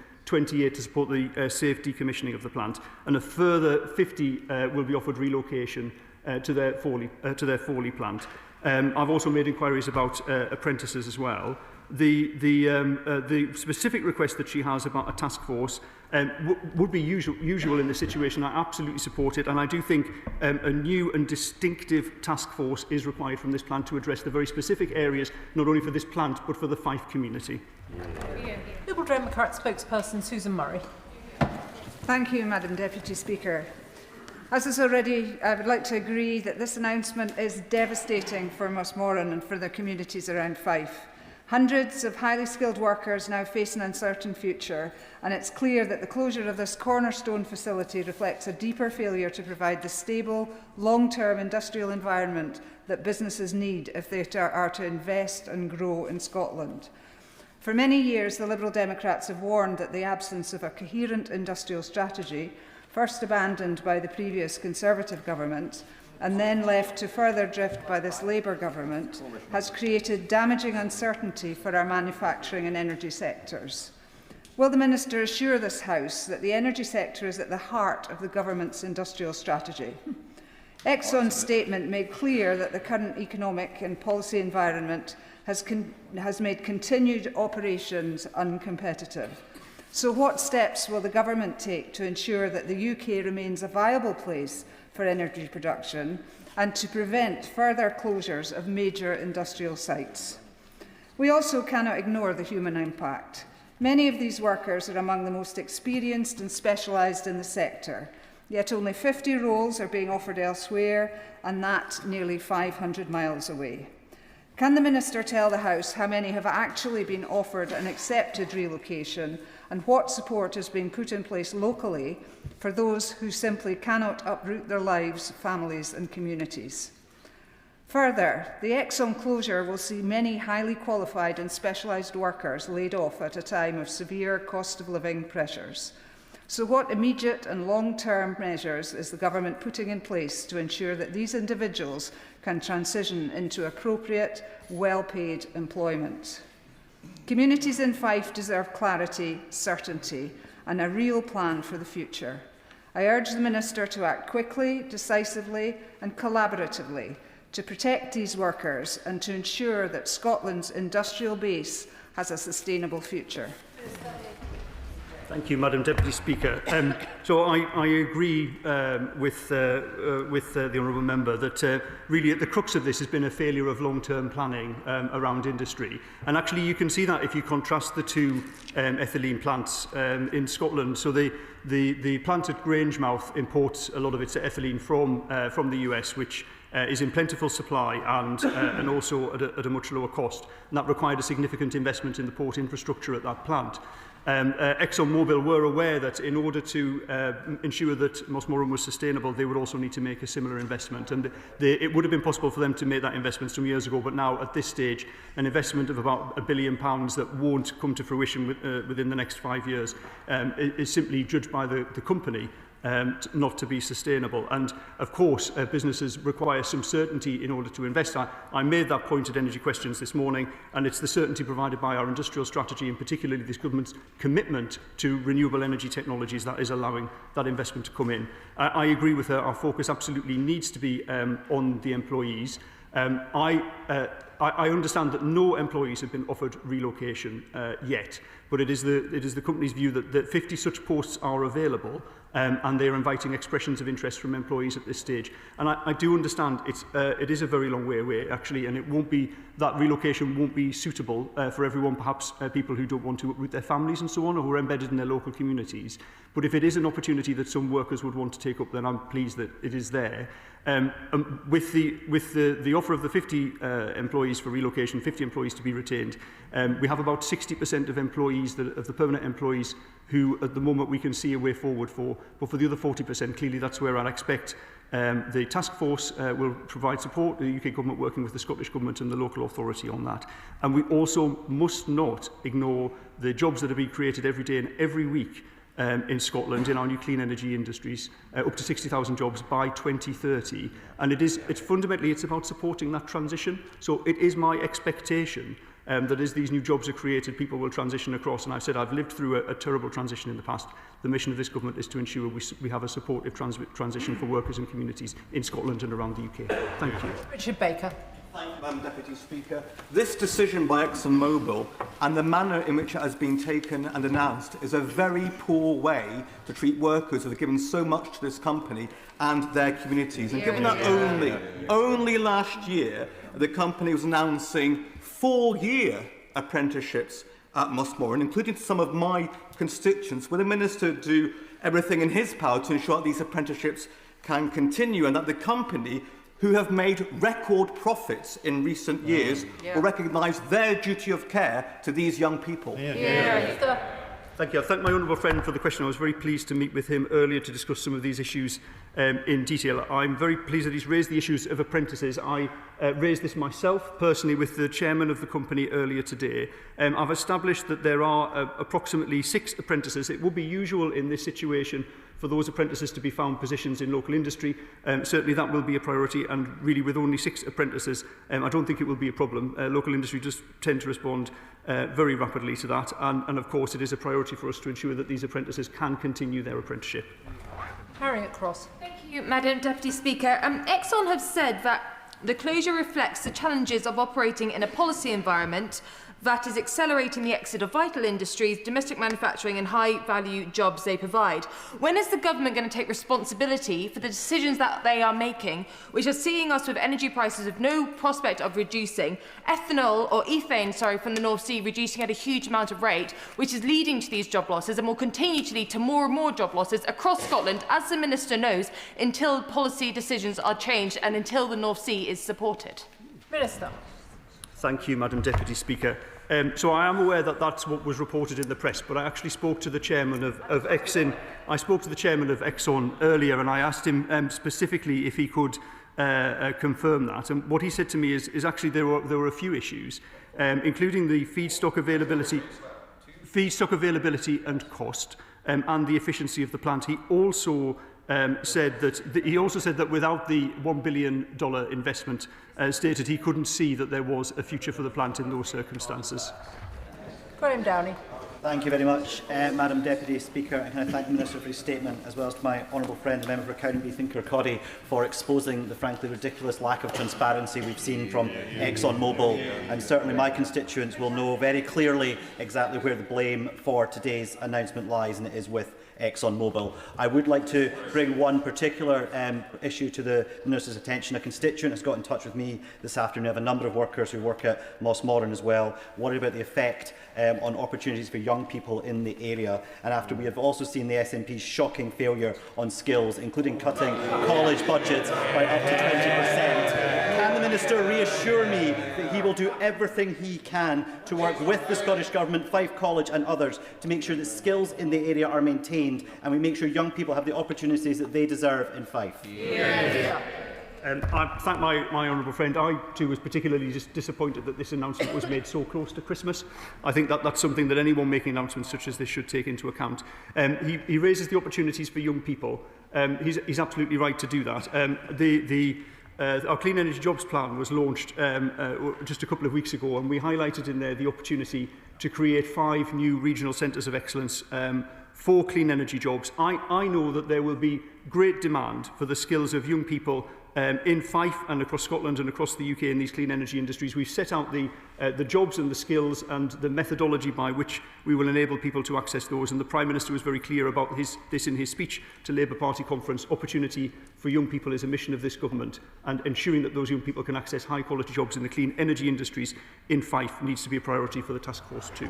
to support the safe decommissioning of the plant, and a further 50 will be offered relocation to their Foley plant. I've also made inquiries about apprentices as well. The specific request that she has about a task force would be usual in this situation. I absolutely support it, and I do think a new and distinctive task force is required from this plant to address the very specific areas, not only for this plant, but for the Fife community. Liberal Democrat spokesperson Susan Murray. Thank you, Madam Deputy Speaker. As is already, I would like to agree that this announcement is devastating for Mossmorran and for the communities around Fife. Hundreds of highly skilled workers now face an uncertain future, and it's clear that the closure of this cornerstone facility reflects a deeper failure to provide the stable, long-term industrial environment that businesses need if they are to invest and grow in Scotland. For many years, the Liberal Democrats have warned that the absence of a coherent industrial strategy, first abandoned by the previous Conservative government, and then left to further drift by this Labour government, has created damaging uncertainty for our manufacturing and energy sectors. Will the Minister assure this House that the energy sector is at the heart of the government's industrial strategy? Exxon's statement made clear that the current economic and policy environment has made continued operations uncompetitive. So what steps will the government take to ensure that the UK remains a viable place for energy production and to prevent further closures of major industrial sites? We also cannot ignore the human impact. Many of these workers are among the most experienced and specialised in the sector, yet only 50 roles are being offered elsewhere, and that nearly 500 miles away. Can the Minister tell the House how many have actually been offered and accepted relocation, and what support has been put in place locally for those who simply cannot uproot their lives, families and communities? Further, the Exxon closure will see many highly qualified and specialised workers laid off at a time of severe cost of living pressures. So what immediate and long-term measures is the government putting in place to ensure that these individuals can transition into appropriate, well-paid employment? Communities in Fife deserve clarity, certainty and a real plan for the future. I urge the Minister to act quickly, decisively and collaboratively to protect these workers and to ensure that Scotland's industrial base has a sustainable future. Thank you, Madam Deputy Speaker. So I agree with the Honourable Member that really at the crux of this has been a failure of long-term planning around industry. And actually you can see that if you contrast the two ethylene plants in Scotland. So the plant at Grangemouth imports a lot of its ethylene from the US, which is in plentiful supply and also at a much lower cost. And that required a significant investment in the port infrastructure at that plant. ExxonMobil were aware that in order to ensure that Mossmorran was sustainable, they would also need to make a similar investment. And it would have been possible for them to make that investment some years ago, but now at this stage, an investment of about £1 billion that won't come to fruition within the next 5 years is simply judged by the company not to be sustainable. And of course, businesses require some certainty in order to invest. I made that point at Energy Questions this morning, and it's the certainty provided by our industrial strategy, and particularly this government's commitment to renewable energy technologies that is allowing that investment to come in. I agree with her. Our focus absolutely needs to be on the employees. I understand that no employees have been offered relocation yet, but it is the company's view that 50 such posts are available, and they are inviting expressions of interest from employees at this stage. And I do understand it is a very long way away, actually, and that relocation won't be suitable for everyone, perhaps people who don't want to uproot their families and so on, or who are embedded in their local communities. But if it is an opportunity that some workers would want to take up, then I'm pleased that it is there. With the offer of the 50 employees for relocation, 50 employees to be retained, we have about 60% of employees, of the permanent employees, who at the moment we can see a way forward for. But for the other 40%, clearly that's where I'd expect the task force will provide support, the UK government working with the Scottish government and the local authority on that. And we also must not ignore the jobs that are being created every day and every week in Scotland in our new clean energy industries, up to 60,000 jobs by 2030. And it's fundamentally about supporting that transition. So it is my expectation that as these new jobs are created, people will transition across. And I've said I've lived through a terrible transition in the past. The mission of this government is to ensure we have a supportive transition for workers and communities in Scotland and around the UK. Thank you. Richard Baker. Thank you, Madam Deputy Speaker. This decision by ExxonMobil and the manner in which it has been taken and announced is a very poor way to treat workers who have given so much to this company and their communities. And given that only last year the company was announcing 4-year apprenticeships at Mossmorran, including some of my constituents, will the Minister do everything in his power to ensure that these apprenticeships can continue and that the company, who have made record profits in recent years, will recognise their duty of care to these young people? Thank you. I thank my honourable friend for the question. I was very pleased to meet with him earlier to discuss some of these issues in detail. I'm very pleased that he's raised the issues of apprentices. I raised this myself personally with the chairman of the company earlier today. I've established that there are approximately 6 apprentices. It would be usual in this situation for those apprentices to be found positions in local industry. Certainly that will be a priority, and really with only 6 apprentices, I don't think it will be a problem. Local industry does tend to respond very rapidly to that, and of course it is a priority for us to ensure that these apprentices can continue their apprenticeship. Harriet Cross. Thank you, Madam Deputy Speaker. Exxon have said that the closure reflects the challenges of operating in a policy environment That is accelerating the exit of vital industries, domestic manufacturing and high-value jobs they provide. When is the government going to take responsibility for the decisions that they are making, which are seeing us with energy prices with no prospect of reducing, ethanol or ethane, from the North Sea reducing at a huge amount of rate, which is leading to these job losses and will continue to lead to more and more job losses across Scotland, as the Minister knows, until policy decisions are changed and until the North Sea is supported. Minister. Thank you, Madam Deputy Speaker. So I am aware that that's what was reported in the press, but I actually spoke to the chairman of Exxon. I spoke to the chairman of Exxon earlier, and I asked him specifically if he could confirm that. And what he said to me is actually there were a few issues, including the feedstock availability and cost, and the efficiency of the plant. He also said that without the $1 billion investment, stated he couldn't see that there was a future for the plant in those circumstances. Graham Downey. Thank you very much, Madam Deputy Speaker. And can I thank the Minister for his statement, as well as to my honourable friend, the Member for County Kirkcaldy, for exposing the frankly ridiculous lack of transparency we've seen from ExxonMobil. And certainly my constituents will know very clearly exactly where the blame for today's announcement lies, and it is with ExxonMobil. I would like to bring one particular issue to the Minister's attention. A constituent has got in touch with me this afternoon. I have a number of workers who work at Mossmorran as well, worried about the effect on opportunities for young people in the area. And after we have also seen the SNP's shocking failure on skills, including cutting college budgets by up to 20%. Can the Minister reassure me that he will do everything he can to work with the Scottish Government, Fife College and others to make sure that skills in the area are maintained and we make sure young people have the opportunities that they deserve in Fife? I thank my honourable friend. I too was particularly disappointed that this announcement was made so close to Christmas. I think that that's something that anyone making announcements such as this should take into account. He raises the opportunities for young people. He's absolutely right to do that. Our Clean Energy Jobs Plan was launched just a couple of weeks ago, and we highlighted in there the opportunity to create 5 new regional centres of excellence for clean energy jobs. I know that there will be great demand for the skills of young people in Fife and across Scotland and across the UK in these clean energy industries. We've set out the jobs and the skills and the methodology by which we will enable people to access those. And the Prime Minister was very clear about this in his speech to Labour Party conference. Opportunity for young people is a mission of this government, and ensuring that those young people can access high-quality jobs in the clean energy industries in Fife needs to be a priority for the task force too.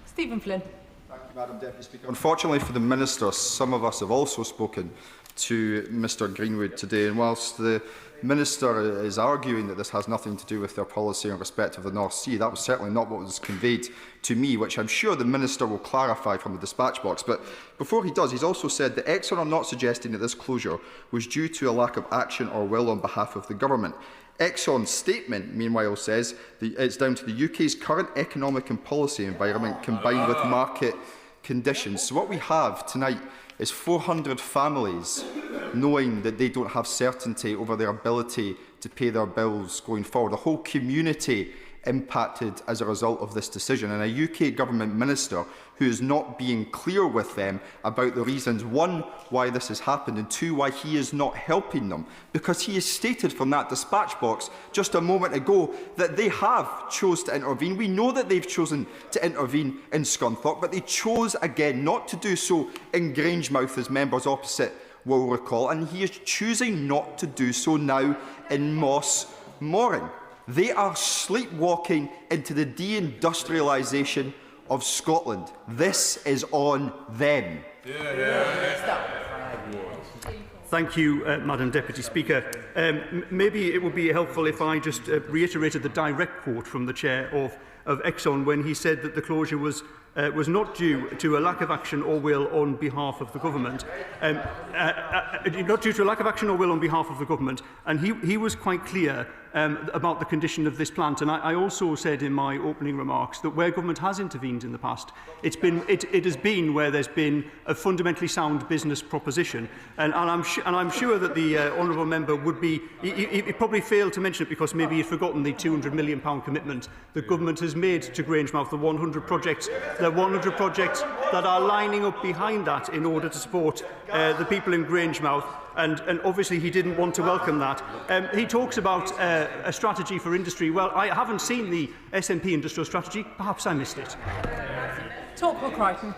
Stephen Flynn. Thank you, Madam Deputy Speaker. Unfortunately for the Minister, some of us have also spoken to Mr Greenwood today, and whilst the Minister is arguing that this has nothing to do with their policy in respect of the North Sea, that was certainly not what was conveyed to me, which I'm sure the Minister will clarify from the dispatch box. But before he does, he's also said that Exxon are not suggesting that this closure was due to a lack of action or will on behalf of the government. Exxon's statement, meanwhile, says that it's down to the UK's current economic and policy environment combined with market conditions. So what we have tonight is 400 families knowing that they don't have certainty over their ability to pay their bills going forward. The whole community impacted as a result of this decision, and a UK government minister who is not being clear with them about the reasons, one, why this has happened, and two, why he is not helping them, because he has stated from that dispatch box just a moment ago that they have chosen to intervene. We know that they've chosen to intervene in Scunthorpe, but they chose again not to do so in Grangemouth, as members opposite will recall, and he is choosing not to do so now in Mossmorran. They are sleepwalking into the deindustrialisation of Scotland. This is on them. Thank you, Madam Deputy Speaker. Maybe it would be helpful if I just reiterated the direct quote from the Chair of Exxon when he said that the closure was not due to a lack of action or will on behalf of the government. Not due to a lack of action or will on behalf of the government. And he was quite clear about the condition of this plant. And I also said in my opening remarks that where government has intervened in the past, it has been where there's been a fundamentally sound business proposition. And I'm sure that the honourable member would be, he probably failed to mention it because maybe he'd forgotten the £200 million commitment that government has made to Grangemouth, the 100 projects that are lining up behind that in order to support the people in Grangemouth, and obviously he didn't want to welcome that. He talks about a strategy for industry. Well, I haven't seen the SNP industrial strategy. Perhaps I missed it. Topical, Crichton.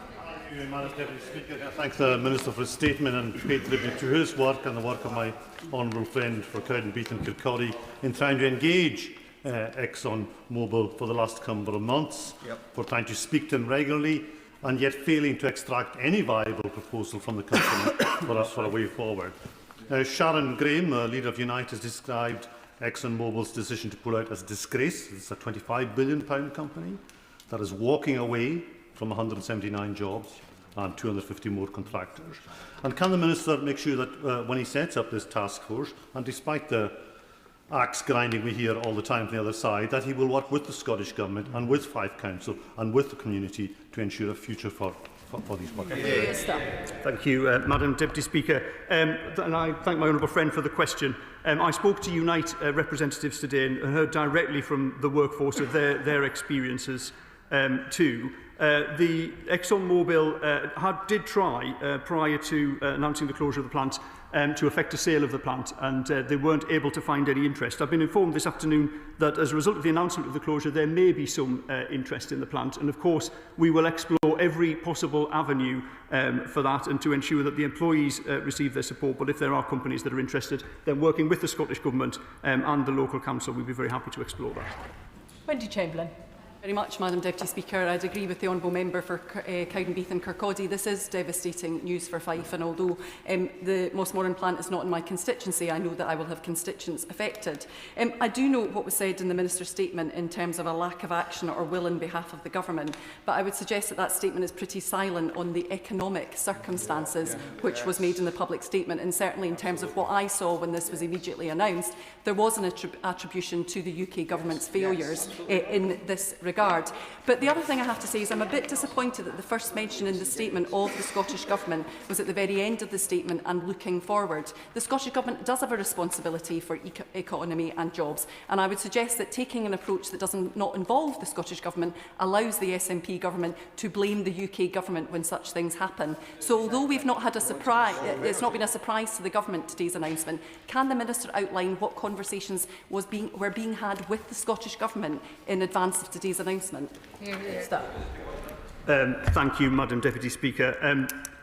Thank you, Madam Deputy Speaker. I thank the Minister for his statement and pay tribute to his work and the work of my honourable friend for Cowdenbeath and Kirkcaldy in trying to engage Exxon Mobil for the last couple of months, for trying to speak to him regularly and yet failing to extract any viable proposal from the company for a way forward. Sharon Graham, leader of Unite, has described Exxon Mobil's decision to pull out as a disgrace. It's a £25 billion company that is walking away from 179 jobs and 250 more contractors. And can the Minister make sure that when he sets up this task force, and despite the axe grinding we hear all the time from the other side, that he will work with the Scottish Government and with Fife Council and with the community to ensure a future for these workers? Thank you, Madam Deputy Speaker. And I thank my honourable friend for the question. I spoke to Unite representatives today and heard directly from the workforce of their experiences too. The Exxon Mobil did try, prior to announcing the closure of the plant, to effect a sale of the plant, and they weren't able to find any interest. I've been informed this afternoon that as a result of the announcement of the closure, there may be some interest in the plant, and of course we will explore every possible avenue for that and to ensure that the employees receive their support. But if there are companies that are interested, then working with the Scottish Government and the local council, we'd be very happy to explore that. Wendy Chamberlain. Very much, Madam Deputy Speaker. I'd agree with the Honourable Member for Cowdenbeath and Kirkcaldy. This is devastating news for Fife, and although the Mossmorran plant is not in my constituency, I know that I will have constituents affected. I do note what was said in the Minister's statement in terms of a lack of action or will in behalf of the Government, but I would suggest that that statement is pretty silent on the economic circumstances which was made in the public statement, and certainly in terms of what I saw when this was immediately announced, there was an attribution to the UK Government's failures in this regard. But the other thing I have to say is I'm a bit disappointed that the first mention in the statement of the Scottish Government was at the very end of the statement and looking forward. The Scottish Government does have a responsibility for economy and jobs, and I would suggest that taking an approach that does not involve the Scottish Government allows the SNP Government to blame the UK Government when such things happen. So although we've not had a surprise, it's not been a surprise to the Government today's announcement, can the Minister outline what conversations were being had with the Scottish Government in advance of today's announcement? Thank you, Madam Deputy Speaker.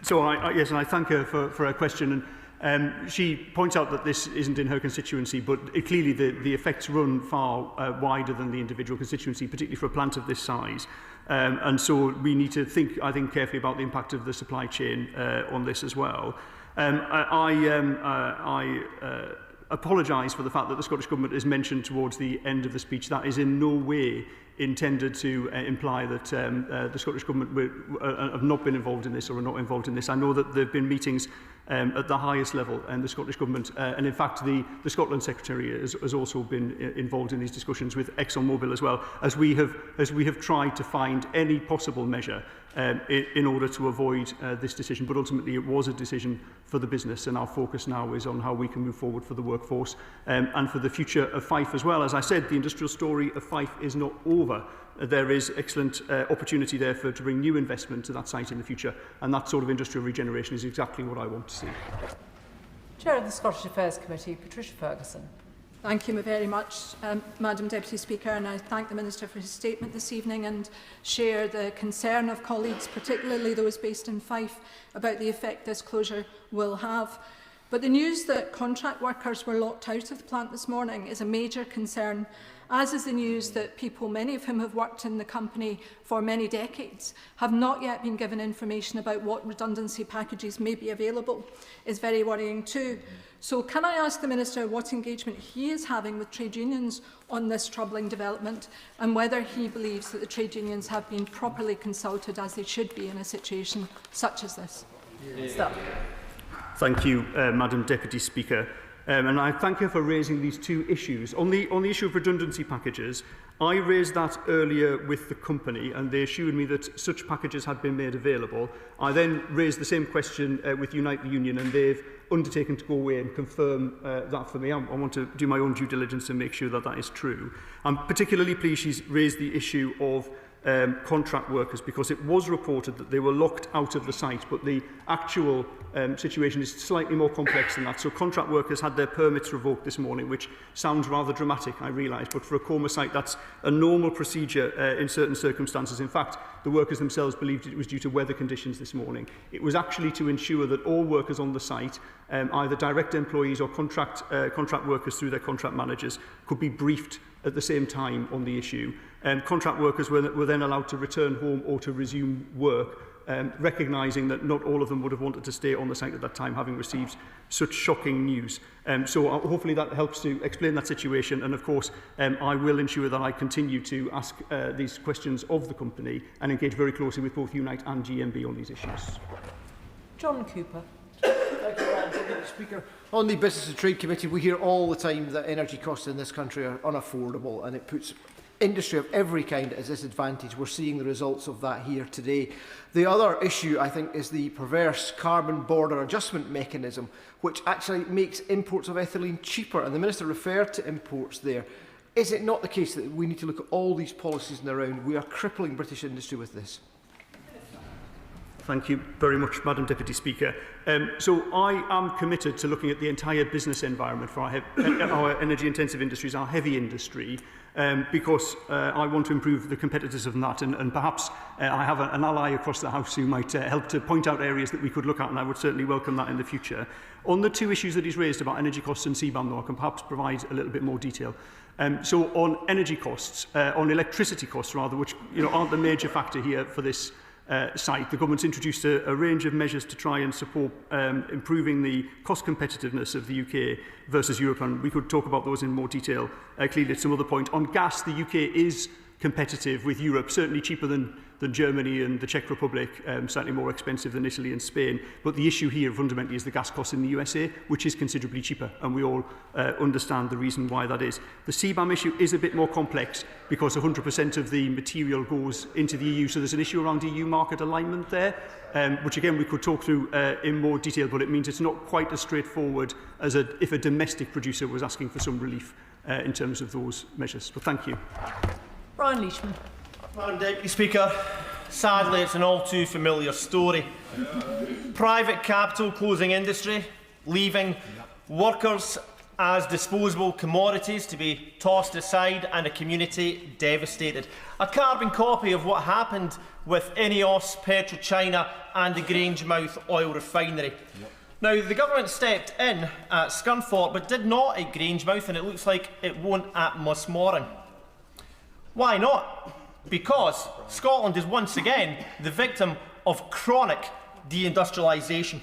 Yes, and I thank her for her question. And she points out that this isn't in her constituency, but clearly the effects run far wider than the individual constituency, particularly for a plant of this size. And so we need to think, I think, carefully about the impact of the supply chain on this as well. I apologise for the fact that the Scottish Government is mentioned towards the end of the speech. That is in no way intended to imply that the Scottish Government have not been involved in this or are not involved in this. I know that there have been meetings at the highest level in the Scottish Government, and in fact the Scotland Secretary has also been involved in these discussions with Exxon Mobil as well, as we have tried to find any possible measure in order to avoid this decision. But ultimately it was a decision for the business, and our focus now is on how we can move forward for the workforce and for the future of Fife as well. As I said, the industrial story of Fife is not over. There is excellent opportunity there to bring new investment to that site in the future, and that sort of industrial regeneration is exactly what I want to see. Chair of the Scottish Affairs Committee, Patricia Ferguson. Thank you very much, Madam Deputy Speaker, and I thank the Minister for his statement this evening and share the concern of colleagues, particularly those based in Fife, about the effect this closure will have. But the news that contract workers were locked out of the plant this morning is a major concern, as is the news that people, many of whom have worked in the company for many decades, have not yet been given information about what redundancy packages may be available, is very worrying too. So can I ask the Minister what engagement he is having with trade unions on this troubling development, and whether he believes that the trade unions have been properly consulted as they should be in a situation such as this? Thank you, Madam Deputy Speaker. And I thank her for raising these two issues. On the issue of redundancy packages, I raised that earlier with the company, and they assured me that such packages had been made available. I then raised the same question with Unite the Union, and they've undertaken to go away and confirm that for me. I want to do my own due diligence and make sure that that is true. I'm particularly pleased she's raised the issue of contract workers, because it was reported that they were locked out of the site, but the actual situation is slightly more complex than that. So contract workers had their permits revoked this morning, which sounds rather dramatic, I realise, but for a coma site that's a normal procedure in certain circumstances. In fact, the workers themselves believed it was due to weather conditions this morning. It was actually to ensure that all workers on the site, either direct employees or contract workers through their contract managers, could be briefed at the same time on the issue. Contract workers were then allowed to return home or to resume work, recognising that not all of them would have wanted to stay on the site at that time, having received such shocking news. So hopefully that helps to explain that situation, and of course I will ensure that I continue to ask these questions of the company and engage very closely with both Unite and GMB on these issues. John Cooper. Thank you, Madam Deputy Speaker. On the Business and Trade Committee, we hear all the time that energy costs in this country are unaffordable, and it puts industry of every kind at a disadvantage. We're seeing the results of that here today. The other issue, I think, is the perverse carbon border adjustment mechanism, which actually makes imports of ethylene cheaper, and the Minister referred to imports there. Is it not the case that we need to look at all these policies in the round? We are crippling British industry with this. Thank you very much, Madam Deputy Speaker. So I am committed to looking at the entire business environment for our energy-intensive industries, our heavy industry, because I want to improve the competitiveness of that, and perhaps I have an ally across the House who might help to point out areas that we could look at, and I would certainly welcome that in the future. On the two issues that he's raised about energy costs and CBAM, though, I can perhaps provide a little bit more detail. So on energy costs, on electricity costs rather, which aren't the major factor here for this site, the government's introduced a range of measures to try and support improving the cost competitiveness of the UK versus Europe, and we could talk about those in more detail clearly at some other point. On gas, the UK is competitive with Europe, certainly cheaper than Germany and the Czech Republic, slightly more expensive than Italy and Spain. But the issue here fundamentally is the gas costs in the USA, which is considerably cheaper, and we all understand the reason why that is. The CBAM issue is a bit more complex because 100% of the material goes into the EU, so there's an issue around EU market alignment there, which again we could talk through in more detail, but it means it's not quite as straightforward as if a domestic producer was asking for some relief in terms of those measures. But thank you. Brian Leishman. Madam Deputy Speaker, sadly it's an all too familiar story. Private capital closing industry, leaving workers as disposable commodities to be tossed aside, and a community devastated. A carbon copy of what happened with INEOS, PetroChina and the Grangemouth oil refinery. Now, the government stepped in at Scunthorpe but did not at Grangemouth, and it looks like it won't at Mossmorran. Why not? Because Scotland is once again the victim of chronic deindustrialisation.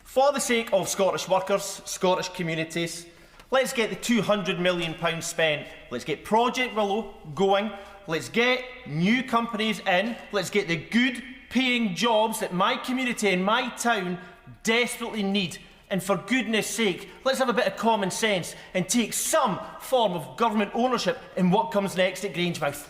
For the sake of Scottish workers, Scottish communities, let's get the £200 million spent. Let's get Project Willow going. Let's get new companies in. Let's get the good paying jobs that my community and my town desperately need. And for goodness sake, let's have a bit of common sense and take some form of government ownership in what comes next at Grangemouth.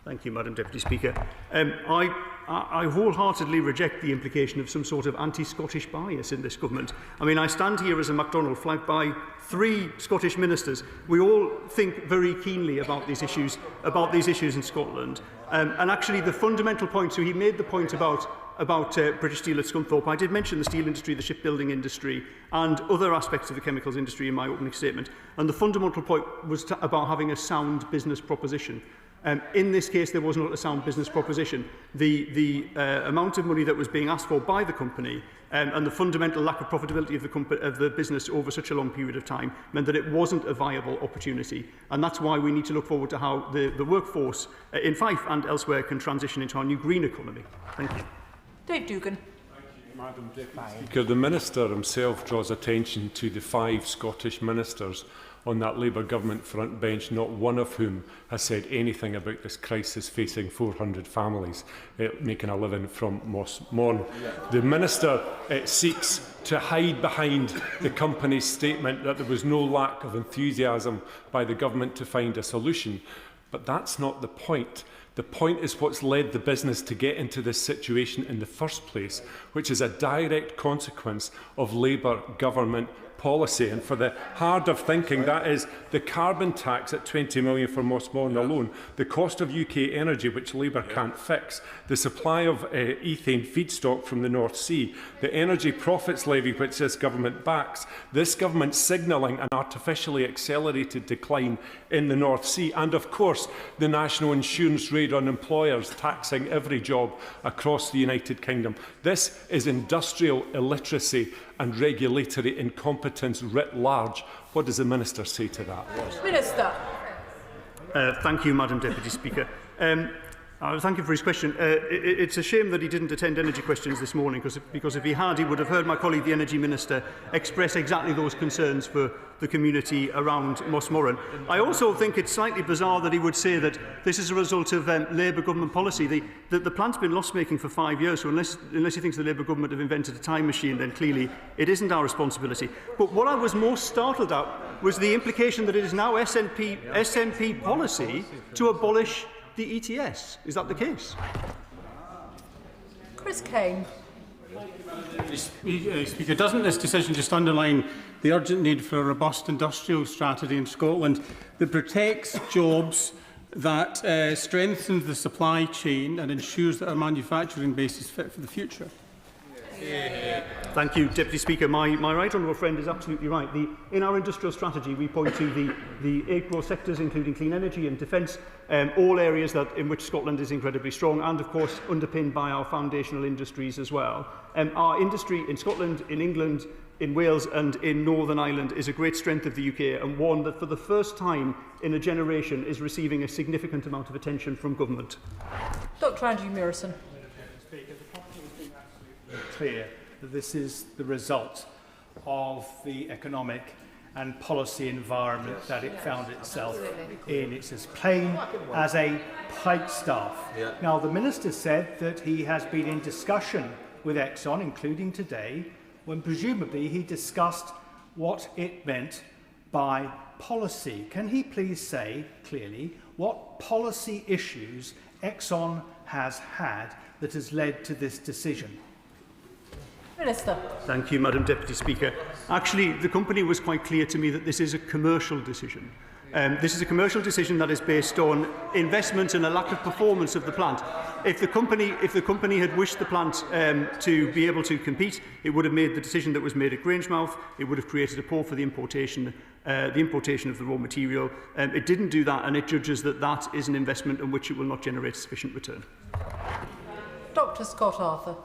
Thank you, Madam Deputy Speaker. I wholeheartedly reject the implication of some sort of anti-Scottish bias in this government. I mean, I stand here as a MacDonald flagged by 3 Scottish ministers. We all think very keenly about these issues in Scotland. And actually, the fundamental point, so he made the point about British Steel at Scunthorpe. I did mention the steel industry, the shipbuilding industry, and other aspects of the chemicals industry in my opening statement. And the fundamental point was about having a sound business proposition. In this case, there was not a sound business proposition. The amount of money that was being asked for by the company and the fundamental lack of profitability of the business over such a long period of time meant that it wasn't a viable opportunity. And that's why we need to look forward to how the workforce in Fife and elsewhere can transition into our new green economy. Thank you. Dave Dugan. Madam Deputy Speaker, the Minister himself draws attention to the 5 Scottish ministers on that Labour government front bench, not one of whom has said anything about this crisis facing 400 families making a living from Mossmorran. The Minister seeks to hide behind the company's statement that there was no lack of enthusiasm by the government to find a solution, but that's not the point. The point is what's led the business to get into this situation in the first place, which is a direct consequence of Labour government policy. And for the hard of thinking, that is the carbon tax at 20 million for Mossmorran alone, the cost of UK energy, which Labour can't fix, the supply of ethane feedstock from the North Sea, the energy profits levy, which this government backs, this government signalling an artificially accelerated decline in the North Sea, and of course the national insurance raid on employers, taxing every job across the United Kingdom. This is industrial illiteracy and regulatory incompetence writ large. What does the Minister say to that? Minister. Thank you, Madam Deputy Speaker. Thank you for his question. It's a shame that he didn't attend energy questions this morning, because if he had, he would have heard my colleague, the Energy Minister, express exactly those concerns for the community around Mossmorran. I also think it's slightly bizarre that he would say that this is a result of Labour government policy. The plant's been loss-making for 5 years, so unless he thinks the Labour government have invented a time machine, then clearly it isn't our responsibility. But what I was most startled at was the implication that it is now SNP policy to abolish the ETS. Is that the case? Chris Kane. Speaker, doesn't this decision just underline the urgent need for a robust industrial strategy in Scotland that protects jobs, that strengthens the supply chain and ensures that our manufacturing base is fit for the future? Thank you, Deputy Speaker. My right honourable friend is absolutely right. In our industrial strategy, we point to the 8 growth sectors, including clean energy and defence, all areas in which Scotland is incredibly strong, and of course underpinned by our foundational industries as well. Our industry in Scotland, in England, in Wales and in Northern Ireland is a great strength of the UK, and one that for the first time in a generation is receiving a significant amount of attention from government. Dr Andrew Murison. Clear that this is the result of the economic and policy environment that it found itself in. It's as plain as a pikestaff. Now, the Minister said that he has been in discussion with Exxon, including today, when presumably he discussed what it meant by policy. Can he please say clearly what policy issues Exxon has had that has led to this decision? Minister. Thank you, Madam Deputy Speaker. Actually, the company was quite clear to me that this is a commercial decision. This is a commercial decision that is based on investment and a lack of performance of the plant. If the company had wished the plant to be able to compete, it would have made the decision that was made at Grangemouth. It would have created a pool for the importation of the raw material. It didn't do that, and it judges that that is an investment on which it will not generate sufficient return. Dr Scott Arthur.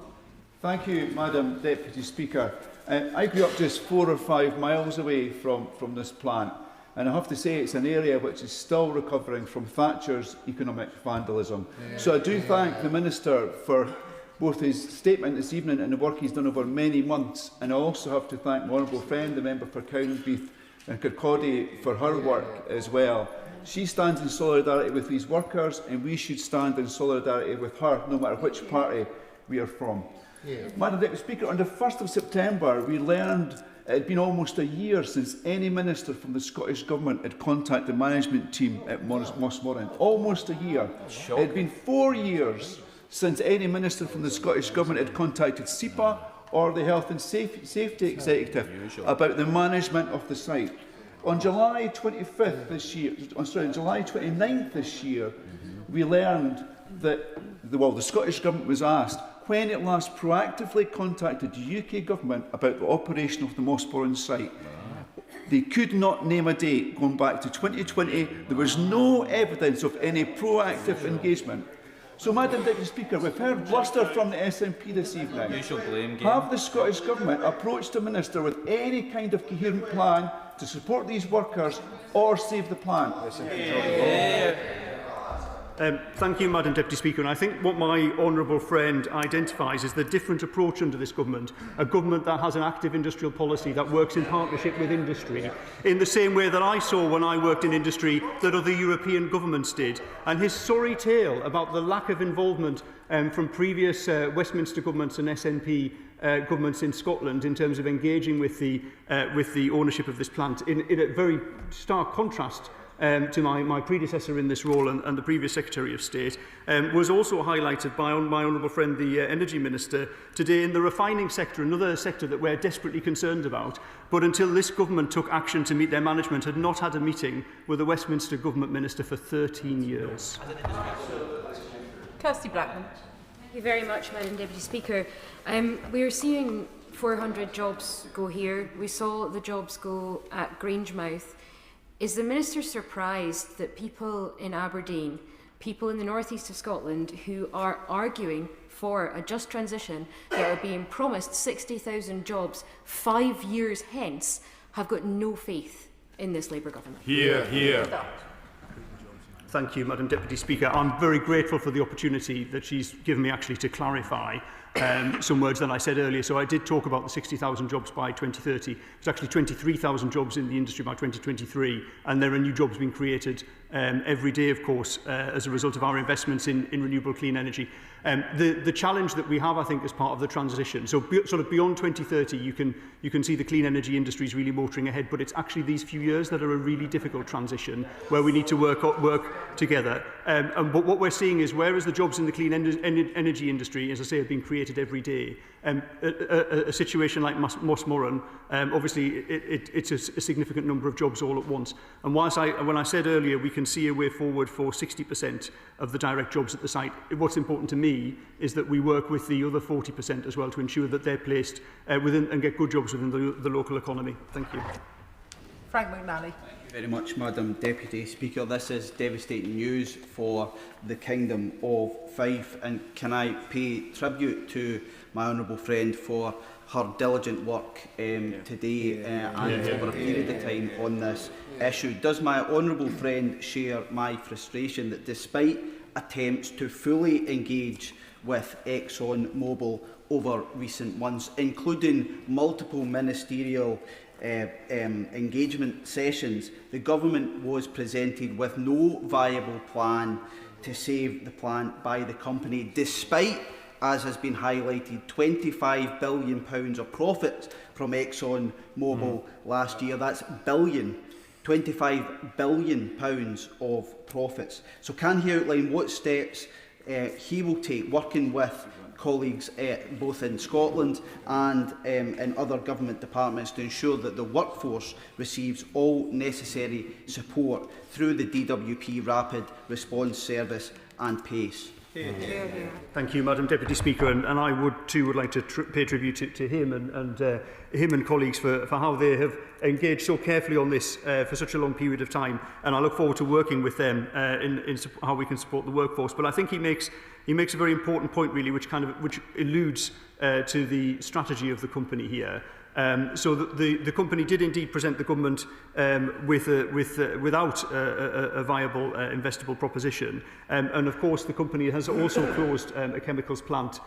Thank you, Madam Deputy Speaker. I grew up just 4 or 5 miles away from this plant, and I have to say it's an area which is still recovering from Thatcher's economic vandalism. So I do thank the Minister for both his statement this evening and the work he's done over many months, and I also have to thank my honourable friend, the member for Cowdenbeath and Kirkcaldy, for her work as well. She stands in solidarity with these workers, and we should stand in solidarity with her, no matter which party we are from. Madam Deputy Speaker, on the 1st of September, we learned it had been almost a year since any minister from the Scottish Government had contacted the management team at Mossmorran. Almost a year. It had been 4 years since any minister from the Scottish Government had contacted SEPA or the Health and Safety Executive about the management of the site. On July 25th this year, on July 29th this year, we learned that the Scottish Government was asked when it last proactively contacted the UK Government about the operation of the Mossmorran site. They could not name a date going back to 2020. There was no evidence of any proactive engagement. So, Madam Deputy Speaker, we've heard bluster from the SNP this evening. Have the Scottish Government approached the Minister with any kind of coherent plan to support these workers or save the plant? Thank you, Madam Deputy Speaker. And I think what my honourable friend identifies is the different approach under this government, a government that has an active industrial policy that works in partnership with industry, in the same way that I saw when I worked in industry that other European governments did. And his sorry tale about the lack of involvement from previous Westminster governments and SNP governments in Scotland in terms of engaging with the ownership of this plant, in a very stark contrast to my predecessor in this role and the previous Secretary of State, was also highlighted by my honourable friend, the Energy Minister, today in the refining sector, another sector that we're desperately concerned about. But until this government took action to meet their management, had not had a meeting with the Westminster Government Minister for 13 years. Kirsty Blackman. Thank you very much, Madam Deputy Speaker. We are seeing 400 jobs go here. We saw the jobs go at Grangemouth. Is the Minister surprised that people in Aberdeen, people in the northeast of Scotland who are arguing for a just transition, that are being promised 60,000 jobs 5 years hence, have got no faith in this Labour government? Hear, hear. Thank you, Madam Deputy Speaker. I'm very grateful for the opportunity that she's given me actually to clarify some words that I said earlier. So I did talk about the 60,000 jobs by 2030. There's actually 23,000 jobs in the industry by 2023, and there are new jobs being created every day, of course, as a result of our investments in renewable clean energy. The challenge that we have, I think, as part of the transition, so sort of beyond 2030, you can see the clean energy industry is really motoring ahead, but it's actually these few years that are a really difficult transition where we need to work together. But what we're seeing is, whereas the jobs in the clean energy industry, as I say, are being created every day, a situation like Mossmorran, obviously it's a significant number of jobs all at once. And whilst when I said earlier we can see a way forward for 60% of the direct jobs at the site, what's important to me is that we work with the other 40% as well to ensure that they're placed within and get good jobs within the local economy. Thank you. Frank McNally. Thank you very much, Madam Deputy Speaker. This is devastating news for the Kingdom of Fife, and can I pay tribute to my honourable friend for her diligent work today and over a period of time on this issue. Does my honourable friend share my frustration that despite attempts to fully engage with Exxon Mobil over recent months, including multiple ministerial engagement sessions, the government was presented with no viable plan to save the plant by the company, despite, as has been highlighted, £25 billion of profits from Exxon Mobil last year. That's billion. £25 billion of profits. So can he outline what steps he will take, working with colleagues both in Scotland and in other government departments, to ensure that the workforce receives all necessary support through the DWP Rapid Response Service and PACE? Thank you, Madam Deputy Speaker, and I would like to pay tribute to him and him and colleagues for how they have engaged so carefully on this for such a long period of time, and I look forward to working with them in how we can support the workforce. But I think he makes a very important point, really, which alludes to the strategy of the company here. So the company did indeed present the government without a viable investable proposition, and of course the company has also closed a chemicals plant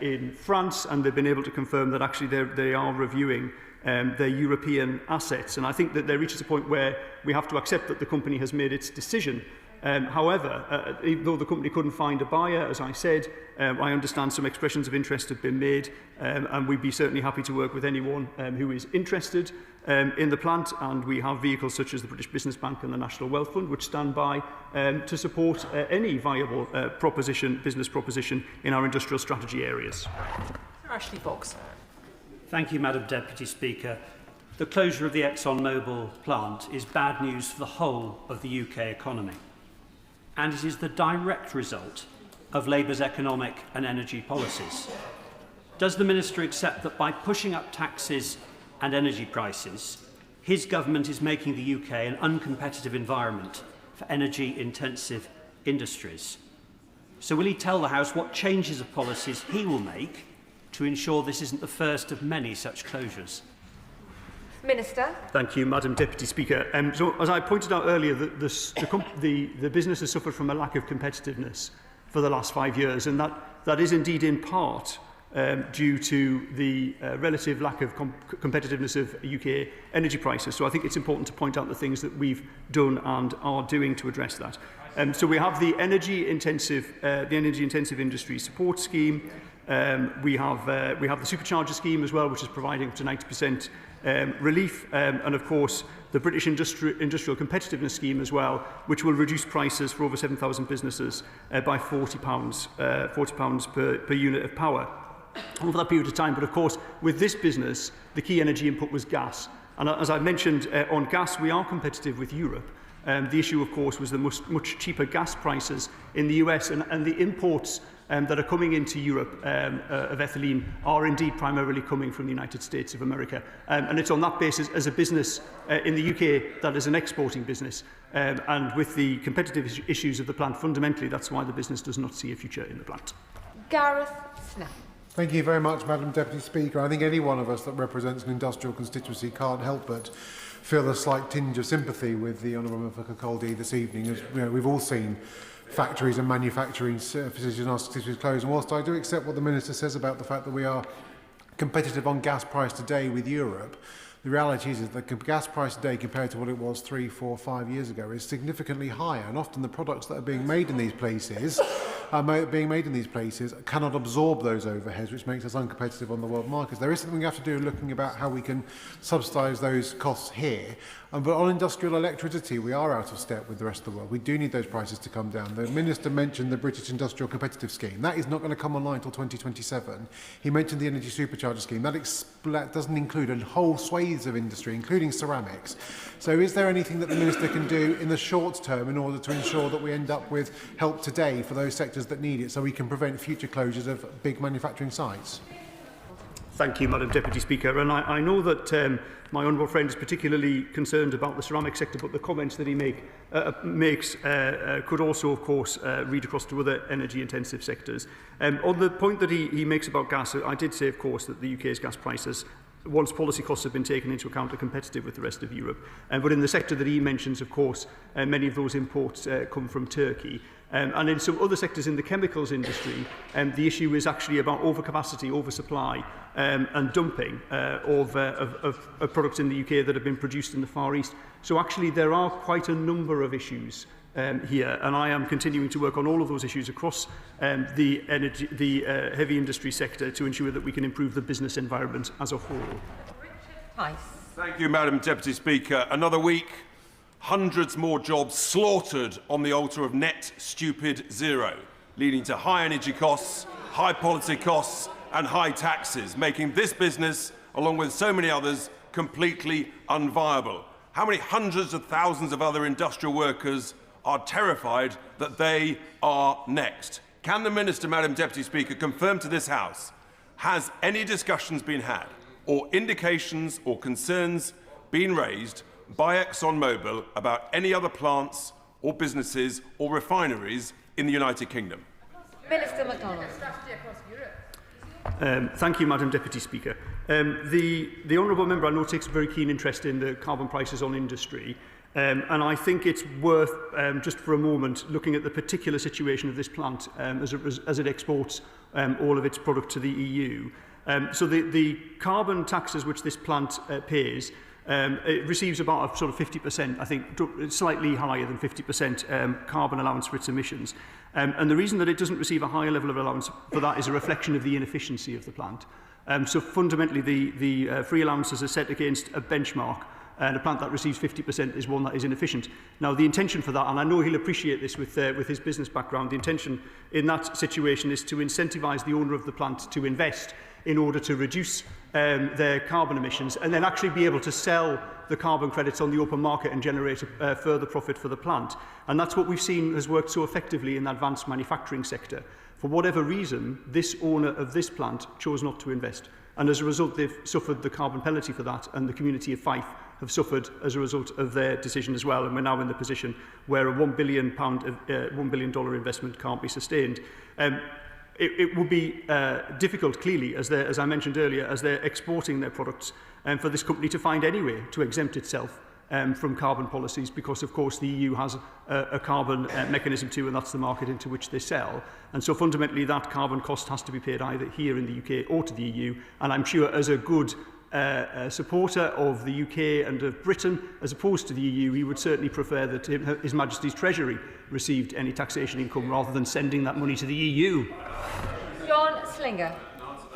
in France, and they've been able to confirm that actually they are reviewing their European assets. And I think that there reaches a point where we have to accept that the company has made its decision. However, even though the company couldn't find a buyer, as I said, I understand some expressions of interest have been made, and we'd be certainly happy to work with anyone who is interested in the plant, and we have vehicles such as the British Business Bank and the National Wealth Fund which stand by to support any viable business proposition in our industrial strategy areas. Sir Ashley Fox. Thank you, Madam Deputy Speaker. The closure of the Exxon Mobil plant is bad news for the whole of the UK economy, and it is the direct result of Labour's economic and energy policies. Does the Minister accept that by pushing up taxes and energy prices, his government is making the UK an uncompetitive environment for energy-intensive industries? So will he tell the House what changes of policies he will make to ensure this isn't the first of many such closures? Minister. Thank you, Madam Deputy Speaker. So, as I pointed out earlier, the business has suffered from a lack of competitiveness for the last 5 years, and that is indeed in part due to the relative lack of competitiveness of UK energy prices. So I think it's important to point out the things that we've done and are doing to address that. So we have the energy intensive industry support scheme. We have the supercharger scheme as well, which is providing up to 90% relief, and of course the British Industrial Competitiveness Scheme as well, which will reduce prices for over 7,000 businesses by £40 per unit of power over that period of time. But of course, with this business, the key energy input was gas. And as I mentioned, on gas, we are competitive with Europe. The issue, of course, was the much cheaper gas prices in the US, and the imports that are coming into Europe of ethylene are indeed primarily coming from the United States of America. And it's on that basis, as a business in the UK that is an exporting business, and with the competitive issues of the plant, fundamentally that's why the business does not see a future in the plant. Gareth Snell. Thank you very much, Madam Deputy Speaker. I think any one of us that represents an industrial constituency can't help but feel a slight tinge of sympathy with the Honourable Member for Kirkcaldy this evening. As you know, we've all seen factories and manufacturing facilities in our constituencies close. And whilst I do accept what the Minister says about the fact that we are competitive on gas price today with Europe, the reality is that the gas price today compared to what it was 3, 4, 5 years ago is significantly higher, and often the products that are being made in these places cannot absorb those overheads, which makes us uncompetitive on the world markets. There is something we have to do looking about how we can subsidise those costs here. But on industrial electricity, we are out of step with the rest of the world. We do need those prices to come down. The Minister mentioned the British Industrial Competitive Scheme. That is not going to come online until 2027. He mentioned the Energy Supercharger Scheme. That doesn't include a whole swathes of industry, including ceramics. So is there anything that the Minister can do in the short term in order to ensure that we end up with help today for those sectors that need it, so we can prevent future closures of big manufacturing sites? Thank you, Madam Deputy Speaker. And I know that my honourable friend is particularly concerned about the ceramic sector, but the comments that he makes could also, of course, read across to other energy-intensive sectors. On the point that he makes about gas, I did say, of course, that the UK's gas prices, once policy costs have been taken into account, are competitive with the rest of Europe. But in the sector that he mentions, of course, many of those imports come from Turkey. And in some other sectors in the chemicals industry, the issue is actually about overcapacity, oversupply, and dumping of products in the UK that have been produced in the Far East. So actually there are quite a number of issues here, and I am continuing to work on all of those issues across the heavy industry sector to ensure that we can improve the business environment as a whole. Thank you, Madam Deputy Speaker. Another week, hundreds more jobs slaughtered on the altar of net stupid zero, leading to high energy costs, high policy costs and high taxes, making this business, along with so many others, completely unviable. How many hundreds of thousands of other industrial workers are terrified that they are next? Can the Minister, Madam Deputy Speaker, confirm to this House, has any discussions been had or indications or concerns been raised by ExxonMobil about any other plants or businesses or refineries in the United Kingdom? Minister MacDonald. Thank you, Madam Deputy Speaker. The honourable member, I know, takes a very keen interest in the carbon prices on industry, and I think it's worth, just for a moment, looking at the particular situation of this plant as it exports all of its product to the EU. So the carbon taxes which this plant pays, it receives about a sort of 50%, I think slightly higher than 50% carbon allowance for its emissions. And the reason that it doesn't receive a higher level of allowance for that is a reflection of the inefficiency of the plant. So fundamentally, the free allowances are set against a benchmark, and a plant that receives 50% is one that is inefficient. Now, the intention for that, and I know he'll appreciate this with his business background, the intention in that situation is to incentivise the owner of the plant to invest in order to reduce their carbon emissions, and then actually be able to sell the carbon credits on the open market and generate further profit for the plant. And that's what we've seen has worked so effectively in the advanced manufacturing sector. For whatever reason, this owner of this plant chose not to invest. And as a result, they've suffered the carbon penalty for that, and the community of Fife have suffered as a result of their decision as well. And we're now in the position where a £1 billion investment can't be sustained. It would be difficult, clearly, as I mentioned earlier, as they're exporting their products, for this company to find any way to exempt itself from carbon policies, because, of course, the EU has a carbon mechanism too, and that's the market into which they sell. And so fundamentally, that carbon cost has to be paid either here in the UK or to the EU. And I'm sure, as a good supporter of the UK and of Britain, as opposed to the EU, he would certainly prefer that His Majesty's Treasury received any taxation income rather than sending that money to the EU. John Slinger.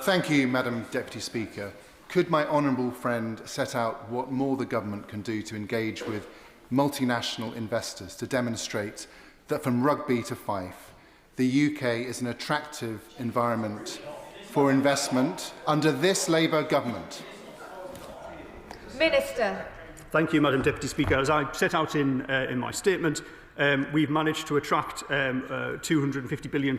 Thank you, Madam Deputy Speaker. Could my honourable friend set out what more the government can do to engage with multinational investors to demonstrate that from Rugby to Fife, the UK is an attractive environment for investment under this Labour government? Minister. Thank you, Madam Deputy Speaker. As I set out in my statement, we've managed to attract £250 billion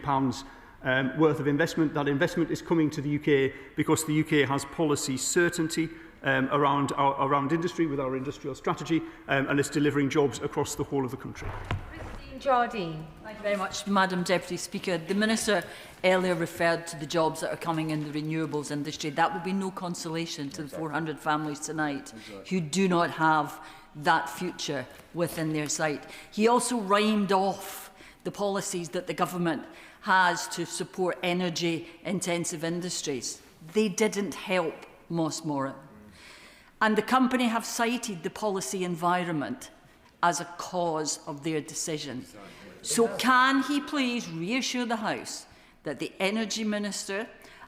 worth of investment. That investment is coming to the UK because the UK has policy certainty around industry with our industrial strategy, and it's delivering jobs across the whole of the country. Jardine. Thank you very much, Madam Deputy Speaker. The Minister earlier referred to the jobs that are coming in the renewables industry. That will be no consolation to the 400 families tonight who do not have that future within their sight. He also rhymed off the policies that the government has to support energy-intensive industries. They didn't help Mossmorran. And the company have cited the policy environment as a cause of their decision. So can he please reassure the House that the Energy Minister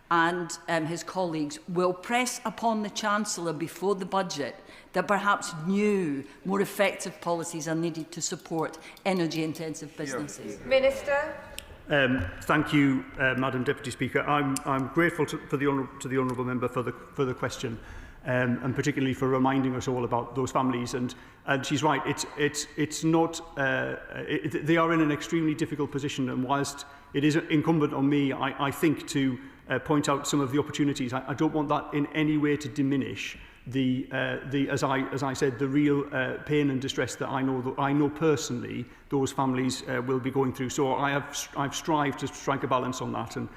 and his colleagues will press upon the Chancellor before the budget that perhaps new, more effective policies are needed to support energy-intensive businesses? Minister. Thank you, Madam Deputy Speaker. I'm grateful to the honourable member for the question. And particularly for reminding us all about those families. And she's right, it's not, they are in an extremely difficult position, and whilst it is incumbent on me, I think, to point out some of the opportunities, I don't want that in any way to diminish as I said, the real pain and distress that I know personally those families will be going through. So I've strived to strike a balance on that, and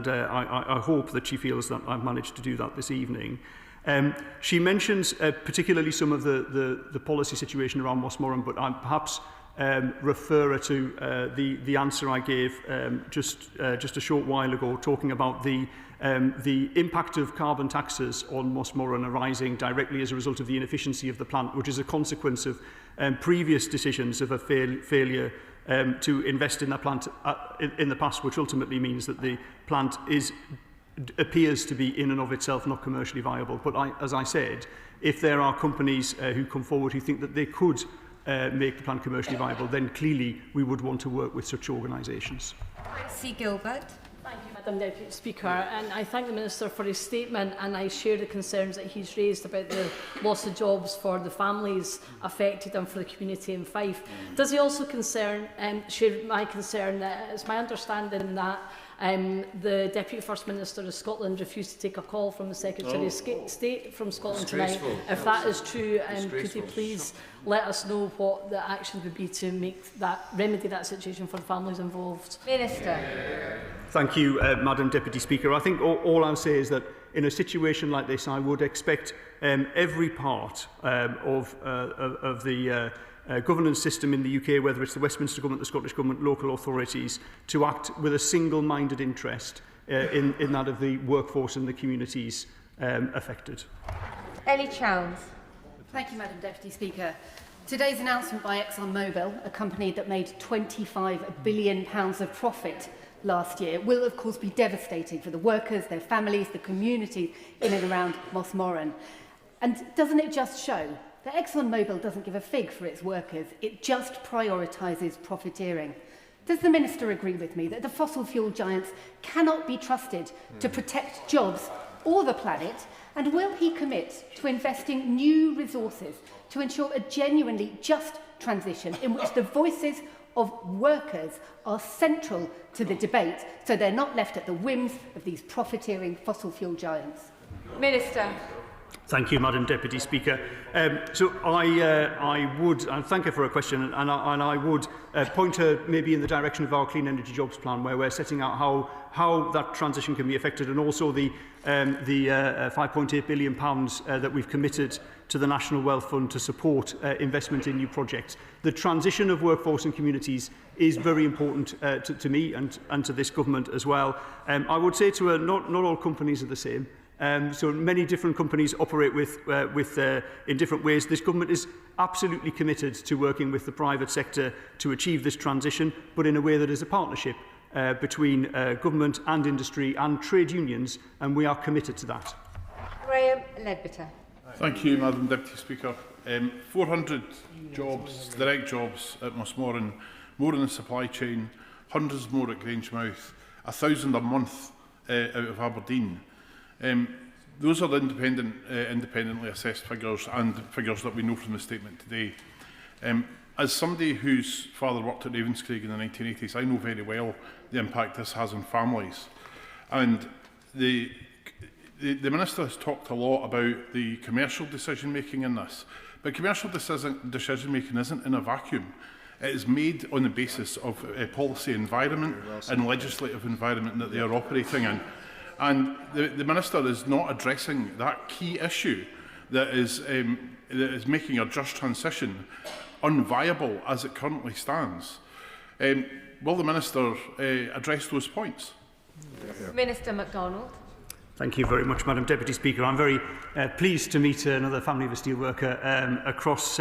I hope that she feels that I've managed to do that this evening. She mentions particularly some of the policy situation around Mossmorran, but I'll perhaps refer her to the answer I gave just a short while ago, talking about the impact of carbon taxes on Mossmorran arising directly as a result of the inefficiency of the plant, which is a consequence of previous decisions of a failure to invest in that plant in the past, which ultimately means that the plant appears to be in and of itself not commercially viable. But as I said, if there are companies who come forward who think that they could make the plant commercially viable, then clearly we would want to work with such organisations. C. Gilbert. Thank you, Madam Deputy Speaker, and I thank the Minister for his statement, and I share the concerns that he's raised about the loss of jobs for the families affected and for the community in Fife. Does he also share my concern that it's my understanding that the Deputy First Minister of Scotland refused to take a call from the Secretary of State from Scotland tonight? If that is true, could he please let us know what the action would be to remedy that situation for the families involved? Minister. Thank you, Madam Deputy Speaker. I think all I'll say is that in a situation like this, I would expect every part of the governance system in the UK, whether it's the Westminster Government, the Scottish Government, local authorities, to act with a single-minded interest in that of the workforce and the communities affected. Ellie Chowns. Thank you, Madam Deputy Speaker. Today's announcement by Exxon Mobil, a company that made £25 billion of profit last year, will of course be devastating for the workers, their families, the communities in and around Mossmorran. And doesn't it just show that Exxon Mobil doesn't give a fig for its workers, it just prioritises profiteering? Does the Minister agree with me that the fossil fuel giants cannot be trusted to protect jobs or the planet? And will he commit to investing new resources to ensure a genuinely just transition in which the voices of workers are central to the debate, so they're not left at the whims of these profiteering fossil fuel giants? Minister. Thank you, Madam Deputy Speaker. So I would thank her for her question, and I would point her maybe in the direction of our Clean Energy Jobs Plan, where we're setting out how that transition can be effected, and also the £5.8 billion that we've committed to the National Wealth Fund to support investment in new projects. The transition of workforce and communities is very important to me and to this government as well. I would say to her, not all companies are the same. So many different companies operate in different ways. This government is absolutely committed to working with the private sector to achieve this transition, but in a way that is a partnership between government and industry and trade unions, and we are committed to that. Graham Ledbetter. Thank you, Madam Deputy Speaker. 400 jobs, direct jobs at Mossmorran, more in the supply chain, hundreds more at Grangemouth, 1,000 a month out of Aberdeen. Those are the independently assessed figures and figures that we know from the statement today. As somebody whose father worked at Ravenscraig in the 1980s, I know very well the impact this has on families. And the Minister has talked a lot about the commercial decision-making in this, but commercial decision-making isn't in a vacuum. It is made on the basis of a policy environment and legislative environment that they are operating in. And the Minister is not addressing that key issue that is making a just transition unviable as it currently stands. Will the Minister address those points? Minister MacDonald. Thank you very much, Madam Deputy Speaker. I'm very pleased to meet another family of a steelworker across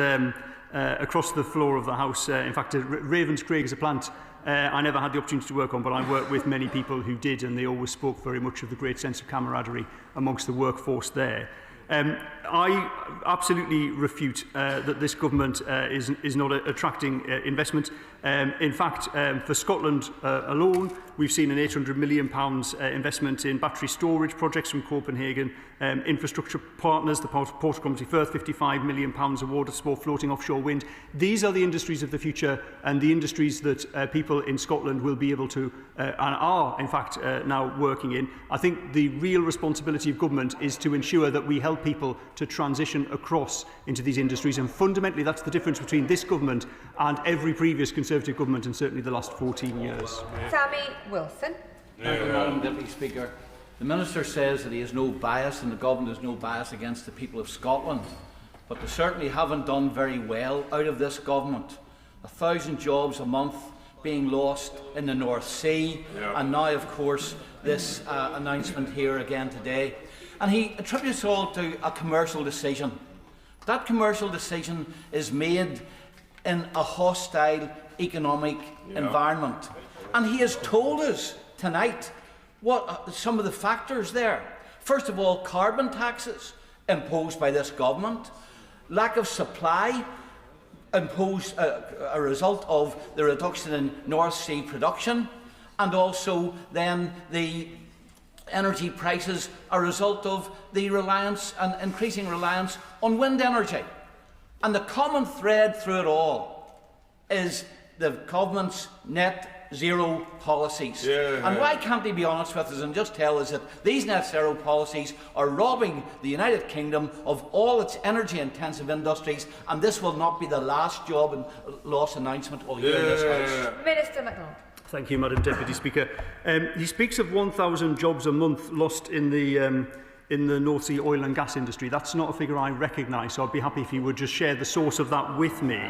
the floor of the House. In fact, Ravenscraig is a plant I never had the opportunity to work on, but I worked with many people who did, and they always spoke very much of the great sense of camaraderie amongst the workforce there. I absolutely refute that this government is not attracting investment. In fact, for Scotland alone, we've seen an £800 million investment in battery storage projects from Copenhagen, infrastructure partners, the Port of Comity Firth, £55 million award for floating offshore wind. These are the industries of the future, and the industries that people in Scotland will be able to and are, in fact, now working in. I think the real responsibility of government is to ensure that we help people to transition across into these industries, and fundamentally that's the difference between this government and every previous Conservative government, and certainly the last 14 years. Sammy Wilson. Thank you, Madam Deputy Speaker. The Minister says that he has no bias and the Government has no bias against the people of Scotland, but they certainly haven't done very well out of this Government. 1,000 jobs a month being lost in the North Sea, and now, of course, this announcement here again today. And he attributes it all to a commercial decision. That commercial decision is made in a hostile economic environment. And he has told us tonight what some of the factors there. First of all, carbon taxes imposed by this government, lack of supply imposed a result of the reduction in North Sea production, and also then the energy prices a result of the reliance and increasing reliance on wind energy. And the common thread through it all is the government's net zero policies. And why can't they be honest with us and just tell us that these net zero policies are robbing the United Kingdom of all its energy intensive industries, and this will not be the last job and loss announcement we'll hear in this House. Minister MacDonald. Thank you, Madam Deputy Speaker. He speaks of 1,000 jobs a month lost in the North Sea oil and gas industry. That's not a figure I recognise, so I'd be happy if you would just share the source of that with me.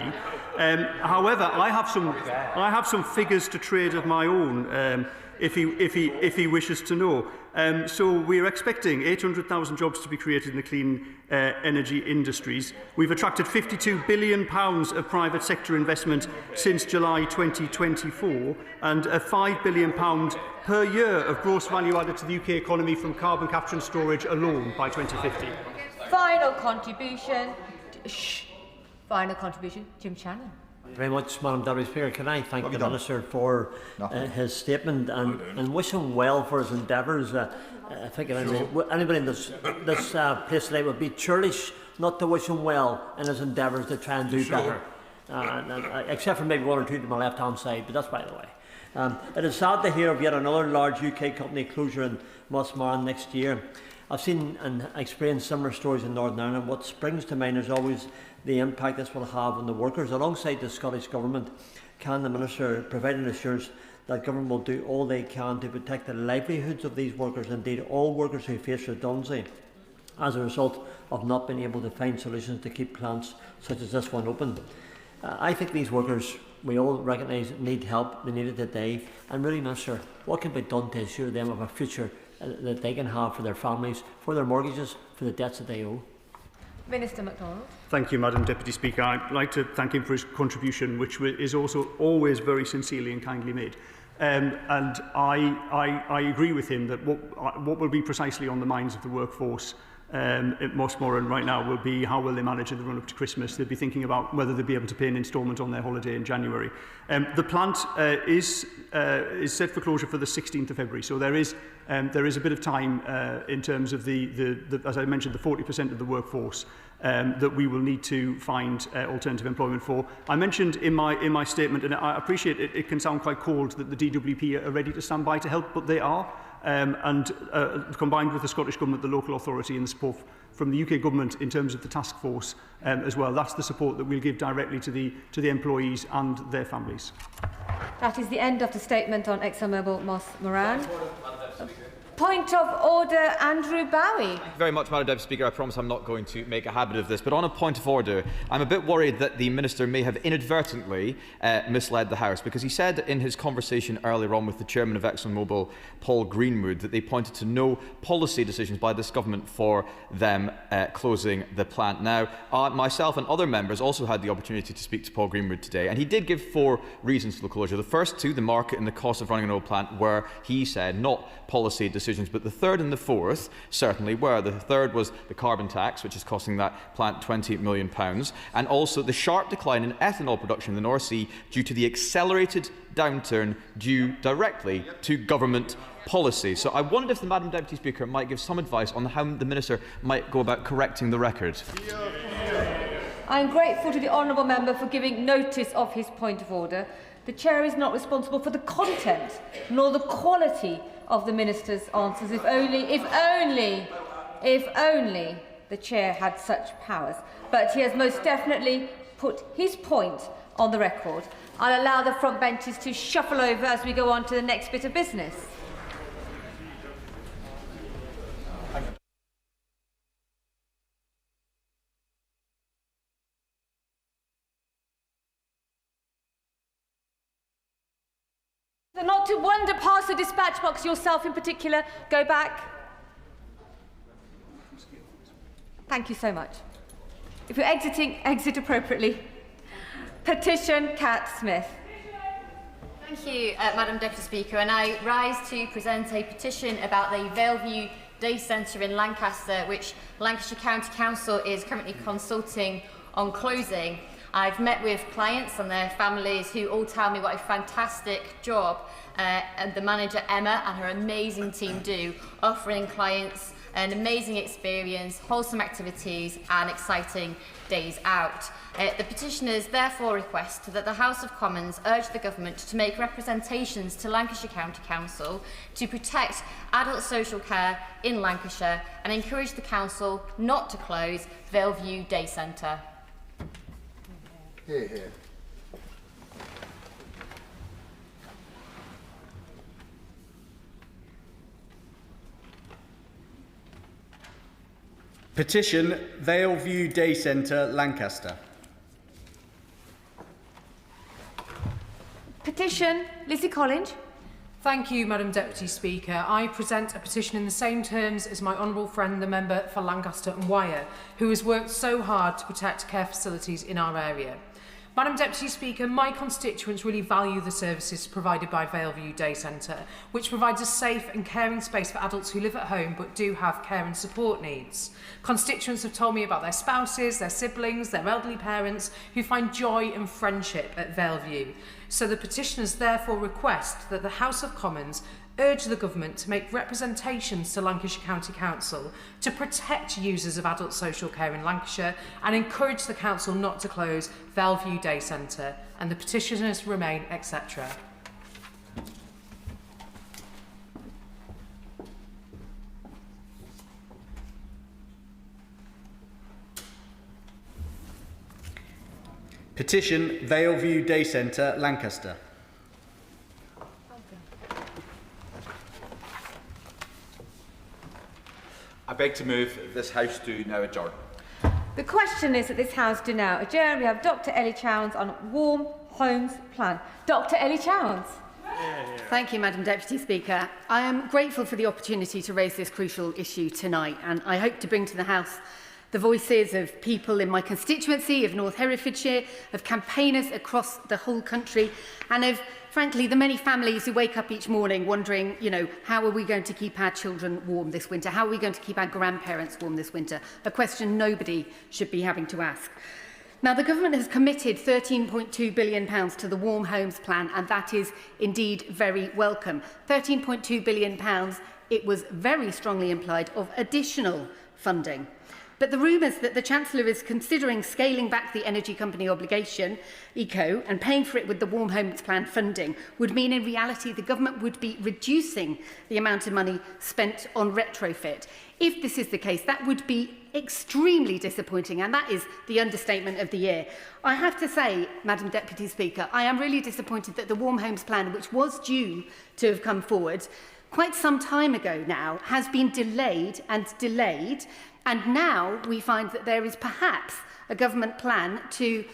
However, I have some figures to trade of my own, if he wishes to know. So we are expecting 800,000 jobs to be created in the clean energy industries. We've attracted £52 billion of private sector investment since July 2024, and a £5 billion per year of gross value added to the UK economy from carbon capture and storage alone by 2050. Final contribution, Jim Shannon. Very much, Madam Deputy Speaker. Can I thank the Minister for his statement and wish him well for his endeavours. I think anybody in this place today would be churlish not to wish him well in his endeavours to try and do better. Except for maybe one or two to my left-hand side, but that's by the way. It is sad to hear of yet another large UK company closure in Mossmorran next year. I've seen and experienced similar stories in Northern Ireland. What springs to mind is always the impact this will have on the workers. Alongside the Scottish Government, can the Minister provide an assurance that Government will do all they can to protect the livelihoods of these workers, indeed all workers who face redundancy as a result of not being able to find solutions to keep plants such as this one open? I think these workers, we all recognise, need help. They need it today. And really, Minister, what can be done to assure them of a future that they can have for their families, for their mortgages, for the debts that they owe? Minister MacDonald. Thank you, Madam Deputy Speaker. I'd like to thank him for his contribution, which is also always very sincerely and kindly made. And I agree with him that what will be precisely on the minds of the workforce at Mossmorran right now will be how will they manage in the run-up to Christmas. They'll be thinking about whether they'll be able to pay an instalment on their holiday in January. The plant is set for closure for the 16th of February, so there is a bit of time in terms of as I mentioned, the 40% of the workforce that we will need to find alternative employment for. I mentioned in my statement, and I appreciate it can sound quite cold that the DWP are ready to stand by to help, but they are. And combined with the Scottish Government, the local authority and the support from the UK Government in terms of the task force as well. That's the support that we'll give directly to the employees and their families. That is the end of the statement on ExxonMobil Mossmorran. Point of order, Andrew Bowie. Thank you very much, Madam Deputy Speaker. I promise I'm not going to make a habit of this, but on a point of order, I'm a bit worried that the Minister may have inadvertently misled the House, because he said in his conversation earlier on with the Chairman of ExxonMobil, Paul Greenwood, that they pointed to no policy decisions by this government for them closing the plant. Now, myself and other members also had the opportunity to speak to Paul Greenwood today, and he did give 4 reasons for the closure. The first 2, the market and the cost of running an oil plant, were, he said, not policy decisions, but the third and the fourth certainly were. The third was the carbon tax, which is costing that plant £20 million, and also the sharp decline in ethanol production in the North Sea due to the accelerated downturn due directly to government policy. So I wondered if the Madam Deputy Speaker might give some advice on how the Minister might go about correcting the record. I am grateful to the honourable member for giving notice of his point of order. The Chair is not responsible for the content nor the quality of the Minister's answers, if only the Chair had such powers. But he has most definitely put his point on the record. I'll allow the front benches to shuffle over as we go on to the next bit of business. So not to wander past the dispatch box yourself in particular. Go back. Thank you so much. If you're exiting, exit appropriately. Petition, Cat Smith. Thank you, Madam Deputy Speaker. And I rise to present a petition about the Valeview Day Centre in Lancaster, which Lancashire County Council is currently consulting on closing. I've met with clients and their families who all tell me what a fantastic job the manager Emma and her amazing team do, offering clients an amazing experience, wholesome activities and exciting days out. The petitioners therefore request that the House of Commons urge the Government to make representations to Lancashire County Council to protect adult social care in Lancashire and encourage the Council not to close Valeview Day Centre. Hear, hear. Petition, Valeview Day Centre, Lancaster. Petition, Lizzie Collins. Thank you, Madam Deputy Speaker. I present a petition in the same terms as my honourable friend, the member for Lancaster and Wyre, who has worked so hard to protect care facilities in our area. Madam Deputy Speaker, my constituents really value the services provided by Valeview Day Centre, which provides a safe and caring space for adults who live at home but do have care and support needs. Constituents have told me about their spouses, their siblings, their elderly parents who find joy and friendship at Valeview. So the petitioners therefore request that the House of Commons urge the Government to make representations to Lancashire County Council to protect users of adult social care in Lancashire and encourage the Council not to close Valeview Day Centre, and the petitioners remain, etc. Petition, Valeview Day Centre, Lancaster. I beg to move this House do now adjourn. The question is that this House do now adjourn. We have Dr Ellie Chowns on Warm Homes Plan. Dr Ellie Chowns. Thank you, Madam Deputy Speaker. I am grateful for the opportunity to raise this crucial issue tonight, and I hope to bring to the House the voices of people in my constituency of North Herefordshire, of campaigners across the whole country, and of frankly, the many families who wake up each morning wondering, you know, how are we going to keep our children warm this winter? How are we going to keep our grandparents warm this winter? A question nobody should be having to ask. Now, the government has committed £13.2 billion to the Warm Homes Plan, and that is indeed very welcome. £13.2 billion, it was very strongly implied, of additional funding. But the rumours that the Chancellor is considering scaling back the energy company obligation, ECO, and paying for it with the Warm Homes Plan funding would mean in reality the government would be reducing the amount of money spent on retrofit. If this is the case, that would be extremely disappointing, and that is the understatement of the year. I have to say, Madam Deputy Speaker, I am really disappointed that the Warm Homes Plan, which was due to have come forward quite some time ago now, has been delayed and delayed. And now we find that there is perhaps a government plan to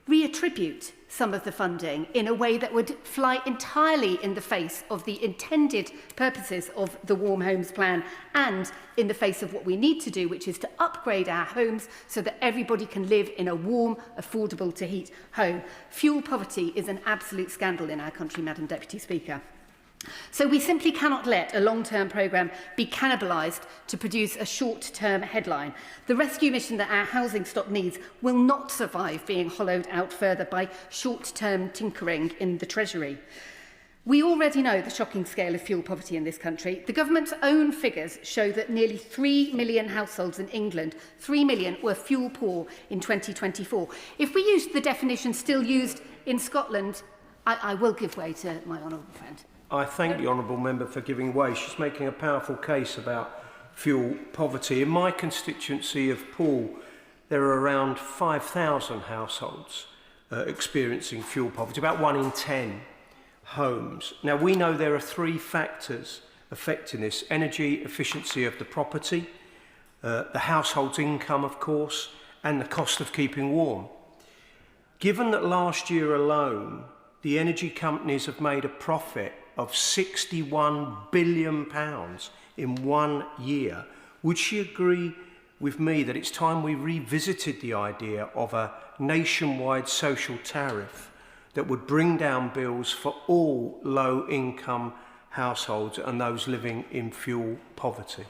reattribute some of the funding in a way that would fly entirely in the face of the intended purposes of the Warm Homes Plan and in the face of what we need to do, which is to upgrade our homes so that everybody can live in a warm, affordable to heat home. Fuel poverty is an absolute scandal in our country, Madam Deputy Speaker. So we simply cannot let a long-term programme be cannibalised to produce a short-term headline. The rescue mission that our housing stock needs will not survive being hollowed out further by short-term tinkering in the Treasury. We already know the shocking scale of fuel poverty in this country. The government's own figures show that nearly 3 million households in England, 3 million, were fuel poor in 2024. If we used the definition still used in Scotland, I will give way to my honourable friend. I thank the honourable member for giving way. She's making a powerful case about fuel poverty. In my constituency of Poole, there are around 5,000 households experiencing fuel poverty, about 1 in 10 homes. Now, we know there are 3 factors affecting this: energy efficiency of the property, the household's income, of course, and the cost of keeping warm. Given that last year alone, the energy companies have made a profit of £61 billion in 1 year, would she agree with me that it's time we revisited the idea of a nationwide social tariff that would bring down bills for all low-income households and those living in fuel poverty?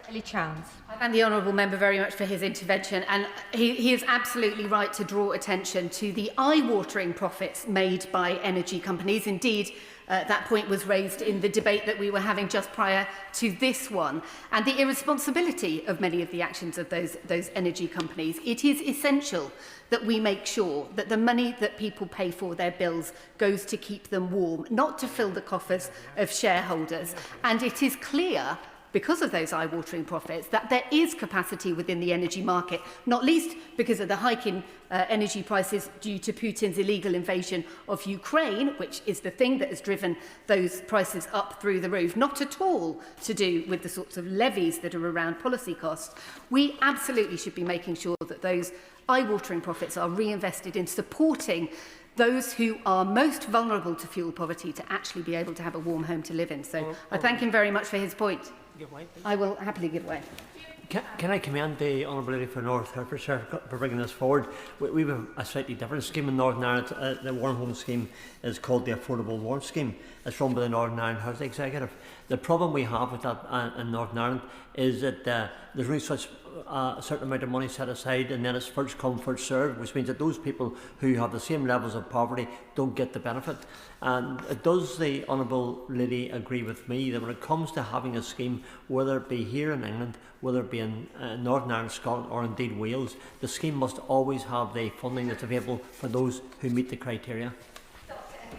Ellie Chance. I thank the honourable member very much for his intervention, and he is absolutely right to draw attention to the eye-watering profits made by energy companies. Indeed, that point was raised in the debate that we were having just prior to this one, and the irresponsibility of many of the actions of those energy companies. It is essential that we make sure that the money that people pay for their bills goes to keep them warm, not to fill the coffers of shareholders. And it is clear, because of those eye-watering profits, that there is capacity within the energy market, not least because of the hike in energy prices due to Putin's illegal invasion of Ukraine, which is the thing that has driven those prices up through the roof, not at all to do with the sorts of levies that are around policy costs. We absolutely should be making sure that those eye-watering profits are reinvested in supporting those who are most vulnerable to fuel poverty to actually be able to have a warm home to live in. So I thank him very much for his point. I will happily give way. Can I commend the Honourable Lady for North Hertfordshire for bringing this forward? We have a slightly different scheme in Northern Ireland. The Warm Home Scheme is called the Affordable Warmth Scheme. It's run by the Northern Ireland Housing Executive. The problem we have with that in Northern Ireland is that there's only such a certain amount of money set aside, and then it's first come, first served, which means that those people who have the same levels of poverty don't get the benefit. And does the Honourable Lady agree with me that when it comes to having a scheme, whether it be here in England, whether it be in Northern Ireland, Scotland, or indeed Wales, the scheme must always have the funding that's available for those who meet the criteria?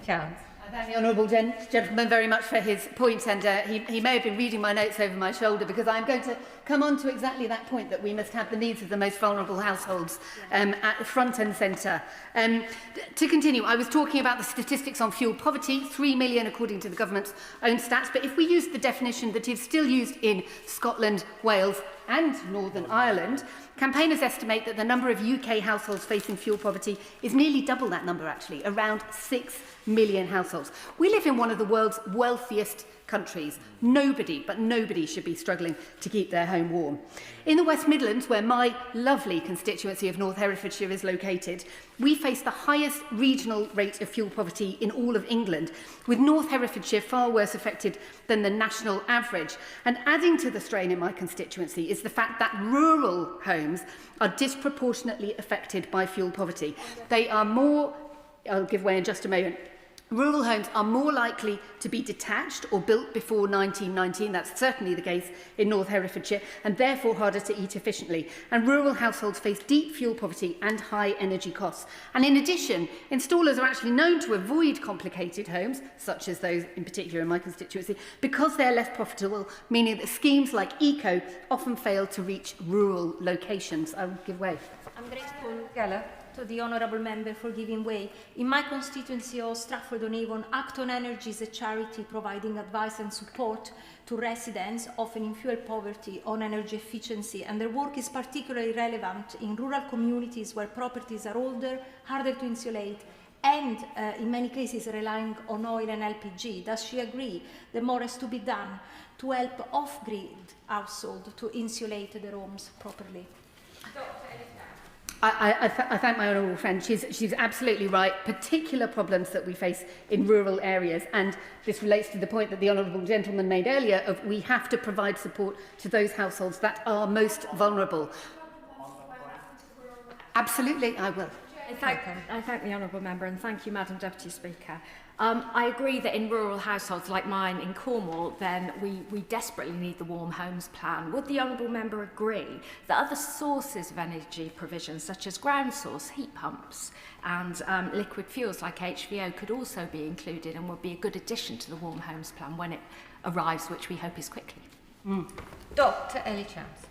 Chance. I thank the honourable gentleman very much for his point, and he may have been reading my notes over my shoulder, because I'm going to come on to exactly that point, that we must have the needs of the most vulnerable households at the front and centre. To continue, I was talking about the statistics on fuel poverty, 3 million according to the government's own stats, but if we use the definition that is still used in Scotland, Wales and Northern Ireland, campaigners estimate that the number of UK households facing fuel poverty is nearly double that number, actually, around 6 million households. We live in one of the world's wealthiest countries. Nobody, but nobody, should be struggling to keep their home warm. In the West Midlands, where my lovely constituency of North Herefordshire is located, we face the highest regional rate of fuel poverty in all of England, with North Herefordshire far worse affected than the national average. And adding to the strain in my constituency is the fact that rural homes are disproportionately affected by fuel poverty. They are more, I'll give way in just a moment, rural homes are more likely to be detached or built before 1919, that's certainly the case in North Herefordshire, and therefore harder to eat efficiently. And rural households face deep fuel poverty and high energy costs. And in addition, installers are actually known to avoid complicated homes, such as those in particular in my constituency, because they're less profitable, meaning that schemes like ECO often fail to reach rural locations. I will give way. I'm grateful, Geller, to the honourable member for giving way. In my constituency of Stratford-on-Avon, Acton Energy is a charity providing advice and support to residents, often in fuel poverty, on energy efficiency, and their work is particularly relevant in rural communities where properties are older, harder to insulate, and in many cases relying on oil and LPG. Does she agree that more has to be done to help off-grid households to insulate their homes properly? I thank my honourable friend. She's absolutely right. Particular problems that we face in rural areas, and this relates to the point that the honourable gentleman made earlier of we have to provide support to those households that are most vulnerable. Absolutely, I will. I thank the honourable member, and thank you, Madam Deputy Speaker. I agree that in rural households like mine in Cornwall, then we desperately need the Warm Homes Plan. Would the honourable member agree that other sources of energy provision, such as ground source heat pumps and liquid fuels like HVO, could also be included and would be a good addition to the Warm Homes Plan when it arrives, which we hope is quickly? Dr. Ellie Chance.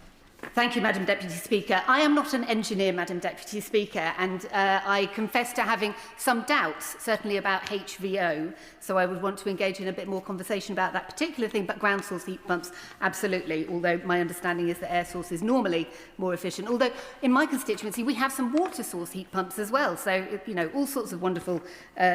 Thank you, Madam Deputy Speaker. I am not an engineer, Madam Deputy Speaker, and I confess to having some doubts, certainly about HVO, so I would want to engage in a bit more conversation about that particular thing, but ground source heat pumps, absolutely, although my understanding is that air source is normally more efficient. Although in my constituency, we have some water source heat pumps as well, so, you know, all sorts of wonderful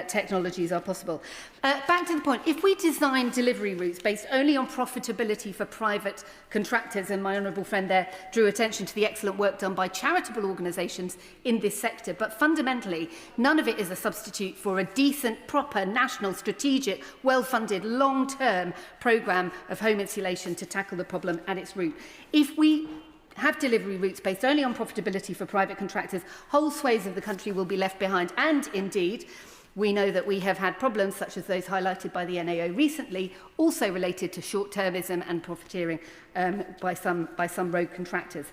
technologies are possible. Back to the point, if we design delivery routes based only on profitability for private contractors, and my honourable friend there drew attention to the excellent work done by charitable organisations in this sector, but fundamentally none of it is a substitute for a decent, proper, national, strategic, well-funded, long-term programme of home insulation to tackle the problem at its root. If we have delivery routes based only on profitability for private contractors, whole swathes of the country will be left behind, and indeed we know that we have had problems such as those highlighted by the NAO recently, also related to short-termism and profiteering by some rogue contractors.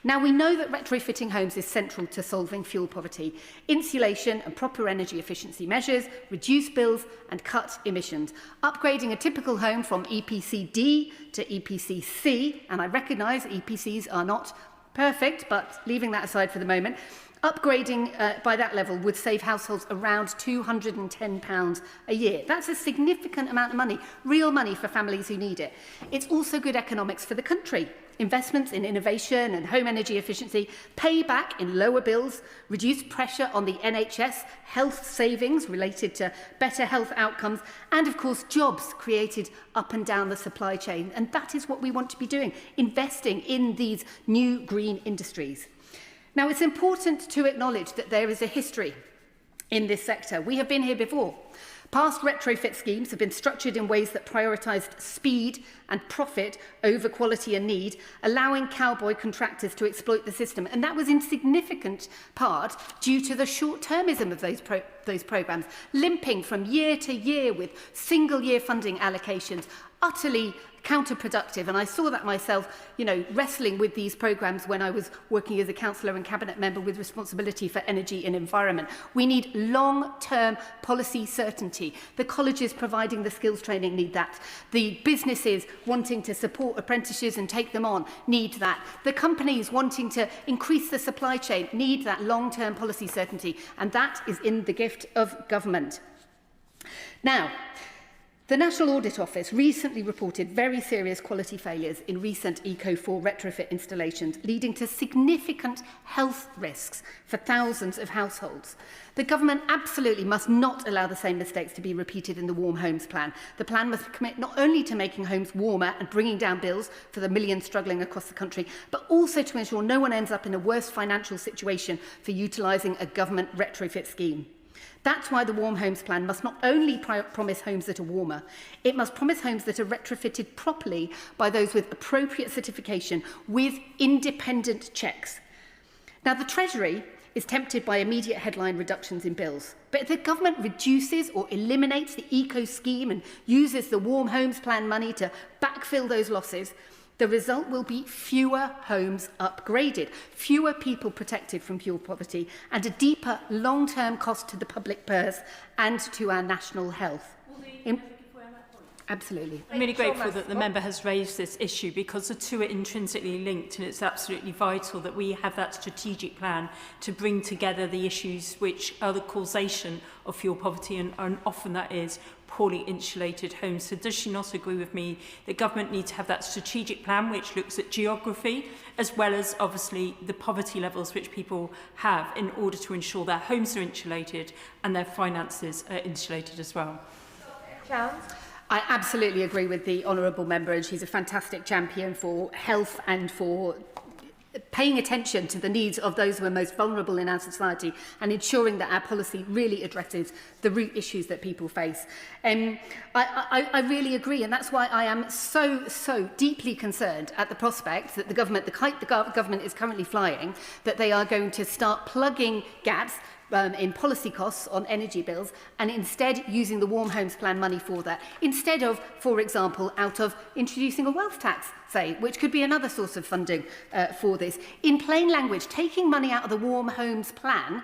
Now, we know that retrofitting homes is central to solving fuel poverty. Insulation and proper energy efficiency measures reduce bills and cut emissions. Upgrading a typical home from EPC D to EPC C, and I recognise EPCs are not perfect, but leaving that aside for the moment, upgrading by that level would save households around £210 a year. That's a significant amount of money, real money for families who need it. It's also good economics for the country. Investments in innovation and home energy efficiency pay back in lower bills, reduce pressure on the NHS, health savings related to better health outcomes, and of course jobs created up and down the supply chain. And that is what we want to be doing, investing in these new green industries. Now, it's important to acknowledge that there is a history in this sector. We have been here before. Past retrofit schemes have been structured in ways that prioritised speed and profit over quality and need, allowing cowboy contractors to exploit the system. And that was in significant part due to the short-termism of those programmes, limping from year to year with single-year funding allocations, utterly counterproductive. And I saw that myself, you know, wrestling with these programmes when I was working as a councillor and cabinet member with responsibility for energy and environment. We need long-term policy certainty. The colleges providing the skills training need that. The businesses wanting to support apprentices and take them on need that. The companies wanting to increase the supply chain need that long-term policy certainty. And that is in the gift of government. Now, The National Audit Office recently reported very serious quality failures in recent Eco4 retrofit installations, leading to significant health risks for thousands of households. The government absolutely must not allow the same mistakes to be repeated in the Warm Homes Plan. The plan must commit not only to making homes warmer and bringing down bills for the millions struggling across the country, but also to ensure no one ends up in a worse financial situation for utilising a government retrofit scheme. That's why the Warm Homes Plan must not only promise homes that are warmer, it must promise homes that are retrofitted properly by those with appropriate certification with independent checks. Now, the Treasury is tempted by immediate headline reductions in bills, but if the government reduces or eliminates the eco scheme and uses the Warm Homes Plan money to backfill those losses, the result will be fewer homes upgraded, fewer people protected from fuel poverty, and a deeper long-term cost to the public purse and to our national health. Absolutely. I'm really grateful that the member has raised this issue because the two are intrinsically linked, and it's absolutely vital that we have that strategic plan to bring together the issues which are the causation of fuel poverty, and often that is poorly insulated homes. So does she not agree with me that government needs to have that strategic plan which looks at geography as well as obviously the poverty levels which people have in order to ensure their homes are insulated and their finances are insulated as well? Challenge. I absolutely agree with the honourable member, and she's a fantastic champion for health and for paying attention to the needs of those who are most vulnerable in our society and ensuring that our policy really addresses the root issues that people face. I really agree, and that's why I am so deeply concerned at the prospect that the kite the government is currently flying, that they are going to start plugging gaps in policy costs on energy bills and instead using the Warm Homes Plan money for that, instead of, for example, out of introducing a wealth tax, say, which could be another source of funding for this. In plain language, taking money out of the Warm Homes Plan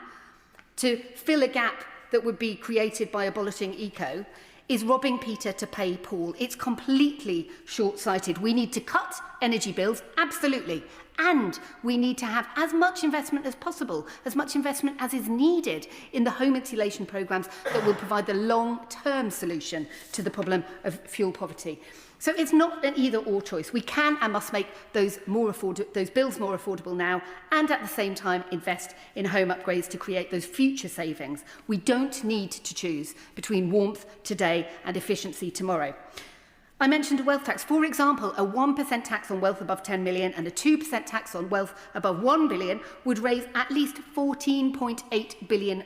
to fill a gap that would be created by abolishing eco is robbing Peter to pay Paul. It's completely short-sighted. We need to cut energy bills, absolutely. And we need to have as much investment as possible, as much investment as is needed in the home insulation programmes that will provide the long-term solution to the problem of fuel poverty. So it's not an either-or choice. We can and must make those bills more affordable now and at the same time invest in home upgrades to create those future savings. We don't need to choose between warmth today and efficiency tomorrow. I mentioned a wealth tax. For example, a 1% tax on wealth above 10 million and a 2% tax on wealth above 1 billion would raise at least £14.8 billion.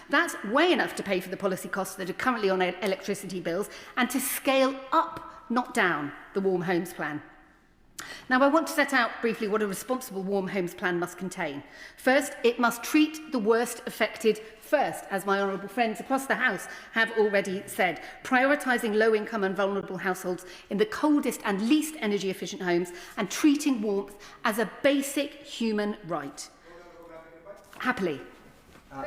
That's way enough to pay for the policy costs that are currently on electricity bills and to scale up, not down, the Warm Homes Plan. Now, I want to set out briefly what a responsible Warm Homes Plan must contain. First, it must treat the worst affected first, as my honourable friends across the House have already said, prioritising low-income and vulnerable households in the coldest and least energy-efficient homes and treating warmth as a basic human right. Happily.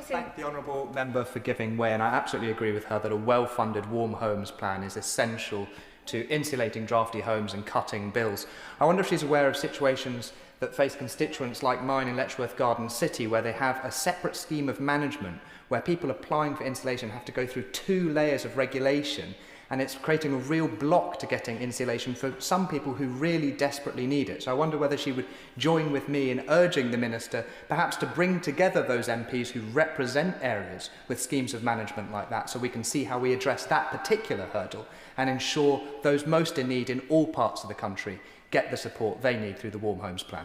Thank the honourable member for giving way, and I absolutely agree with her that a well-funded Warm Homes Plan is essential to insulating drafty homes and cutting bills. I wonder if she's aware of situations that face constituents like mine in Letchworth Garden City, where they have a separate scheme of management where people applying for insulation have to go through 2 layers of regulation, and it's creating a real block to getting insulation for some people who really desperately need it. So I wonder whether she would join with me in urging the Minister perhaps to bring together those MPs who represent areas with schemes of management like that, so we can see how we address that particular hurdle and ensure those most in need in all parts of the country get the support they need through the Warm Homes Plan.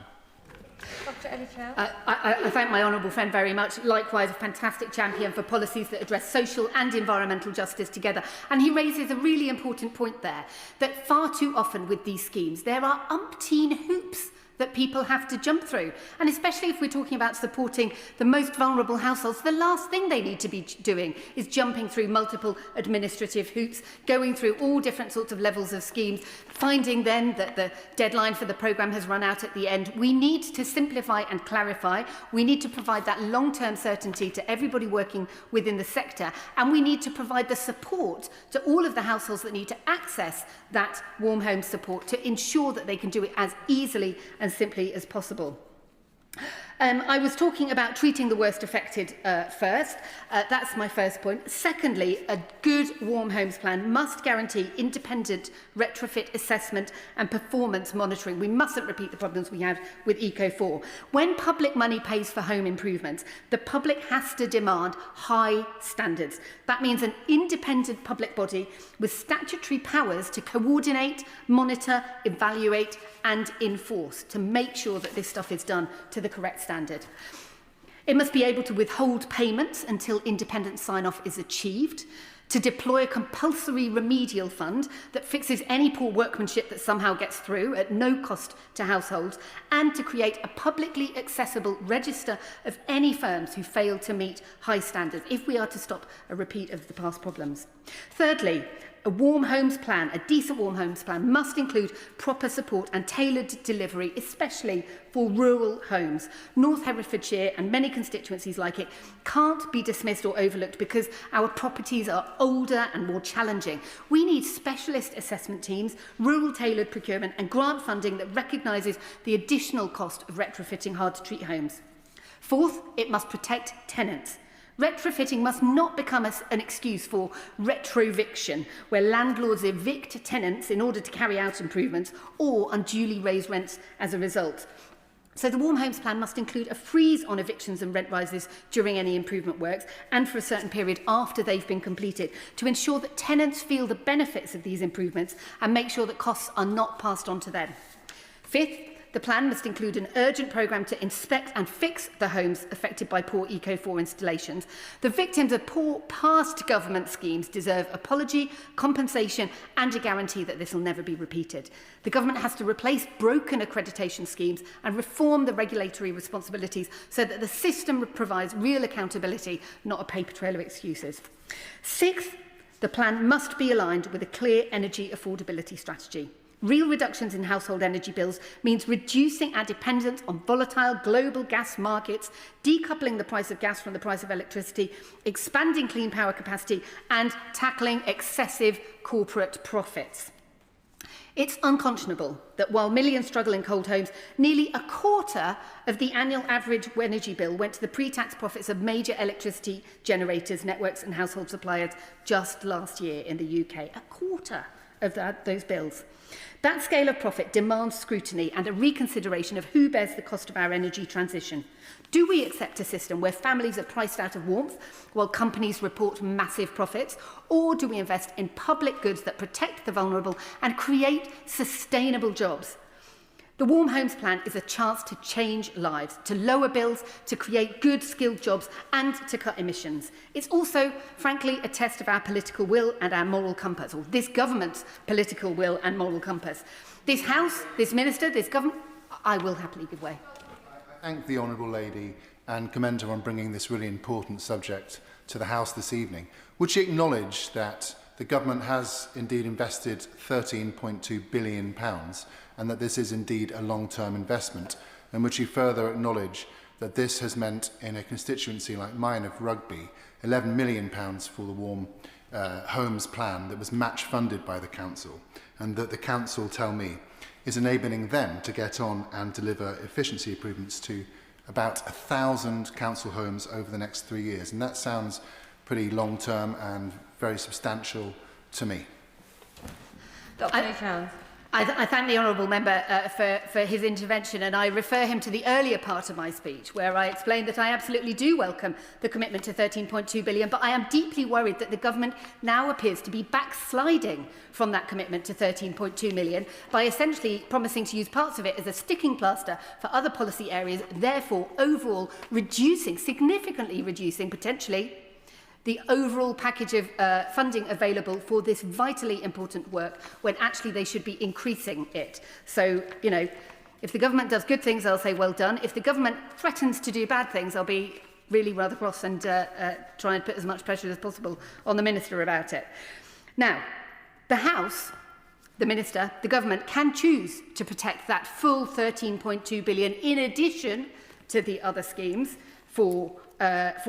I thank my honourable friend very much. Likewise, a fantastic champion for policies that address social and environmental justice together. And he raises a really important point there, that far too often with these schemes, there are umpteen hoops that people have to jump through. And especially if we're talking about supporting the most vulnerable households, the last thing they need to be doing is jumping through multiple administrative hoops, going through all different sorts of levels of schemes, finding then that the deadline for the programme has run out at the end. We need to simplify and clarify. We need to provide that long-term certainty to everybody working within the sector. And we need to provide the support to all of the households that need to access that warm home support to ensure that they can do it as easily and simply as possible. I was talking about treating the worst affected first. That's my first point. Secondly, a good warm homes plan must guarantee independent retrofit assessment and performance monitoring. We mustn't repeat the problems we had with Eco4. When public money pays for home improvements, the public has to demand high standards. That means an independent public body with statutory powers to coordinate, monitor, evaluate and enforce to make sure that this stuff is done to the correct standard. It must be able to withhold payments until independent sign-off is achieved, to deploy a compulsory remedial fund that fixes any poor workmanship that somehow gets through at no cost to households, and to create a publicly accessible register of any firms who fail to meet high standards if we are to stop a repeat of the past problems. Thirdly, a warm homes plan, a decent warm homes plan, must include proper support and tailored delivery, especially for rural homes. North Herefordshire and many constituencies like it can't be dismissed or overlooked because our properties are older and more challenging. We need specialist assessment teams, rural tailored procurement and grant funding that recognises the additional cost of retrofitting hard-to-treat homes. Fourth, it must protect tenants. Retrofitting must not become an excuse for retroviction, where landlords evict tenants in order to carry out improvements or unduly raise rents as a result. So the Warm Homes Plan must include a freeze on evictions and rent rises during any improvement works and for a certain period after they've been completed to ensure that tenants feel the benefits of these improvements and make sure that costs are not passed on to them. Fifth, the plan must include an urgent programme to inspect and fix the homes affected by poor Eco4 installations. The victims of poor past government schemes deserve apology, compensation and a guarantee that this will never be repeated. The government has to replace broken accreditation schemes and reform the regulatory responsibilities so that the system provides real accountability, not a paper trail of excuses. Sixth, the plan must be aligned with a clear energy affordability strategy. Real reductions in household energy bills means reducing our dependence on volatile global gas markets, decoupling the price of gas from the price of electricity, expanding clean power capacity, and tackling excessive corporate profits. It's unconscionable that while millions struggle in cold homes, nearly a quarter of the annual average energy bill went to the pre-tax profits of major electricity generators, networks and household suppliers just last year in the UK. A quarter of those bills. That scale of profit demands scrutiny and a reconsideration of who bears the cost of our energy transition. Do we accept a system where families are priced out of warmth while companies report massive profits? Or do we invest in public goods that protect the vulnerable and create sustainable jobs? The Warm Homes Plan is a chance to change lives, to lower bills, to create good skilled jobs and to cut emissions. It's also, frankly, a test of our political will and our moral compass, or this government's political will and moral compass. This House, this Minister, this government, I will happily give way. I thank the Honourable Lady and commend her on bringing this really important subject to the House this evening. Would she acknowledge that the government has indeed invested £13.2 billion and that this is indeed a long-term investment? And would she further acknowledge that this has meant in a constituency like mine of Rugby, £11 million for the Warm Homes Plan that was match funded by the Council, and that the Council, tell me, is enabling them to get on and deliver efficiency improvements to about 1,000 council homes over the next 3 years. And that sounds pretty long-term and very substantial to me. I thank the Honourable Member for his intervention, and I refer him to the earlier part of my speech where I explained that I absolutely do welcome the commitment to £13.2 billion, but I am deeply worried that the government now appears to be backsliding from that commitment to £13.2 million by essentially promising to use parts of it as a sticking plaster for other policy areas, therefore overall significantly reducing potentially the overall package of funding available for this vitally important work when actually they should be increasing it. So, you know, if the government does good things, I'll say well done. If the government threatens to do bad things, I'll be really rather cross and try and put as much pressure as possible on the Minister about it. Now, the House, the Minister, the government can choose to protect that full £13.2 billion in addition to the other schemes for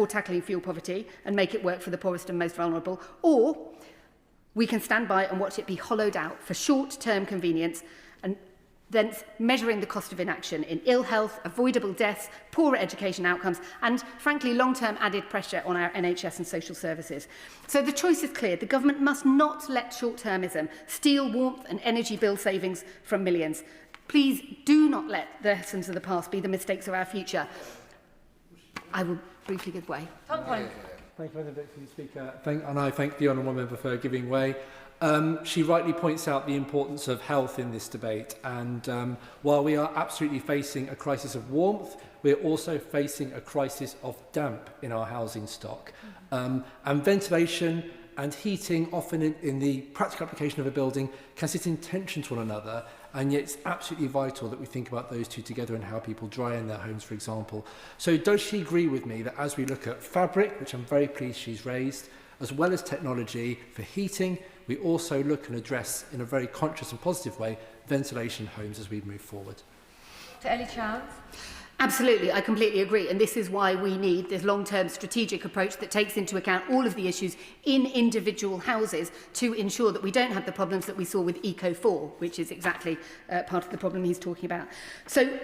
tackling fuel poverty and make it work for the poorest and most vulnerable, or we can stand by and watch it be hollowed out for short-term convenience and then measuring the cost of inaction in ill health, avoidable deaths, poorer education outcomes, and, frankly, long-term added pressure on our NHS and social services. So the choice is clear. The government must not let short-termism steal warmth and energy bill savings from millions. Please do not let the lessons of the past be the mistakes of our future. I will briefly give way. Thank you, Madam Deputy Speaker. I thank the honourable member for giving way. She rightly points out the importance of health in this debate, and while we are absolutely facing a crisis of warmth, we are also facing a crisis of damp in our housing stock. And ventilation and heating, often in the practical application of a building, can sit in tension to one another, and yet it's absolutely vital that we think about those two together and how people dry in their homes, for example. So does she agree with me that as we look at fabric, which I'm very pleased she's raised, as well as technology for heating, we also look and address in a very conscious and positive way ventilation homes as we move forward? To Ellie Childs. Absolutely, I completely agree. And this is why we need this long-term strategic approach that takes into account all of the issues in individual houses to ensure that we don't have the problems that we saw with Eco4, which is exactly part of the problem he's talking about. So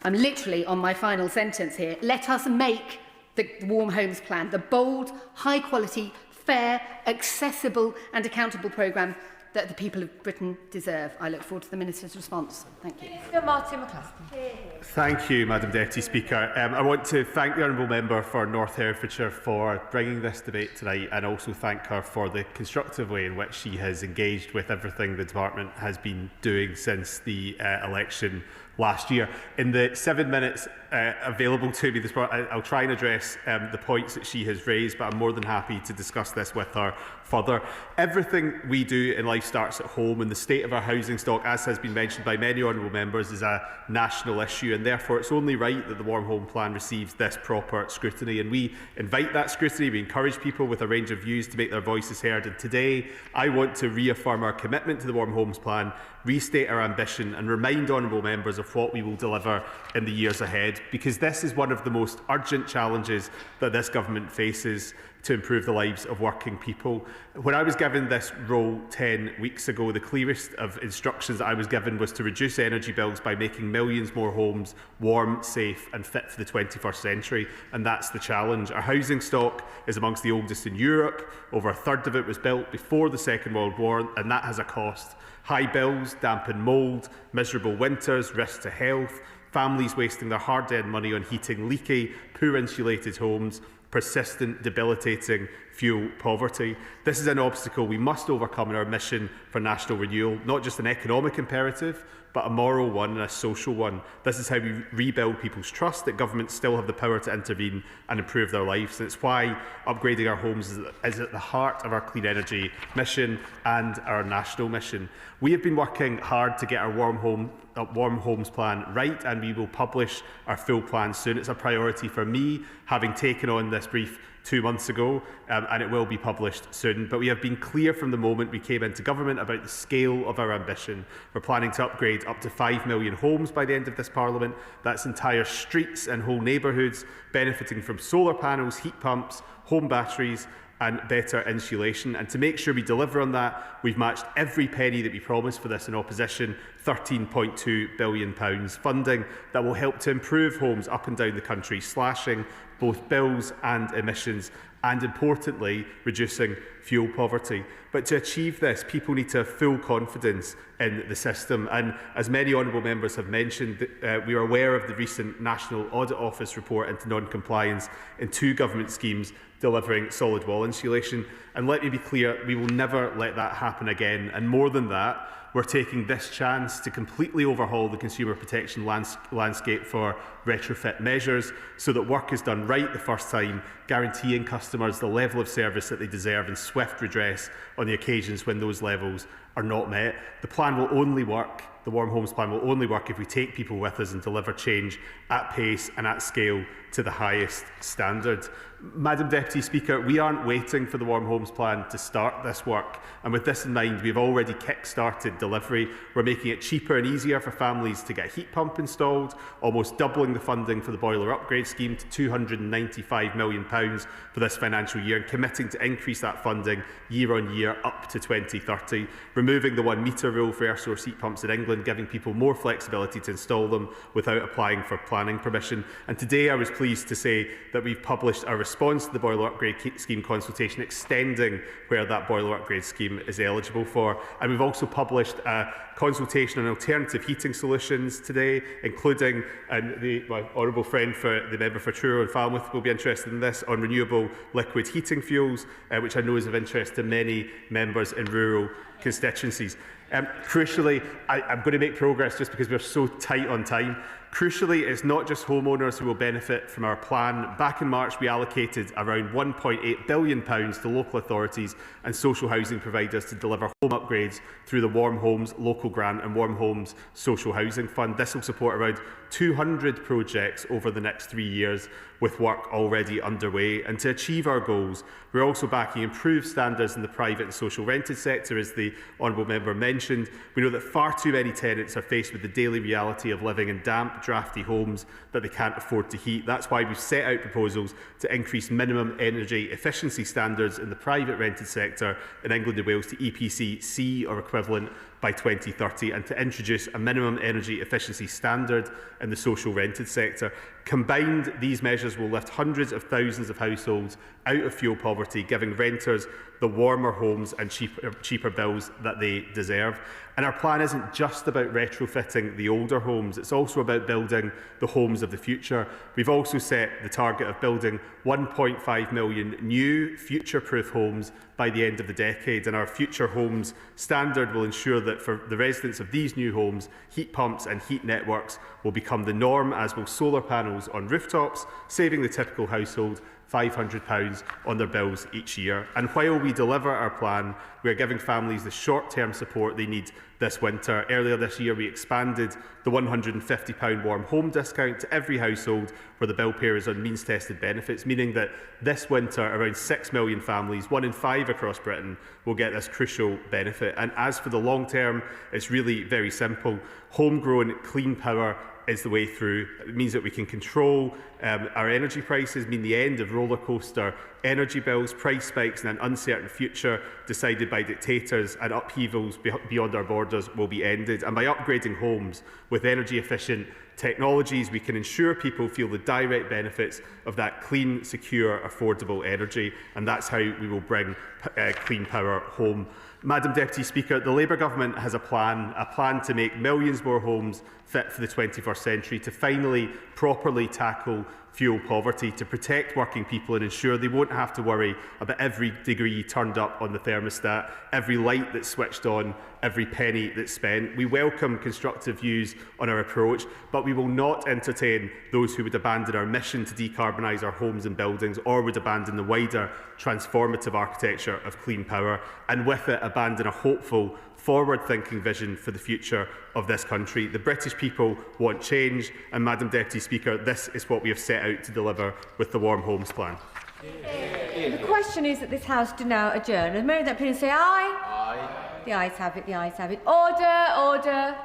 I'm literally on my final sentence here. Let us make the Warm Homes Plan the bold, high-quality, fair, accessible and accountable programme that the people of Britain deserve. I look forward to the Minister's response. Thank you. Minister Martin McCluskey. Thank you, Madam Deputy Speaker. I want to thank the Honourable Member for North Herefordshire for bringing this debate tonight, and also thank her for the constructive way in which she has engaged with everything the Department has been doing since the election last year. In the 7 minutes available to me this morning, I'll try and address the points that she has raised, but I'm more than happy to discuss this with her further. Everything we do in life starts at home, and the state of our housing stock, as has been mentioned by many honourable members, is a national issue, and therefore it's only right that the Warm Home Plan receives this proper scrutiny, and we invite that scrutiny. We encourage people with a range of views to make their voices heard, and today I want to reaffirm our commitment to the Warm Homes Plan, restate our ambition and remind honourable members of what we will deliver in the years ahead, because this is one of the most urgent challenges that this government faces to improve the lives of working people. When I was given this role 10 weeks ago, the clearest of instructions that I was given was to reduce energy bills by making millions more homes warm, safe and fit for the 21st century, and that's the challenge. Our housing stock is amongst the oldest in Europe. Over a third of it was built before the Second World War, and that has a cost. High bills, damp and mould, miserable winters, risks to health, families wasting their hard-earned money on heating leaky, poor insulated homes, persistent, debilitating fuel poverty. This is an obstacle we must overcome in our mission for national renewal, not just an economic imperative, but a moral one and a social one. This is how we rebuild people's trust that governments still have the power to intervene and improve their lives. And it's why upgrading our homes is at the heart of our clean energy mission and our national mission. We have been working hard to get our Warm Homes Plan right, and we will publish our full plan soon. It's a priority for me, having taken on this brief 2 months ago, and it will be published soon. But we have been clear from the moment we came into government about the scale of our ambition. We're planning to upgrade up to 5 million homes by the end of this Parliament. That's entire streets and whole neighbourhoods benefiting from solar panels, heat pumps, home batteries and better insulation. And to make sure we deliver on that, we've matched every penny that we promised for this in opposition, £13.2 billion funding that will help to improve homes up and down the country, slashing both bills and emissions, and importantly, reducing fuel poverty. But to achieve this, people need to have full confidence in the system. And as many honourable members have mentioned, we are aware of the recent National Audit Office report into non-compliance in 2 government schemes delivering solid wall insulation. And let me be clear, we will never let that happen again. And more than that, we're taking this chance to completely overhaul the consumer protection landscape for retrofit measures so that work is done right the first time, guaranteeing customers the level of service that they deserve and swift redress on the occasions when those levels are not met. The plan will only work, the Warm Homes Plan will only work if we take people with us and deliver change at pace and at scale to the highest standard. Madam Deputy Speaker, we aren't waiting for the Warm Homes Plan to start this work, and with this in mind, we've already kick-started delivery. We're making it cheaper and easier for families to get a heat pump installed, almost doubling doubling the funding for the boiler upgrade scheme to £295 million for this financial year and committing to increase that funding year on year up to 2030, removing the 1 metre rule for air source heat pumps in England, giving people more flexibility to install them without applying for planning permission. And today I was pleased to say that we've published a response to the boiler upgrade scheme consultation, extending where that boiler upgrade scheme is eligible for. And we've also published a consultation on alternative heating solutions today, including, and my honourable friend for the member for Truro and Falmouth will be interested in this, on renewable liquid heating fuels, which I know is of interest to many members in rural constituencies. Crucially, I'm going to make progress just because we're so tight on time. Crucially, it's not just homeowners who will benefit from our plan. Back in March, we allocated around £1.8 billion to local authorities and social housing providers to deliver home upgrades through the Warm Homes Local Grant and Warm Homes Social Housing Fund. This will support around 200 projects over the next 3 years, with work already underway. And to achieve our goals, we're also backing improved standards in the private and social rented sector, as the honourable member mentioned. We know that far too many tenants are faced with the daily reality of living in damp, drafty homes that they can't afford to heat. That's why we've set out proposals to increase minimum energy efficiency standards in the private rented sector in England and Wales to EPC C or equivalent by 2030, and to introduce a minimum energy efficiency standard in the social rented sector. Combined, these measures will lift hundreds of thousands of households out of fuel poverty, giving renters the warmer homes and cheaper bills that they deserve. And our plan isn't just about retrofitting the older homes, it's also about building the homes of the future. We've also set the target of building 1.5 million new future-proof homes by the end of the decade, and our future homes standard will ensure that for the residents of these new homes, heat pumps and heat networks will become the norm, as will solar panels on rooftops, saving the typical household £500 on their bills each year. And while we deliver our plan, we are giving families the short-term support they need this winter. Earlier this year, we expanded the £150 warm home discount to every household where the bill payer is on means-tested benefits, meaning that this winter, around 6 million families, 1 in 5 across Britain, will get this crucial benefit. And as for the long term, it's really very simple. Homegrown clean power is the way through. It means that we can control our energy prices, mean the end of rollercoaster energy bills, price spikes and an uncertain future decided by dictators, and upheavals beyond our borders will be ended. And by upgrading homes with energy efficient technologies, we can ensure people feel the direct benefits of that clean, secure, affordable energy, and that's how we will bring clean power home. Madam Deputy Speaker, the Labour Government has a plan to make millions more homes fit for the 21st century, to finally properly tackle fuel poverty, to protect working people and ensure they won't have to worry about every degree turned up on the thermostat, every light that's switched on, every penny that's spent. We welcome constructive views on our approach, but we will not entertain those who would abandon our mission to decarbonise our homes and buildings, or would abandon the wider transformative architecture of clean power, and with it abandon a hopeful, forward-thinking vision for the future of this country. The British people want change, and Madam Deputy Speaker, this is what we have set out to deliver with the Warm Homes Plan. The question is that this House do now adjourn. And Mary, that please say aye. Aye. The ayes have it, the ayes have it. Order, order.